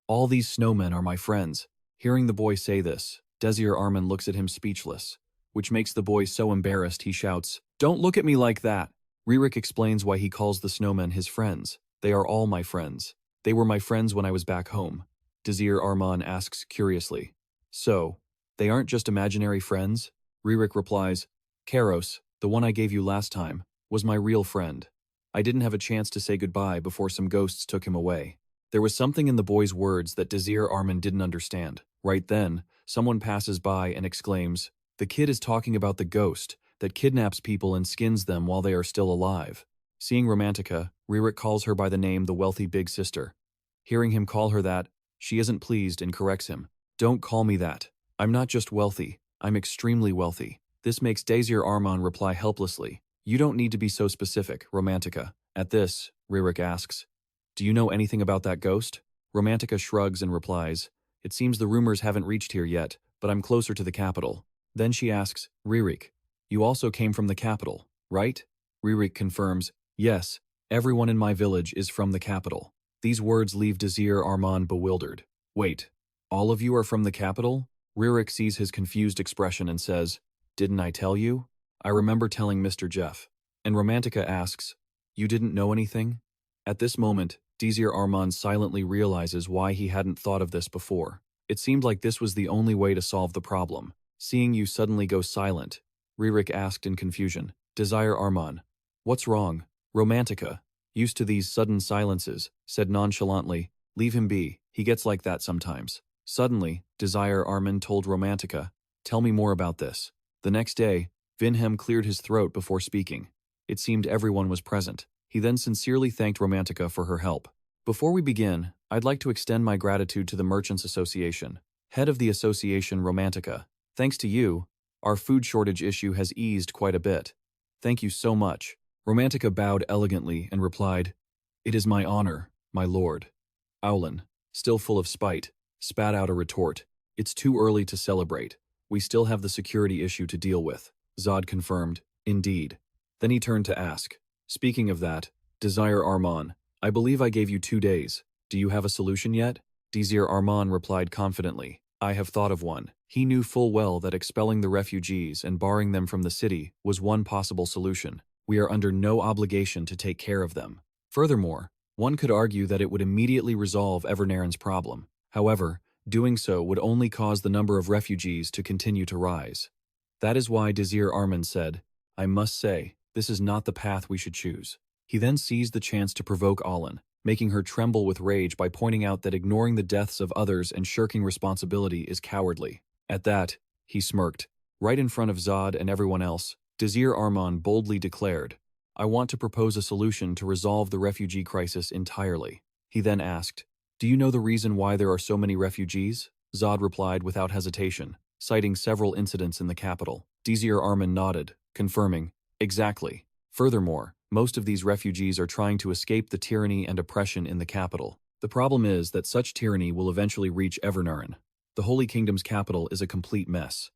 "All these snowmen are my friends." Hearing the boy say this, Desir Arman looks at him speechless, which makes the boy so embarrassed he shouts, "Don't look at me like that!" Ririk explains why he calls the snowmen his friends. "They are all my friends. They were my friends when I was back home." Desir Arman asks curiously, "So, they aren't just imaginary friends?" Ririk replies, "Karos, the one I gave you last time, was my real friend. I didn't have a chance to say goodbye before some ghosts took him away." There was something in the boy's words that Desir Arman didn't understand. Right then, someone passes by and exclaims, "The kid is talking about the ghost that kidnaps people and skins them while they are still alive." Seeing Romantica, Ririk calls her by the name the wealthy big sister. Hearing him call her that, she isn't pleased and corrects him. "Don't call me that. I'm not just wealthy, I'm extremely wealthy." This makes Desir Arman reply helplessly, "You don't need to be so specific, Romantica." At this, Ririk asks, "Do you know anything about that ghost?" Romantica shrugs and replies, "It seems the rumors haven't reached here yet, but I'm closer to the capital." Then she asks, "Ririk, you also came from the capital, right?" Ririk confirms, "Yes, everyone in my village is from the capital." These words leave Desir Arman bewildered. "Wait, all of you are from the capital?" Ririk sees his confused expression and says, "Didn't I tell you? I remember telling Mr. Jeff." And Romantica asks, "You didn't know anything?" At this moment, Desir Arman silently realizes why he hadn't thought of this before. It seemed like this was the only way to solve the problem. Seeing you suddenly go silent, Ririk asked in confusion, "Desir Arman, what's wrong?" Romantica, used to these sudden silences, said nonchalantly, "Leave him be, he gets like that sometimes." Suddenly, Desir Arman told Romantica, "Tell me more about this." The next day, Vinhem cleared his throat before speaking. It seemed everyone was present. He then sincerely thanked Romantica for her help. "Before we begin, I'd like to extend my gratitude to the Merchants Association. Head of the association, Romantica. Thanks to you, our food shortage issue has eased quite a bit. Thank you so much." Romantica bowed elegantly and replied, "It is my honor, my lord." Aulin, still full of spite, spat out a retort, "It's too early to celebrate. We still have the security issue to deal with." Zod confirmed, "Indeed." Then he turned to ask, "Speaking of that, Desir Arman, I believe I gave you 2 days. Do you have a solution yet?" Desir Arman replied confidently, "I have thought of one." He knew full well that expelling the refugees and barring them from the city was one possible solution. We are under no obligation to take care of them. Furthermore, one could argue that it would immediately resolve Evernaren's problem. However, doing so would only cause the number of refugees to continue to rise. That is why Desir Arman said, "I must say, this is not the path we should choose." He then seized the chance to provoke Aulin, making her tremble with rage by pointing out that ignoring the deaths of others and shirking responsibility is cowardly. At that, he smirked. Right in front of Zod and everyone else, Desir Arman boldly declared, "I want to propose a solution to resolve the refugee crisis entirely." He then asked, "Do you know the reason why there are so many refugees?" Zod replied without hesitation, citing several incidents in the capital. Desir Arman nodded, confirming, "Exactly. Furthermore, most of these refugees are trying to escape the tyranny and oppression in the capital. The problem is that such tyranny will eventually reach Evernaren. The Holy Kingdom's capital is a complete mess.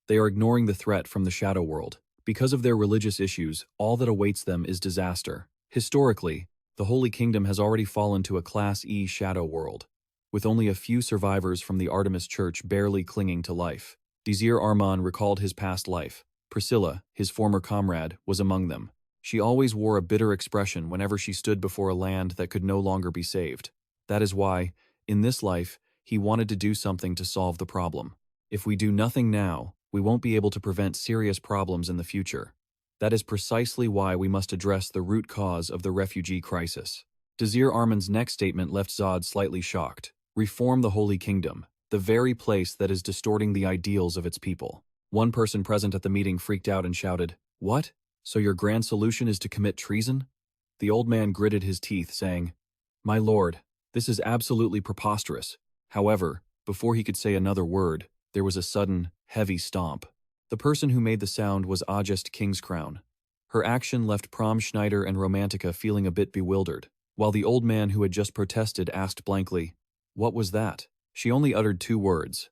They are ignoring the threat from the Shadow World. Because of their religious issues, all that awaits them is disaster. Historically, the Holy Kingdom has already fallen to a Class E Shadow World, with only a few survivors from the Artemis Church barely clinging to life. Desir Arman recalled his past life. Priscilla, his former comrade, was among them. She always wore a bitter expression whenever she stood before a land that could no longer be saved. That is why, in this life, he wanted to do something to solve the problem. If we do nothing now, we won't be able to prevent serious problems in the future. That is precisely why we must address the root cause of the refugee crisis. Desir Arman's next statement left Zod slightly shocked. Reform the Holy Kingdom, the very place that is distorting the ideals of its people. One person present at the meeting freaked out and shouted, "What? So your grand solution is to commit treason?" The old man gritted his teeth, saying, "My lord, this is absolutely preposterous." However, before he could say another word, there was a sudden, heavy stomp. The person who made the sound was Ajest Kingscrown. Her action left Prom Schneider and Romantica feeling a bit bewildered, while the old man who had just protested asked blankly, "What was that?" She only uttered 2 words.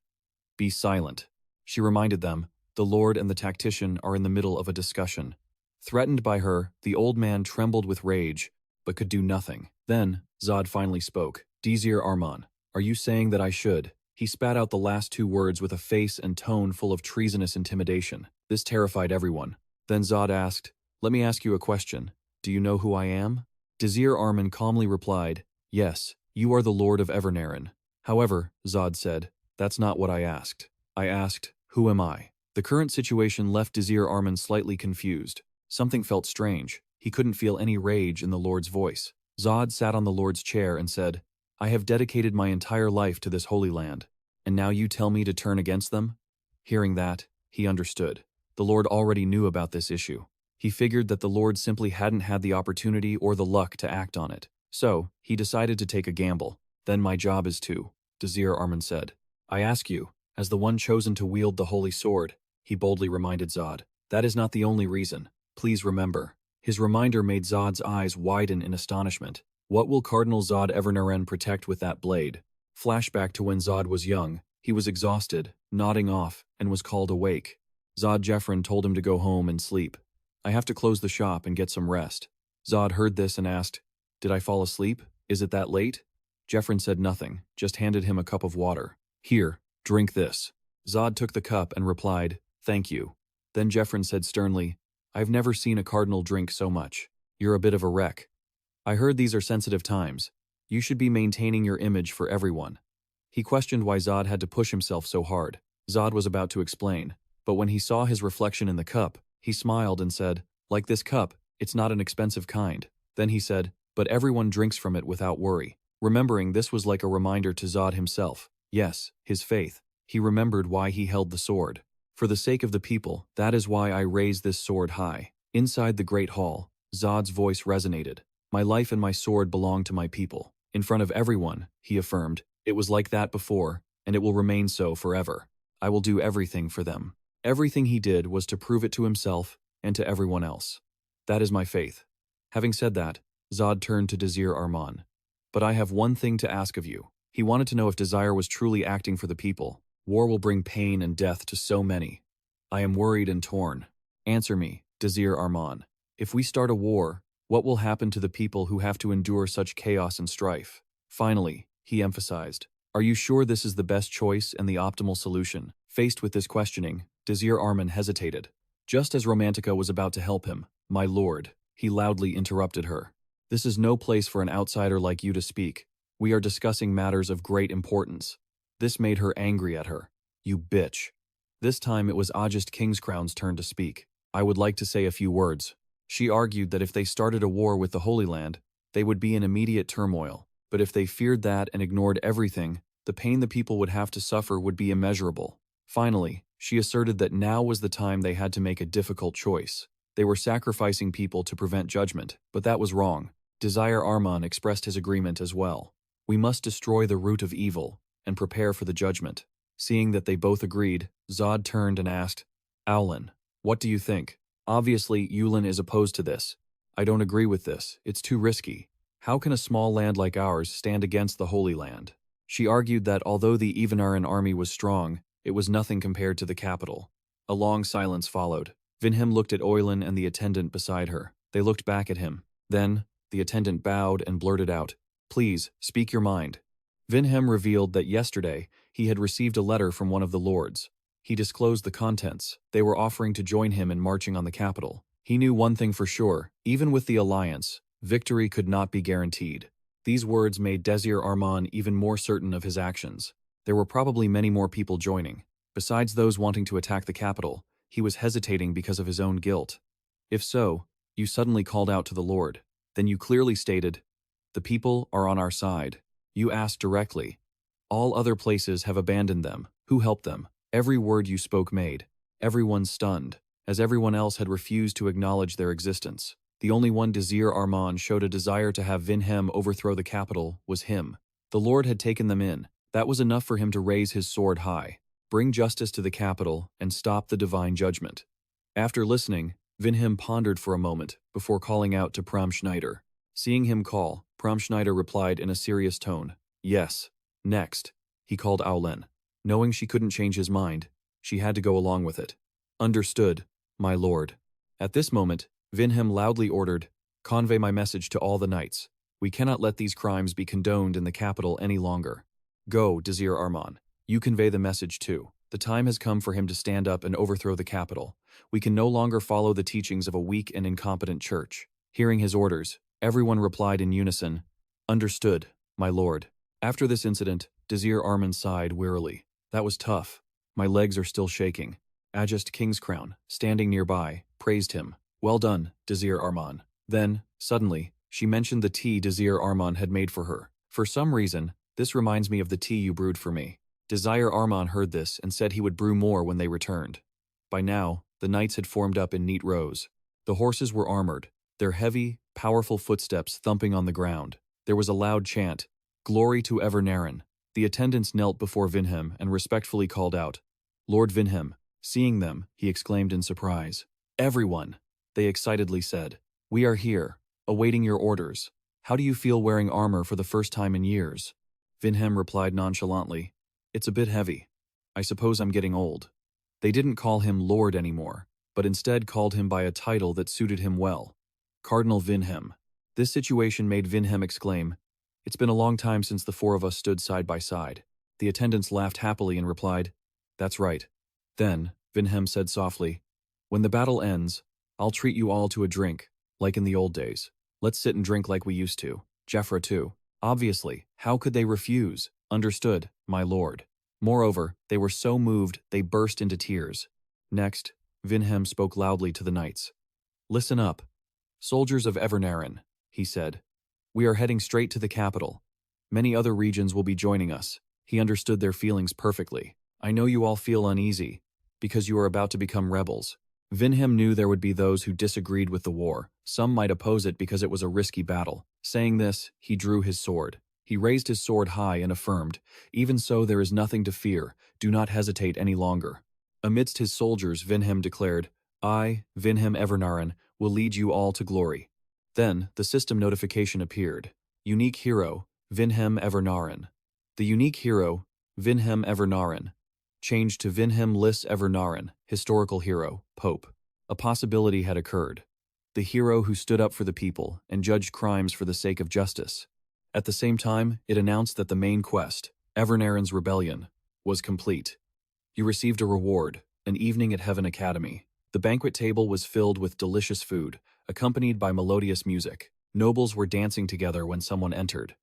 Be silent. She reminded them, the Lord and the tactician are in the middle of a discussion. Threatened by her, the old man trembled with rage, but could do nothing. Then, Zod finally spoke. Desir Arman, are you saying that I should? He spat out the last 2 words with a face and tone full of treasonous intimidation. This terrified everyone. Then Zod asked, let me ask you a question. Do you know who I am? Desir Arman calmly replied, yes, you are the Lord of Evernarin. However, Zod said, that's not what I asked. I asked, who am I? The current situation left Desir Arman slightly confused. Something felt strange. He couldn't feel any rage in the Lord's voice. Zod sat on the Lord's chair and said, I have dedicated my entire life to this holy land, and now you tell me to turn against them? Hearing that, he understood. The Lord already knew about this issue. He figured that the Lord simply hadn't had the opportunity or the luck to act on it. So, he decided to take a gamble. Then my job is to, Desir Arman said. I ask you, as the one chosen to wield the holy sword, he boldly reminded Zod. That is not the only reason. Please remember. His reminder made Zod's eyes widen in astonishment. What will Cardinal Zod Evernarin protect with that blade? Flashback to when Zod was young. He was exhausted, nodding off, and was called awake. Zod Jeffrin told him to go home and sleep. I have to close the shop and get some rest. Zod heard this and asked, did I fall asleep? Is it that late? Jeffrin said nothing, just handed him a cup of water. Here, drink this. Zod took the cup and replied, thank you. Then Jeffrin said sternly, I've never seen a cardinal drink so much. You're a bit of a wreck. I heard these are sensitive times. You should be maintaining your image for everyone. He questioned why Zod had to push himself so hard. Zod was about to explain, but when he saw his reflection in the cup, he smiled and said, like this cup, it's not an expensive kind. Then he said, but everyone drinks from it without worry. Remembering this was like a reminder to Zod himself. Yes, his faith. He remembered why he held the sword. For the sake of the people, that is why I raise this sword high. Inside the great hall, Zod's voice resonated. My life and my sword belong to my people. In front of everyone, he affirmed, it was like that before, and it will remain so forever. I will do everything for them. Everything he did was to prove it to himself and to everyone else. That is my faith. Having said that, Zod turned to Desir Arman. But I have one thing to ask of you. He wanted to know if Desire was truly acting for the people. War will bring pain and death to so many. I am worried and torn. Answer me, Desir Arman. If we start a war, what will happen to the people who have to endure such chaos and strife? Finally, he emphasized, are you sure this is the best choice and the optimal solution? Faced with this questioning, Desir Arman hesitated. Just as Romantica was about to help him, my lord, he loudly interrupted her. This is no place for an outsider like you to speak. We are discussing matters of great importance. This made her angry at her. You bitch. This time it was Ajest Kingscrown's turn to speak. I would like to say a few words. She argued that if they started a war with the Holy Land, they would be in immediate turmoil. But if they feared that and ignored everything, the pain the people would have to suffer would be immeasurable. Finally, she asserted that now was the time they had to make a difficult choice. They were sacrificing people to prevent judgment, but that was wrong. Desir Arman expressed his agreement as well. We must destroy the root of evil and prepare for the judgment. Seeing that they both agreed, Zod turned and asked, Owlin, what do you think? Obviously, Yulin is opposed to this. I don't agree with this. It's too risky. How can a small land like ours stand against the Holy Land? She argued that although the Evenaran army was strong, it was nothing compared to the capital. A long silence followed. Vinhem looked at Oilin and the attendant beside her. They looked back at him. Then, the attendant bowed and blurted out, Please, speak your mind. Vinhem revealed that yesterday, he had received a letter from one of the lords. He disclosed the contents. They were offering to join him in marching on the capital. He knew one thing for sure, even with the alliance, victory could not be guaranteed. These words made Desir Arman even more certain of his actions. There were probably many more people joining. Besides those wanting to attack the capital, he was hesitating because of his own guilt. If so, you suddenly called out to the Lord. Then you clearly stated, the people are on our side. You asked directly. All other places have abandoned them. Who helped them? Every word you spoke made. Everyone stunned, as everyone else had refused to acknowledge their existence. The only one Desir Arman showed a desire to have Vinhem overthrow the capital was him. The Lord had taken them in. That was enough for him to raise his sword high, bring justice to the capital, and stop the divine judgment. After listening, Vinhem pondered for a moment before calling out to Pram Schneider. Seeing him call, Pram Schneider replied in a serious tone, Yes. Next. he called Aolin. Knowing she couldn't change his mind, she had to go along with it. Understood, my lord. At this moment, Vinhem loudly ordered, convey my message to all the knights. We cannot let these crimes be condoned in the capital any longer. Go, Desir Arman. You convey the message too. The time has come for him to stand up and overthrow the capital. We can no longer follow the teachings of a weak and incompetent church. Hearing his orders, everyone replied in unison, understood, my lord. After this incident, Desir Arman sighed wearily. That was tough. My legs are still shaking. Ajest Kingscrown, standing nearby, praised him. Well done, Desir Arman. Then, suddenly, she mentioned the tea Desir Arman had made for her. For some reason, this reminds me of the tea you brewed for me. Desir Arman heard this and said he would brew more when they returned. By now, the knights had formed up in neat rows. The horses were armored, their heavy, powerful footsteps thumping on the ground. There was a loud chant, Glory to Evernaren. The attendants knelt before Vinhem and respectfully called out, Lord Vinhem. Seeing them, he exclaimed in surprise. Everyone, they excitedly said. We are here, awaiting your orders. How do you feel wearing armor for the first time in years? Vinhem replied nonchalantly, It's a bit heavy. I suppose I'm getting old. They didn't call him Lord anymore, but instead called him by a title that suited him well. Cardinal Vinhem. This situation made Vinhem exclaim, It's been a long time since the four of us stood side by side. The attendants laughed happily and replied, That's right. Then, Vinhem said softly, When the battle ends, I'll treat you all to a drink, like in the old days. Let's sit and drink like we used to. Jeffra too. Obviously, how could they refuse? Understood, my lord. Moreover, they were so moved they burst into tears. Next, Vinhem spoke loudly to the knights. Listen up. Soldiers of Evernaren, he said. We are heading straight to the capital. Many other regions will be joining us. He understood their feelings perfectly. I know you all feel uneasy, because you are about to become rebels. Vinhem knew there would be those who disagreed with the war. Some might oppose it because it was a risky battle. Saying this, he drew his sword. He raised his sword high and affirmed, Even so there is nothing to fear. Do not hesitate any longer. Amidst his soldiers, Vinhem declared, I, Vinhem Evernaren, will lead you all to glory. Then, the system notification appeared. Unique hero, Vinhem Evernaren. The unique hero, Vinhem Evernaren, changed to Vinhem Lis Evernaren, historical hero, Pope. A possibility had occurred. The hero who stood up for the people and judged crimes for the sake of justice. At the same time, it announced that the main quest, Evernaren's rebellion, was complete. You received a reward, an evening at Hebrion Academy. The banquet table was filled with delicious food, accompanied by melodious music. Nobles were dancing together when someone entered.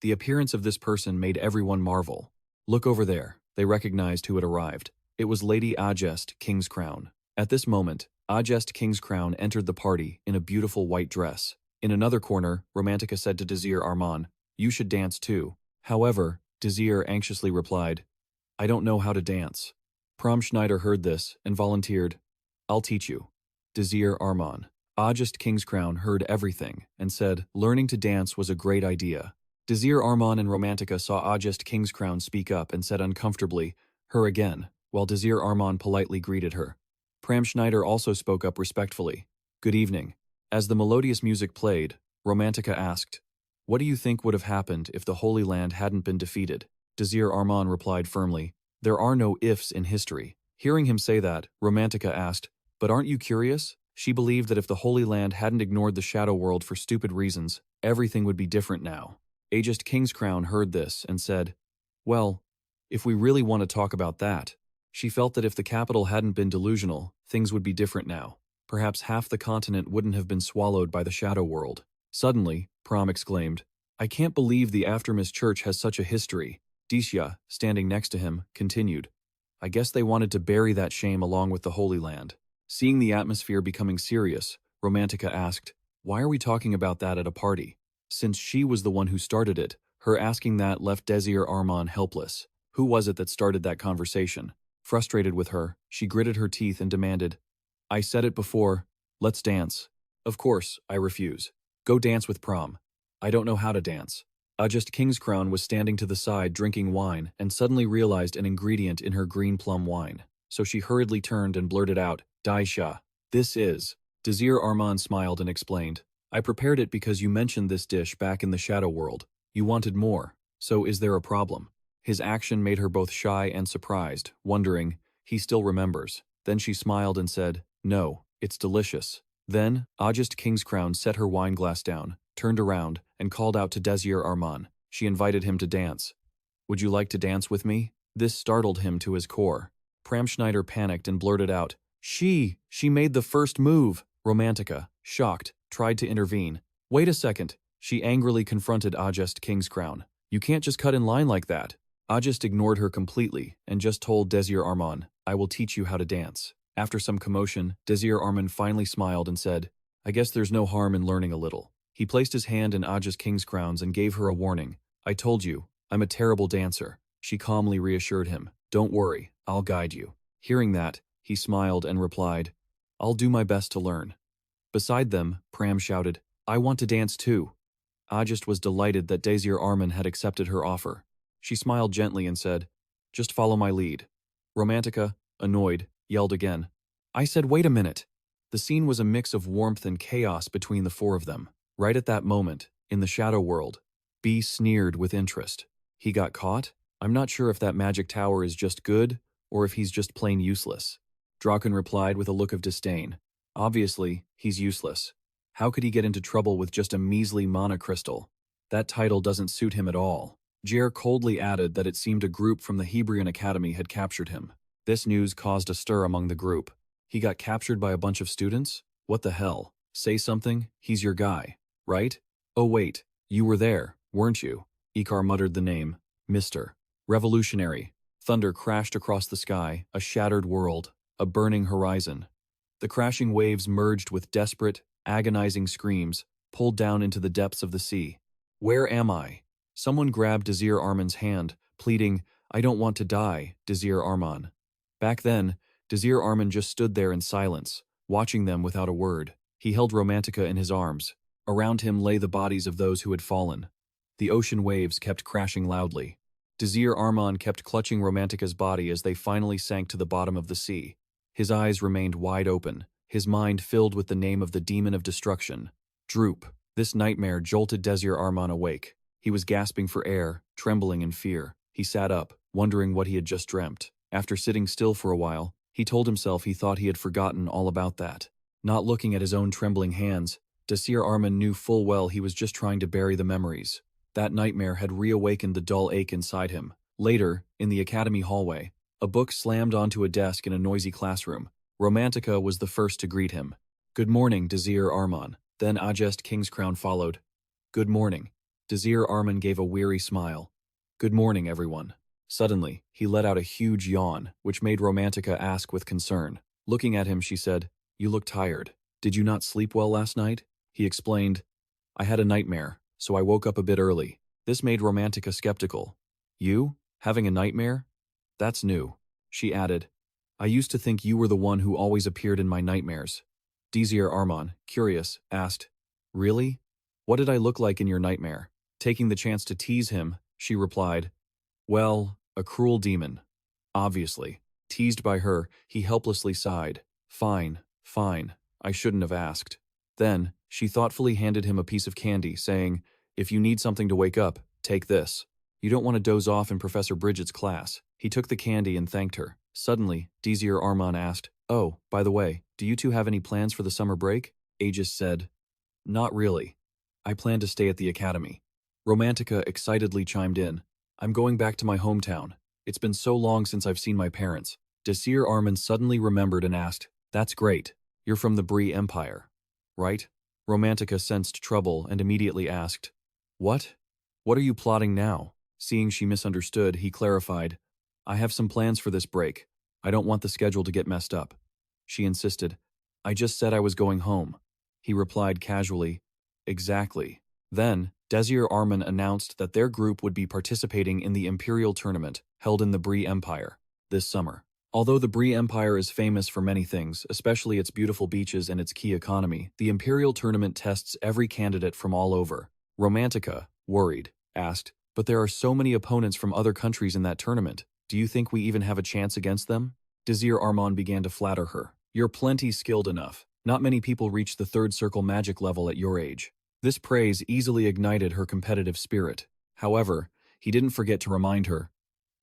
The appearance of this person made everyone marvel. Look over there. They recognized who had arrived. It was Lady Ajest Kingscrown. At this moment, Ajest Kingscrown entered the party in a beautiful white dress. In another corner, Romantica said to Desir Arman, You should dance too. However, Desir anxiously replied, I don't know how to dance. Prom Schneider heard this and volunteered, I'll teach you. Desir Arman. Ajest Kingscrown heard everything and said learning to dance was a great idea. Desir Arman and Romantica saw Ajest Kingscrown speak up and said uncomfortably, her again, while Desir Arman politely greeted her. Pram Schneider also spoke up respectfully. Good evening. As the melodious music played, Romantica asked, What do you think would have happened if the Holy Land hadn't been defeated? Desir Arman replied firmly, There are no ifs in history. Hearing him say that, Romantica asked, But aren't you curious? She believed that if the Holy Land hadn't ignored the Shadow World for stupid reasons, everything would be different now. Ajest Kingscrown heard this and said, Well, if we really want to talk about that, she felt that if the capital hadn't been delusional, things would be different now. Perhaps half the continent wouldn't have been swallowed by the Shadow World. Suddenly, Prom exclaimed, I can't believe the Aftermath Church has such a history. Disha, standing next to him, continued, I guess they wanted to bury that shame along with the Holy Land. Seeing the atmosphere becoming serious, Romantica asked, Why are we talking about that at a party? Since she was the one who started it, her asking that left Desir Arman helpless. Who was it that started that conversation? Frustrated with her, she gritted her teeth and demanded, I said it before, let's dance. Of course, I refuse. Go dance with Prom. I don't know how to dance. Ajest Kingscrown was standing to the side drinking wine and suddenly realized an ingredient in her green plum wine. So she hurriedly turned and blurted out, Daisha. This is. Desir Arman smiled and explained, I prepared it because you mentioned this dish back in the Shadow World. You wanted more, so is there a problem? His action made her both shy and surprised, wondering, he still remembers. Then she smiled and said, "No, it's delicious." Then, Ajest Kingscrown set her wine glass down, turned around, and called out to Desir Arman. She invited him to dance. "Would you like to dance with me?" This startled him to his core. Schneider panicked and blurted out, She made the first move." Romantica, shocked, tried to intervene. "Wait a second." She angrily confronted Ajest Kingscrown. "You can't just cut in line like that." Ajest ignored her completely and just told Desir Arman, "I will teach you how to dance." After some commotion, Desir Arman finally smiled and said, "I guess there's no harm in learning a little." He placed his hand in Ajest Kingscrown's and gave her a warning. "I told you, I'm a terrible dancer." She calmly reassured him, "Don't worry, I'll guide you." Hearing that, he smiled and replied, "I'll do my best to learn." Beside them, Pram shouted, "I want to dance too." Ajest was delighted that Desir Arman had accepted her offer. She smiled gently and said, "Just follow my lead." Romantica, annoyed, yelled again, "I said wait a minute." The scene was a mix of warmth and chaos between the four of them. Right at that moment, in the shadow world, B sneered with interest. "He got caught? I'm not sure if that magic tower is just good, or if he's just plain useless." Draken replied with a look of disdain. "Obviously, he's useless. How could he get into trouble with just a measly mana crystal? That title doesn't suit him at all." Jer coldly added that it seemed a group from the Hebrion Academy had captured him. This news caused a stir among the group. "He got captured by a bunch of students? What the hell? Say something, he's your guy, right? Oh wait, you were there, weren't you?" Ikar muttered the name, Mr. Revolutionary. Thunder crashed across the sky, a shattered world, a burning horizon. The crashing waves merged with desperate, agonizing screams, pulled down into the depths of the sea. "Where am I?" Someone grabbed Desir Arman's hand, pleading, "I don't want to die, Desir Arman." Back then, Desir Arman just stood there in silence, watching them without a word. He held Romantica in his arms. Around him lay the bodies of those who had fallen. The ocean waves kept crashing loudly. Desir Arman kept clutching Romantica's body as they finally sank to the bottom of the sea. His eyes remained wide open, his mind filled with the name of the demon of destruction. Droop. This nightmare jolted Desir Arman awake. He was gasping for air, trembling in fear. He sat up, wondering what he had just dreamt. After sitting still for a while, he told himself he thought he had forgotten all about that. Not looking at his own trembling hands, Desir Arman knew full well he was just trying to bury the memories. That nightmare had reawakened the dull ache inside him. Later, in the academy hallway, a book slammed onto a desk in a noisy classroom. Romantica was the first to greet him. "Good morning, Desir Arman." Then Ajest Kingscrown followed. "Good morning." Desir Arman gave a weary smile. "Good morning, everyone." Suddenly, he let out a huge yawn, which made Romantica ask with concern. Looking at him, she said, "You look tired. Did you not sleep well last night?" He explained, "I had a nightmare, so I woke up a bit early." This made Romantica skeptical. "You? Having a nightmare? That's new." She added, "I used to think you were the one who always appeared in my nightmares." Desir Arman, curious, asked, "Really? What did I look like in your nightmare?" Taking the chance to tease him, she replied, "Well, a cruel demon." Obviously. Teased by her, he helplessly sighed. Fine. I shouldn't have asked." Then, she thoughtfully handed him a piece of candy, saying, "If you need something to wake up, take this. You don't want to doze off in Professor Bridget's class." He took the candy and thanked her. Suddenly, Desir Arman asked, "Oh, by the way, do you two have any plans for the summer break?" Ajest said, "Not really. I plan to stay at the academy." Romantica excitedly chimed in, "I'm going back to my hometown. It's been so long since I've seen my parents." Desir Arman suddenly remembered and asked, "That's great. You're from the Bree Empire, right?" Romantica sensed trouble and immediately asked, "What? What are you plotting now?" Seeing she misunderstood, he clarified, "I have some plans for this break. I don't want the schedule to get messed up." She insisted, "I just said I was going home." He replied casually, "Exactly." Then, Desir Arman announced that their group would be participating in the Imperial Tournament held in the Bree Empire this summer. Although the Bree Empire is famous for many things, especially its beautiful beaches and its key economy, the Imperial Tournament tests every candidate from all over. Romantica, worried, asked, "But there are so many opponents from other countries in that tournament. Do you think we even have a chance against them?" Desir Arman began to flatter her. "You're plenty skilled enough. Not many people reach the third circle magic level at your age." This praise easily ignited her competitive spirit. However, he didn't forget to remind her,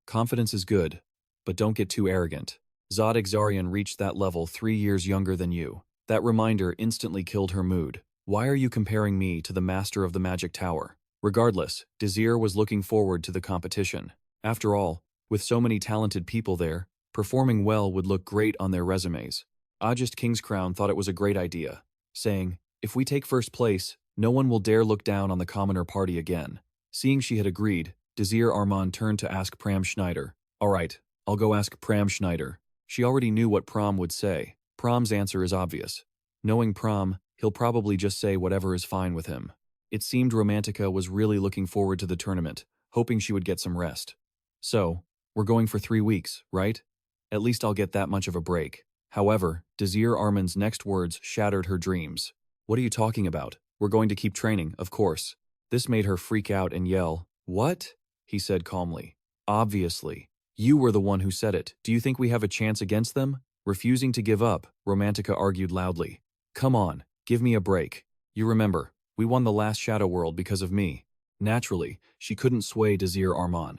Confidence is good, but don't get too arrogant. Zod Exarian reached that level 3 years younger than you. That reminder instantly killed her mood. Why are you comparing me to the master of the magic tower? Regardless, Desir was looking forward to the competition. After all, with so many talented people there, performing well would look great on their resumes. Ajest Kingscrown thought it was a great idea, saying, "If we take first place, no one will dare look down on the commoner party again." Seeing she had agreed, Desir Arman turned to ask Pram Schneider. "All right, I'll go ask Pram Schneider." She already knew what Pram would say. Pram's answer is obvious. Knowing Pram, he'll probably just say whatever is fine with him. It seemed Romantica was really looking forward to the tournament, hoping she would get some rest. "So, we're going for 3 weeks, right? At least I'll get that much of a break." However, Desir Arman's next words shattered her dreams. "What are you talking about? We're going to keep training, of course." This made her freak out and yell, "What?" He said calmly. "Obviously. You were the one who said it. Do you think we have a chance against them?" Refusing to give up, Romantica argued loudly. "Come on, give me a break. You remember, we won the last Shadow World because of me." Naturally, she couldn't sway Desir Arman.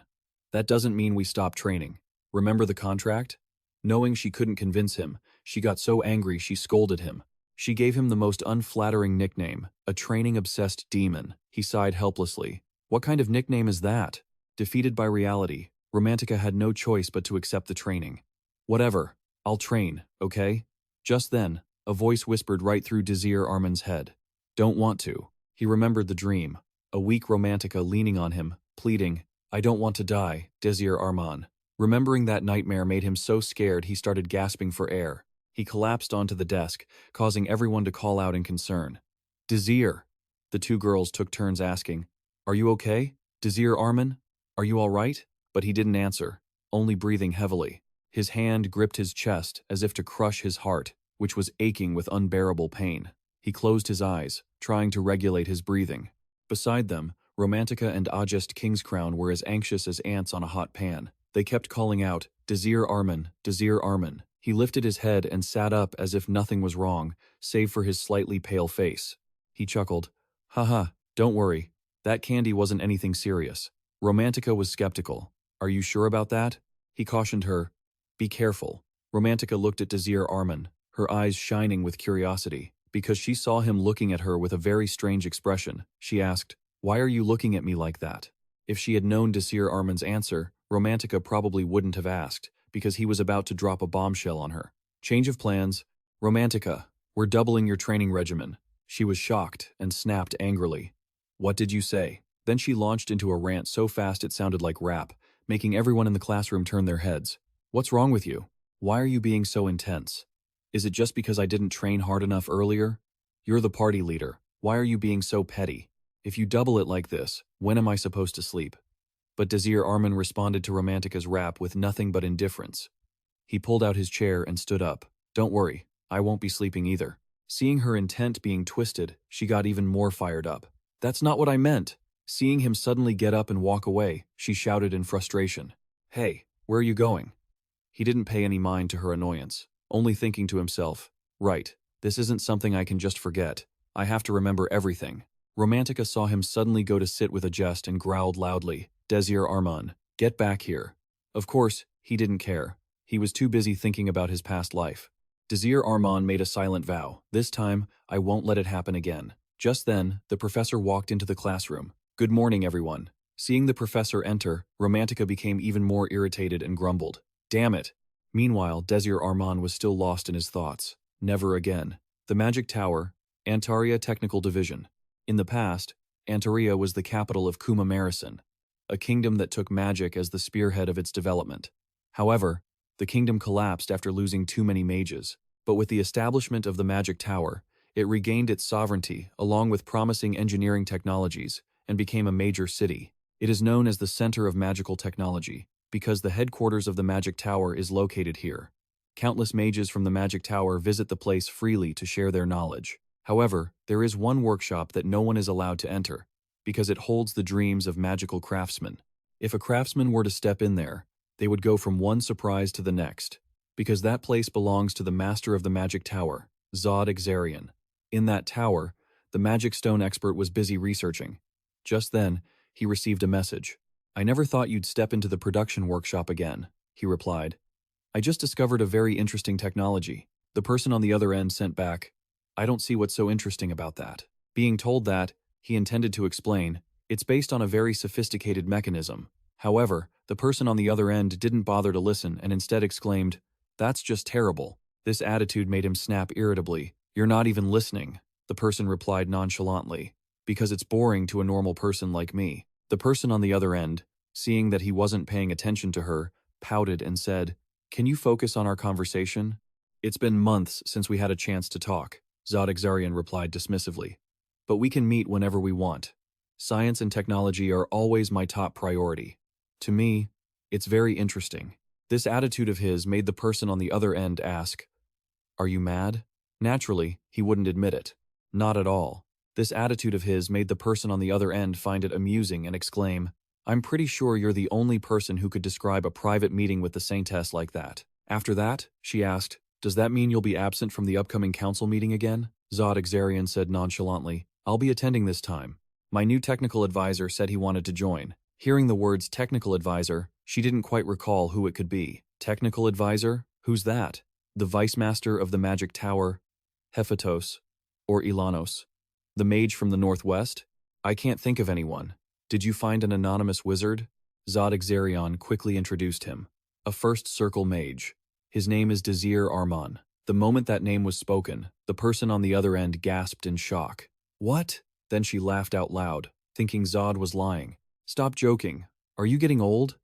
"That doesn't mean we stop training. Remember the contract?" Knowing she couldn't convince him, she got so angry she scolded him. She gave him the most unflattering nickname, a training-obsessed demon. He sighed helplessly. What kind of nickname is that? Defeated by reality, Romantica had no choice but to accept the training. "Whatever, I'll train, okay?" Just then, a voice whispered right through Desir Arman's head. "Don't want to." He remembered the dream, a weak Romantica leaning on him, pleading, "I don't want to die, Desir Arman." Remembering that nightmare made him so scared he started gasping for air. He collapsed onto the desk, causing everyone to call out in concern. "Desir!" The two girls took turns asking, "Are you okay? Desir Arman? Are you all right?" But he didn't answer, only breathing heavily. His hand gripped his chest as if to crush his heart, which was aching with unbearable pain. He closed his eyes, trying to regulate his breathing. Beside them, Romantica and Ajest Kingscrown were as anxious as ants on a hot pan. They kept calling out, "Desir Arman, Desir Arman." He lifted his head and sat up as if nothing was wrong, save for his slightly pale face. He chuckled, "Haha, don't worry. That candy wasn't anything serious." Romantica was skeptical. "Are you sure about that?" He cautioned her, "Be careful." Romantica looked at Desir Arman, her eyes shining with curiosity. Because she saw him looking at her with a very strange expression, she asked, "Why are you looking at me like that?" If she had known Desir Arman's answer, Romantica probably wouldn't have asked, because he was about to drop a bombshell on her. Change of plans. "Romantica, we're doubling your training regimen." She was shocked and snapped angrily. "What did you say?" Then she launched into a rant so fast it sounded like rap, making everyone in the classroom turn their heads. "What's wrong with you? Why are you being so intense? Is it just because I didn't train hard enough earlier? You're the party leader. Why are you being so petty? If you double it like this, when am I supposed to sleep?" But Desir Arman responded to Romantica's rap with nothing but indifference. He pulled out his chair and stood up. "Don't worry, I won't be sleeping either." Seeing her intent being twisted, she got even more fired up. "That's not what I meant." Seeing him suddenly get up and walk away, she shouted in frustration, "Hey, where are you going?" He didn't pay any mind to her annoyance, only thinking to himself, "Right, this isn't something I can just forget. I have to remember everything." Romantica saw him suddenly go to sit with Ajest and growled loudly, "Desir Arman, get back here." Of course, he didn't care. He was too busy thinking about his past life. Desir Arman made a silent vow. "This time, I won't let it happen again." Just then, the professor walked into the classroom. "Good morning, everyone." Seeing the professor enter, Romantica became even more irritated and grumbled, "Damn it." Meanwhile, Desir Arman was still lost in his thoughts. Never again. The Magic Tower, Antaria Technical Division. In the past, Antaria was the capital of Kuma Marison, a kingdom that took magic as the spearhead of its development. However, the kingdom collapsed after losing too many mages. But with the establishment of the Magic Tower, it regained its sovereignty along with promising engineering technologies and became a major city. It is known as the center of magical technology because the headquarters of the Magic Tower is located here. Countless mages from the Magic Tower visit the place freely to share their knowledge. However, there is one workshop that no one is allowed to enter, because it holds the dreams of magical craftsmen. If a craftsman were to step in there, they would go from one surprise to the next, because that place belongs to the master of the Magic Tower, Zod Exarian. In that tower, the magic stone expert was busy researching. Just then, he received a message. I never thought you'd step into the production workshop again, he replied. I just discovered a very interesting technology. The person on the other end sent back, I don't see what's so interesting about that. Being told that, he intended to explain, it's based on a very sophisticated mechanism. However, the person on the other end didn't bother to listen and instead exclaimed, that's just terrible. This attitude made him snap irritably. You're not even listening, the person replied nonchalantly, because it's boring to a normal person like me. The person on the other end, seeing that he wasn't paying attention to her, pouted and said, can you focus on our conversation? It's been months since we had a chance to talk, Regression replied dismissively. But we can meet whenever we want. Science and technology are always my top priority. To me, it's very interesting. This attitude of his made the person on the other end ask, are you mad? Naturally, he wouldn't admit it. Not at all. This attitude of his made the person on the other end find it amusing and exclaim, I'm pretty sure you're the only person who could describe a private meeting with the Saintess like that. After that, she asked, does that mean you'll be absent from the upcoming council meeting again? Regression said nonchalantly, I'll be attending this time. My new technical advisor said he wanted to join. Hearing the words technical advisor, she didn't quite recall who it could be. Technical advisor? Who's that? The vice master of the magic tower? Hephatos? Or Ilanos? The mage from the northwest? I can't think of anyone. Did you find an anonymous wizard? Regression quickly introduced him. A first circle mage. His name is Desir Arman. The moment that name was spoken, the person on the other end gasped in shock. What? Then she laughed out loud, thinking Zod was lying. Stop joking. Are you getting old?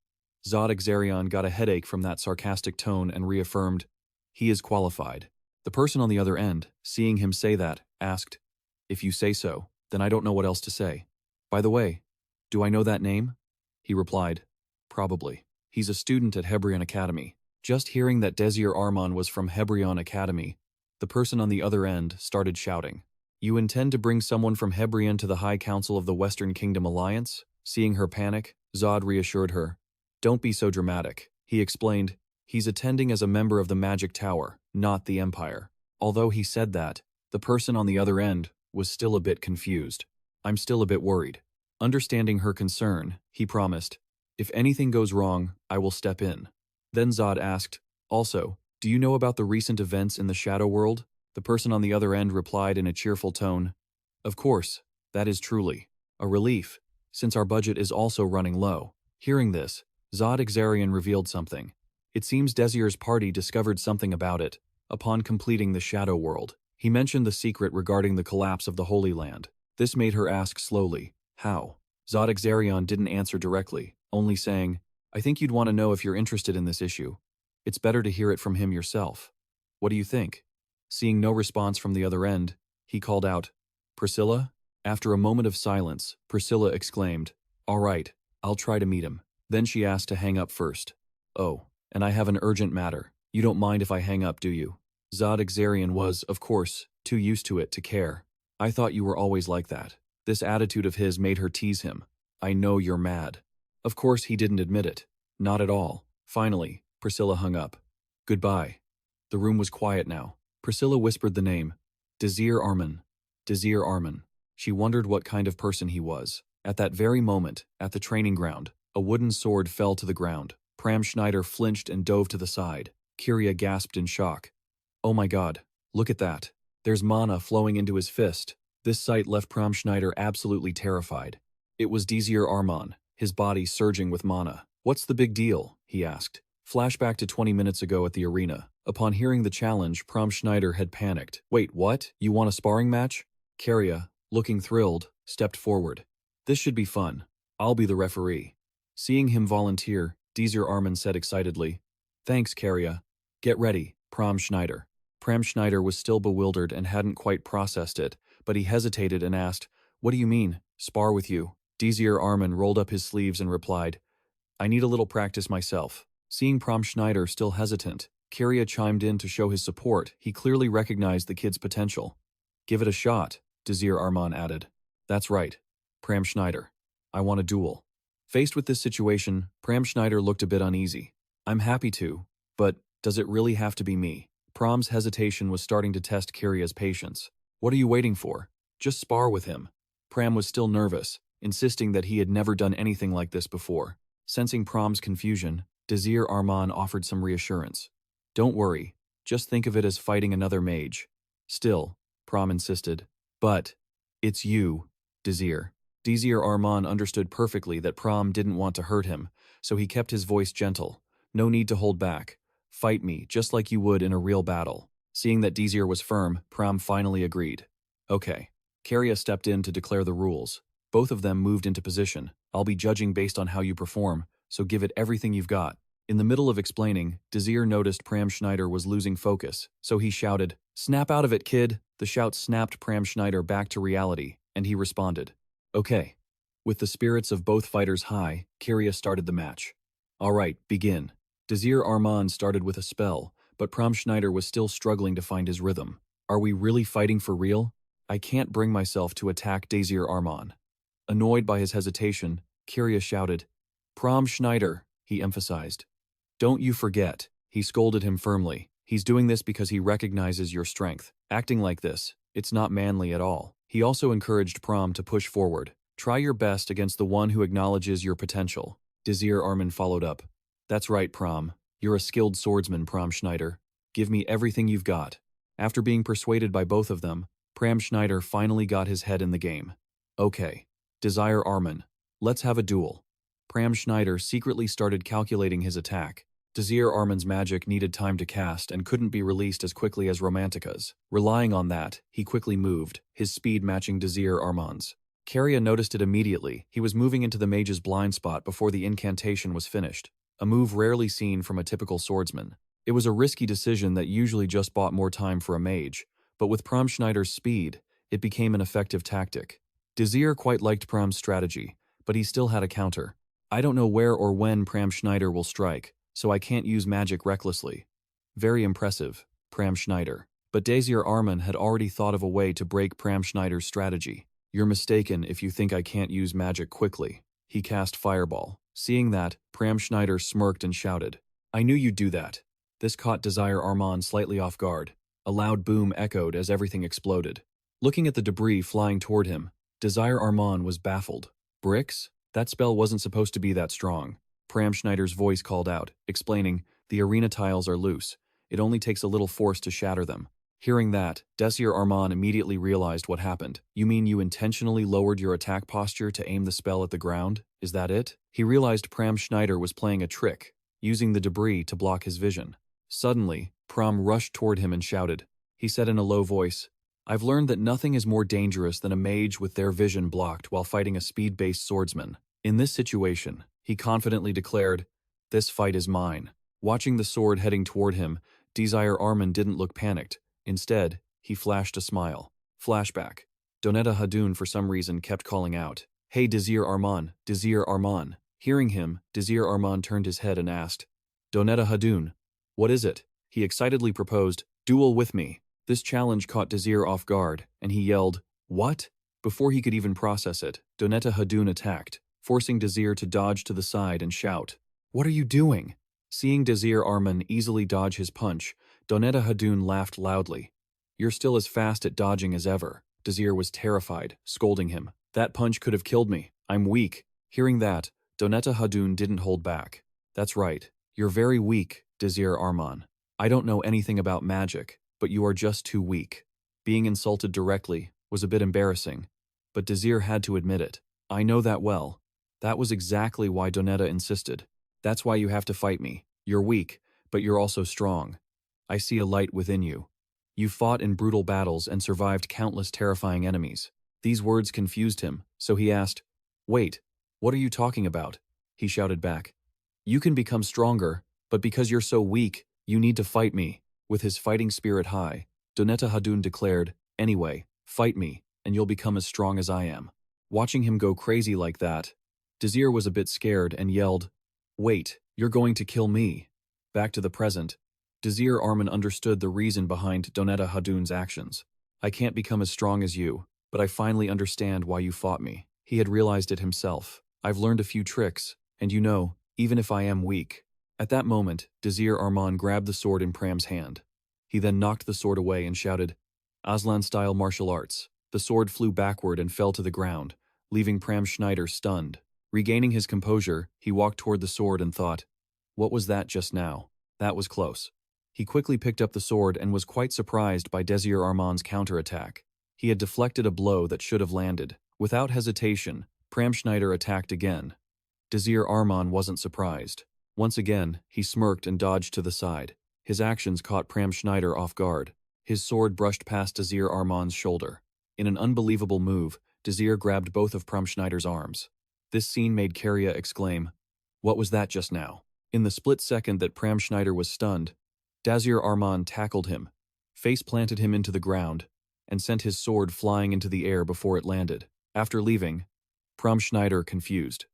Regression got a headache from that sarcastic tone and reaffirmed, he is qualified. The person on the other end, seeing him say that, asked, if you say so, then I don't know what else to say. By the way, do I know that name? He replied, probably. He's a student at Hebrion Academy. Just hearing that Desir Arman was from Hebrion Academy, the person on the other end started shouting. You intend to bring someone from Hebrion to the High Council of the Western Kingdom Alliance? Seeing her panic, Zod reassured her. Don't be so dramatic. He explained, he's attending as a member of the Magic Tower, not the Empire. Although he said that, the person on the other end was still a bit confused. I'm still a bit worried. Understanding her concern, he promised, if anything goes wrong, I will step in. Then Zod asked, also, do you know about the recent events in the Shadow World? The person on the other end replied in a cheerful tone, of course, that is truly a relief, since our budget is also running low. Hearing this, Regression revealed something. It seems Desir's party discovered something about it. Upon completing the Shadow World, he mentioned the secret regarding the collapse of the Holy Land. This made her ask slowly, how? Regression didn't answer directly, only saying, I think you'd want to know if you're interested in this issue. It's better to hear it from him yourself. What do you think? Seeing no response from the other end, he called out, Priscilla? After a moment of silence, Priscilla exclaimed, all right, I'll try to meet him. Then she asked to hang up first. Oh, and I have an urgent matter. You don't mind if I hang up, do you? Regression was, of course, too used to it to care. I thought you were always like that. This attitude of his made her tease him. I know you're mad. Of course he didn't admit it. Not at all. Finally, Priscilla hung up. Goodbye. The room was quiet now. Priscilla whispered the name. Desir Arman. Desir Arman. She wondered what kind of person he was. At that very moment, at the training ground, a wooden sword fell to the ground. Pram Schneider flinched and dove to the side. Kyria gasped in shock. Oh my god, look at that. There's mana flowing into his fist. This sight left Pram Schneider absolutely terrified. It was Desir Arman, his body surging with mana. What's the big deal? He asked. Flashback to 20 minutes ago at the arena. Upon hearing the challenge, Pram Schneider had panicked. Wait, what? You want a sparring match? Kyria, looking thrilled, stepped forward. This should be fun. I'll be the referee. Seeing him volunteer, Desir Arman said excitedly, thanks, Kyria. Get ready, Pram Schneider. Pram Schneider was still bewildered and hadn't quite processed it, but he hesitated and asked, what do you mean, spar with you? Desir Arman rolled up his sleeves and replied, I need a little practice myself. Seeing Pram Schneider still hesitant, Kyria chimed in to show his support. He clearly recognized the kid's potential. Give it a shot, Desir Arman added. That's right, Pram Schneider. I want a duel. Faced with this situation, Pram Schneider looked a bit uneasy. I'm happy to, but does it really have to be me? Pram's hesitation was starting to test Kyria's patience. What are you waiting for? Just spar with him. Pram was still nervous, insisting that he had never done anything like this before. Sensing Prom's confusion, Desir Arman offered some reassurance. Don't worry, just think of it as fighting another mage. Still, Prom insisted. But, it's you, Desir. Desir Arman understood perfectly that Prom didn't want to hurt him, so he kept his voice gentle. No need to hold back. Fight me, just like you would in a real battle. Seeing that Desir was firm, Prom finally agreed. Okay. Keria stepped in to declare the rules. Both of them moved into position. I'll be judging based on how you perform, so give it everything you've got. In the middle of explaining, Desir noticed Pram Schneider was losing focus, so he shouted, "Snap out of it, kid!" The shout snapped Pram Schneider back to reality, and he responded. Okay. With the spirits of both fighters high, Keria started the match. Alright, begin. Desir Arman started with a spell, but Pram Schneider was still struggling to find his rhythm. Are we really fighting for real? I can't bring myself to attack Desir Arman. Annoyed by his hesitation, Keria shouted, Pram Schneider, he emphasized. Don't you forget, he scolded him firmly. He's doing this because he recognizes your strength. Acting like this, it's not manly at all. He also encouraged Pram to push forward. Try your best against the one who acknowledges your potential. Desir Arman followed up. That's right, Pram. You're a skilled swordsman, Pram Schneider. Give me everything you've got. After being persuaded by both of them, Pram Schneider finally got his head in the game. Okay. Desir Arman. Let's have a duel. Pram Schneider secretly started calculating his attack. Desir Arman's magic needed time to cast and couldn't be released as quickly as Romantica's. Relying on that, he quickly moved, his speed matching Desir Arman's. Keria noticed it immediately. He was moving into the mage's blind spot before the incantation was finished, a move rarely seen from a typical swordsman. It was a risky decision that usually just bought more time for a mage, but with Pram Schneider's speed, it became an effective tactic. Desir quite liked Pram's strategy, but he still had a counter. I don't know where or when Pram Schneider will strike, so I can't use magic recklessly. Very impressive, Pram Schneider. But Desir Arman had already thought of a way to break Pram Schneider's strategy. You're mistaken if you think I can't use magic quickly. He cast Fireball. Seeing that, Pram Schneider smirked and shouted, I knew you'd do that. This caught Desir Arman slightly off guard. A loud boom echoed as everything exploded. Looking at the debris flying toward him, Desir Arman was baffled. Bricks? That spell wasn't supposed to be that strong. Pram Schneider's voice called out, explaining, the arena tiles are loose. It only takes a little force to shatter them. Hearing that, Desir Arman immediately realized what happened. You mean you intentionally lowered your attack posture to aim the spell at the ground? Is that it? He realized Pram Schneider was playing a trick, using the debris to block his vision. Suddenly, Pram rushed toward him and shouted. He said in a low voice, I've learned that nothing is more dangerous than a mage with their vision blocked while fighting a speed-based swordsman. In this situation, he confidently declared, this fight is mine. Watching the sword heading toward him, Desir Arman didn't look panicked. Instead, he flashed a smile. Flashback. Donetta Hadoun for some reason kept calling out, Hey Desir Arman, Desir Arman. Hearing him, Desir Arman turned his head and asked, Donetta Hadoun, what is it? He excitedly proposed, duel with me. This challenge caught Desir off guard, and he yelled, what? Before he could even process it, Donetta Hadoun attacked, forcing Desir to dodge to the side and shout, what are you doing? Seeing Desir Arman easily dodge his punch, Donetta Hadoun laughed loudly. You're still as fast at dodging as ever. Desir was terrified, scolding him. That punch could have killed me. I'm weak. Hearing that, Donetta Hadoun didn't hold back. That's right. You're very weak, Desir Arman. I don't know anything about magic, but you are just too weak. Being insulted directly was a bit embarrassing, but Desir had to admit it. I know that well. That was exactly why Donetta insisted. That's why you have to fight me. You're weak, but you're also strong. I see a light within you. You fought in brutal battles and survived countless terrifying enemies. These words confused him, so he asked, Wait, what are you talking about? He shouted back. You can become stronger, but because you're so weak, you need to fight me. With his fighting spirit high, Donetta Hadoun declared, Anyway, fight me, and you'll become as strong as I am. Watching him go crazy like that, Desir was a bit scared and yelled, Wait, you're going to kill me. Back to the present, Desir Arman understood the reason behind Donetta Hadoun's actions. I can't become as strong as you, but I finally understand why you fought me. He had realized it himself. I've learned a few tricks, and you know, even if I am weak. At that moment, Desir Arman grabbed the sword in Pram's hand. He then knocked the sword away and shouted, Aslan-style martial arts. The sword flew backward and fell to the ground, leaving Pram Schneider stunned. Regaining his composure, he walked toward the sword and thought, "What was that just now? That was close." He quickly picked up the sword and was quite surprised by Desir Arman's counterattack. He had deflected a blow that should have landed. Without hesitation, Pram Schneider attacked again. Desir Arman wasn't surprised. Once again, he smirked and dodged to the side. His actions caught Pram Schneider off guard. His sword brushed past Desir Arman's shoulder. In an unbelievable move, Desir grabbed both of Pram Schneider's arms. This scene made Keria exclaim, "What was that just now?" In the split second that Pram Schneider was stunned, Desir Arman tackled him, face-planted him into the ground, and sent his sword flying into the air before it landed. After leaving, Pram Schneider confused.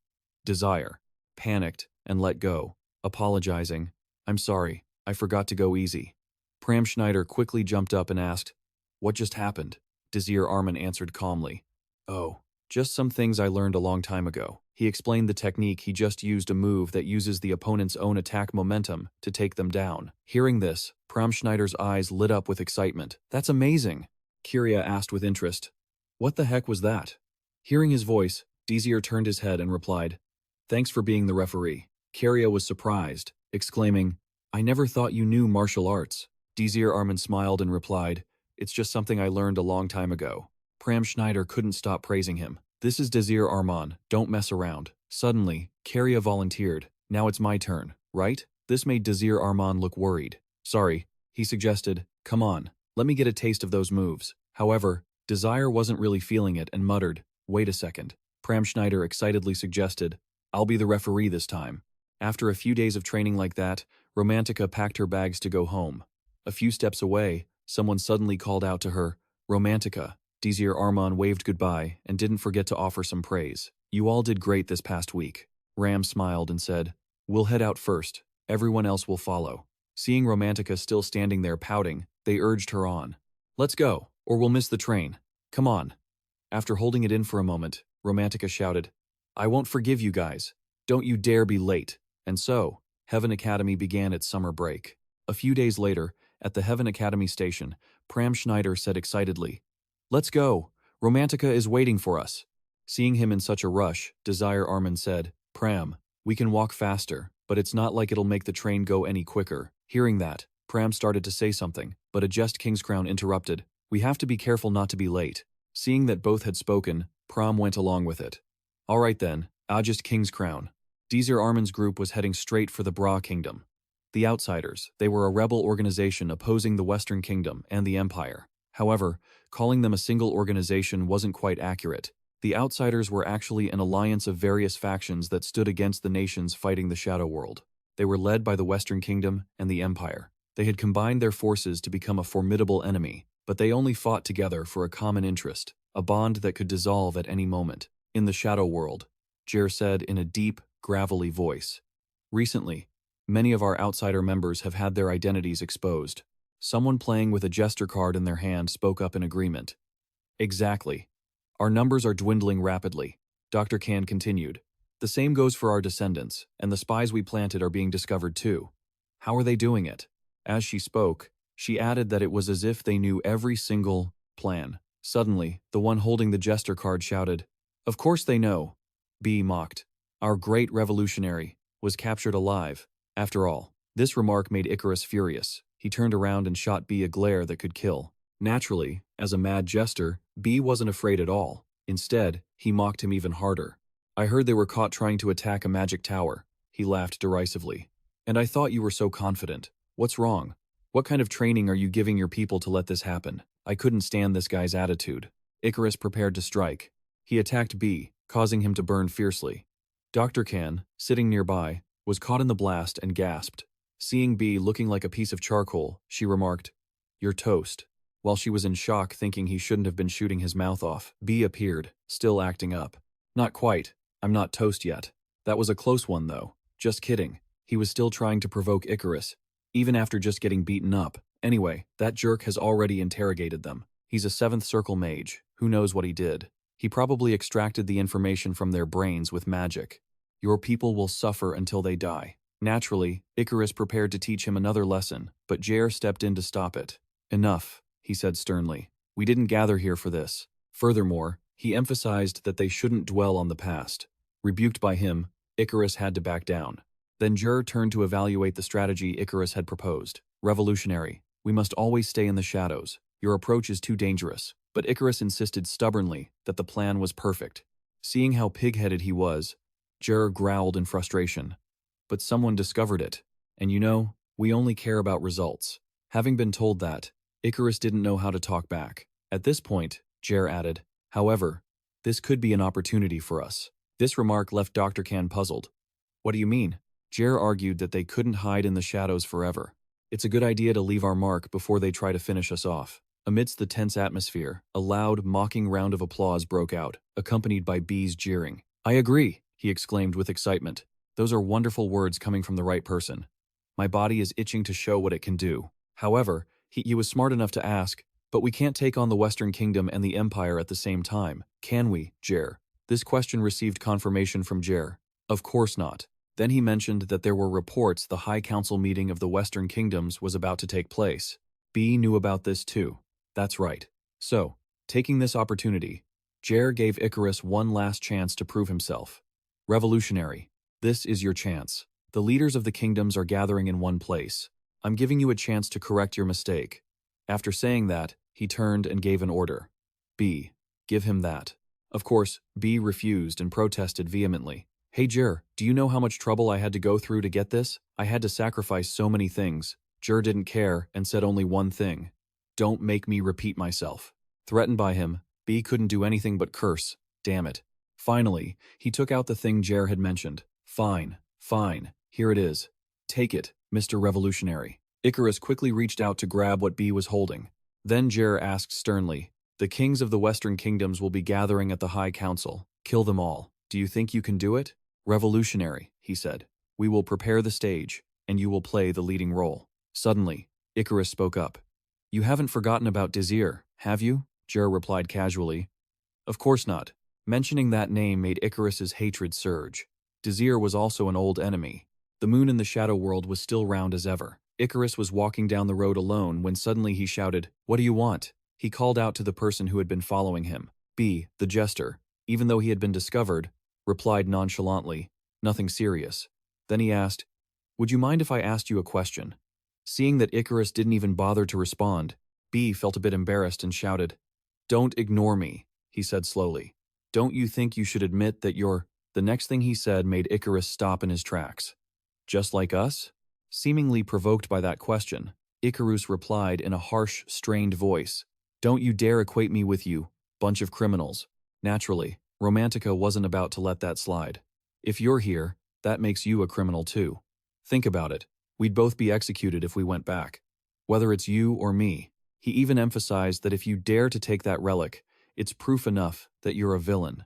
Desire panicked and let go, apologizing, "I'm sorry, I forgot to go easy." Pram Schneider quickly jumped up and asked, "What just happened?" Desir Arman answered calmly, "Oh, just some things I learned a long time ago." He explained the technique. He just used a move that uses the opponent's own attack momentum to take them down. Hearing this, Pram Schneider's eyes lit up with excitement. "That's amazing," Keria asked with interest. "What the heck was that?" Hearing his voice, Desir turned his head and replied, "Thanks for being the referee." Keria was surprised, exclaiming, "I never thought you knew martial arts." Desir Arman smiled and replied, "It's just something I learned a long time ago." Pram Schneider couldn't stop praising him. "This is Desir Arman, don't mess around." Suddenly, Keria volunteered, "Now it's my turn, right?" This made Desir Arman look worried. "Sorry," he suggested, "come on, let me get a taste of those moves." However, Desir wasn't really feeling it and muttered, "Wait a second." Pram Schneider excitedly suggested, "I'll be the referee this time." After a few days of training like that, Romantica packed her bags to go home. A few steps away, someone suddenly called out to her, "Romantica." Desir Arman waved goodbye and didn't forget to offer some praise. "You all did great this past week." Ram smiled and said, "We'll head out first. Everyone else will follow." Seeing Romantica still standing there pouting, they urged her on. "Let's go, or we'll miss the train. Come on." After holding it in for a moment, Romantica shouted, "I won't forgive you guys. Don't you dare be late." And so, Hebrion Academy began its summer break. A few days later, at the Hebrion Academy station, Pram Schneider said excitedly, "Let's go. Romantica is waiting for us." Seeing him in such a rush, Desir Arman said, "Pram, we can walk faster, but it's not like it'll make the train go any quicker." Hearing that, Pram started to say something, but Ajest Kingscrown interrupted, "We have to be careful not to be late." Seeing that both had spoken, Pram went along with it. "All right then, Ajest Kingscrown." Desir Arman's group was heading straight for the Bra Kingdom. The Outsiders, they were a rebel organization opposing the Western Kingdom and the Empire. However, calling them a single organization wasn't quite accurate. The Outsiders were actually an alliance of various factions that stood against the nations fighting the Shadow World. They were led by the Western Kingdom and the Empire. They had combined their forces to become a formidable enemy, but they only fought together for a common interest, a bond that could dissolve at any moment. "In the Shadow World," Jer said in a deep, gravelly voice. "Recently, many of our Outsider members have had their identities exposed." Someone playing with a jester card in their hand spoke up in agreement. "Exactly. Our numbers are dwindling rapidly," Dr. Khan continued. "The same goes for our descendants, and the spies we planted are being discovered too. How are they doing it?" As she spoke, she added that it was as if they knew every single plan. Suddenly, the one holding the jester card shouted, "Of course they know." B mocked. "Our great revolutionary was captured alive. After all." This remark made Icarus furious. He turned around and shot B a glare that could kill. Naturally, as a mad jester, B wasn't afraid at all. Instead, he mocked him even harder. "I heard they were caught trying to attack a magic tower," he laughed derisively. "And I thought you were so confident. What's wrong? What kind of training are you giving your people to let this happen?" I couldn't stand this guy's attitude. Icarus prepared to strike. He attacked B, causing him to burn fiercely. Dr. Khan, sitting nearby, was caught in the blast and gasped. Seeing B looking like a piece of charcoal, she remarked, "You're toast." While she was in shock thinking he shouldn't have been shooting his mouth off, B appeared, still acting up. "Not quite. I'm not toast yet. That was a close one though. Just kidding." He was still trying to provoke Icarus, even after just getting beaten up. "Anyway, that jerk has already interrogated them. He's a 7th Circle mage. Who knows what he did? He probably extracted the information from their brains with magic. Your people will suffer until they die." Naturally, Icarus prepared to teach him another lesson, but Jer stepped in to stop it. "Enough," he said sternly. "We didn't gather here for this." Furthermore, he emphasized that they shouldn't dwell on the past. Rebuked by him, Icarus had to back down. Then Jur turned to evaluate the strategy Icarus had proposed. Revolutionary. We must always stay in the shadows. Your approach is too dangerous. But Icarus insisted stubbornly that the plan was perfect. Seeing how pig-headed he was, Jur growled in frustration. But someone discovered it. And we only care about results. Having been told that, Icarus didn't know how to talk back. At this point, Jer added, however, this could be an opportunity for us. This remark left Dr. Khan puzzled. What do you mean? Jer argued that they couldn't hide in the shadows forever. It's a good idea to leave our mark before they try to finish us off. Amidst the tense atmosphere, a loud, mocking round of applause broke out, accompanied by B's jeering. I agree, he exclaimed with excitement. Those are wonderful words coming from the right person. My body is itching to show what it can do. However, he was smart enough to ask, but we can't take on the Western Kingdom and the Empire at the same time, can we, Jer? This question received confirmation from Jer. Of course not. Then he mentioned that there were reports the High Council meeting of the Western Kingdoms was about to take place. B knew about this too. That's right. So, taking this opportunity, Jer gave Icarus one last chance to prove himself. Revolutionary. This is your chance. The leaders of the kingdoms are gathering in one place. I'm giving you a chance to correct your mistake. After saying that, he turned and gave an order. B. Give him that. Of course, B refused and protested vehemently. Hey Jer, do you know how much trouble I had to go through to get this? I had to sacrifice so many things. Jer didn't care and said only one thing. Don't make me repeat myself. Threatened by him, B couldn't do anything but curse. Damn it. Finally, he took out the thing Jer had mentioned. Fine, here it is. Take it, Mr. Revolutionary. Icarus quickly reached out to grab what B was holding. Then Jer asked sternly, the kings of the Western Kingdoms will be gathering at the High Council. Kill them all. Do you think you can do it? Revolutionary, he said. We will prepare the stage, and you will play the leading role. Suddenly, Icarus spoke up. You haven't forgotten about Desir, have you? Jer replied casually. Of course not. Mentioning that name made Icarus's hatred surge. Desir was also an old enemy. The moon in the shadow world was still round as ever. Icarus was walking down the road alone when suddenly he shouted, What do you want? He called out to the person who had been following him. B, the jester, even though he had been discovered, replied nonchalantly, nothing serious. Then he asked, Would you mind if I asked you a question? Seeing that Icarus didn't even bother to respond, B felt a bit embarrassed and shouted, Don't ignore me, he said slowly. Don't you think you should admit that you're... The next thing he said made Icarus stop in his tracks. Just like us? Seemingly provoked by that question, Icarus replied in a harsh, strained voice, Don't you dare equate me with you, bunch of criminals. Naturally, Romantica wasn't about to let that slide. If you're here, that makes you a criminal too. Think about it. We'd both be executed if we went back. Whether it's you or me. He even emphasized that if you dare to take that relic, it's proof enough that you're a villain.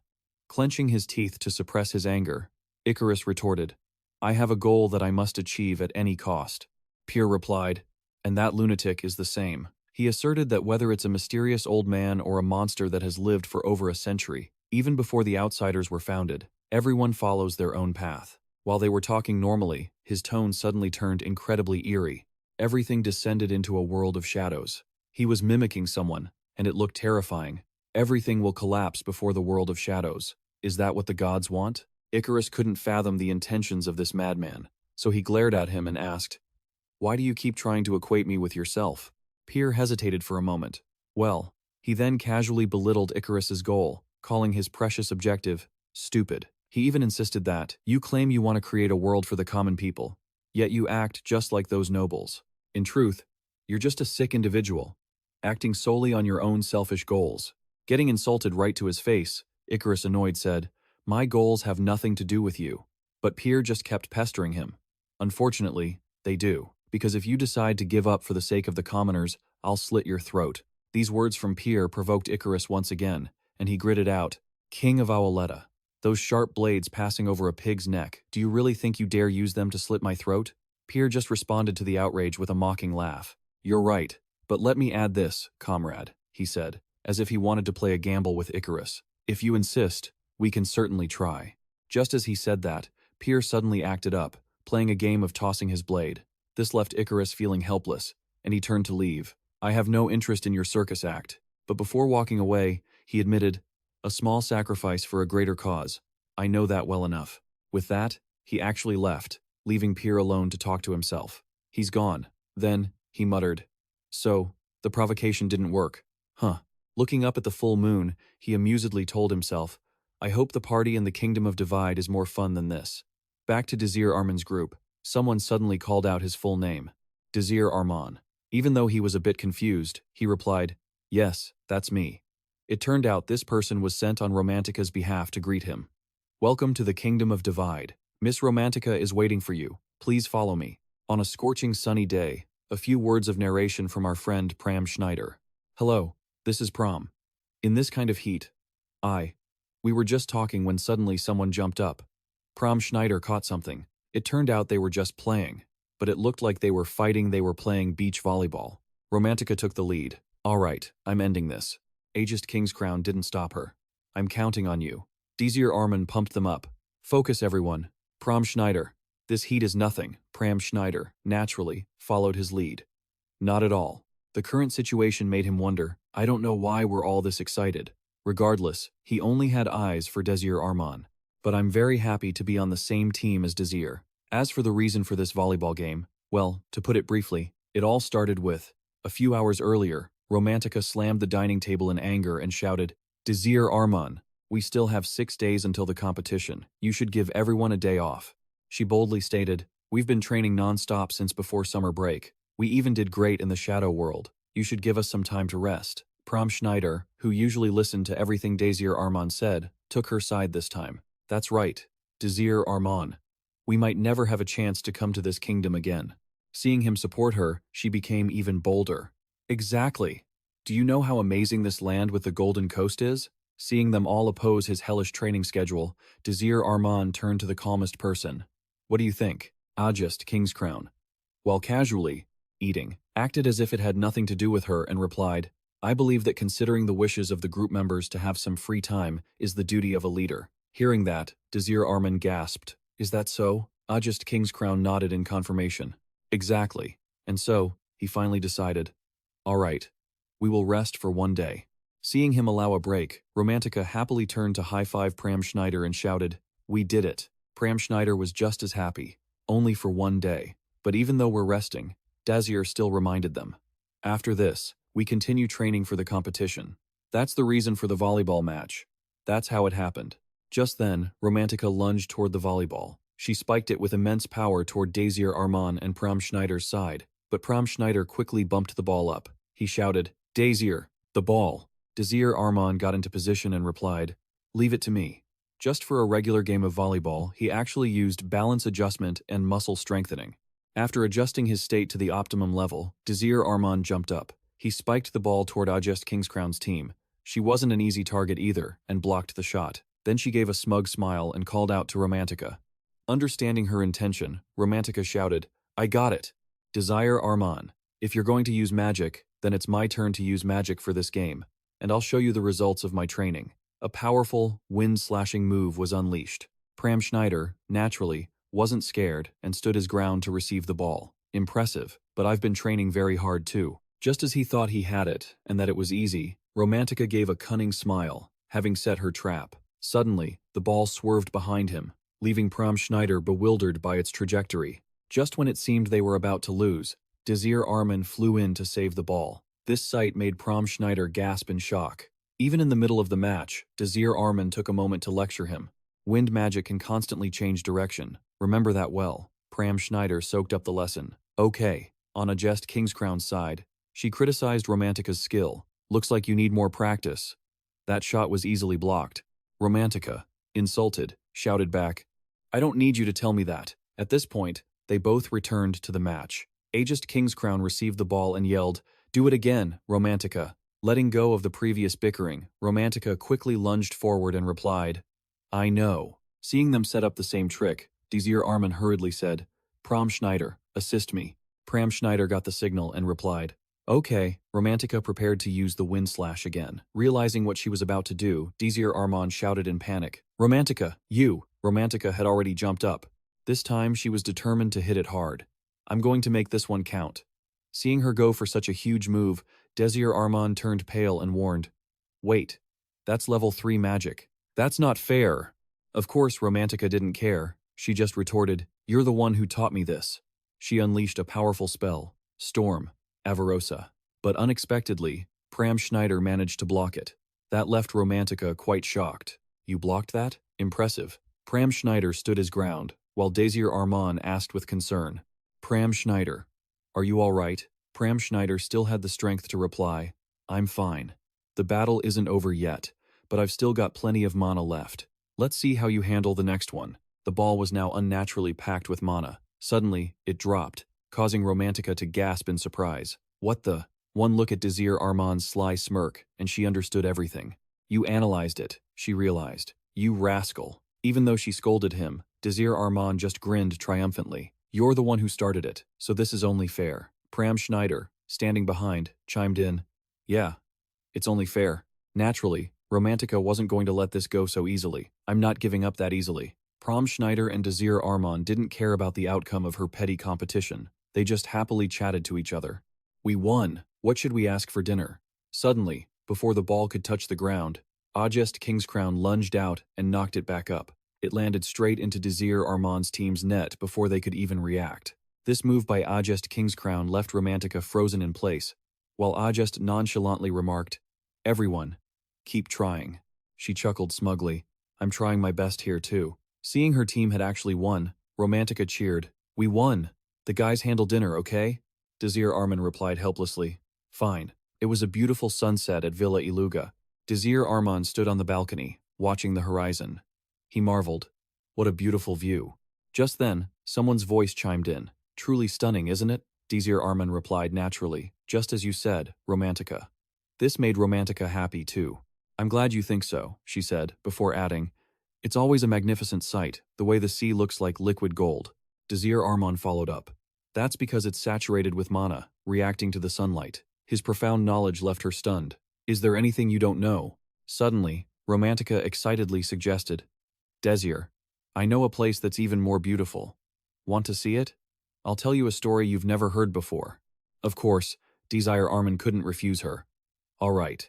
Clenching his teeth to suppress his anger, Icarus retorted, I have a goal that I must achieve at any cost. Pierre replied, and that lunatic is the same. He asserted that whether it's a mysterious old man or a monster that has lived for over a century, even before the outsiders were founded, everyone follows their own path. While they were talking normally, his tone suddenly turned incredibly eerie. Everything descended into a world of shadows. He was mimicking someone, and it looked terrifying. Everything will collapse before the world of shadows. Is that what the gods want? Icarus couldn't fathom the intentions of this madman, so he glared at him and asked, Why do you keep trying to equate me with yourself? Pierre hesitated for a moment. Well, he then casually belittled Icarus's goal, calling his precious objective stupid. He even insisted that, you claim you want to create a world for the common people, yet you act just like those nobles. In truth, you're just a sick individual, acting solely on your own selfish goals. Getting insulted right to his face, Icarus annoyed said, My goals have nothing to do with you. But Pierre just kept pestering him. Unfortunately, they do. Because if you decide to give up for the sake of the commoners, I'll slit your throat. These words from Pierre provoked Icarus once again, and he gritted out, King of Owletta, those sharp blades passing over a pig's neck, do you really think you dare use them to slit my throat? Pierre just responded to the outrage with a mocking laugh. You're right, but let me add this, comrade, he said, as if he wanted to play a gamble with Icarus. If you insist, we can certainly try. Just as he said that, Pierre suddenly acted up, playing a game of tossing his blade. This left Icarus feeling helpless, and he turned to leave. I have no interest in your circus act. But before walking away, he admitted, a small sacrifice for a greater cause. I know that well enough. With that, he actually left, leaving Pierre alone to talk to himself. He's gone. Then, he muttered. So, the provocation didn't work. Huh. Looking up at the full moon, he amusedly told himself, I hope the party in the Kingdom of Divide is more fun than this. Back to Desir Arman's group, someone suddenly called out his full name. Desir Arman. Even though he was a bit confused, he replied, Yes, that's me. It turned out this person was sent on Romantica's behalf to greet him. Welcome to the Kingdom of Divide. Miss Romantica is waiting for you. Please follow me. On a scorching sunny day, a few words of narration from our friend Pram Schneider. Hello, this is Pram. In this kind of heat. We were just talking when suddenly someone jumped up. Pram Schneider caught something. It turned out they were just playing. But it looked like they were fighting. They were playing beach volleyball. Romantica took the lead. Alright, I'm ending this. Ajest Kingscrown didn't stop her. I'm counting on you. Desir Arman pumped them up. Focus everyone. Pram Schneider. This heat is nothing. Pram Schneider, naturally, followed his lead. Not at all. The current situation made him wonder, I don't know why we're all this excited. Regardless, he only had eyes for Desir Arman. But I'm very happy to be on the same team as Desir. As for the reason for this volleyball game, well, to put it briefly, it all started with, a few hours earlier, Romantica slammed the dining table in anger and shouted, Desir Arman, we still have 6 days until the competition. You should give everyone a day off. She boldly stated, We've been training non-stop since before summer break. We even did great in the shadow world. You should give us some time to rest. Pram Schneider, who usually listened to everything Desir Arman said, took her side this time. That's right, Desir Arman. We might never have a chance to come to this kingdom again. Seeing him support her, she became even bolder. Exactly. Do you know how amazing this land with the Golden Coast is? Seeing them all oppose his hellish training schedule, Desir Arman turned to the calmest person. What do you think? Ajest Kingscrown. While casually eating, acted as if it had nothing to do with her and replied, I believe that considering the wishes of the group members to have some free time is the duty of a leader. Hearing that, Desir Arman gasped. Is that so? Ajest Kingscrown nodded in confirmation. Exactly. And so, he finally decided, all right, we will rest for 1 day. Seeing him allow a break, Romantica happily turned to high-five Pram Schneider and shouted, We did it. Pram Schneider was just as happy. Only for 1 day. But even though we're resting, Desir still reminded them. After this, we continue training for the competition. That's the reason for the volleyball match. That's how it happened. Just then, Romantica lunged toward the volleyball. She spiked it with immense power toward Desir Arman and Pram Schneider's side, but Pram Schneider quickly bumped the ball up. He shouted, Desir, the ball. Desir Arman got into position and replied, Leave it to me. Just for a regular game of volleyball, he actually used balance adjustment and muscle strengthening. After adjusting his state to the optimum level, Desir Arman jumped up. He spiked the ball toward Ajest Kingscrown's team. She wasn't an easy target either, and blocked the shot. Then she gave a smug smile and called out to Romantica. Understanding her intention, Romantica shouted, I got it. Desir Arman, if you're going to use magic, then it's my turn to use magic for this game, and I'll show you the results of my training. A powerful, wind-slashing move was unleashed. Pram Schneider, naturally, wasn't scared and stood his ground to receive the ball. Impressive, but I've been training very hard too. Just as he thought he had it, and that it was easy, Romantica gave a cunning smile, having set her trap. Suddenly, the ball swerved behind him, leaving Pram Schneider bewildered by its trajectory. Just when it seemed they were about to lose, Desir Arman flew in to save the ball. This sight made Pram Schneider gasp in shock. Even in the middle of the match, Desir Arman took a moment to lecture him. Wind magic can constantly change direction. Remember that well. Pram Schneider soaked up the lesson. Okay. On Ajest Kingscrown's side, she criticized Romantica's skill. Looks like you need more practice. That shot was easily blocked. Romantica, insulted, shouted back, I don't need you to tell me that. At this point, they both returned to the match. Ajest Kingscrown received the ball and yelled, Do it again, Romantica. Letting go of the previous bickering, Romantica quickly lunged forward and replied, I know. Seeing them set up the same trick, Desir Arman hurriedly said, Pram Schneider, assist me. Pram Schneider got the signal and replied, Okay. Romantica prepared to use the wind slash again. Realizing what she was about to do, Desir Arman shouted in panic, Romantica, you! Romantica had already jumped up. This time she was determined to hit it hard. I'm going to make this one count. Seeing her go for such a huge move, Desir Arman turned pale and warned, Wait, that's level 3 magic. That's not fair. Of course, Romantica didn't care. She just retorted, "You're the one who taught me this." She unleashed a powerful spell, Storm, Avarosa. But unexpectedly, Pram Schneider managed to block it. That left Romantica quite shocked. "You blocked that? Impressive." Pram Schneider stood his ground, while Desir Arman asked with concern, "Pram Schneider, are you all right?" Pram Schneider still had the strength to reply, "I'm fine. The battle isn't over yet, but I've still got plenty of mana left. Let's see how you handle the next one." The ball was now unnaturally packed with mana. Suddenly, it dropped, causing Romantica to gasp in surprise. "What the?" One look at Desir Arman's sly smirk, and she understood everything. "You analyzed it," she realized. "You rascal." Even though she scolded him, Desir Arman just grinned triumphantly. "You're the one who started it, so this is only fair." Pram Schneider, standing behind, chimed in, "Yeah, it's only fair." Naturally, Romantica wasn't going to let this go so easily. "I'm not giving up that easily." Pram Schneider and Desir Arman didn't care about the outcome of her petty competition. They just happily chatted to each other. "We won. What should we ask for dinner?" Suddenly, before the ball could touch the ground, Ajest Kingscrown lunged out and knocked it back up. It landed straight into Desir Arman's team's net before they could even react. This move by Ajest Kingscrown left Romantica frozen in place, while Ajest nonchalantly remarked, "Everyone, keep trying." She chuckled smugly, "I'm trying my best here too." Seeing her team had actually won, Romantica cheered, "We won! The guys handle dinner, okay?" Desir Arman replied helplessly, "Fine." It was a beautiful sunset at Villa Iluga. Desir Arman stood on the balcony, watching the horizon. He marveled, "What a beautiful view." Just then, someone's voice chimed in. "Truly stunning, isn't it?" Desir Arman replied naturally, "Just as you said, Romantica." This made Romantica happy too. "I'm glad you think so," she said, before adding, "It's always a magnificent sight, the way the sea looks like liquid gold." Desir Arman followed up, "That's because it's saturated with mana, reacting to the sunlight." His profound knowledge left her stunned. "Is there anything you don't know?" Suddenly, Romantica excitedly suggested, "Desir, I know a place that's even more beautiful. Want to see it? I'll tell you a story you've never heard before." Of course, Desir Arman couldn't refuse her. "All right."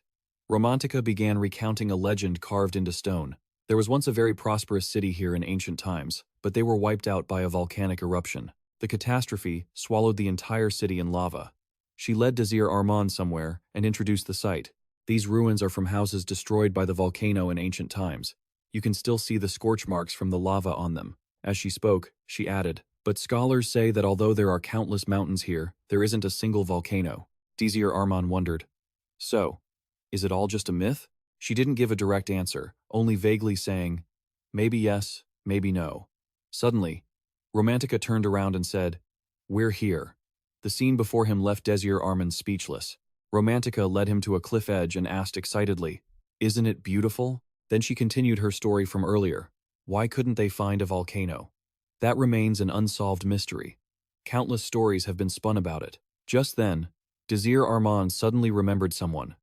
Romantica began recounting a legend carved into stone. There was once a very prosperous city here in ancient times, but they were wiped out by a volcanic eruption. The catastrophe swallowed the entire city in lava. She led Desir Arman somewhere and introduced the site. "These ruins are from houses destroyed by the volcano in ancient times. You can still see the scorch marks from the lava on them." As she spoke, she added, "But scholars say that although there are countless mountains here, there isn't a single volcano." Desir Arman wondered, "So, is it all just a myth?" She didn't give a direct answer, only vaguely saying, "Maybe yes, maybe no." Suddenly, Romantica turned around and said, "We're here." The scene before him left Desir Arman speechless. Romantica led him to a cliff edge and asked excitedly, "Isn't it beautiful?" Then she continued her story from earlier. Why couldn't they find a volcano? That remains an unsolved mystery. Countless stories have been spun about it. Just then, Desir Arman suddenly remembered someone.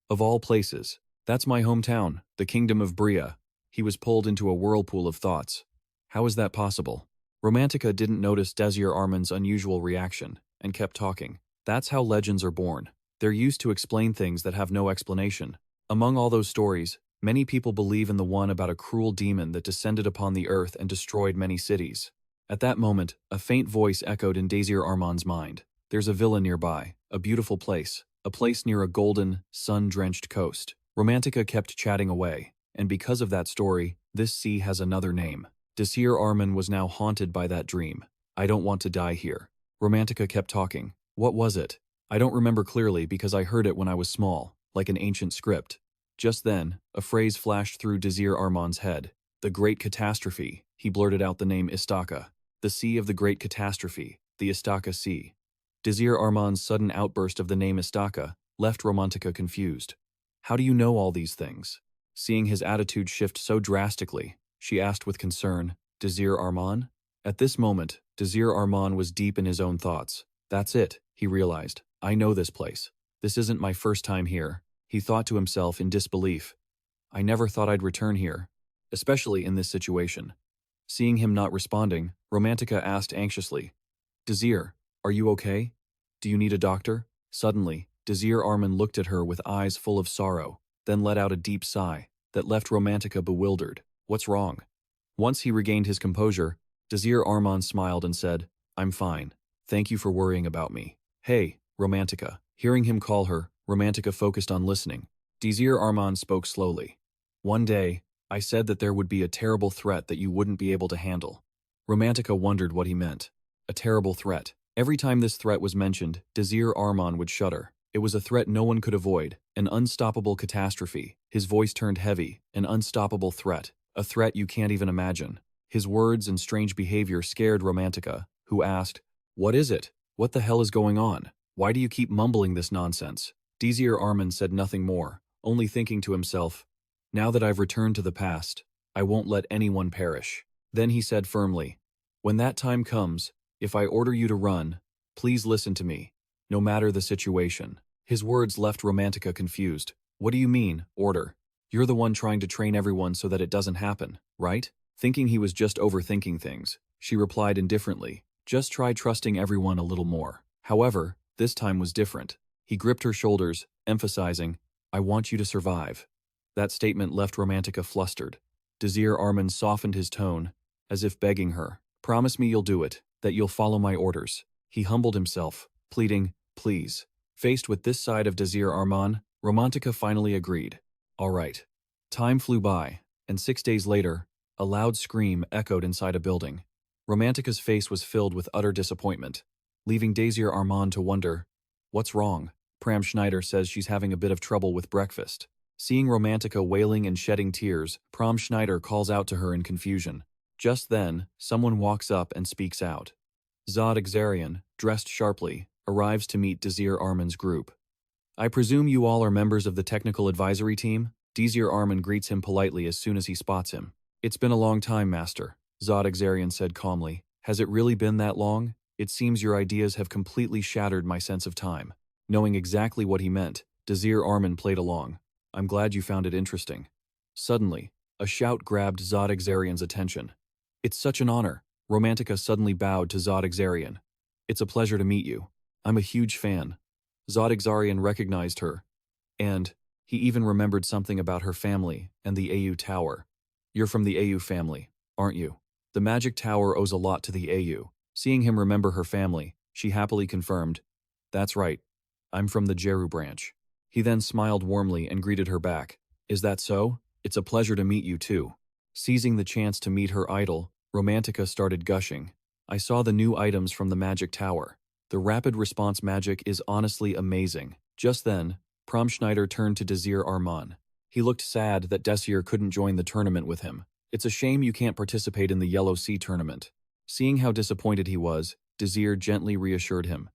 "Of all places, that's my hometown, the Kingdom of Bria." He was pulled into a whirlpool of thoughts. How is that possible? Romantica didn't notice Desir Arman's unusual reaction, and kept talking. "That's how legends are born. They're used to explain things that have no explanation. Among all those stories, many people believe in the one about a cruel demon that descended upon the earth and destroyed many cities." At that moment, a faint voice echoed in Desir Arman's mind. "There's a villa nearby, a beautiful place, a place near a golden, sun-drenched coast." Romantica kept chatting away, and because of that story, this sea has another name. Desir Arman was now haunted by that dream. "I don't want to die here." Romantica kept talking. "What was it?" "I don't remember clearly because I heard it when I was small, like an ancient script." Just then, a phrase flashed through Desir Arman's head. "The Great Catastrophe." He blurted out the name Istaka. "The Sea of the Great Catastrophe, the Istaka Sea." Desir Arman's sudden outburst of the name Istaka left Romantica confused. "How do you know all these things?" Seeing his attitude shift so drastically, she asked with concern, "Desir Arman?" At this moment, Desir Arman was deep in his own thoughts. "That's it," he realized. "I know this place. This isn't my first time here." He thought to himself in disbelief. "I never thought I'd return here, especially in this situation." Seeing him not responding, Romantica asked anxiously, "Desir, are you okay? Do you need a doctor?" Suddenly, Desir Arman looked at her with eyes full of sorrow, then let out a deep sigh that left Romantica bewildered. "What's wrong?" Once he regained his composure, Desir Arman smiled and said, "I'm fine. Thank you for worrying about me." "Hey, Romantica." Hearing him call her, Romantica focused on listening. Desir Arman spoke slowly. "One day, I said that there would be a terrible threat that you wouldn't be able to handle." Romantica wondered what he meant. A terrible threat. Every time this threat was mentioned, Desir Arman would shudder. It was a threat no one could avoid, an unstoppable catastrophe. His voice turned heavy, an unstoppable threat, a threat you can't even imagine. His words and strange behavior scared Romantica, who asked, "What is it? What the hell is going on? Why do you keep mumbling this nonsense?" Desir Arman said nothing more, only thinking to himself, "Now that I've returned to the past, I won't let anyone perish." Then he said firmly, "When that time comes, if I order you to run, please listen to me, no matter the situation." His words left Romantica confused. "What do you mean, order? You're the one trying to train everyone so that it doesn't happen, right?" Thinking he was just overthinking things, she replied indifferently, "Just try trusting everyone a little more." However, this time was different. He gripped her shoulders, emphasizing, "I want you to survive." That statement left Romantica flustered. Desir Arman softened his tone, as if begging her, "Promise me you'll do it, that you'll follow my orders." He humbled himself, pleading, "Please." Faced with this side of Desir Arman, Romantica finally agreed. All right. Time flew by, and 6 days later, a loud scream echoed inside a building. Romantica's face was filled with utter disappointment, leaving Desir Arman to wonder, "What's wrong?" Pram Schneider says she's having a bit of trouble with breakfast. Seeing Romantica wailing and shedding tears, Pram Schneider calls out to her in confusion. Just then, someone walks up and speaks out. Zod Exarian, dressed sharply, arrives to meet Desir Arman's group. "I presume you all are members of the technical advisory team?" Desir Arman greets him politely as soon as he spots him. "It's been a long time, Master," Zod Exarian said calmly. "Has it really been that long? It seems your ideas have completely shattered my sense of time." Knowing exactly what he meant, Desir Arman played along. "I'm glad you found it interesting." Suddenly, a shout grabbed Zod Exarian's attention. "It's such an honor." Romantica suddenly bowed to Zod Exarian. "It's a pleasure to meet you. I'm a huge fan." Zod Exarian recognized her, and he even remembered something about her family and the AU Tower. "You're from the AU family, aren't you?" The Magic Tower owes a lot to the AU. Seeing him remember her family, she happily confirmed, "That's right. I'm from the Jeru branch." He then smiled warmly and greeted her back. "Is that so? It's a pleasure to meet you too." Seizing the chance to meet her idol, Romantica started gushing. "I saw the new items from the Magic Tower. The rapid response magic is honestly amazing." Just then, Pram Schneider turned to Desir Arman. He looked sad that Desir couldn't join the tournament with him. "It's a shame you can't participate in the Yellow Sea tournament." Seeing how disappointed he was, Desir gently reassured him.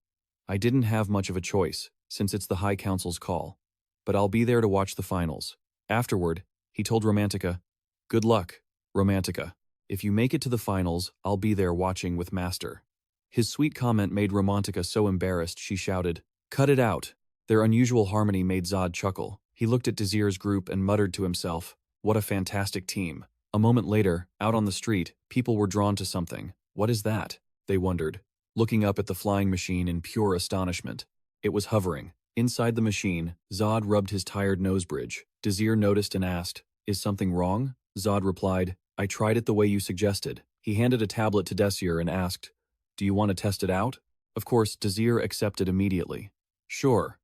"I didn't have much of a choice, since it's the High Council's call. But I'll be there to watch the finals." Afterward, he told Romantica, "Good luck, Romantica. If you make it to the finals, I'll be there watching with Master." His sweet comment made Romantica so embarrassed she shouted, "Cut it out." Their unusual harmony made Zod chuckle. He looked at Desir's group and muttered to himself, "What a fantastic team." A moment later, out on the street, people were drawn to something. "What is that?" they wondered, looking up at the flying machine in pure astonishment. It was hovering. Inside the machine, Zod rubbed his tired nose bridge. Desir noticed and asked, "Is something wrong?" Zod replied, "I tried it the way you suggested." He handed a tablet to Desir and asked, "Do you want to test it out?" Of course, Desir accepted immediately. "Sure."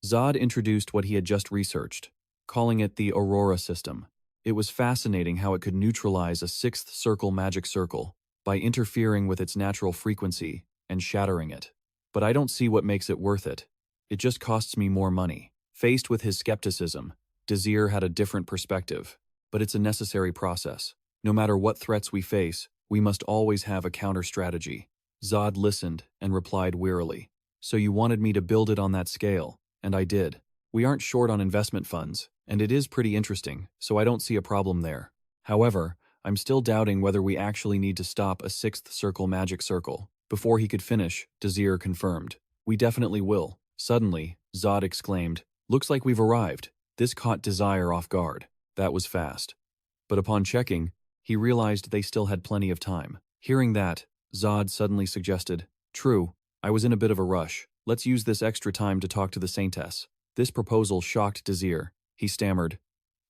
Zod introduced what he had just researched, calling it the Aurora system. It was fascinating how it could neutralize a sixth circle magic circle by interfering with its natural frequency and shattering it. "But I don't see what makes it worth it. It just costs me more money." Faced with his skepticism, Desir had a different perspective. "But it's a necessary process. No matter what threats we face, we must always have a counter-strategy." Zod listened and replied wearily, "So you wanted me to build it on that scale, and I did. We aren't short on investment funds, and it is pretty interesting, so I don't see a problem there. However, I'm still doubting whether we actually need to stop a sixth circle magic circle." Before he could finish, Desir confirmed, "We definitely will." Suddenly, Zod exclaimed, "Looks like we've arrived." This caught Desir off guard. That was fast. But upon checking, he realized they still had plenty of time. Hearing that, Zod suddenly suggested, "True, I was in a bit of a rush. Let's use this extra time to talk to the Saintess." This proposal shocked Desir. He stammered,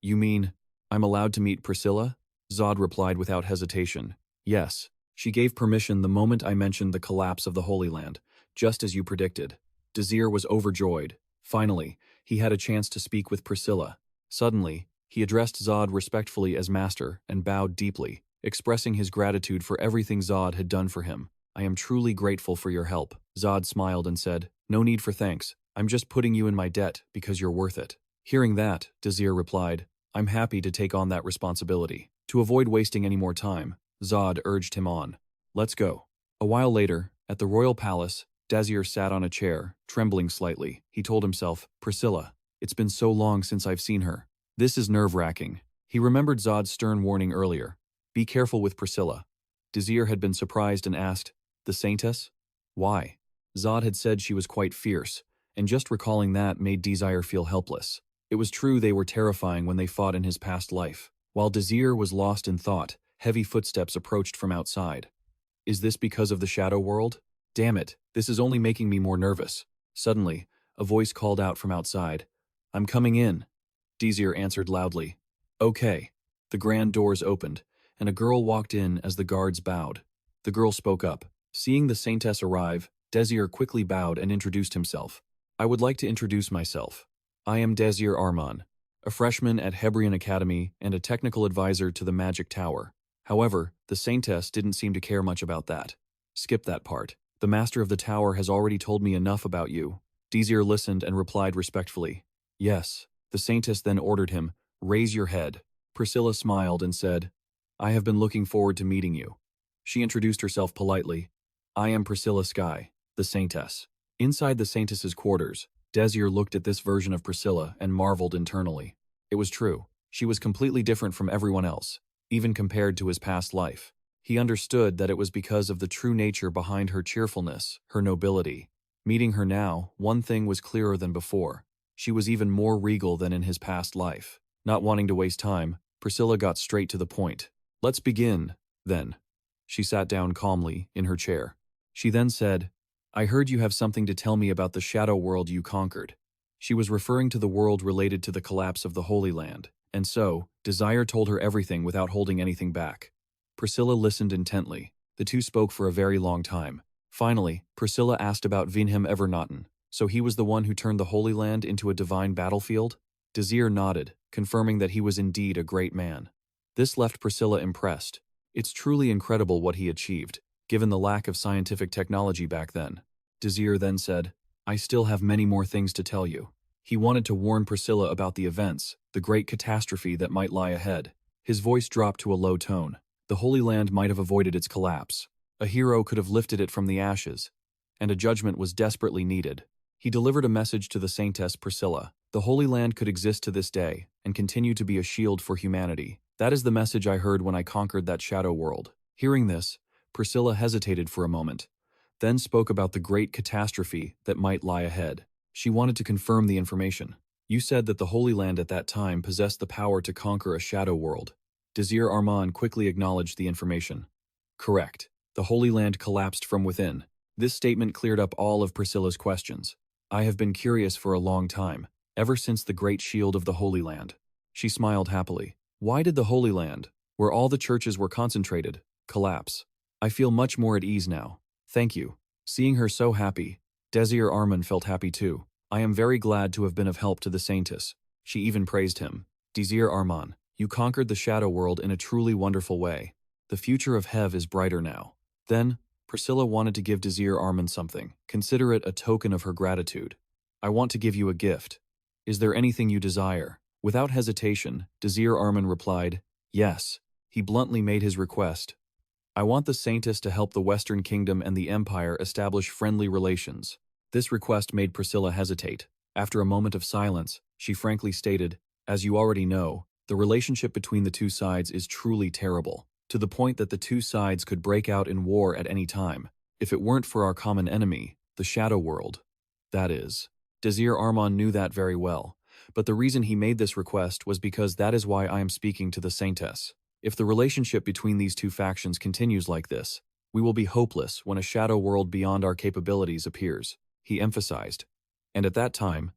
"You mean, I'm allowed to meet Priscilla?" Zod replied without hesitation. Yes, she gave permission the moment I mentioned the collapse of the Holy Land, just as you predicted. Desir was overjoyed. Finally, he had a chance to speak with Priscilla. Suddenly, he addressed Zod respectfully as master and bowed deeply, expressing his gratitude for everything Zod had done for him. I am truly grateful for your help. Zod smiled and said, No need for thanks. I'm just putting you in my debt because you're worth it. Hearing that, Desir replied, I'm happy to take on that responsibility. To avoid wasting any more time, Zod urged him on. Let's go. A while later, at the royal palace, Desir sat on a chair, trembling slightly. He told himself, Priscilla, it's been so long since I've seen her. This is nerve-wracking. He remembered Zod's stern warning earlier. Be careful with Priscilla. Desir had been surprised and asked, The Saintess? Why? Zod had said she was quite fierce, and just recalling that made Desir feel helpless. It was true they were terrifying when they fought in his past life. While Desir was lost in thought, heavy footsteps approached from outside. Is this because of the shadow world? Damn it, this is only making me more nervous. Suddenly, a voice called out from outside. I'm coming in. Desir answered loudly. Okay. The grand doors opened, and a girl walked in as the guards bowed. The girl spoke up. Seeing the Saintess arrive, Desir quickly bowed and introduced himself. I would like to introduce myself. I am Desir Arman, a freshman at Hebrion Academy and a technical advisor to the Magic Tower. However, the Saintess didn't seem to care much about that. Skip that part. The master of the tower has already told me enough about you. Desir listened and replied respectfully. Yes. The Saintess then ordered him, Raise your head. Priscilla smiled and said, I have been looking forward to meeting you. She introduced herself politely. I am Priscilla Sky, the Saintess. Inside the Saintess's quarters, Desir looked at this version of Priscilla and marveled internally. It was true. She was completely different from everyone else, even compared to his past life. He understood that it was because of the true nature behind her cheerfulness, her nobility. Meeting her now, one thing was clearer than before. She was even more regal than in his past life. Not wanting to waste time, Priscilla got straight to the point. Let's begin, then. She sat down calmly in her chair. She then said, I heard you have something to tell me about the shadow world you conquered. She was referring to the world related to the collapse of the Holy Land, and so, Desir told her everything without holding anything back. Priscilla listened intently. The two spoke for a very long time. Finally, Priscilla asked about Vinhem Evernotten. So he was the one who turned the Holy Land into a divine battlefield? Desir nodded, confirming that he was indeed a great man. This left Priscilla impressed. It's truly incredible what he achieved, given the lack of scientific technology back then. Desir then said, I still have many more things to tell you. He wanted to warn Priscilla about the events, the great catastrophe that might lie ahead. His voice dropped to a low tone. The Holy Land might have avoided its collapse. A hero could have lifted it from the ashes, and a judgment was desperately needed. He delivered a message to the Saintess Priscilla. The Holy Land could exist to this day and continue to be a shield for humanity. That is the message I heard when I conquered that shadow world. Hearing this, Priscilla hesitated for a moment, then spoke about the great catastrophe that might lie ahead. She wanted to confirm the information. You said that the Holy Land at that time possessed the power to conquer a shadow world. Desir Arman quickly acknowledged the information. Correct. The Holy Land collapsed from within. This statement cleared up all of Priscilla's questions. I have been curious for a long time, ever since the great shield of the Holy Land. She smiled happily. Why did the Holy Land, where all the churches were concentrated, collapse? I feel much more at ease now. Thank you. Seeing her so happy, Desir Arman felt happy too. I am very glad to have been of help to the Saintess. She even praised him. Desir Arman, you conquered the shadow world in a truly wonderful way. The future of Hev is brighter now. Then, Priscilla wanted to give Desir Arman something. Consider it a token of her gratitude. I want to give you a gift. Is there anything you desire? Without hesitation, Desir Arman replied, Yes. He bluntly made his request. I want the Saintess to help the Western Kingdom and the Empire establish friendly relations. This request made Priscilla hesitate. After a moment of silence, she frankly stated, As you already know, the relationship between the two sides is truly terrible, to the point that the two sides could break out in war at any time, if it weren't for our common enemy, the Shadow World. That is. Desir Arman knew that very well, but the reason he made this request was because that is why I am speaking to the Saintess. If the relationship between these two factions continues like this, we will be hopeless when a shadow world beyond our capabilities appears, he emphasized. And at that time,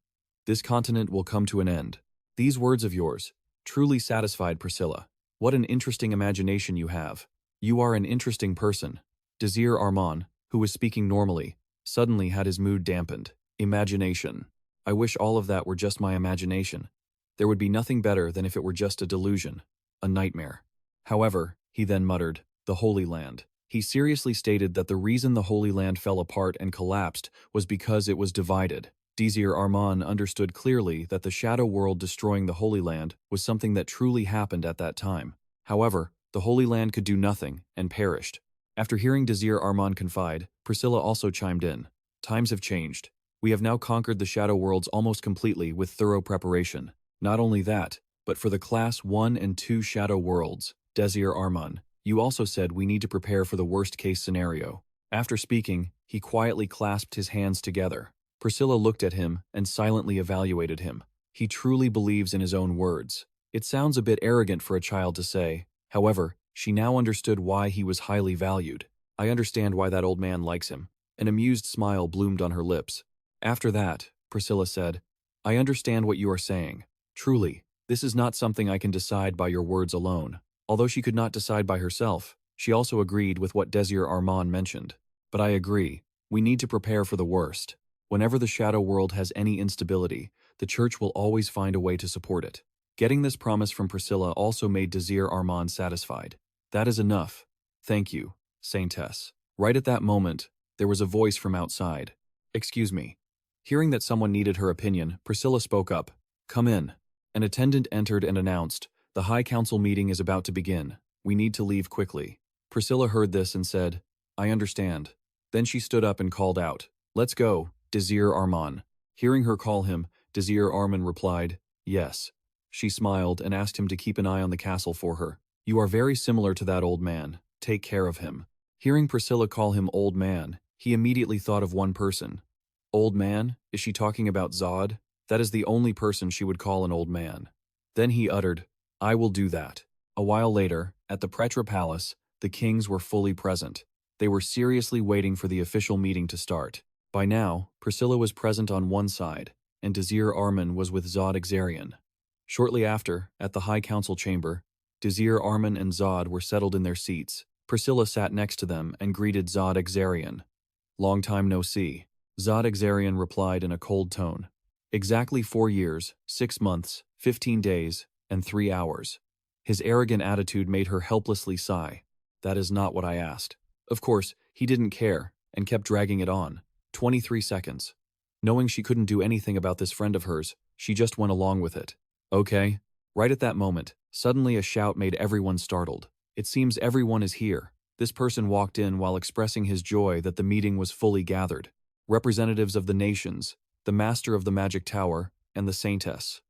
this continent will come to an end. These words of yours truly satisfied Priscilla. What an interesting imagination you have. You are an interesting person. Desir Arman, who was speaking normally, suddenly had his mood dampened. Imagination. I wish all of that were just my imagination. There would be nothing better than if it were just a delusion, a nightmare. However, he then muttered, the Holy Land. He seriously stated that the reason the Holy Land fell apart and collapsed was because it was divided. Desir Arman understood clearly that the Shadow World destroying the Holy Land was something that truly happened at that time. However, the Holy Land could do nothing and perished. After hearing Desir Arman confide, Priscilla also chimed in. Times have changed. We have now conquered the Shadow Worlds almost completely with thorough preparation. Not only that, but for the Class 1 and 2 Shadow Worlds, Desir Arman, you also said we need to prepare for the worst-case scenario. After speaking, he quietly clasped his hands together. Priscilla looked at him and silently evaluated him. He truly believes in his own words. It sounds a bit arrogant for a child to say. However, she now understood why he was highly valued. I understand why that old man likes him. An amused smile bloomed on her lips. After that, Priscilla said, I understand what you are saying. Truly, this is not something I can decide by your words alone. Although she could not decide by herself, she also agreed with what Desir Arman mentioned. But I agree, we need to prepare for the worst. Whenever the Shadow World has any instability, the Church will always find a way to support it. Getting this promise from Priscilla also made Desir Arman satisfied. That is enough. Thank you, Saintess. Right at that moment, there was a voice from outside. Excuse me. Hearing that someone needed her opinion, Priscilla spoke up. Come in. An attendant entered and announced, the High Council meeting is about to begin. We need to leave quickly. Priscilla heard this and said, I understand. Then she stood up and called out, Let's go, Desir Arman. Hearing her call him, Desir Arman replied, Yes. She smiled and asked him to keep an eye on the castle for her. You are very similar to that old man. Take care of him. Hearing Priscilla call him old man, he immediately thought of one person. Old man? Is she talking about Zod? That is the only person she would call an old man. Then he uttered, I will do that. A while later, at the Pretra Palace, the kings were fully present. They were seriously waiting for the official meeting to start. By now, Priscilla was present on one side, and Desir Arman was with Zod Exarian. Shortly after, at the High Council chamber, Desir Arman and Zod were settled in their seats. Priscilla sat next to them and greeted Zod Exarian. Long time no see. Zod Exarian replied in a cold tone. Exactly 4 years, 6 months, 15 days, and 3 hours. His arrogant attitude made her helplessly sigh. That is not what I asked. Of course, he didn't care, and kept dragging it on. 23 seconds. Knowing she couldn't do anything about this friend of hers, she just went along with it. Okay. Right at that moment, suddenly a shout made everyone startled. It seems everyone is here. This person walked in while expressing his joy that the meeting was fully gathered. Representatives of the nations, the master of the magic tower, and the saintess.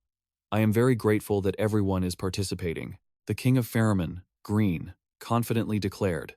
I am very grateful that everyone is participating. The King of Hebrion, Green, confidently declared.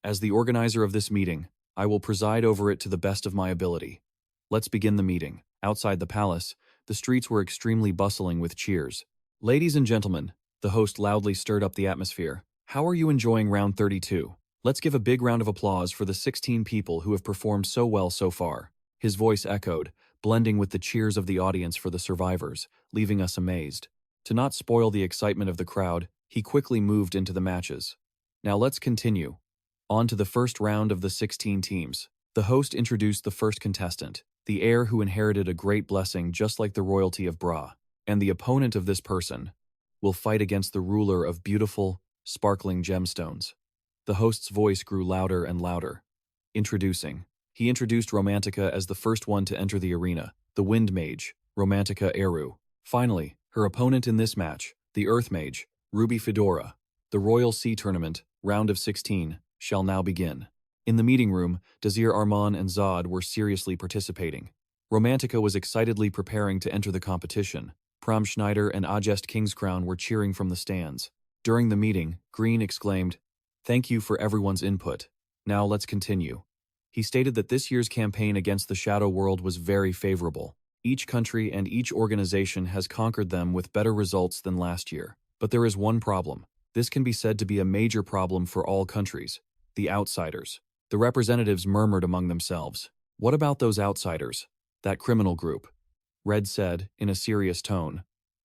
As the organizer of this meeting, I will preside over it to the best of my ability. Let's begin the meeting. Outside the palace, the streets were extremely bustling with cheers. Ladies and gentlemen, the host loudly stirred up the atmosphere. How are you enjoying round 32? Let's give a big round of applause for the 16 people who have performed so well so far. His voice echoed, blending with the cheers of the audience for the survivors, leaving us amazed. To not spoil the excitement of the crowd, he quickly moved into the matches. Now let's continue. On to the first round of the 16 teams. The host introduced the first contestant, the heir who inherited a great blessing just like the royalty of Bra, and the opponent of this person will fight against the ruler of beautiful, sparkling gemstones. The host's voice grew louder and louder. Introducing. He introduced Romantica as the first one to enter the arena, the Wind Mage, Romantica Eru. Finally, her opponent in this match, the Earth Mage, Ruby Fedora. The Royal Sea Tournament, round of 16, shall now begin. In the meeting room, Desir Arman and Zod were seriously participating. Romantica was excitedly preparing to enter the competition. Prom Schneider and Ajest Kingscrown were cheering from the stands. During the meeting, Green exclaimed, Thank you for everyone's input. Now let's continue. He stated that this year's campaign against the Shadow World was very favorable. Each country and each organization has conquered them with better results than last year. But there is one problem. This can be said to be a major problem for all countries. The outsiders. The representatives murmured among themselves. What about those outsiders? That criminal group. Red said, in a serious tone.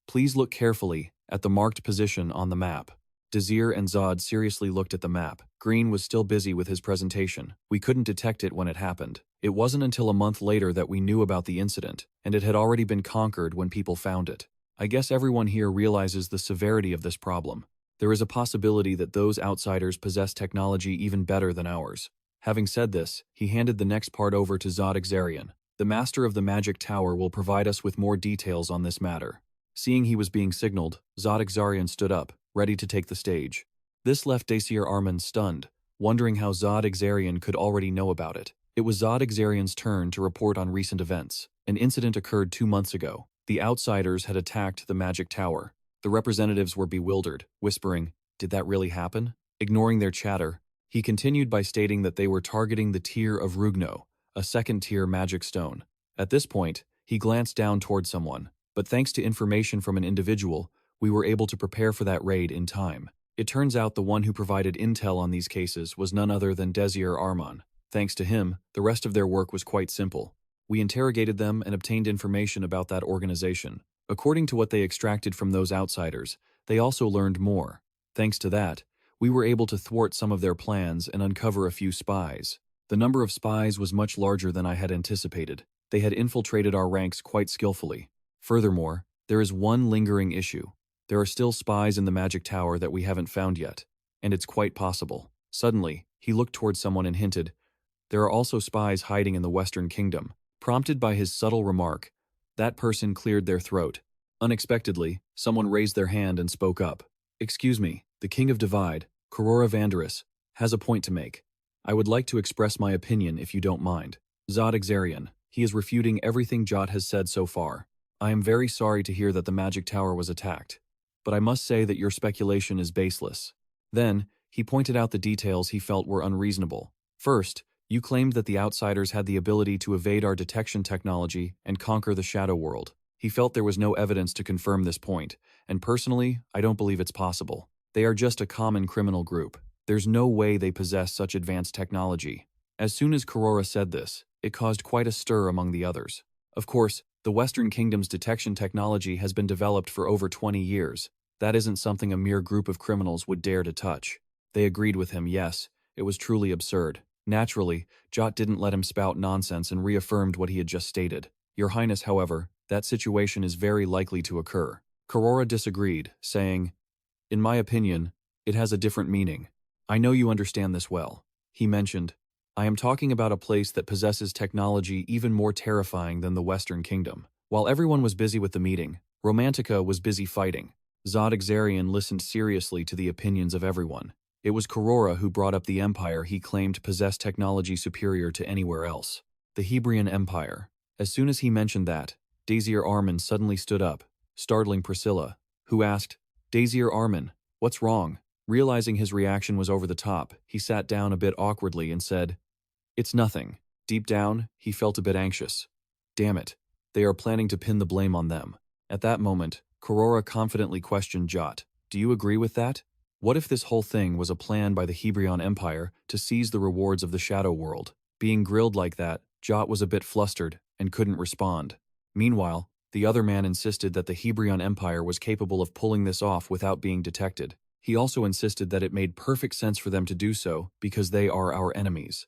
Please look carefully at the marked position on the map. Desir and Zod seriously looked at the map. Green was still busy with his presentation. We couldn't detect it when it happened. It wasn't until a month later that we knew about the incident, and it had already been conquered when people found it. I guess everyone here realizes the severity of this problem. There is a possibility that those outsiders possess technology even better than ours. Having said this, he handed the next part over to Zod Arman. The master of the magic tower will provide us with more details on this matter. Seeing he was being signaled, Zod Arman stood up, ready to take the stage. This left Desir Arman stunned, wondering how Zod Arman could already know about it. It was Zod Arman's turn to report on recent events. An incident occurred 2 months ago. The outsiders had attacked the magic tower. The representatives were bewildered, whispering, "Did that really happen?" Ignoring their chatter, he continued by stating that they were targeting the Tear of Rugno, a second-tier magic stone. At this point, he glanced down toward someone, but thanks to information from an individual, we were able to prepare for that raid in time. It turns out the one who provided intel on these cases was none other than Desir Arman. Thanks to him, the rest of their work was quite simple. We interrogated them and obtained information about that organization. According to what they extracted from those outsiders, they also learned more. Thanks to that, we were able to thwart some of their plans and uncover a few spies. The number of spies was much larger than I had anticipated. They had infiltrated our ranks quite skillfully. Furthermore, there is one lingering issue. There are still spies in the magic tower that we haven't found yet, and it's quite possible. Suddenly, he looked towards someone and hinted, "There are also spies hiding in the Western Kingdom." Prompted by his subtle remark, that person cleared their throat. Unexpectedly, someone raised their hand and spoke up. "Excuse me, the King of Divide, Korora Vandaris, has a point to make. I would like to express my opinion if you don't mind." Zod Arman, he is refuting everything Jot has said so far. "I am very sorry to hear that the magic tower was attacked, but I must say that your speculation is baseless." Then, he pointed out the details he felt were unreasonable. First, you claimed that the outsiders had the ability to evade our detection technology and conquer the shadow world. He felt there was no evidence to confirm this point, and personally, I don't believe it's possible. They are just a common criminal group. There's no way they possess such advanced technology. As soon as Korora said this, it caused quite a stir among the others. Of course, the Western Kingdom's detection technology has been developed for over 20 years. That isn't something a mere group of criminals would dare to touch. They agreed with him, yes, it was truly absurd. Naturally, Jot didn't let him spout nonsense and reaffirmed what he had just stated. "Your Highness, however, that situation is very likely to occur." Korora disagreed, saying, "In my opinion, it has a different meaning. I know you understand this well." He mentioned, "I am talking about a place that possesses technology even more terrifying than the Western Kingdom." While everyone was busy with the meeting, Romantica was busy fighting. Zod Arman listened seriously to the opinions of everyone. It was Korora who brought up the empire he claimed possessed technology superior to anywhere else. The Hebrion Empire. As soon as he mentioned that, Desir Arman suddenly stood up, startling Priscilla, who asked, "Desir Arman, what's wrong?" Realizing his reaction was over the top, he sat down a bit awkwardly and said, "It's nothing." Deep down, he felt a bit anxious. Damn it, they are planning to pin the blame on them. At that moment, Korora confidently questioned Jot, "Do you agree with that? What if this whole thing was a plan by the Hebrion Empire to seize the rewards of the Shadow World?" Being grilled like that, Jot was a bit flustered and couldn't respond. Meanwhile, the other man insisted that the Hebrion Empire was capable of pulling this off without being detected. He also insisted that it made perfect sense for them to do so because they are our enemies.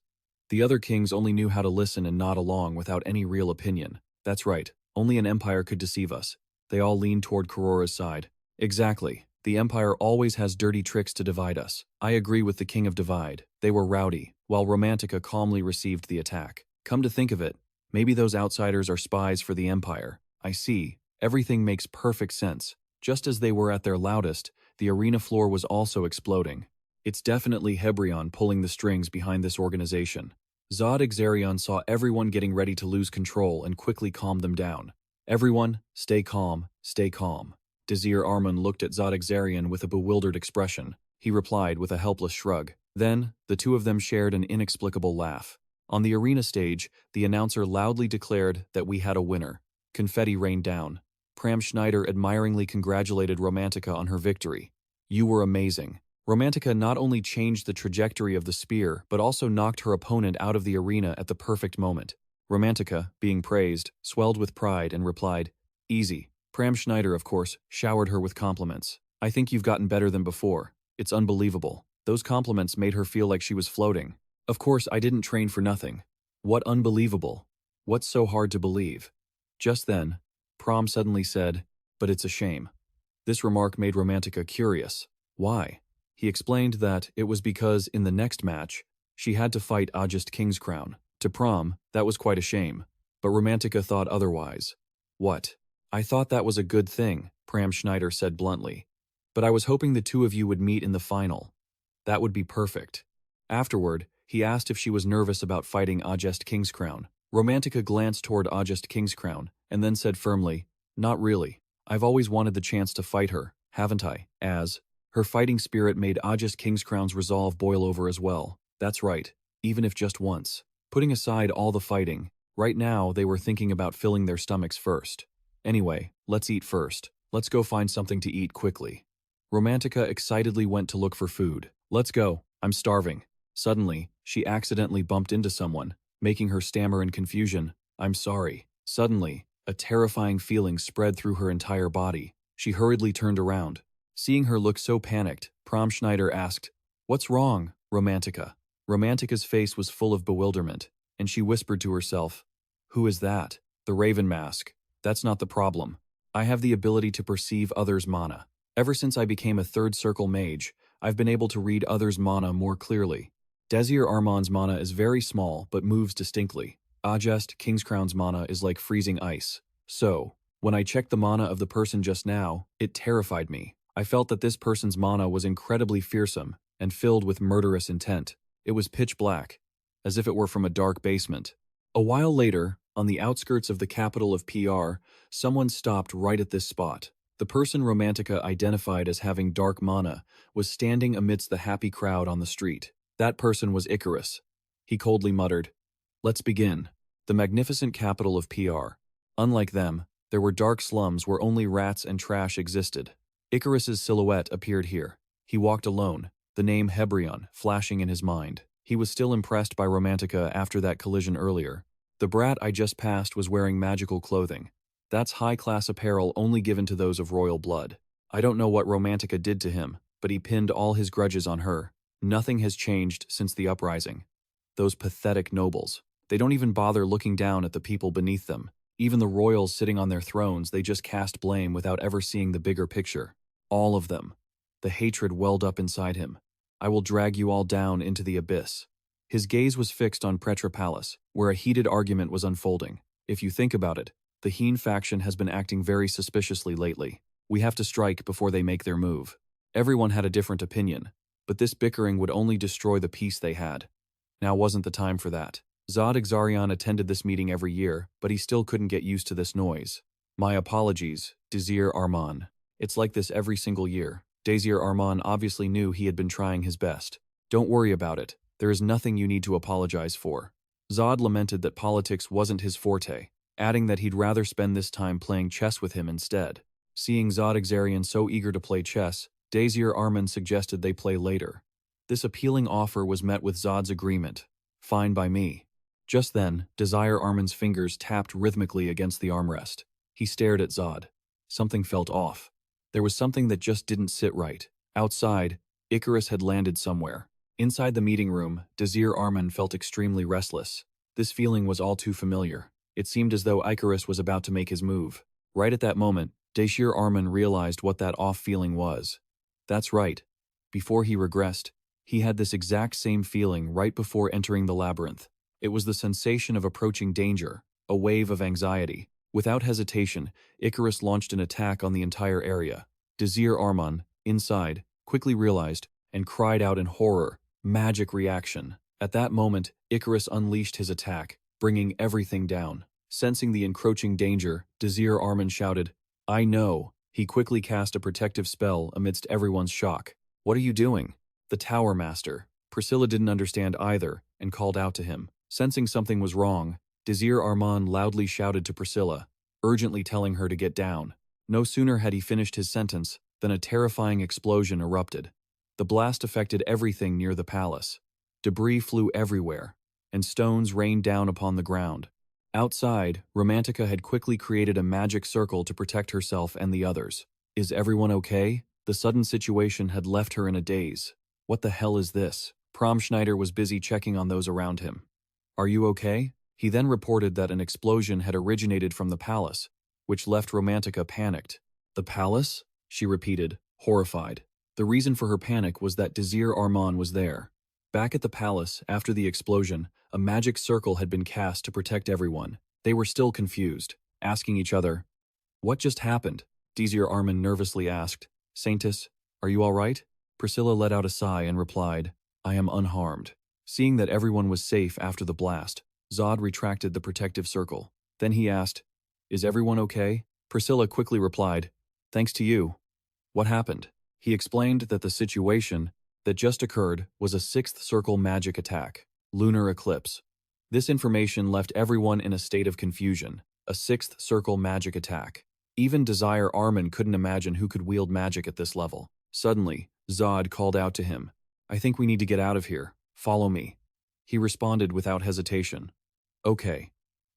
The other kings only knew how to listen and nod along without any real opinion. That's right, only an empire could deceive us. They all leaned toward Korora's side. Exactly. The Empire always has dirty tricks to divide us. I agree with the King of Divide. They were rowdy, while Romantica calmly received the attack. Come to think of it, maybe those outsiders are spies for the Empire. I see. Everything makes perfect sense. Just as they were at their loudest, the arena floor was also exploding. It's definitely Hebrion pulling the strings behind this organization. Zod Arman saw everyone getting ready to lose control and quickly calmed them down. "Everyone, stay calm, stay calm." Desir Arman looked at Zod Arman with a bewildered expression. He replied with a helpless shrug. Then, the two of them shared an inexplicable laugh. On the arena stage, the announcer loudly declared that we had a winner. Confetti rained down. Pram Schneider admiringly congratulated Romantica on her victory. "You were amazing." Romantica not only changed the trajectory of the spear, but also knocked her opponent out of the arena at the perfect moment. Romantica, being praised, swelled with pride and replied, "Easy." Pram Schneider, of course, showered her with compliments. "I think you've gotten better than before. It's unbelievable. Those compliments made her feel like she was floating. Of course, I didn't train for nothing. What unbelievable? What's so hard to believe? Just then, Prom suddenly said, but it's a shame. This remark made Romantica curious. Why? He explained that it was because in the next match, she had to fight Ajest Kingscrown. To Prom, that was quite a shame. But Romantica thought otherwise. What? I thought that was a good thing, Pram Schneider said bluntly. But I was hoping the two of you would meet in the final. That would be perfect. Afterward, he asked if she was nervous about fighting Ajest Kingscrown. Romantica glanced toward Ajest Kingscrown and then said firmly, not really. I've always wanted the chance to fight her, haven't I? As her fighting spirit made Ajest Kingscrown's resolve boil over as well. That's right, even if just once. Putting aside all the fighting, right now they were thinking about filling their stomachs first. Anyway, let's eat first. Let's go find something to eat quickly. Romantica excitedly went to look for food. Let's go, I'm starving. Suddenly, she accidentally bumped into someone, making her stammer in confusion, I'm sorry. Suddenly, a terrifying feeling spread through her entire body. She hurriedly turned around. Seeing her look so panicked, Prom Schneider asked, what's wrong, Romantica? Romantica's face was full of bewilderment, and she whispered to herself, who is that? The Raven Mask. That's not the problem. I have the ability to perceive others' mana. Ever since I became a third circle mage, I've been able to read others' mana more clearly. Desir Arman's mana is very small but moves distinctly. Ajest Kingscrown's mana is like freezing ice. So, when I checked the mana of the person just now, it terrified me. I felt that this person's mana was incredibly fearsome and filled with murderous intent. It was pitch black, as if it were from a dark basement. A while later, on the outskirts of the capital of PR, someone stopped right at this spot. The person Romantica identified as having dark mana was standing amidst the happy crowd on the street. That person was Icarus. He coldly muttered, let's begin. The magnificent capital of PR. Unlike them, there were dark slums where only rats and trash existed. Icarus's silhouette appeared here. He walked alone, the name Hebrion flashing in his mind. He was still impressed by Romantica after that collision earlier. The brat I just passed was wearing magical clothing. That's high-class apparel only given to those of royal blood. I don't know what Romantica did to him, but he pinned all his grudges on her. Nothing has changed since the uprising. Those pathetic nobles. They don't even bother looking down at the people beneath them. Even the royals sitting on their thrones, they just cast blame without ever seeing the bigger picture. All of them. The hatred welled up inside him. I will drag you all down into the abyss. His gaze was fixed on Petra Palace, where a heated argument was unfolding. If you think about it, the Heen faction has been acting very suspiciously lately. We have to strike before they make their move. Everyone had a different opinion, but this bickering would only destroy the peace they had. Now wasn't the time for that. Zod Exarion attended this meeting every year, but he still couldn't get used to this noise. My apologies, Desir Arman. It's like this every single year. Desir Arman obviously knew he had been trying his best. Don't worry about it. There is nothing you need to apologize for. Zod lamented that politics wasn't his forte, adding that he'd rather spend this time playing chess with him instead. Seeing Zod Exarion so eager to play chess, Desir Arman suggested they play later. This appealing offer was met with Zod's agreement. Fine by me. Just then, Desir Arman's fingers tapped rhythmically against the armrest. He stared at Zod. Something felt off. There was something that just didn't sit right. Outside, Icarus had landed somewhere. Inside the meeting room, Desir Arman felt extremely restless. This feeling was all too familiar. It seemed as though Icarus was about to make his move. Right at that moment, Desir Arman realized what that off feeling was. That's right. Before he regressed, he had this exact same feeling right before entering the labyrinth. It was the sensation of approaching danger, a wave of anxiety. Without hesitation, Icarus launched an attack on the entire area. Desir Arman, inside, quickly realized and cried out in horror, magic reaction. At that moment, Icarus unleashed his attack, bringing everything down. Sensing the encroaching danger, Desir Arman shouted, I know. He quickly cast a protective spell amidst everyone's shock. What are you doing? The Tower Master. Priscilla didn't understand either and called out to him. Sensing something was wrong, Desir Arman loudly shouted to Priscilla, urgently telling her to get down. No sooner had he finished his sentence than a terrifying explosion erupted. The blast affected everything near the palace. Debris flew everywhere, and stones rained down upon the ground. Outside, Romantica had quickly created a magic circle to protect herself and the others. Is everyone okay? The sudden situation had left her in a daze. What the hell is this? Prom Schneider was busy checking on those around him. Are you okay? He then reported that an explosion had originated from the palace, which left Romantica panicked. The palace? She repeated, horrified. The reason for her panic was that Desir Arman was there. Back at the palace, after the explosion, a magic circle had been cast to protect everyone. They were still confused, asking each other, "What just happened?" Desir Arman nervously asked, "Saintess, are you all right?" Priscilla let out a sigh and replied, "I am unharmed." Seeing that everyone was safe after the blast, Zod retracted the protective circle. Then he asked, "Is everyone okay?" Priscilla quickly replied, "Thanks to you." What happened? He explained that the situation that just occurred was a sixth circle magic attack, lunar eclipse. This information left everyone in a state of confusion. A sixth circle magic attack. Even Desir Arman couldn't imagine who could wield magic at this level. Suddenly, Zod called out to him, "I think we need to get out of here. Follow me." He responded without hesitation, "Okay."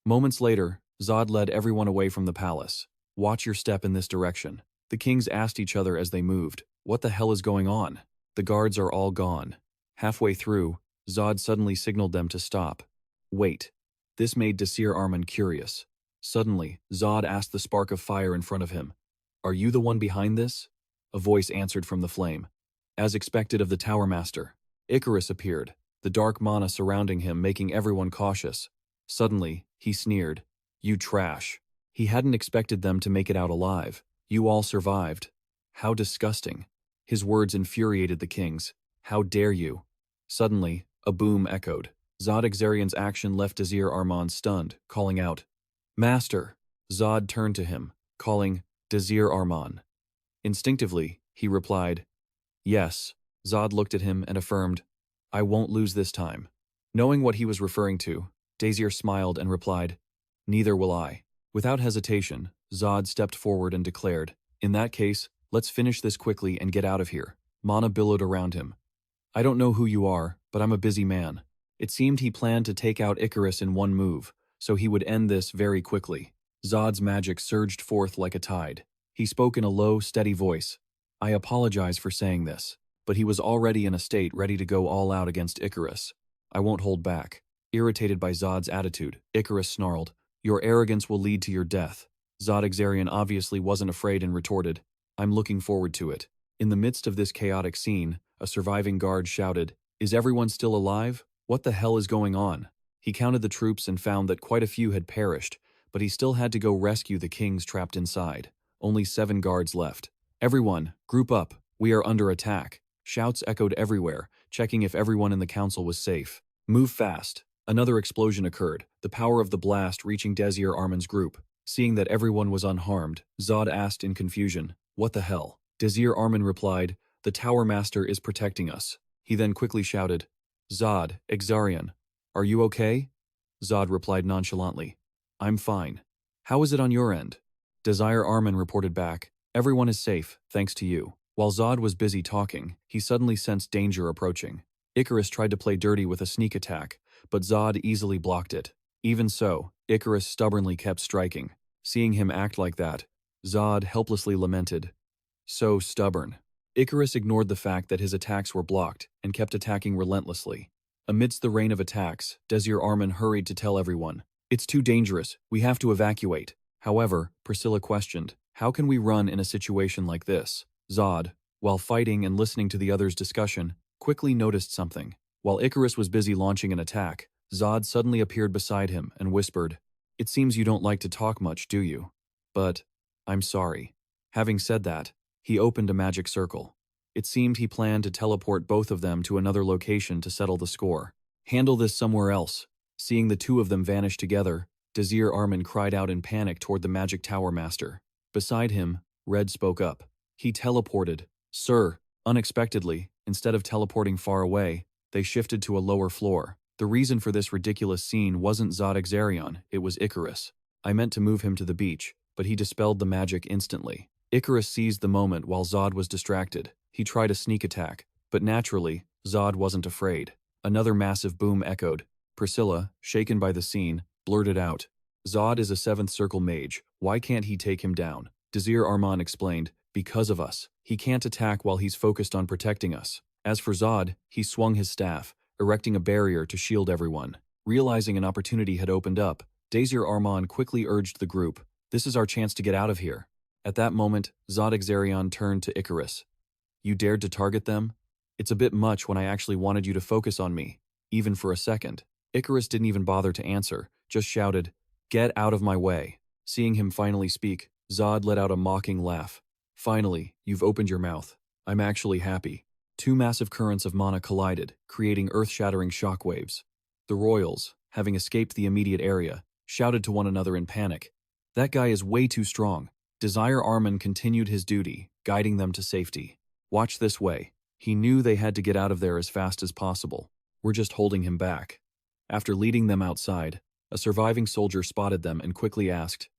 Moments later, Zod led everyone away from the palace. "Watch your step in this direction." The kings asked each other as they moved, "What the hell is going on?" The guards are all gone. Halfway through, Zod suddenly signaled them to stop. Wait. This made Desir Arman curious. Suddenly, Zod asked the spark of fire in front of him, "Are you the one behind this?" A voice answered from the flame. As expected of the Tower Master, Icarus appeared, the dark mana surrounding him making everyone cautious. Suddenly, he sneered, "You trash." He hadn't expected them to make it out alive. "You all survived. How disgusting." His words infuriated the kings. "How dare you?" Suddenly, a boom echoed. Zod Exarian's action left Desir Arman stunned, calling out, "Master!" Zod turned to him, calling, "Desir Arman." Instinctively, he replied, "Yes." Zod looked at him and affirmed, "I won't lose this time." Knowing what he was referring to, Desir smiled and replied, "Neither will I." Without hesitation, Zod stepped forward and declared, "In that case, let's finish this quickly and get out of here." Mana billowed around him. "I don't know who you are, but I'm a busy man." It seemed he planned to take out Icarus in one move, so he would end this very quickly. Zod's magic surged forth like a tide. He spoke in a low, steady voice. "I apologize for saying this," but he was already in a state ready to go all out against Icarus. "I won't hold back." Irritated by Zod's attitude, Icarus snarled, "Your arrogance will lead to your death." Zod Exarian obviously wasn't afraid and retorted, "I'm looking forward to it." In the midst of this chaotic scene, a surviving guard shouted, "Is everyone still alive? What the hell is going on?" He counted the troops and found that quite a few had perished, but he still had to go rescue the kings trapped inside. Only 7 guards left. "Everyone, group up. We are under attack." Shouts echoed everywhere, checking if everyone in the council was safe. "Move fast." Another explosion occurred, the power of the blast reaching Desir Arman's group. Seeing that everyone was unharmed, Zod asked in confusion, "What the hell?" Desir Arman replied, "The Tower Master is protecting us." He then quickly shouted, "Zod, Exarian, are you okay?" Zod replied nonchalantly, "I'm fine. How is it on your end?" Desir Arman reported back, "Everyone is safe, thanks to you." While Zod was busy talking, he suddenly sensed danger approaching. Icarus tried to play dirty with a sneak attack, but Zod easily blocked it. Even so, Icarus stubbornly kept striking. Seeing him act like that, Zod helplessly lamented, "So stubborn." Icarus ignored the fact that his attacks were blocked and kept attacking relentlessly. Amidst the rain of attacks, Desir Arman hurried to tell everyone, "It's too dangerous, we have to evacuate." However, Priscilla questioned, "How can we run in a situation like this?" Zod, while fighting and listening to the others' discussion, quickly noticed something. While Icarus was busy launching an attack, Zod suddenly appeared beside him and whispered, "It seems you don't like to talk much, do you? But, I'm sorry." Having said that, he opened a magic circle. It seemed he planned to teleport both of them to another location to settle the score. "Handle this somewhere else." Seeing the two of them vanish together, Desir Arman cried out in panic toward the magic tower master. Beside him, Red spoke up. He teleported. "Sir." Unexpectedly, instead of teleporting far away, they shifted to a lower floor. The reason for this ridiculous scene wasn't Zod Exarian, it was Icarus. "I meant to move him to the beach, but he dispelled the magic instantly." Icarus seized the moment while Zod was distracted. He tried a sneak attack, but naturally, Zod wasn't afraid. Another massive boom echoed. Priscilla, shaken by the scene, blurted out, "Zod is a 7th circle mage, why can't he take him down?" Desir Arman explained, "Because of us. He can't attack while he's focused on protecting us. As for Zod, he swung his staff, erecting a barrier to shield everyone. Realizing an opportunity had opened up, Desir Arman quickly urged the group, "This is our chance to get out of here." At that moment, Zod Exarion turned to Icarus. "You dared to target them? It's a bit much when I actually wanted you to focus on me, even for a second." Icarus didn't even bother to answer, just shouted, "Get out of my way." Seeing him finally speak, Zod let out a mocking laugh. "Finally, you've opened your mouth. I'm actually happy." Two massive currents of mana collided, creating earth-shattering shockwaves. The royals, having escaped the immediate area, shouted to one another in panic. "That guy is way too strong." Desir Arman continued his duty, guiding them to safety. "Watch this way." He knew they had to get out of there as fast as possible. "We're just holding him back." After leading them outside, a surviving soldier spotted them and quickly asked,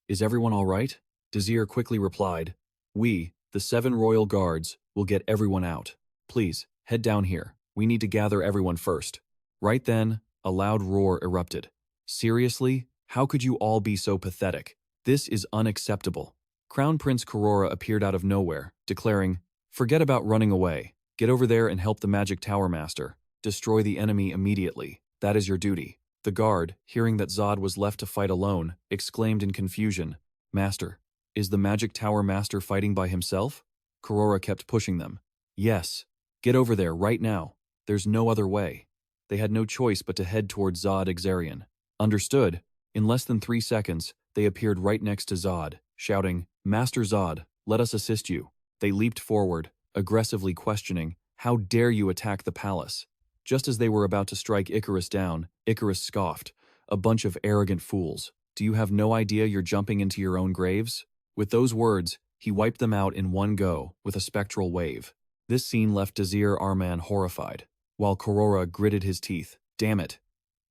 "Is everyone all right?" Desir quickly replied, "We, the 7 royal guards, will get everyone out. Please, head down here. We need to gather everyone first." Right then, a loud roar erupted. "Seriously? How could you all be so pathetic? This is unacceptable." Crown Prince Korora appeared out of nowhere, declaring, "Forget about running away. Get over there and help the Magic Tower Master. Destroy the enemy immediately. That is your duty." The guard, hearing that Zod was left to fight alone, exclaimed in confusion, "Master, is the Magic Tower Master fighting by himself?" Korora kept pushing them. "Yes. Get over there right now. There's no other way." They had no choice but to head towards Zod Exarion. "Understood." In less than 3 seconds, they appeared right next to Zod, shouting, "Master Zod, let us assist you." They leaped forward, aggressively questioning, "How dare you attack the palace?" Just as they were about to strike Icarus down, Icarus scoffed, "A bunch of arrogant fools. Do you have no idea you're jumping into your own graves?" With those words, he wiped them out in one go with a spectral wave. This scene left Desir Arman horrified, while Korora gritted his teeth. Damn it.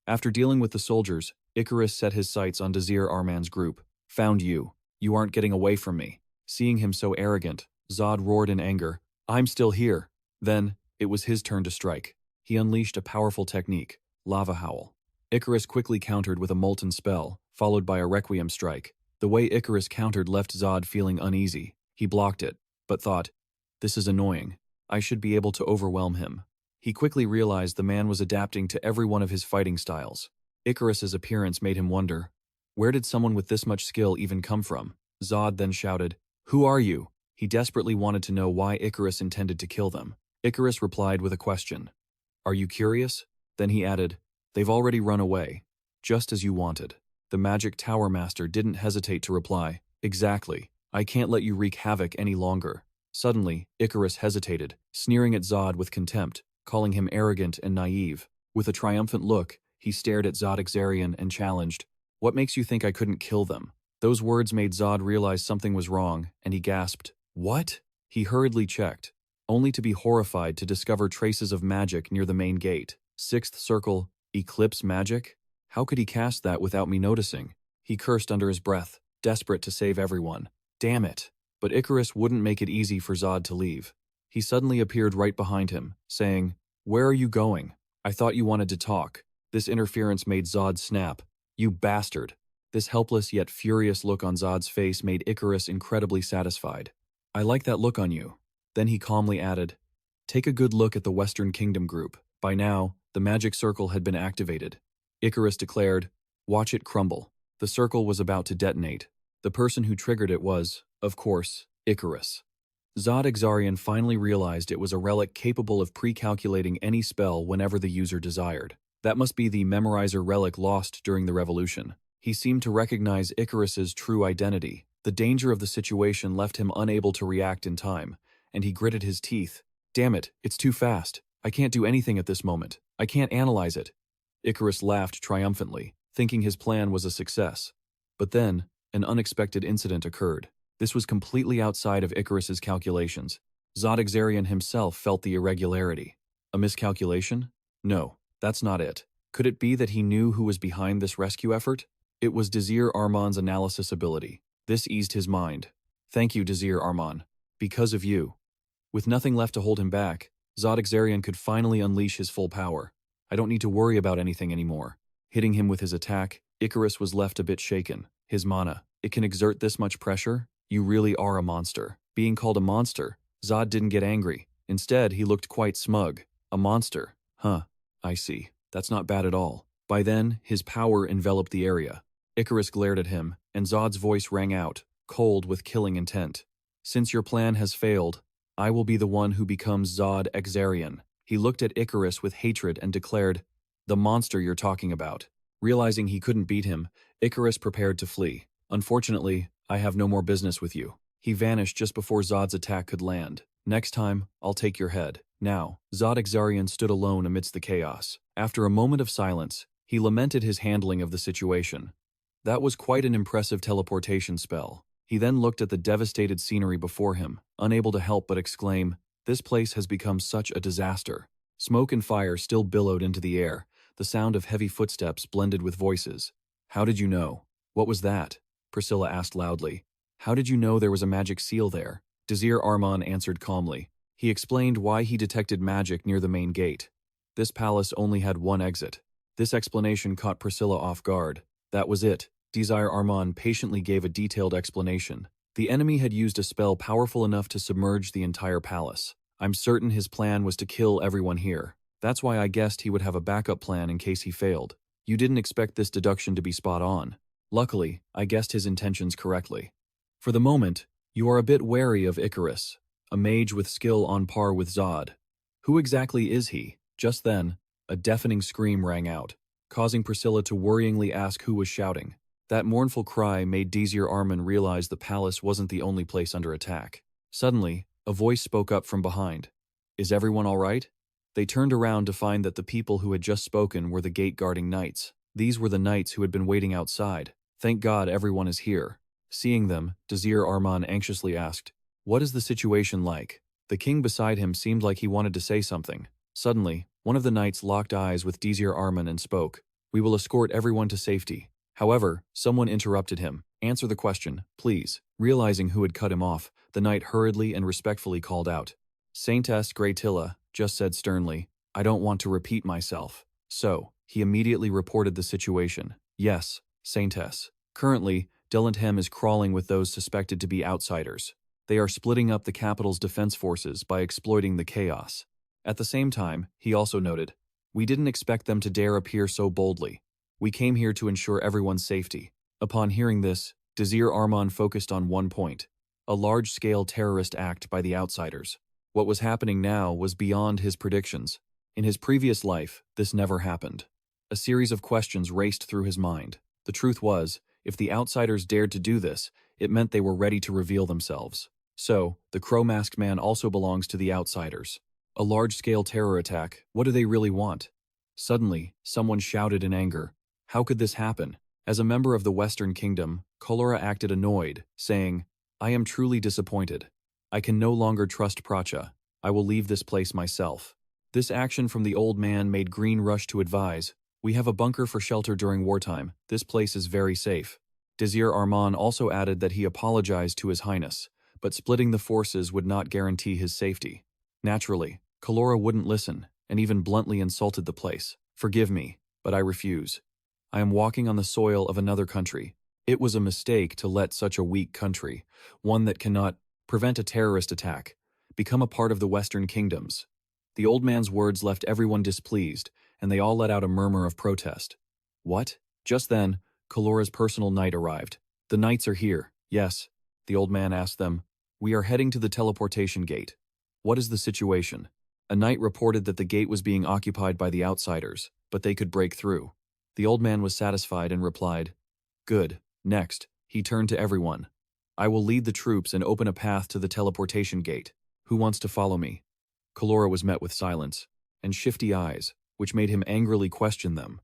After dealing with the soldiers, Icarus set his sights on Desir Arman's group. "Found you. You aren't getting away from me." Seeing him so arrogant, Zod roared in anger, "I'm still here." Then, it was his turn to strike. He unleashed a powerful technique, Lava Howl. Icarus quickly countered with a molten spell, followed by a Requiem strike. The way Icarus countered left Zod feeling uneasy. He blocked it, but thought, "This is annoying. I should be able to overwhelm him." He quickly realized the man was adapting to every one of his fighting styles. Icarus's appearance made him wonder, where did someone with this much skill even come from? Zod then shouted, "Who are you?" He desperately wanted to know why Icarus intended to kill them. Icarus replied with a question. "Are you curious?" Then he added, "They've already run away, just as you wanted." The Magic Tower Master didn't hesitate to reply, "Exactly. I can't let you wreak havoc any longer." Suddenly, Icarus hesitated, sneering at Zod with contempt, calling him arrogant and naive. With a triumphant look, he stared at Zod Exarion and challenged, "What makes you think I couldn't kill them?" Those words made Zod realize something was wrong, and he gasped, "What?" He hurriedly checked, only to be horrified to discover traces of magic near the main gate. 6th circle, eclipse magic? How could he cast that without me noticing? He cursed under his breath, desperate to save everyone. Damn it. But Icarus wouldn't make it easy for Zod to leave. He suddenly appeared right behind him, saying, "Where are you going? I thought you wanted to talk." This interference made Zod snap. "You bastard." This helpless yet furious look on Zod's face made Icarus incredibly satisfied. "I like that look on you." Then he calmly added, "Take a good look at the Western Kingdom group." By now, the magic circle had been activated. Icarus declared, "Watch it crumble." The circle was about to detonate. The person who triggered it was, of course, Icarus. Zod Exarion finally realized it was a relic capable of pre-calculating any spell whenever the user desired. That must be the Memorizer relic lost during the revolution. He seemed to recognize Icarus's true identity. The danger of the situation left him unable to react in time, and he gritted his teeth. "Damn it, it's too fast. I can't do anything at this moment. I can't analyze it." Icarus laughed triumphantly, thinking his plan was a success. But then, an unexpected incident occurred. This was completely outside of Icarus's calculations. Zod Exarion himself felt the irregularity. A miscalculation? No, that's not it. Could it be that he knew who was behind this rescue effort? It was Desir Arman's analysis ability. This eased his mind. "Thank you, Desir Arman. Because of you." With nothing left to hold him back, Zod Exarion could finally unleash his full power. "I don't need to worry about anything anymore." Hitting him with his attack, Icarus was left a bit shaken. His mana, it can exert this much pressure? You really are a monster. Being called a monster, Zod didn't get angry. Instead, he looked quite smug. A monster. Huh, I see. That's not bad at all. By then, his power enveloped the area. Icarus glared at him, and Zod's voice rang out, cold with killing intent. Since your plan has failed, I will be the one who becomes Zod Exarion. He looked at Icarus with hatred and declared, the monster you're talking about. Realizing he couldn't beat him, Icarus prepared to flee. Unfortunately, I have no more business with you. He vanished just before Zod's attack could land. Next time, I'll take your head. Now, Zod Exarion stood alone amidst the chaos. After a moment of silence, he lamented his handling of the situation. That was quite an impressive teleportation spell. He then looked at the devastated scenery before him, unable to help but exclaim, this place has become such a disaster. Smoke and fire still billowed into the air. The sound of heavy footsteps blended with voices. How did you know? What was that? Priscilla asked loudly. How did you know there was a magic seal there? Desir Arman answered calmly. He explained why he detected magic near the main gate. This palace only had one exit. This explanation caught Priscilla off guard. That was it. Desir Arman patiently gave a detailed explanation. The enemy had used a spell powerful enough to submerge the entire palace. I'm certain his plan was to kill everyone here. That's why I guessed he would have a backup plan in case he failed. You didn't expect this deduction to be spot on. Luckily, I guessed his intentions correctly. For the moment, you are a bit wary of Icarus, a mage with skill on par with Zod. Who exactly is he? Just then, a deafening scream rang out, causing Priscilla to worryingly ask who was shouting. That mournful cry made Desir Arman realize the palace wasn't the only place under attack. Suddenly, a voice spoke up from behind. Is everyone all right? They turned around to find that the people who had just spoken were the gate-guarding knights. These were the knights who had been waiting outside. Thank God everyone is here. Seeing them, Desir Arman anxiously asked, what is the situation like? The king beside him seemed like he wanted to say something. Suddenly, one of the knights locked eyes with Desir Arman and spoke. We will escort everyone to safety. However, someone interrupted him. Answer the question, please. Realizing who had cut him off, the knight hurriedly and respectfully called out. Saintess Greytilla just said sternly, I don't want to repeat myself. So, he immediately reported the situation. Yes, Saintess. Currently, Dilanthem is crawling with those suspected to be outsiders. They are splitting up the capital's defense forces by exploiting the chaos. At the same time, he also noted, we didn't expect them to dare appear so boldly. We came here to ensure everyone's safety. Upon hearing this, Desir Arman focused on one point, a large-scale terrorist act by the outsiders. What was happening now was beyond his predictions. In his previous life, this never happened. A series of questions raced through his mind. The truth was, if the outsiders dared to do this, it meant they were ready to reveal themselves. So, the Crow-masked man also belongs to the outsiders. A large-scale terror attack, what do they really want? Suddenly, someone shouted in anger. How could this happen? As a member of the Western Kingdom, Kolora acted annoyed, saying, I am truly disappointed. I can no longer trust Pracha. I will leave this place myself. This action from the old man made Green rush to advise, we have a bunker for shelter during wartime. This place is very safe. Desir Arman also added that he apologized to His Highness, but splitting the forces would not guarantee his safety. Naturally, Kolora wouldn't listen, and even bluntly insulted the place. Forgive me, but I refuse. I am walking on the soil of another country. It was a mistake to let such a weak country, one that cannot prevent a terrorist attack, become a part of the Western Kingdoms. The old man's words left everyone displeased, and they all let out a murmur of protest. What? Just then, Kalora's personal knight arrived. The knights are here. Yes, the old man asked them. We are heading to the teleportation gate. What is the situation? A knight reported that the gate was being occupied by the outsiders, but they could break through. The old man was satisfied and replied, Good. Next, he turned to everyone. I will lead the troops and open a path to the teleportation gate. Who wants to follow me? Kolora was met with silence and shifty eyes, which made him angrily question them.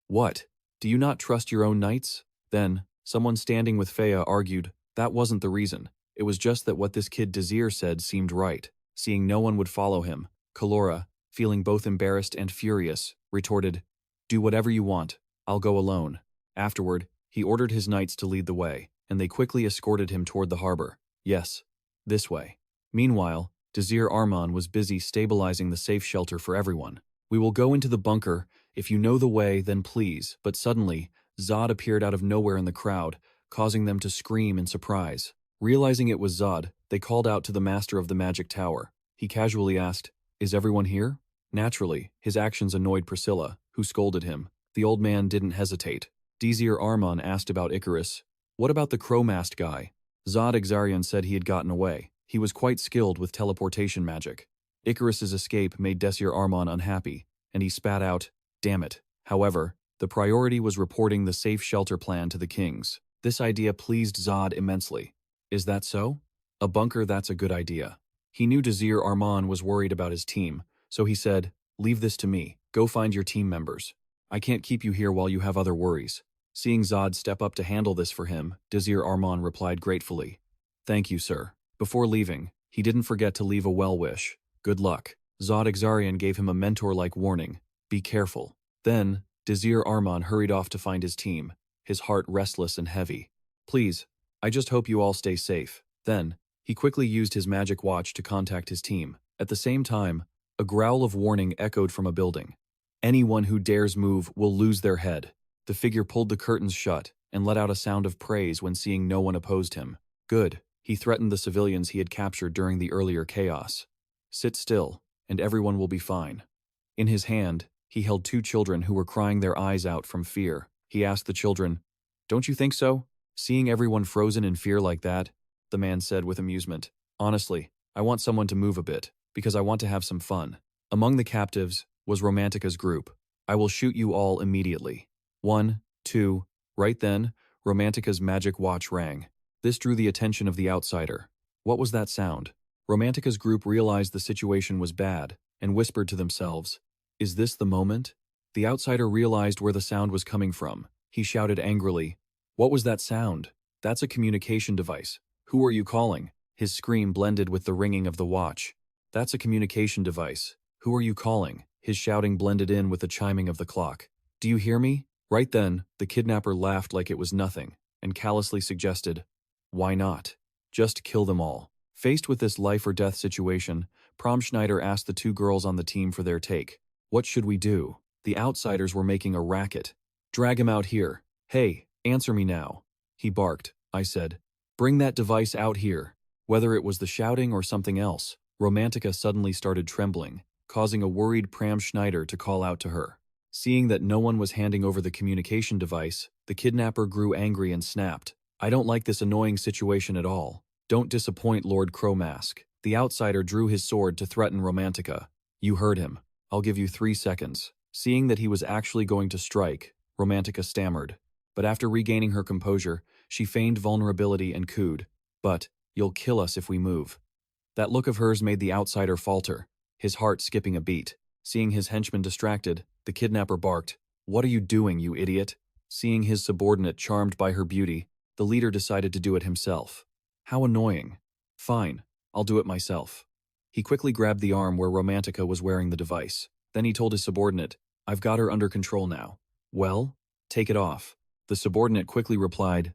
What? Do you not trust your own knights? Then, someone standing with Fea argued, that wasn't the reason. It was just that what this kid Desir said seemed right. Seeing no one would follow him, Kolora, feeling both embarrassed and furious, retorted, Do whatever you want. I'll go alone. Afterward, he ordered his knights to lead the way, and they quickly escorted him toward the harbor. Yes, this way. Meanwhile, Desir Arman was busy stabilizing the safe shelter for everyone. We will go into the bunker. If you know the way, then please. But suddenly, Zod appeared out of nowhere in the crowd, causing them to scream in surprise. Realizing it was Zod, They called out to the master of the magic tower. He casually asked, "Is everyone here?" Naturally, his actions annoyed Priscilla, who scolded him. The old man didn't hesitate. Desir Arman asked about Icarus. "What about the crow-masked guy?" Zod said he had gotten away. He was quite skilled with teleportation magic. Icarus's escape made Desir Arman unhappy, and he spat out, "Damn it." However, the priority was reporting the safe shelter plan to the kings. This idea pleased Zod immensely. "Is that so?" "A bunker, that's a good idea." He knew Desir Arman was worried about his team, so he said, "Leave this to me. Go find your team members. I can't keep you here while you have other worries." Seeing Zod step up to handle this for him, Desir Arman replied gratefully, "Thank you, sir." Before leaving, he didn't forget to leave a well-wish. "Good luck." Zod gave him a mentor-like warning, "Be careful." Then, Desir Arman hurried off to find his team, his heart restless and heavy. "Please, I just hope you all stay safe." Then, he quickly used his magic watch to contact his team. At the same time, a growl of warning echoed from a building. "Anyone who dares move will lose their head." The figure pulled the curtains shut and let out a sound of praise when seeing no one opposed him. "Good," he threatened the civilians he had captured during the earlier chaos. "Sit still, and everyone will be fine." In his hand, he held two children who were crying their eyes out from fear. He asked the children, "Don't you think so?" Seeing everyone frozen in fear like that, the man said with amusement, "Honestly, I want someone to move a bit, because I want to have some fun." Among the captives was Romantica's group. "I will shoot you all immediately. 1, 2, right then, Romantica's magic watch rang. This drew the attention of the outsider. What was that sound? Romantica's group realized the situation was bad and whispered to themselves, "Is this the moment?" The outsider realized where the sound was coming from. He shouted angrily, "What was that sound? That's a communication device. Who are you calling?" His scream blended with the ringing of the watch. "That's a communication device. Who are you calling?" His shouting blended in with the chiming of the clock. "Do you hear me?" Right then, the kidnapper laughed like it was nothing, and callously suggested, "Why not? Just kill them all." Faced with this life-or-death situation, Prom Schneider asked the two girls on the team for their take. "What should we do?" The outsiders were making a racket. "Drag him out here. Hey, answer me now." He barked. I said, "Bring that device out here." Whether it was the shouting or something else, Romantica suddenly started trembling, causing a worried Pram Schneider to call out to her. Seeing that no one was handing over the communication device, the kidnapper grew angry and snapped, "I don't like this annoying situation at all. Don't disappoint Lord Crowmask." The outsider drew his sword to threaten Romantica. "You heard him. I'll give you 3 seconds." Seeing that he was actually going to strike, Romantica stammered. But after regaining her composure, she feigned vulnerability and cooed, "But, you'll kill us if we move." That look of hers made the outsider falter, his heart skipping a beat. Seeing his henchman distracted, the kidnapper barked, "What are you doing, you idiot?" Seeing his subordinate charmed by her beauty, the leader decided to do it himself. How annoying. "Fine, I'll do it myself." He quickly grabbed the arm where Romantica was wearing the device. Then he told his subordinate, "I've got her under control now." "Well, take it off." The subordinate quickly replied,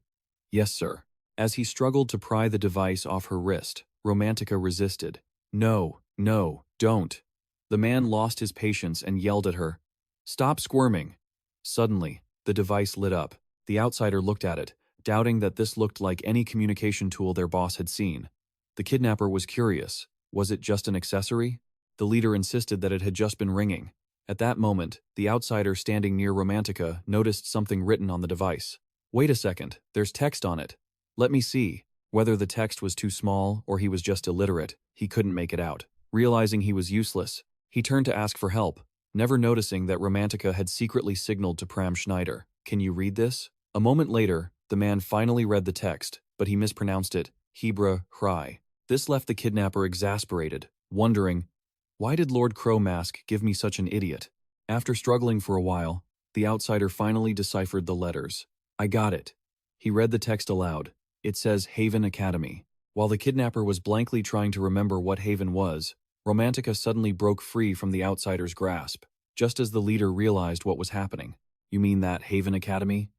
"Yes, sir." As he struggled to pry the device off her wrist, Romantica resisted. "No, no, don't." The man lost his patience and yelled at her, "Stop squirming." Suddenly, the device lit up. The outsider looked at it, doubting that this looked like any communication tool their boss had seen. The kidnapper was curious. Was it just an accessory? The leader insisted that it had just been ringing. At that moment, the outsider standing near Romantica noticed something written on the device. "Wait a second, there's text on it." "Let me see." Whether the text was too small or he was just illiterate, he couldn't make it out. Realizing he was useless, he turned to ask for help, never noticing that Romantica had secretly signaled to Pram Schneider, "Can you read this?" A moment later, the man finally read the text, but he mispronounced it, Hebra Hry. This left the kidnapper exasperated, wondering, why did Lord Crowmask give me such an idiot? After struggling for a while, the outsider finally deciphered the letters. "I got it." He read the text aloud. It says Hebrion Academy. While the kidnapper was blankly trying to remember what Haven was, Romantica suddenly broke free from the outsider's grasp, just as the leader realized what was happening. "You mean that Hebrion Academy?"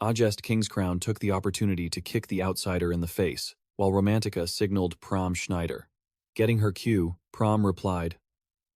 Ajest Kingscrown took the opportunity to kick the outsider in the face, while Romantica signaled Pram Schneider. Getting her cue, Pram replied,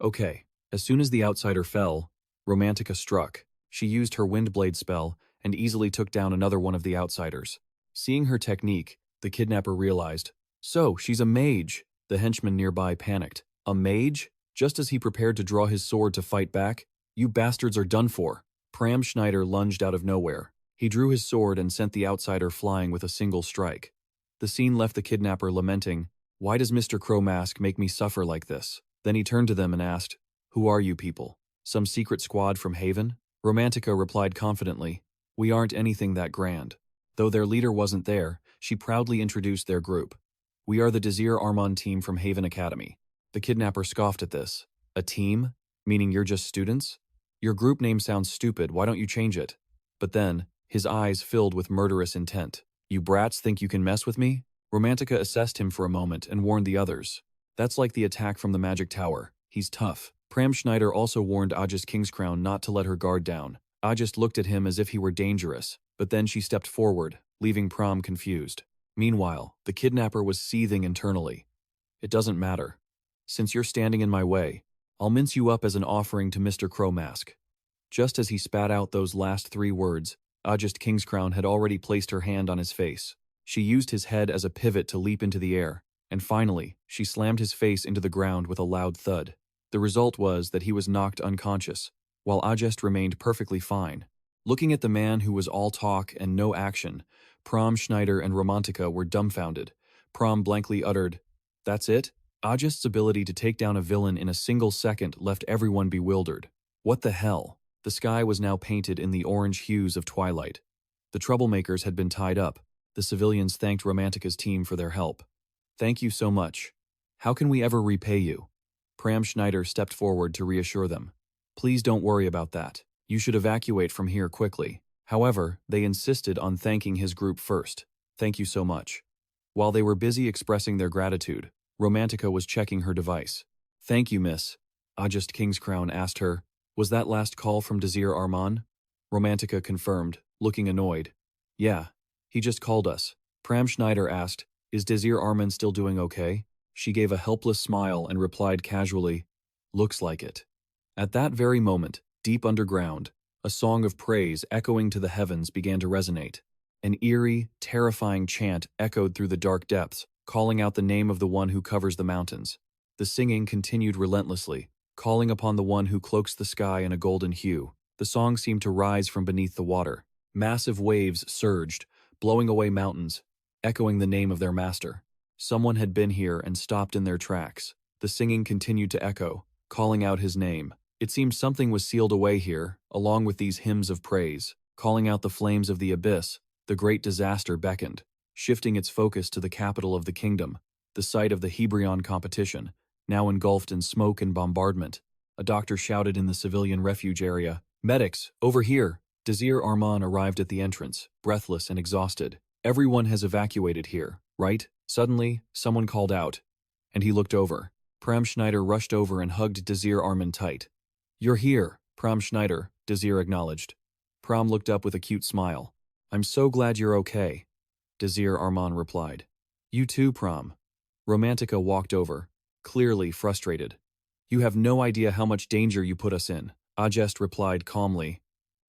"Okay." As soon as the outsider fell, Romantica struck. She used her Windblade spell and easily took down another one of the outsiders. Seeing her technique, the kidnapper realized, So, she's a mage. The henchman nearby panicked. A mage? Just as he prepared to draw his sword to fight back, you bastards are done for. Pram Schneider lunged out of nowhere. He drew his sword and sent the outsider flying with a single strike. The scene left the kidnapper lamenting, "Why does Mr. Crow Mask make me suffer like this?" Then he turned to them and asked, "Who are you people? Some secret squad from Haven?" Romantica replied confidently, "We aren't anything that grand." Though their leader wasn't there, she proudly introduced their group. "We are the Desir Arman team from Hebrion Academy." The kidnapper scoffed at this. "A team? Meaning you're just students? Your group name sounds stupid, why don't you change it?" But then, his eyes filled with murderous intent. "You brats think you can mess with me?" Romantica assessed him for a moment and warned the others. "That's like the attack from the magic tower. He's tough." Pram Schneider also warned Ajest Kingscrown not to let her guard down. Ajest looked at him as if he were dangerous, but then she stepped forward, leaving Pram confused. Meanwhile, the kidnapper was seething internally. "It doesn't matter. Since you're standing in my way, I'll mince you up as an offering to Mr. Crow Mask." Just as he spat out those last 3 words, Ajest Kingscrown had already placed her hand on his face. She used his head as a pivot to leap into the air, and finally, she slammed his face into the ground with a loud thud. The result was that he was knocked unconscious, while Ajest remained perfectly fine. Looking at the man who was all talk and no action, Pram Schneider and Romantica were dumbfounded. Pram blankly uttered, "That's it?" Ajest's ability to take down a villain in a single second left everyone bewildered. What the hell? The sky was now painted in the orange hues of twilight. The troublemakers had been tied up. The civilians thanked Romantica's team for their help. "Thank you so much. How can we ever repay you?" Pram Schneider stepped forward to reassure them. "Please don't worry about that. You should evacuate from here quickly." However, they insisted on thanking his group first. "Thank you so much." While they were busy expressing their gratitude, Romantica was checking her device. "Thank you, miss." Ajest Kingscrown asked her, "Was that last call from Desir Arman?" Romantica confirmed, looking annoyed. "Yeah, he just called us." Pram Schneider asked, "Is Desir Arman still doing okay?" She gave a helpless smile and replied casually, "Looks like it." At that very moment, deep underground, a song of praise echoing to the heavens began to resonate. An eerie, terrifying chant echoed through the dark depths, calling out the name of the one who covers the mountains. The singing continued relentlessly, calling upon the one who cloaks the sky in a golden hue. The song seemed to rise from beneath the water. Massive waves surged, blowing away mountains, echoing the name of their master. Someone had been here and stopped in their tracks. The singing continued to echo, calling out his name. It seemed something was sealed away here, along with these hymns of praise. Calling out the flames of the abyss, the great disaster beckoned, shifting its focus to the capital of the kingdom, the site of the Hebrion competition, now engulfed in smoke and bombardment. A doctor shouted in the civilian refuge area, "Medics, over here!" Desir Arman arrived at the entrance, breathless and exhausted. "Everyone has evacuated here, right?" Suddenly, someone called out, and he looked over. Pram Schneider rushed over and hugged Desir Arman tight. "You're here, Pram Schneider," Desir acknowledged. Pram looked up with a cute smile. "I'm so glad you're okay," Desir Arman replied. "You too, Pram." Romantica walked over, clearly frustrated. "You have no idea how much danger you put us in," Ajest replied calmly.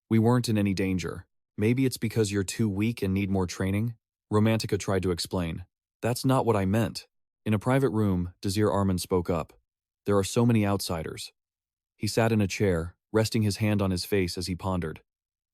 "We weren't in any danger. Maybe it's because you're too weak and need more training?" Romantica tried to explain. "That's not what I meant." In a private room, Desir Arman spoke up. "There are so many outsiders." He sat in a chair, resting his hand on his face as he pondered.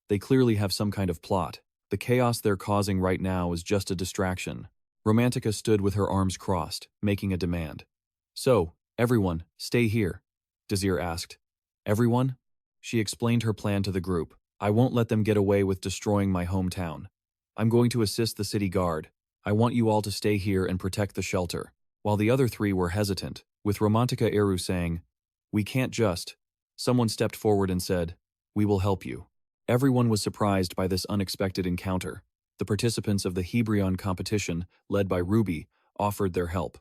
"They clearly have some kind of plot. The chaos they're causing right now is just a distraction." Romantica stood with her arms crossed, making a demand. "So, everyone, stay here," Desir asked. "Everyone?" She explained her plan to the group. "I won't let them get away with destroying my hometown. I'm going to assist the city guard. I want you all to stay here and protect the shelter." While the other 3 were hesitant, with Romantica Eru saying, "We can't just." Someone stepped forward and said, "We will help you." Everyone was surprised by this unexpected encounter. The participants of the Hebrion competition, led by Ruby, offered their help.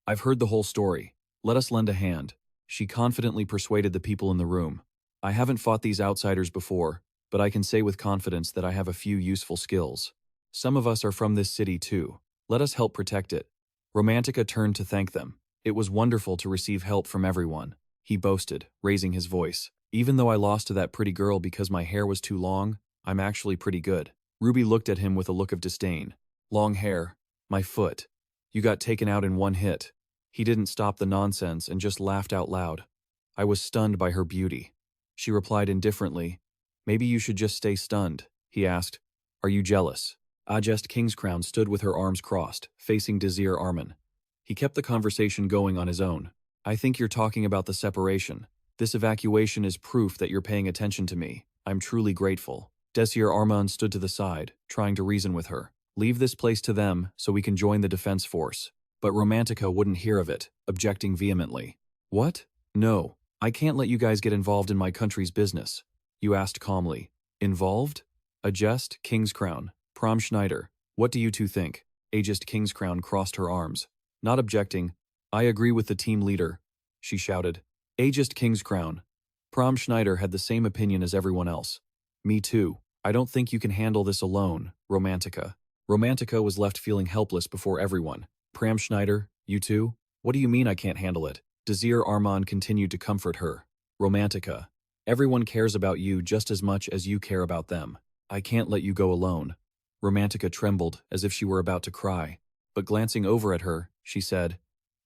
"I've heard the whole story. Let us lend a hand." She confidently persuaded the people in the room. "I haven't fought these outsiders before, but I can say with confidence that I have a few useful skills. Some of us are from this city too. Let us help protect it." Romantica turned to thank them. "It was wonderful to receive help from everyone," he boasted, raising his voice. "Even though I lost to that pretty girl because my hair was too long, I'm actually pretty good." Ruby looked at him with a look of disdain. "Long hair. My foot. You got taken out in one hit. He didn't stop the nonsense and just laughed out loud. I was stunned by her beauty. She replied indifferently. Maybe you should just stay stunned, he asked. Are you jealous? Ajest Kingscrown stood with her arms crossed, facing Desir Arman. He kept the conversation going on his own. I think you're talking about the separation. This evacuation is proof that you're paying attention to me. I'm truly grateful. Desir Arman stood to the side, trying to reason with her. Leave this place to them so we can join the defense force. But Romantica wouldn't hear of it, objecting vehemently. What? No, I can't let you guys get involved in my country's business. You asked calmly. Involved? Ajest Kingscrown. Prom Schneider. What do you two think? Ajest Kingscrown crossed her arms. Not objecting. I agree with the team leader, she shouted. Ajest Kingscrown. Prom Schneider had the same opinion as everyone else. Me too. I don't think you can handle this alone, Romantica. Romantica was left feeling helpless before everyone. Pram Schneider, you too? What do you mean I can't handle it? Desir Arman continued to comfort her. Romantica. Everyone cares about you just as much as you care about them. I can't let you go alone. Romantica trembled as if she were about to cry. But glancing over at her, she said,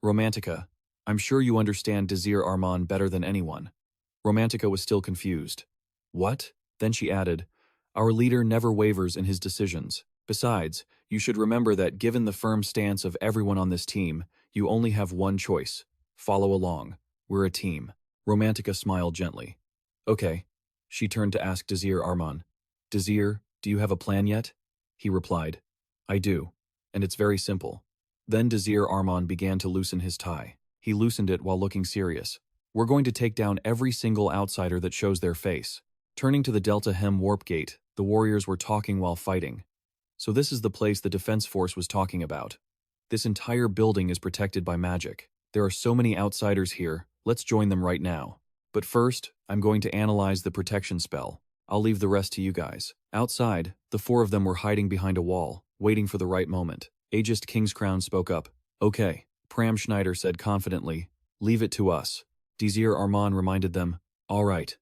Romantica, I'm sure you understand Desir Arman better than anyone. Romantica was still confused. What? Then she added, Our leader never wavers in his decisions. Besides, you should remember that given the firm stance of everyone on this team, you only have one choice. Follow along. We're a team. Romantica smiled gently. Okay. She turned to ask Desir Arman. Desir, do you have a plan yet? He replied. I do. And it's very simple. Then Desir Arman began to loosen his tie. He loosened it while looking serious. We're going to take down every single outsider that shows their face. Turning to the Delta Hem warp gate, the warriors were talking while fighting. So this is the place the defense force was talking about. This entire building is protected by magic. There are so many outsiders here, let's join them right now. But first, I'm going to analyze the protection spell. I'll leave the rest to you guys. Outside, the four of them were hiding behind a wall, waiting for the right moment. Ajest Kingscrown spoke up. Okay, Pram Schneider said confidently. Leave it to us. Desir Arman reminded them. All right,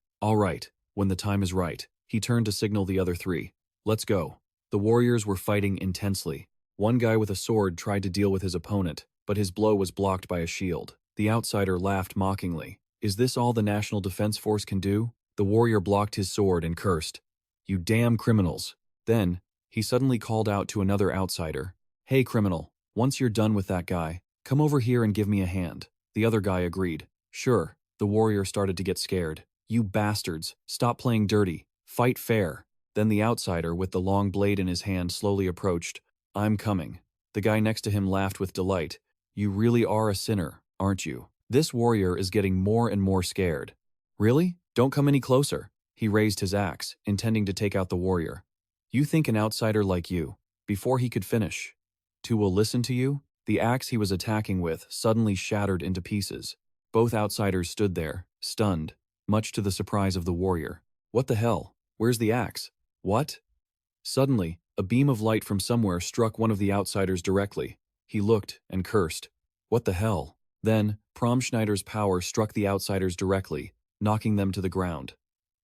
when the time is right. He turned to signal the other three. Let's go. The warriors were fighting intensely. One guy with a sword tried to deal with his opponent, but his blow was blocked by a shield. The outsider laughed mockingly. Is this all the National Defense Force can do? The warrior blocked his sword and cursed. You damn criminals. Then, he suddenly called out to another outsider. Hey criminal, once you're done with that guy, come over here and give me a hand. The other guy agreed. Sure. The warrior started to get scared. You bastards, stop playing dirty. Fight fair. Then the outsider with the long blade in his hand slowly approached. I'm coming. The guy next to him laughed with delight. You really are a sinner, aren't you? This warrior is getting more and more scared. Really? Don't come any closer. He raised his axe, intending to take out the warrior. You think an outsider like you, before he could finish, two will listen to you? The axe he was attacking with suddenly shattered into pieces. Both outsiders stood there, stunned, much to the surprise of the warrior. What the hell? Where's the axe? What? Suddenly, a beam of light from somewhere struck one of the outsiders directly. He looked and cursed. What the hell? Then, Prom Schneider's power struck the outsiders directly, knocking them to the ground.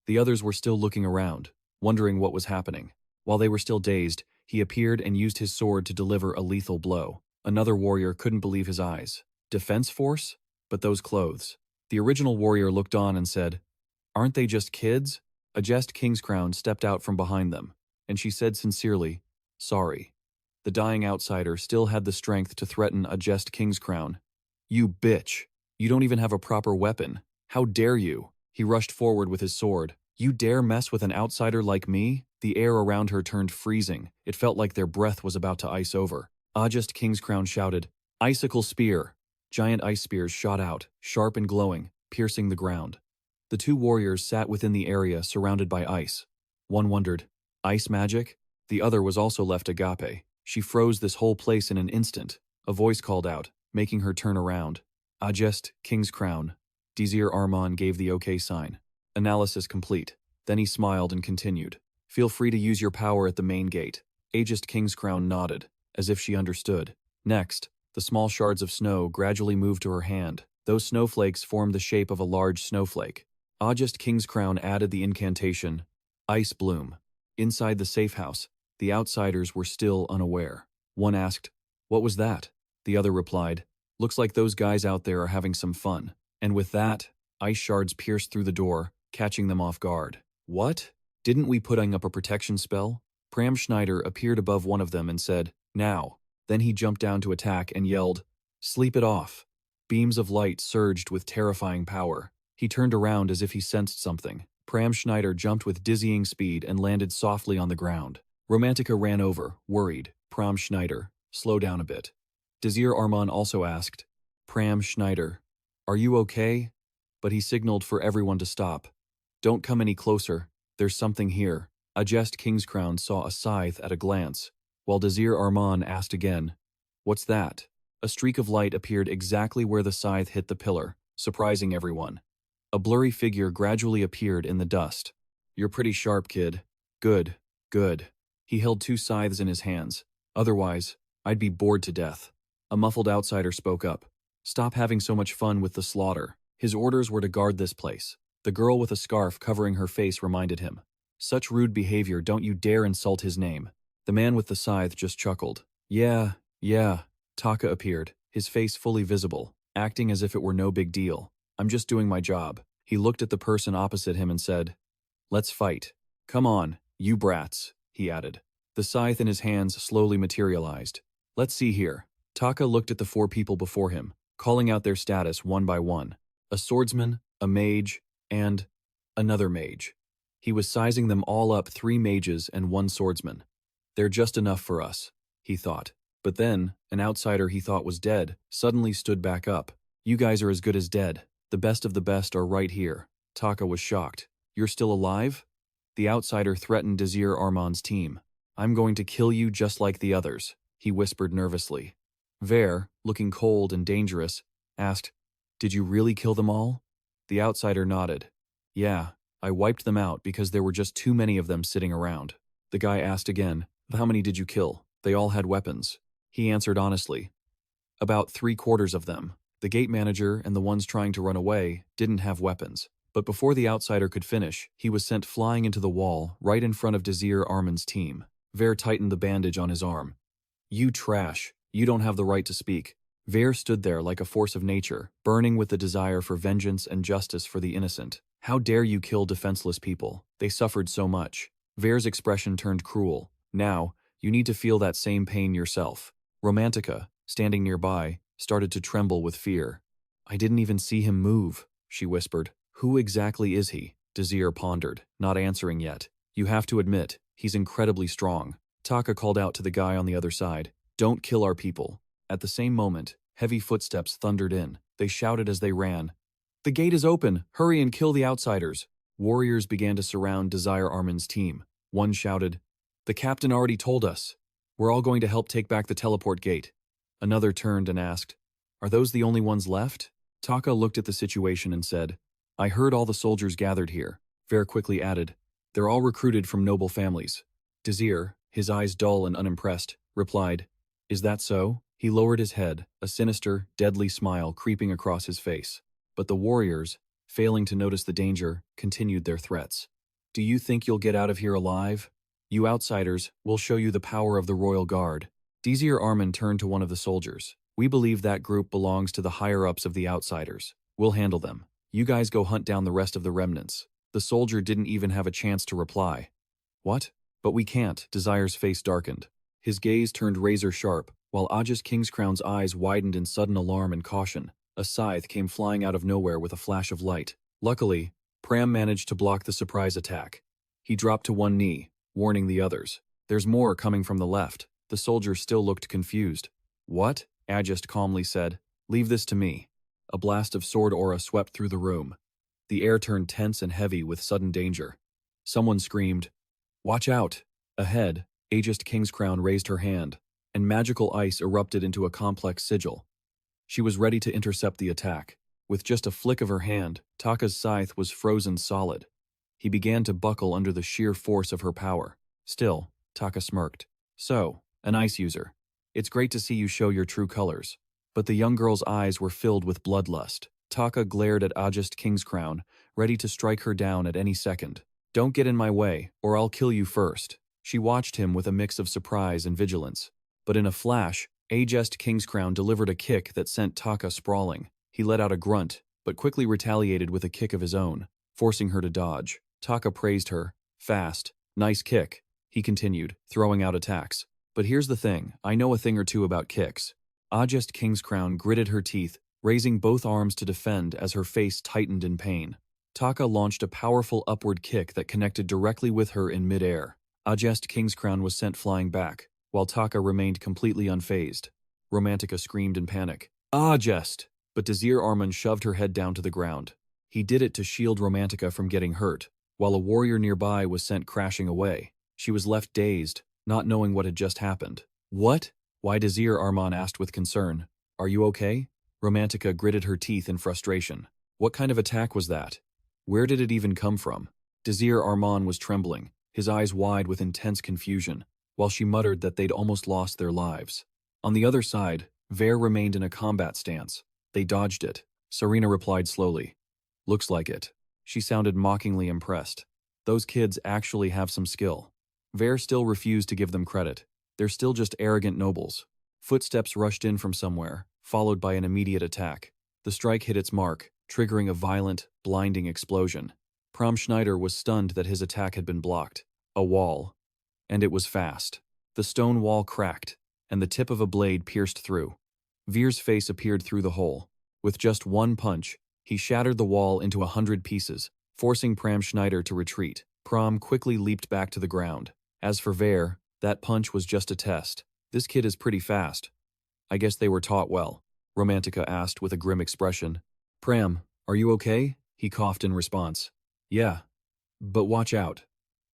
The others were still looking around, wondering what was happening. While they were still dazed, he appeared and used his sword to deliver a lethal blow. Another warrior couldn't believe his eyes. Defense force? But those clothes. The original warrior looked on and said, Aren't they just kids? Ajest Kingscrown stepped out from behind them, and she said sincerely, Sorry. The dying outsider still had the strength to threaten Ajest Kingscrown. You bitch. You don't even have a proper weapon. How dare you? He rushed forward with his sword. You dare mess with an outsider like me? The air around her turned freezing. It felt like their breath was about to ice over. Ajest Kingscrown shouted, Icicle spear! Giant ice spears shot out, sharp and glowing, piercing the ground. The two warriors sat within the area surrounded by ice. One wondered, ice magic? The other was also left agape. She froze this whole place in an instant. A voice called out, making her turn around. Ajest Kingscrown. Desir Arman gave the OK sign. Analysis complete. Then he smiled and continued. Feel free to use your power at the main gate. Ajest Kingscrown nodded, as if she understood. Next, the small shards of snow gradually moved to her hand. Those snowflakes formed the shape of a large snowflake. Ajest Kingscrown added the incantation, Ice Bloom. Inside the safe house, the outsiders were still unaware. One asked, What was that? the other replied. Looks like those guys out there are having some fun. And with that, ice shards pierced through the door, catching them off guard. What? Didn't we putting up a protection spell? Pram Schneider appeared above one of them and said, now. Then he jumped down to attack and yelled, sleep it off. Beams of light surged with terrifying power. He turned around as if he sensed something. Pram Schneider jumped with dizzying speed and landed softly on the ground. Romantica ran over, worried. Pram Schneider, slow down a bit. Desir Arman also asked, Pram Schneider, are you okay? But he signaled for everyone to stop. Don't come any closer, there's something here. Ajest Kingscrown saw a scythe at a glance, while Desir Arman asked again, what's that? A streak of light appeared exactly where the scythe hit the pillar, surprising everyone. A blurry figure gradually appeared in the dust. You're pretty sharp, kid. Good, good. He held 2 scythes in his hands. Otherwise, I'd be bored to death. A muffled outsider spoke up. Stop having so much fun with the slaughter. His orders were to guard this place. The girl with a scarf covering her face reminded him. Such rude behavior, don't you dare insult his name. The man with the scythe just chuckled. Yeah. Taka appeared, his face fully visible, acting as if it were no big deal. I'm just doing my job. He looked at the person opposite him and said, let's fight. Come on, you brats, he added. The scythe in his hands slowly materialized. Let's see here. Taka looked at the 4 people before him, calling out their status one by one. A swordsman, a mage, and another mage. He was sizing them all up, 3 mages and 1 swordsman. They're just enough for us, he thought. But then, an outsider he thought was dead suddenly stood back up. You guys are as good as dead. The best of the best are right here. Taka was shocked. You're still alive? The outsider threatened Desir Arman's team. I'm going to kill you just like the others, he whispered nervously. Ver, looking cold and dangerous, asked, did you really kill them all? The outsider nodded. Yeah, I wiped them out because there were just too many of them sitting around. The guy asked again, how many did you kill? They all had weapons. He answered honestly. About 3/4 of them. The gate manager and the ones trying to run away didn't have weapons. But before the outsider could finish, he was sent flying into the wall right in front of Desir Arman's team. Ver tightened the bandage on his arm. You trash. You don't have the right to speak. Ver stood there like a force of nature, burning with the desire for vengeance and justice for the innocent. How dare you kill defenseless people? They suffered so much. Ver's expression turned cruel. Now, you need to feel that same pain yourself. Romantica, standing nearby, started to tremble with fear. I didn't even see him move, she whispered. Who exactly is he? Desir pondered, not answering yet. You have to admit, he's incredibly strong. Taka called out to the guy on the other side. Don't kill our people. At the same moment, heavy footsteps thundered in. They shouted as they ran. The gate is open! Hurry and kill the outsiders! Warriors began to surround Desir Arman's team. One shouted, the captain already told us. We're all going to help take back the teleport gate. Another turned and asked, are those the only ones left? Taka looked at the situation and said, I heard all the soldiers gathered here. Ver quickly added, they're all recruited from noble families. Desir, his eyes dull and unimpressed, replied, is that so? He lowered his head, a sinister, deadly smile creeping across his face. But the warriors, failing to notice the danger, continued their threats. Do you think you'll get out of here alive? You outsiders, we'll show you the power of the Royal Guard. Desir Arman turned to one of the soldiers. We believe that group belongs to the higher-ups of the outsiders. We'll handle them. You guys go hunt down the rest of the remnants. The soldier didn't even have a chance to reply. What? But we can't. Desir's face darkened. His gaze turned razor-sharp, while Ajest Kingscrown's eyes widened in sudden alarm and caution. A scythe came flying out of nowhere with a flash of light. Luckily, Pram managed to block the surprise attack. He dropped to one knee, warning the others. There's more coming from the left. The soldier still looked confused. What? Ajest calmly said. Leave this to me. A blast of sword aura swept through the room. The air turned tense and heavy with sudden danger. Someone screamed, watch out! Ahead, Ajest Kingscrown raised her hand, and magical ice erupted into a complex sigil. She was ready to intercept the attack. With just a flick of her hand, Taka's scythe was frozen solid. He began to buckle under the sheer force of her power. Still, Taka smirked. So, an ice user. It's great to see you show your true colors. But the young girl's eyes were filled with bloodlust. Taka glared at Ajest Kingscrown, ready to strike her down at any second. Don't get in my way, or I'll kill you first. She watched him with a mix of surprise and vigilance. But in a flash, Ajest Kingscrown delivered a kick that sent Taka sprawling. He let out a grunt, but quickly retaliated with a kick of his own, forcing her to dodge. Taka praised her. Fast. Nice kick, he continued, throwing out attacks. But here's the thing, I know a thing or two about kicks. Ajest Kingscrown gritted her teeth, raising both arms to defend as her face tightened in pain. Taka launched a powerful upward kick that connected directly with her in midair. Ajest Kingscrown was sent flying back, while Taka remained completely unfazed. Romantica screamed in panic. Ajest! But Desir Arman shoved her head down to the ground. He did it to shield Romantica from getting hurt, while a warrior nearby was sent crashing away. She was left dazed, not knowing what had just happened. What? Why, Desir Arman asked with concern. Are you okay? Romantica gritted her teeth in frustration. What kind of attack was that? Where did it even come from? Desir Arman was trembling, his eyes wide with intense confusion, while she muttered that they'd almost lost their lives. On the other side, Vare remained in a combat stance. They dodged it. Serena replied slowly. Looks like it. She sounded mockingly impressed. Those kids actually have some skill. Vare still refused to give them credit. They're still just arrogant nobles. Footsteps rushed in from somewhere, followed by an immediate attack. The strike hit its mark, triggering a violent, blinding explosion. Prom Schneider was stunned that his attack had been blocked. A wall. And it was fast. The stone wall cracked, and the tip of a blade pierced through. Veer's face appeared through the hole. With just one punch, he shattered the wall into 100 pieces, forcing Pram Schneider to retreat. Prom quickly leaped back to the ground. As for Vare, that punch was just a test. This kid is pretty fast. I guess they were taught well, Romantica asked with a grim expression. Pram, are you okay? He coughed in response. Yeah. But watch out.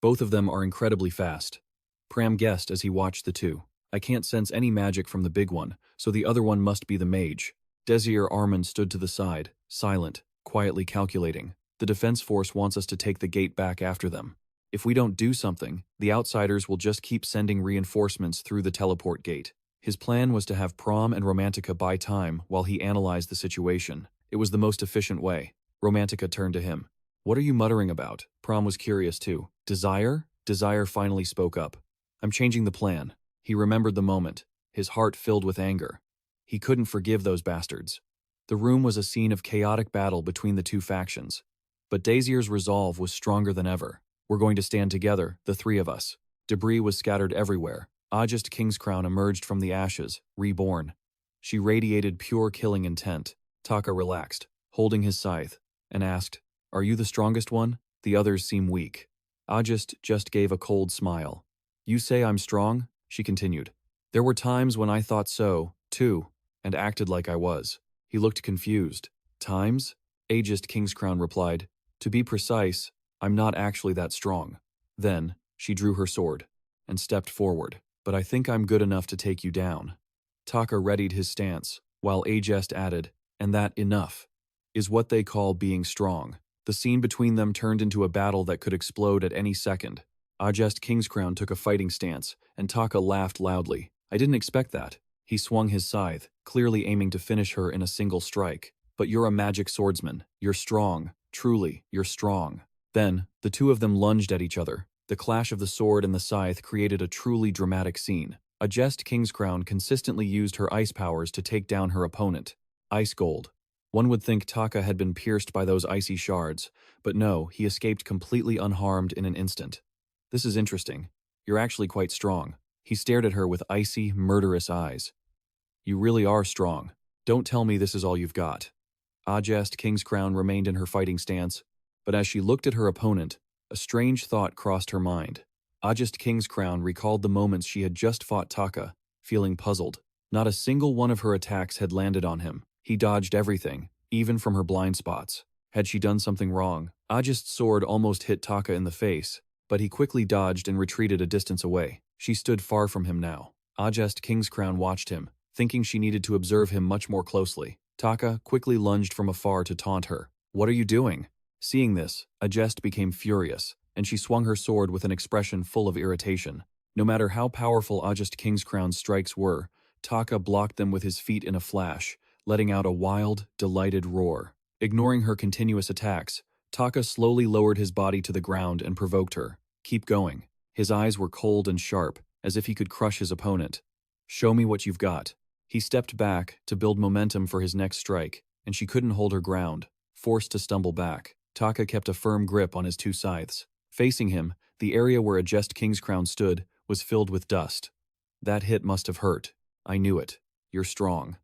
Both of them are incredibly fast. Pram guessed as he watched the two. I can't sense any magic from the big one, so the other one must be the mage. Desir Arman stood to the side, silent, quietly calculating. The defense force wants us to take the gate back after them. If we don't do something, the outsiders will just keep sending reinforcements through the teleport gate. His plan was to have Prom and Romantica buy time while he analyzed the situation. It was the most efficient way. Romantica turned to him. What are you muttering about? Prom was curious too. Desire? Desire finally spoke up. I'm changing the plan. He remembered the moment, his heart filled with anger. He couldn't forgive those bastards. The room was a scene of chaotic battle between the two factions. But Desir's resolve was stronger than ever. We're going to stand together, the three of us. Debris was scattered everywhere. Ajest Kingscrown emerged from the ashes, reborn. She radiated pure killing intent. Taka relaxed, holding his scythe, and asked, Are you the strongest one? The others seem weak. Ajest just gave a cold smile. You say I'm strong? She continued. There were times when I thought so, too, and acted like I was. He looked confused. Times? Ajest Kingscrown replied. To be precise, I'm not actually that strong. Then, she drew her sword and stepped forward. But I think I'm good enough to take you down. Taka readied his stance, while Ajest added, and that enough is what they call being strong. The scene between them turned into a battle that could explode at any second. Ajest Kingscrown took a fighting stance, and Taka laughed loudly. I didn't expect that. He swung his scythe, clearly aiming to finish her in a single strike. But you're a magic swordsman. You're strong. Truly, you're strong. Then, the two of them lunged at each other. The clash of the sword and the scythe created a truly dramatic scene. Ajest Kingscrown consistently used her ice powers to take down her opponent. Ice gold. One would think Taka had been pierced by those icy shards, but no, he escaped completely unharmed in an instant. This is interesting. You're actually quite strong. He stared at her with icy, murderous eyes. You really are strong. Don't tell me this is all you've got. Ajest Kingscrown remained in her fighting stance, but as she looked at her opponent, a strange thought crossed her mind. Ajest Kingscrown recalled the moments she had just fought Taka, feeling puzzled. Not a single one of her attacks had landed on him. He dodged everything, even from her blind spots. Had she done something wrong? Ajest's sword almost hit Taka in the face, but he quickly dodged and retreated a distance away. She stood far from him now. Ajest Kingscrown watched him, thinking she needed to observe him much more closely. Taka quickly lunged from afar to taunt her. What are you doing? Seeing this, Ajest became furious, and she swung her sword with an expression full of irritation. No matter how powerful Ajest Kingscrown's strikes were, Taka blocked them with his feet in a flash, letting out a wild, delighted roar. Ignoring her continuous attacks, Taka slowly lowered his body to the ground and provoked her. Keep going. His eyes were cold and sharp, as if he could crush his opponent. Show me what you've got. He stepped back to build momentum for his next strike, and she couldn't hold her ground, forced to stumble back. Taka kept a firm grip on his two scythes. Facing him, the area where Ajest Kingscrown stood was filled with dust. That hit must have hurt. I knew it. You're strong.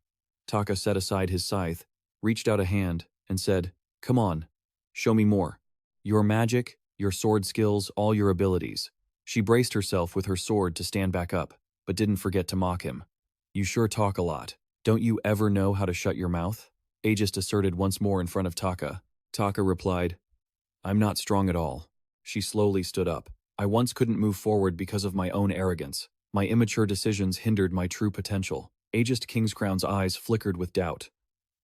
Taka set aside his scythe, reached out a hand, and said, "Come on, show me more. Your magic, your sword skills, all your abilities." She braced herself with her sword to stand back up, but didn't forget to mock him. "You sure talk a lot. Don't you ever know how to shut your mouth?" Ajest asserted once more in front of Taka. Taka replied, "I'm not strong at all." She slowly stood up. "I once couldn't move forward because of my own arrogance. My immature decisions hindered my true potential." Ajest Kingscrown's eyes flickered with doubt.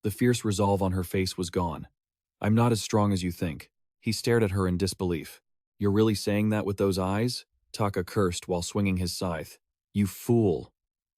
The fierce resolve on her face was gone. "I'm not as strong as you think." He stared at her in disbelief. "You're really saying that with those eyes?" Taka cursed while swinging his scythe. "You fool."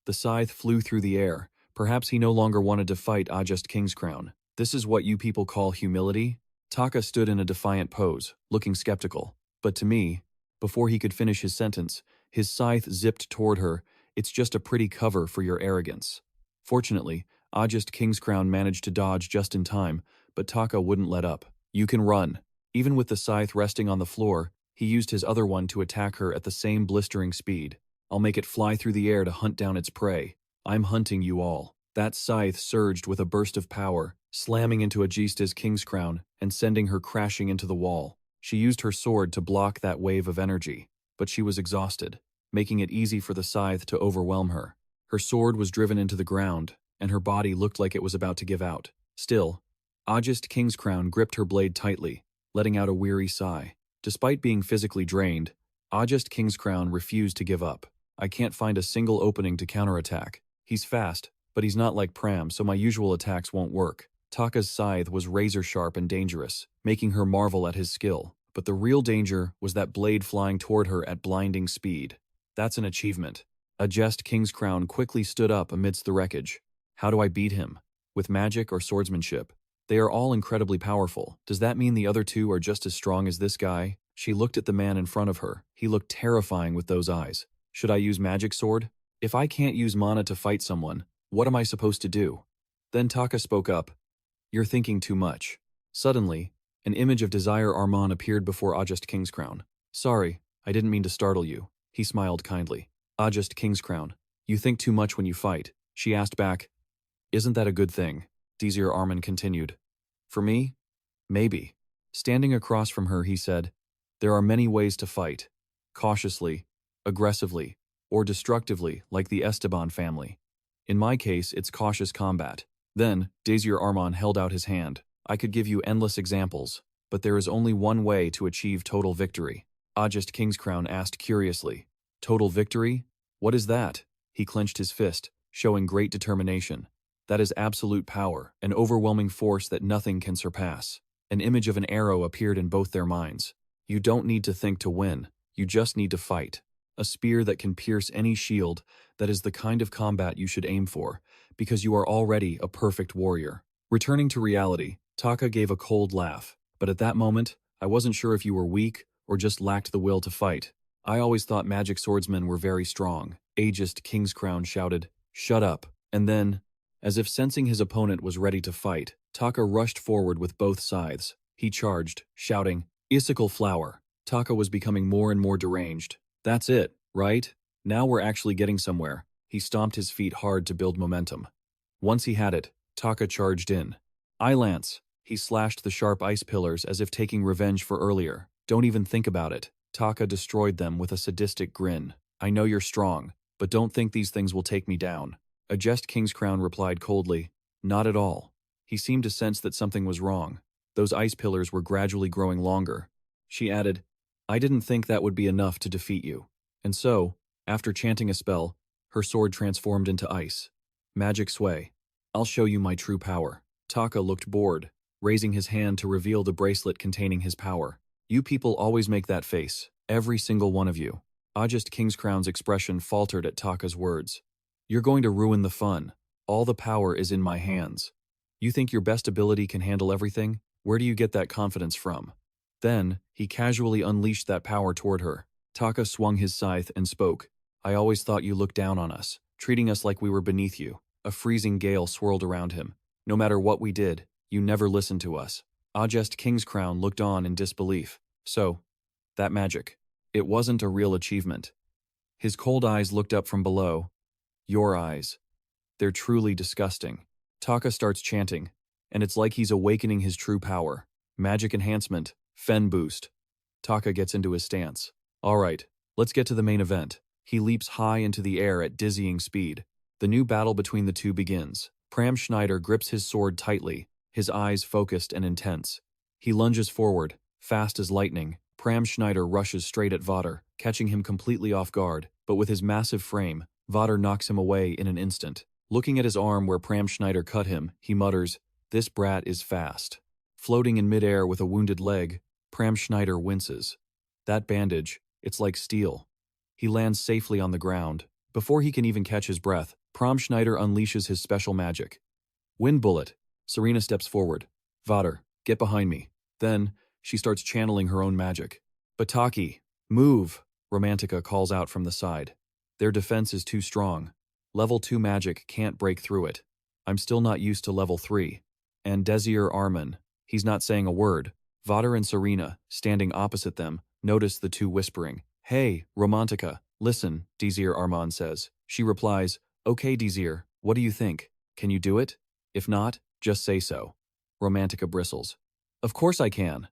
The scythe flew through the air. Perhaps he no longer wanted to fight Ajest Kingscrown. "This is what you people call humility?" Taka stood in a defiant pose, looking skeptical. But to me, before he could finish his sentence, his scythe zipped toward her. "It's just a pretty cover for your arrogance." Fortunately, Ajest Kingscrown managed to dodge just in time, but Taka wouldn't let up. "You can run." Even with the scythe resting on the floor, he used his other one to attack her at the same blistering speed. "I'll make it fly through the air to hunt down its prey. I'm hunting you all." That scythe surged with a burst of power, slamming into Ajest Kingscrown and sending her crashing into the wall. She used her sword to block that wave of energy, but she was exhausted, making it easy for the scythe to overwhelm her. Her sword was driven into the ground, and her body looked like it was about to give out. Still, Ajest Kingscrown gripped her blade tightly, letting out a weary sigh. Despite being physically drained, Ajest Kingscrown refused to give up. "I can't find a single opening to counterattack. He's fast, but he's not like Pram, so my usual attacks won't work." Taka's scythe was razor-sharp and dangerous, making her marvel at his skill. But the real danger was that blade flying toward her at blinding speed. That's an achievement. Ajest Kingscrown quickly stood up amidst the wreckage. "How do I beat him? With magic or swordsmanship? They are all incredibly powerful. Does that mean the other two are just as strong as this guy?" She looked at the man in front of her. He looked terrifying with those eyes. "Should I use magic sword? If I can't use mana to fight someone, what am I supposed to do?" Then Taka spoke up. "You're thinking too much." Suddenly, an image of Desir Arman appeared before Ajest Kingscrown. "Sorry, I didn't mean to startle you." He smiled kindly. "Ajest Kingscrown, you think too much when you fight." She asked back, "Isn't that a good thing?" Desir Arman continued. "For me? Maybe." Standing across from her, he said, "There are many ways to fight. Cautiously, aggressively, or destructively, like the Esteban family. In my case, it's cautious combat." Then, Desir Arman held out his hand. "I could give you endless examples, but there is only one way to achieve total victory." Ajest Kingscrown asked curiously, "Total victory? What is that?" He clenched his fist, showing great determination. "That is absolute power, an overwhelming force that nothing can surpass." An image of an arrow appeared in both their minds. "You don't need to think to win, you just need to fight. A spear that can pierce any shield, that is the kind of combat you should aim for, because you are already a perfect warrior." Returning to reality, Taka gave a cold laugh. "But at that moment, I wasn't sure if you were weak or just lacked the will to fight. I always thought magic swordsmen were very strong." Ajest Kingscrown shouted, "Shut up." And then, as if sensing his opponent was ready to fight, Taka rushed forward with both scythes. He charged, shouting, "Icicle flower." Taka was becoming more and more deranged. "That's it, right? Now we're actually getting somewhere." He stomped his feet hard to build momentum. Once he had it, Taka charged in. "Eye lance." He slashed the sharp ice pillars as if taking revenge for earlier. "Don't even think about it." Taka destroyed them with a sadistic grin. "I know you're strong, but don't think these things will take me down." Ajest Kingscrown replied coldly, "Not at all." He seemed to sense that something was wrong. Those ice pillars were gradually growing longer. She added, "I didn't think that would be enough to defeat you." And so, after chanting a spell, her sword transformed into ice. "Magic sway. I'll show you my true power." Taka looked bored, raising his hand to reveal the bracelet containing his power. "You people always make that face, every single one of you." Ajest Kingscrown's expression faltered at Taka's words. "You're going to ruin the fun. All the power is in my hands. You think your best ability can handle everything? Where do you get that confidence from?" Then, he casually unleashed that power toward her. Taka swung his scythe and spoke. "I always thought you looked down on us, treating us like we were beneath you. A freezing gale swirled around him. No matter what we did, you never listened to us. Ajest Kingscrown looked on in disbelief. So, that magic. It wasn't a real achievement. His cold eyes looked up from below. Your eyes. They're truly disgusting. Taka starts chanting, and it's like he's awakening his true power. Magic enhancement, Fen boost. Taka gets into his stance. Alright, let's get to the main event. He leaps high into the air at dizzying speed. The new battle between the two begins. Pram Schneider grips his sword tightly, his eyes focused and intense. He lunges forward, fast as lightning. Pram Schneider rushes straight at Vader, catching him completely off guard, but with his massive frame, Vader knocks him away in an instant. Looking at his arm where Pram Schneider cut him, he mutters, "This brat is fast." Floating in midair with a wounded leg, Pram Schneider winces. That bandage, it's like steel. He lands safely on the ground. Before he can even catch his breath, Pram Schneider unleashes his special magic. Wind bullet. Serena steps forward. Vader, get behind me. Then, she starts channeling her own magic. Bataki, move, Romantica calls out from the side. Their defense is too strong. Level 2 magic can't break through it. I'm still not used to level 3. And Desir Arman, he's not saying a word. Vader and Serena, standing opposite them, notice the two whispering. Hey, Romantica, listen, Desir Arman says. She replies, okay, Desir, what do you think? Can you do it? If not, just say so. Romantica bristles. Of course I can.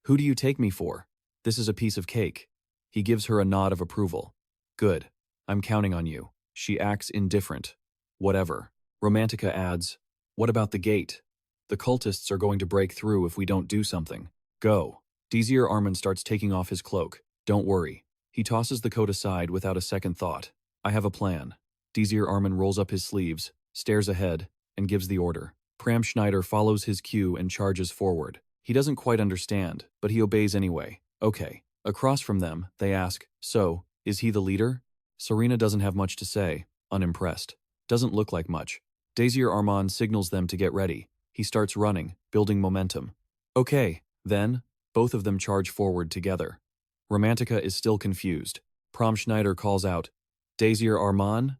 Who do you take me for? This is a piece of cake. He gives her a nod of approval. Good. I'm counting on you. She acts indifferent. Whatever. Romantica adds, what about the gate? The cultists are going to break through if we don't do something. Go. Desir Arman starts taking off his cloak. Don't worry. He tosses the coat aside without a second thought. I have a plan. Desir Arman rolls up his sleeves, stares ahead, and gives the order. Pram Schneider follows his cue and charges forward. He doesn't quite understand, but he obeys anyway. Okay. Across from them, they ask, so, is he the leader? Serena doesn't have much to say, unimpressed. Doesn't look like much. Desir Arman signals them to get ready. He starts running, building momentum. Okay, then, both of them charge forward together. Romantica is still confused. Pram Schneider calls out, Desir Arman?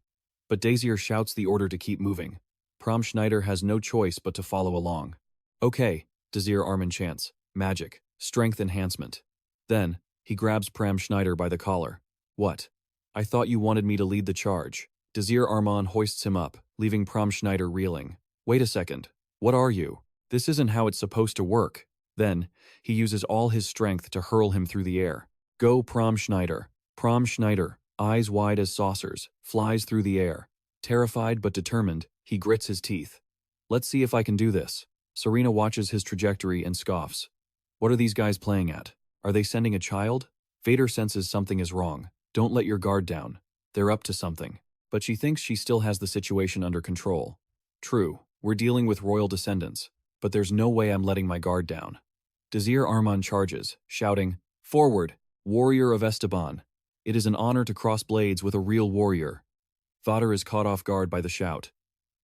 But Desir shouts the order to keep moving. Pram Schneider has no choice but to follow along. Okay, Desir Arman chants, magic, strength enhancement. Then, he grabs Pram Schneider by the collar. What? I thought you wanted me to lead the charge. Desir Arman hoists him up, leaving Pram Schneider reeling. Wait a second. What are you? This isn't how it's supposed to work. Then, he uses all his strength to hurl him through the air. Go, Pram Schneider. Pram Schneider, eyes wide as saucers, flies through the air. Terrified but determined, he grits his teeth. Let's see if I can do this. Serena watches his trajectory and scoffs. What are these guys playing at? Are they sending a child? Vader senses something is wrong. Don't let your guard down. They're up to something. But she thinks she still has the situation under control. True, we're dealing with royal descendants, but there's no way I'm letting my guard down. Desir Arman charges, shouting, Forward, warrior of Esteban. It is an honor to cross blades with a real warrior. Vader is caught off guard by the shout.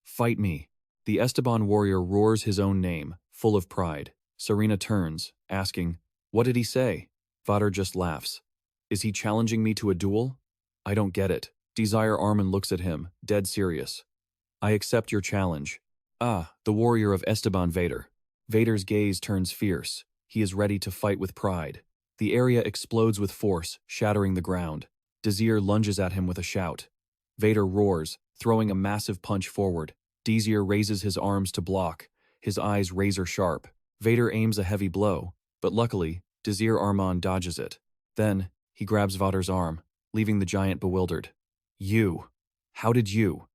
Fight me. The Esteban warrior roars his own name, full of pride. Serena turns, asking, What did he say? Vader just laughs. Is he challenging me to a duel? I don't get it. Desir Arman looks at him, dead serious. I accept your challenge. Ah, the warrior of Esteban Vader. Vader's gaze turns fierce. He is ready to fight with pride. The area explodes with force, shattering the ground. Desir lunges at him with a shout. Vader roars, throwing a massive punch forward. Desir raises his arms to block, his eyes razor sharp. Vader aims a heavy blow, but luckily, Desir Arman dodges it. Then, he grabs Vader's arm, leaving the giant bewildered. You. How did you?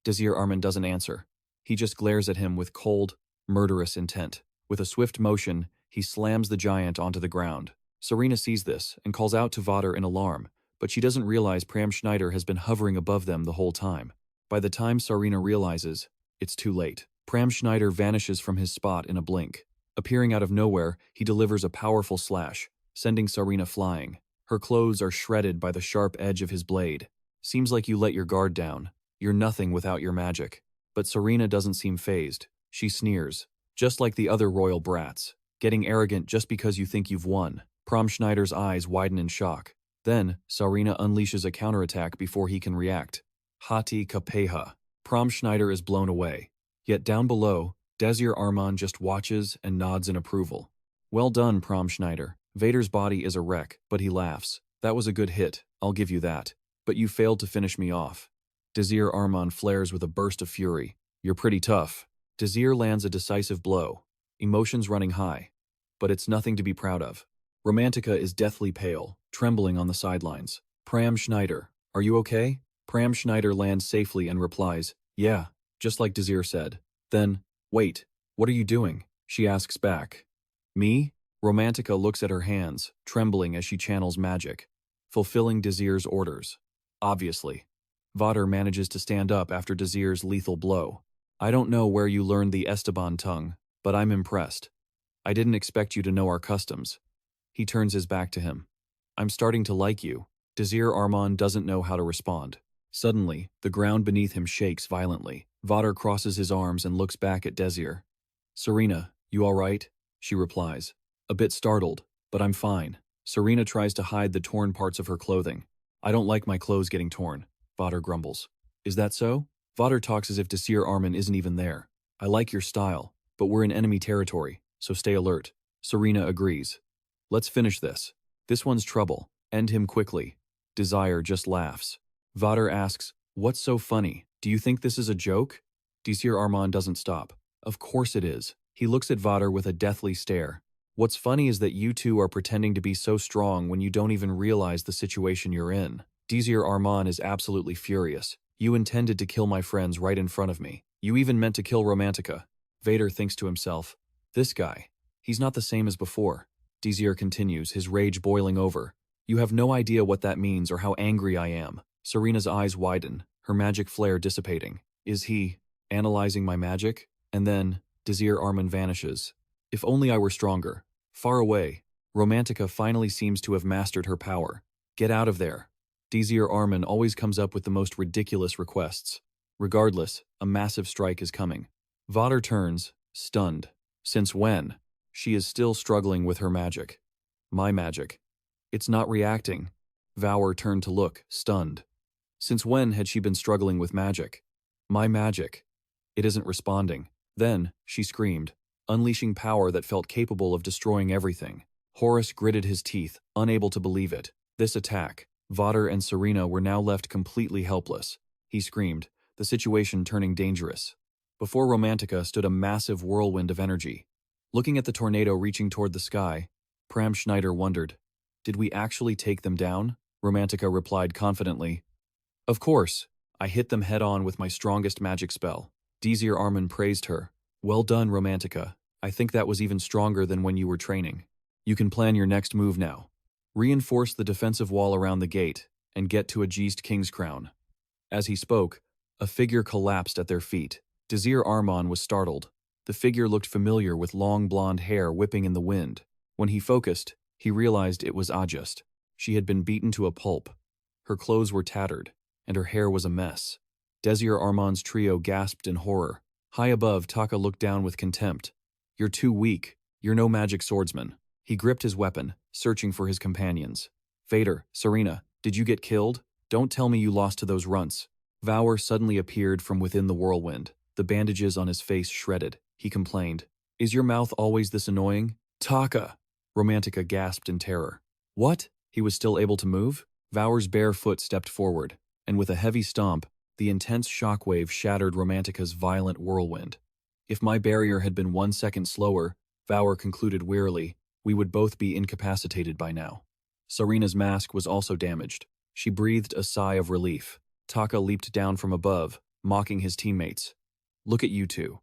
Desir Arman doesn't answer. He just glares at him with cold, murderous intent. With a swift motion, he slams the giant onto the ground. Serena sees this and calls out to Vader in alarm, but she doesn't realize Pram Schneider has been hovering above them the whole time. By the time Serena realizes, it's too late. Pram Schneider vanishes from his spot in a blink. Appearing out of nowhere, he delivers a powerful slash, sending Serena flying. Her clothes are shredded by the sharp edge of his blade. Seems like you let your guard down. You're nothing without your magic. But Serena doesn't seem fazed. She sneers. Just like the other royal brats. Getting arrogant just because you think you've won. Pram Schneider's eyes widen in shock. Then, Serena unleashes a counterattack before he can react. Hati Kapeha. Prom Schneider is blown away. Yet down below, Desir Arman just watches and nods in approval. Well done, Prom Schneider. Vader's body is a wreck, but he laughs. That was a good hit, I'll give you that. But you failed to finish me off. Desir Arman flares with a burst of fury. You're pretty tough. Desir lands a decisive blow, emotions running high. But it's nothing to be proud of. Romantica is deathly pale, trembling on the sidelines. Pram Schneider, are you okay? Pram Schneider lands safely and replies, yeah, just like Desir said. Then, wait, what are you doing? She asks back. Me? Romantica looks at her hands, trembling as she channels magic, fulfilling Desir's orders. Obviously. Vader manages to stand up after Desir's lethal blow. I don't know where you learned the Esteban tongue, but I'm impressed. I didn't expect you to know our customs. He turns his back to him. I'm starting to like you. Desir Arman doesn't know how to respond. Suddenly, the ground beneath him shakes violently. Vader crosses his arms and looks back at Desir. Serena, you all right? She replies. A bit startled, but I'm fine. Serena tries to hide the torn parts of her clothing. I don't like my clothes getting torn, Vader grumbles. Is that so? Vader talks as if Desir Arman isn't even there. I like your style, but we're in enemy territory, so stay alert. Serena agrees. Let's finish this. This one's trouble. End him quickly. Desire just laughs. Vader asks, what's so funny? Do you think this is a joke? Desir Arman doesn't stop. Of course it is. He looks at Vader with a deathly stare. What's funny is that you two are pretending to be so strong when you don't even realize the situation you're in. Desir Arman is absolutely furious. You intended to kill my friends right in front of me. You even meant to kill Romantica. Vader thinks to himself, this guy, he's not the same as before. Desir continues, his rage boiling over. You have no idea what that means or how angry I am. Serena's eyes widen, her magic flare dissipating. Is he analyzing my magic? And then, Desir Arman vanishes. If only I were stronger. Far away, Romantica finally seems to have mastered her power. Get out of there. Desir Arman always comes up with the most ridiculous requests. Regardless, a massive strike is coming. Vader turns, stunned. Since when? She is still struggling with her magic. My magic. It's not reacting. Vader turned to look, stunned. Since when had she been struggling with magic? My magic. It isn't responding. Then, she screamed, unleashing power that felt capable of destroying everything. Horus gritted his teeth, unable to believe it. This attack, Vader and Serena were now left completely helpless. He screamed, the situation turning dangerous. Before Romantica stood a massive whirlwind of energy. Looking at the tornado reaching toward the sky, Pram Schneider wondered, did we actually take them down? Romantica replied confidently, of course, I hit them head-on with my strongest magic spell. Desir Arman praised her. Well done, Romantica. I think that was even stronger than when you were training. You can plan your next move now. Reinforce the defensive wall around the gate and get to Ajest Kingscrown. As he spoke, a figure collapsed at their feet. Desir Arman was startled. The figure looked familiar with long blonde hair whipping in the wind. When he focused, he realized it was Ajest. She had been beaten to a pulp. Her clothes were tattered, and her hair was a mess. Desir Arman's trio gasped in horror. High above, Taka looked down with contempt. You're too weak. You're no magic swordsman. He gripped his weapon, searching for his companions. Vader, Serena, did you get killed? Don't tell me you lost to those runts. Vader suddenly appeared from within the whirlwind, the bandages on his face shredded. He complained, is your mouth always this annoying? Taka! Romantica gasped in terror. What? He was still able to move? Vader's bare foot stepped forward, and with a heavy stomp, the intense shockwave shattered Romantica's violent whirlwind. If my barrier had been 1 second slower, Vader concluded wearily, we would both be incapacitated by now. Serena's mask was also damaged. She breathed a sigh of relief. Taka leaped down from above, mocking his teammates. Look at you two.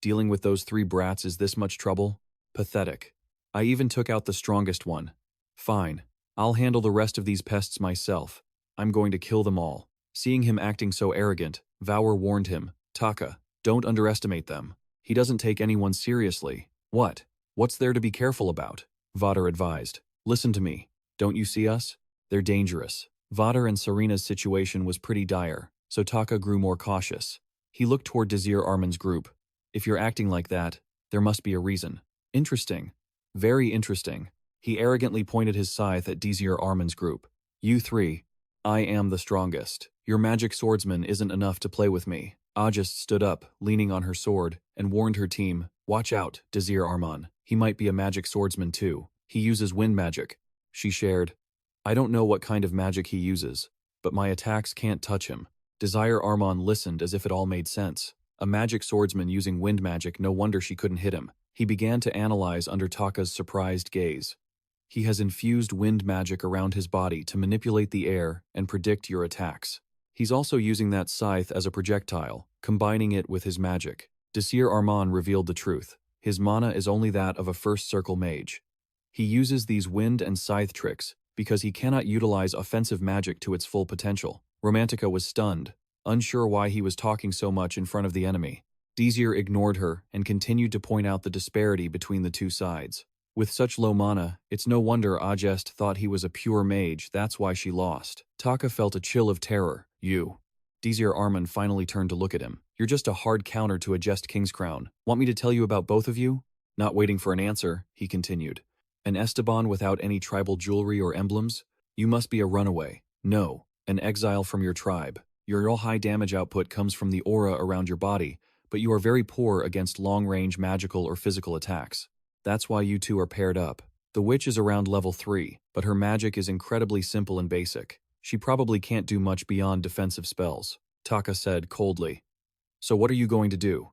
Dealing with those 3 brats is this much trouble? Pathetic. I even took out the strongest one. Fine. I'll handle the rest of these pests myself. I'm going to kill them all. Seeing him acting so arrogant, Vader warned him, Taka, don't underestimate them. He doesn't take anyone seriously. What? What's there to be careful about? Vader advised. Listen to me. Don't you see us? They're dangerous. Vader and Serena's situation was pretty dire, so Taka grew more cautious. He looked toward Desir Arman's group. If you're acting like that, there must be a reason. Interesting. Very interesting. He arrogantly pointed his scythe at Desir Arman's group. You 3. I am the strongest. Your magic swordsman isn't enough to play with me. Ajest stood up, leaning on her sword, and warned her team, "Watch out, Desir Arman. He might be a magic swordsman too. He uses wind magic." She shared, "I don't know what kind of magic he uses, but my attacks can't touch him." Desir Arman listened as if it all made sense. A magic swordsman using wind magic, no wonder she couldn't hit him. He began to analyze under Taka's surprised gaze. He has infused wind magic around his body to manipulate the air and predict your attacks. He's also using that scythe as a projectile, combining it with his magic. Desir Arman revealed the truth. His mana is only that of a first circle mage. He uses these wind and scythe tricks because he cannot utilize offensive magic to its full potential. Romantica was stunned, unsure why he was talking so much in front of the enemy. Desir ignored her and continued to point out the disparity between the two sides. With such low mana, it's no wonder Ajest thought he was a pure mage. That's why she lost. Taka felt a chill of terror. "You." Desir Arman finally turned to look at him. "You're just a hard counter to Ajest Kingscrown. Want me to tell you about both of you?" Not waiting for an answer, he continued. "An Esteban without any tribal jewelry or emblems? You must be a runaway. No, an exile from your tribe. Your all high damage output comes from the aura around your body, but you are very poor against long-range magical or physical attacks. That's why you two are paired up. The witch is around level 3, but her magic is incredibly simple and basic. She probably can't do much beyond defensive spells," Taka said coldly. "So what are you going to do?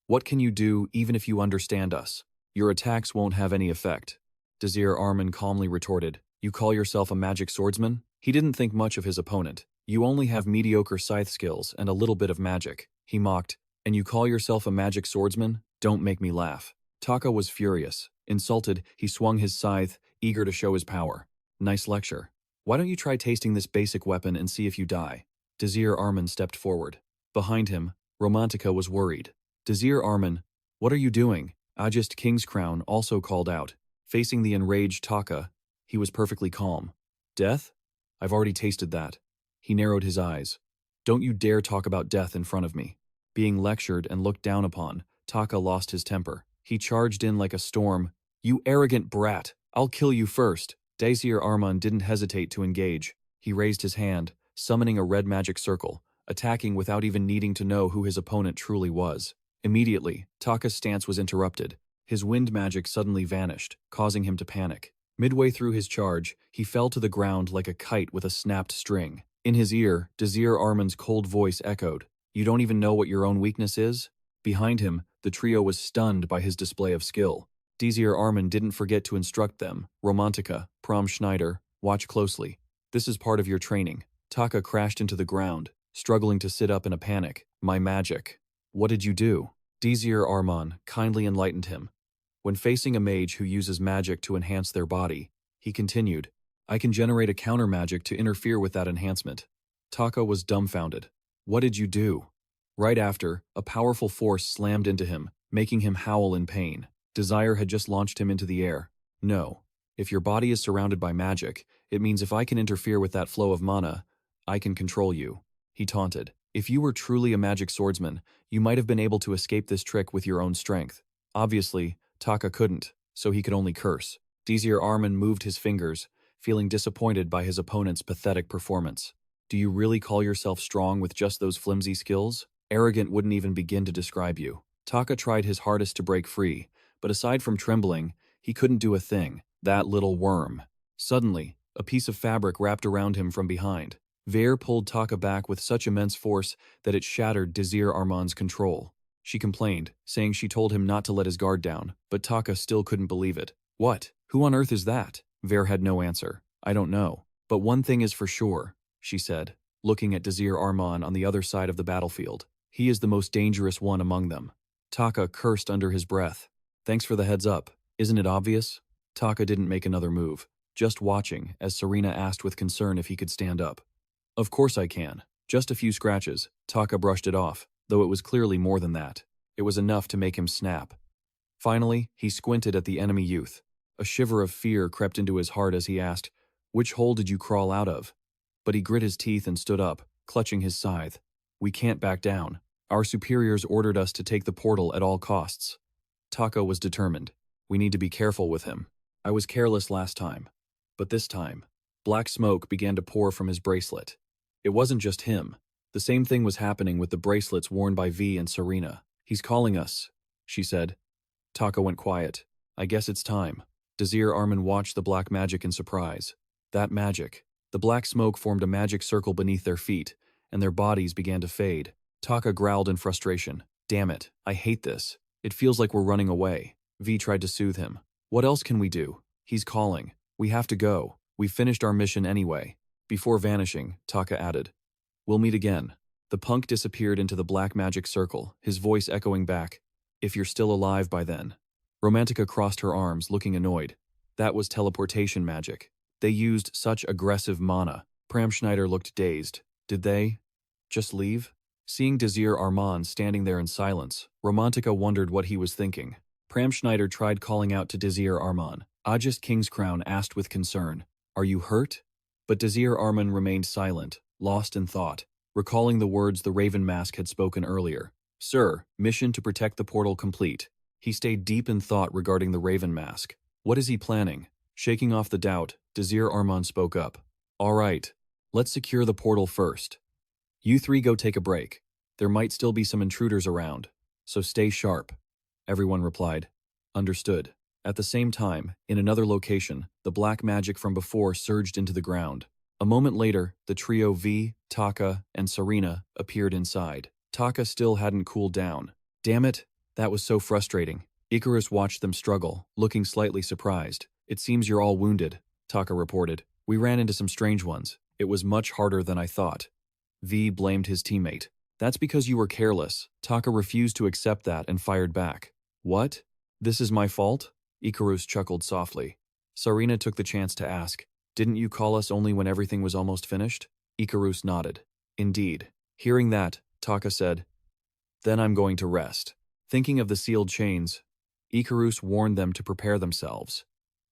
What can you do even if you understand us? Your attacks won't have any effect." Desir Arman calmly retorted, "You call yourself a magic swordsman?" He didn't think much of his opponent. "You only have mediocre scythe skills and a little bit of magic," he mocked. "And you call yourself a magic swordsman? Don't make me laugh." Taka was furious. Insulted, he swung his scythe, eager to show his power. "Nice lecture. Why don't you try tasting this basic weapon and see if you die?" Desir Arman stepped forward. Behind him, Romantica was worried. "Desir Arman, what are you doing?" Ajest Kingscrown also called out. Facing the enraged Taka, he was perfectly calm. "Death? I've already tasted that." He narrowed his eyes. "Don't you dare talk about death in front of me." Being lectured and looked down upon, Taka lost his temper. He charged in like a storm. "You arrogant brat! I'll kill you first." Desir Arman didn't hesitate to engage. He raised his hand, summoning a red magic circle, attacking without even needing to know who his opponent truly was. Immediately, Taka's stance was interrupted. His wind magic suddenly vanished, causing him to panic. Midway through his charge, he fell to the ground like a kite with a snapped string. In his ear, Desir Arman's cold voice echoed, "You don't even know what your own weakness is?" Behind him, the trio was stunned by his display of skill. Desir Arman didn't forget to instruct them. "Romantica, Prom Schneider, watch closely. This is part of your training." Taka crashed into the ground, struggling to sit up in a panic. "My magic." "What did you do?" Desir Arman kindly enlightened him. When facing a mage who uses magic to enhance their body, he continued, "I can generate a counter magic to interfere with that enhancement." Taka was dumbfounded. "What did you do?" Right after, a powerful force slammed into him, making him howl in pain. Desire had just launched him into the air. "No. If your body is surrounded by magic, it means if I can interfere with that flow of mana, I can control you," he taunted. "If you were truly a magic swordsman, you might have been able to escape this trick with your own strength." Obviously, Taka couldn't, so he could only curse. Desir Arman moved his fingers, feeling disappointed by his opponent's pathetic performance. "Do you really call yourself strong with just those flimsy skills? Arrogant wouldn't even begin to describe you." Taka tried his hardest to break free, but aside from trembling, he couldn't do a thing. That little worm. Suddenly, a piece of fabric wrapped around him from behind. Vare pulled Taka back with such immense force that it shattered Desir Arman's control. She complained, saying she told him not to let his guard down, but Taka still couldn't believe it. "What? Who on earth is that?" Vare had no answer. "I don't know. But one thing is for sure," she said, looking at Desir Arman on the other side of the battlefield. "He is the most dangerous one among them." Taka cursed under his breath. "Thanks for the heads up. Isn't it obvious?" Taka didn't make another move, just watching as Serena asked with concern if he could stand up. "Of course I can. Just a few scratches." Taka brushed it off, though it was clearly more than that. It was enough to make him snap. Finally, he squinted at the enemy youth. A shiver of fear crept into his heart as he asked, "Which hole did you crawl out of?" But he grit his teeth and stood up, clutching his scythe. "We can't back down. Our superiors ordered us to take the portal at all costs." Taka was determined. "We need to be careful with him. I was careless last time. But this time," black smoke began to pour from his bracelet. It wasn't just him. The same thing was happening with the bracelets worn by V and Serena. "He's calling us," she said. Taka went quiet. "I guess it's time." Desir Arman watched the black magic in surprise. That magic. The black smoke formed a magic circle beneath their feet, and their bodies began to fade. Taka growled in frustration. "Damn it, I hate this. It feels like we're running away." V tried to soothe him. "What else can we do? He's calling. We have to go. We finished our mission anyway." Before vanishing, Taka added, "We'll meet again." The punk disappeared into the black magic circle, his voice echoing back, "If you're still alive by then." Romantica crossed her arms, looking annoyed. That was teleportation magic. They used such aggressive mana. Pram Schneider looked dazed. Did they just leave? Seeing Desir Arman standing there in silence, Romantica wondered what he was thinking. Pram Schneider tried calling out to Desir Arman. Ajest Kingscrown asked with concern, "Are you hurt?" But Desir Arman remained silent, lost in thought, recalling the words the Raven Mask had spoken earlier. "Sir, mission to protect the portal complete." He stayed deep in thought regarding the Raven Mask. What is he planning? Shaking off the doubt, Desir Arman spoke up. "All right, let's secure the portal first. You three go take a break. There might still be some intruders around, so stay sharp." Everyone replied, "Understood." At the same time, in another location, the black magic from before surged into the ground. A moment later, the trio V, Taka, and Serena appeared inside. Taka still hadn't cooled down. "Damn it, that was so frustrating." Icarus watched them struggle, looking slightly surprised. "It seems you're all wounded," Taka reported. "We ran into some strange ones. It was much harder than I thought." V blamed his teammate. "That's because you were careless." Taka refused to accept that and fired back. "What? This is my fault?" Icarus chuckled softly. Serena took the chance to ask, "Didn't you call us only when everything was almost finished?" Icarus nodded. "Indeed." Hearing that, Taka said, "Then I'm going to rest." Thinking of the sealed chains, Icarus warned them to prepare themselves.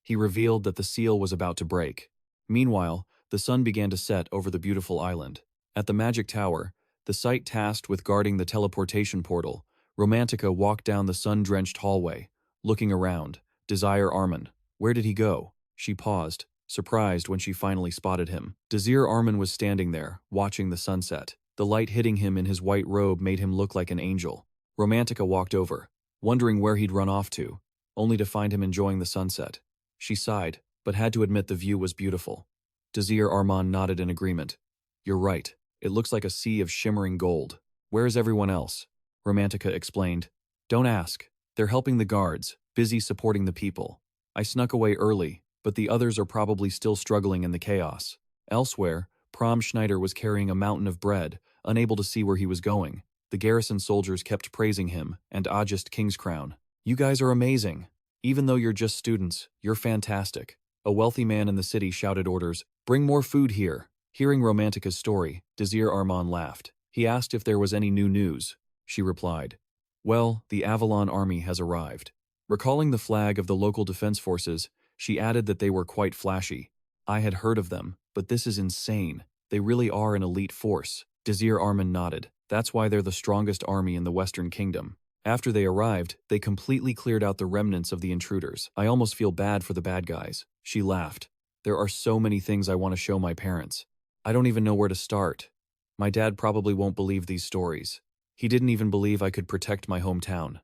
He revealed that the seal was about to break. Meanwhile, the sun began to set over the beautiful island. At the magic tower, the site tasked with guarding the teleportation portal, Romantica walked down the sun-drenched hallway, looking around. Desir Arman. Where did he go? She paused, surprised when she finally spotted him. Desir Arman was standing there, watching the sunset. The light hitting him in his white robe made him look like an angel. Romantica walked over, wondering where he'd run off to, only to find him enjoying the sunset. She sighed, but had to admit the view was beautiful. Desir Arman nodded in agreement. "You're right. It looks like a sea of shimmering gold. Where is everyone else?" Romantica explained. "Don't ask. They're helping the guards, busy supporting the people. I snuck away early, but the others are probably still struggling in the chaos." Elsewhere, Pram Schneider was carrying a mountain of bread, unable to see where he was going. The garrison soldiers kept praising him and Ajest Kingscrown. "You guys are amazing. Even though you're just students, you're fantastic." A wealthy man in the city shouted orders, "Bring more food here." Hearing Romantica's story, Desir Arman laughed. He asked if there was any new news. She replied, "Well, the Avalon army has arrived." Recalling the flag of the local defense forces, she added that they were quite flashy. "I had heard of them, but this is insane. They really are an elite force." Desir Arman nodded. "That's why they're the strongest army in the Western Kingdom. After they arrived, they completely cleared out the remnants of the intruders. I almost feel bad for the bad guys." She laughed. "There are so many things I want to show my parents. I don't even know where to start. My dad probably won't believe these stories. He didn't even believe I could protect my hometown."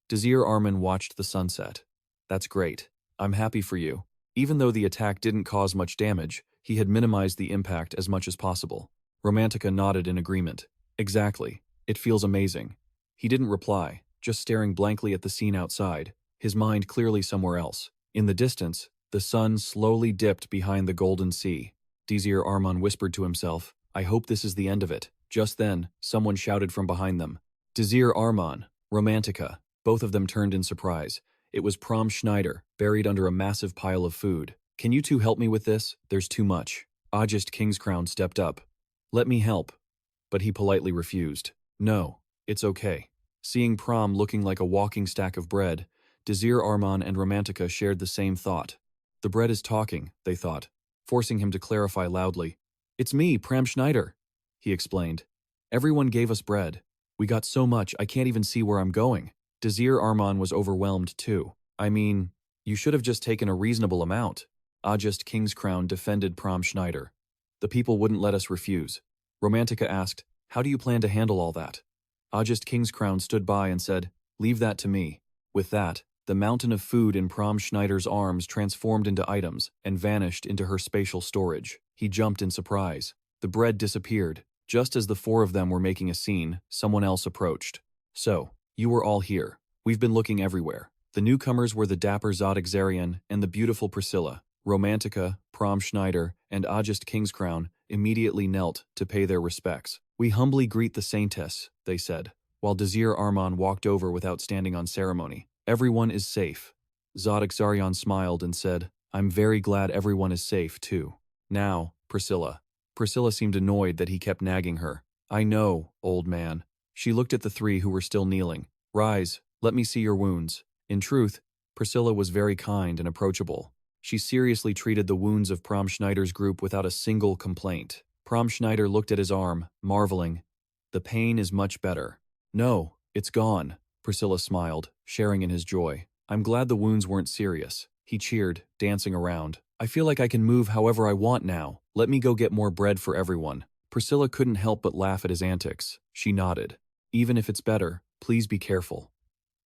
Desir Arman watched the sunset. "That's great. I'm happy for you." Even though the attack didn't cause much damage, he had minimized the impact as much as possible. Romantica nodded in agreement. "Exactly. It feels amazing." He didn't reply, just staring blankly at the scene outside, his mind clearly somewhere else. In the distance, the sun slowly dipped behind the golden sea. Desir Arman whispered to himself, "I hope this is the end of it." Just then, someone shouted from behind them, "Desir Arman, Romantica." Both of them turned in surprise. It was Pram Schneider, buried under a massive pile of food. "Can you two help me with this? There's too much." Ajest Kingscrown stepped up. "Let me help." But he politely refused. "No, it's okay." Seeing Pram looking like a walking stack of bread, Desir Arman and Romantica shared the same thought. The bread is talking, they thought, forcing him to clarify loudly. "It's me, Pram Schneider," he explained. "Everyone gave us bread. We got so much I can't even see where I'm going." Desir Arman was overwhelmed too. "I mean, you should have just taken a reasonable amount." Ajest Kingscrown defended Pram Schneider. "The people wouldn't let us refuse." Romantica asked, How do you plan to handle all that? Ajest Kingscrown stood by and said, "Leave that to me." With that, the mountain of food in Prom Schneider's arms transformed into items and vanished into her spatial storage. He jumped in surprise. The bread disappeared. Just as the four of them were making a scene, someone else approached. "So, you were all here. We've been looking everywhere." The newcomers were the dapper Desir and the beautiful Priscilla. Romantica, Prom Schneider, and Ajest Kingscrown immediately knelt to pay their respects. "We humbly greet the saintess," they said, while Desir Arman walked over without standing on ceremony. "Everyone is safe." Desir smiled and said, "I'm very glad everyone is safe, too." "Now, Priscilla." Priscilla seemed annoyed that he kept nagging her. "I know, old man." She looked at the three who were still kneeling. "Rise, let me see your wounds." In truth, Priscilla was very kind and approachable. She seriously treated the wounds of Prom Schneider's group without a single complaint. Prom Schneider looked at his arm, marveling. "The pain is much better." "No, it's gone." Priscilla smiled, sharing in his joy. "I'm glad the wounds weren't serious." He cheered, dancing around. "I feel like I can move however I want now. Let me go get more bread for everyone." Priscilla couldn't help but laugh at his antics. She nodded. "Even if it's better, please be careful."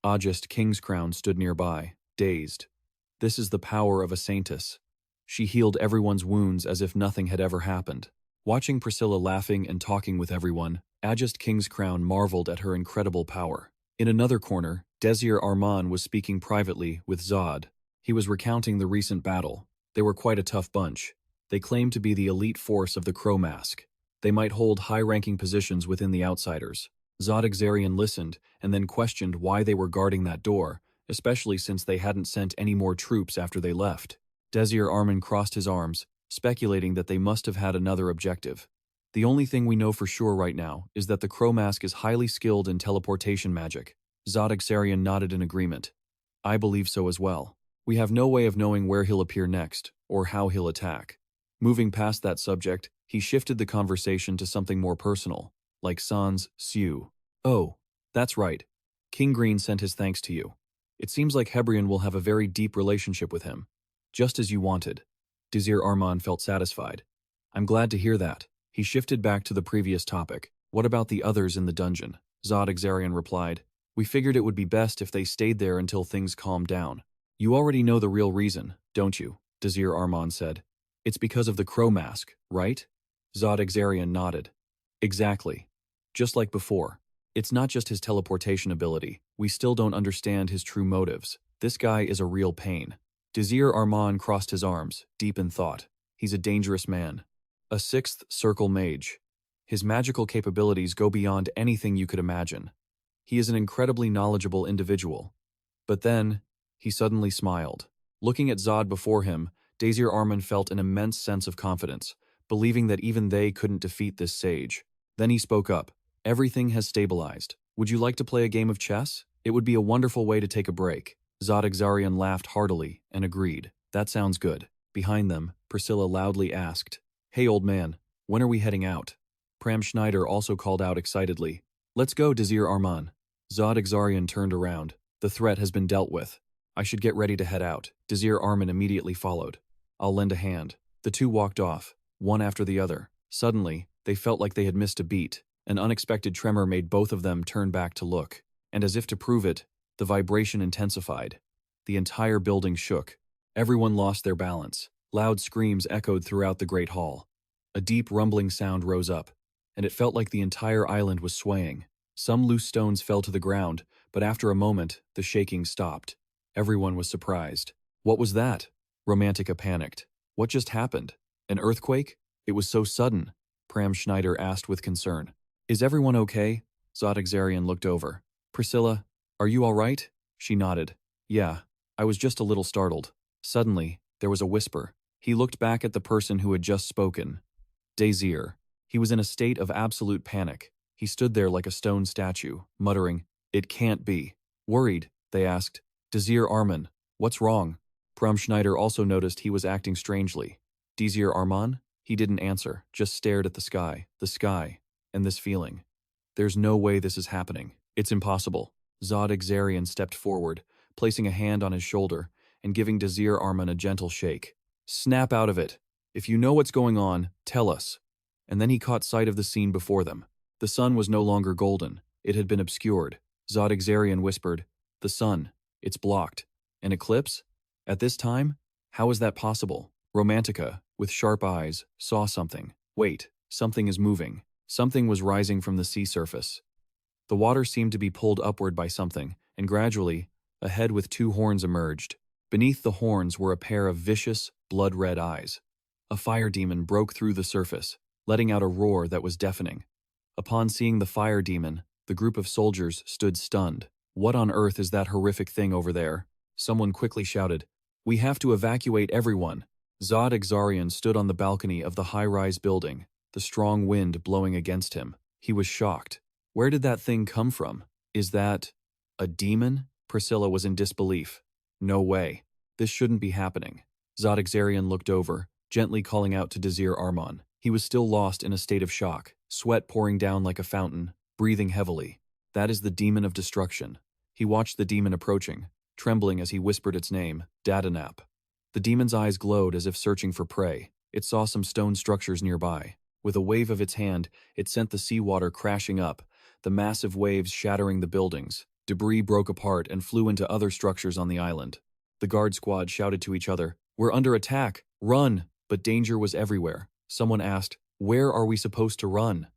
Ajest Kingscrown stood nearby, dazed. This is the power of a saintess. She healed everyone's wounds as if nothing had ever happened. Watching Priscilla laughing and talking with everyone, Ajest Kingscrown marveled at her incredible power. In another corner, Desir Arman was speaking privately with Zod. He was recounting the recent battle. They were quite a tough bunch. They claimed to be the elite force of the Crow Mask. They might hold high-ranking positions within the Outsiders. Zod listened and then questioned why they were guarding that door, especially since they hadn't sent any more troops after they left. Desir Arman crossed his arms, speculating that they must have had another objective. "The only thing we know for sure right now is that the Crow Mask is highly skilled in teleportation magic." Zod nodded in agreement. "I believe so as well. We have no way of knowing where he'll appear next, or how he'll attack." Moving past that subject, he shifted the conversation to something more personal, like Sans Siu. "Oh, that's right. King Green sent his thanks to you. It seems like Hebrion will have a very deep relationship with him. Just as you wanted." Desir Arman felt satisfied. "I'm glad to hear that." He shifted back to the previous topic. "What about the others in the dungeon?" Zod replied, "We figured it would be best if they stayed there until things calmed down." "You already know the real reason, don't you?" Desir Arman said. "It's because of the Crow Mask, right?" Zod nodded. "Exactly. Just like before. It's not just his teleportation ability. We still don't understand his true motives. This guy is a real pain." Desir Arman crossed his arms, deep in thought. He's a dangerous man. A sixth circle mage. His magical capabilities go beyond anything you could imagine. He is an incredibly knowledgeable individual. But then, he suddenly smiled. Looking at Zod before him, Desir Arman felt an immense sense of confidence, believing that even they couldn't defeat this sage. Then he spoke up. "Everything has stabilized. Would you like to play a game of chess? It would be a wonderful way to take a break." Zod laughed heartily and agreed. "That sounds good." Behind them, Priscilla loudly asked, "Hey old man, when are we heading out?" Pram Schneider also called out excitedly, "Let's go, Desir Arman." Zod turned around. "The threat has been dealt with. I should get ready to head out." Desir Arman immediately followed. "I'll lend a hand." The two walked off, one after the other. Suddenly, they felt like they had missed a beat. An unexpected tremor made both of them turn back to look. And as if to prove it, the vibration intensified. The entire building shook. Everyone lost their balance. Loud screams echoed throughout the great hall. A deep rumbling sound rose up, and it felt like the entire island was swaying. Some loose stones fell to the ground, but after a moment, the shaking stopped. Everyone was surprised. "What was that?" Romantica panicked. "What just happened? An earthquake? It was so sudden," Pram Schneider asked with concern. "Is everyone okay?" Zod looked over. "Priscilla, are you all right?" She nodded. "Yeah, I was just a little startled." Suddenly, there was a whisper. He looked back at the person who had just spoken. Desir. He was in a state of absolute panic. He stood there like a stone statue, muttering, "It can't be." Worried, they asked, "Desir Arman, what's wrong?" Pram Schneider also noticed he was acting strangely. "Desir Arman?" He didn't answer, just stared at the sky, and this feeling. "There's no way this is happening. It's impossible." Zod stepped forward, placing a hand on his shoulder and giving Desir Arman a gentle shake. "Snap out of it. If you know what's going on, tell us." And then he caught sight of the scene before them. The sun was no longer golden. It had been obscured. Zod whispered, "The sun. It's blocked. An eclipse? At this time? How is that possible?" Romantica, with sharp eyes, saw something. Wait, something is moving. Something was rising from the sea surface. The water seemed to be pulled upward by something, and gradually, a head with two horns emerged. Beneath the horns were a pair of vicious, blood-red eyes. A fire demon broke through the surface, letting out a roar that was deafening. Upon seeing the fire demon, the group of soldiers stood stunned. "What on earth is that horrific thing over there?" Someone quickly shouted, "We have to evacuate everyone." Zod stood on the balcony of the high-rise building, the strong wind blowing against him. He was shocked. Where did that thing come from? Is that a demon? Priscilla was in disbelief. No way. This shouldn't be happening. Zod looked over, gently calling out to Desir Arman. He was still lost in a state of shock, sweat pouring down like a fountain, breathing heavily. That is the demon of destruction. He watched the demon approaching, trembling as he whispered its name, Dadanap. The demon's eyes glowed as if searching for prey. It saw some stone structures nearby. With a wave of its hand, it sent the seawater crashing up, the massive waves shattering the buildings. Debris broke apart and flew into other structures on the island. The guard squad shouted to each other, "We're under attack! Run!" But danger was everywhere. Someone asked, "Where are we supposed to run?"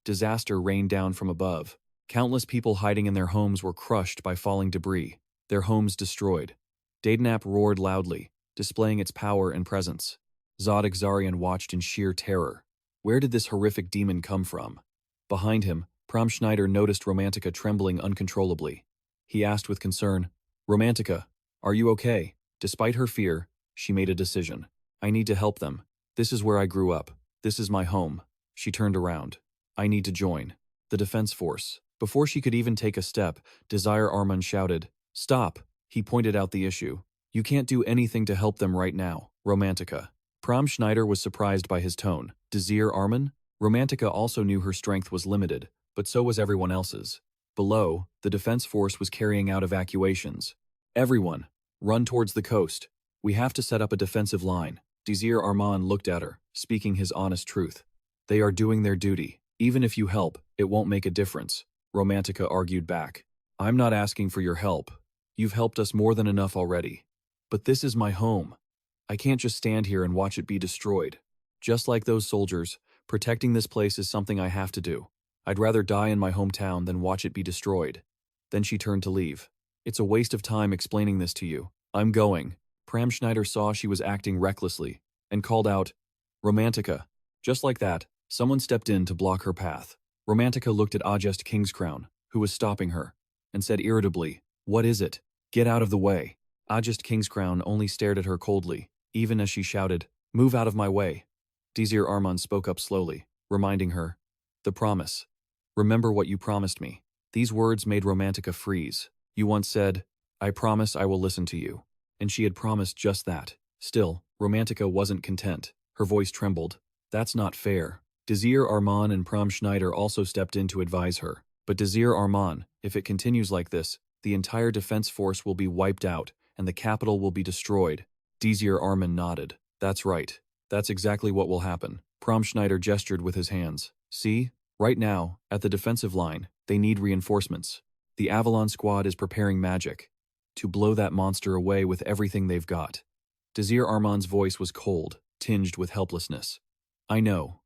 Disaster rained down from above. Countless people hiding in their homes were crushed by falling debris, their homes destroyed. Dadanap roared loudly, displaying its power and presence. Zod watched in sheer terror. Where did this horrific demon come from? Behind him, Prom Schneider noticed Romantica trembling uncontrollably. He asked with concern, "Romantica, are you okay?" Despite her fear, she made a decision. "I need to help them. This is where I grew up. This is my home." She turned around. "I need to join the defense force." Before she could even take a step, Desir Arman shouted, "Stop!" He pointed out the issue. "You can't do anything to help them right now, Romantica." Prom Schneider was surprised by his tone. Desir Arman? Romantica also knew her strength was limited, but so was everyone else's. Below, the defense force was carrying out evacuations. "Everyone, run towards the coast. We have to set up a defensive line." Desir Arman looked at her, speaking his honest truth. "They are doing their duty. Even if you help, it won't make a difference." Romantica argued back. "I'm not asking for your help. You've helped us more than enough already. But this is my home. I can't just stand here and watch it be destroyed. Just like those soldiers, protecting this place is something I have to do. I'd rather die in my hometown than watch it be destroyed." Then she turned to leave. "It's a waste of time explaining this to you. I'm going." Pram Schneider saw she was acting recklessly and called out, "Romantica." Just like that, someone stepped in to block her path. Romantica looked at Ajest Kingscrown, who was stopping her, and said irritably, "What is it? Get out of the way." Ajest Kingscrown only stared at her coldly, even as she shouted, "Move out of my way." Desir Arman spoke up slowly, reminding her, "The promise. Remember what you promised me." These words made Romantica freeze. "You once said, 'I promise I will listen to you.'" And she had promised just that. Still, Romantica wasn't content. Her voice trembled. "That's not fair." Desir Arman and Prom Schneider also stepped in to advise her. "But Desir Arman, if it continues like this, the entire defense force will be wiped out, and the capital will be destroyed." Desir Arman nodded. "That's right. That's exactly what will happen." Prom Schneider gestured with his hands. "See? Right now, at the defensive line, they need reinforcements. The Avalon squad is preparing magic to blow that monster away with everything they've got." Desir Arman's voice was cold, tinged with helplessness. "I know.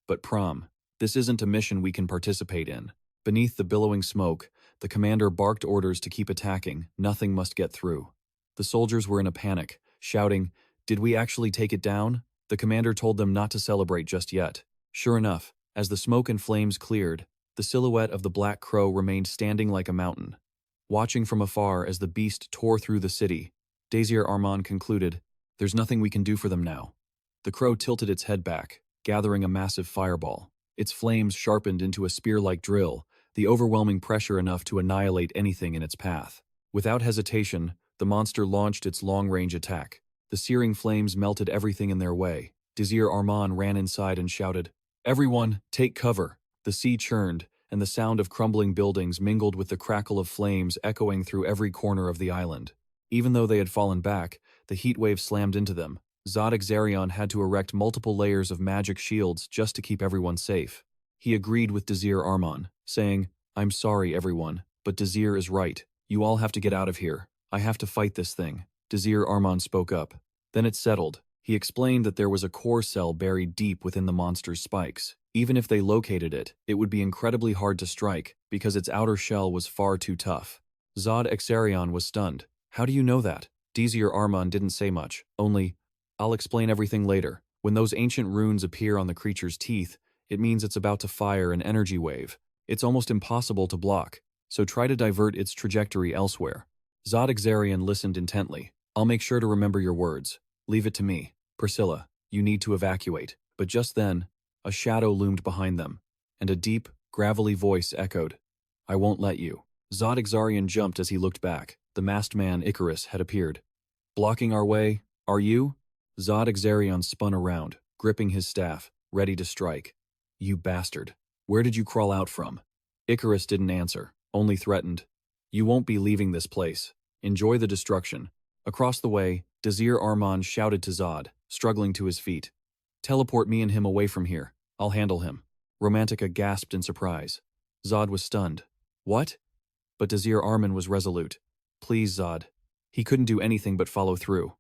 But Prom, this isn't a mission we can participate in." Beneath the billowing smoke, the commander barked orders to keep attacking. Nothing must get through. The soldiers were in a panic, shouting, "Did we actually take it down?" The commander told them not to celebrate just yet. Sure enough, as the smoke and flames cleared, the silhouette of the Black Crow remained standing like a mountain. Watching from afar as the beast tore through the city, Desir Arman concluded, "There's nothing we can do for them now." The crow tilted its head back, gathering a massive fireball. Its flames sharpened into a spear-like drill, the overwhelming pressure enough to annihilate anything in its path. Without hesitation, the monster launched its long-range attack. The searing flames melted everything in their way. Desir Arman ran inside and shouted, "Everyone, take cover!" The sea churned, and the sound of crumbling buildings mingled with the crackle of flames echoing through every corner of the island. Even though they had fallen back, the heat wave slammed into them. Zod had to erect multiple layers of magic shields just to keep everyone safe. He agreed with Desir Arman, saying, I'm sorry everyone, but Desir is right. You all have to get out of here. I have to fight this thing. Desir Arman spoke up. Then it settled. He explained that there was a core cell buried deep within the monster's spikes. Even if they located it, it would be incredibly hard to strike because its outer shell was far too tough. Zod Exarion was stunned. How do you know that? Desir Arman didn't say much, only, I'll explain everything later. When those ancient runes appear on the creature's teeth, it means it's about to fire an energy wave. It's almost impossible to block, so try to divert its trajectory elsewhere. Zod Exarion listened intently. I'll make sure to remember your words. Leave it to me. Priscilla, you need to evacuate. But just then, a shadow loomed behind them, and a deep, gravelly voice echoed. I won't let you. Zod Exarion jumped as he looked back. The masked man, Icarus, had appeared. Blocking our way, are you? Zod Exarion spun around, gripping his staff, ready to strike. You bastard. Where did you crawl out from? Icarus didn't answer, only threatened. You won't be leaving this place. Enjoy the destruction. Across the way, Desir Arman shouted to Zod, struggling to his feet. Teleport me and him away from here. I'll handle him. Romantica gasped in surprise. Zod was stunned. What? But Desir Arman was resolute. Please, Zod. He couldn't do anything but follow through.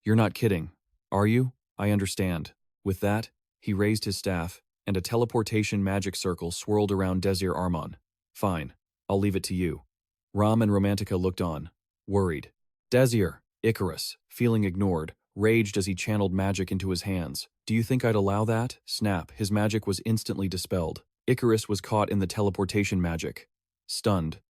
You're not kidding, are you? I understand. With that, he raised his staff, and a teleportation magic circle swirled around Desir Arman. Fine, I'll leave it to you. Ram and Romantica looked on, worried. Desir, Icarus, feeling ignored, raged as he channeled magic into his hands. Do you think I'd allow that? Snap, his magic was instantly dispelled. Icarus was caught in the teleportation magic. Stunned.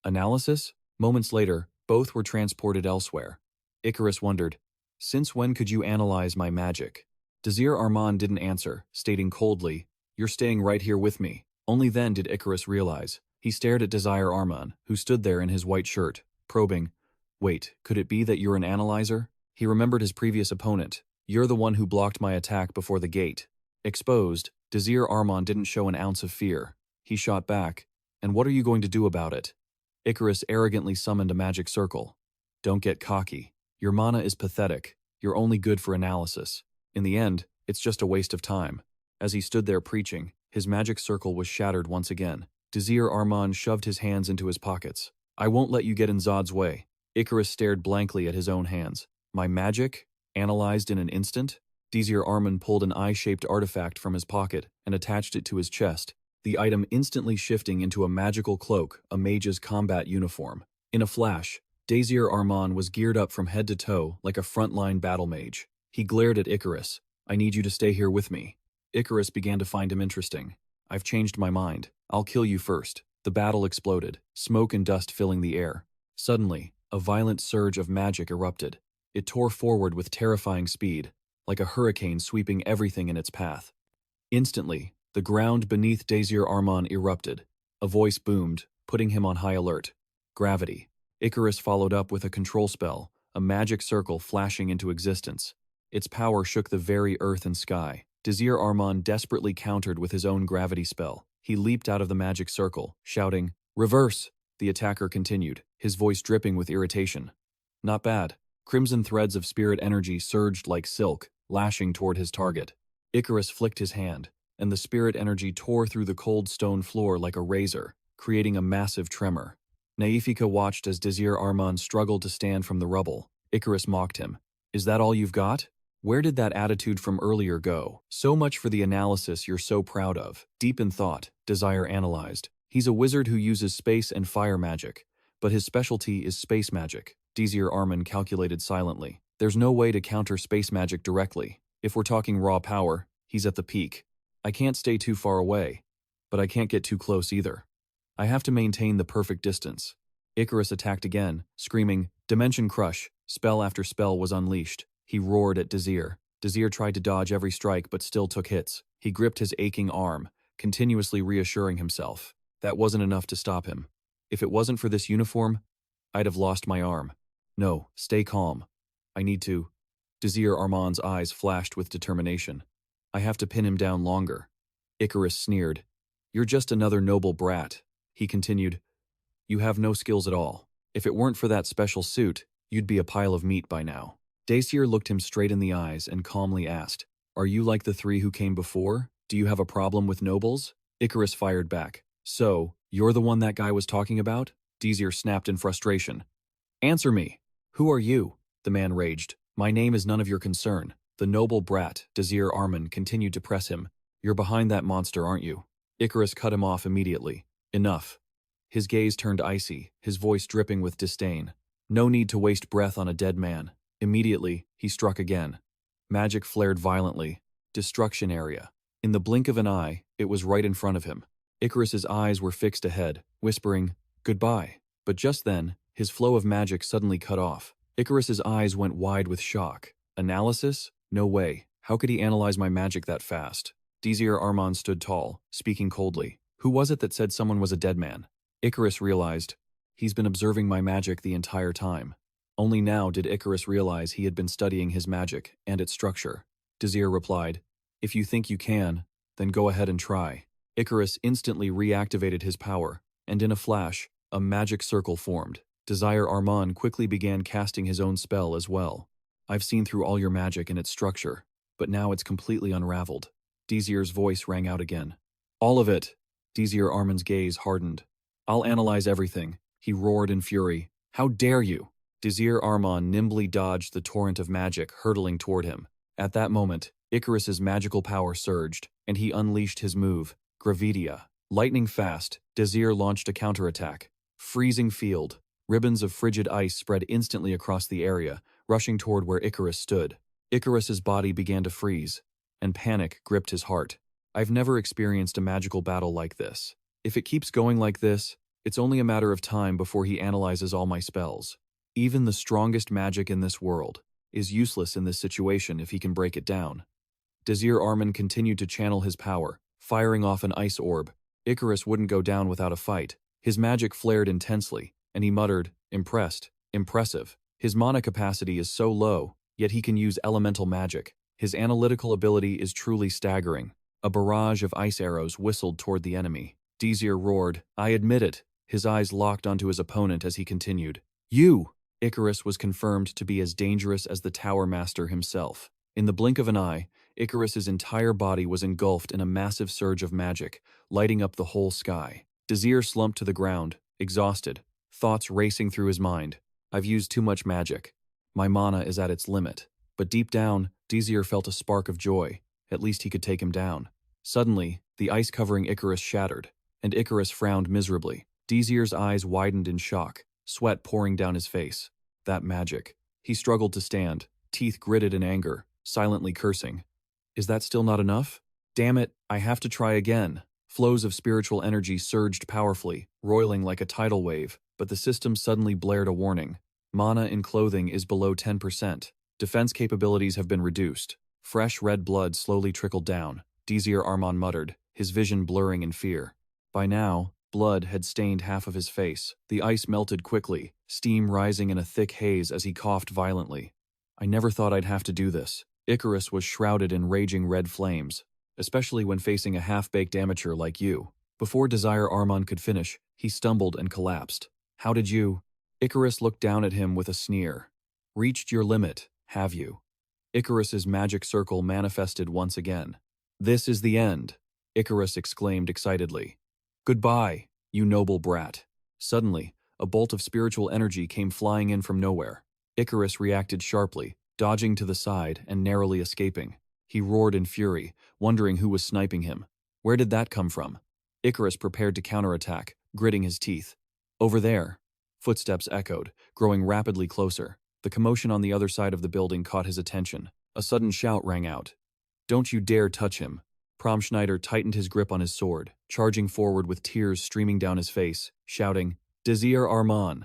Analysis? Moments later, both were transported elsewhere. Icarus wondered, since when could you analyze my magic? Desir Arman didn't answer, stating coldly, you're staying right here with me. Only then did Icarus realize. He stared at Desir Arman, who stood there in his white shirt, probing. Wait, could it be that you're an analyzer? He remembered his previous opponent. You're the one who blocked my attack before the gate. Exposed, Desir Arman didn't show an ounce of fear. He shot back. And what are you going to do about it? Icarus arrogantly summoned a magic circle. Don't get cocky. Your mana is pathetic. You're only good for analysis. In the end, it's just a waste of time. As he stood there preaching, his magic circle was shattered once again. Desir Arman shoved his hands into his pockets. I won't let you get in Zod's way. Icarus stared blankly at his own hands. My magic? Analyzed in an instant? Desir Arman pulled an eye-shaped artifact from his pocket and attached it to his chest, the item instantly shifting into a magical cloak, a mage's combat uniform. In a flash, Desir Arman was geared up from head to toe like a frontline battle mage. He glared at Icarus. I need you to stay here with me. Icarus began to find him interesting. I've changed my mind. I'll kill you first. The battle exploded, smoke and dust filling the air. Suddenly, a violent surge of magic erupted. It tore forward with terrifying speed, like a hurricane sweeping everything in its path. Instantly, the ground beneath Desir Arman erupted. A voice boomed, putting him on high alert. Gravity. Icarus followed up with a control spell, a magic circle flashing into existence. Its power shook the very earth and sky. Desir Arman desperately countered with his own gravity spell. He leaped out of the magic circle, shouting, Reverse! The attacker continued, his voice dripping with irritation. Not bad. Crimson threads of spirit energy surged like silk, lashing toward his target. Icarus flicked his hand, and the spirit energy tore through the cold stone floor like a razor, creating a massive tremor. Naifika watched as Desir Arman struggled to stand from the rubble. Icarus mocked him. Is that all you've got? Where did that attitude from earlier go? So much for the analysis you're so proud of. Deep in thought, Desir analyzed. He's a wizard who uses space and fire magic, but his specialty is space magic. Desir Arman calculated silently. There's no way to counter space magic directly. If we're talking raw power, he's at the peak. I can't stay too far away, but I can't get too close either. I have to maintain the perfect distance. Icarus attacked again, screaming, Dimension Crush. Spell after spell was unleashed. He roared at Desir. Desir tried to dodge every strike but still took hits. He gripped his aching arm, continuously reassuring himself. That wasn't enough to stop him. If it wasn't for this uniform, I'd have lost my arm. No, stay calm. I need to. Desir Arman's eyes flashed with determination. I have to pin him down longer. Icarus sneered. You're just another noble brat. He continued, You have no skills at all. If it weren't for that special suit, you'd be a pile of meat by now. Desir looked him straight in the eyes and calmly asked, Are you like the three who came before? Do you have a problem with nobles? Icarus fired back. So, you're the one that guy was talking about? Desir snapped in frustration. Answer me. Who are you? The man raged. My name is none of your concern. The noble brat, Desir Arman, continued to press him. You're behind that monster, aren't you? Icarus cut him off immediately. Enough. His gaze turned icy, his voice dripping with disdain. No need to waste breath on a dead man. Immediately, he struck again. Magic flared violently. Destruction area. In the blink of an eye, it was right in front of him. Icarus's eyes were fixed ahead, whispering, "Goodbye." But just then, his flow of magic suddenly cut off. Icarus's eyes went wide with shock. Analysis? No way. How could he analyze my magic that fast? Desir Arman stood tall, speaking coldly. Who was it that said someone was a dead man? Icarus realized. He's been observing my magic the entire time. Only now did Icarus realize he had been studying his magic and its structure. Desir replied, "If you think you can, then go ahead and try." Icarus instantly reactivated his power, and in a flash, a magic circle formed. Desir Arman quickly began casting his own spell as well. I've seen through all your magic and its structure, but now it's completely unraveled. Desir's voice rang out again. All of it. Desir Arman's gaze hardened. I'll analyze everything, he roared in fury. How dare you? Desir Arman nimbly dodged the torrent of magic hurtling toward him. At that moment, Icarus's magical power surged, and he unleashed his move, Gravidia. Lightning fast, Desir launched a counterattack. Freezing field. Ribbons of frigid ice spread instantly across the area, rushing toward where Icarus stood. Icarus's body began to freeze, and panic gripped his heart. I've never experienced a magical battle like this. If it keeps going like this, it's only a matter of time before he analyzes all my spells. Even the strongest magic in this world is useless in this situation if he can break it down. Desir Arman continued to channel his power, firing off an ice orb. Icarus wouldn't go down without a fight. His magic flared intensely, and he muttered, impressed, impressive. His mana capacity is so low, yet he can use elemental magic. His analytical ability is truly staggering. A barrage of ice arrows whistled toward the enemy. Desir roared, I admit it. His eyes locked onto his opponent as he continued. You! Icarus was confirmed to be as dangerous as the Tower Master himself. In the blink of an eye, Icarus's entire body was engulfed in a massive surge of magic, lighting up the whole sky. Desir slumped to the ground, exhausted, thoughts racing through his mind. I've used too much magic. My mana is at its limit. But deep down, Desir felt a spark of joy. At least he could take him down. Suddenly, the ice covering Icarus shattered, and Icarus frowned miserably. Desir's eyes widened in shock, sweat pouring down his face. That magic. He struggled to stand, teeth gritted in anger, silently cursing. Is that still not enough? Damn it, I have to try again. Flows of spiritual energy surged powerfully, roiling like a tidal wave, but the system suddenly blared a warning. Mana in clothing is below 10%. Defense capabilities have been reduced. Fresh red blood slowly trickled down. Desir Arman muttered, his vision blurring in fear. By now, blood had stained half of his face. The ice melted quickly, steam rising in a thick haze as he coughed violently. I never thought I'd have to do this. Icarus was shrouded in raging red flames, especially when facing a half-baked amateur like you. Before Desir Arman could finish, he stumbled and collapsed. How did you? Icarus looked down at him with a sneer. Reached your limit, have you? Icarus's magic circle manifested once again. This is the end, Icarus exclaimed excitedly. Goodbye, you noble brat. Suddenly, a bolt of spiritual energy came flying in from nowhere. Icarus reacted sharply, dodging to the side and narrowly escaping. He roared in fury, wondering who was sniping him. Where did that come from? Icarus prepared to counterattack, gritting his teeth. Over there. Footsteps echoed, growing rapidly closer. The commotion on the other side of the building caught his attention. A sudden shout rang out. Don't you dare touch him. Schneider tightened his grip on his sword, charging forward with tears streaming down his face, shouting, Desir Arman.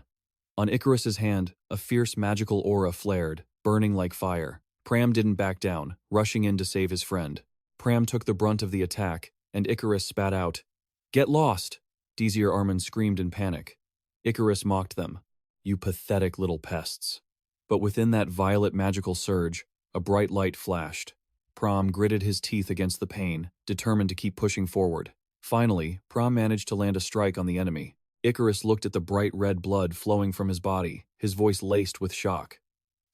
On Icarus's hand, a fierce magical aura flared, burning like fire. Pram didn't back down, rushing in to save his friend. Pram took the brunt of the attack, and Icarus spat out, Get lost! Desir Arman screamed in panic. Icarus mocked them. You pathetic little pests. But within that violet magical surge, a bright light flashed. Pram gritted his teeth against the pain, determined to keep pushing forward. Finally, Pram managed to land a strike on the enemy. Icarus looked at the bright red blood flowing from his body, his voice laced with shock.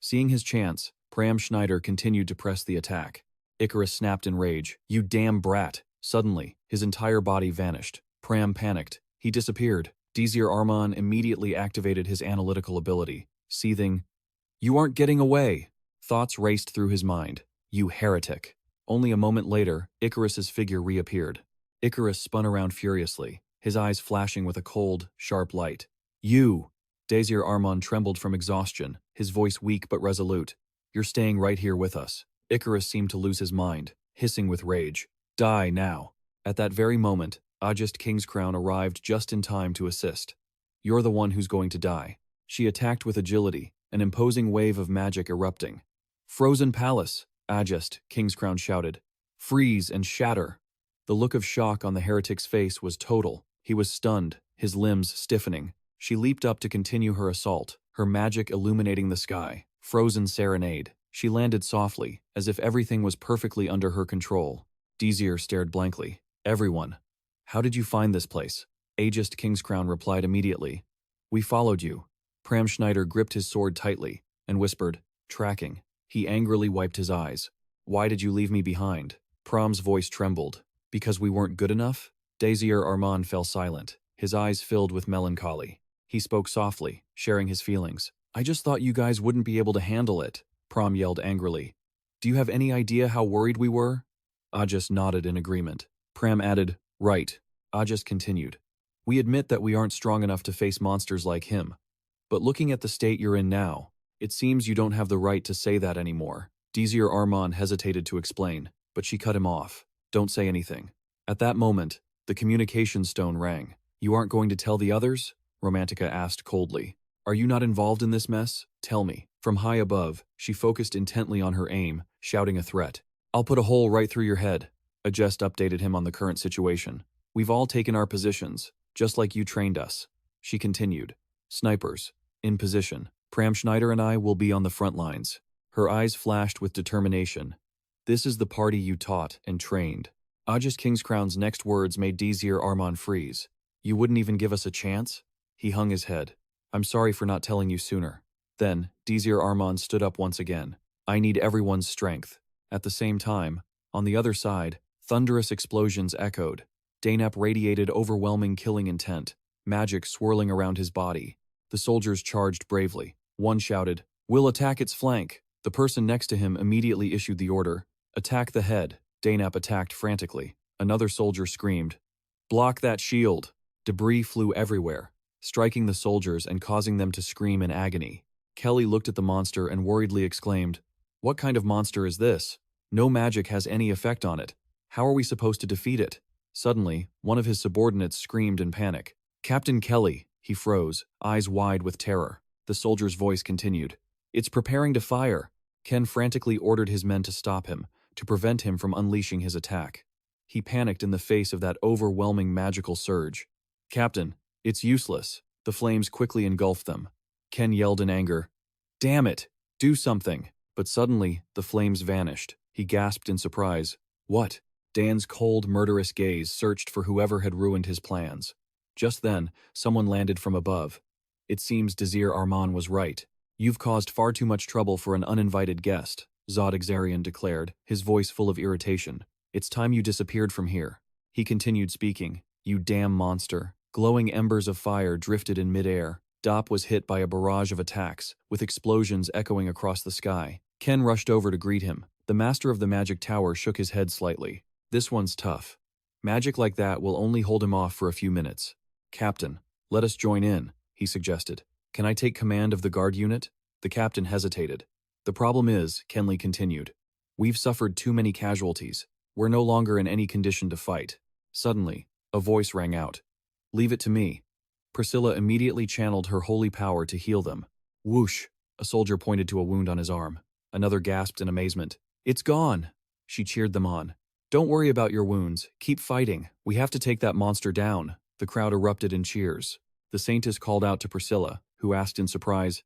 Seeing his chance, Pram Schneider continued to press the attack. Icarus snapped in rage. You damn brat! Suddenly, his entire body vanished. Pram panicked. He disappeared. Desir Arman immediately activated his analytical ability, seething, "You aren't getting away!" Thoughts raced through his mind. "You heretic." Only a moment later, Icarus's figure reappeared. Icarus spun around furiously, his eyes flashing with a cold, sharp light. "You!" Desir Arman trembled from exhaustion, his voice weak but resolute. "You're staying right here with us." Icarus seemed to lose his mind, hissing with rage. "Die now." At that very moment, Ajest Kingscrown arrived just in time to assist. "You're the one who's going to die." She attacked with agility, an imposing wave of magic erupting. "Frozen Palace!" Ajest Kingscrown shouted. "Freeze and shatter!" The look of shock on the heretic's face was total. He was stunned, his limbs stiffening. She leaped up to continue her assault, her magic illuminating the sky. Frozen Serenade. She landed softly, as if everything was perfectly under her control. Desir stared blankly. "Everyone. How did you find this place?" Ajest Kingscrown replied immediately. "We followed you." Pram Schneider gripped his sword tightly and whispered, "Tracking." He angrily wiped his eyes. "Why did you leave me behind?" Pram's voice trembled. "Because we weren't good enough?" Desir Arman fell silent, his eyes filled with melancholy. He spoke softly, sharing his feelings. "I just thought you guys wouldn't be able to handle it," Pram yelled angrily. "Do you have any idea how worried we were?" Ajest nodded in agreement. Pram added, "Right." Ajest continued, "We admit that we aren't strong enough to face monsters like him. But looking at the state you're in now, it seems you don't have the right to say that anymore." Desir Arman hesitated to explain, but she cut him off. "Don't say anything." At that moment, the communication stone rang. "You aren't going to tell the others?" Romantica asked coldly. "Are you not involved in this mess? Tell me." From high above, she focused intently on her aim, shouting a threat. "I'll put a hole right through your head." Ajest updated him on the current situation. "We've all taken our positions, just like you trained us." She continued. "Snipers, in position. Pram Schneider and I will be on the front lines." Her eyes flashed with determination. "This is the party you taught and trained." Ajest Kingscrown's next words made Desir Arman freeze. "You wouldn't even give us a chance?" He hung his head. "I'm sorry for not telling you sooner." Then, Desir Arman stood up once again. "I need everyone's strength." At the same time, on the other side, thunderous explosions echoed. Dainap radiated overwhelming killing intent, magic swirling around his body. The soldiers charged bravely. One shouted, "We'll attack its flank." The person next to him immediately issued the order, "Attack the head." Dainap attacked frantically. Another soldier screamed, "Block that shield." Debris flew everywhere, striking the soldiers and causing them to scream in agony. Kelly looked at the monster and worriedly exclaimed, "What kind of monster is this? No magic has any effect on it. How are we supposed to defeat it?" Suddenly, one of his subordinates screamed in panic. "Captain Kelly!" He froze, eyes wide with terror. The soldier's voice continued, "It's preparing to fire." Ken frantically ordered his men to stop him, to prevent him from unleashing his attack. He panicked in the face of that overwhelming magical surge. "Captain, it's useless." The flames quickly engulfed them. Ken yelled in anger, "Damn it! Do something!" But suddenly, the flames vanished. He gasped in surprise. "What?" Dan's cold, murderous gaze searched for whoever had ruined his plans. Just then, someone landed from above. "It seems Desir Arman was right. You've caused far too much trouble for an uninvited guest," Zod Exarian declared, his voice full of irritation. "It's time you disappeared from here." He continued speaking, "You damn monster." Glowing embers of fire drifted in midair. Dop was hit by a barrage of attacks, with explosions echoing across the sky. Ken rushed over to greet him. The master of the magic tower shook his head slightly. "This one's tough. Magic like that will only hold him off for a few minutes." "Captain, let us join in," he suggested. "Can I take command of the guard unit?" The captain hesitated. "The problem is," Kenley continued, "we've suffered too many casualties. We're no longer in any condition to fight." Suddenly, a voice rang out. "Leave it to me." Priscilla immediately channeled her holy power to heal them. Whoosh! A soldier pointed to a wound on his arm. Another gasped in amazement. "It's gone!" She cheered them on. "Don't worry about your wounds. Keep fighting. We have to take that monster down." The crowd erupted in cheers. The saintess called out to Priscilla, who asked in surprise,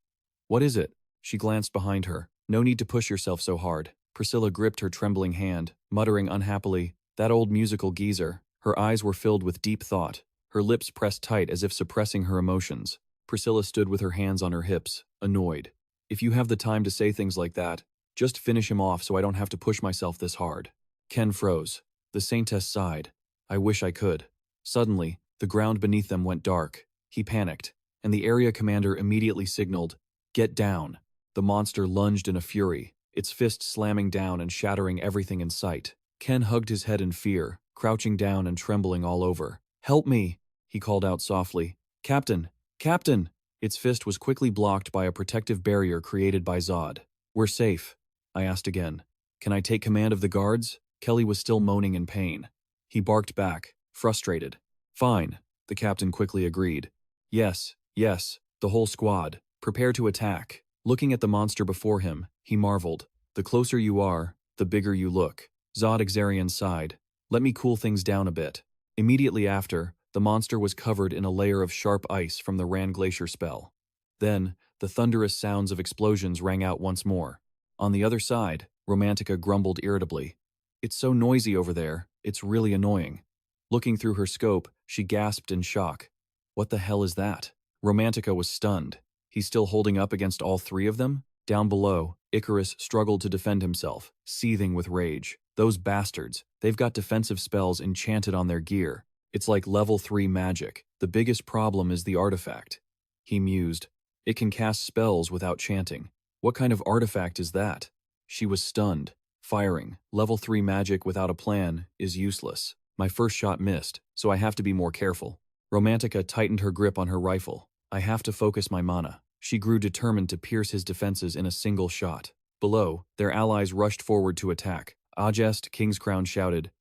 "What is it?" She glanced behind her. "No need to push yourself so hard." Priscilla gripped her trembling hand, muttering unhappily, "That old musical geezer." Her eyes were filled with deep thought, her lips pressed tight as if suppressing her emotions. Priscilla stood with her hands on her hips, annoyed. "If you have the time to say things like that, just finish him off so I don't have to push myself this hard." Ken froze. The Saintess sighed. I wish I could. Suddenly, the ground beneath them went dark. He panicked, and the area commander immediately signaled, "Get down." The monster lunged in a fury, its fist slamming down and shattering everything in sight. Ken hugged his head in fear, crouching down and trembling all over. "Help me," he called out softly. "Captain! Captain!" Its fist was quickly blocked by a protective barrier created by Zod. "We're safe," I asked again. "Can I take command of the guards?" Kelly was still moaning in pain. He barked back, frustrated. "Fine," the captain quickly agreed. "Yes, yes, the whole squad. Prepare to attack." Looking at the monster before him, he marveled. "The closer you are, the bigger you look." Zod Exarian sighed. "Let me cool things down a bit." Immediately after, the monster was covered in a layer of sharp ice from the Ran Glacier spell. Then, the thunderous sounds of explosions rang out once more. On the other side, Romantica grumbled irritably. "It's so noisy over there, it's really annoying." Looking through her scope, she gasped in shock. "What the hell is that?" Romantica was stunned. He's still holding up against all three of them? Down below, Icarus struggled to defend himself, seething with rage. Those bastards, they've got defensive spells enchanted on their gear. It's like level 3 magic. The biggest problem is the artifact. He mused. It can cast spells without chanting. What kind of artifact is that? She was stunned. Firing, level 3 magic without a plan, is useless. My first shot missed, so I have to be more careful. Romantica tightened her grip on her rifle. I have to focus my mana. She grew determined to pierce his defenses in a single shot. Below, their allies rushed forward to attack. Ajest Kingscrown shouted,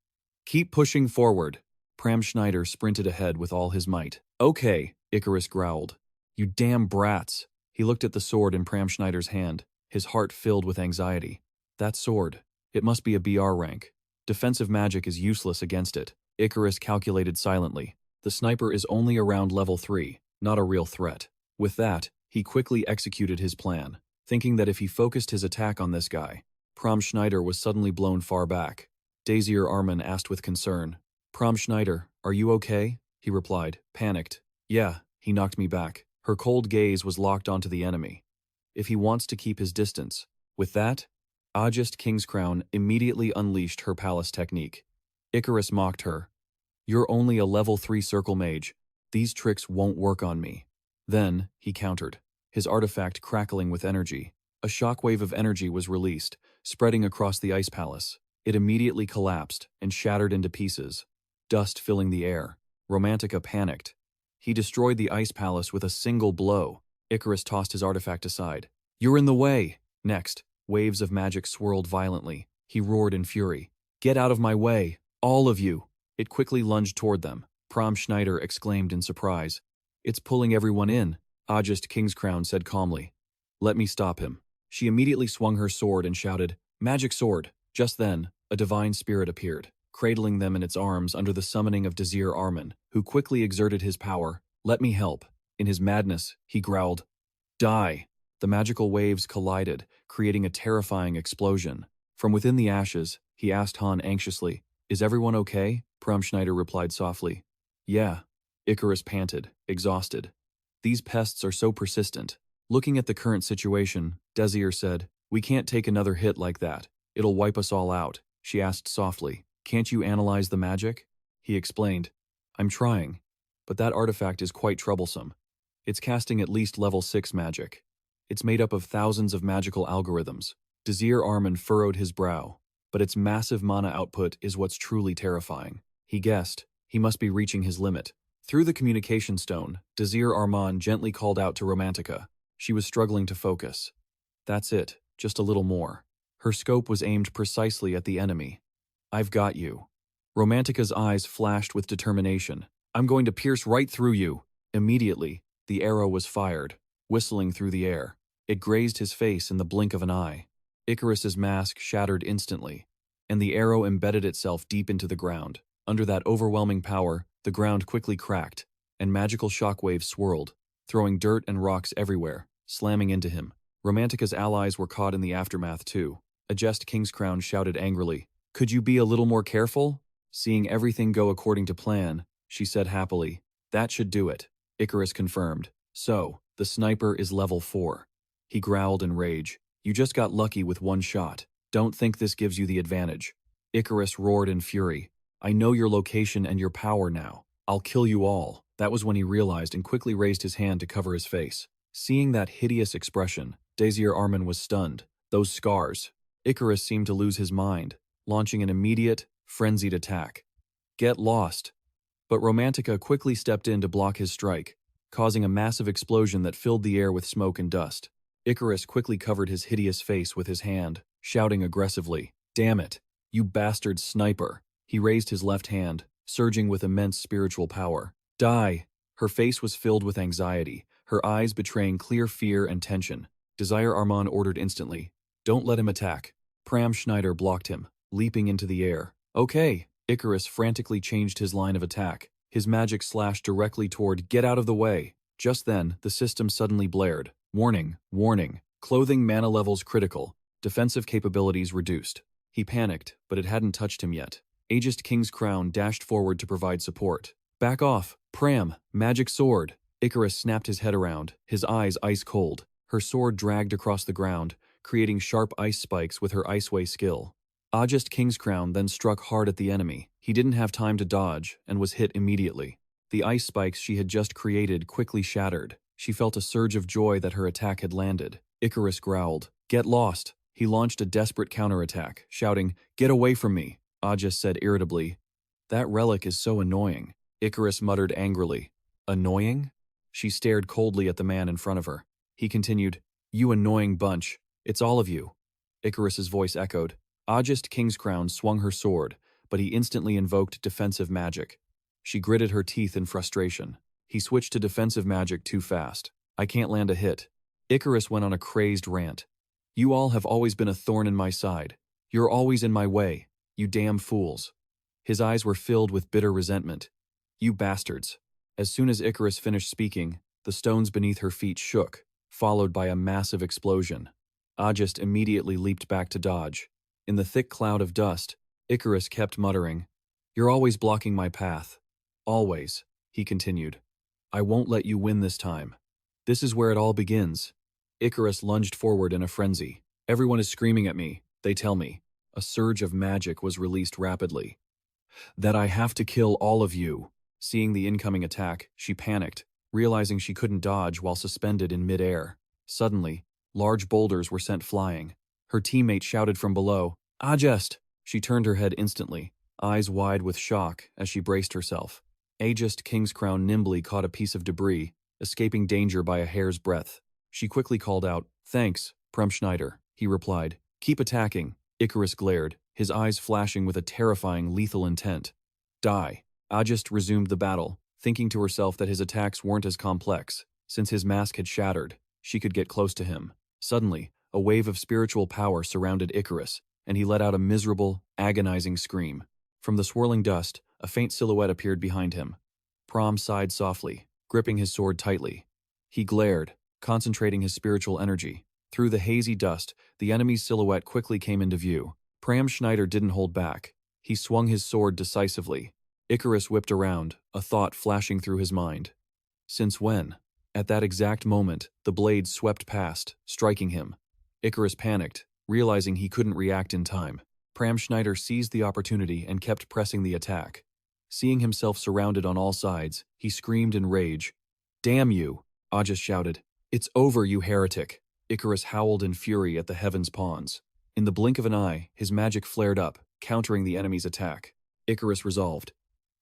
"Keep pushing forward." Pram Schneider sprinted ahead with all his might. "Okay," Icarus growled. "You damn brats." He looked at the sword in Pram Schneider's hand, his heart filled with anxiety. That sword. It must be a BR rank. Defensive magic is useless against it. Icarus calculated silently. The sniper is only around level 3, not a real threat. With that, he quickly executed his plan, thinking that if he focused his attack on this guy, Pram Schneider was suddenly blown far back. Desir Arman asked with concern, "Pram Schneider, are you okay?" He replied, panicked. "Yeah," he knocked me back. Her cold gaze was locked onto the enemy. If he wants to keep his distance. With that, Ajest Kingscrown immediately unleashed her palace technique. Icarus mocked her. "You're only a level 3 circle mage. These tricks won't work on me." Then, he countered, his artifact crackling with energy. A shockwave of energy was released, spreading across the ice palace. It immediately collapsed and shattered into pieces, dust filling the air. Romantica panicked. He destroyed the ice palace with a single blow. Icarus tossed his artifact aside. "You're in the way!" Next, waves of magic swirled violently. He roared in fury. "Get out of my way, all of you!" It quickly lunged toward them. Pram Schneider exclaimed in surprise. "It's pulling everyone in," Ajest Kingscrown said calmly. "Let me stop him." She immediately swung her sword and shouted, "Magic sword!" Just then, a divine spirit appeared, cradling them in its arms under the summoning of Desir Arman, who quickly exerted his power. "Let me help." In his madness, he growled, "Die!" The magical waves collided, creating a terrifying explosion. From within the ashes, he asked Han anxiously, "Is everyone okay?" Pram Schneider replied softly, "Yeah." Icarus panted, exhausted. "These pests are so persistent." Looking at the current situation, Desir said, "We can't take another hit like that. It'll wipe us all out." She asked softly, "Can't you analyze the magic?" He explained, "I'm trying, but that artifact is quite troublesome. It's casting at least level 6 magic. It's made up of thousands of magical algorithms." Desir Arman furrowed his brow, but its massive mana output is what's truly terrifying. He guessed he must be reaching his limit. Through the communication stone, Desir Arman gently called out to Romantica. She was struggling to focus. "That's it, just a little more." Her scope was aimed precisely at the enemy. "I've got you." Romantica's eyes flashed with determination. "I'm going to pierce right through you." Immediately, the arrow was fired, whistling through the air. It grazed his face in the blink of an eye. Icarus's mask shattered instantly, and the arrow embedded itself deep into the ground. Under that overwhelming power, the ground quickly cracked, and magical shockwaves swirled, throwing dirt and rocks everywhere, slamming into him. Romantica's allies were caught in the aftermath too. Ajest Kingscrown shouted angrily, "Could you be a little more careful?" Seeing everything go according to plan, she said happily, "That should do it." Icarus confirmed, "So, the sniper is level 4. He growled in rage, "You just got lucky with one shot. Don't think this gives you the advantage." Icarus roared in fury, I know your location and your power now. I'll kill you all. That was when he realized and quickly raised his hand to cover his face. Seeing that hideous expression, Desir Arman was stunned. Those scars. Icarus seemed to lose his mind, launching an immediate, frenzied attack. Get lost. But Romantica quickly stepped in to block his strike, causing a massive explosion that filled the air with smoke and dust. Icarus quickly covered his hideous face with his hand, shouting aggressively, "Damn it, you bastard sniper!" He raised his left hand, surging with immense spiritual power. Die! Her face was filled with anxiety, her eyes betraying clear fear and tension. Desir Arman ordered instantly, "Don't let him attack." Pram Schneider blocked him, leaping into the air. Okay. Icarus frantically changed his line of attack. His magic slashed directly toward "Get out of the way." Just then, the system suddenly blared. Warning, warning. Clothing mana levels critical. Defensive capabilities reduced. He panicked, but it hadn't touched him yet. Ajest Kingscrown dashed forward to provide support. Back off, Pram, magic sword. Icarus snapped his head around, his eyes ice cold. Her sword dragged across the ground, creating sharp ice spikes with her Iceway skill. Ajest Kingscrown then struck hard at the enemy. He didn't have time to dodge and was hit immediately. The ice spikes she had just created quickly shattered. She felt a surge of joy that her attack had landed. Icarus growled, "Get lost." He launched a desperate counterattack, shouting, "Get away from me." Ajest said irritably, "That relic is so annoying." Icarus muttered angrily, "Annoying?" She stared coldly at the man in front of her. He continued, "You annoying bunch. It's all of you." Icarus's voice echoed. Ajest Kingscrown swung her sword, but he instantly invoked defensive magic. She gritted her teeth in frustration. He switched to defensive magic too fast. "I can't land a hit." Icarus went on a crazed rant. "You all have always been a thorn in my side. You're always in my way, you damn fools." His eyes were filled with bitter resentment. "You bastards." As soon as Icarus finished speaking, the stones beneath her feet shook, followed by a massive explosion. Ajest immediately leaped back to dodge. In the thick cloud of dust, Icarus kept muttering, "You're always blocking my path. Always," he continued. "I won't let you win this time. This is where it all begins." Icarus lunged forward in a frenzy. "Everyone is screaming at me, they tell me." A surge of magic was released rapidly. "That I have to kill all of you." Seeing the incoming attack, she panicked, realizing she couldn't dodge while suspended in midair. Suddenly, large boulders were sent flying. Her teammate shouted from below, "Ajest!" She turned her head instantly, eyes wide with shock as she braced herself. Ajest Kingscrown nimbly caught a piece of debris, escaping danger by a hair's breadth. She quickly called out, "Thanks, Pram Schneider." He replied, "Keep attacking." Icarus glared, his eyes flashing with a terrifying lethal intent. "Die." Ajest resumed the battle, thinking to herself that his attacks weren't as complex. Since his mask had shattered, she could get close to him. Suddenly, a wave of spiritual power surrounded Icarus, and he let out a miserable, agonizing scream. From the swirling dust, a faint silhouette appeared behind him. Pram sighed softly, gripping his sword tightly. He glared, concentrating his spiritual energy. Through the hazy dust, the enemy's silhouette quickly came into view. Pram Schneider didn't hold back. He swung his sword decisively. Icarus whipped around, a thought flashing through his mind. Since when? At that exact moment, the blade swept past, striking him. Icarus panicked, realizing he couldn't react in time. Pram Schneider seized the opportunity and kept pressing the attack. Seeing himself surrounded on all sides, he screamed in rage. "Damn you!" Ajest shouted. "It's over, you heretic!" Icarus howled in fury at the heavens' pawns. In the blink of an eye, his magic flared up, countering the enemy's attack. Icarus resolved,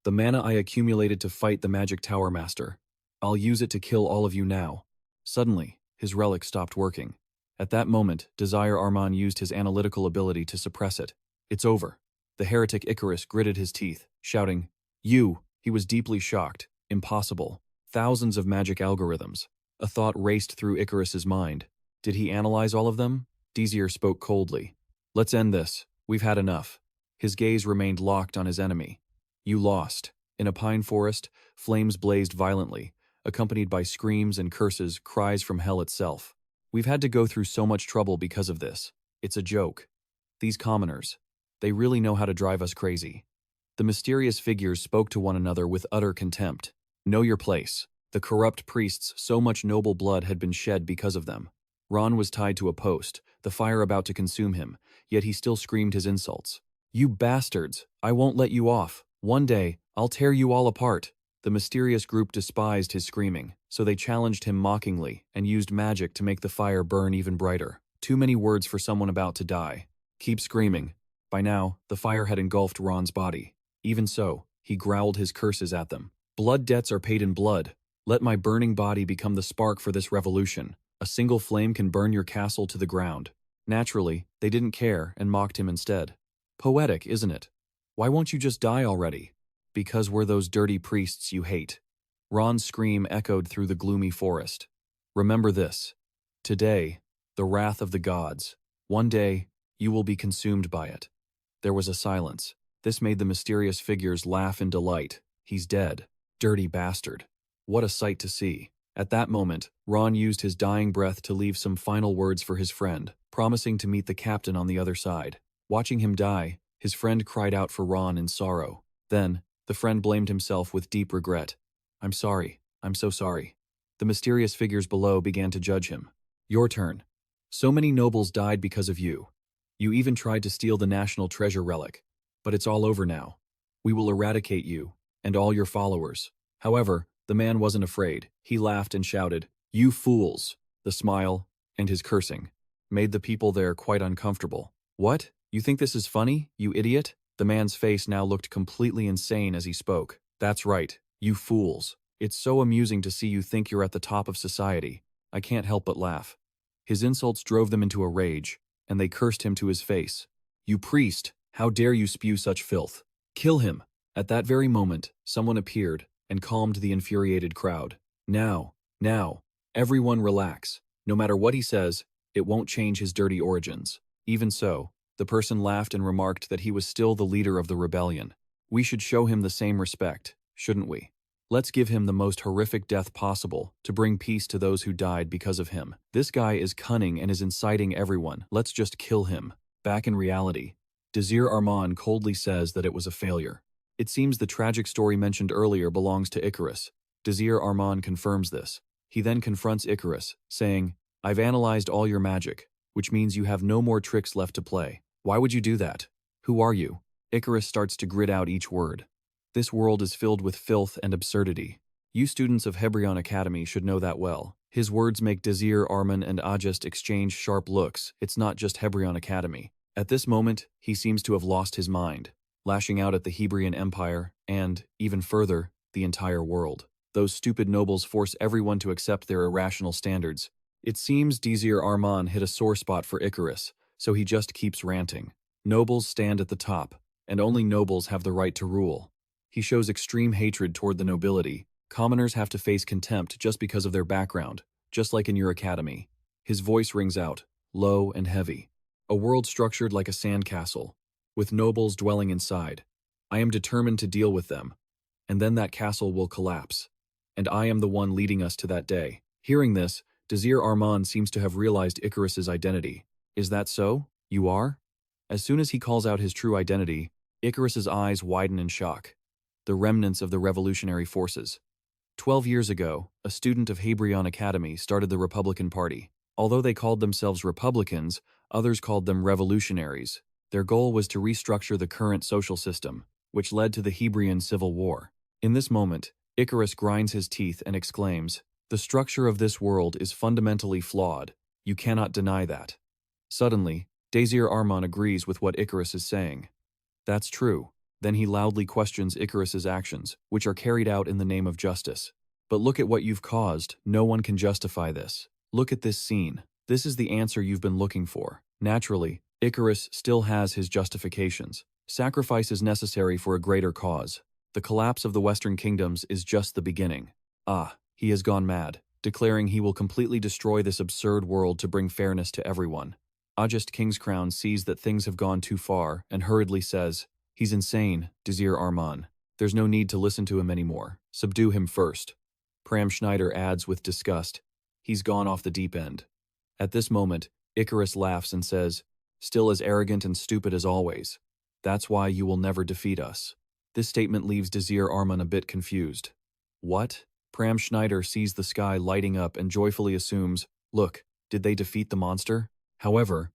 "The mana I accumulated to fight the Magic Tower Master. I'll use it to kill all of you now." Suddenly, his relic stopped working. At that moment, Desir Arman used his analytical ability to suppress it. "It's over." The heretic Icarus gritted his teeth, shouting, "You!" He was deeply shocked. Impossible. Thousands of magic algorithms. A thought raced through Icarus's mind. Did he analyze all of them? Desir spoke coldly. "Let's end this. We've had enough." His gaze remained locked on his enemy. "You lost." In a pine forest, flames blazed violently, accompanied by screams and curses, cries from hell itself. "We've had to go through so much trouble because of this. It's a joke. These commoners, they really know how to drive us crazy." The mysterious figures spoke to one another with utter contempt. "Know your place." The corrupt priests, so much noble blood had been shed because of them. Ron was tied to a post, the fire about to consume him, yet he still screamed his insults. "You bastards! I won't let you off." One day, I'll tear you all apart. The mysterious group despised his screaming, so they challenged him mockingly and used magic to make the fire burn even brighter. Too many words for someone about to die. Keep screaming. By now, the fire had engulfed Ron's body. Even so, he growled his curses at them. Blood debts are paid in blood. Let my burning body become the spark for this revolution. A single flame can burn your castle to the ground. Naturally, they didn't care and mocked him instead. Poetic, isn't it? Why won't you just die already? Because we're those dirty priests you hate. Ron's scream echoed through the gloomy forest. Remember this. Today, the wrath of the gods. One day, you will be consumed by it. There was a silence. This made the mysterious figures laugh in delight. He's dead. Dirty bastard. What a sight to see. At that moment, Ron used his dying breath to leave some final words for his friend, promising to meet the captain on the other side. Watching him die, his friend cried out for Ron in sorrow. Then, the friend blamed himself with deep regret. I'm sorry. I'm so sorry. The mysterious figures below began to judge him. Your turn. So many nobles died because of you. You even tried to steal the national treasure relic. But it's all over now. We will eradicate you, and all your followers. However, the man wasn't afraid. He laughed and shouted, You fools! The smile, and his cursing, made the people there quite uncomfortable. What? You think this is funny, you idiot? The man's face now looked completely insane as he spoke. That's right, you fools. It's so amusing to see you think you're at the top of society. I can't help but laugh. His insults drove them into a rage, and they cursed him to his face. You priest! How dare you spew such filth? Kill him! At that very moment, someone appeared and calmed the infuriated crowd. Now, everyone relax. No matter what he says, it won't change his dirty origins. Even so, the person laughed and remarked that he was still the leader of the rebellion. We should show him the same respect, shouldn't we? Let's give him the most horrific death possible to bring peace to those who died because of him. This guy is cunning and is inciting everyone. Let's just kill him. Back in reality, Desir Arman coldly says that it was a failure. It seems the tragic story mentioned earlier belongs to Icarus. Desir Arman confirms this. He then confronts Icarus, saying, I've analyzed all your magic, which means you have no more tricks left to play. Why would you do that? Who are you? Icarus starts to grit out each word. This world is filled with filth and absurdity. You students of Hebrion Academy should know that well. His words make Desir Arman and Ajest exchange sharp looks. It's not just Hebrion Academy. At this moment, he seems to have lost his mind, lashing out at the Hebrion Empire and, even further, the entire world. Those stupid nobles force everyone to accept their irrational standards. It seems Desir Arman hit a sore spot for Icarus, so he just keeps ranting. Nobles stand at the top, and only nobles have the right to rule. He shows extreme hatred toward the nobility. Commoners have to face contempt just because of their background, just like in your academy. His voice rings out, low and heavy. A world structured like a sandcastle, with nobles dwelling inside. I am determined to deal with them, and then that castle will collapse. And I am the one leading us to that day. Hearing this, Desir Arman seems to have realized Icarus's identity. Is that so? You are? As soon as he calls out his true identity, Icarus's eyes widen in shock. The remnants of the revolutionary forces. 12 years ago, a student of Hebrion Academy started the Republican Party. Although they called themselves Republicans, others called them revolutionaries. Their goal was to restructure the current social system, which led to the Hebrion Civil War. In this moment, Icarus grinds his teeth and exclaims, The structure of this world is fundamentally flawed. You cannot deny that. Suddenly, Desir Arman agrees with what Icarus is saying. That's true. Then he loudly questions Icarus's actions, which are carried out in the name of justice. But look at what you've caused. No one can justify this. Look at this scene. This is the answer you've been looking for. Naturally, Icarus still has his justifications. Sacrifice is necessary for a greater cause. The collapse of the Western kingdoms is just the beginning. He has gone mad, declaring he will completely destroy this absurd world to bring fairness to everyone. Ajest Kingscrown sees that things have gone too far and hurriedly says, He's insane, Desir Arman. There's no need to listen to him anymore. Subdue him first. Pram Schneider adds with disgust, He's gone off the deep end. At this moment, Icarus laughs and says, Still as arrogant and stupid as always. That's why you will never defeat us. This statement leaves Desir Arman a bit confused. What? Pram Schneider sees the sky lighting up and joyfully assumes, Look, did they defeat the monster? However,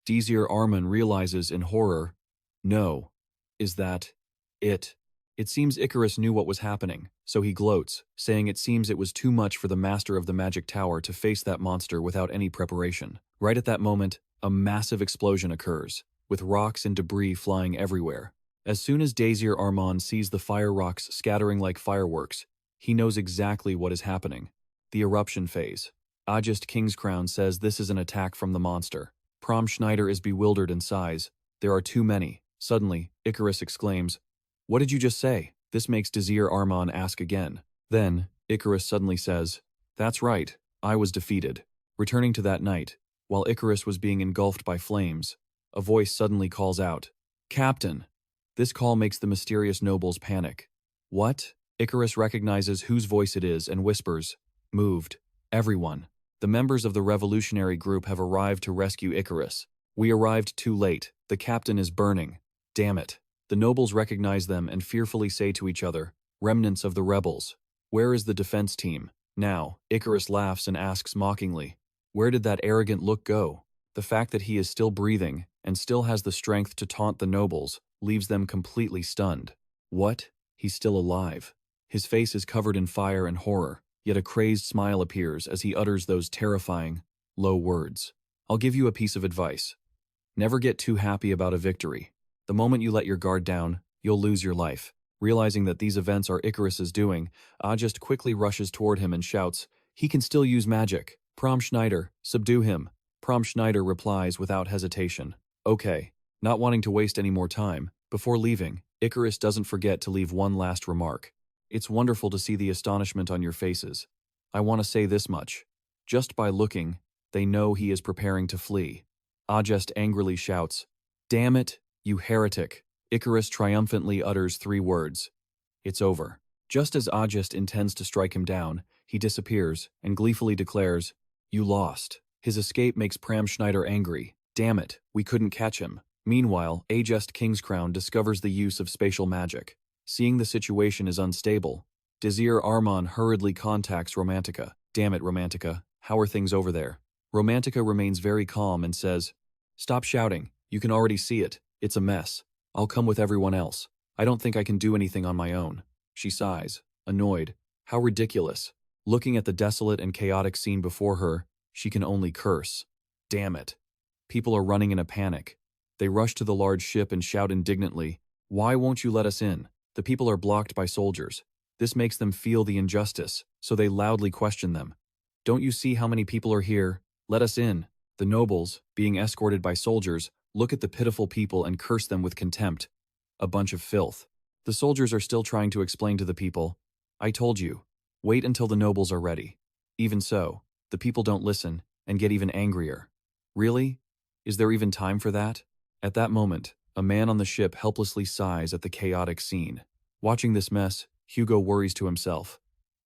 Desir Arman realizes in horror, No. Is that it? It seems Icarus knew what was happening, so he gloats, saying it seems it was too much for the master of the magic tower to face that monster without any preparation. Right at that moment, a massive explosion occurs, with rocks and debris flying everywhere. As soon as Desir Arman sees the fire rocks scattering like fireworks, he knows exactly what is happening. The eruption phase. Ajest Kingscrown says this is an attack from the monster. Prom Schneider is bewildered and sighs. There are too many. Suddenly, Icarus exclaims, "What did you just say?" This makes Desir Arman ask again. Then, Icarus suddenly says, "That's right, I was defeated." Returning to that night, while Icarus was being engulfed by flames, a voice suddenly calls out, "Captain!" This call makes the mysterious nobles panic. What? Icarus recognizes whose voice it is and whispers, "Moved. Everyone. The members of the revolutionary group have arrived to rescue Icarus. We arrived too late. The captain is burning. Damn it." The nobles recognize them and fearfully say to each other, "Remnants of the rebels. Where is the defense team?" Now, Icarus laughs and asks mockingly, "Where did that arrogant look go?" The fact that he is still breathing and still has the strength to taunt the nobles leaves them completely stunned. What? He's still alive. His face is covered in fire and horror, yet a crazed smile appears as he utters those terrifying, low words. "I'll give you a piece of advice. Never get too happy about a victory. The moment you let your guard down, you'll lose your life." Realizing that these events are Icarus's doing, Ajest quickly rushes toward him and shouts, "He can still use magic. Prom Schneider, subdue him." Prom Schneider replies without hesitation, "Okay." Not wanting to waste any more time, before leaving, Icarus doesn't forget to leave one last remark. "It's wonderful to see the astonishment on your faces. I want to say this much. Just by looking, they know he is preparing to flee." Ajest angrily shouts, "Damn it, you heretic." Icarus triumphantly utters 3 words. "It's over." Just as Ajest intends to strike him down, he disappears and gleefully declares, "You lost." His escape makes Pram Schneider angry. Damn it, we couldn't catch him. Meanwhile, Ajest Kingscrown discovers the use of spatial magic. Seeing the situation is unstable, Desir Arman hurriedly contacts Romantica. "Damn it, Romantica, how are things over there?" Romantica remains very calm and says, "Stop shouting, you can already see it. It's a mess. I'll come with everyone else. I don't think I can do anything on my own." She sighs, annoyed. How ridiculous. Looking at the desolate and chaotic scene before her, she can only curse. Damn it. People are running in a panic. They rush to the large ship and shout indignantly, "Why won't you let us in?" The people are blocked by soldiers. This makes them feel the injustice, so they loudly question them. "Don't you see how many people are here? Let us in." The nobles, being escorted by soldiers, look at the pitiful people and curse them with contempt. A bunch of filth. The soldiers are still trying to explain to the people, "I told you, wait until the nobles are ready." Even so, the people don't listen and get even angrier. Really? Is there even time for that? At that moment, a man on the ship helplessly sighs at the chaotic scene. Watching this mess, Hugo worries to himself.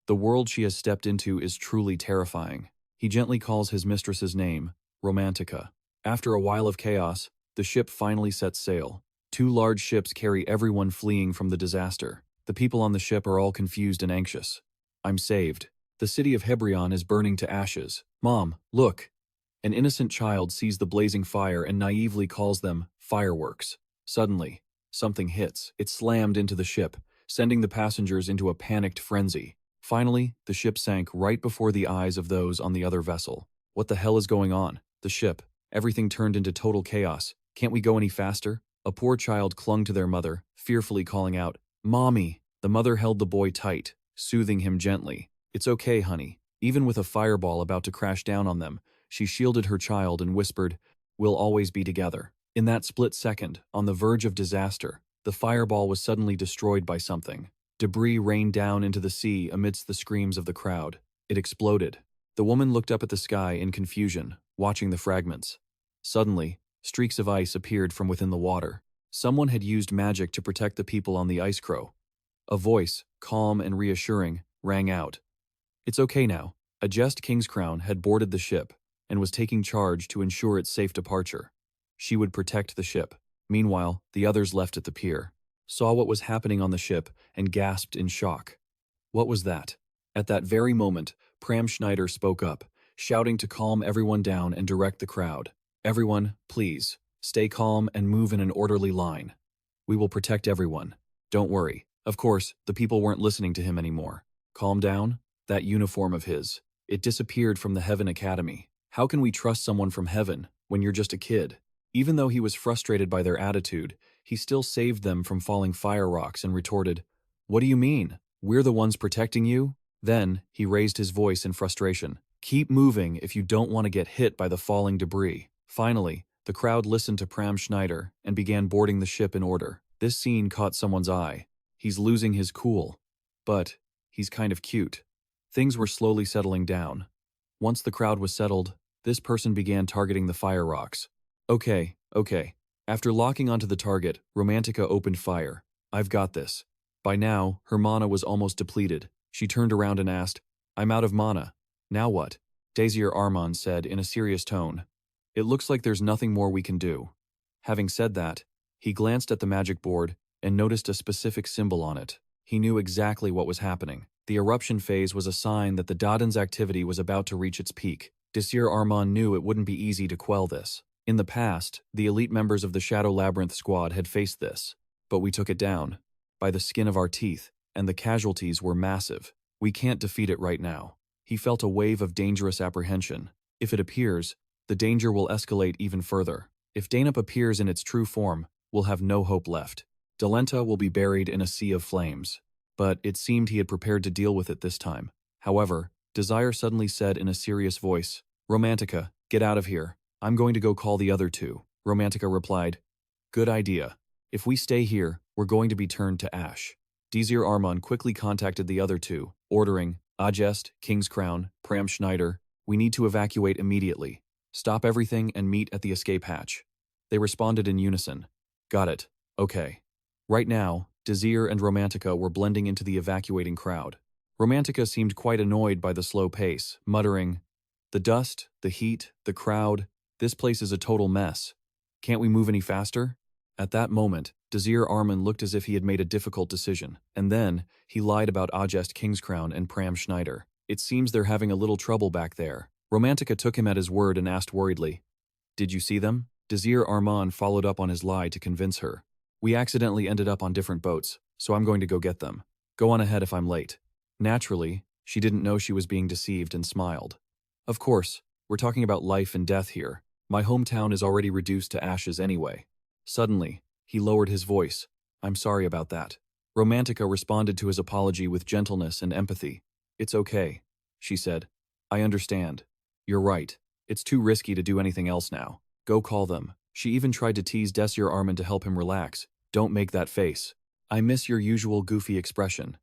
The world she has stepped into is truly terrifying. He gently calls his mistress's name, Romantica. After a while of chaos, the ship finally sets sail. 2 large ships carry everyone fleeing from the disaster. The people on the ship are all confused and anxious. "I'm saved. The city of Hebrion is burning to ashes. Mom, look." An innocent child sees the blazing fire and naively calls them fireworks. Suddenly, something hits. It slammed into the ship, sending the passengers into a panicked frenzy. Finally, the ship sank right before the eyes of those on the other vessel. What the hell is going on? The ship. Everything turned into total chaos. Can't we go any faster? A poor child clung to their mother, fearfully calling out, "Mommy!" The mother held the boy tight, soothing him gently. "It's okay, honey." Even with a fireball about to crash down on them, she shielded her child and whispered, "We'll always be together." In that split second, on the verge of disaster, the fireball was suddenly destroyed by something. Debris rained down into the sea amidst the screams of the crowd. It exploded. The woman looked up at the sky in confusion, watching the fragments. Suddenly, streaks of ice appeared from within the water. Someone had used magic to protect the people on the ice crow. A voice, calm and reassuring, rang out. "It's okay now." Ajest Kingscrown had boarded the ship and was taking charge to ensure its safe departure. She would protect the ship. Meanwhile, the others left at the pier, saw what was happening on the ship, and gasped in shock. What was that? At that very moment, Pram Schneider spoke up, shouting to calm everyone down and direct the crowd. "Everyone, please, stay calm and move in an orderly line. We will protect everyone. Don't worry." Of course, the people weren't listening to him anymore. Calm down? That uniform of his. It disappeared from the Heaven Academy. How can we trust someone from heaven when you're just a kid? Even though he was frustrated by their attitude, he still saved them from falling fire rocks and retorted, "What do you mean? We're the ones protecting you?" Then, he raised his voice in frustration. "Keep moving if you don't want to get hit by the falling debris." Finally, the crowd listened to Pram Schneider and began boarding the ship in order. This scene caught someone's eye. He's losing his cool. But he's kind of cute. Things were slowly settling down. Once the crowd was settled, this person began targeting the fire rocks. Okay. After locking onto the target, Romantica opened fire. "I've got this." By now, her mana was almost depleted. She turned around and asked, "I'm out of mana. Now what?" Desir Arman said in a serious tone, "It looks like there's nothing more we can do." Having said that, he glanced at the magic board and noticed a specific symbol on it. He knew exactly what was happening. The eruption phase was a sign that the Dadan's activity was about to reach its peak. Desir Arman knew it wouldn't be easy to quell this. In the past, the elite members of the Shadow Labyrinth squad had faced this, but we took it down by the skin of our teeth, and the casualties were massive. We can't defeat it right now. He felt a wave of dangerous apprehension. If it appears, the danger will escalate even further. If Danup appears in its true form, we'll have no hope left. Delenta will be buried in a sea of flames. But it seemed he had prepared to deal with it this time. However, Desire suddenly said in a serious voice, "Romantica, get out of here. I'm going to go call the other two." Romantica replied, "Good idea. If we stay here, we're going to be turned to ash." Desir Arman quickly contacted the other two, ordering, "Ajest, Kingscrown, Pram Schneider, we need to evacuate immediately. Stop everything and meet at the escape hatch." They responded in unison. "Got it. Okay." Right now, Desir and Romantica were blending into the evacuating crowd. Romantica seemed quite annoyed by the slow pace, muttering, "The dust, the heat, the crowd, this place is a total mess. Can't we move any faster?" At that moment, Desir Arman looked as if he had made a difficult decision, and then he lied about Ajest Kingscrown and Pram Schneider. "It seems they're having a little trouble back there." Romantica took him at his word and asked worriedly, "Did you see them?" Desir Arman followed up on his lie to convince her. "We accidentally ended up on different boats, so I'm going to go get them. Go on ahead if I'm late." Naturally, she didn't know she was being deceived and smiled. "Of course, we're talking about life and death here. My hometown is already reduced to ashes anyway." Suddenly, he lowered his voice. "I'm sorry about that." Romantica responded to his apology with gentleness and empathy. "It's okay," she said. "I understand. You're right. It's too risky to do anything else now. Go call them." She even tried to tease Desir Arman to help him relax. "Don't make that face. I miss your usual goofy expression.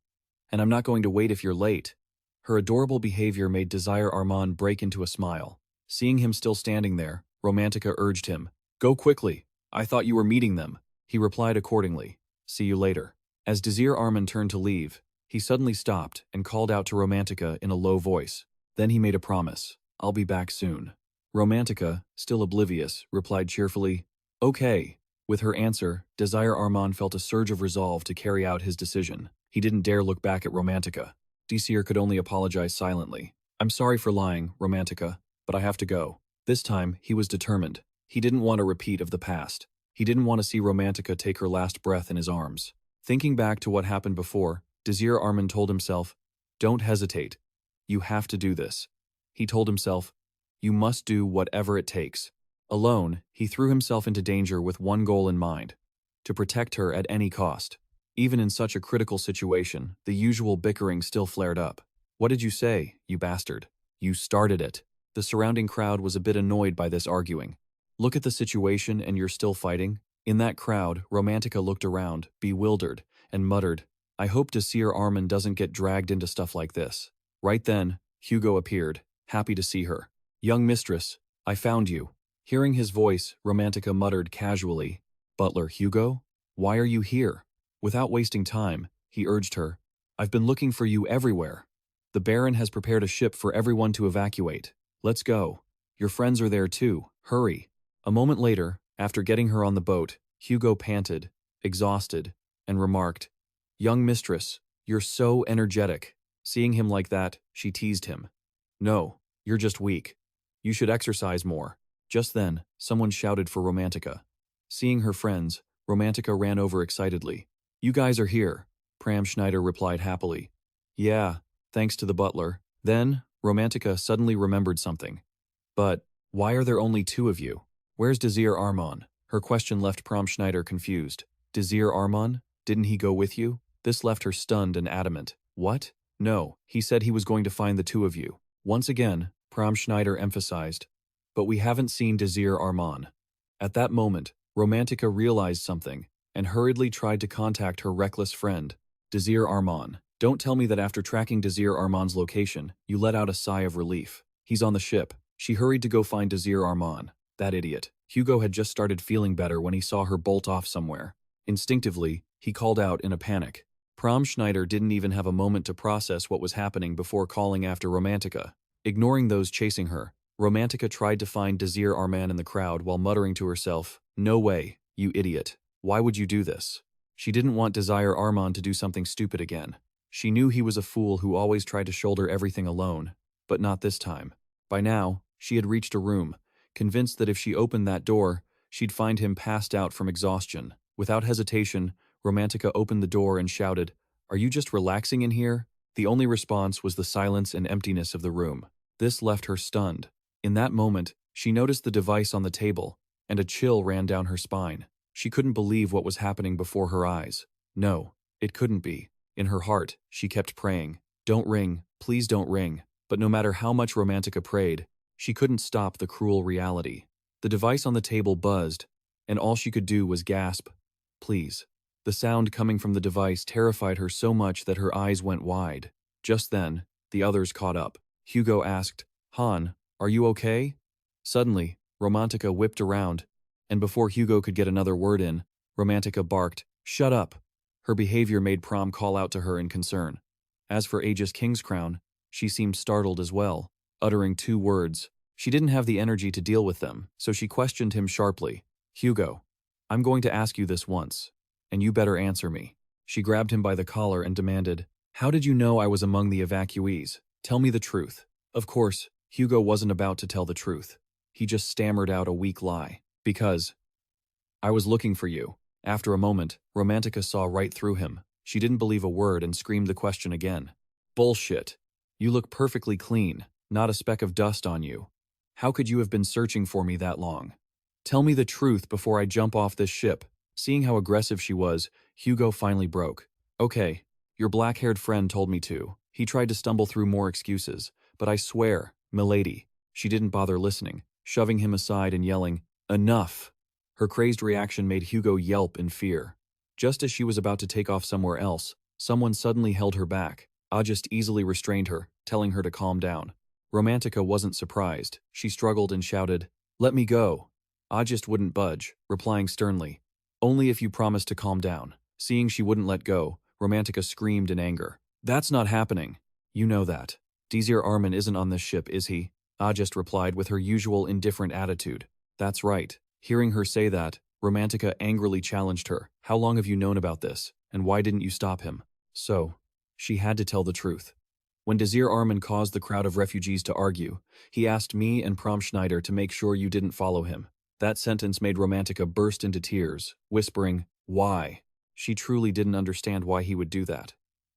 And I'm not going to wait if you're late." Her adorable behavior made Desir Arman break into a smile. Seeing him still standing there, Romantica urged him, "Go quickly. I thought you were meeting them." He replied accordingly, "See you later." As Desir Arman turned to leave, he suddenly stopped and called out to Romantica in a low voice. Then he made a promise, "I'll be back soon." Romantica, still oblivious, replied cheerfully, "Okay." With her answer, Desir Arman felt a surge of resolve to carry out his decision. He didn't dare look back at Romantica. Desir could only apologize silently. "I'm sorry for lying, Romantica, but I have to go." This time, he was determined. He didn't want a repeat of the past. He didn't want to see Romantica take her last breath in his arms. Thinking back to what happened before, Desir Arman told himself, "Don't hesitate. You have to do this." He told himself, "You must do whatever it takes." Alone, he threw himself into danger with one goal in mind: to protect her at any cost. Even in such a critical situation, the usual bickering still flared up. "What did you say, you bastard? You started it." The surrounding crowd was a bit annoyed by this arguing. "Look at the situation and you're still fighting?" In that crowd, Romantica looked around, bewildered, and muttered, "I hope Desir Arman doesn't get dragged into stuff like this." Right then, Hugo appeared, happy to see her. "Young mistress, I found you." Hearing his voice, Romantica muttered casually, "Butler Hugo? Why are you here?" Without wasting time, he urged her, "I've been looking for you everywhere. The Baron has prepared a ship for everyone to evacuate. Let's go. Your friends are there too. Hurry." A moment later, after getting her on the boat, Hugo panted, exhausted, and remarked, "Young mistress, you're so energetic." Seeing him like that, she teased him. "No, you're just weak. You should exercise more." Just then, someone shouted for Romantica. Seeing her friends, Romantica ran over excitedly. "You guys are here. Pram Schneider replied happily. Yeah, thanks to the butler. Then, Romantica suddenly remembered something. But, why are there only two of you? Where's Desir Arman? Her question left Pram Schneider confused. Desir Arman? Didn't he go with you? This left her stunned and adamant. What? No, he said he was going to find the two of you. Once again, Pram Schneider emphasized. But we haven't seen Desir Arman. At that moment, Romantica realized something, and hurriedly tried to contact her reckless friend, Desir Arman. Don't tell me that after tracking Desir Arman's location, you let out a sigh of relief. He's on the ship. She hurried to go find Desir Arman. That idiot. Hugo had just started feeling better when he saw her bolt off somewhere. Instinctively, he called out in a panic. Pram Schneider didn't even have a moment to process what was happening before calling after Romantica. Ignoring those chasing her, Romantica tried to find Desir Arman in the crowd while muttering to herself, "No way, you idiot. Why would you do this?" She didn't want Desir Arman to do something stupid again. She knew he was a fool who always tried to shoulder everything alone, but not this time. By now, she had reached a room, convinced that if she opened that door, she'd find him passed out from exhaustion. Without hesitation, Romantica opened the door and shouted, "Are you just relaxing in here?" The only response was the silence and emptiness of the room. This left her stunned. In that moment, she noticed the device on the table, and a chill ran down her spine. She couldn't believe what was happening before her eyes. No, it couldn't be. In her heart, she kept praying, "Don't ring, please don't ring." But no matter how much Romantica prayed, she couldn't stop the cruel reality. The device on the table buzzed, and all she could do was gasp, "Please." The sound coming from the device terrified her so much that her eyes went wide. Just then, the others caught up. Hugo asked, "Han, are you okay?" Suddenly, Romantica whipped around, and before Hugo could get another word in, Romantica barked, "Shut up." Her behavior made Pram call out to her in concern. As for Ajest Kingscrown, she seemed startled as well, uttering 2 words. She didn't have the energy to deal with them, so she questioned him sharply. "Hugo, I'm going to ask you this once, and you better answer me." She grabbed him by the collar and demanded, "How did you know I was among the evacuees? Tell me the truth." Of course, Hugo wasn't about to tell the truth. He just stammered out a weak lie. "Because I was looking for you." After a moment, Romantica saw right through him. She didn't believe a word and screamed the question again. "Bullshit. You look perfectly clean, not a speck of dust on you. How could you have been searching for me that long? Tell me the truth before I jump off this ship." Seeing how aggressive she was, Hugo finally broke. "Okay, your black-haired friend told me to." He tried to stumble through more excuses, but I swear, milady, she didn't bother listening, shoving him aside and yelling, "Enough!" Her crazed reaction made Hugo yelp in fear. Just as she was about to take off somewhere else, someone suddenly held her back. Ajest easily restrained her, telling her to calm down. Romantica wasn't surprised. She struggled and shouted, "Let me go." Ajest wouldn't budge, replying sternly, "Only if you promise to calm down." Seeing she wouldn't let go, Romantica screamed in anger, "That's not happening. You know that. Desir Arman isn't on this ship, is he?" Ajest replied with her usual indifferent attitude. "That's right." Hearing her say that, Romantica angrily challenged her. "How long have you known about this, and why didn't you stop him?" So, she had to tell the truth. When Desir Arman caused the crowd of refugees to argue, he asked me and Pram Schneider to make sure you didn't follow him. That sentence made Romantica burst into tears, whispering, "Why?" She truly didn't understand why he would do that.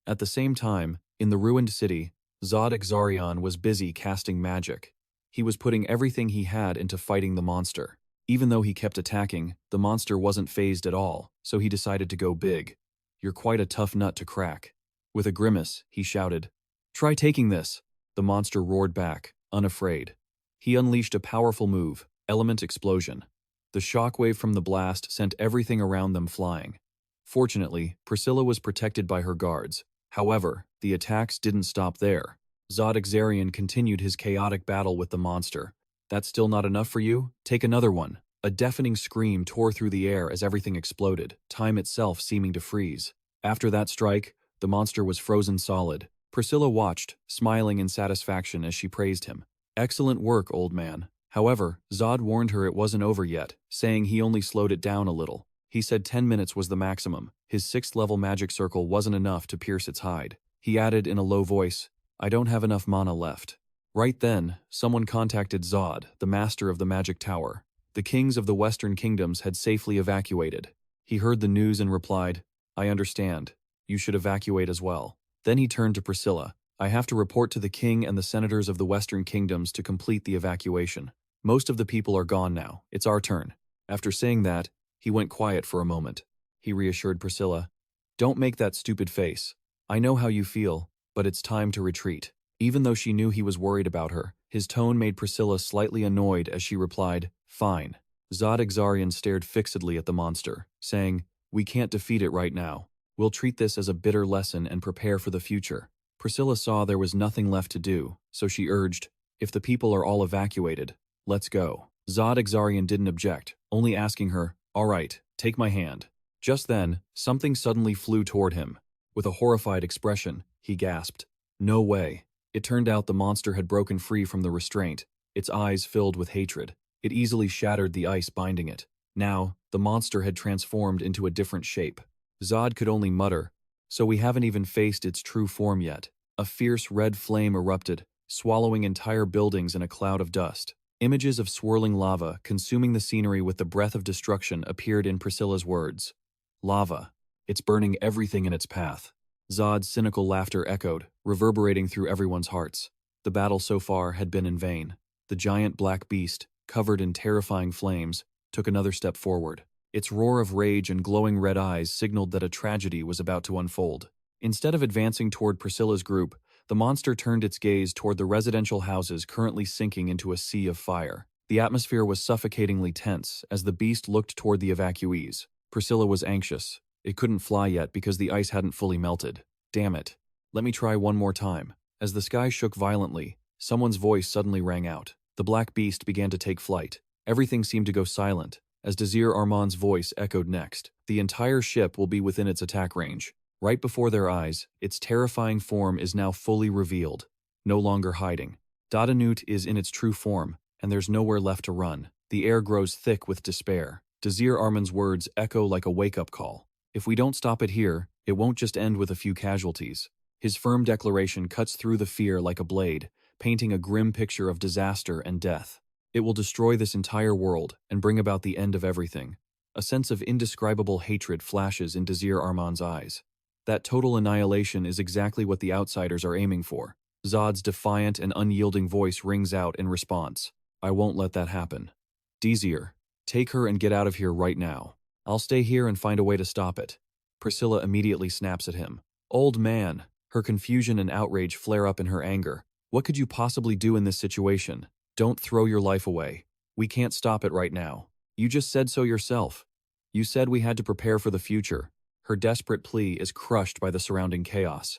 At the same time, in the ruined city, Zod Exarion was busy casting magic. He was putting everything he had into fighting the monster. Even though he kept attacking, the monster wasn't fazed at all, so he decided to go big. "You're quite a tough nut to crack." With a grimace, he shouted, "Try taking this." The monster roared back, unafraid. He unleashed a powerful move, Element Explosion. The shockwave from the blast sent everything around them flying. Fortunately, Priscilla was protected by her guards. However, the attacks didn't stop there. Zod Exarion continued his chaotic battle with the monster. "That's still not enough for you? Take another one." A deafening scream tore through the air as everything exploded, time itself seeming to freeze. After that strike, the monster was frozen solid. Priscilla watched, smiling in satisfaction as she praised him. "Excellent work, old man." However, Zod warned her it wasn't over yet, saying he only slowed it down a little. He said 10 minutes was the maximum. His 6th-level magic circle wasn't enough to pierce its hide. He added in a low voice, "I don't have enough mana left." Right then, someone contacted Zod, the master of the magic tower. The kings of the Western Kingdoms had safely evacuated. He heard the news and replied, "I understand. You should evacuate as well. Then he turned to Priscilla. I have to report to the king and the senators of the Western Kingdoms to complete the evacuation. Most of the people are gone now. It's our turn. After saying that, he went quiet for a moment. He reassured Priscilla. Don't make that stupid face. I know how you feel, but it's time to retreat. Even though she knew he was worried about her, his tone made Priscilla slightly annoyed as she replied, Fine. Zod Exarian stared fixedly at the monster, saying, We can't defeat it right now. We'll treat this as a bitter lesson and prepare for the future. Priscilla saw there was nothing left to do, so she urged, If the people are all evacuated, let's go. Zod Exarian didn't object, only asking her, All right, take my hand. Just then, something suddenly flew toward him. With a horrified expression, he gasped, No way. It turned out the monster had broken free from the restraint, its eyes filled with hatred. It easily shattered the ice binding it. Now, the monster had transformed into a different shape. Zod could only mutter, So we haven't even faced its true form yet. A fierce red flame erupted, swallowing entire buildings in a cloud of dust. Images of swirling lava consuming the scenery with the breath of destruction appeared in Priscilla's words. Lava. It's burning everything in its path. Zod's cynical laughter echoed, reverberating through everyone's hearts. The battle so far had been in vain. The giant black beast, covered in terrifying flames, took another step forward. Its roar of rage and glowing red eyes signaled that a tragedy was about to unfold. Instead of advancing toward Priscilla's group, the monster turned its gaze toward the residential houses currently sinking into a sea of fire. The atmosphere was suffocatingly tense as the beast looked toward the evacuees. Priscilla was anxious. It couldn't fly yet because the ice hadn't fully melted. Damn it. Let me try one more time. As the sky shook violently, someone's voice suddenly rang out. The black beast began to take flight. Everything seemed to go silent. As Desir Arman's voice echoed next, the entire ship will be within its attack range. Right before their eyes, its terrifying form is now fully revealed, no longer hiding. Dadanut is in its true form, and there's nowhere left to run. The air grows thick with despair. Desir Arman's words echo like a wake-up call. If we don't stop it here, it won't just end with a few casualties. His firm declaration cuts through the fear like a blade, painting a grim picture of disaster and death. It will destroy this entire world and bring about the end of everything. A sense of indescribable hatred flashes in Desir Arman's eyes. That total annihilation is exactly what the outsiders are aiming for. Zod's defiant and unyielding voice rings out in response. I won't let that happen. Desir, take her and get out of here right now. I'll stay here and find a way to stop it. Priscilla immediately snaps at him. Old man. Her confusion and outrage flare up in her anger. What could you possibly do in this situation? Don't throw your life away. We can't stop it right now. You just said so yourself. You said we had to prepare for the future. Her desperate plea is crushed by the surrounding chaos.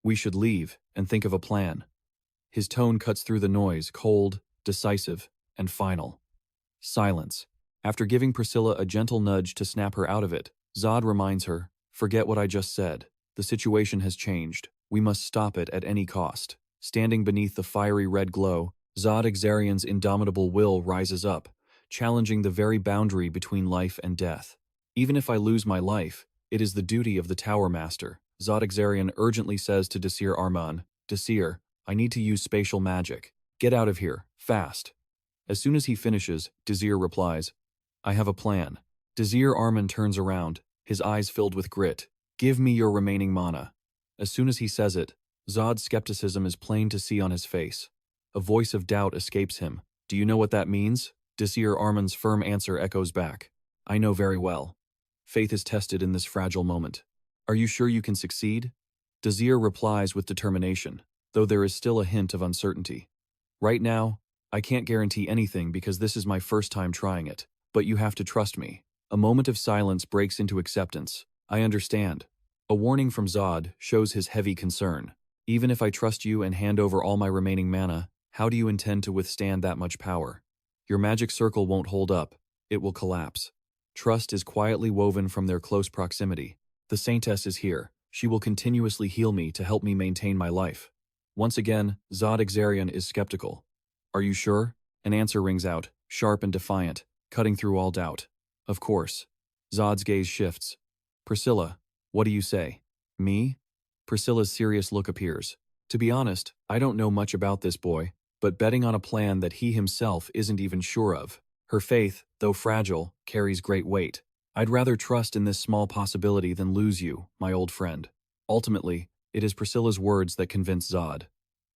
We should leave and think of a plan. His tone cuts through the noise, cold, decisive, and final. Silence. After giving Priscilla a gentle nudge to snap her out of it, Zod reminds her, Forget what I just said. The situation has changed. We must stop it at any cost. Standing beneath the fiery red glow, Zod Exarian's indomitable will rises up, challenging the very boundary between life and death. Even if I lose my life, it is the duty of the Tower Master, Zod Exarian urgently says to Desir Arman. Desir, I need to use spatial magic. Get out of here, fast. As soon as he finishes, Desir replies, I have a plan. Desir Arman turns around, his eyes filled with grit. Give me your remaining mana. As soon as he says it, Zod's skepticism is plain to see on his face. A voice of doubt escapes him. Do you know what that means? Desir Arman's firm answer echoes back. I know very well. Faith is tested in this fragile moment. Are you sure you can succeed? Desir replies with determination, though there is still a hint of uncertainty. Right now, I can't guarantee anything because this is my first time trying it, but you have to trust me. A moment of silence breaks into acceptance. I understand. A warning from Zod shows his heavy concern. Even if I trust you and hand over all my remaining mana, how do you intend to withstand that much power? Your magic circle won't hold up. It will collapse. Trust is quietly woven from their close proximity. The Saintess is here. She will continuously heal me to help me maintain my life. Once again, Zod Exarian is skeptical. Are you sure? An answer rings out, sharp and defiant, cutting through all doubt. Of course. Zod's gaze shifts. Priscilla, what do you say? Me? Priscilla's serious look appears. To be honest, I don't know much about this boy, but betting on a plan that he himself isn't even sure of. Her faith, though fragile, carries great weight. I'd rather trust in this small possibility than lose you, my old friend. Ultimately, it is Priscilla's words that convince Zod.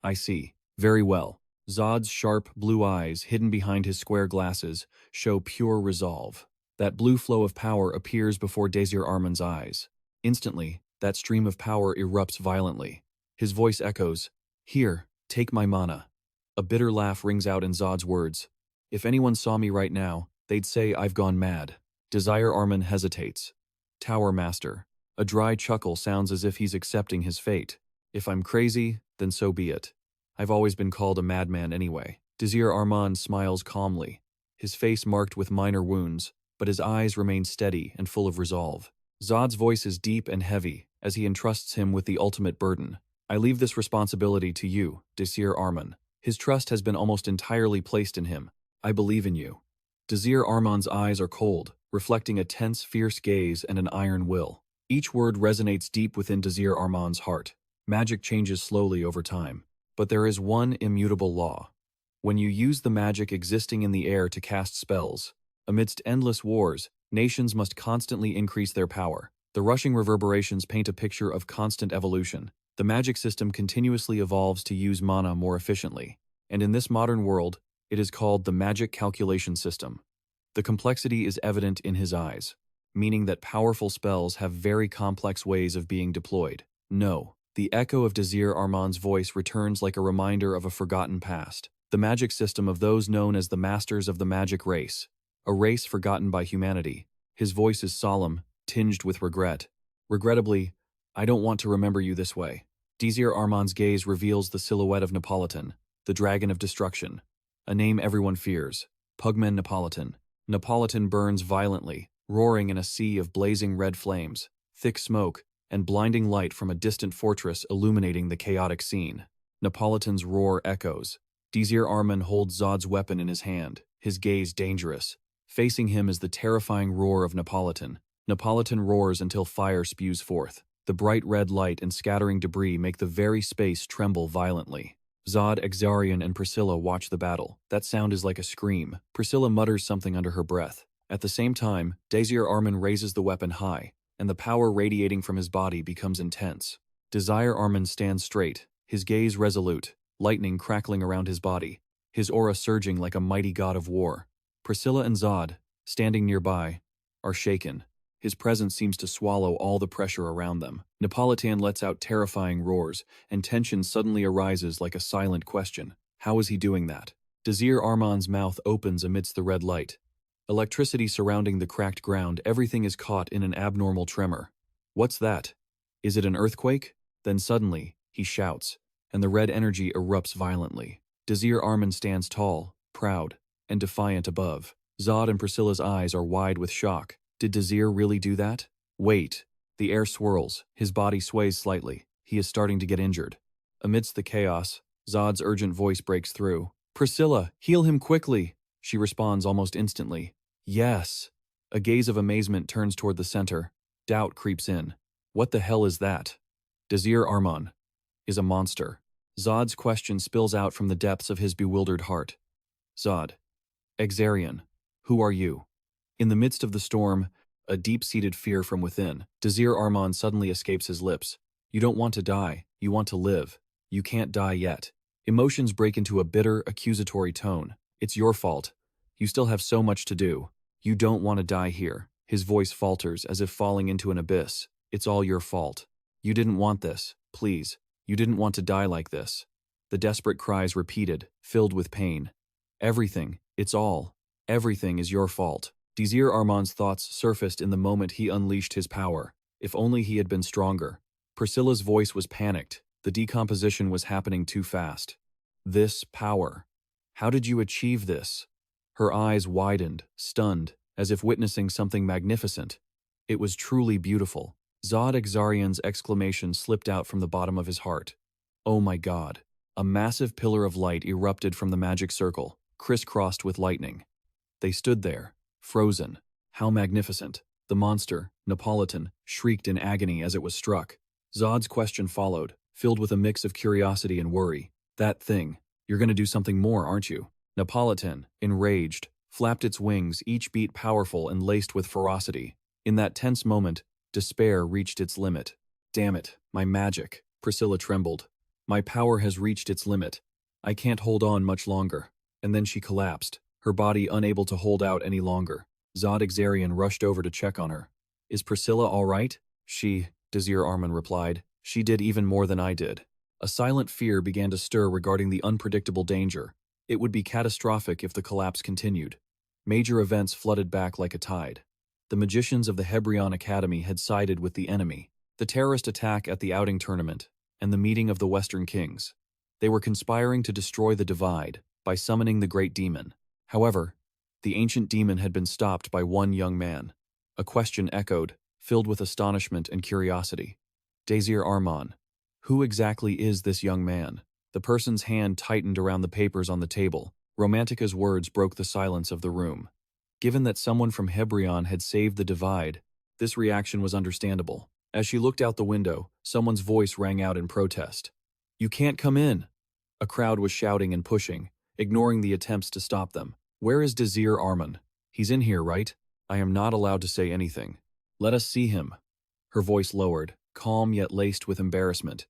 I see. Very well. Zod's sharp blue eyes, hidden behind his square glasses, show pure resolve. That blue flow of power appears before Desir Arman's eyes. Instantly, that stream of power erupts violently. His voice echoes, "Here, take my mana." A bitter laugh rings out in Zod's words. "If anyone saw me right now, they'd say I've gone mad." Desir Arman hesitates. "Tower Master." A dry chuckle sounds as if he's accepting his fate. "If I'm crazy, then so be it. I've always been called a madman anyway." Desir Arman smiles calmly, his face marked with minor wounds, but his eyes remain steady and full of resolve. Zod's voice is deep and heavy as he entrusts him with the ultimate burden. "I leave this responsibility to you, Desir Arman." His trust has been almost entirely placed in him. "I believe in you." Desir Arman's eyes are cold, reflecting a tense, fierce gaze and an iron will. Each word resonates deep within Desir Arman's heart. Magic changes slowly over time, but there is one immutable law. When you use the magic existing in the air to cast spells, amidst endless wars, nations must constantly increase their power. The rushing reverberations paint a picture of constant evolution. The magic system continuously evolves to use mana more efficiently, and in this modern world, it is called the magic calculation system. The complexity is evident in his eyes, meaning that powerful spells have very complex ways of being deployed. No, the echo of Desir Arman's voice returns like a reminder of a forgotten past. The magic system of those known as the Masters of the Magic Race, a race forgotten by humanity. His voice is solemn, tinged with regret. "Regrettably, I don't want to remember you this way." Desir Arman's gaze reveals the silhouette of Napolitan, the Dragon of Destruction, a name everyone fears. Pugman Napolitan. Napolitan burns violently, roaring in a sea of blazing red flames, thick smoke, and blinding light from a distant fortress illuminating the chaotic scene. Napolitan's roar echoes. Desir Arman holds Zod's weapon in his hand, his gaze dangerous. Facing him is the terrifying roar of Napolitan. Napolitan roars until fire spews forth. The bright red light and scattering debris make the very space tremble violently. Zod, Exarion, and Priscilla watch the battle. That sound is like a scream. Priscilla mutters something under her breath. At the same time, Desir Arman raises the weapon high, and the power radiating from his body becomes intense. Desir Arman stands straight, his gaze resolute, lightning crackling around his body, his aura surging like a mighty god of war. Priscilla and Zod, standing nearby, are shaken. His presence seems to swallow all the pressure around them. Napolitan lets out terrifying roars, and tension suddenly arises like a silent question. How is he doing that? Desir Arman's mouth opens amidst the red light. Electricity surrounding the cracked ground, everything is caught in an abnormal tremor. What's that? Is it an earthquake? Then suddenly, he shouts, and the red energy erupts violently. Desir Arman stands tall, proud, and defiant above. Zod and Priscilla's eyes are wide with shock. Did Desir really do that? Wait. The air swirls, his body sways slightly. He is starting to get injured. Amidst the chaos, Zod's urgent voice breaks through. "Priscilla, heal him quickly!" She responds almost instantly. "Yes." A gaze of amazement turns toward the center. Doubt creeps in. What the hell is that? Desir Arman is a monster. Zod's question spills out from the depths of his bewildered heart. Zod. Exarion. Who are you? In the midst of the storm, a deep-seated fear from within, Desir Arman suddenly escapes his lips. You don't want to die, you want to live. You can't die yet. Emotions break into a bitter, accusatory tone. It's your fault. You still have so much to do. You don't want to die here. His voice falters as if falling into an abyss. It's all your fault. You didn't want this, please. You didn't want to die like this. The desperate cries repeated, filled with pain. Everything, it's all. Everything is your fault. Desir Arman's thoughts surfaced in the moment he unleashed his power. If only he had been stronger. Priscilla's voice was panicked. The decomposition was happening too fast. This power. How did you achieve this? Her eyes widened, stunned, as if witnessing something magnificent. It was truly beautiful. Zod Exarion's exclamation slipped out from the bottom of his heart. Oh my God. A massive pillar of light erupted from the magic circle, crisscrossed with lightning. They stood there, frozen. How magnificent. The monster, Napolitan, shrieked in agony as it was struck. Zod's question followed, filled with a mix of curiosity and worry. That thing. You're going to do something more, aren't you? Napolitan, enraged, flapped its wings, each beat powerful and laced with ferocity. In that tense moment, despair reached its limit. Damn it, my magic. Priscilla trembled. My power has reached its limit. I can't hold on much longer. And then she collapsed, her body unable to hold out any longer. Desir rushed over to check on her. Is Priscilla all right? Desir Arman replied. She did even more than I did. A silent fear began to stir regarding the unpredictable danger. It would be catastrophic if the collapse continued. Major events flooded back like a tide. The magicians of the Hebrion Academy had sided with the enemy. The terrorist attack at the outing tournament, and the meeting of the Western Kings. They were conspiring to destroy the divide by summoning the great demon. However, the ancient demon had been stopped by one young man. A question echoed, filled with astonishment and curiosity. Desir Arman. Who exactly is this young man? The person's hand tightened around the papers on the table. Romantica's words broke the silence of the room. Given that someone from Hebrion had saved the divide, this reaction was understandable. As she looked out the window, someone's voice rang out in protest. You can't come in! A crowd was shouting and pushing, ignoring the attempts to stop them. Where is Desir Arman? He's in here, right? I am not allowed to say anything. Let us see him. Her voice lowered, calm yet laced with embarrassment.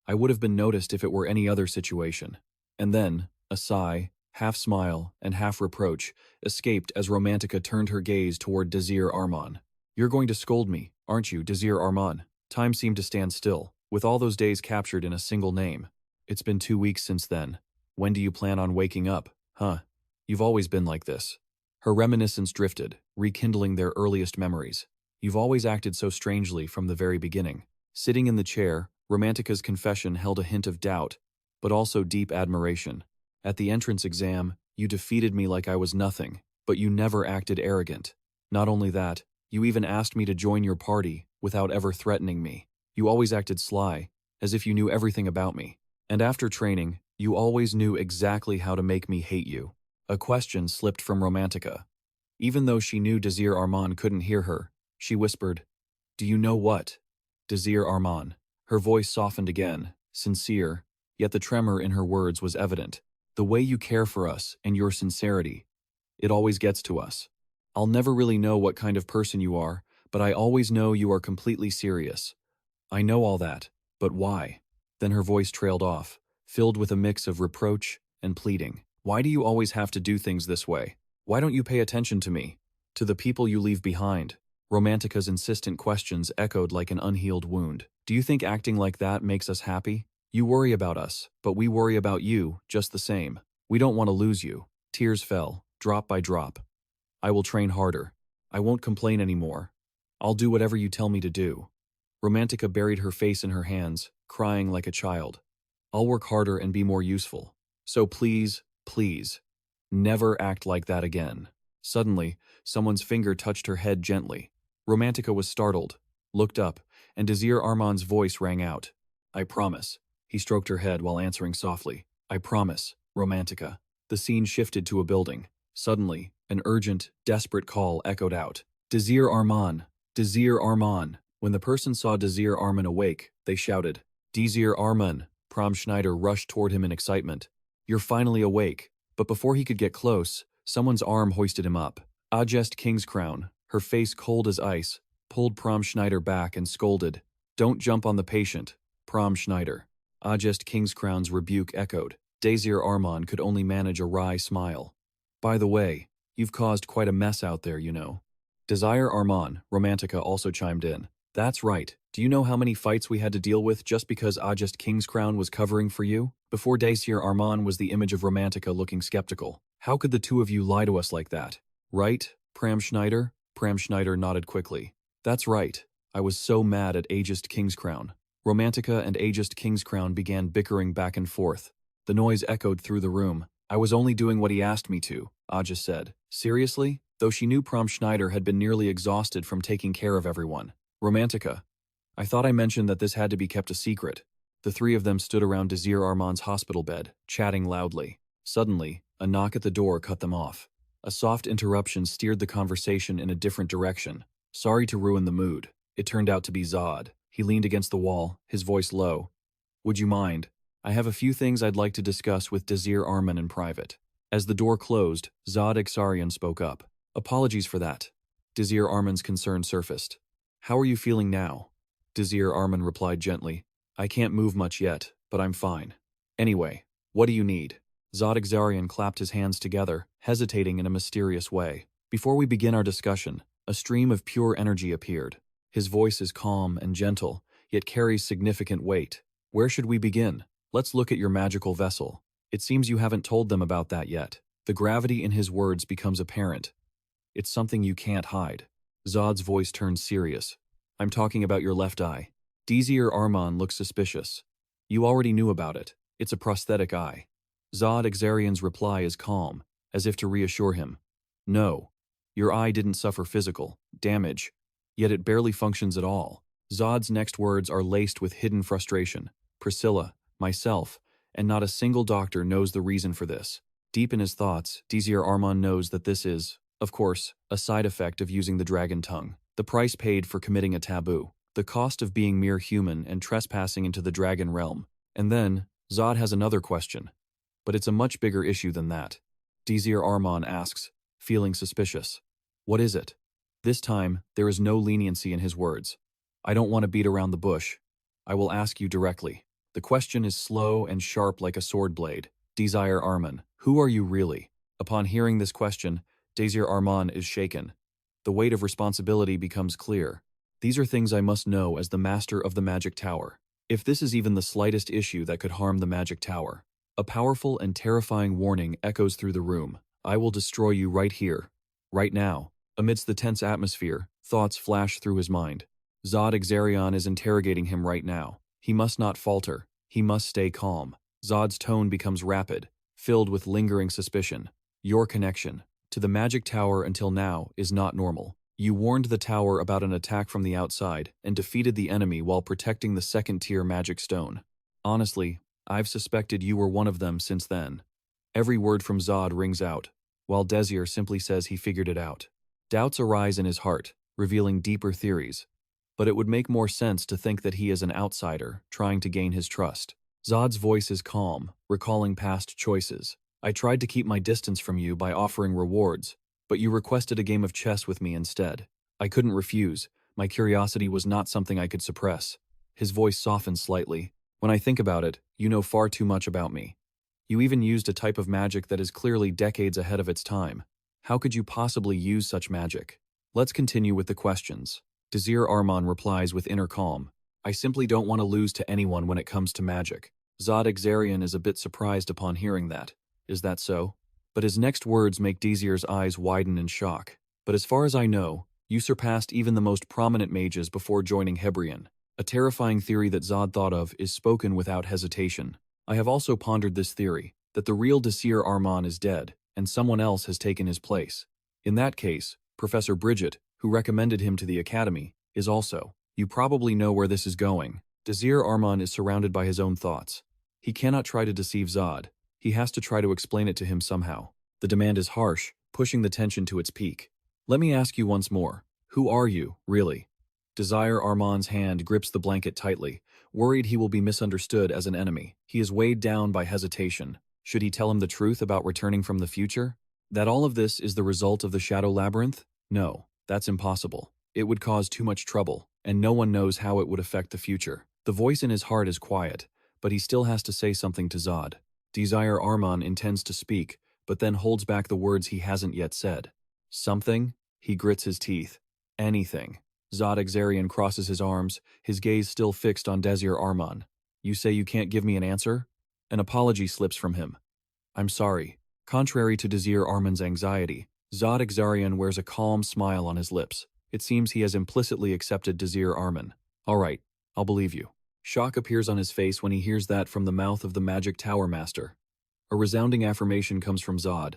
I would have been noticed if it were any other situation. And then, a sigh, half smile and half reproach, escaped as Romantica turned her gaze toward Desir Arman. You're going to scold me, aren't you, Desir Arman? Time seemed to stand still, with all those days captured in a single name. It's been 2 weeks since then. When do you plan on waking up, huh? You've always been like this. Her reminiscence drifted, rekindling their earliest memories. You've always acted so strangely from the very beginning. Sitting in the chair, Romantica's confession held a hint of doubt, but also deep admiration. At the entrance exam, you defeated me like I was nothing, but you never acted arrogant. Not only that, you even asked me to join your party without ever threatening me. You always acted sly, as if you knew everything about me. And after training, you always knew exactly how to make me hate you. A question slipped from Romantica. Even though she knew Desir Arman couldn't hear her, she whispered, Do you know what? Desir Arman. Her voice softened again, sincere, yet the tremor in her words was evident. The way you care for us and your sincerity, it always gets to us. I'll never really know what kind of person you are, but I always know you are completely serious. I know all that, but why? Then her voice trailed off, filled with a mix of reproach and pleading. Why do you always have to do things this way? Why don't you pay attention to me? To the people you leave behind? Romantica's insistent questions echoed like an unhealed wound. Do you think acting like that makes us happy? You worry about us, but we worry about you just the same. We don't want to lose you. Tears fell, drop by drop. I will train harder. I won't complain anymore. I'll do whatever you tell me to do. Romantica buried her face in her hands, crying like a child. I'll work harder and be more useful. So please, please, never act like that again. Suddenly, someone's finger touched her head gently. Romantica was startled, looked up, and Desir Arman's voice rang out. I promise. He stroked her head while answering softly. I promise, Romantica. The scene shifted to a building. Suddenly, an urgent, desperate call echoed out. Desir Arman! Desir Arman! When the person saw Desir Arman awake, they shouted, Desir Arman! Prom Schneider rushed toward him in excitement. You're finally awake. But before he could get close, someone's arm hoisted him up. Ajest Kingscrown, her face cold as ice, pulled Prom Schneider back and scolded, Don't jump on the patient, Prom Schneider. Ajest Kingscrown's rebuke echoed. Desir Arman could only manage a wry smile. By the way, you've caused quite a mess out there, you know. Desir Arman, Romantica also chimed in. That's right. Do you know how many fights we had to deal with just because Ajest Kingscrown was covering for you? Before Desir Arman was the image of Romantica looking skeptical. How could the two of you lie to us like that? Right, Pram Schneider? Pram Schneider nodded quickly. That's right. I was so mad at Ajest Kingscrown. Romantica and Ajest Kingscrown began bickering back and forth. The noise echoed through the room. I was only doing what he asked me to, Ajest said. Seriously? Though she knew Prom Schneider had been nearly exhausted from taking care of everyone. Romantica. I thought I mentioned that this had to be kept a secret. The three of them stood around Desir Arman's hospital bed, chatting loudly. Suddenly, a knock at the door cut them off. A soft interruption steered the conversation in a different direction. Sorry to ruin the mood. It turned out to be Zod. He leaned against the wall, his voice low. Would you mind? I have a few things I'd like to discuss with Desir Arman in private. As the door closed, Zod Exarian spoke up. Apologies for that. Desir Arman's concern surfaced. How are you feeling now? Desir Arman replied gently. I can't move much yet, but I'm fine. Anyway, what do you need? Zod Exarian clapped his hands together, hesitating in a mysterious way. Before we begin our discussion, a stream of pure energy appeared. His voice is calm and gentle, yet carries significant weight. Where should we begin? Let's look at your magical vessel. It seems you haven't told them about that yet. The gravity in his words becomes apparent. It's something you can't hide. Zod's voice turns serious. I'm talking about your left eye. Desir Arman looks suspicious. You already knew about it. It's a prosthetic eye. Zod Exarian's reply is calm, as if to reassure him. No, your eye didn't suffer physical damage, yet it barely functions at all. Zod's next words are laced with hidden frustration. Priscilla, myself, and not a single doctor knows the reason for this. Deep in his thoughts, Desir Arman knows that this is, of course, a side effect of using the dragon tongue. The price paid for committing a taboo. The cost of being mere human and trespassing into the dragon realm. And then, Zod has another question. But it's a much bigger issue than that. Desir Arman asks, feeling suspicious. What is it? This time, there is no leniency in his words. I don't want to beat around the bush. I will ask you directly. The question is slow and sharp like a sword blade. Desir Arman, who are you really? Upon hearing this question, Desir Arman is shaken. The weight of responsibility becomes clear. These are things I must know as the master of the magic tower. If this is even the slightest issue that could harm the magic tower. A powerful and terrifying warning echoes through the room. I will destroy you right here, right now. Amidst the tense atmosphere, thoughts flash through his mind. Zod Exarian is interrogating him right now. He must not falter. He must stay calm. Zod's tone becomes rapid, filled with lingering suspicion. Your connection to the magic tower until now is not normal. You warned the tower about an attack from the outside and defeated the enemy while protecting the second-tier magic stone. Honestly, I've suspected you were one of them since then. Every word from Zod rings out, while Desir simply says he figured it out. Doubts arise in his heart, revealing deeper theories. But it would make more sense to think that he is an outsider, trying to gain his trust. Zod's voice is calm, recalling past choices. I tried to keep my distance from you by offering rewards, but you requested a game of chess with me instead. I couldn't refuse. My curiosity was not something I could suppress. His voice softened slightly. When I think about it, you know far too much about me. You even used a type of magic that is clearly decades ahead of its time. How could you possibly use such magic? Let's continue with the questions. Desir Arman replies with inner calm. I simply don't want to lose to anyone when it comes to magic. Zod Exarian is a bit surprised upon hearing that. Is that so? But his next words make Desir's eyes widen in shock. But as far as I know, you surpassed even the most prominent mages before joining Hebrion. A terrifying theory that Zod thought of is spoken without hesitation. I have also pondered this theory, that the real Desir Arman is dead, and someone else has taken his place. In that case, Professor Bridget, who recommended him to the Academy, is also. You probably know where this is going. Desir Arman is surrounded by his own thoughts. He cannot try to deceive Zod. He has to try to explain it to him somehow. The demand is harsh, pushing the tension to its peak. Let me ask you once more. Who are you, really? Desir Arman's hand grips the blanket tightly, worried he will be misunderstood as an enemy. He is weighed down by hesitation. Should he tell him the truth about returning from the future? That all of this is the result of the Shadow Labyrinth? No, that's impossible. It would cause too much trouble, and no one knows how it would affect the future. The voice in his heart is quiet, but he still has to say something to Zod. Desir Arman intends to speak, but then holds back the words he hasn't yet said. Something? He grits his teeth. Anything. Zod Exarian crosses his arms, his gaze still fixed on Desir Arman. You say you can't give me an answer? An apology slips from him. I'm sorry. Contrary to Desir Arman's anxiety, Zod Exarian wears a calm smile on his lips. It seems he has implicitly accepted Desir Arman. All right, I'll believe you. Shock appears on his face when he hears that from the mouth of the Magic Tower Master. A resounding affirmation comes from Zod.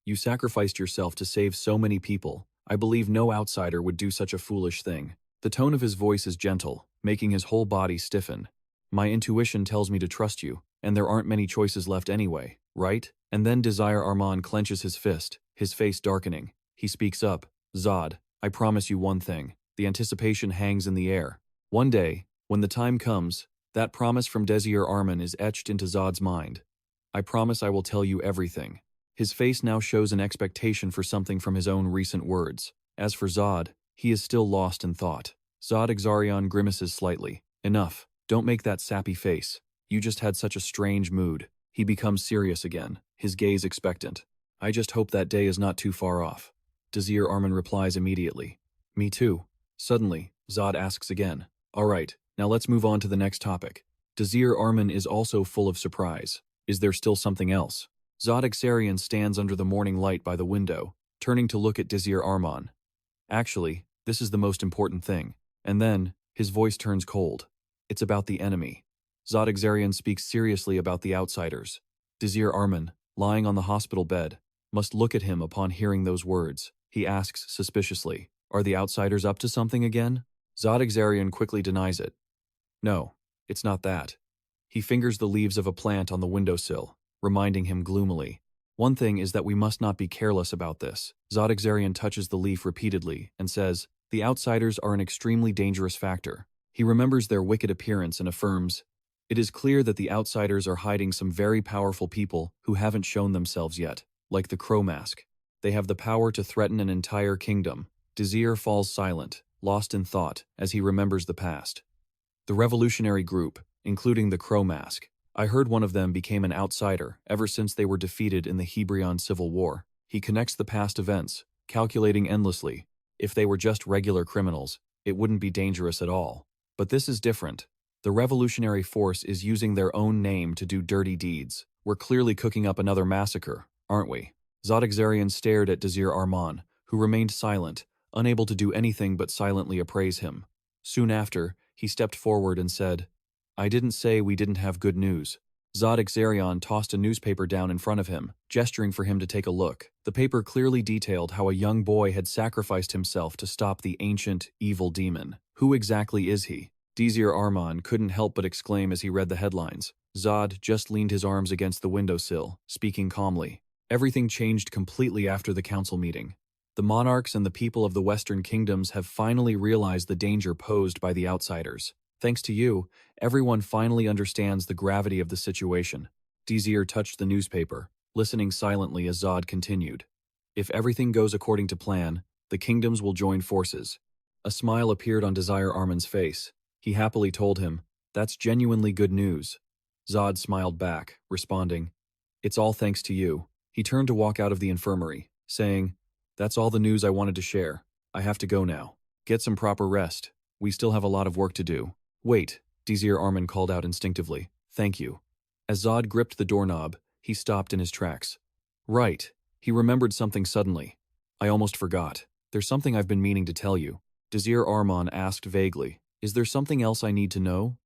You sacrificed yourself to save so many people. I believe no outsider would do such a foolish thing. The tone of his voice is gentle, making his whole body stiffen. My intuition tells me to trust you, and there aren't many choices left anyway, right? And then Desir Arman clenches his fist, his face darkening. He speaks up. Zod, I promise you one thing. The anticipation hangs in the air. One day, when the time comes, that promise from Desir Arman is etched into Zod's mind. I promise I will tell you everything. His face now shows an expectation for something from his own recent words. As for Zod, he is still lost in thought. Zod Exarion grimaces slightly. Enough. Don't make that sappy face. You just had such a strange mood. He becomes serious again, his gaze expectant. I just hope that day is not too far off. Desir Arman replies immediately. Me too. Suddenly, Zod asks again. All right, now let's move on to the next topic. Desir Arman is also full of surprise. Is there still something else? Zod Exarion stands under the morning light by the window, turning to look at Desir Arman. Actually, this is the most important thing. And then, his voice turns cold. It's about the enemy. Zod Exarion speaks seriously about the outsiders. Desir Arman, lying on the hospital bed, must look at him upon hearing those words. He asks suspiciously, are the outsiders up to something again? Zod Exarion quickly denies it. No, it's not that. He fingers the leaves of a plant on the windowsill, reminding him gloomily. One thing is that we must not be careless about this. Zod Exarion touches the leaf repeatedly and says, the outsiders are an extremely dangerous factor. He remembers their wicked appearance and affirms, it is clear that the outsiders are hiding some very powerful people who haven't shown themselves yet, like the Crow Mask. They have the power to threaten an entire kingdom. Desir falls silent, lost in thought, as he remembers the past. The revolutionary group, including the Crow Mask. I heard one of them became an outsider ever since they were defeated in the Hebrion Civil War. He connects the past events, calculating endlessly. If they were just regular criminals, it wouldn't be dangerous at all. But this is different. The revolutionary force is using their own name to do dirty deeds. We're clearly cooking up another massacre, aren't we? Zod Exarion stared at Desir Arman, who remained silent, unable to do anything but silently appraise him. Soon after, he stepped forward and said, I didn't say we didn't have good news. Zod Exarion tossed a newspaper down in front of him, gesturing for him to take a look. The paper clearly detailed how a young boy had sacrificed himself to stop the ancient, evil demon. Who exactly is he? Desir Arman couldn't help but exclaim as he read the headlines. Zod just leaned his arms against the windowsill, speaking calmly. Everything changed completely after the council meeting. The monarchs and the people of the Western kingdoms have finally realized the danger posed by the outsiders. Thanks to you, everyone finally understands the gravity of the situation. Desir touched the newspaper, listening silently as Zod continued. If everything goes according to plan, the kingdoms will join forces. A smile appeared on Desir Arman's face. He happily told him, that's genuinely good news. Zod smiled back, responding, it's all thanks to you. He turned to walk out of the infirmary, saying, that's all the news I wanted to share. I have to go now. Get some proper rest. We still have a lot of work to do. Wait, Desir Arman called out instinctively. Thank you. As Zod gripped the doorknob, he stopped in his tracks. Right. He remembered something suddenly. I almost forgot. There's something I've been meaning to tell you. Desir Arman asked vaguely. Is there something else I need to know?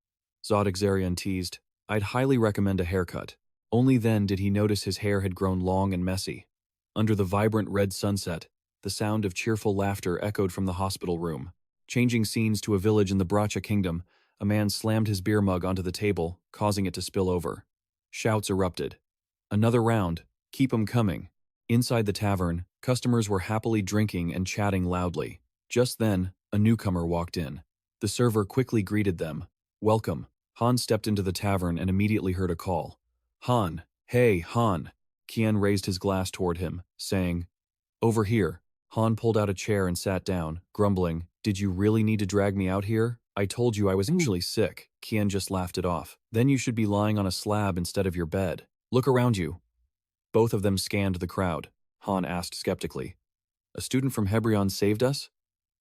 Zod Exarion teased. I'd highly recommend a haircut. Only then did he notice his hair had grown long and messy. Under the vibrant red sunset, the sound of cheerful laughter echoed from the hospital room. Changing scenes to a village in the Bracha kingdom, a man slammed his beer mug onto the table, causing it to spill over. Shouts erupted. Another round. Keep 'em coming. Inside the tavern, customers were happily drinking and chatting loudly. Just then, a newcomer walked in. The server quickly greeted them. Welcome. Han stepped into the tavern and immediately heard a call. Han. Hey, Han. Kian raised his glass toward him, saying, over here. Han pulled out a chair and sat down, grumbling, did you really need to drag me out here? I told you I was actually sick. Kian just laughed it off. Then you should be lying on a slab instead of your bed. Look around you. Both of them scanned the crowd. Han asked skeptically. A student from Hebrion saved us?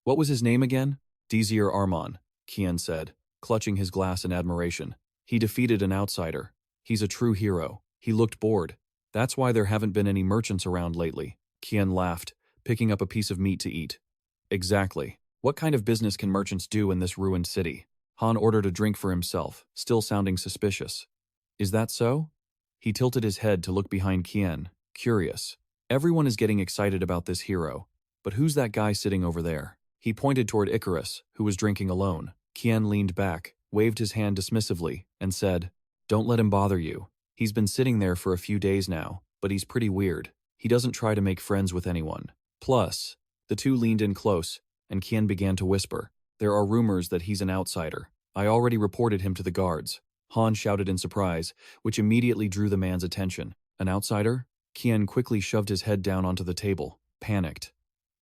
What was his name again? Desir Arman, Kian said, clutching his glass in admiration. He defeated an outsider. He's a true hero. He looked bored. That's why there haven't been any merchants around lately. Kian laughed, picking up a piece of meat to eat. Exactly. What kind of business can merchants do in this ruined city? Han ordered a drink for himself, still sounding suspicious. Is that so? He tilted his head to look behind Kian, curious. Everyone is getting excited about this hero, but who's that guy sitting over there? He pointed toward Icarus, who was drinking alone. Kian leaned back, waved his hand dismissively, and said, don't let him bother you. He's been sitting there for a few days now, but he's pretty weird. He doesn't try to make friends with anyone. Plus, the two leaned in close, and Kian began to whisper, there are rumors that he's an outsider. I already reported him to the guards. Han shouted in surprise, which immediately drew the man's attention. An outsider? Kian quickly shoved his head down onto the table, panicked.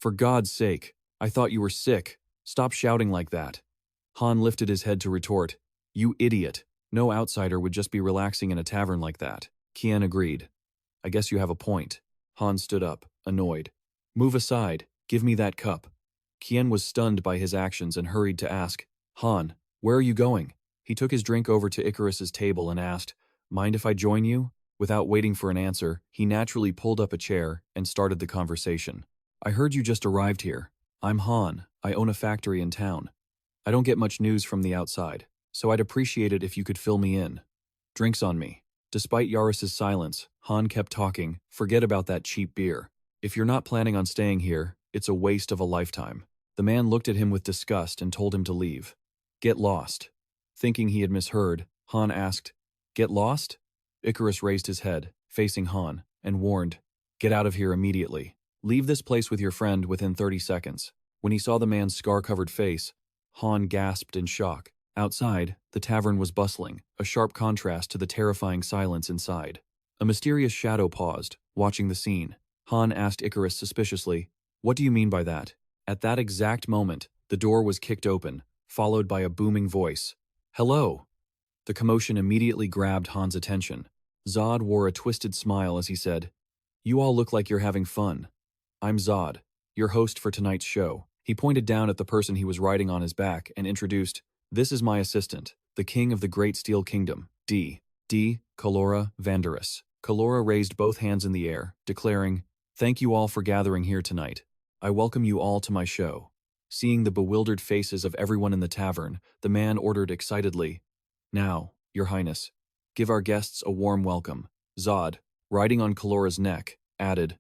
For God's sake, I thought you were sick. Stop shouting like that. Han lifted his head to retort, "You idiot. No outsider would just be relaxing in a tavern like that." Kian agreed. "I guess you have a point." Han stood up, annoyed. "Move aside. Give me that cup." Kian was stunned by his actions and hurried to ask, "Han, where are you going?" He took his drink over to Icarus's table and asked, "Mind if I join you?" Without waiting for an answer, he naturally pulled up a chair and started the conversation. "I heard you just arrived here. I'm Han. I own a factory in town. I don't get much news from the outside, so I'd appreciate it if you could fill me in. Drinks on me." Despite Yaris's silence, Han kept talking, "Forget about that cheap beer. If you're not planning on staying here, it's a waste of a lifetime." The man looked at him with disgust and told him to leave. "Get lost." Thinking he had misheard, Han asked, "Get lost?" Icarus raised his head, facing Han, and warned, "Get out of here immediately. Leave this place with your friend within 30 seconds. When he saw the man's scar-covered face, Han gasped in shock. Outside, the tavern was bustling, a sharp contrast to the terrifying silence inside. A mysterious shadow paused, watching the scene. Han asked Icarus suspiciously, "What do you mean by that?" At that exact moment, the door was kicked open, followed by a booming voice. "Hello!" The commotion immediately grabbed Han's attention. Zod wore a twisted smile as he said, "You all look like you're having fun. I'm Zod, your host for tonight's show." He pointed down at the person he was riding on his back and introduced, "This is my assistant, the king of the Great Steel Kingdom, D. Kalora Vanderus." Kalora raised both hands in the air, declaring, "Thank you all for gathering here tonight. I welcome you all to my show." Seeing the bewildered faces of everyone in the tavern, the man ordered excitedly, "Now, your highness, give our guests a warm welcome." Zod, riding on Kalora's neck, added,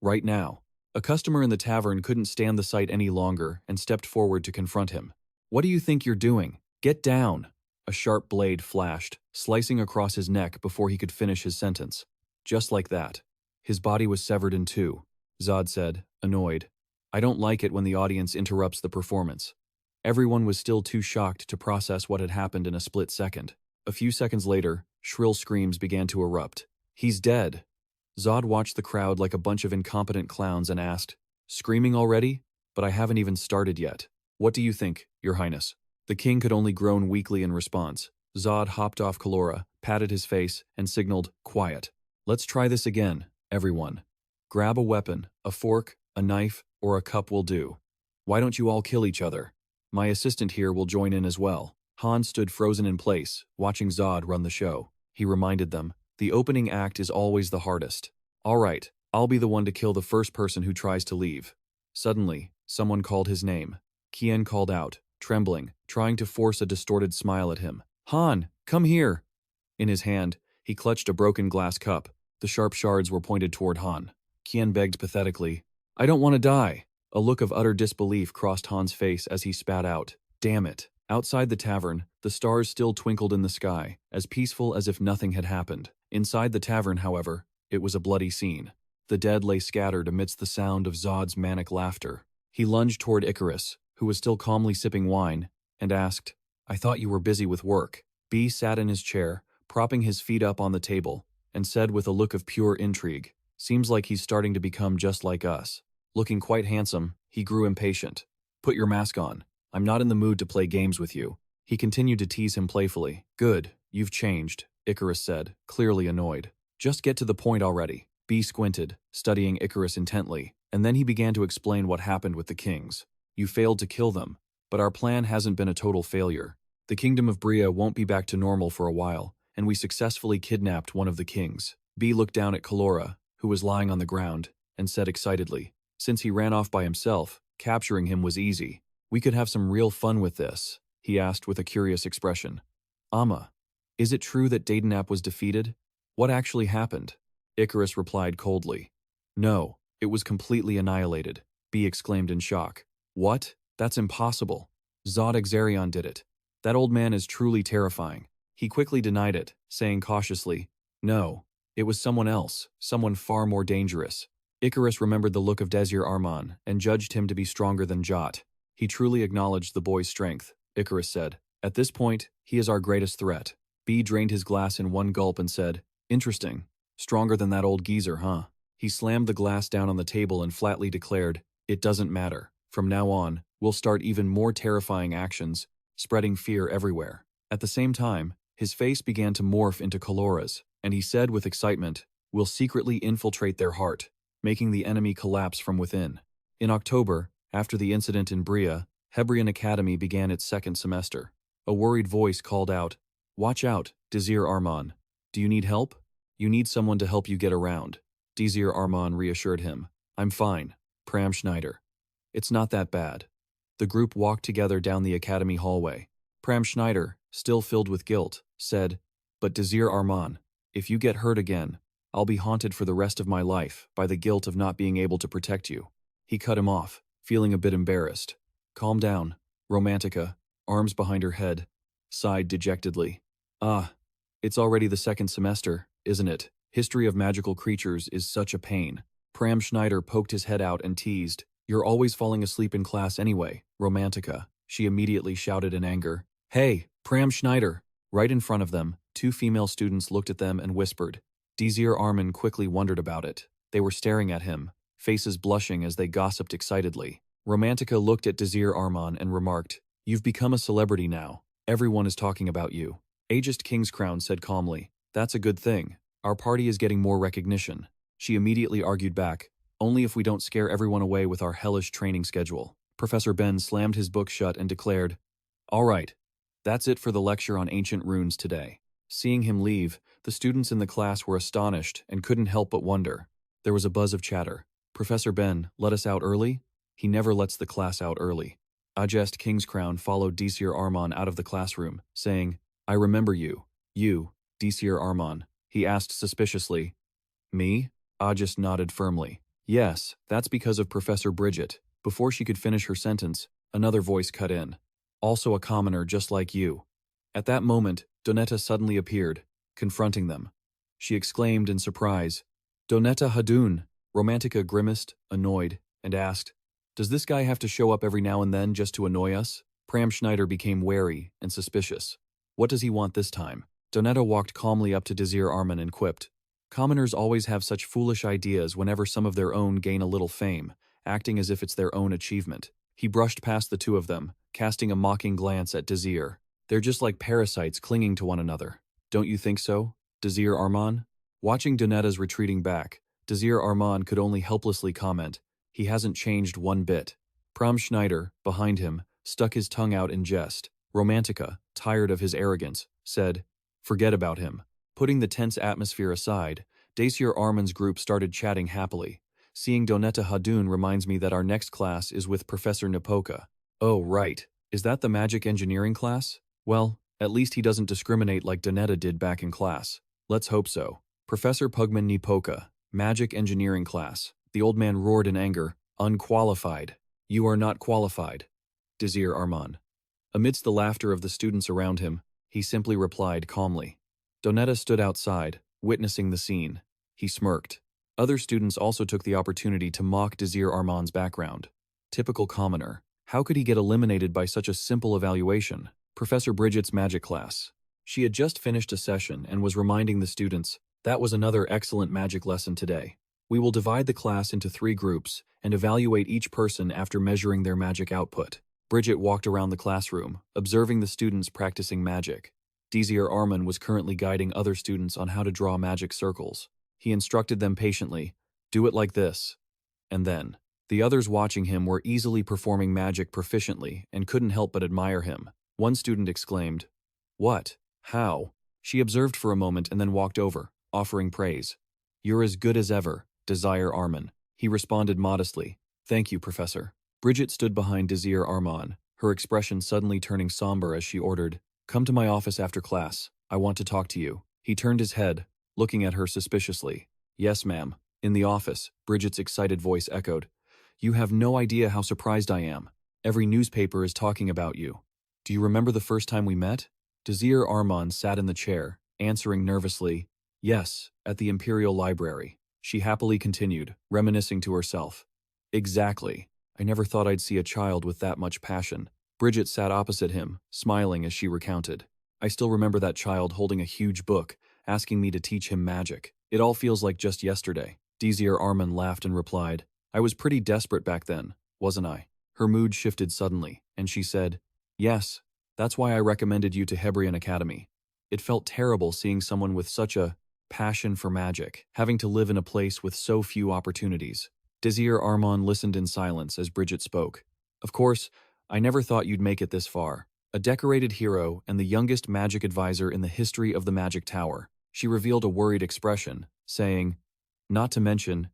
"Right now." A customer in the tavern couldn't stand the sight any longer and stepped forward to confront him. "What do you think you're doing? Get down!" A sharp blade flashed, slicing across his neck before he could finish his sentence. Just like that. His body was severed in two. Zod said, annoyed, "I don't like it when the audience interrupts the performance." Everyone was still too shocked to process what had happened in a split second. A few seconds later, shrill screams began to erupt. "He's dead!" Zod watched the crowd like a bunch of incompetent clowns and asked, "Screaming already? But I haven't even started yet. What do you think, your highness?" The king could only groan weakly in response. Zod hopped off Kalora, patted his face, and signaled, "Quiet. Let's try this again, everyone. Grab a weapon, a fork, a knife, or a cup will do. Why don't you all kill each other? My assistant here will join in as well." Han stood frozen in place, watching Zod run the show. He reminded them, "The opening act is always the hardest. All right, I'll be the one to kill the first person who tries to leave." Suddenly, someone called his name. Kian called out, trembling, trying to force a distorted smile at him. "Han, come here!" In his hand, he clutched a broken glass cup. The sharp shards were pointed toward Han. Kian begged pathetically, "I don't want to die." A look of utter disbelief crossed Han's face as he spat out, "Damn it." Outside the tavern, the stars still twinkled in the sky, as peaceful as if nothing had happened. Inside the tavern, however, it was a bloody scene. The dead lay scattered amidst the sound of Zod's manic laughter. He lunged toward Icarus, who was still calmly sipping wine, and asked, "I thought you were busy with work." B sat in his chair, propping his feet up on the table, and said with a look of pure intrigue, "Seems like he's starting to become just like us." Looking quite handsome, he grew impatient. "Put your mask on. I'm not in the mood to play games with you." He continued to tease him playfully. "Good, you've changed," Icarus said, clearly annoyed. "Just get to the point already." B squinted, studying Icarus intently, and then he began to explain what happened with the kings. "You failed to kill them, but our plan hasn't been a total failure. The kingdom of Bria won't be back to normal for a while, and we successfully kidnapped one of the kings." B looked down at Kalora, who was lying on the ground, and said excitedly, "Since he ran off by himself, capturing him was easy. We could have some real fun with this," he asked with a curious expression. "Amma, is it true that Dadenap was defeated? What actually happened?" Icarus replied coldly. "No, it was completely annihilated," B exclaimed in shock. "What? That's impossible. Zod Exarion did it. That old man is truly terrifying." He quickly denied it, saying cautiously, "No, it was someone else, someone far more dangerous." Icarus remembered the look of Desir Arman and judged him to be stronger than Jot. He truly acknowledged the boy's strength, Icarus said. "At this point, he is our greatest threat." B drained his glass in one gulp and said, "Interesting. Stronger than that old geezer, huh?" He slammed the glass down on the table and flatly declared, "It doesn't matter. From now on, we'll start even more terrifying actions. spreading fear everywhere. At the same time, his face began to morph into Calora's, and he said with excitement, "We'll secretly infiltrate their heart, making the enemy collapse from within." In October, after the incident in Bria, Hebrion Academy began its second semester. A worried voice called out, "Watch out, Desir Arman. Do you need help? You need someone to help you get around." Desir Arman reassured him, "I'm fine, Pram Schneider. It's not that bad." The group walked together down the academy hallway. Pram Schneider, still filled with guilt, said, "But Desir Arman, if you get hurt again, I'll be haunted for the rest of my life by the guilt of not being able to protect you." He cut him off, feeling a bit embarrassed. "Calm down." Romantica, arms behind her head, sighed dejectedly. "Ah, it's already the second semester, isn't it? History of magical creatures is such a pain." Pram Schneider poked his head out and teased, "You're always falling asleep in class anyway, Romantica." She immediately shouted in anger, "Hey, Pram Schneider!" Right in front of them, two female students looked at them and whispered. Desir Arman quickly wondered about it. They were staring at him, faces blushing as they gossiped excitedly. Romantica looked at Desir Arman and remarked, "You've become a celebrity now. Everyone is talking about you." Ajest Kingscrown said calmly, "That's a good thing. Our party is getting more recognition." She immediately argued back, "Only if we don't scare everyone away with our hellish training schedule." Professor Ben slammed his book shut and declared, "All right, that's it for the lecture on ancient runes today." Seeing him leave, the students in the class were astonished and couldn't help but wonder. There was a buzz of chatter. "Professor Ben, let us out early?" He never lets the class out early. Ajest Kingscrown followed Desir Arman out of the classroom, saying, "I remember you. You, Desir Arman." He asked suspiciously, "Me?" Ajest nodded firmly. "Yes, that's because of Professor Bridget." Before she could finish her sentence, another voice cut in. "Also a commoner just like you." At that moment, Donetta suddenly appeared, confronting them. She exclaimed in surprise, "Donetta Hadun!" Romantica grimaced, annoyed, and asked, "Does this guy have to show up every now and then just to annoy us?" Pram Schneider became wary and suspicious. What does he want this time? Donetta walked calmly up to Desir Arman and quipped, "Commoners always have such foolish ideas whenever some of their own gain a little fame, acting as if it's their own achievement." He brushed past the two of them, casting a mocking glance at Desir. "They're just like parasites clinging to one another. Don't you think so, Desir Arman?" Watching Donetta's retreating back, Desir Arman could only helplessly comment, "He hasn't changed one bit." Pram Schneider, behind him, stuck his tongue out in jest. Romantica, tired of his arrogance, said, "Forget about him." Putting the tense atmosphere aside, Desir Arman's group started chatting happily. "Seeing Donetta Hadun reminds me that our next class is with Professor Napoca." "Oh, right. Is that the magic engineering class?" "Well, at least he doesn't discriminate like Donetta did back in class." "Let's hope so." "Professor Pugman Nipoca, magic engineering class." The old man roared in anger, "Unqualified. You are not qualified, Desir Arman." Amidst the laughter of the students around him, he simply replied calmly. Donetta stood outside, witnessing the scene. He smirked. Other students also took the opportunity to mock Desir Arman's background. Typical commoner. How could he get eliminated by such a simple evaluation? Professor Bridget's magic class. She had just finished a session and was reminding the students, "That was another excellent magic lesson today. We will divide the class into 3 groups and evaluate each person after measuring their magic output." Bridget walked around the classroom, observing the students practicing magic. Desir Arman was currently guiding other students on how to draw magic circles. He instructed them patiently, "Do it like this." And then, the others watching him were easily performing magic proficiently and couldn't help but admire him. One student exclaimed, "What? How?" She observed for a moment and then walked over, offering praise. "You're as good as ever, Desir Arman." He responded modestly, "Thank you, Professor." Bridget stood behind Desir Arman, her expression suddenly turning somber as she ordered, "Come to my office after class. I want to talk to you." He turned his head, looking at her suspiciously. "Yes, ma'am." In the office, Bridget's excited voice echoed, "You have no idea how surprised I am. Every newspaper is talking about you. Do you remember the first time we met?" Desir Arman sat in the chair, answering nervously, "Yes, at the Imperial Library." She happily continued, reminiscing to herself, "Exactly. I never thought I'd see a child with that much passion." Bridget sat opposite him, smiling as she recounted, "I still remember that child holding a huge book, asking me to teach him magic. It all feels like just yesterday." Desir Arman laughed and replied, "I was pretty desperate back then, wasn't I?" Her mood shifted suddenly, and she said, "Yes, That's why I recommended you to Hebrion Academy. It felt terrible seeing someone with such a passion for magic, having to live in a place with so few opportunities. Desir Arman listened in silence as Bridget spoke. Of course, I never thought you'd make it this far. A decorated hero and the youngest magic advisor in the history of the Magic Tower. She revealed a worried expression, saying, "Not to mention,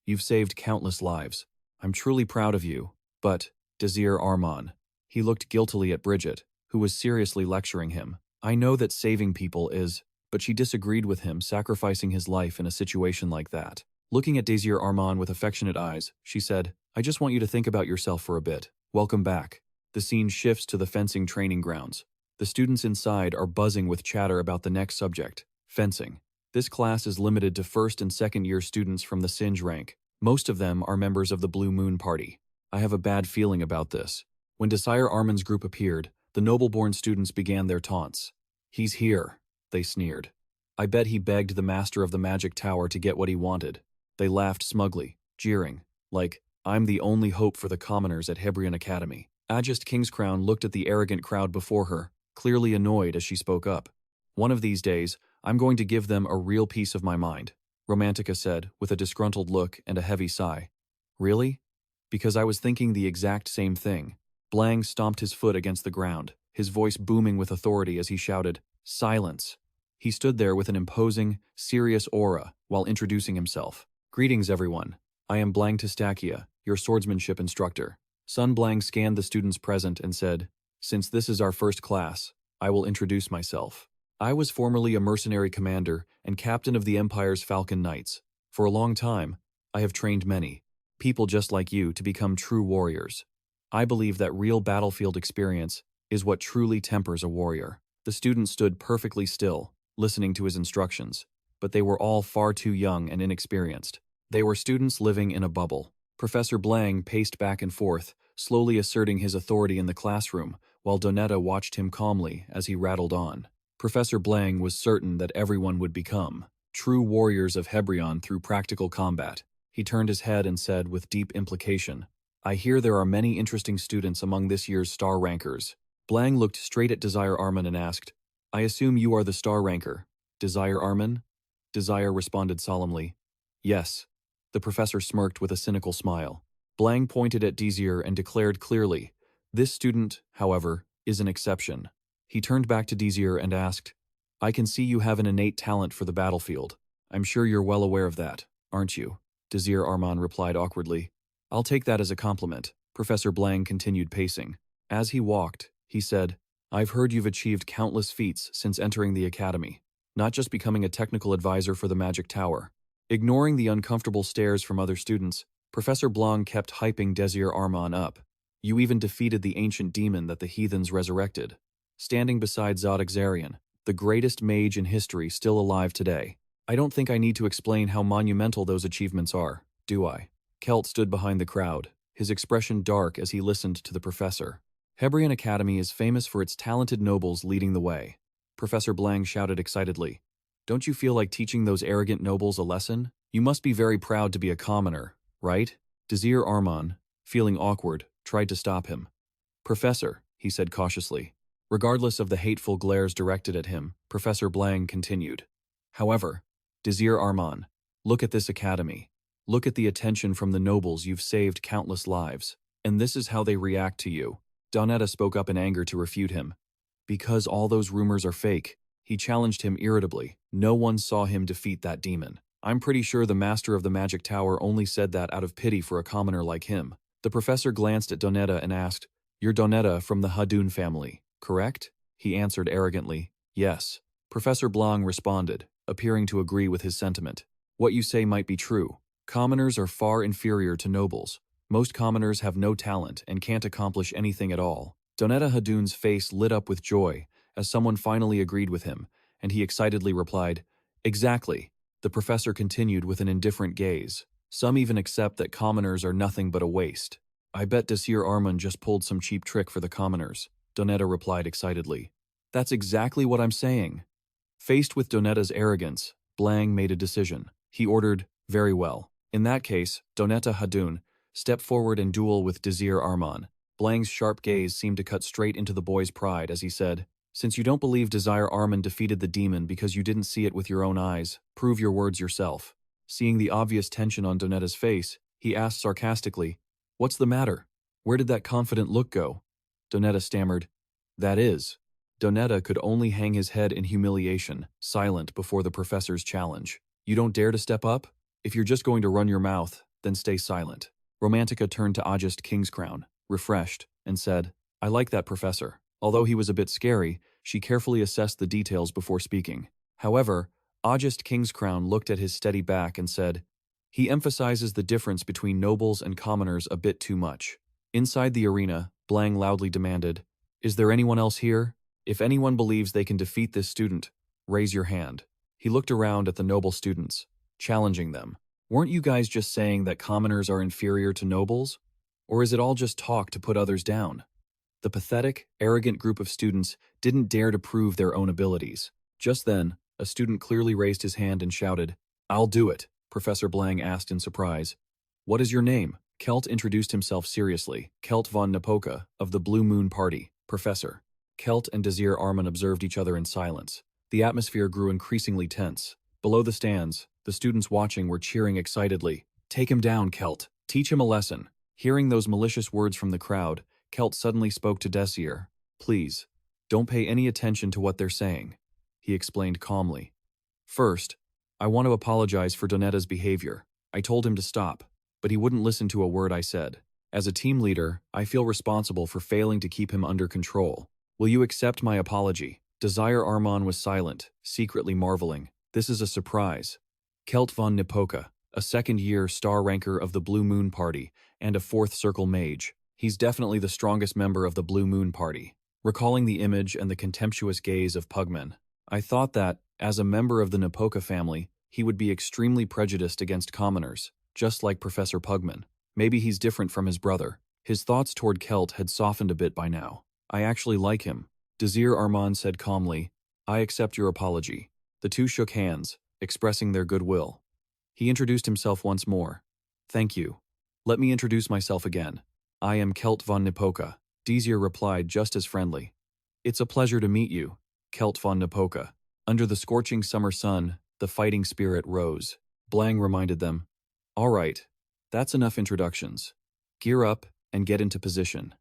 you've saved countless lives. I'm truly proud of you, but, Desir Arman." He looked guiltily at Bridget, who was seriously lecturing him. "I know that saving people is," but she disagreed with him sacrificing his life in a situation like that. Looking at Desir Arman with affectionate eyes, she said, "I just want you to think about yourself for a bit. Welcome back." The scene shifts to the fencing training grounds. The students inside are buzzing with chatter about the next subject, fencing. This class is limited to first and second year students from the Singe rank. Most of them are members of the Blue Moon Party. I have a bad feeling about this. When Desir Arman's group appeared, the noble-born students began their taunts. "He's here," they sneered. "I bet he begged the master of the Magic Tower to get what he wanted." They laughed smugly, jeering, like, "I'm the only hope for the commoners at Hebrion Academy." Ajest Kingscrown looked at the arrogant crowd before her, clearly annoyed as she spoke up. "One of these days, I'm going to give them a real piece of my mind," Romantica said, with a disgruntled look and a heavy sigh. "Really? Because I was thinking the exact same thing." Blang stomped his foot against the ground, his voice booming with authority as he shouted, "Silence!" He stood there with an imposing, serious aura while introducing himself. "Greetings, everyone. I am Blang Tistakia, your swordsmanship instructor." Sun Blang scanned the students present and said, "Since this is our first class, I will introduce myself. I was formerly a mercenary commander and captain of the Empire's Falcon Knights. For a long time, I have trained many people just like you to become true warriors. I believe that real battlefield experience is what truly tempers a warrior." The students stood perfectly still, listening to his instructions, but they were all far too young and inexperienced. They were students living in a bubble. Professor Blang paced back and forth, slowly asserting his authority in the classroom, while Donetta watched him calmly as he rattled on. Professor Blang was certain that everyone would become true warriors of Hebrion through practical combat. He turned his head and said with deep implication, "I hear there are many interesting students among this year's star rankers." Blang looked straight at Desir Arman and asked, "I assume you are the star ranker, Desir Arman?" Desir responded solemnly, "Yes." The professor smirked with a cynical smile. Blang pointed at Desir and declared clearly, "This student, however, is an exception." He turned back to Desir and asked, "I can see you have an innate talent for the battlefield. I'm sure you're well aware of that, aren't you?" Desir Arman replied awkwardly. "I'll take that as a compliment." Professor Blang continued pacing. As he walked, he said, "I've heard you've achieved countless feats since entering the academy, not just becoming a technical advisor for the Magic Tower." Ignoring the uncomfortable stares from other students, Professor Blang kept hyping Desir Arman up. "You even defeated the ancient demon that the heathens resurrected, standing beside Zod-Xarian, the greatest mage in history still alive today. I don't think I need to explain how monumental those achievements are, do I?" Kelt stood behind the crowd, his expression dark as he listened to the professor. "Hebrion Academy is famous for its talented nobles leading the way." Professor Blang shouted excitedly. "Don't you feel like teaching those arrogant nobles a lesson? You must be very proud to be a commoner, right?" Desir Arman, feeling awkward, tried to stop him. "Professor," he said cautiously. Regardless of the hateful glares directed at him, Professor Blang continued. "However, Desir Arman, look at this academy. Look at the attention from the nobles. You've saved countless lives. And this is how they react to you." Donetta spoke up in anger to refute him. "Because all those rumors are fake." He challenged him irritably. "No one saw him defeat that demon. I'm pretty sure the master of the Magic Tower only said that out of pity for a commoner like him." The professor glanced at Donetta and asked, "You're Donetta from the Hadun family, correct?" He answered arrogantly, "Yes." Professor Blang responded, appearing to agree with his sentiment. "What you say might be true. Commoners are far inferior to nobles. Most commoners have no talent and can't accomplish anything at all." Donetta Hadun's face lit up with joy as someone finally agreed with him, and he excitedly replied, "Exactly." The professor continued with an indifferent gaze. "Some even accept that commoners are nothing but a waste." "I bet Desir Arman just pulled some cheap trick for the commoners," Donetta replied excitedly. "That's exactly what I'm saying." Faced with Donetta's arrogance, Blang made a decision. He ordered, "Very well. In that case, Donetta Hadun, step forward and duel with Desir Arman." Blang's sharp gaze seemed to cut straight into the boy's pride as he said, "Since you don't believe Desir Arman defeated the demon because you didn't see it with your own eyes, prove your words yourself." Seeing the obvious tension on Donetta's face, he asked sarcastically, "What's the matter? Where did that confident look go?" Donetta stammered, "That is." Donetta could only hang his head in humiliation, silent before the professor's challenge. "You don't dare to step up? If you're just going to run your mouth, then stay silent." Romantica turned to Ajest Kingscrown, refreshed, and said, "I like that professor." Although he was a bit scary, she carefully assessed the details before speaking. However, Ajest Kingscrown looked at his steady back and said, "He emphasizes the difference between nobles and commoners a bit too much." Inside the arena, Blang loudly demanded, "Is there anyone else here? If anyone believes they can defeat this student, raise your hand." He looked around at the noble students, challenging them. "Weren't you guys just saying that commoners are inferior to nobles? Or is it all just talk to put others down?" The pathetic, arrogant group of students didn't dare to prove their own abilities. Just then, a student clearly raised his hand and shouted, "I'll do it," Professor Blang asked in surprise. "What is your name?" Kelt introduced himself seriously, Kelt von Napoca, of the Blue Moon Party. "Professor." Kelt and Desir Arman observed each other in silence. The atmosphere grew increasingly tense. Below the stands, the students watching were cheering excitedly. "Take him down, Kelt. Teach him a lesson." Hearing those malicious words from the crowd, Kelt suddenly spoke to Desir. "Please, don't pay any attention to what they're saying," he explained calmly. "First, I want to apologize for Donetta's behavior. I told him to stop, but he wouldn't listen to a word I said. As a team leader, I feel responsible for failing to keep him under control. Will you accept my apology?" Desir Arman was silent, secretly marveling. This is a surprise. Kelt von Napoca, a second-year star ranker of the Blue Moon Party and a fourth circle mage. He's definitely the strongest member of the Blue Moon Party. Recalling the image and the contemptuous gaze of Pugman, I thought that, as a member of the Napoca family, he would be extremely prejudiced against commoners, just like Professor Pugman. Maybe he's different from his brother. His thoughts toward Kelt had softened a bit by now. "I actually like him," Desir Arman said calmly. "I accept your apology." The two shook hands, expressing their goodwill. He introduced himself once more. "Thank you. Let me introduce myself again. I am Kelt von Napoca." Desir replied just as friendly. "It's a pleasure to meet you, Kelt von Napoca." Under the scorching summer sun, the fighting spirit rose. Blang reminded them, "All right, that's enough introductions. Gear up and get into position."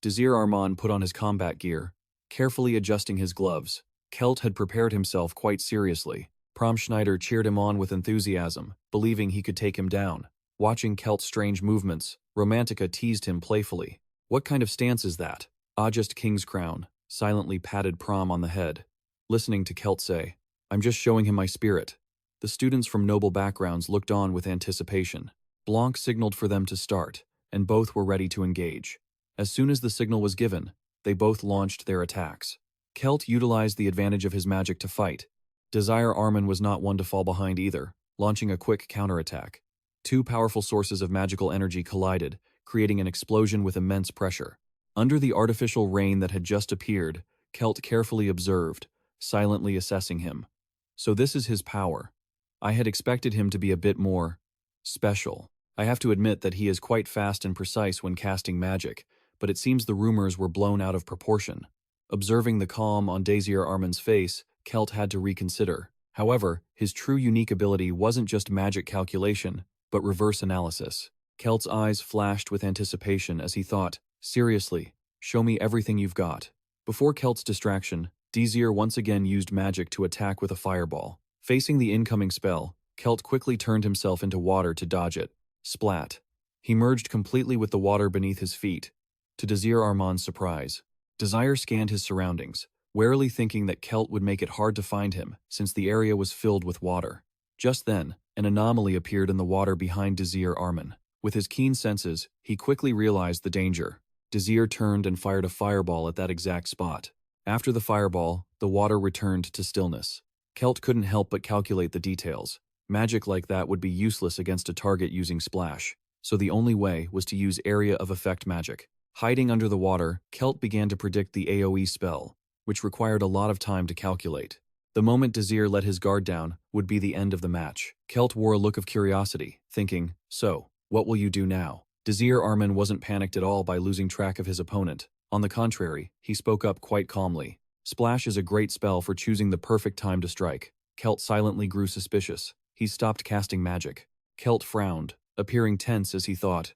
Desir Arman put on his combat gear, carefully adjusting his gloves. Kelt had prepared himself quite seriously. Prom Schneider cheered him on with enthusiasm, believing he could take him down. Watching Kelt's strange movements, Romantica teased him playfully. "What kind of stance is that?" Ajest Kingscrown silently patted Prom on the head, listening to Kelt say, "I'm just showing him my spirit." The students from noble backgrounds looked on with anticipation. Blanc signaled for them to start, and both were ready to engage. As soon as the signal was given, they both launched their attacks. Kelt utilized the advantage of his magic to fight. Desir Arman was not one to fall behind either, launching a quick counterattack. Two powerful sources of magical energy collided, creating an explosion with immense pressure. Under the artificial rain that had just appeared, Kelt carefully observed, silently assessing him. So this is his power. I had expected him to be a bit more special. I have to admit that he is quite fast and precise when casting magic, but it seems the rumors were blown out of proportion. Observing the calm on Desir Arman's face, Kelt had to reconsider. However, his true unique ability wasn't just magic calculation, but reverse analysis. Kelt's eyes flashed with anticipation as he thought, "Seriously, show me everything you've got." Before Kelt's distraction, Desir once again used magic to attack with a fireball. Facing the incoming spell, Kelt quickly turned himself into water to dodge it. Splat. He merged completely with the water beneath his feet. To Desir Arman's surprise, Desir scanned his surroundings, warily thinking that Kelt would make it hard to find him since the area was filled with water. Just then, an anomaly appeared in the water behind Desir Arman. With his keen senses, he quickly realized the danger. Desir turned and fired a fireball at that exact spot. After the fireball, the water returned to stillness. Kelt couldn't help but calculate the details. Magic like that would be useless against a target using splash, so the only way was to use area of effect magic. Hiding under the water, Kelt began to predict the AoE spell, which required a lot of time to calculate. The moment Desir let his guard down would be the end of the match. Kelt wore a look of curiosity, thinking, "So, what will you do now?" Desir Arman wasn't panicked at all by losing track of his opponent. On the contrary, he spoke up quite calmly. Splash is a great spell for choosing the perfect time to strike. Kelt silently grew suspicious. He stopped casting magic. Kelt frowned, appearing tense as he thought.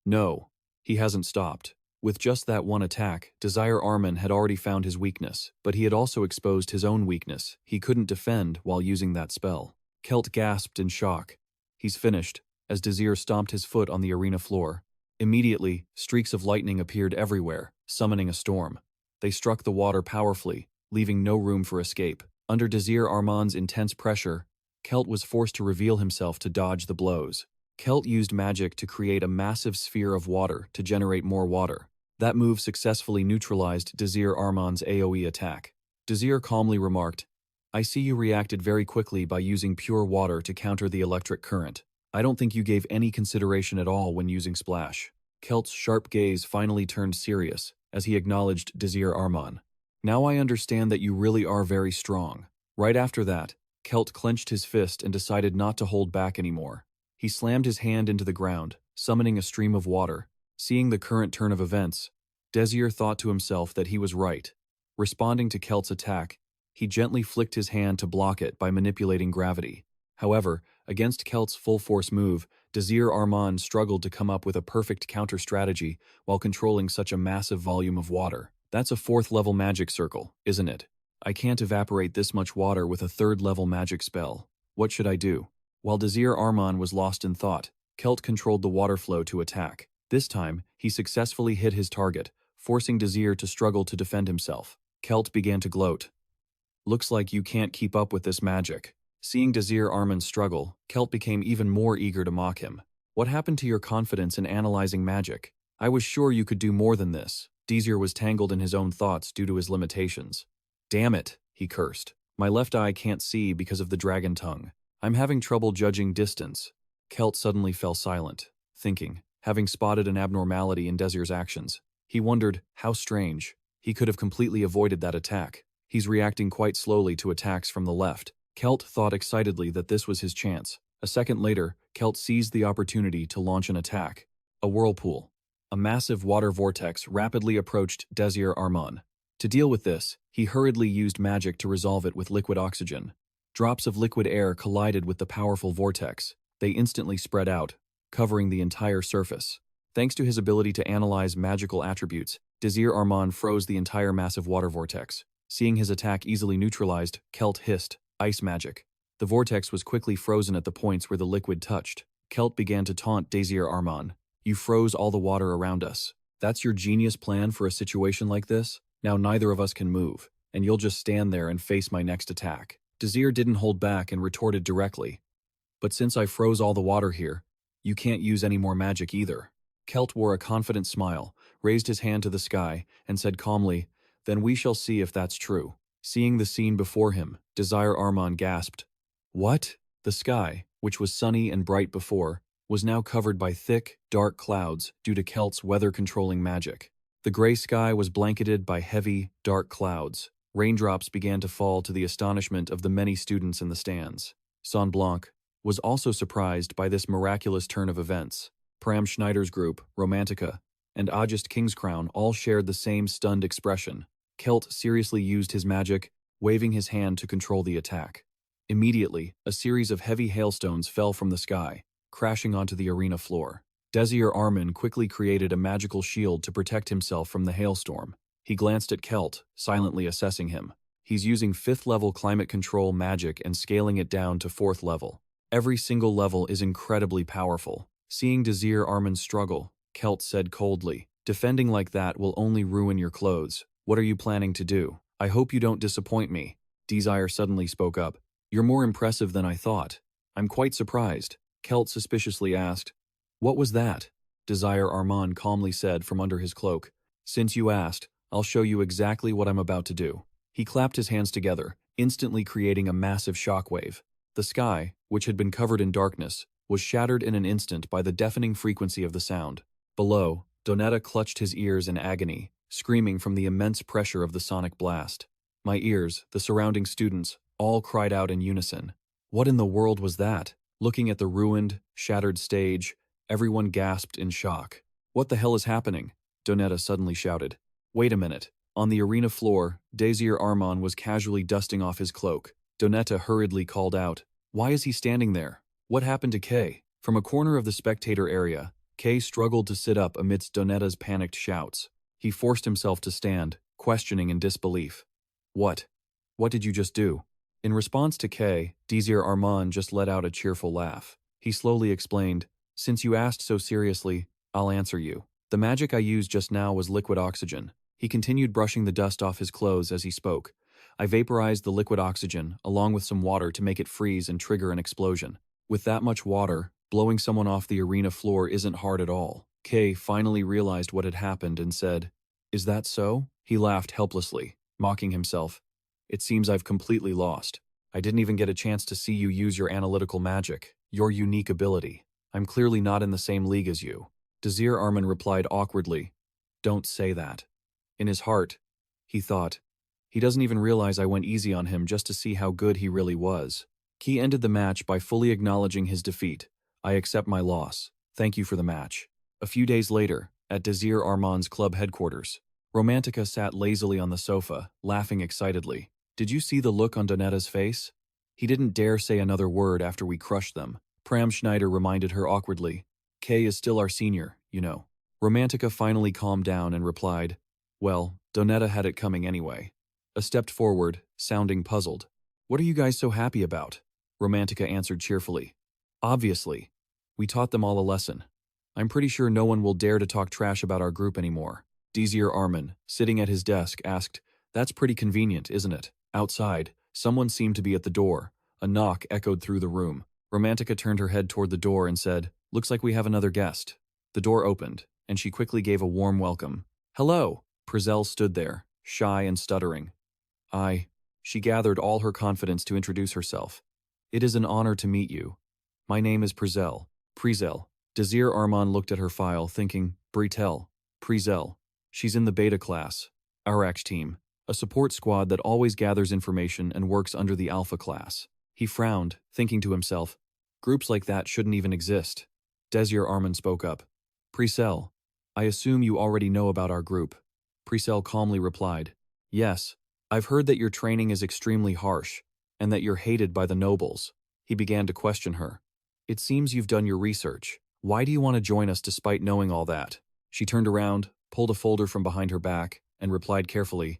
No, he hasn't stopped. With just that one attack, Desir Arman had already found his weakness, but he had also exposed his own weakness. He couldn't defend while using that spell. Kelt gasped in shock. He's finished, as Desir stomped his foot on the arena floor. Immediately, streaks of lightning appeared everywhere, summoning a storm. They struck the water powerfully, leaving no room for escape. Under Desir Arman's intense pressure, Kelt was forced to reveal himself to dodge the blows. Kelt used magic to create a massive sphere of water to generate more water. That move successfully neutralized Desir Arman's AoE attack. Desir calmly remarked, "I see you reacted very quickly by using pure water to counter the electric current. I don't think you gave any consideration at all when using Splash." Kelt's sharp gaze finally turned serious as he acknowledged Desir Arman. "Now I understand that you really are very strong." Right after that, Kelt clenched his fist and decided not to hold back anymore. He slammed his hand into the ground, summoning a stream of water. Seeing the current turn of events, Desir thought to himself that he was right. Responding to Kelt's attack, he gently flicked his hand to block it by manipulating gravity. However, against Kelt's full-force move, Desir Arman struggled to come up with a perfect counter-strategy while controlling such a massive volume of water. That's a 4th-level magic circle, isn't it? I can't evaporate this much water with a 3rd-level magic spell. What should I do? While Desir Arman was lost in thought, Kelt controlled the water flow to attack. This time, he successfully hit his target, forcing Desir to struggle to defend himself. Kelt began to gloat. "Looks like you can't keep up with this magic." Seeing Desir Arman struggle, Kelt became even more eager to mock him. "What happened to your confidence in analyzing magic? I was sure you could do more than this." Desir was tangled in his own thoughts due to his limitations. "Damn it," he cursed. "My left eye can't see because of the dragon tongue. I'm having trouble judging distance." Kelt suddenly fell silent, thinking, having spotted an abnormality in Desir's actions. He wondered, how strange. He could have completely avoided that attack. He's reacting quite slowly to attacks from the left. Kelt thought excitedly that this was his chance. A second later, Kelt seized the opportunity to launch an attack. A whirlpool. A massive water vortex rapidly approached Desir Arman. To deal with this, he hurriedly used magic to resolve it with liquid oxygen. Drops of liquid air collided with the powerful vortex. They instantly spread out, covering the entire surface. Thanks to his ability to analyze magical attributes, Desir Arman froze the entire massive water vortex. Seeing his attack easily neutralized, Kelt hissed, "Ice magic." The vortex was quickly frozen at the points where the liquid touched. Kelt began to taunt Desir Arman. "You froze all the water around us. That's your genius plan for a situation like this? Now neither of us can move, and you'll just stand there and face my next attack." Desir didn't hold back and retorted directly. "But since I froze all the water here, you can't use any more magic either." Kelt wore a confident smile, raised his hand to the sky, and said calmly, "Then we shall see if that's true." Seeing the scene before him, Desir Arman gasped. What? The sky, which was sunny and bright before, was now covered by thick, dark clouds due to Kelt's weather-controlling magic. The gray sky was blanketed by heavy, dark clouds. Raindrops began to fall to the astonishment of the many students in the stands. Saint Blanc was also surprised by this miraculous turn of events. Pram Schneider's group, Romantica, and Ajest Kingscrown all shared the same stunned expression. Kelt seriously used his magic, waving his hand to control the attack. Immediately, a series of heavy hailstones fell from the sky, crashing onto the arena floor. Desir Arman quickly created a magical shield to protect himself from the hailstorm. He glanced at Kelt, silently assessing him. He's using 5th level climate control magic and scaling it down to 4th level. Every single level is incredibly powerful. Seeing Desir Arman struggle, Kelt said coldly, "Defending like that will only ruin your clothes. What are you planning to do? I hope you don't disappoint me." Desir suddenly spoke up. "You're more impressive than I thought. I'm quite surprised." Kelt suspiciously asked, "What was that?" Desir Arman calmly said from under his cloak, "Since you asked, I'll show you exactly what I'm about to do." He clapped his hands together, instantly creating a massive shockwave. The sky, which had been covered in darkness, was shattered in an instant by the deafening frequency of the sound. Below, Donetta clutched his ears in agony, screaming from the immense pressure of the sonic blast. My ears, the surrounding students, all cried out in unison. What in the world was that? Looking at the ruined, shattered stage, Everyone gasped in shock. What the hell is happening? Donetta suddenly shouted. Wait a minute. On the arena floor, Desir Arman was casually dusting off his cloak. Donetta hurriedly called out, Why is he standing there? What happened to Kay? From a corner of the spectator area, Kay struggled to sit up amidst Donetta's panicked shouts. He forced himself to stand, questioning in disbelief. What? What did you just do? In response to Kay, Desir Arman just let out a cheerful laugh. He slowly explained, Since you asked so seriously, I'll answer you. The magic I used just now was liquid oxygen. He continued brushing the dust off his clothes as he spoke. I vaporized the liquid oxygen, along with some water to make it freeze and trigger an explosion. With that much water, blowing someone off the arena floor isn't hard at all. Kay finally realized what had happened and said, Is that so? He laughed helplessly, mocking himself. It seems I've completely lost. I didn't even get a chance to see you use your analytical magic, your unique ability. I'm clearly not in the same league as you. Desir Arman replied awkwardly, Don't say that. In his heart, he thought, he doesn't even realize I went easy on him just to see how good he really was. He ended the match by fully acknowledging his defeat. I accept my loss. Thank you for the match. A few days later, at Desir Arman's club headquarters, Romantica sat lazily on the sofa, laughing excitedly. Did you see the look on Donetta's face? He didn't dare say another word after we crushed them. Pram Schneider reminded her awkwardly. Kay is still our senior, you know. Romantica finally calmed down and replied, Well, Donetta had it coming anyway. Stepped forward, sounding puzzled. What are you guys so happy about? Romantica answered cheerfully. Obviously. We taught them all a lesson. I'm pretty sure no one will dare to talk trash about our group anymore. Desir Arman, sitting at his desk, asked, That's pretty convenient, isn't it? Outside, someone seemed to be at the door. A knock echoed through the room. Romantica turned her head toward the door and said, Looks like we have another guest. The door opened, and she quickly gave a warm welcome. Hello. Prizel stood there, shy and stuttering. She gathered all her confidence to introduce herself. It is an honor to meet you. My name is Prizel. Desir Arman looked at her file, thinking, Prizel. She's in the beta class, our X team, a support squad that always gathers information and works under the alpha class. He frowned, thinking to himself, groups like that shouldn't even exist. Desir Arman spoke up. Prizel, I assume you already know about our group. Prizel calmly replied, Yes. I've heard that your training is extremely harsh, and that you're hated by the nobles. He began to question her. It seems you've done your research. Why do you want to join us despite knowing all that? She turned around, pulled a folder from behind her back, and replied carefully,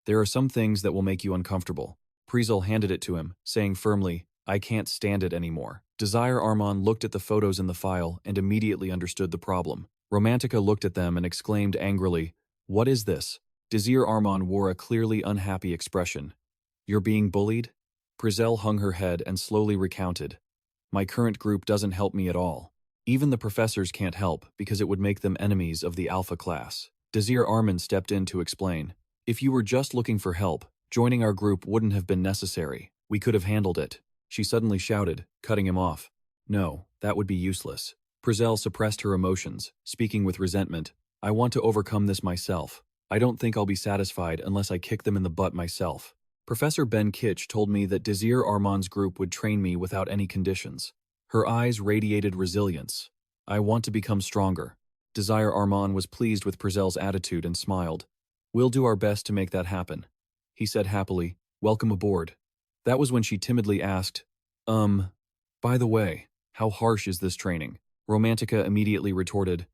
There are some things that will make you uncomfortable. Prizel handed it to him, saying firmly, I can't stand it anymore. Desir Arman looked at the photos in the file and immediately understood the problem. Romantica looked at them and exclaimed angrily, What is this? Desir Arman wore a clearly unhappy expression. You're being bullied? Prizel hung her head and slowly recounted. My current group doesn't help me at all. Even the professors can't help because it would make them enemies of the alpha class. Desir Arman stepped in to explain. If you were just looking for help, joining our group wouldn't have been necessary. We could have handled it. She suddenly shouted, cutting him off. No, that would be useless. Prizel suppressed her emotions, speaking with resentment. I want to overcome this myself. I don't think I'll be satisfied unless I kick them in the butt myself. Professor Ben Kitch told me that Desir Arman's group would train me without any conditions. Her eyes radiated resilience. I want to become stronger. Desir Arman was pleased with Prizel's attitude and smiled. We'll do our best to make that happen. He said happily, Welcome aboard. That was when she timidly asked, by the way, how harsh is this training? Romantica immediately retorted,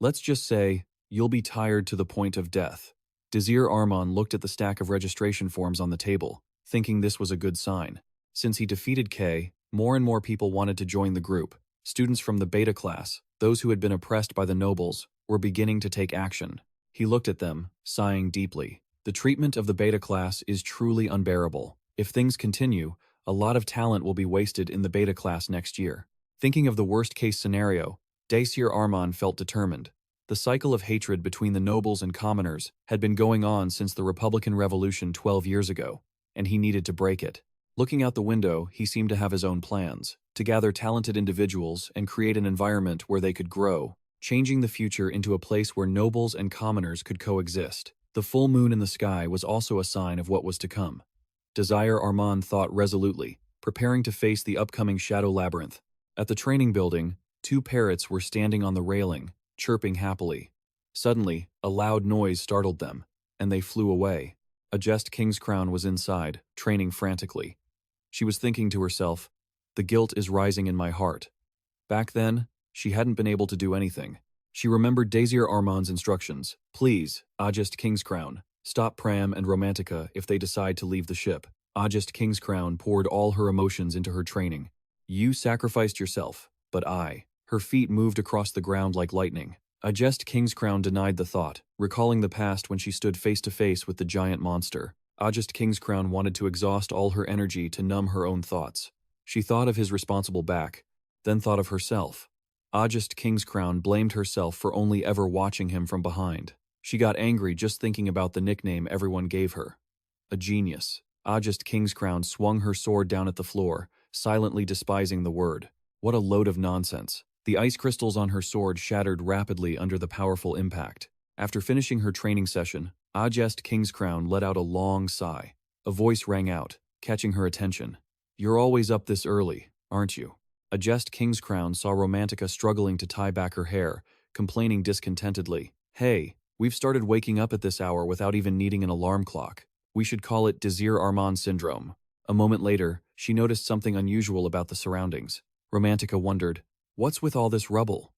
Let's just say, you'll be tired to the point of death. Desir Arman looked at the stack of registration forms on the table, thinking this was a good sign. Since he defeated Kay, more and more people wanted to join the group. Students from the beta class, those who had been oppressed by the nobles, were beginning to take action. He looked at them, sighing deeply. The treatment of the beta class is truly unbearable. If things continue, a lot of talent will be wasted in the beta class next year. Thinking of the worst-case scenario, Desir Arman felt determined. The cycle of hatred between the nobles and commoners had been going on since the Republican Revolution 12 years ago, and he needed to break it. Looking out the window, he seemed to have his own plans, to gather talented individuals and create an environment where they could grow, changing the future into a place where nobles and commoners could coexist. The full moon in the sky was also a sign of what was to come. Desir Arman thought resolutely, preparing to face the upcoming Shadow Labyrinth. At the training building, Two parrots were standing on the railing, chirping happily. Suddenly, a loud noise startled them, and they flew away. Ajest Kingscrown was inside, training frantically. She was thinking to herself, "The guilt is rising in my heart." Back then, she hadn't been able to do anything. She remembered Desir Arman's instructions. "Please, Ajest Kingscrown, stop Pram and Romantica if they decide to leave the ship." Ajest Kingscrown poured all her emotions into her training. "You sacrificed yourself, but I." Her feet moved across the ground like lightning. Ajest Kingscrown denied the thought, recalling the past when she stood face to face with the giant monster. Ajest Kingscrown wanted to exhaust all her energy to numb her own thoughts. She thought of his responsible back, then thought of herself. Ajest Kingscrown blamed herself for only ever watching him from behind. She got angry just thinking about the nickname everyone gave her. A genius. Ajest Kingscrown swung her sword down at the floor, silently despising the word. What a load of nonsense. The ice crystals on her sword shattered rapidly under the powerful impact. After finishing her training session, Ajest Kingscrown let out a long sigh. A voice rang out, catching her attention. "You're always up this early, aren't you?" Ajest Kingscrown saw Romantica struggling to tie back her hair, complaining discontentedly. "Hey, we've started waking up at this hour without even needing an alarm clock. We should call it Desir Arman syndrome." A moment later, she noticed something unusual about the surroundings. Romantica wondered, "What's with all this rubble?"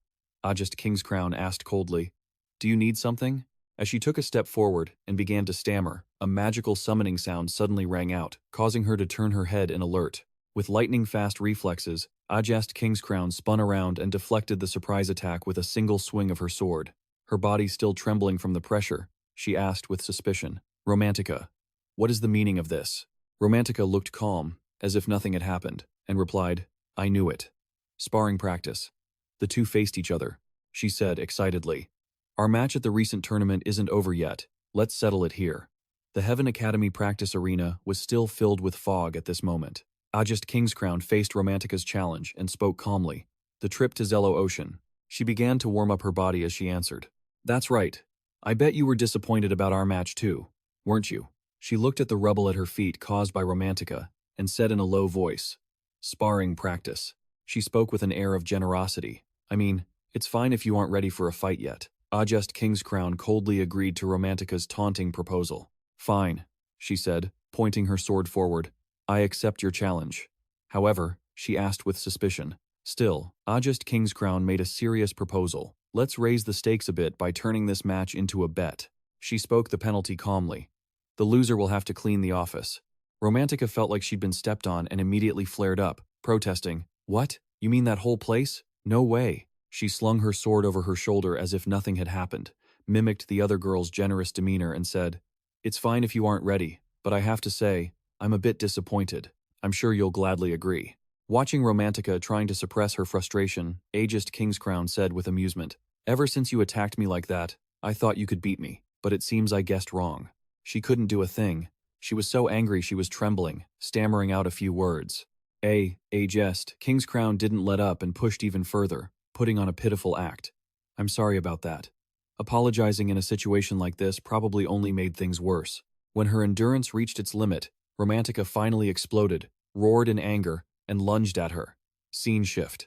Ajest Kingscrown asked coldly, "Do you need something?" As she took a step forward and began to stammer, a magical summoning sound suddenly rang out, causing her to turn her head in alert. With lightning-fast reflexes, Ajest Kingscrown spun around and deflected the surprise attack with a single swing of her sword. Her body still trembling from the pressure, she asked with suspicion, "Romantica, what is the meaning of this?" Romantica looked calm, as if nothing had happened, and replied, "I knew it. Sparring practice." The two faced each other. She said excitedly, "Our match at the recent tournament isn't over yet. Let's settle it here." The Hebrion Academy practice arena was still filled with fog at this moment. Ajest Kingscrown faced Romantica's challenge and spoke calmly. "The trip to Zello Ocean." She began to warm up her body as she answered. "That's right. I bet you were disappointed about our match too, weren't you?" She looked at the rubble at her feet caused by Romantica and said in a low voice, "Sparring practice." She spoke with an air of generosity. "I mean, it's fine if you aren't ready for a fight yet." Ajest Kingscrown coldly agreed to Romantica's taunting proposal. "Fine," she said, pointing her sword forward. "I accept your challenge." However, she asked with suspicion. Still, Ajest Kingscrown made a serious proposal. "Let's raise the stakes a bit by turning this match into a bet." She spoke the penalty calmly. "The loser will have to clean the office." Romantica felt like she'd been stepped on and immediately flared up, protesting, "What? You mean that whole place? No way." She slung her sword over her shoulder as if nothing had happened, mimicked the other girl's generous demeanor and said, "It's fine if you aren't ready, but I have to say, I'm a bit disappointed. I'm sure you'll gladly agree." Watching Romantica trying to suppress her frustration, Ajest Kingscrown said with amusement, "Ever since you attacked me like that, I thought you could beat me, but it seems I guessed wrong." She couldn't do a thing. She was so angry she was trembling, stammering out a few words. Ajest Kingscrown didn't let up and pushed even further, putting on a pitiful act. "I'm sorry about that." Apologizing in a situation like this probably only made things worse. When her endurance reached its limit, Romantica finally exploded, roared in anger, and lunged at her. Scene shift.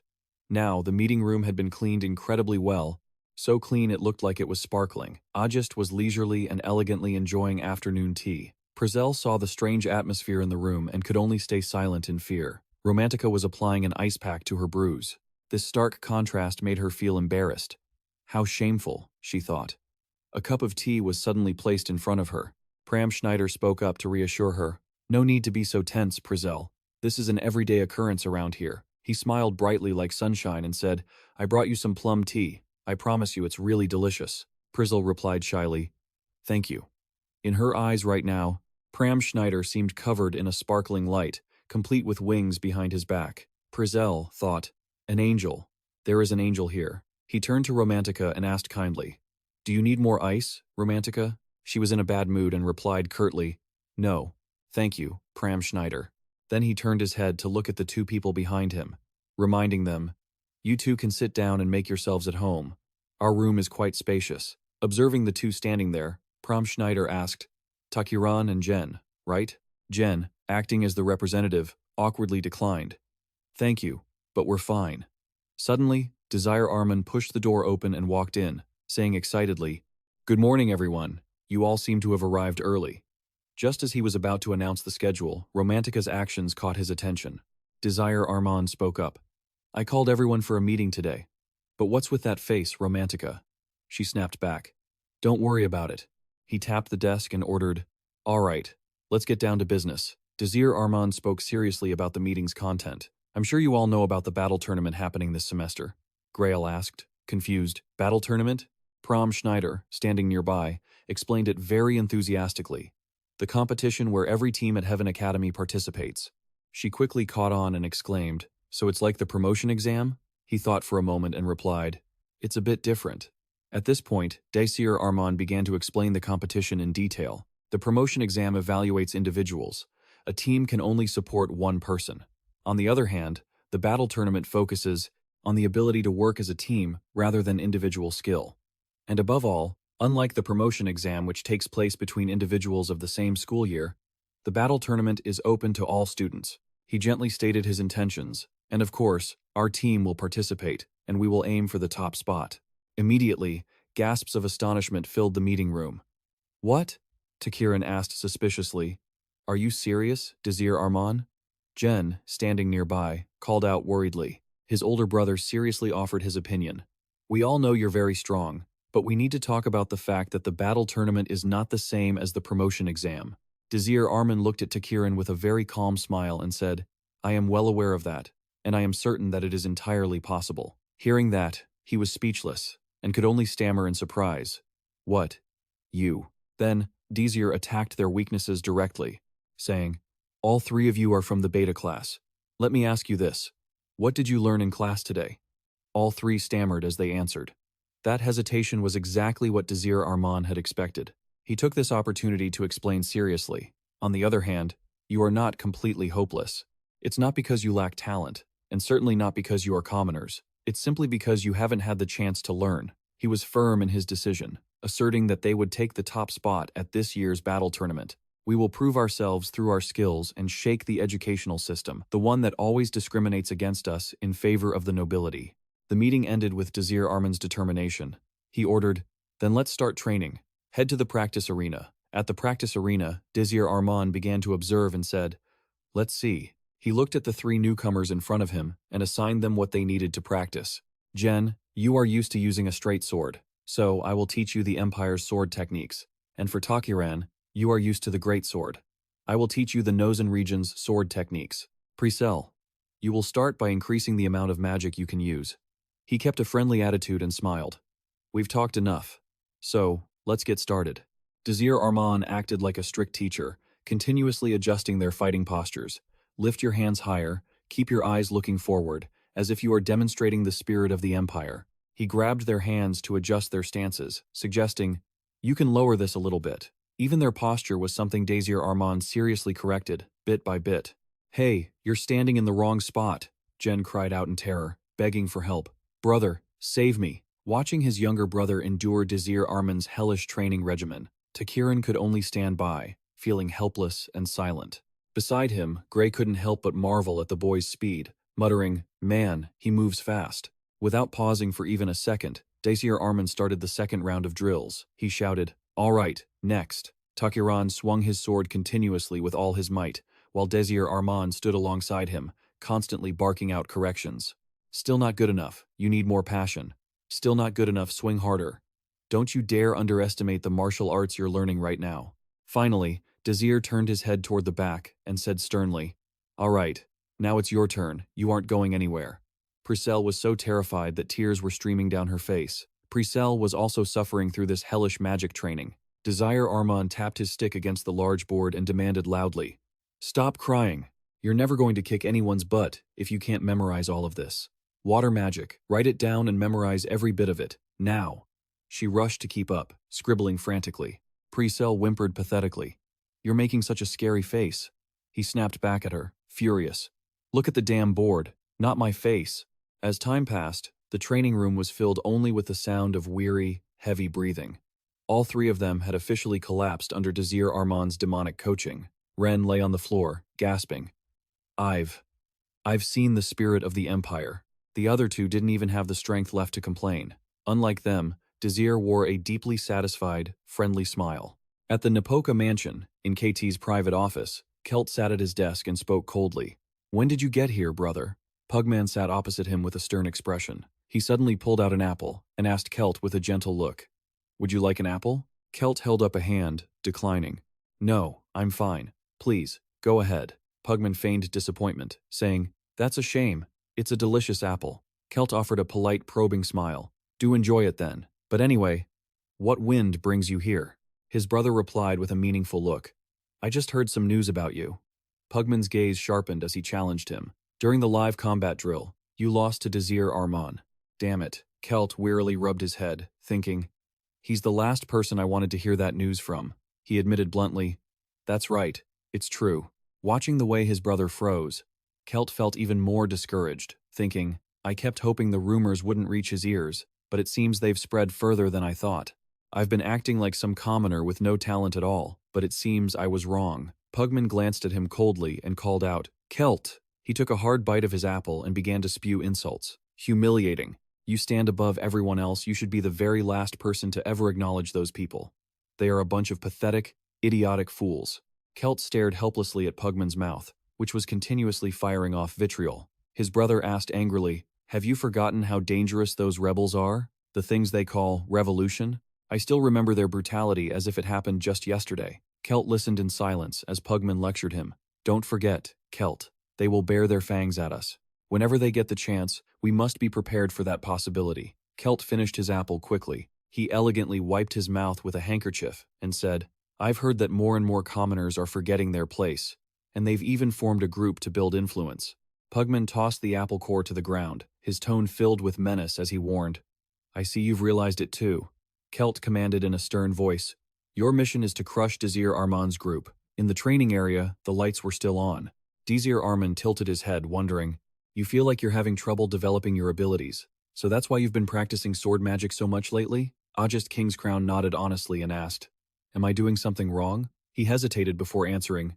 Now, the meeting room had been cleaned incredibly well, so clean it looked like it was sparkling. Ajest was leisurely and elegantly enjoying afternoon tea. Prizel saw the strange atmosphere in the room and could only stay silent in fear. Romantica was applying an ice pack to her bruise. This stark contrast made her feel embarrassed. How shameful, she thought. A cup of tea was suddenly placed in front of her. Pram Schneider spoke up to reassure her. "No need to be so tense, Prizel. This is an everyday occurrence around here." He smiled brightly like sunshine and said, "I brought you some plum tea. I promise you it's really delicious." Prizel replied shyly, "Thank you." In her eyes right now, Pram Schneider seemed covered in a sparkling light, complete with wings behind his back. Prizel thought, "An angel. There is an angel here." He turned to Romantica and asked kindly, "Do you need more ice, Romantica?" She was in a bad mood and replied curtly, "No, thank you, Pram Schneider." Then he turned his head to look at the two people behind him, reminding them, "You two can sit down and make yourselves at home. Our room is quite spacious." Observing the two standing there, Pram Schneider asked, "Takiran and Jen, right?" Jen, acting as the representative, awkwardly declined. "Thank you, but we're fine." Suddenly, Desir Arman pushed the door open and walked in, saying excitedly, "Good morning, everyone. You all seem to have arrived early." Just as he was about to announce the schedule, Romantica's actions caught his attention. Desir Arman spoke up. "I called everyone for a meeting today. But what's with that face, Romantica?" She snapped back. "Don't worry about it." He tapped the desk and ordered, "All right, let's get down to business." Desir Arman spoke seriously about the meeting's content. "I'm sure you all know about the battle tournament happening this semester." Grail asked, confused. "Battle tournament?" Prom Schneider, standing nearby, explained it very enthusiastically. "The competition where every team at Hebrion Academy participates." She quickly caught on and exclaimed, "So it's like the promotion exam?" He thought for a moment and replied, "It's a bit different." At this point, Desir Arman began to explain the competition in detail. The promotion exam evaluates individuals. A team can only support one person. On the other hand, the battle tournament focuses on the ability to work as a team rather than individual skill. And above all, unlike the promotion exam which takes place between individuals of the same school year, the battle tournament is open to all students. He gently stated his intentions, and of course, our team will participate, and we will aim for the top spot. Immediately, gasps of astonishment filled the meeting room. "What?" Takiran asked suspiciously. "Are you serious, Desir Arman?" Jen, standing nearby, called out worriedly. His older brother seriously offered his opinion. "We all know you're very strong, but we need to talk about the fact that the battle tournament is not the same as the promotion exam." Desir Arman looked at Takiran with a very calm smile and said, "I am well aware of that, and I am certain that it is entirely possible." Hearing that, he was speechless, and could only stammer in surprise. "What? You?" Then, Desir attacked their weaknesses directly, saying, "All three of you are from the beta class. Let me ask you this. What did you learn in class today?" All three stammered as they answered. That hesitation was exactly what Desir Arman had expected. He took this opportunity to explain seriously. "On the other hand, you are not completely hopeless. It's not because you lack talent, and certainly not because you are commoners. It's simply because you haven't had the chance to learn." He was firm in his decision, asserting that they would take the top spot at this year's battle tournament. "We will prove ourselves through our skills and shake the educational system, the one that always discriminates against us in favor of the nobility." The meeting ended with Desir Arman's determination. He ordered, "Then let's start training. Head to the practice arena." At the practice arena, Desir Arman began to observe and said, "Let's see." He looked at the three newcomers in front of him and assigned them what they needed to practice. "Jen, you are used to using a straight sword, so I will teach you the Empire's sword techniques. And for Takiran, you are used to the great sword. I will teach you the Nozen region's sword techniques. Priscel, you will start by increasing the amount of magic you can use." He kept a friendly attitude and smiled. "We've talked enough. So, let's get started." Desir Arman acted like a strict teacher, continuously adjusting their fighting postures. Lift your hands higher, keep your eyes looking forward, as if you are demonstrating the spirit of the Empire. He grabbed their hands to adjust their stances, suggesting, "You can lower this a little bit." Even their posture was something Desir Arman seriously corrected, bit by bit. "Hey, you're standing in the wrong spot," Jen cried out in terror, begging for help. "Brother, save me." Watching his younger brother endure Desir Arman's hellish training regimen, Takiran could only stand by, feeling helpless and silent. Beside him, Gray couldn't help but marvel at the boy's speed, muttering, "Man, he moves fast." Without pausing for even a second, Desir Arman started the second round of drills. He shouted, "All right, next." Takiran swung his sword continuously with all his might, while Desir Arman stood alongside him, constantly barking out corrections. "Still not good enough. You need more passion. Still not good enough. Swing harder. Don't you dare underestimate the martial arts you're learning right now." Finally, Desir turned his head toward the back and said sternly, "All right, now it's your turn. You aren't going anywhere." Priscel was so terrified that tears were streaming down her face. Priscel was also suffering through this hellish magic training. Desir Arman tapped his stick against the large board and demanded loudly, "Stop crying. You're never going to kick anyone's butt if you can't memorize all of this. Water magic. Write it down and memorize every bit of it. Now." She rushed to keep up, scribbling frantically. Priscel whimpered pathetically. "You're making such a scary face." He snapped back at her, furious. "Look at the damn board, not my face." As time passed, the training room was filled only with the sound of weary, heavy breathing. All three of them had officially collapsed under Desir Arman's demonic coaching. Ren lay on the floor, gasping. I've seen the spirit of the Empire. The other two didn't even have the strength left to complain. Unlike them, Desir wore a deeply satisfied, friendly smile. At the Napoca mansion, in KT's private office, Kelt sat at his desk and spoke coldly. "When did you get here, brother?" Pugman sat opposite him with a stern expression. He suddenly pulled out an apple and asked Kelt with a gentle look. "Would you like an apple?" Kelt held up a hand, declining. "No, I'm fine. Please, go ahead." Pugman feigned disappointment, saying, "That's a shame. It's a delicious apple." Kelt offered a polite, probing smile. "Do enjoy it then. But anyway, what wind brings you here?" His brother replied with a meaningful look. "I just heard some news about you." Pugman's gaze sharpened as he challenged him. "During the live combat drill, you lost to Desir Arman." "Damn it." Kelt wearily rubbed his head, thinking, "He's the last person I wanted to hear that news from." He admitted bluntly, "That's right, it's true." Watching the way his brother froze, Kelt felt even more discouraged, thinking, "I kept hoping the rumors wouldn't reach his ears, but it seems they've spread further than I thought. I've been acting like some commoner with no talent at all, but it seems I was wrong." Pugman glanced at him coldly and called out, "Kelt!" He took a hard bite of his apple and began to spew insults. "Humiliating. You stand above everyone else. You should be the very last person to ever acknowledge those people. They are a bunch of pathetic, idiotic fools." Kelt stared helplessly at Pugman's mouth, which was continuously firing off vitriol. His brother asked angrily, "Have you forgotten how dangerous those rebels are? The things they call revolution? I still remember their brutality as if it happened just yesterday." Kelt listened in silence as Pugman lectured him. "Don't forget, Kelt, they will bare their fangs at us. Whenever they get the chance, we must be prepared for that possibility." Kelt finished his apple quickly. He elegantly wiped his mouth with a handkerchief and said, "I've heard that more and more commoners are forgetting their place, and they've even formed a group to build influence." Pugman tossed the apple core to the ground, his tone filled with menace as he warned, "I see you've realized it too." Kelt commanded in a stern voice, "Your mission is to crush Desir Arman's group." In the training area, the lights were still on. Desir Arman tilted his head, wondering, "You feel like you're having trouble developing your abilities, so that's why you've been practicing sword magic so much lately?" Ajest Kingscrown nodded honestly and asked, "Am I doing something wrong?" He hesitated before answering,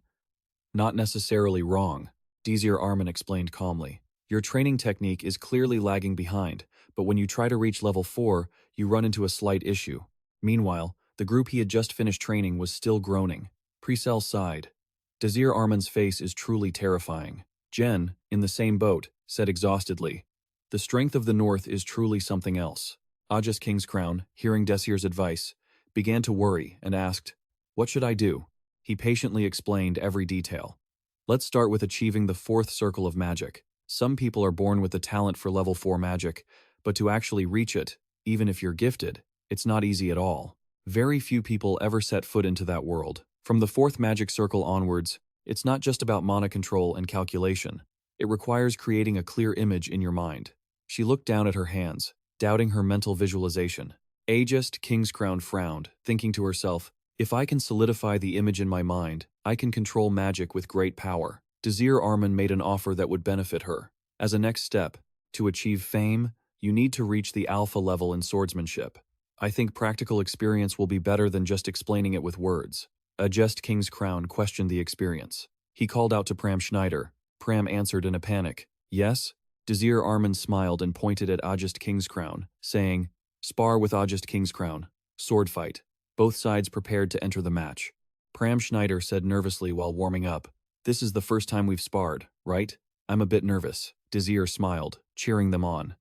"Not necessarily wrong," Desir Arman explained calmly. "Your training technique is clearly lagging behind, but when you try to reach level 4, you run into a slight issue." Meanwhile, the group he had just finished training was still groaning. Precel sighed. "Desir Arman's face is truly terrifying." Jen, in the same boat, said exhaustedly, "The strength of the North is truly something else." Ajest Kingscrown, hearing Desir's advice, began to worry and asked, "What should I do?" He patiently explained every detail. "Let's start with achieving the 4th circle of magic. Some people are born with the talent for level 4 magic, but to actually reach it, even if you're gifted, it's not easy at all. Very few people ever set foot into that world. From the 4th magic circle onwards, it's not just about mana control and calculation. It requires creating a clear image in your mind." She looked down at her hands, doubting her mental visualization. Ajest Kingscrown frowned, thinking to herself, "If I can solidify the image in my mind, I can control magic with great power." Desir Arman made an offer that would benefit her. As a next step, to achieve fame, you need to reach the alpha level in swordsmanship. "I think practical experience will be better than just explaining it with words." Ajest Kingscrown questioned the experience. He called out to Pram Schneider. Pram answered in a panic, "Yes?" Desir Arman smiled and pointed at Ajest Kingscrown, saying, "Spar with Ajest Kingscrown. Sword fight." Both sides prepared to enter the match. Pram Schneider said nervously while warming up, "This is the first time we've sparred, right? I'm a bit nervous." Desir smiled, cheering them on.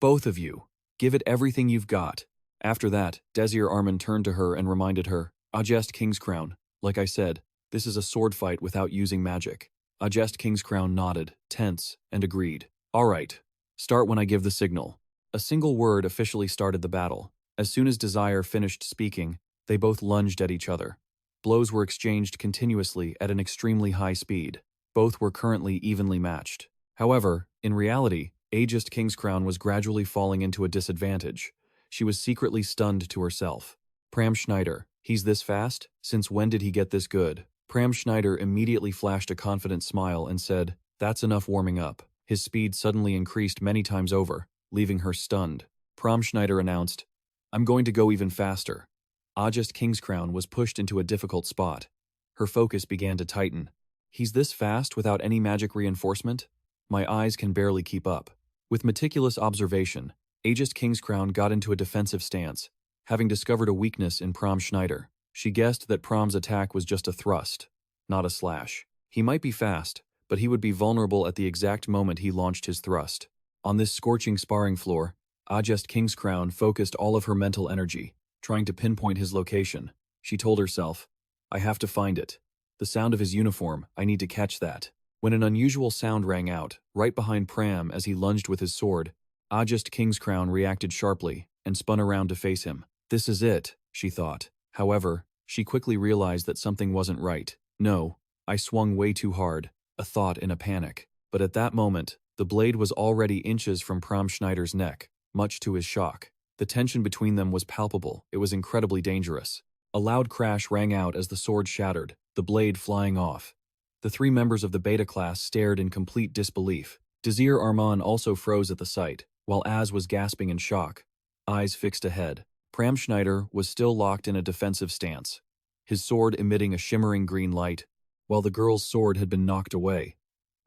"Both of you, give it everything you've got." After that, Desir Arman turned to her and reminded her, "Ajest Kingscrown, like I said, this is a sword fight without using magic." Ajest Kingscrown nodded, tense, and agreed. "All right, start when I give the signal." A single word officially started the battle. As soon as Desir finished speaking, they both lunged at each other. Blows were exchanged continuously at an extremely high speed. Both were currently evenly matched. However, in reality, Ajest Kingscrown was gradually falling into a disadvantage. She was secretly stunned to herself. Pram Schneider, he's this fast? Since when did he get this good? Pram Schneider immediately flashed a confident smile and said, "That's enough warming up." His speed suddenly increased many times over, leaving her stunned. Pram Schneider announced, "I'm going to go even faster." Ajest Kingscrown was pushed into a difficult spot. Her focus began to tighten. "He's this fast without any magic reinforcement? My eyes can barely keep up." With meticulous observation, Ajest Kingscrown got into a defensive stance, having discovered a weakness in Prom Schneider. She guessed that Prom's attack was just a thrust, not a slash. He might be fast, but he would be vulnerable at the exact moment he launched his thrust. On this scorching sparring floor, Ajest Kingscrown focused all of her mental energy, trying to pinpoint his location. She told herself, I have to find it. The sound of his uniform, I need to catch that. When an unusual sound rang out, right behind Pram as he lunged with his sword, Ajest Kingscrown reacted sharply and spun around to face him. This is it, she thought. However, she quickly realized that something wasn't right. No, I swung way too hard, a thought in a panic. But at that moment, the blade was already inches from Prom Schneider's neck, much to his shock. The tension between them was palpable. It was incredibly dangerous. A loud crash rang out as the sword shattered, the blade flying off. The three members of the Beta class stared in complete disbelief. Desir Arman also froze at the sight, while Az was gasping in shock, eyes fixed ahead. Pram Schneider was still locked in a defensive stance, his sword emitting a shimmering green light, while the girl's sword had been knocked away.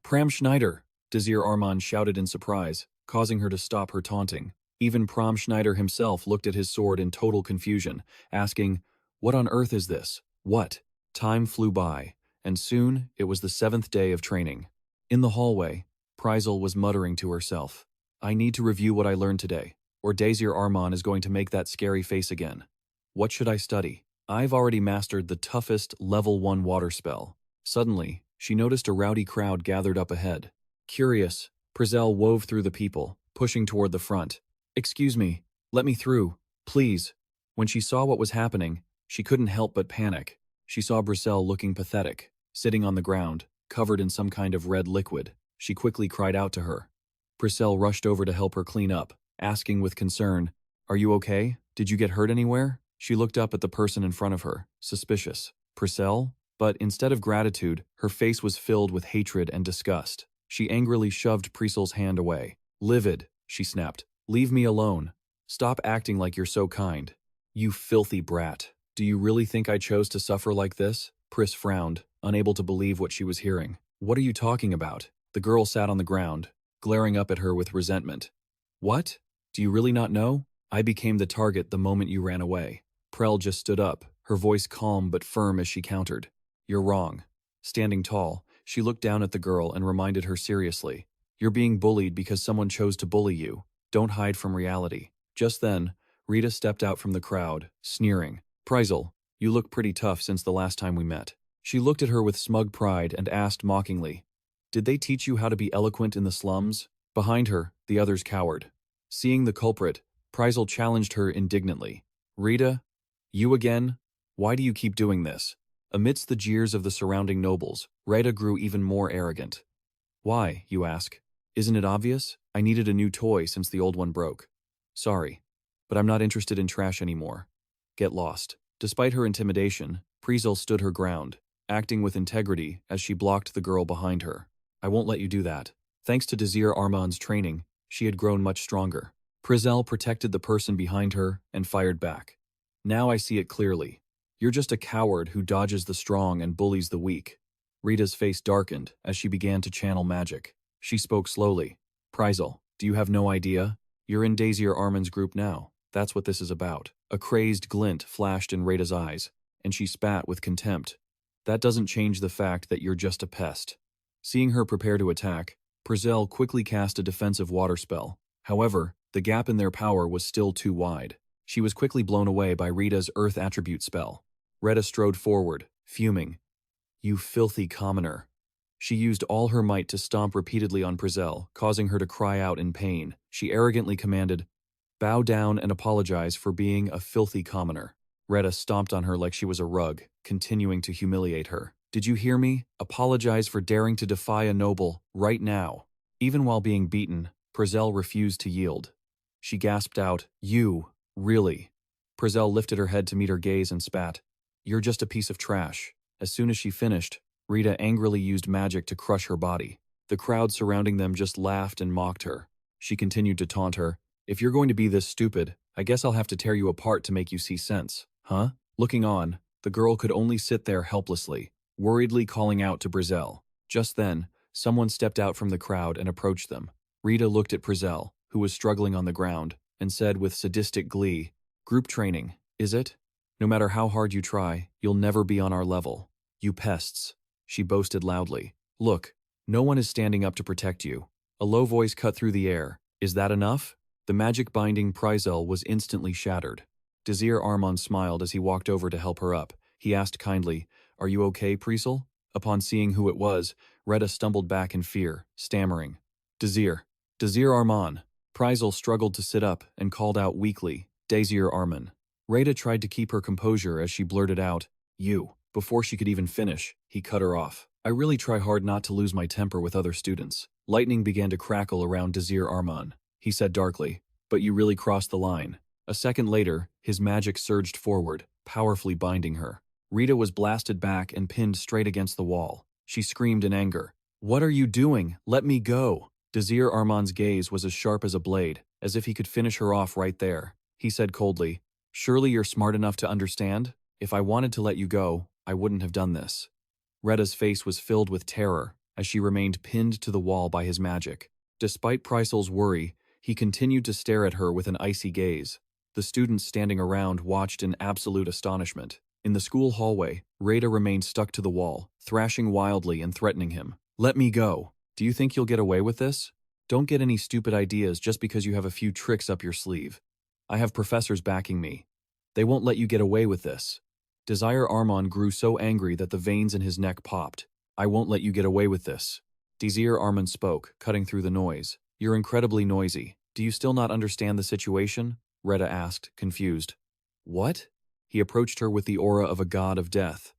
Pram Schneider! Desir Arman shouted in surprise, causing her to stop her taunting. Even Pram Schneider himself looked at his sword in total confusion, asking, What on earth is this? What? Time flew by, and soon it was the 7th day of training. In the hallway, Pryzel was muttering to herself, I need to review what I learned today, or Desir Arman is going to make that scary face again. What should I study? I've already mastered the toughest level 1 water spell. Suddenly, she noticed a rowdy crowd gathered up ahead. Curious, Pryzel wove through the people, pushing toward the front. Excuse me, let me through, please. When she saw what was happening, she couldn't help but panic. She saw Pryzel looking pathetic, sitting on the ground, covered in some kind of red liquid. She quickly cried out to her. Pryzel rushed over to help her clean up, asking with concern, Are you okay? Did you get hurt anywhere? She looked up at the person in front of her, suspicious. Pryzel? But instead of gratitude, her face was filled with hatred and disgust. She angrily shoved Pryzel's hand away. Livid, she snapped. Leave me alone. Stop acting like you're so kind. You filthy brat. Do you really think I chose to suffer like this? Pris frowned, unable to believe what she was hearing. What are you talking about? The girl sat on the ground, glaring up at her with resentment. What? Do you really not know? I became the target the moment you ran away. Prel just stood up, her voice calm but firm as she countered. You're wrong. Standing tall, she looked down at the girl and reminded her seriously. You're being bullied because someone chose to bully you. Don't hide from reality. Just then, Rita stepped out from the crowd, sneering. Pryzel, you look pretty tough since the last time we met. She looked at her with smug pride and asked mockingly, Did they teach you how to be eloquent in the slums? Behind her, the others cowered. Seeing the culprit, Pryzel challenged her indignantly. Rita? You again? Why do you keep doing this? Amidst the jeers of the surrounding nobles, Rita grew even more arrogant. Why, you ask? Isn't it obvious? I needed a new toy since the old one broke. Sorry, but I'm not interested in trash anymore. Get lost. Despite her intimidation, Pryzel stood her ground, acting with integrity as she blocked the girl behind her. I won't let you do that. Thanks to Desir Arman's training, she had grown much stronger. Pryzel protected the person behind her and fired back. Now I see it clearly. You're just a coward who dodges the strong and bullies the weak. Rita's face darkened as she began to channel magic. She spoke slowly. Pryzel, do you have no idea? You're in Desir Arman's group now. That's what this is about. A crazed glint flashed in Rita's eyes, and she spat with contempt. That doesn't change the fact that you're just a pest. Seeing her prepare to attack, Pryzel quickly cast a defensive water spell. However, the gap in their power was still too wide. She was quickly blown away by Rita's earth attribute spell. Rita strode forward, fuming. You filthy commoner. She used all her might to stomp repeatedly on Pryzel, causing her to cry out in pain. She arrogantly commanded, Bow down and apologize for being a filthy commoner. Rita stomped on her like she was a rug, continuing to humiliate her. Did you hear me? Apologize for daring to defy a noble, right now. Even while being beaten, Pryzel refused to yield. She gasped out, You, really? Pryzel lifted her head to meet her gaze and spat. You're just a piece of trash. As soon as she finished, Rita angrily used magic to crush her body. The crowd surrounding them just laughed and mocked her. She continued to taunt her. If you're going to be this stupid, I guess I'll have to tear you apart to make you see sense, huh? Looking on, the girl could only sit there helplessly, worriedly calling out to Pryzel. Just then, someone stepped out from the crowd and approached them. Rita looked at Prizel, who was struggling on the ground, and said with sadistic glee, "Group training, is it? No matter how hard you try, you'll never be on our level. You pests," she boasted loudly. "Look, no one is standing up to protect you." A low voice cut through the air. "Is that enough?" The magic binding Prizel was instantly shattered. Desir Arman smiled as he walked over to help her up. He asked kindly, "Are you okay, Prizel?" Upon seeing who it was, Retta stumbled back in fear, stammering, Desir Arman." Prizel struggled to sit up and called out weakly, "Desir Arman." Rita tried to keep her composure as she blurted out, "You." Before she could even finish, he cut her off. "I really try hard not to lose my temper with other students." Lightning began to crackle around Desir Arman. He said darkly, "But you really crossed the line." A second later, his magic surged forward, powerfully binding her. Rita was blasted back and pinned straight against the wall. She screamed in anger, "What are you doing? Let me go!" Desir Arman's gaze was as sharp as a blade, as if he could finish her off right there. He said coldly, "Surely you're smart enough to understand? If I wanted to let you go, I wouldn't have done this." Retta's face was filled with terror as she remained pinned to the wall by his magic. Despite Prizel's worry, he continued to stare at her with an icy gaze. The students standing around watched in absolute astonishment. In the school hallway, Rita remained stuck to the wall, thrashing wildly and threatening him. "Let me go. Do you think you'll get away with this? Don't get any stupid ideas just because you have a few tricks up your sleeve. I have professors backing me. They won't let you get away with this." Desir Arman grew so angry that the veins in his neck popped. "I won't let you get away with this." Desir Arman spoke, cutting through the noise. "You're incredibly noisy. Do you still not understand the situation?" Retta asked, confused. "What?" He approached her with the aura of a god of death.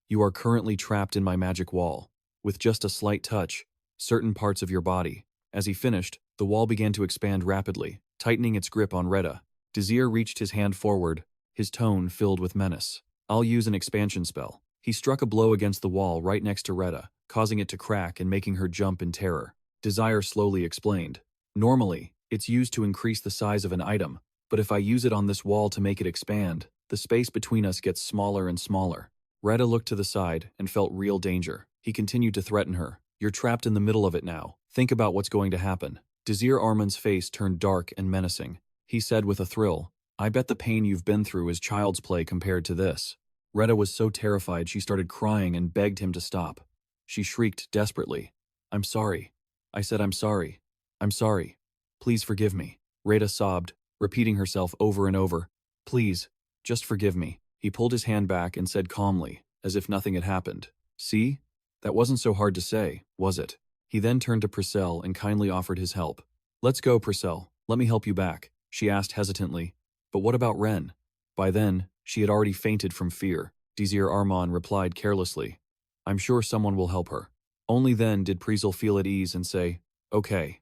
"You are currently trapped in my magic wall. With just a slight touch, certain parts of your body." As he finished, the wall began to expand rapidly, tightening its grip on Retta. Desir reached his hand forward, his tone filled with menace. "I'll use an expansion spell." He struck a blow against the wall right next to Retta, causing it to crack and making her jump in terror. Desir slowly explained, "Normally, it's used to increase the size of an item, but if I use it on this wall to make it expand, the space between us gets smaller and smaller." Retta looked to the side and felt real danger. He continued to threaten her. "You're trapped in the middle of it now. Think about what's going to happen." Desir Arman's face turned dark and menacing. He said with a thrill, "I bet the pain you've been through is child's play compared to this." Retta was so terrified she started crying and begged him to stop. She shrieked desperately, "I'm sorry. I said I'm sorry. I'm sorry. Please forgive me." Retta sobbed, repeating herself over and over, "Please, just forgive me." He pulled his hand back and said calmly, as if nothing had happened, "See? That wasn't so hard to say, was it?" He then turned to Prizel and kindly offered his help. "Let's go, Prizel. Let me help you back," she asked hesitantly. "But what about Ren?" By then, she had already fainted from fear. Desir Arman replied carelessly, "I'm sure someone will help her." Only then did Prizel feel at ease and say, "Okay."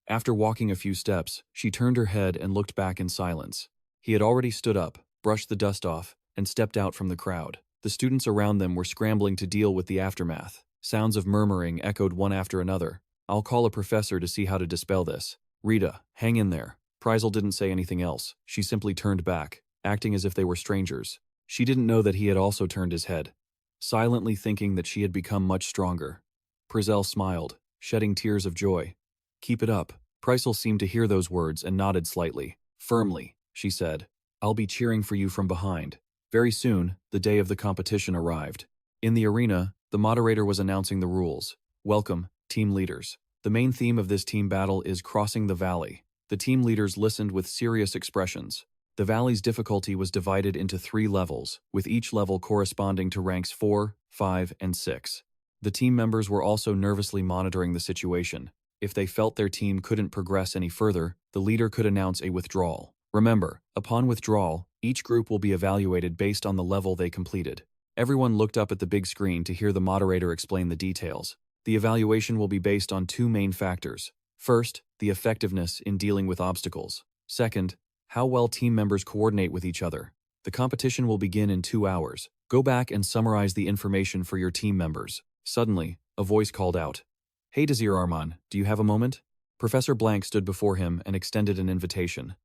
After walking a few steps, she turned her head and looked back in silence. He had already stood up, brushed the dust off, and stepped out from the crowd. The students around them were scrambling to deal with the aftermath. Sounds of murmuring echoed one after another. "I'll call a professor to see how to dispel this." "Rita, hang in there." Prizel didn't say anything else. She simply turned back, acting as if they were strangers. She didn't know that he had also turned his head, silently thinking that she had become much stronger. Prizel smiled, shedding tears of joy. "Keep it up." Prizel seemed to hear those words and nodded slightly. "Firmly," she said. "I'll be cheering for you from behind." Very soon, the day of the competition arrived. In the arena, the moderator was announcing the rules. "Welcome, team leaders. The main theme of this team battle is crossing the valley." The team leaders listened with serious expressions. The valley's difficulty was divided into 3 levels, with each level corresponding to ranks 4, 5, and 6. The team members were also nervously monitoring the situation. If they felt their team couldn't progress any further, the leader could announce a withdrawal. Remember, upon withdrawal, each group will be evaluated based on the level they completed. Everyone looked up at the big screen to hear the moderator explain the details. The evaluation will be based on 2 main factors. First, the effectiveness in dealing with obstacles. Second, how well team members coordinate with each other. The competition will begin in 2 hours. Go back and summarize the information for your team members. Suddenly, a voice called out, "Hey Desir Arman, do you have a moment?" Professor Blank stood before him and extended an invitation.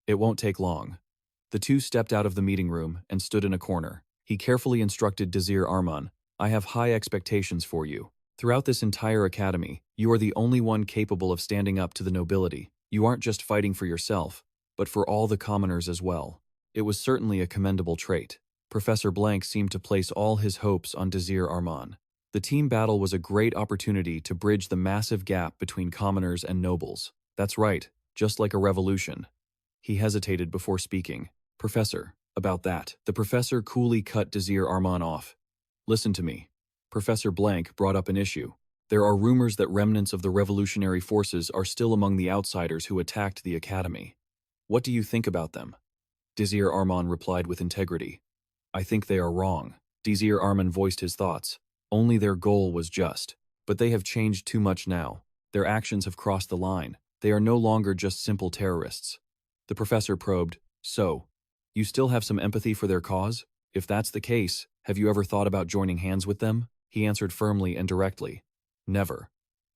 "It won't take long." The two stepped out of the meeting room and stood in a corner. He carefully instructed Desir Arman, "I have high expectations for you. Throughout this entire academy, you are the only one capable of standing up to the nobility. You aren't just fighting for yourself, but for all the commoners as well. It was certainly a commendable trait. Professor Blank seemed to place all his hopes on Desir Arman. The team battle was a great opportunity to bridge the massive gap between commoners and nobles. That's right, just like a revolution. He hesitated before speaking. Professor, about that. The professor coolly cut Desir Arman off. Listen to me. Professor Blank brought up an issue. There are rumors that remnants of the revolutionary forces are still among the outsiders who attacked the academy. What do you think about them? Desir Arman replied with integrity. I think they are wrong. Desir Arman voiced his thoughts. Only their goal was just. But they have changed too much now. Their actions have crossed the line. They are no longer just simple terrorists. The professor probed. So, you still have some empathy for their cause? If that's the case, have you ever thought about joining hands with them? He answered firmly and directly. Never.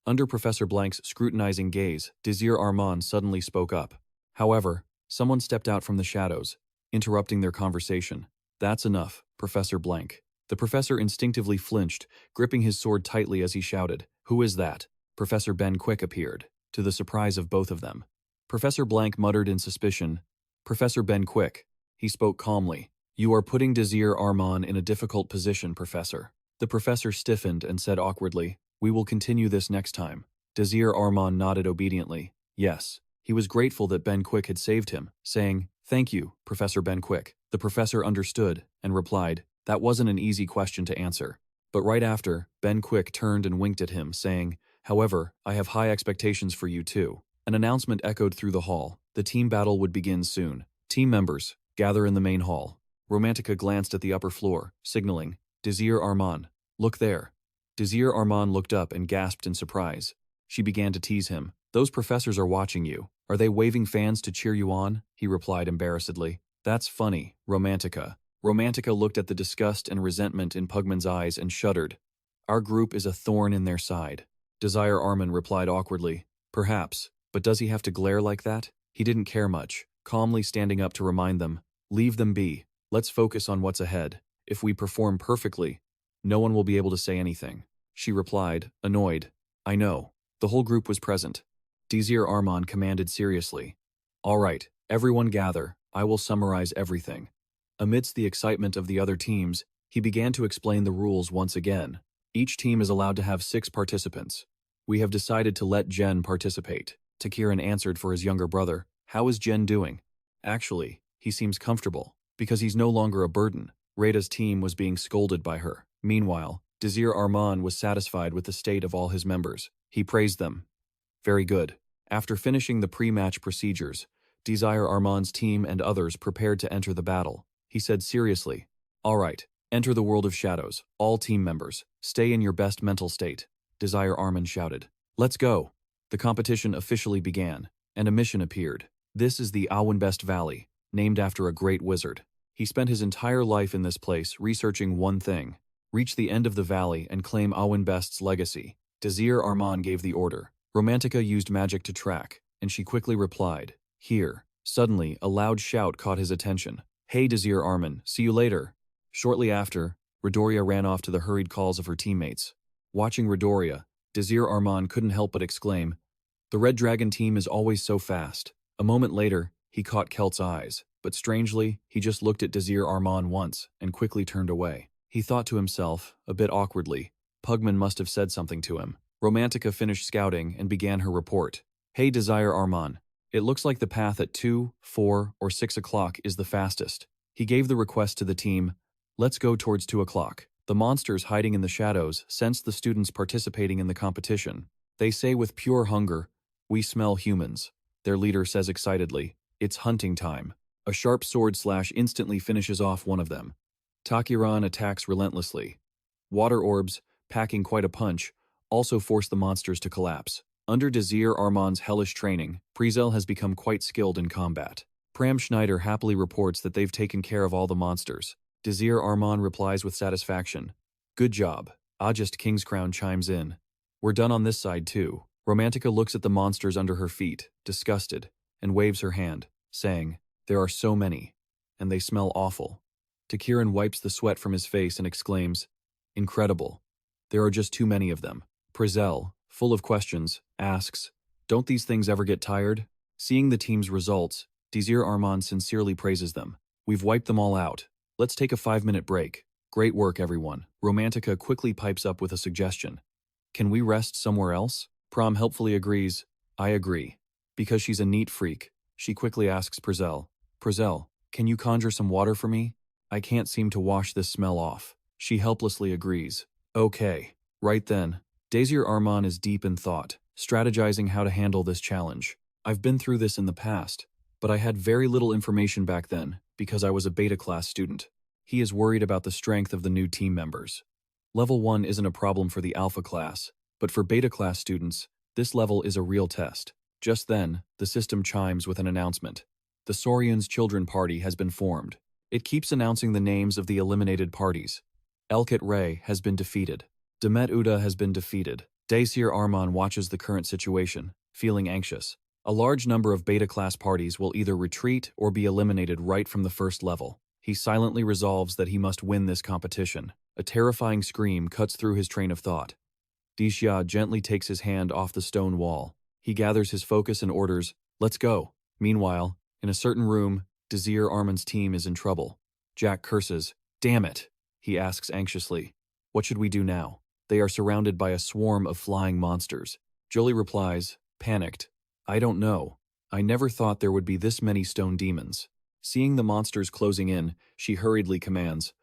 Under Professor Blank's scrutinizing gaze, Desir Arman suddenly spoke up. However, someone stepped out from the shadows, interrupting their conversation. That's enough, Professor Blank. The professor instinctively flinched, gripping his sword tightly as he shouted, Who is that? Professor Ben Quick appeared, to the surprise of both of them. Professor Blank muttered in suspicion. Professor Ben Quick. He spoke calmly. You are putting Desir Arman in a difficult position, Professor. The professor stiffened and said awkwardly, We will continue this next time. Desir Arman nodded obediently. Yes. He was grateful that Ben Quick had saved him, saying, Thank you, Professor Ben Quick. The professor understood and replied, That wasn't an easy question to answer. But right after, Ben Quick turned and winked at him, saying, However, I have high expectations for you too. An announcement echoed through the hall. The team battle would begin soon. Team members, gather in the main hall. Romantica glanced at the upper floor, signaling, Desir Arman, look there. Desir Arman looked up and gasped in surprise. She began to tease him. Those professors are watching you. Are they waving fans to cheer you on? He replied embarrassedly. That's funny, Romantica. Romantica looked at the disgust and resentment in Pugman's eyes and shuddered. Our group is a thorn in their side. Desir Arman replied awkwardly. Perhaps, but does he have to glare like that? He didn't care much, calmly standing up to remind them. Leave them be. Let's focus on what's ahead. If we perform perfectly, no one will be able to say anything. She replied, annoyed. I know. The whole group was present. Desir Arman commanded seriously. All right, everyone gather. I will summarize everything. Amidst the excitement of the other teams, he began to explain the rules once again. Each team is allowed to have 6 participants. We have decided to let Jen participate. Takiran answered for his younger brother. How is Jen doing? Actually, he seems comfortable, because he's no longer a burden. Rada's team was being scolded by her. Meanwhile, Desir Arman was satisfied with the state of all his members. He praised them. Very good. After finishing the pre-match procedures, Desir Arman's team and others prepared to enter the battle. He said seriously, All right, enter the world of shadows. All team members, stay in your best mental state. Desir Arman shouted. Let's go. The competition officially began, and a mission appeared. This is the Awenbest Valley, named after a great wizard. He spent his entire life in this place researching one thing. Reach the end of the valley and claim Awenbest's legacy. Desir Arman gave the order. Romantica used magic to track, and she quickly replied, Here. Suddenly, a loud shout caught his attention. Hey Desir Arman, see you later. Shortly after, Redoria ran off to the hurried calls of her teammates. Watching Redoria, Desir Arman couldn't help but exclaim, The Red Dragon team is always so fast. A moment later, he caught Kelt's eyes, but strangely, he just looked at Desir Arman once and quickly turned away. He thought to himself, a bit awkwardly, Pugman must have said something to him. Romantica finished scouting and began her report. Hey Desir Arman, it looks like the path at 2, 4, or 6 o'clock is the fastest. He gave the request to the team, Let's go towards 2 o'clock. The monsters hiding in the shadows sensed the students participating in the competition. They say with pure hunger, We smell humans. Their leader says excitedly, It's hunting time. A sharp sword slash instantly finishes off one of them. Takiran attacks relentlessly. Water orbs, packing quite a punch, also force the monsters to collapse. Under Desir Arman's hellish training, Prizel has become quite skilled in combat. Pram Schneider happily reports that they've taken care of all the monsters. Desir Arman replies with satisfaction. Good job. Ajest Kingscrown chimes in. We're done on this side too. Romantica looks at the monsters under her feet, disgusted, and waves her hand, saying, There are so many, and they smell awful. Takiran wipes the sweat from his face and exclaims, Incredible. There are just too many of them. Prizel, full of questions, asks, "Don't these things ever get tired?" Seeing the team's results, Desir Arman sincerely praises them. "We've wiped them all out. Let's take a 5-minute break." "Great work, everyone." Romantica quickly pipes up with a suggestion. "Can we rest somewhere else?" Prom helpfully agrees. "I agree." Because she's a neat freak, she quickly asks Prizel, "Prizel, can you conjure some water for me? I can't seem to wash this smell off." She helplessly agrees. Okay. Right then, Desir Arman is deep in thought, strategizing how to handle this challenge. "I've been through this in the past, but I had very little information back then because I was a beta class student." He is worried about the strength of the new team members. Level 1 isn't a problem for the alpha class, but for beta class students, this level is a real test. Just then, the system chimes with an announcement. The Saurian's Children Party has been formed. It keeps announcing the names of the eliminated parties. Elkit Ray has been defeated. Demet Uda has been defeated. Desir Arman watches the current situation, feeling anxious. A large number of beta-class parties will either retreat or be eliminated right from the first level. He silently resolves that he must win this competition. A terrifying scream cuts through his train of thought. Dixia gently takes his hand off the stone wall. He gathers his focus and orders, "Let's go." Meanwhile, in a certain room, Desir Arman's team is in trouble. Jack curses. "Damn it," he asks anxiously. "What should we do now?" They are surrounded by a swarm of flying monsters. Jolie replies, panicked, "I don't know. I never thought there would be this many stone demons." Seeing the monsters closing in, she hurriedly commands,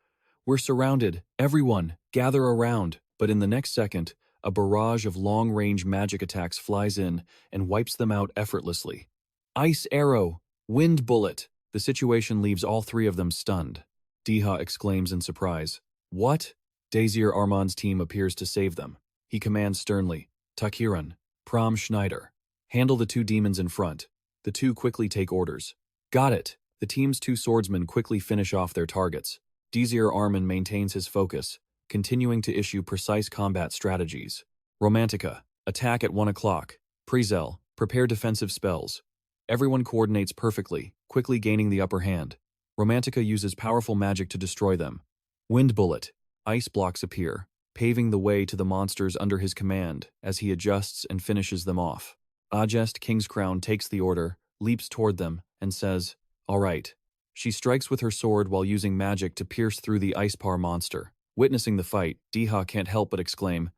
"We're surrounded. Everyone, gather around." But in the next second, a barrage of long-range magic attacks flies in and wipes them out effortlessly. Ice arrow! Wind bullet! The situation leaves all three of them stunned. Diha exclaims in surprise. "What?" Desir Arman's team appears to save them. He commands sternly, "Takiran, Prom Schneider, handle the two demons in front." The two quickly take orders. "Got it." The team's two swordsmen quickly finish off their targets. Desir Arman maintains his focus, continuing to issue precise combat strategies. Romantica, attack at 1 o'clock. Prizel, prepare defensive spells. Everyone coordinates perfectly, quickly gaining the upper hand. Romantica uses powerful magic to destroy them. Wind bullet. Ice blocks appear, paving the way to the monsters under his command as he adjusts and finishes them off. Ajest Kingscrown takes the order, leaps toward them, and says, "All right." She strikes with her sword while using magic to pierce through the Icepar monster. Witnessing the fight, Diha can't help but exclaim,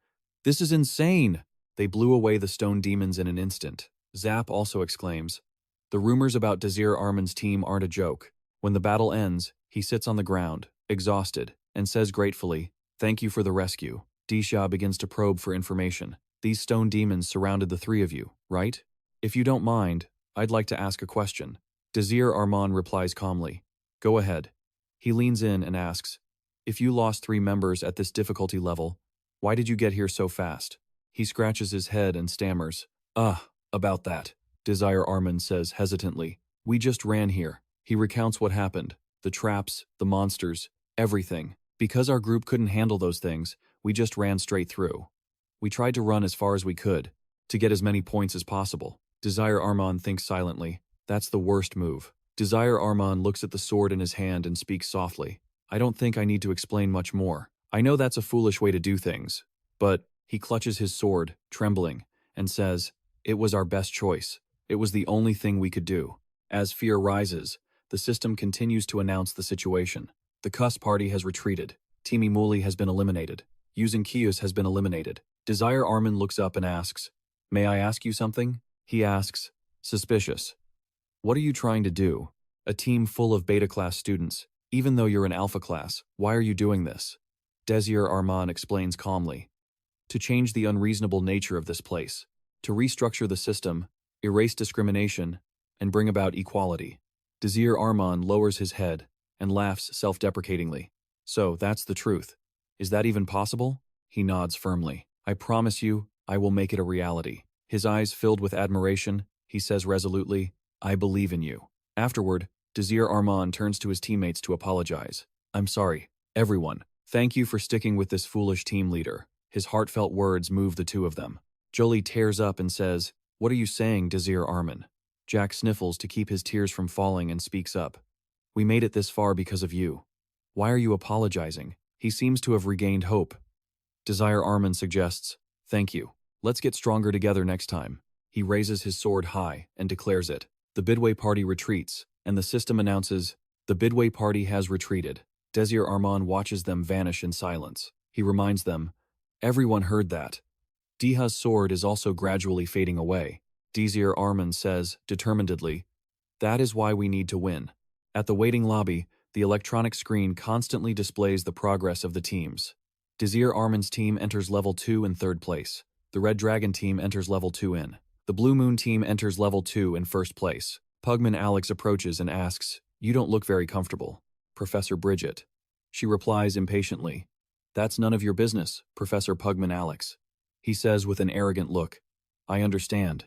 "This is insane!" They blew away the stone demons in an instant. Zap also exclaims, "The rumors about Desir Arman's team aren't a joke." When the battle ends, he sits on the ground, exhausted, and says gratefully, "Thank you for the rescue." Disha begins to probe for information. "These stone demons surrounded the three of you, right? If you don't mind, I'd like to ask a question." Desir Arman replies calmly, "Go ahead." He leans in and asks, "If you lost 3 members at this difficulty level, why did you get here so fast?" He scratches his head and stammers, About that," Desir Arman says hesitantly. "We just ran here." He recounts what happened, the traps, the monsters, everything. Because our group couldn't handle those things, we just ran straight through. We tried to run as far as we could, to get as many points as possible. Desir Arman thinks silently. That's the worst move. Desir Arman looks at the sword in his hand and speaks softly. "I don't think I need to explain much more. I know that's a foolish way to do things. But," he clutches his sword, trembling, and says, "It was our best choice. It was the only thing we could do." As fear rises, the system continues to announce the situation. The Cuss party has retreated. Timi Muli has been eliminated. Using Kius has been eliminated. Desir Arman looks up and asks, "May I ask you something?" He asks, suspicious, "What are you trying to do? A team full of beta-class students. Even though you're an alpha class, why are you doing this?" Desir Arman explains calmly. "To change the unreasonable nature of this place. To restructure the system, erase discrimination, and bring about equality." Desir Arman lowers his head and laughs self-deprecatingly. "So, that's the truth. Is that even possible?" He nods firmly. "I promise you, I will make it a reality." His eyes filled with admiration, he says resolutely, "I believe in you." Afterward, Desir Arman turns to his teammates to apologize. "I'm sorry, everyone. Thank you for sticking with this foolish team leader." His heartfelt words move the two of them. Jolie tears up and says, "What are you saying, Desir Arman?" Jack sniffles to keep his tears from falling and speaks up. "We made it this far because of you. Why are you apologizing?" He seems to have regained hope. Desir Arman suggests, Thank you. Let's get stronger together next time. He raises his sword high and declares it. The Bidway party retreats, and the system announces, the Bidway party has retreated. Desir Arman watches them vanish in silence. He reminds them, everyone heard that. Diha's sword is also gradually fading away. Desir Arman says, determinedly, that is why we need to win. At the waiting lobby, the electronic screen constantly displays the progress of the teams. Desir Arman's team enters level 2 in 3rd place. The Red Dragon team enters level 2 in. The Blue Moon team enters level 2 in 1st place. Pugman Alex approaches and asks, you don't look very comfortable, Professor Bridget. She replies impatiently, that's none of your business, Professor Pugman Alex. He says with an arrogant look, I understand.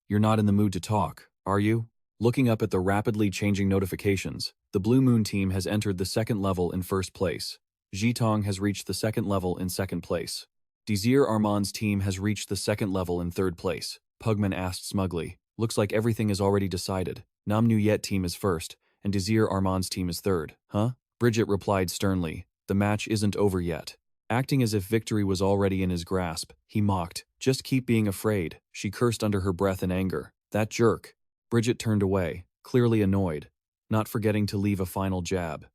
You're not in the mood to talk, are you? Looking up at the rapidly changing notifications, the Blue Moon team has entered the 2nd level in 1st place. Jitong has reached the 2nd level in 2nd place. Desir Arman's team has reached the 2nd level in 3rd place. Pugman asked smugly, looks like everything is already decided. Nam Nuyet team is 1st, and Desir Arman's team is 3rd, huh? Bridget replied sternly, the match isn't over yet. Acting as if victory was already in his grasp, he mocked, just keep being afraid. She cursed under her breath in anger. That jerk. Bridget turned away, clearly annoyed, not forgetting to leave a final jab.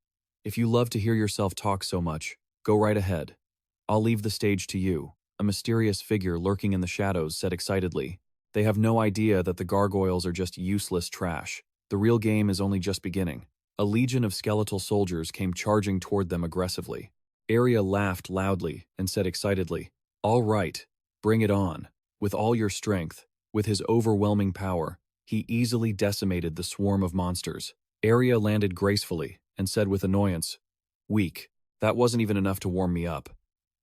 If you love to hear yourself talk so much, go right ahead. I'll leave the stage to you. A mysterious figure lurking in the shadows said excitedly. They have no idea that the gargoyles are just useless trash. The real game is only just beginning. A legion of skeletal soldiers came charging toward them aggressively. Arya laughed loudly and said excitedly, all right, bring it on. With all your strength, with his overwhelming power, he easily decimated the swarm of monsters. Arya landed gracefully and said with annoyance, weak, that wasn't even enough to warm me up.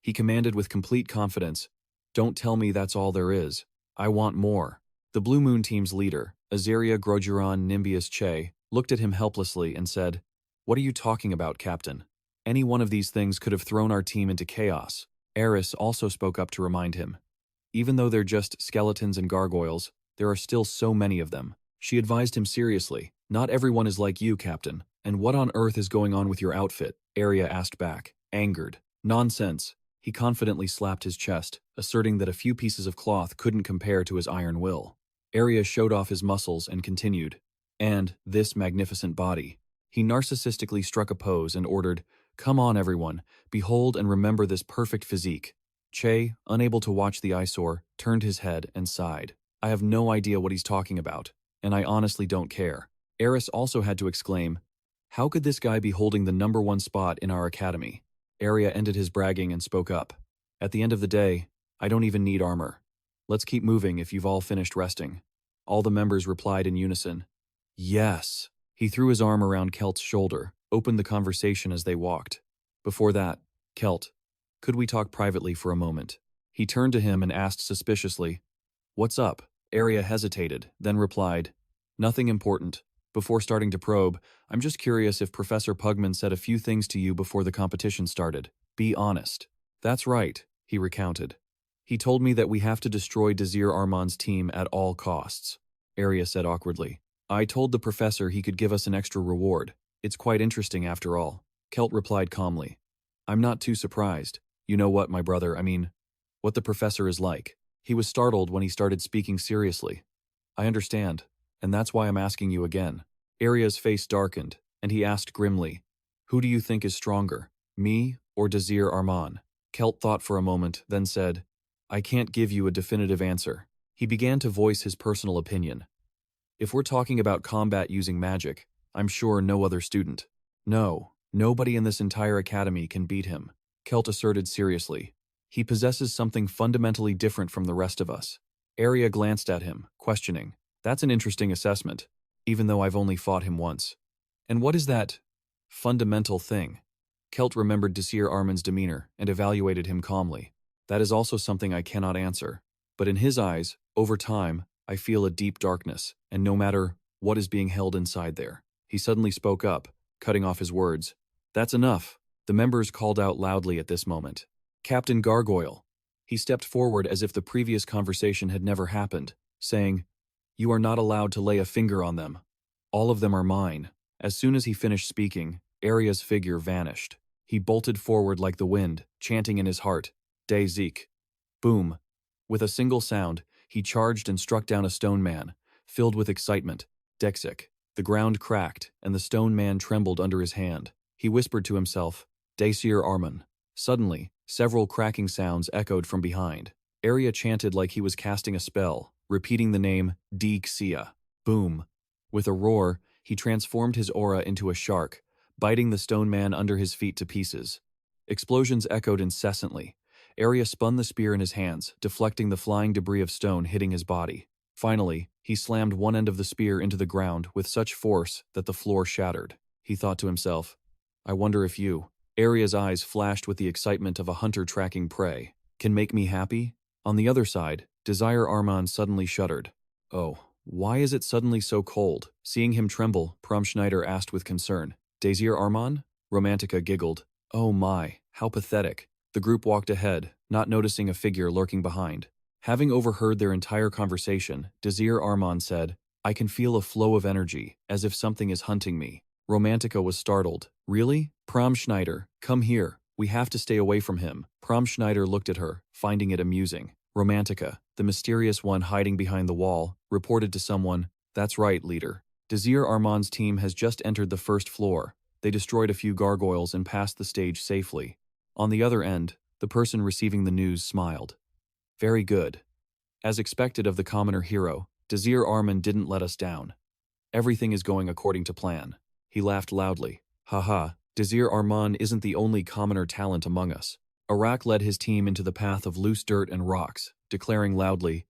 He commanded with complete confidence, don't tell me that's all there is. I want more. The Blue Moon team's leader, Azaria Grojuran Nimbius Che, looked at him helplessly and said, what are you talking about, Captain? Any one of these things could have thrown our team into chaos. Eris also spoke up to remind him. Even though they're just skeletons and gargoyles, there are still so many of them. She advised him seriously, not everyone is like you, Captain. And what on earth is going on with your outfit? Arya asked back, angered. Nonsense. He confidently slapped his chest, asserting that a few pieces of cloth couldn't compare to his iron will. Arya showed off his muscles and continued, and this magnificent body. He narcissistically struck a pose and ordered, come on everyone, behold and remember this perfect physique. Che, unable to watch the eyesore, turned his head and sighed. I have no idea what he's talking about, and I honestly don't care. Eris also had to exclaim, how could this guy be holding the #1 spot in our academy? Arya ended his bragging and spoke up. At the end of the day, I don't even need armor. Let's keep moving if you've all finished resting. All the members replied in unison. Yes. He threw his arm around Kelt's shoulder, opened the conversation as they walked. Before that, Kelt, could we talk privately for a moment? He turned to him and asked suspiciously, what's up? Arya hesitated, then replied, nothing important. Before starting to probe, I'm just curious if Professor Pugman said a few things to you before the competition started. Be honest. That's right, he recounted. He told me that we have to destroy Desir Arman's team at all costs. Arya said awkwardly. I told the professor he could give us an extra reward. It's quite interesting after all. Kelt replied calmly. I'm not too surprised. You know what, my brother, I mean, what the professor is like. He was startled when he started speaking seriously. I understand, and that's why I'm asking you again. Arya's face darkened, and he asked grimly, who do you think is stronger, me or Desir Arman? Kelt thought for a moment, then said, I can't give you a definitive answer. He began to voice his personal opinion. If we're talking about combat using magic, I'm sure no other student. No, nobody in this entire academy can beat him, Kelt asserted seriously. He possesses something fundamentally different from the rest of us. Arya glanced at him, questioning. That's an interesting assessment, even though I've only fought him once. And what is that fundamental thing? Kelt remembered Desir Arman's demeanor and evaluated him calmly. That is also something I cannot answer. But in his eyes, over time, I feel a deep darkness, and no matter what is being held inside there. He suddenly spoke up, cutting off his words. That's enough. The members called out loudly at this moment. Captain Gargoyle. He stepped forward as if the previous conversation had never happened, saying, you are not allowed to lay a finger on them. All of them are mine. As soon as he finished speaking, Arya's figure vanished. He bolted forward like the wind, chanting in his heart, De Zeke. Boom. With a single sound, he charged and struck down a stone man, filled with excitement. Dexik. The ground cracked, and the stone man trembled under his hand. He whispered to himself, Desir Arman. Suddenly, several cracking sounds echoed from behind. Arya chanted like he was casting a spell, repeating the name Xia. Boom. With a roar, he transformed his aura into a shark, biting the stone man under his feet to pieces. Explosions echoed incessantly. Arya spun the spear in his hands, deflecting the flying debris of stone hitting his body. Finally, he slammed one end of the spear into the ground with such force that the floor shattered. He thought to himself, I wonder if you, Arya's eyes flashed with the excitement of a hunter tracking prey, can make me happy? On the other side, Desir Arman suddenly shuddered. Oh, why is it suddenly so cold? Seeing him tremble, Schneider asked with concern. Desir Arman? Romantica giggled. Oh my, how pathetic. The group walked ahead, not noticing a figure lurking behind. Having overheard their entire conversation, Desir Arman said, I can feel a flow of energy, as if something is hunting me. Romantica was startled. Really? Schneider, come here. We have to stay away from him. Schneider looked at her, finding it amusing. Romantica, the mysterious one hiding behind the wall, reported to someone, That's right, leader. Desir Arman's team has just entered the first floor. They destroyed a few gargoyles and passed the stage safely. On the other end, the person receiving the news smiled. Very good. As expected of the commoner hero, Desir Arman didn't let us down. Everything is going according to plan. He laughed loudly. Haha, Desir Arman isn't the only commoner talent among us. Arak led his team into the path of loose dirt and rocks, declaring loudly,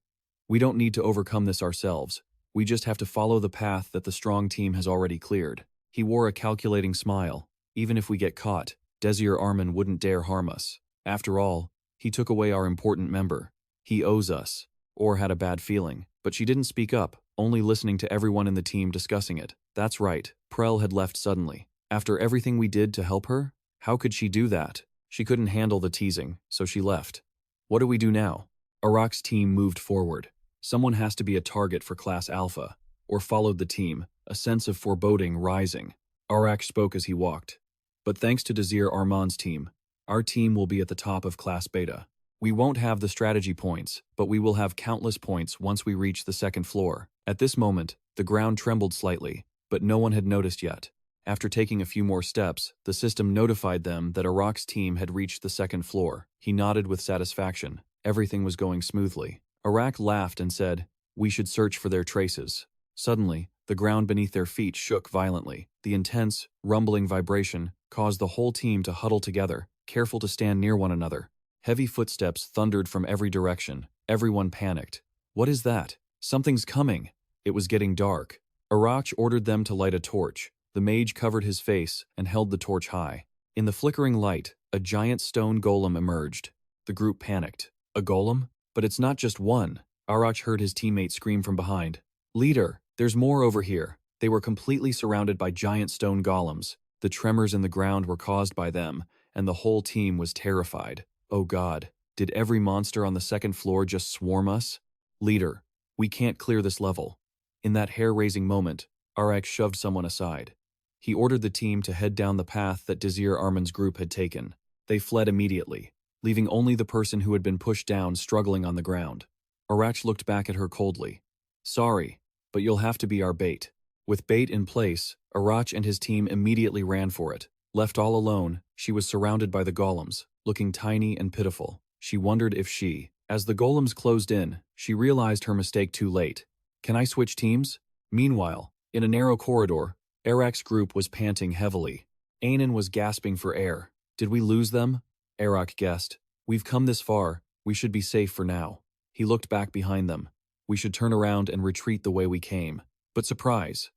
We don't need to overcome this ourselves. We just have to follow the path that the strong team has already cleared. He wore a calculating smile. Even if we get caught, Desir Arman wouldn't dare harm us. After all, he took away our important member. He owes us. Or had a bad feeling. But she didn't speak up, only listening to everyone in the team discussing it. That's right, Prel had left suddenly. After everything we did to help her? How could she do that? She couldn't handle the teasing, so she left. What do we do now? Arak's team moved forward. Someone has to be a target for Class Alpha, or followed the team, a sense of foreboding rising. Arak spoke as he walked. But thanks to Desir Arman's team, our team will be at the top of Class Beta. We won't have the strategy points, but we will have countless points once we reach the second floor. At this moment, the ground trembled slightly, but no one had noticed yet. After taking a few more steps, the system notified them that Arak's team had reached the second floor. He nodded with satisfaction. Everything was going smoothly. Arak laughed and said, We should search for their traces. Suddenly, the ground beneath their feet shook violently. The intense, rumbling vibration caused the whole team to huddle together, careful to stand near one another. Heavy footsteps thundered from every direction. Everyone panicked. What is that? Something's coming. It was getting dark. Arak ordered them to light a torch. The mage covered his face and held the torch high. In the flickering light, a giant stone golem emerged. The group panicked. A golem? But it's not just one. Arak heard his teammate scream from behind. Leader, there's more over here. They were completely surrounded by giant stone golems. The tremors in the ground were caused by them, and the whole team was terrified. Oh God, did every monster on the second floor just swarm us? Leader, we can't clear this level. In that hair-raising moment, Arak shoved someone aside. He ordered the team to head down the path that Desir Arman's group had taken. They fled immediately, leaving only the person who had been pushed down struggling on the ground. Arak looked back at her coldly. Sorry, but you'll have to be our bait. With bait in place, Arak and his team immediately ran for it. Left all alone, she was surrounded by the golems, looking tiny and pitiful. She wondered if as the golems closed in, she realized her mistake too late. Can I switch teams? Meanwhile, in a narrow corridor, Arak's group was panting heavily. Anan was gasping for air. Did we lose them? Arak guessed. We've come this far, we should be safe for now. He looked back behind them. We should turn around and retreat the way we came. But surprise!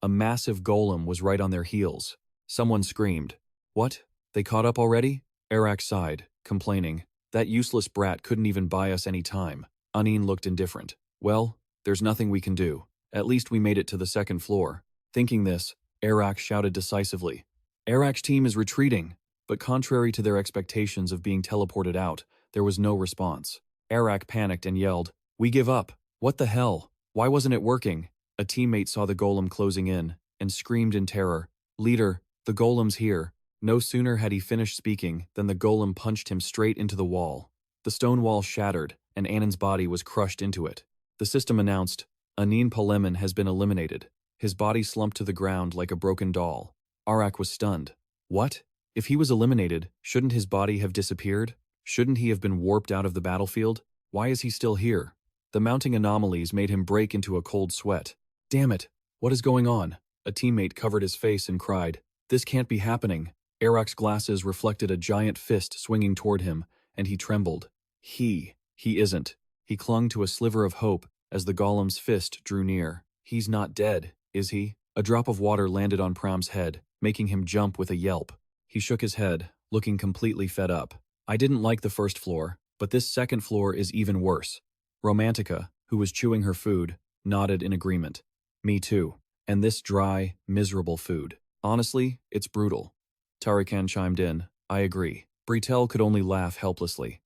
A massive golem was right on their heels. Someone screamed. What? They caught up already? Arak sighed, complaining. That useless brat couldn't even buy us any time. Anin looked indifferent. Well, there's nothing we can do. At least we made it to the second floor. Thinking this, Arak shouted decisively. Arak's team is retreating. But contrary to their expectations of being teleported out, there was no response. Arak panicked and yelled, We give up. What the hell? Why wasn't it working? A teammate saw the golem closing in, and screamed in terror, Leader, the golem's here. No sooner had he finished speaking than the golem punched him straight into the wall. The stone wall shattered, and Annan's body was crushed into it. The system announced, Anin Palemin has been eliminated. His body slumped to the ground like a broken doll. Arak was stunned. What? If he was eliminated, shouldn't his body have disappeared? Shouldn't he have been warped out of the battlefield? Why is he still here? The mounting anomalies made him break into a cold sweat. Damn it! What is going on? A teammate covered his face and cried, This can't be happening. Arak's glasses reflected a giant fist swinging toward him, and he trembled. He isn't. He clung to a sliver of hope as the golem's fist drew near. He's not dead, is he? A drop of water landed on Pram's head, making him jump with a yelp. He shook his head, looking completely fed up. I didn't like the first floor, but this second floor is even worse. Romantica, who was chewing her food, nodded in agreement. Me too. And this dry, miserable food. Honestly, it's brutal. Tarikan chimed in. I agree. Britel could only laugh helplessly.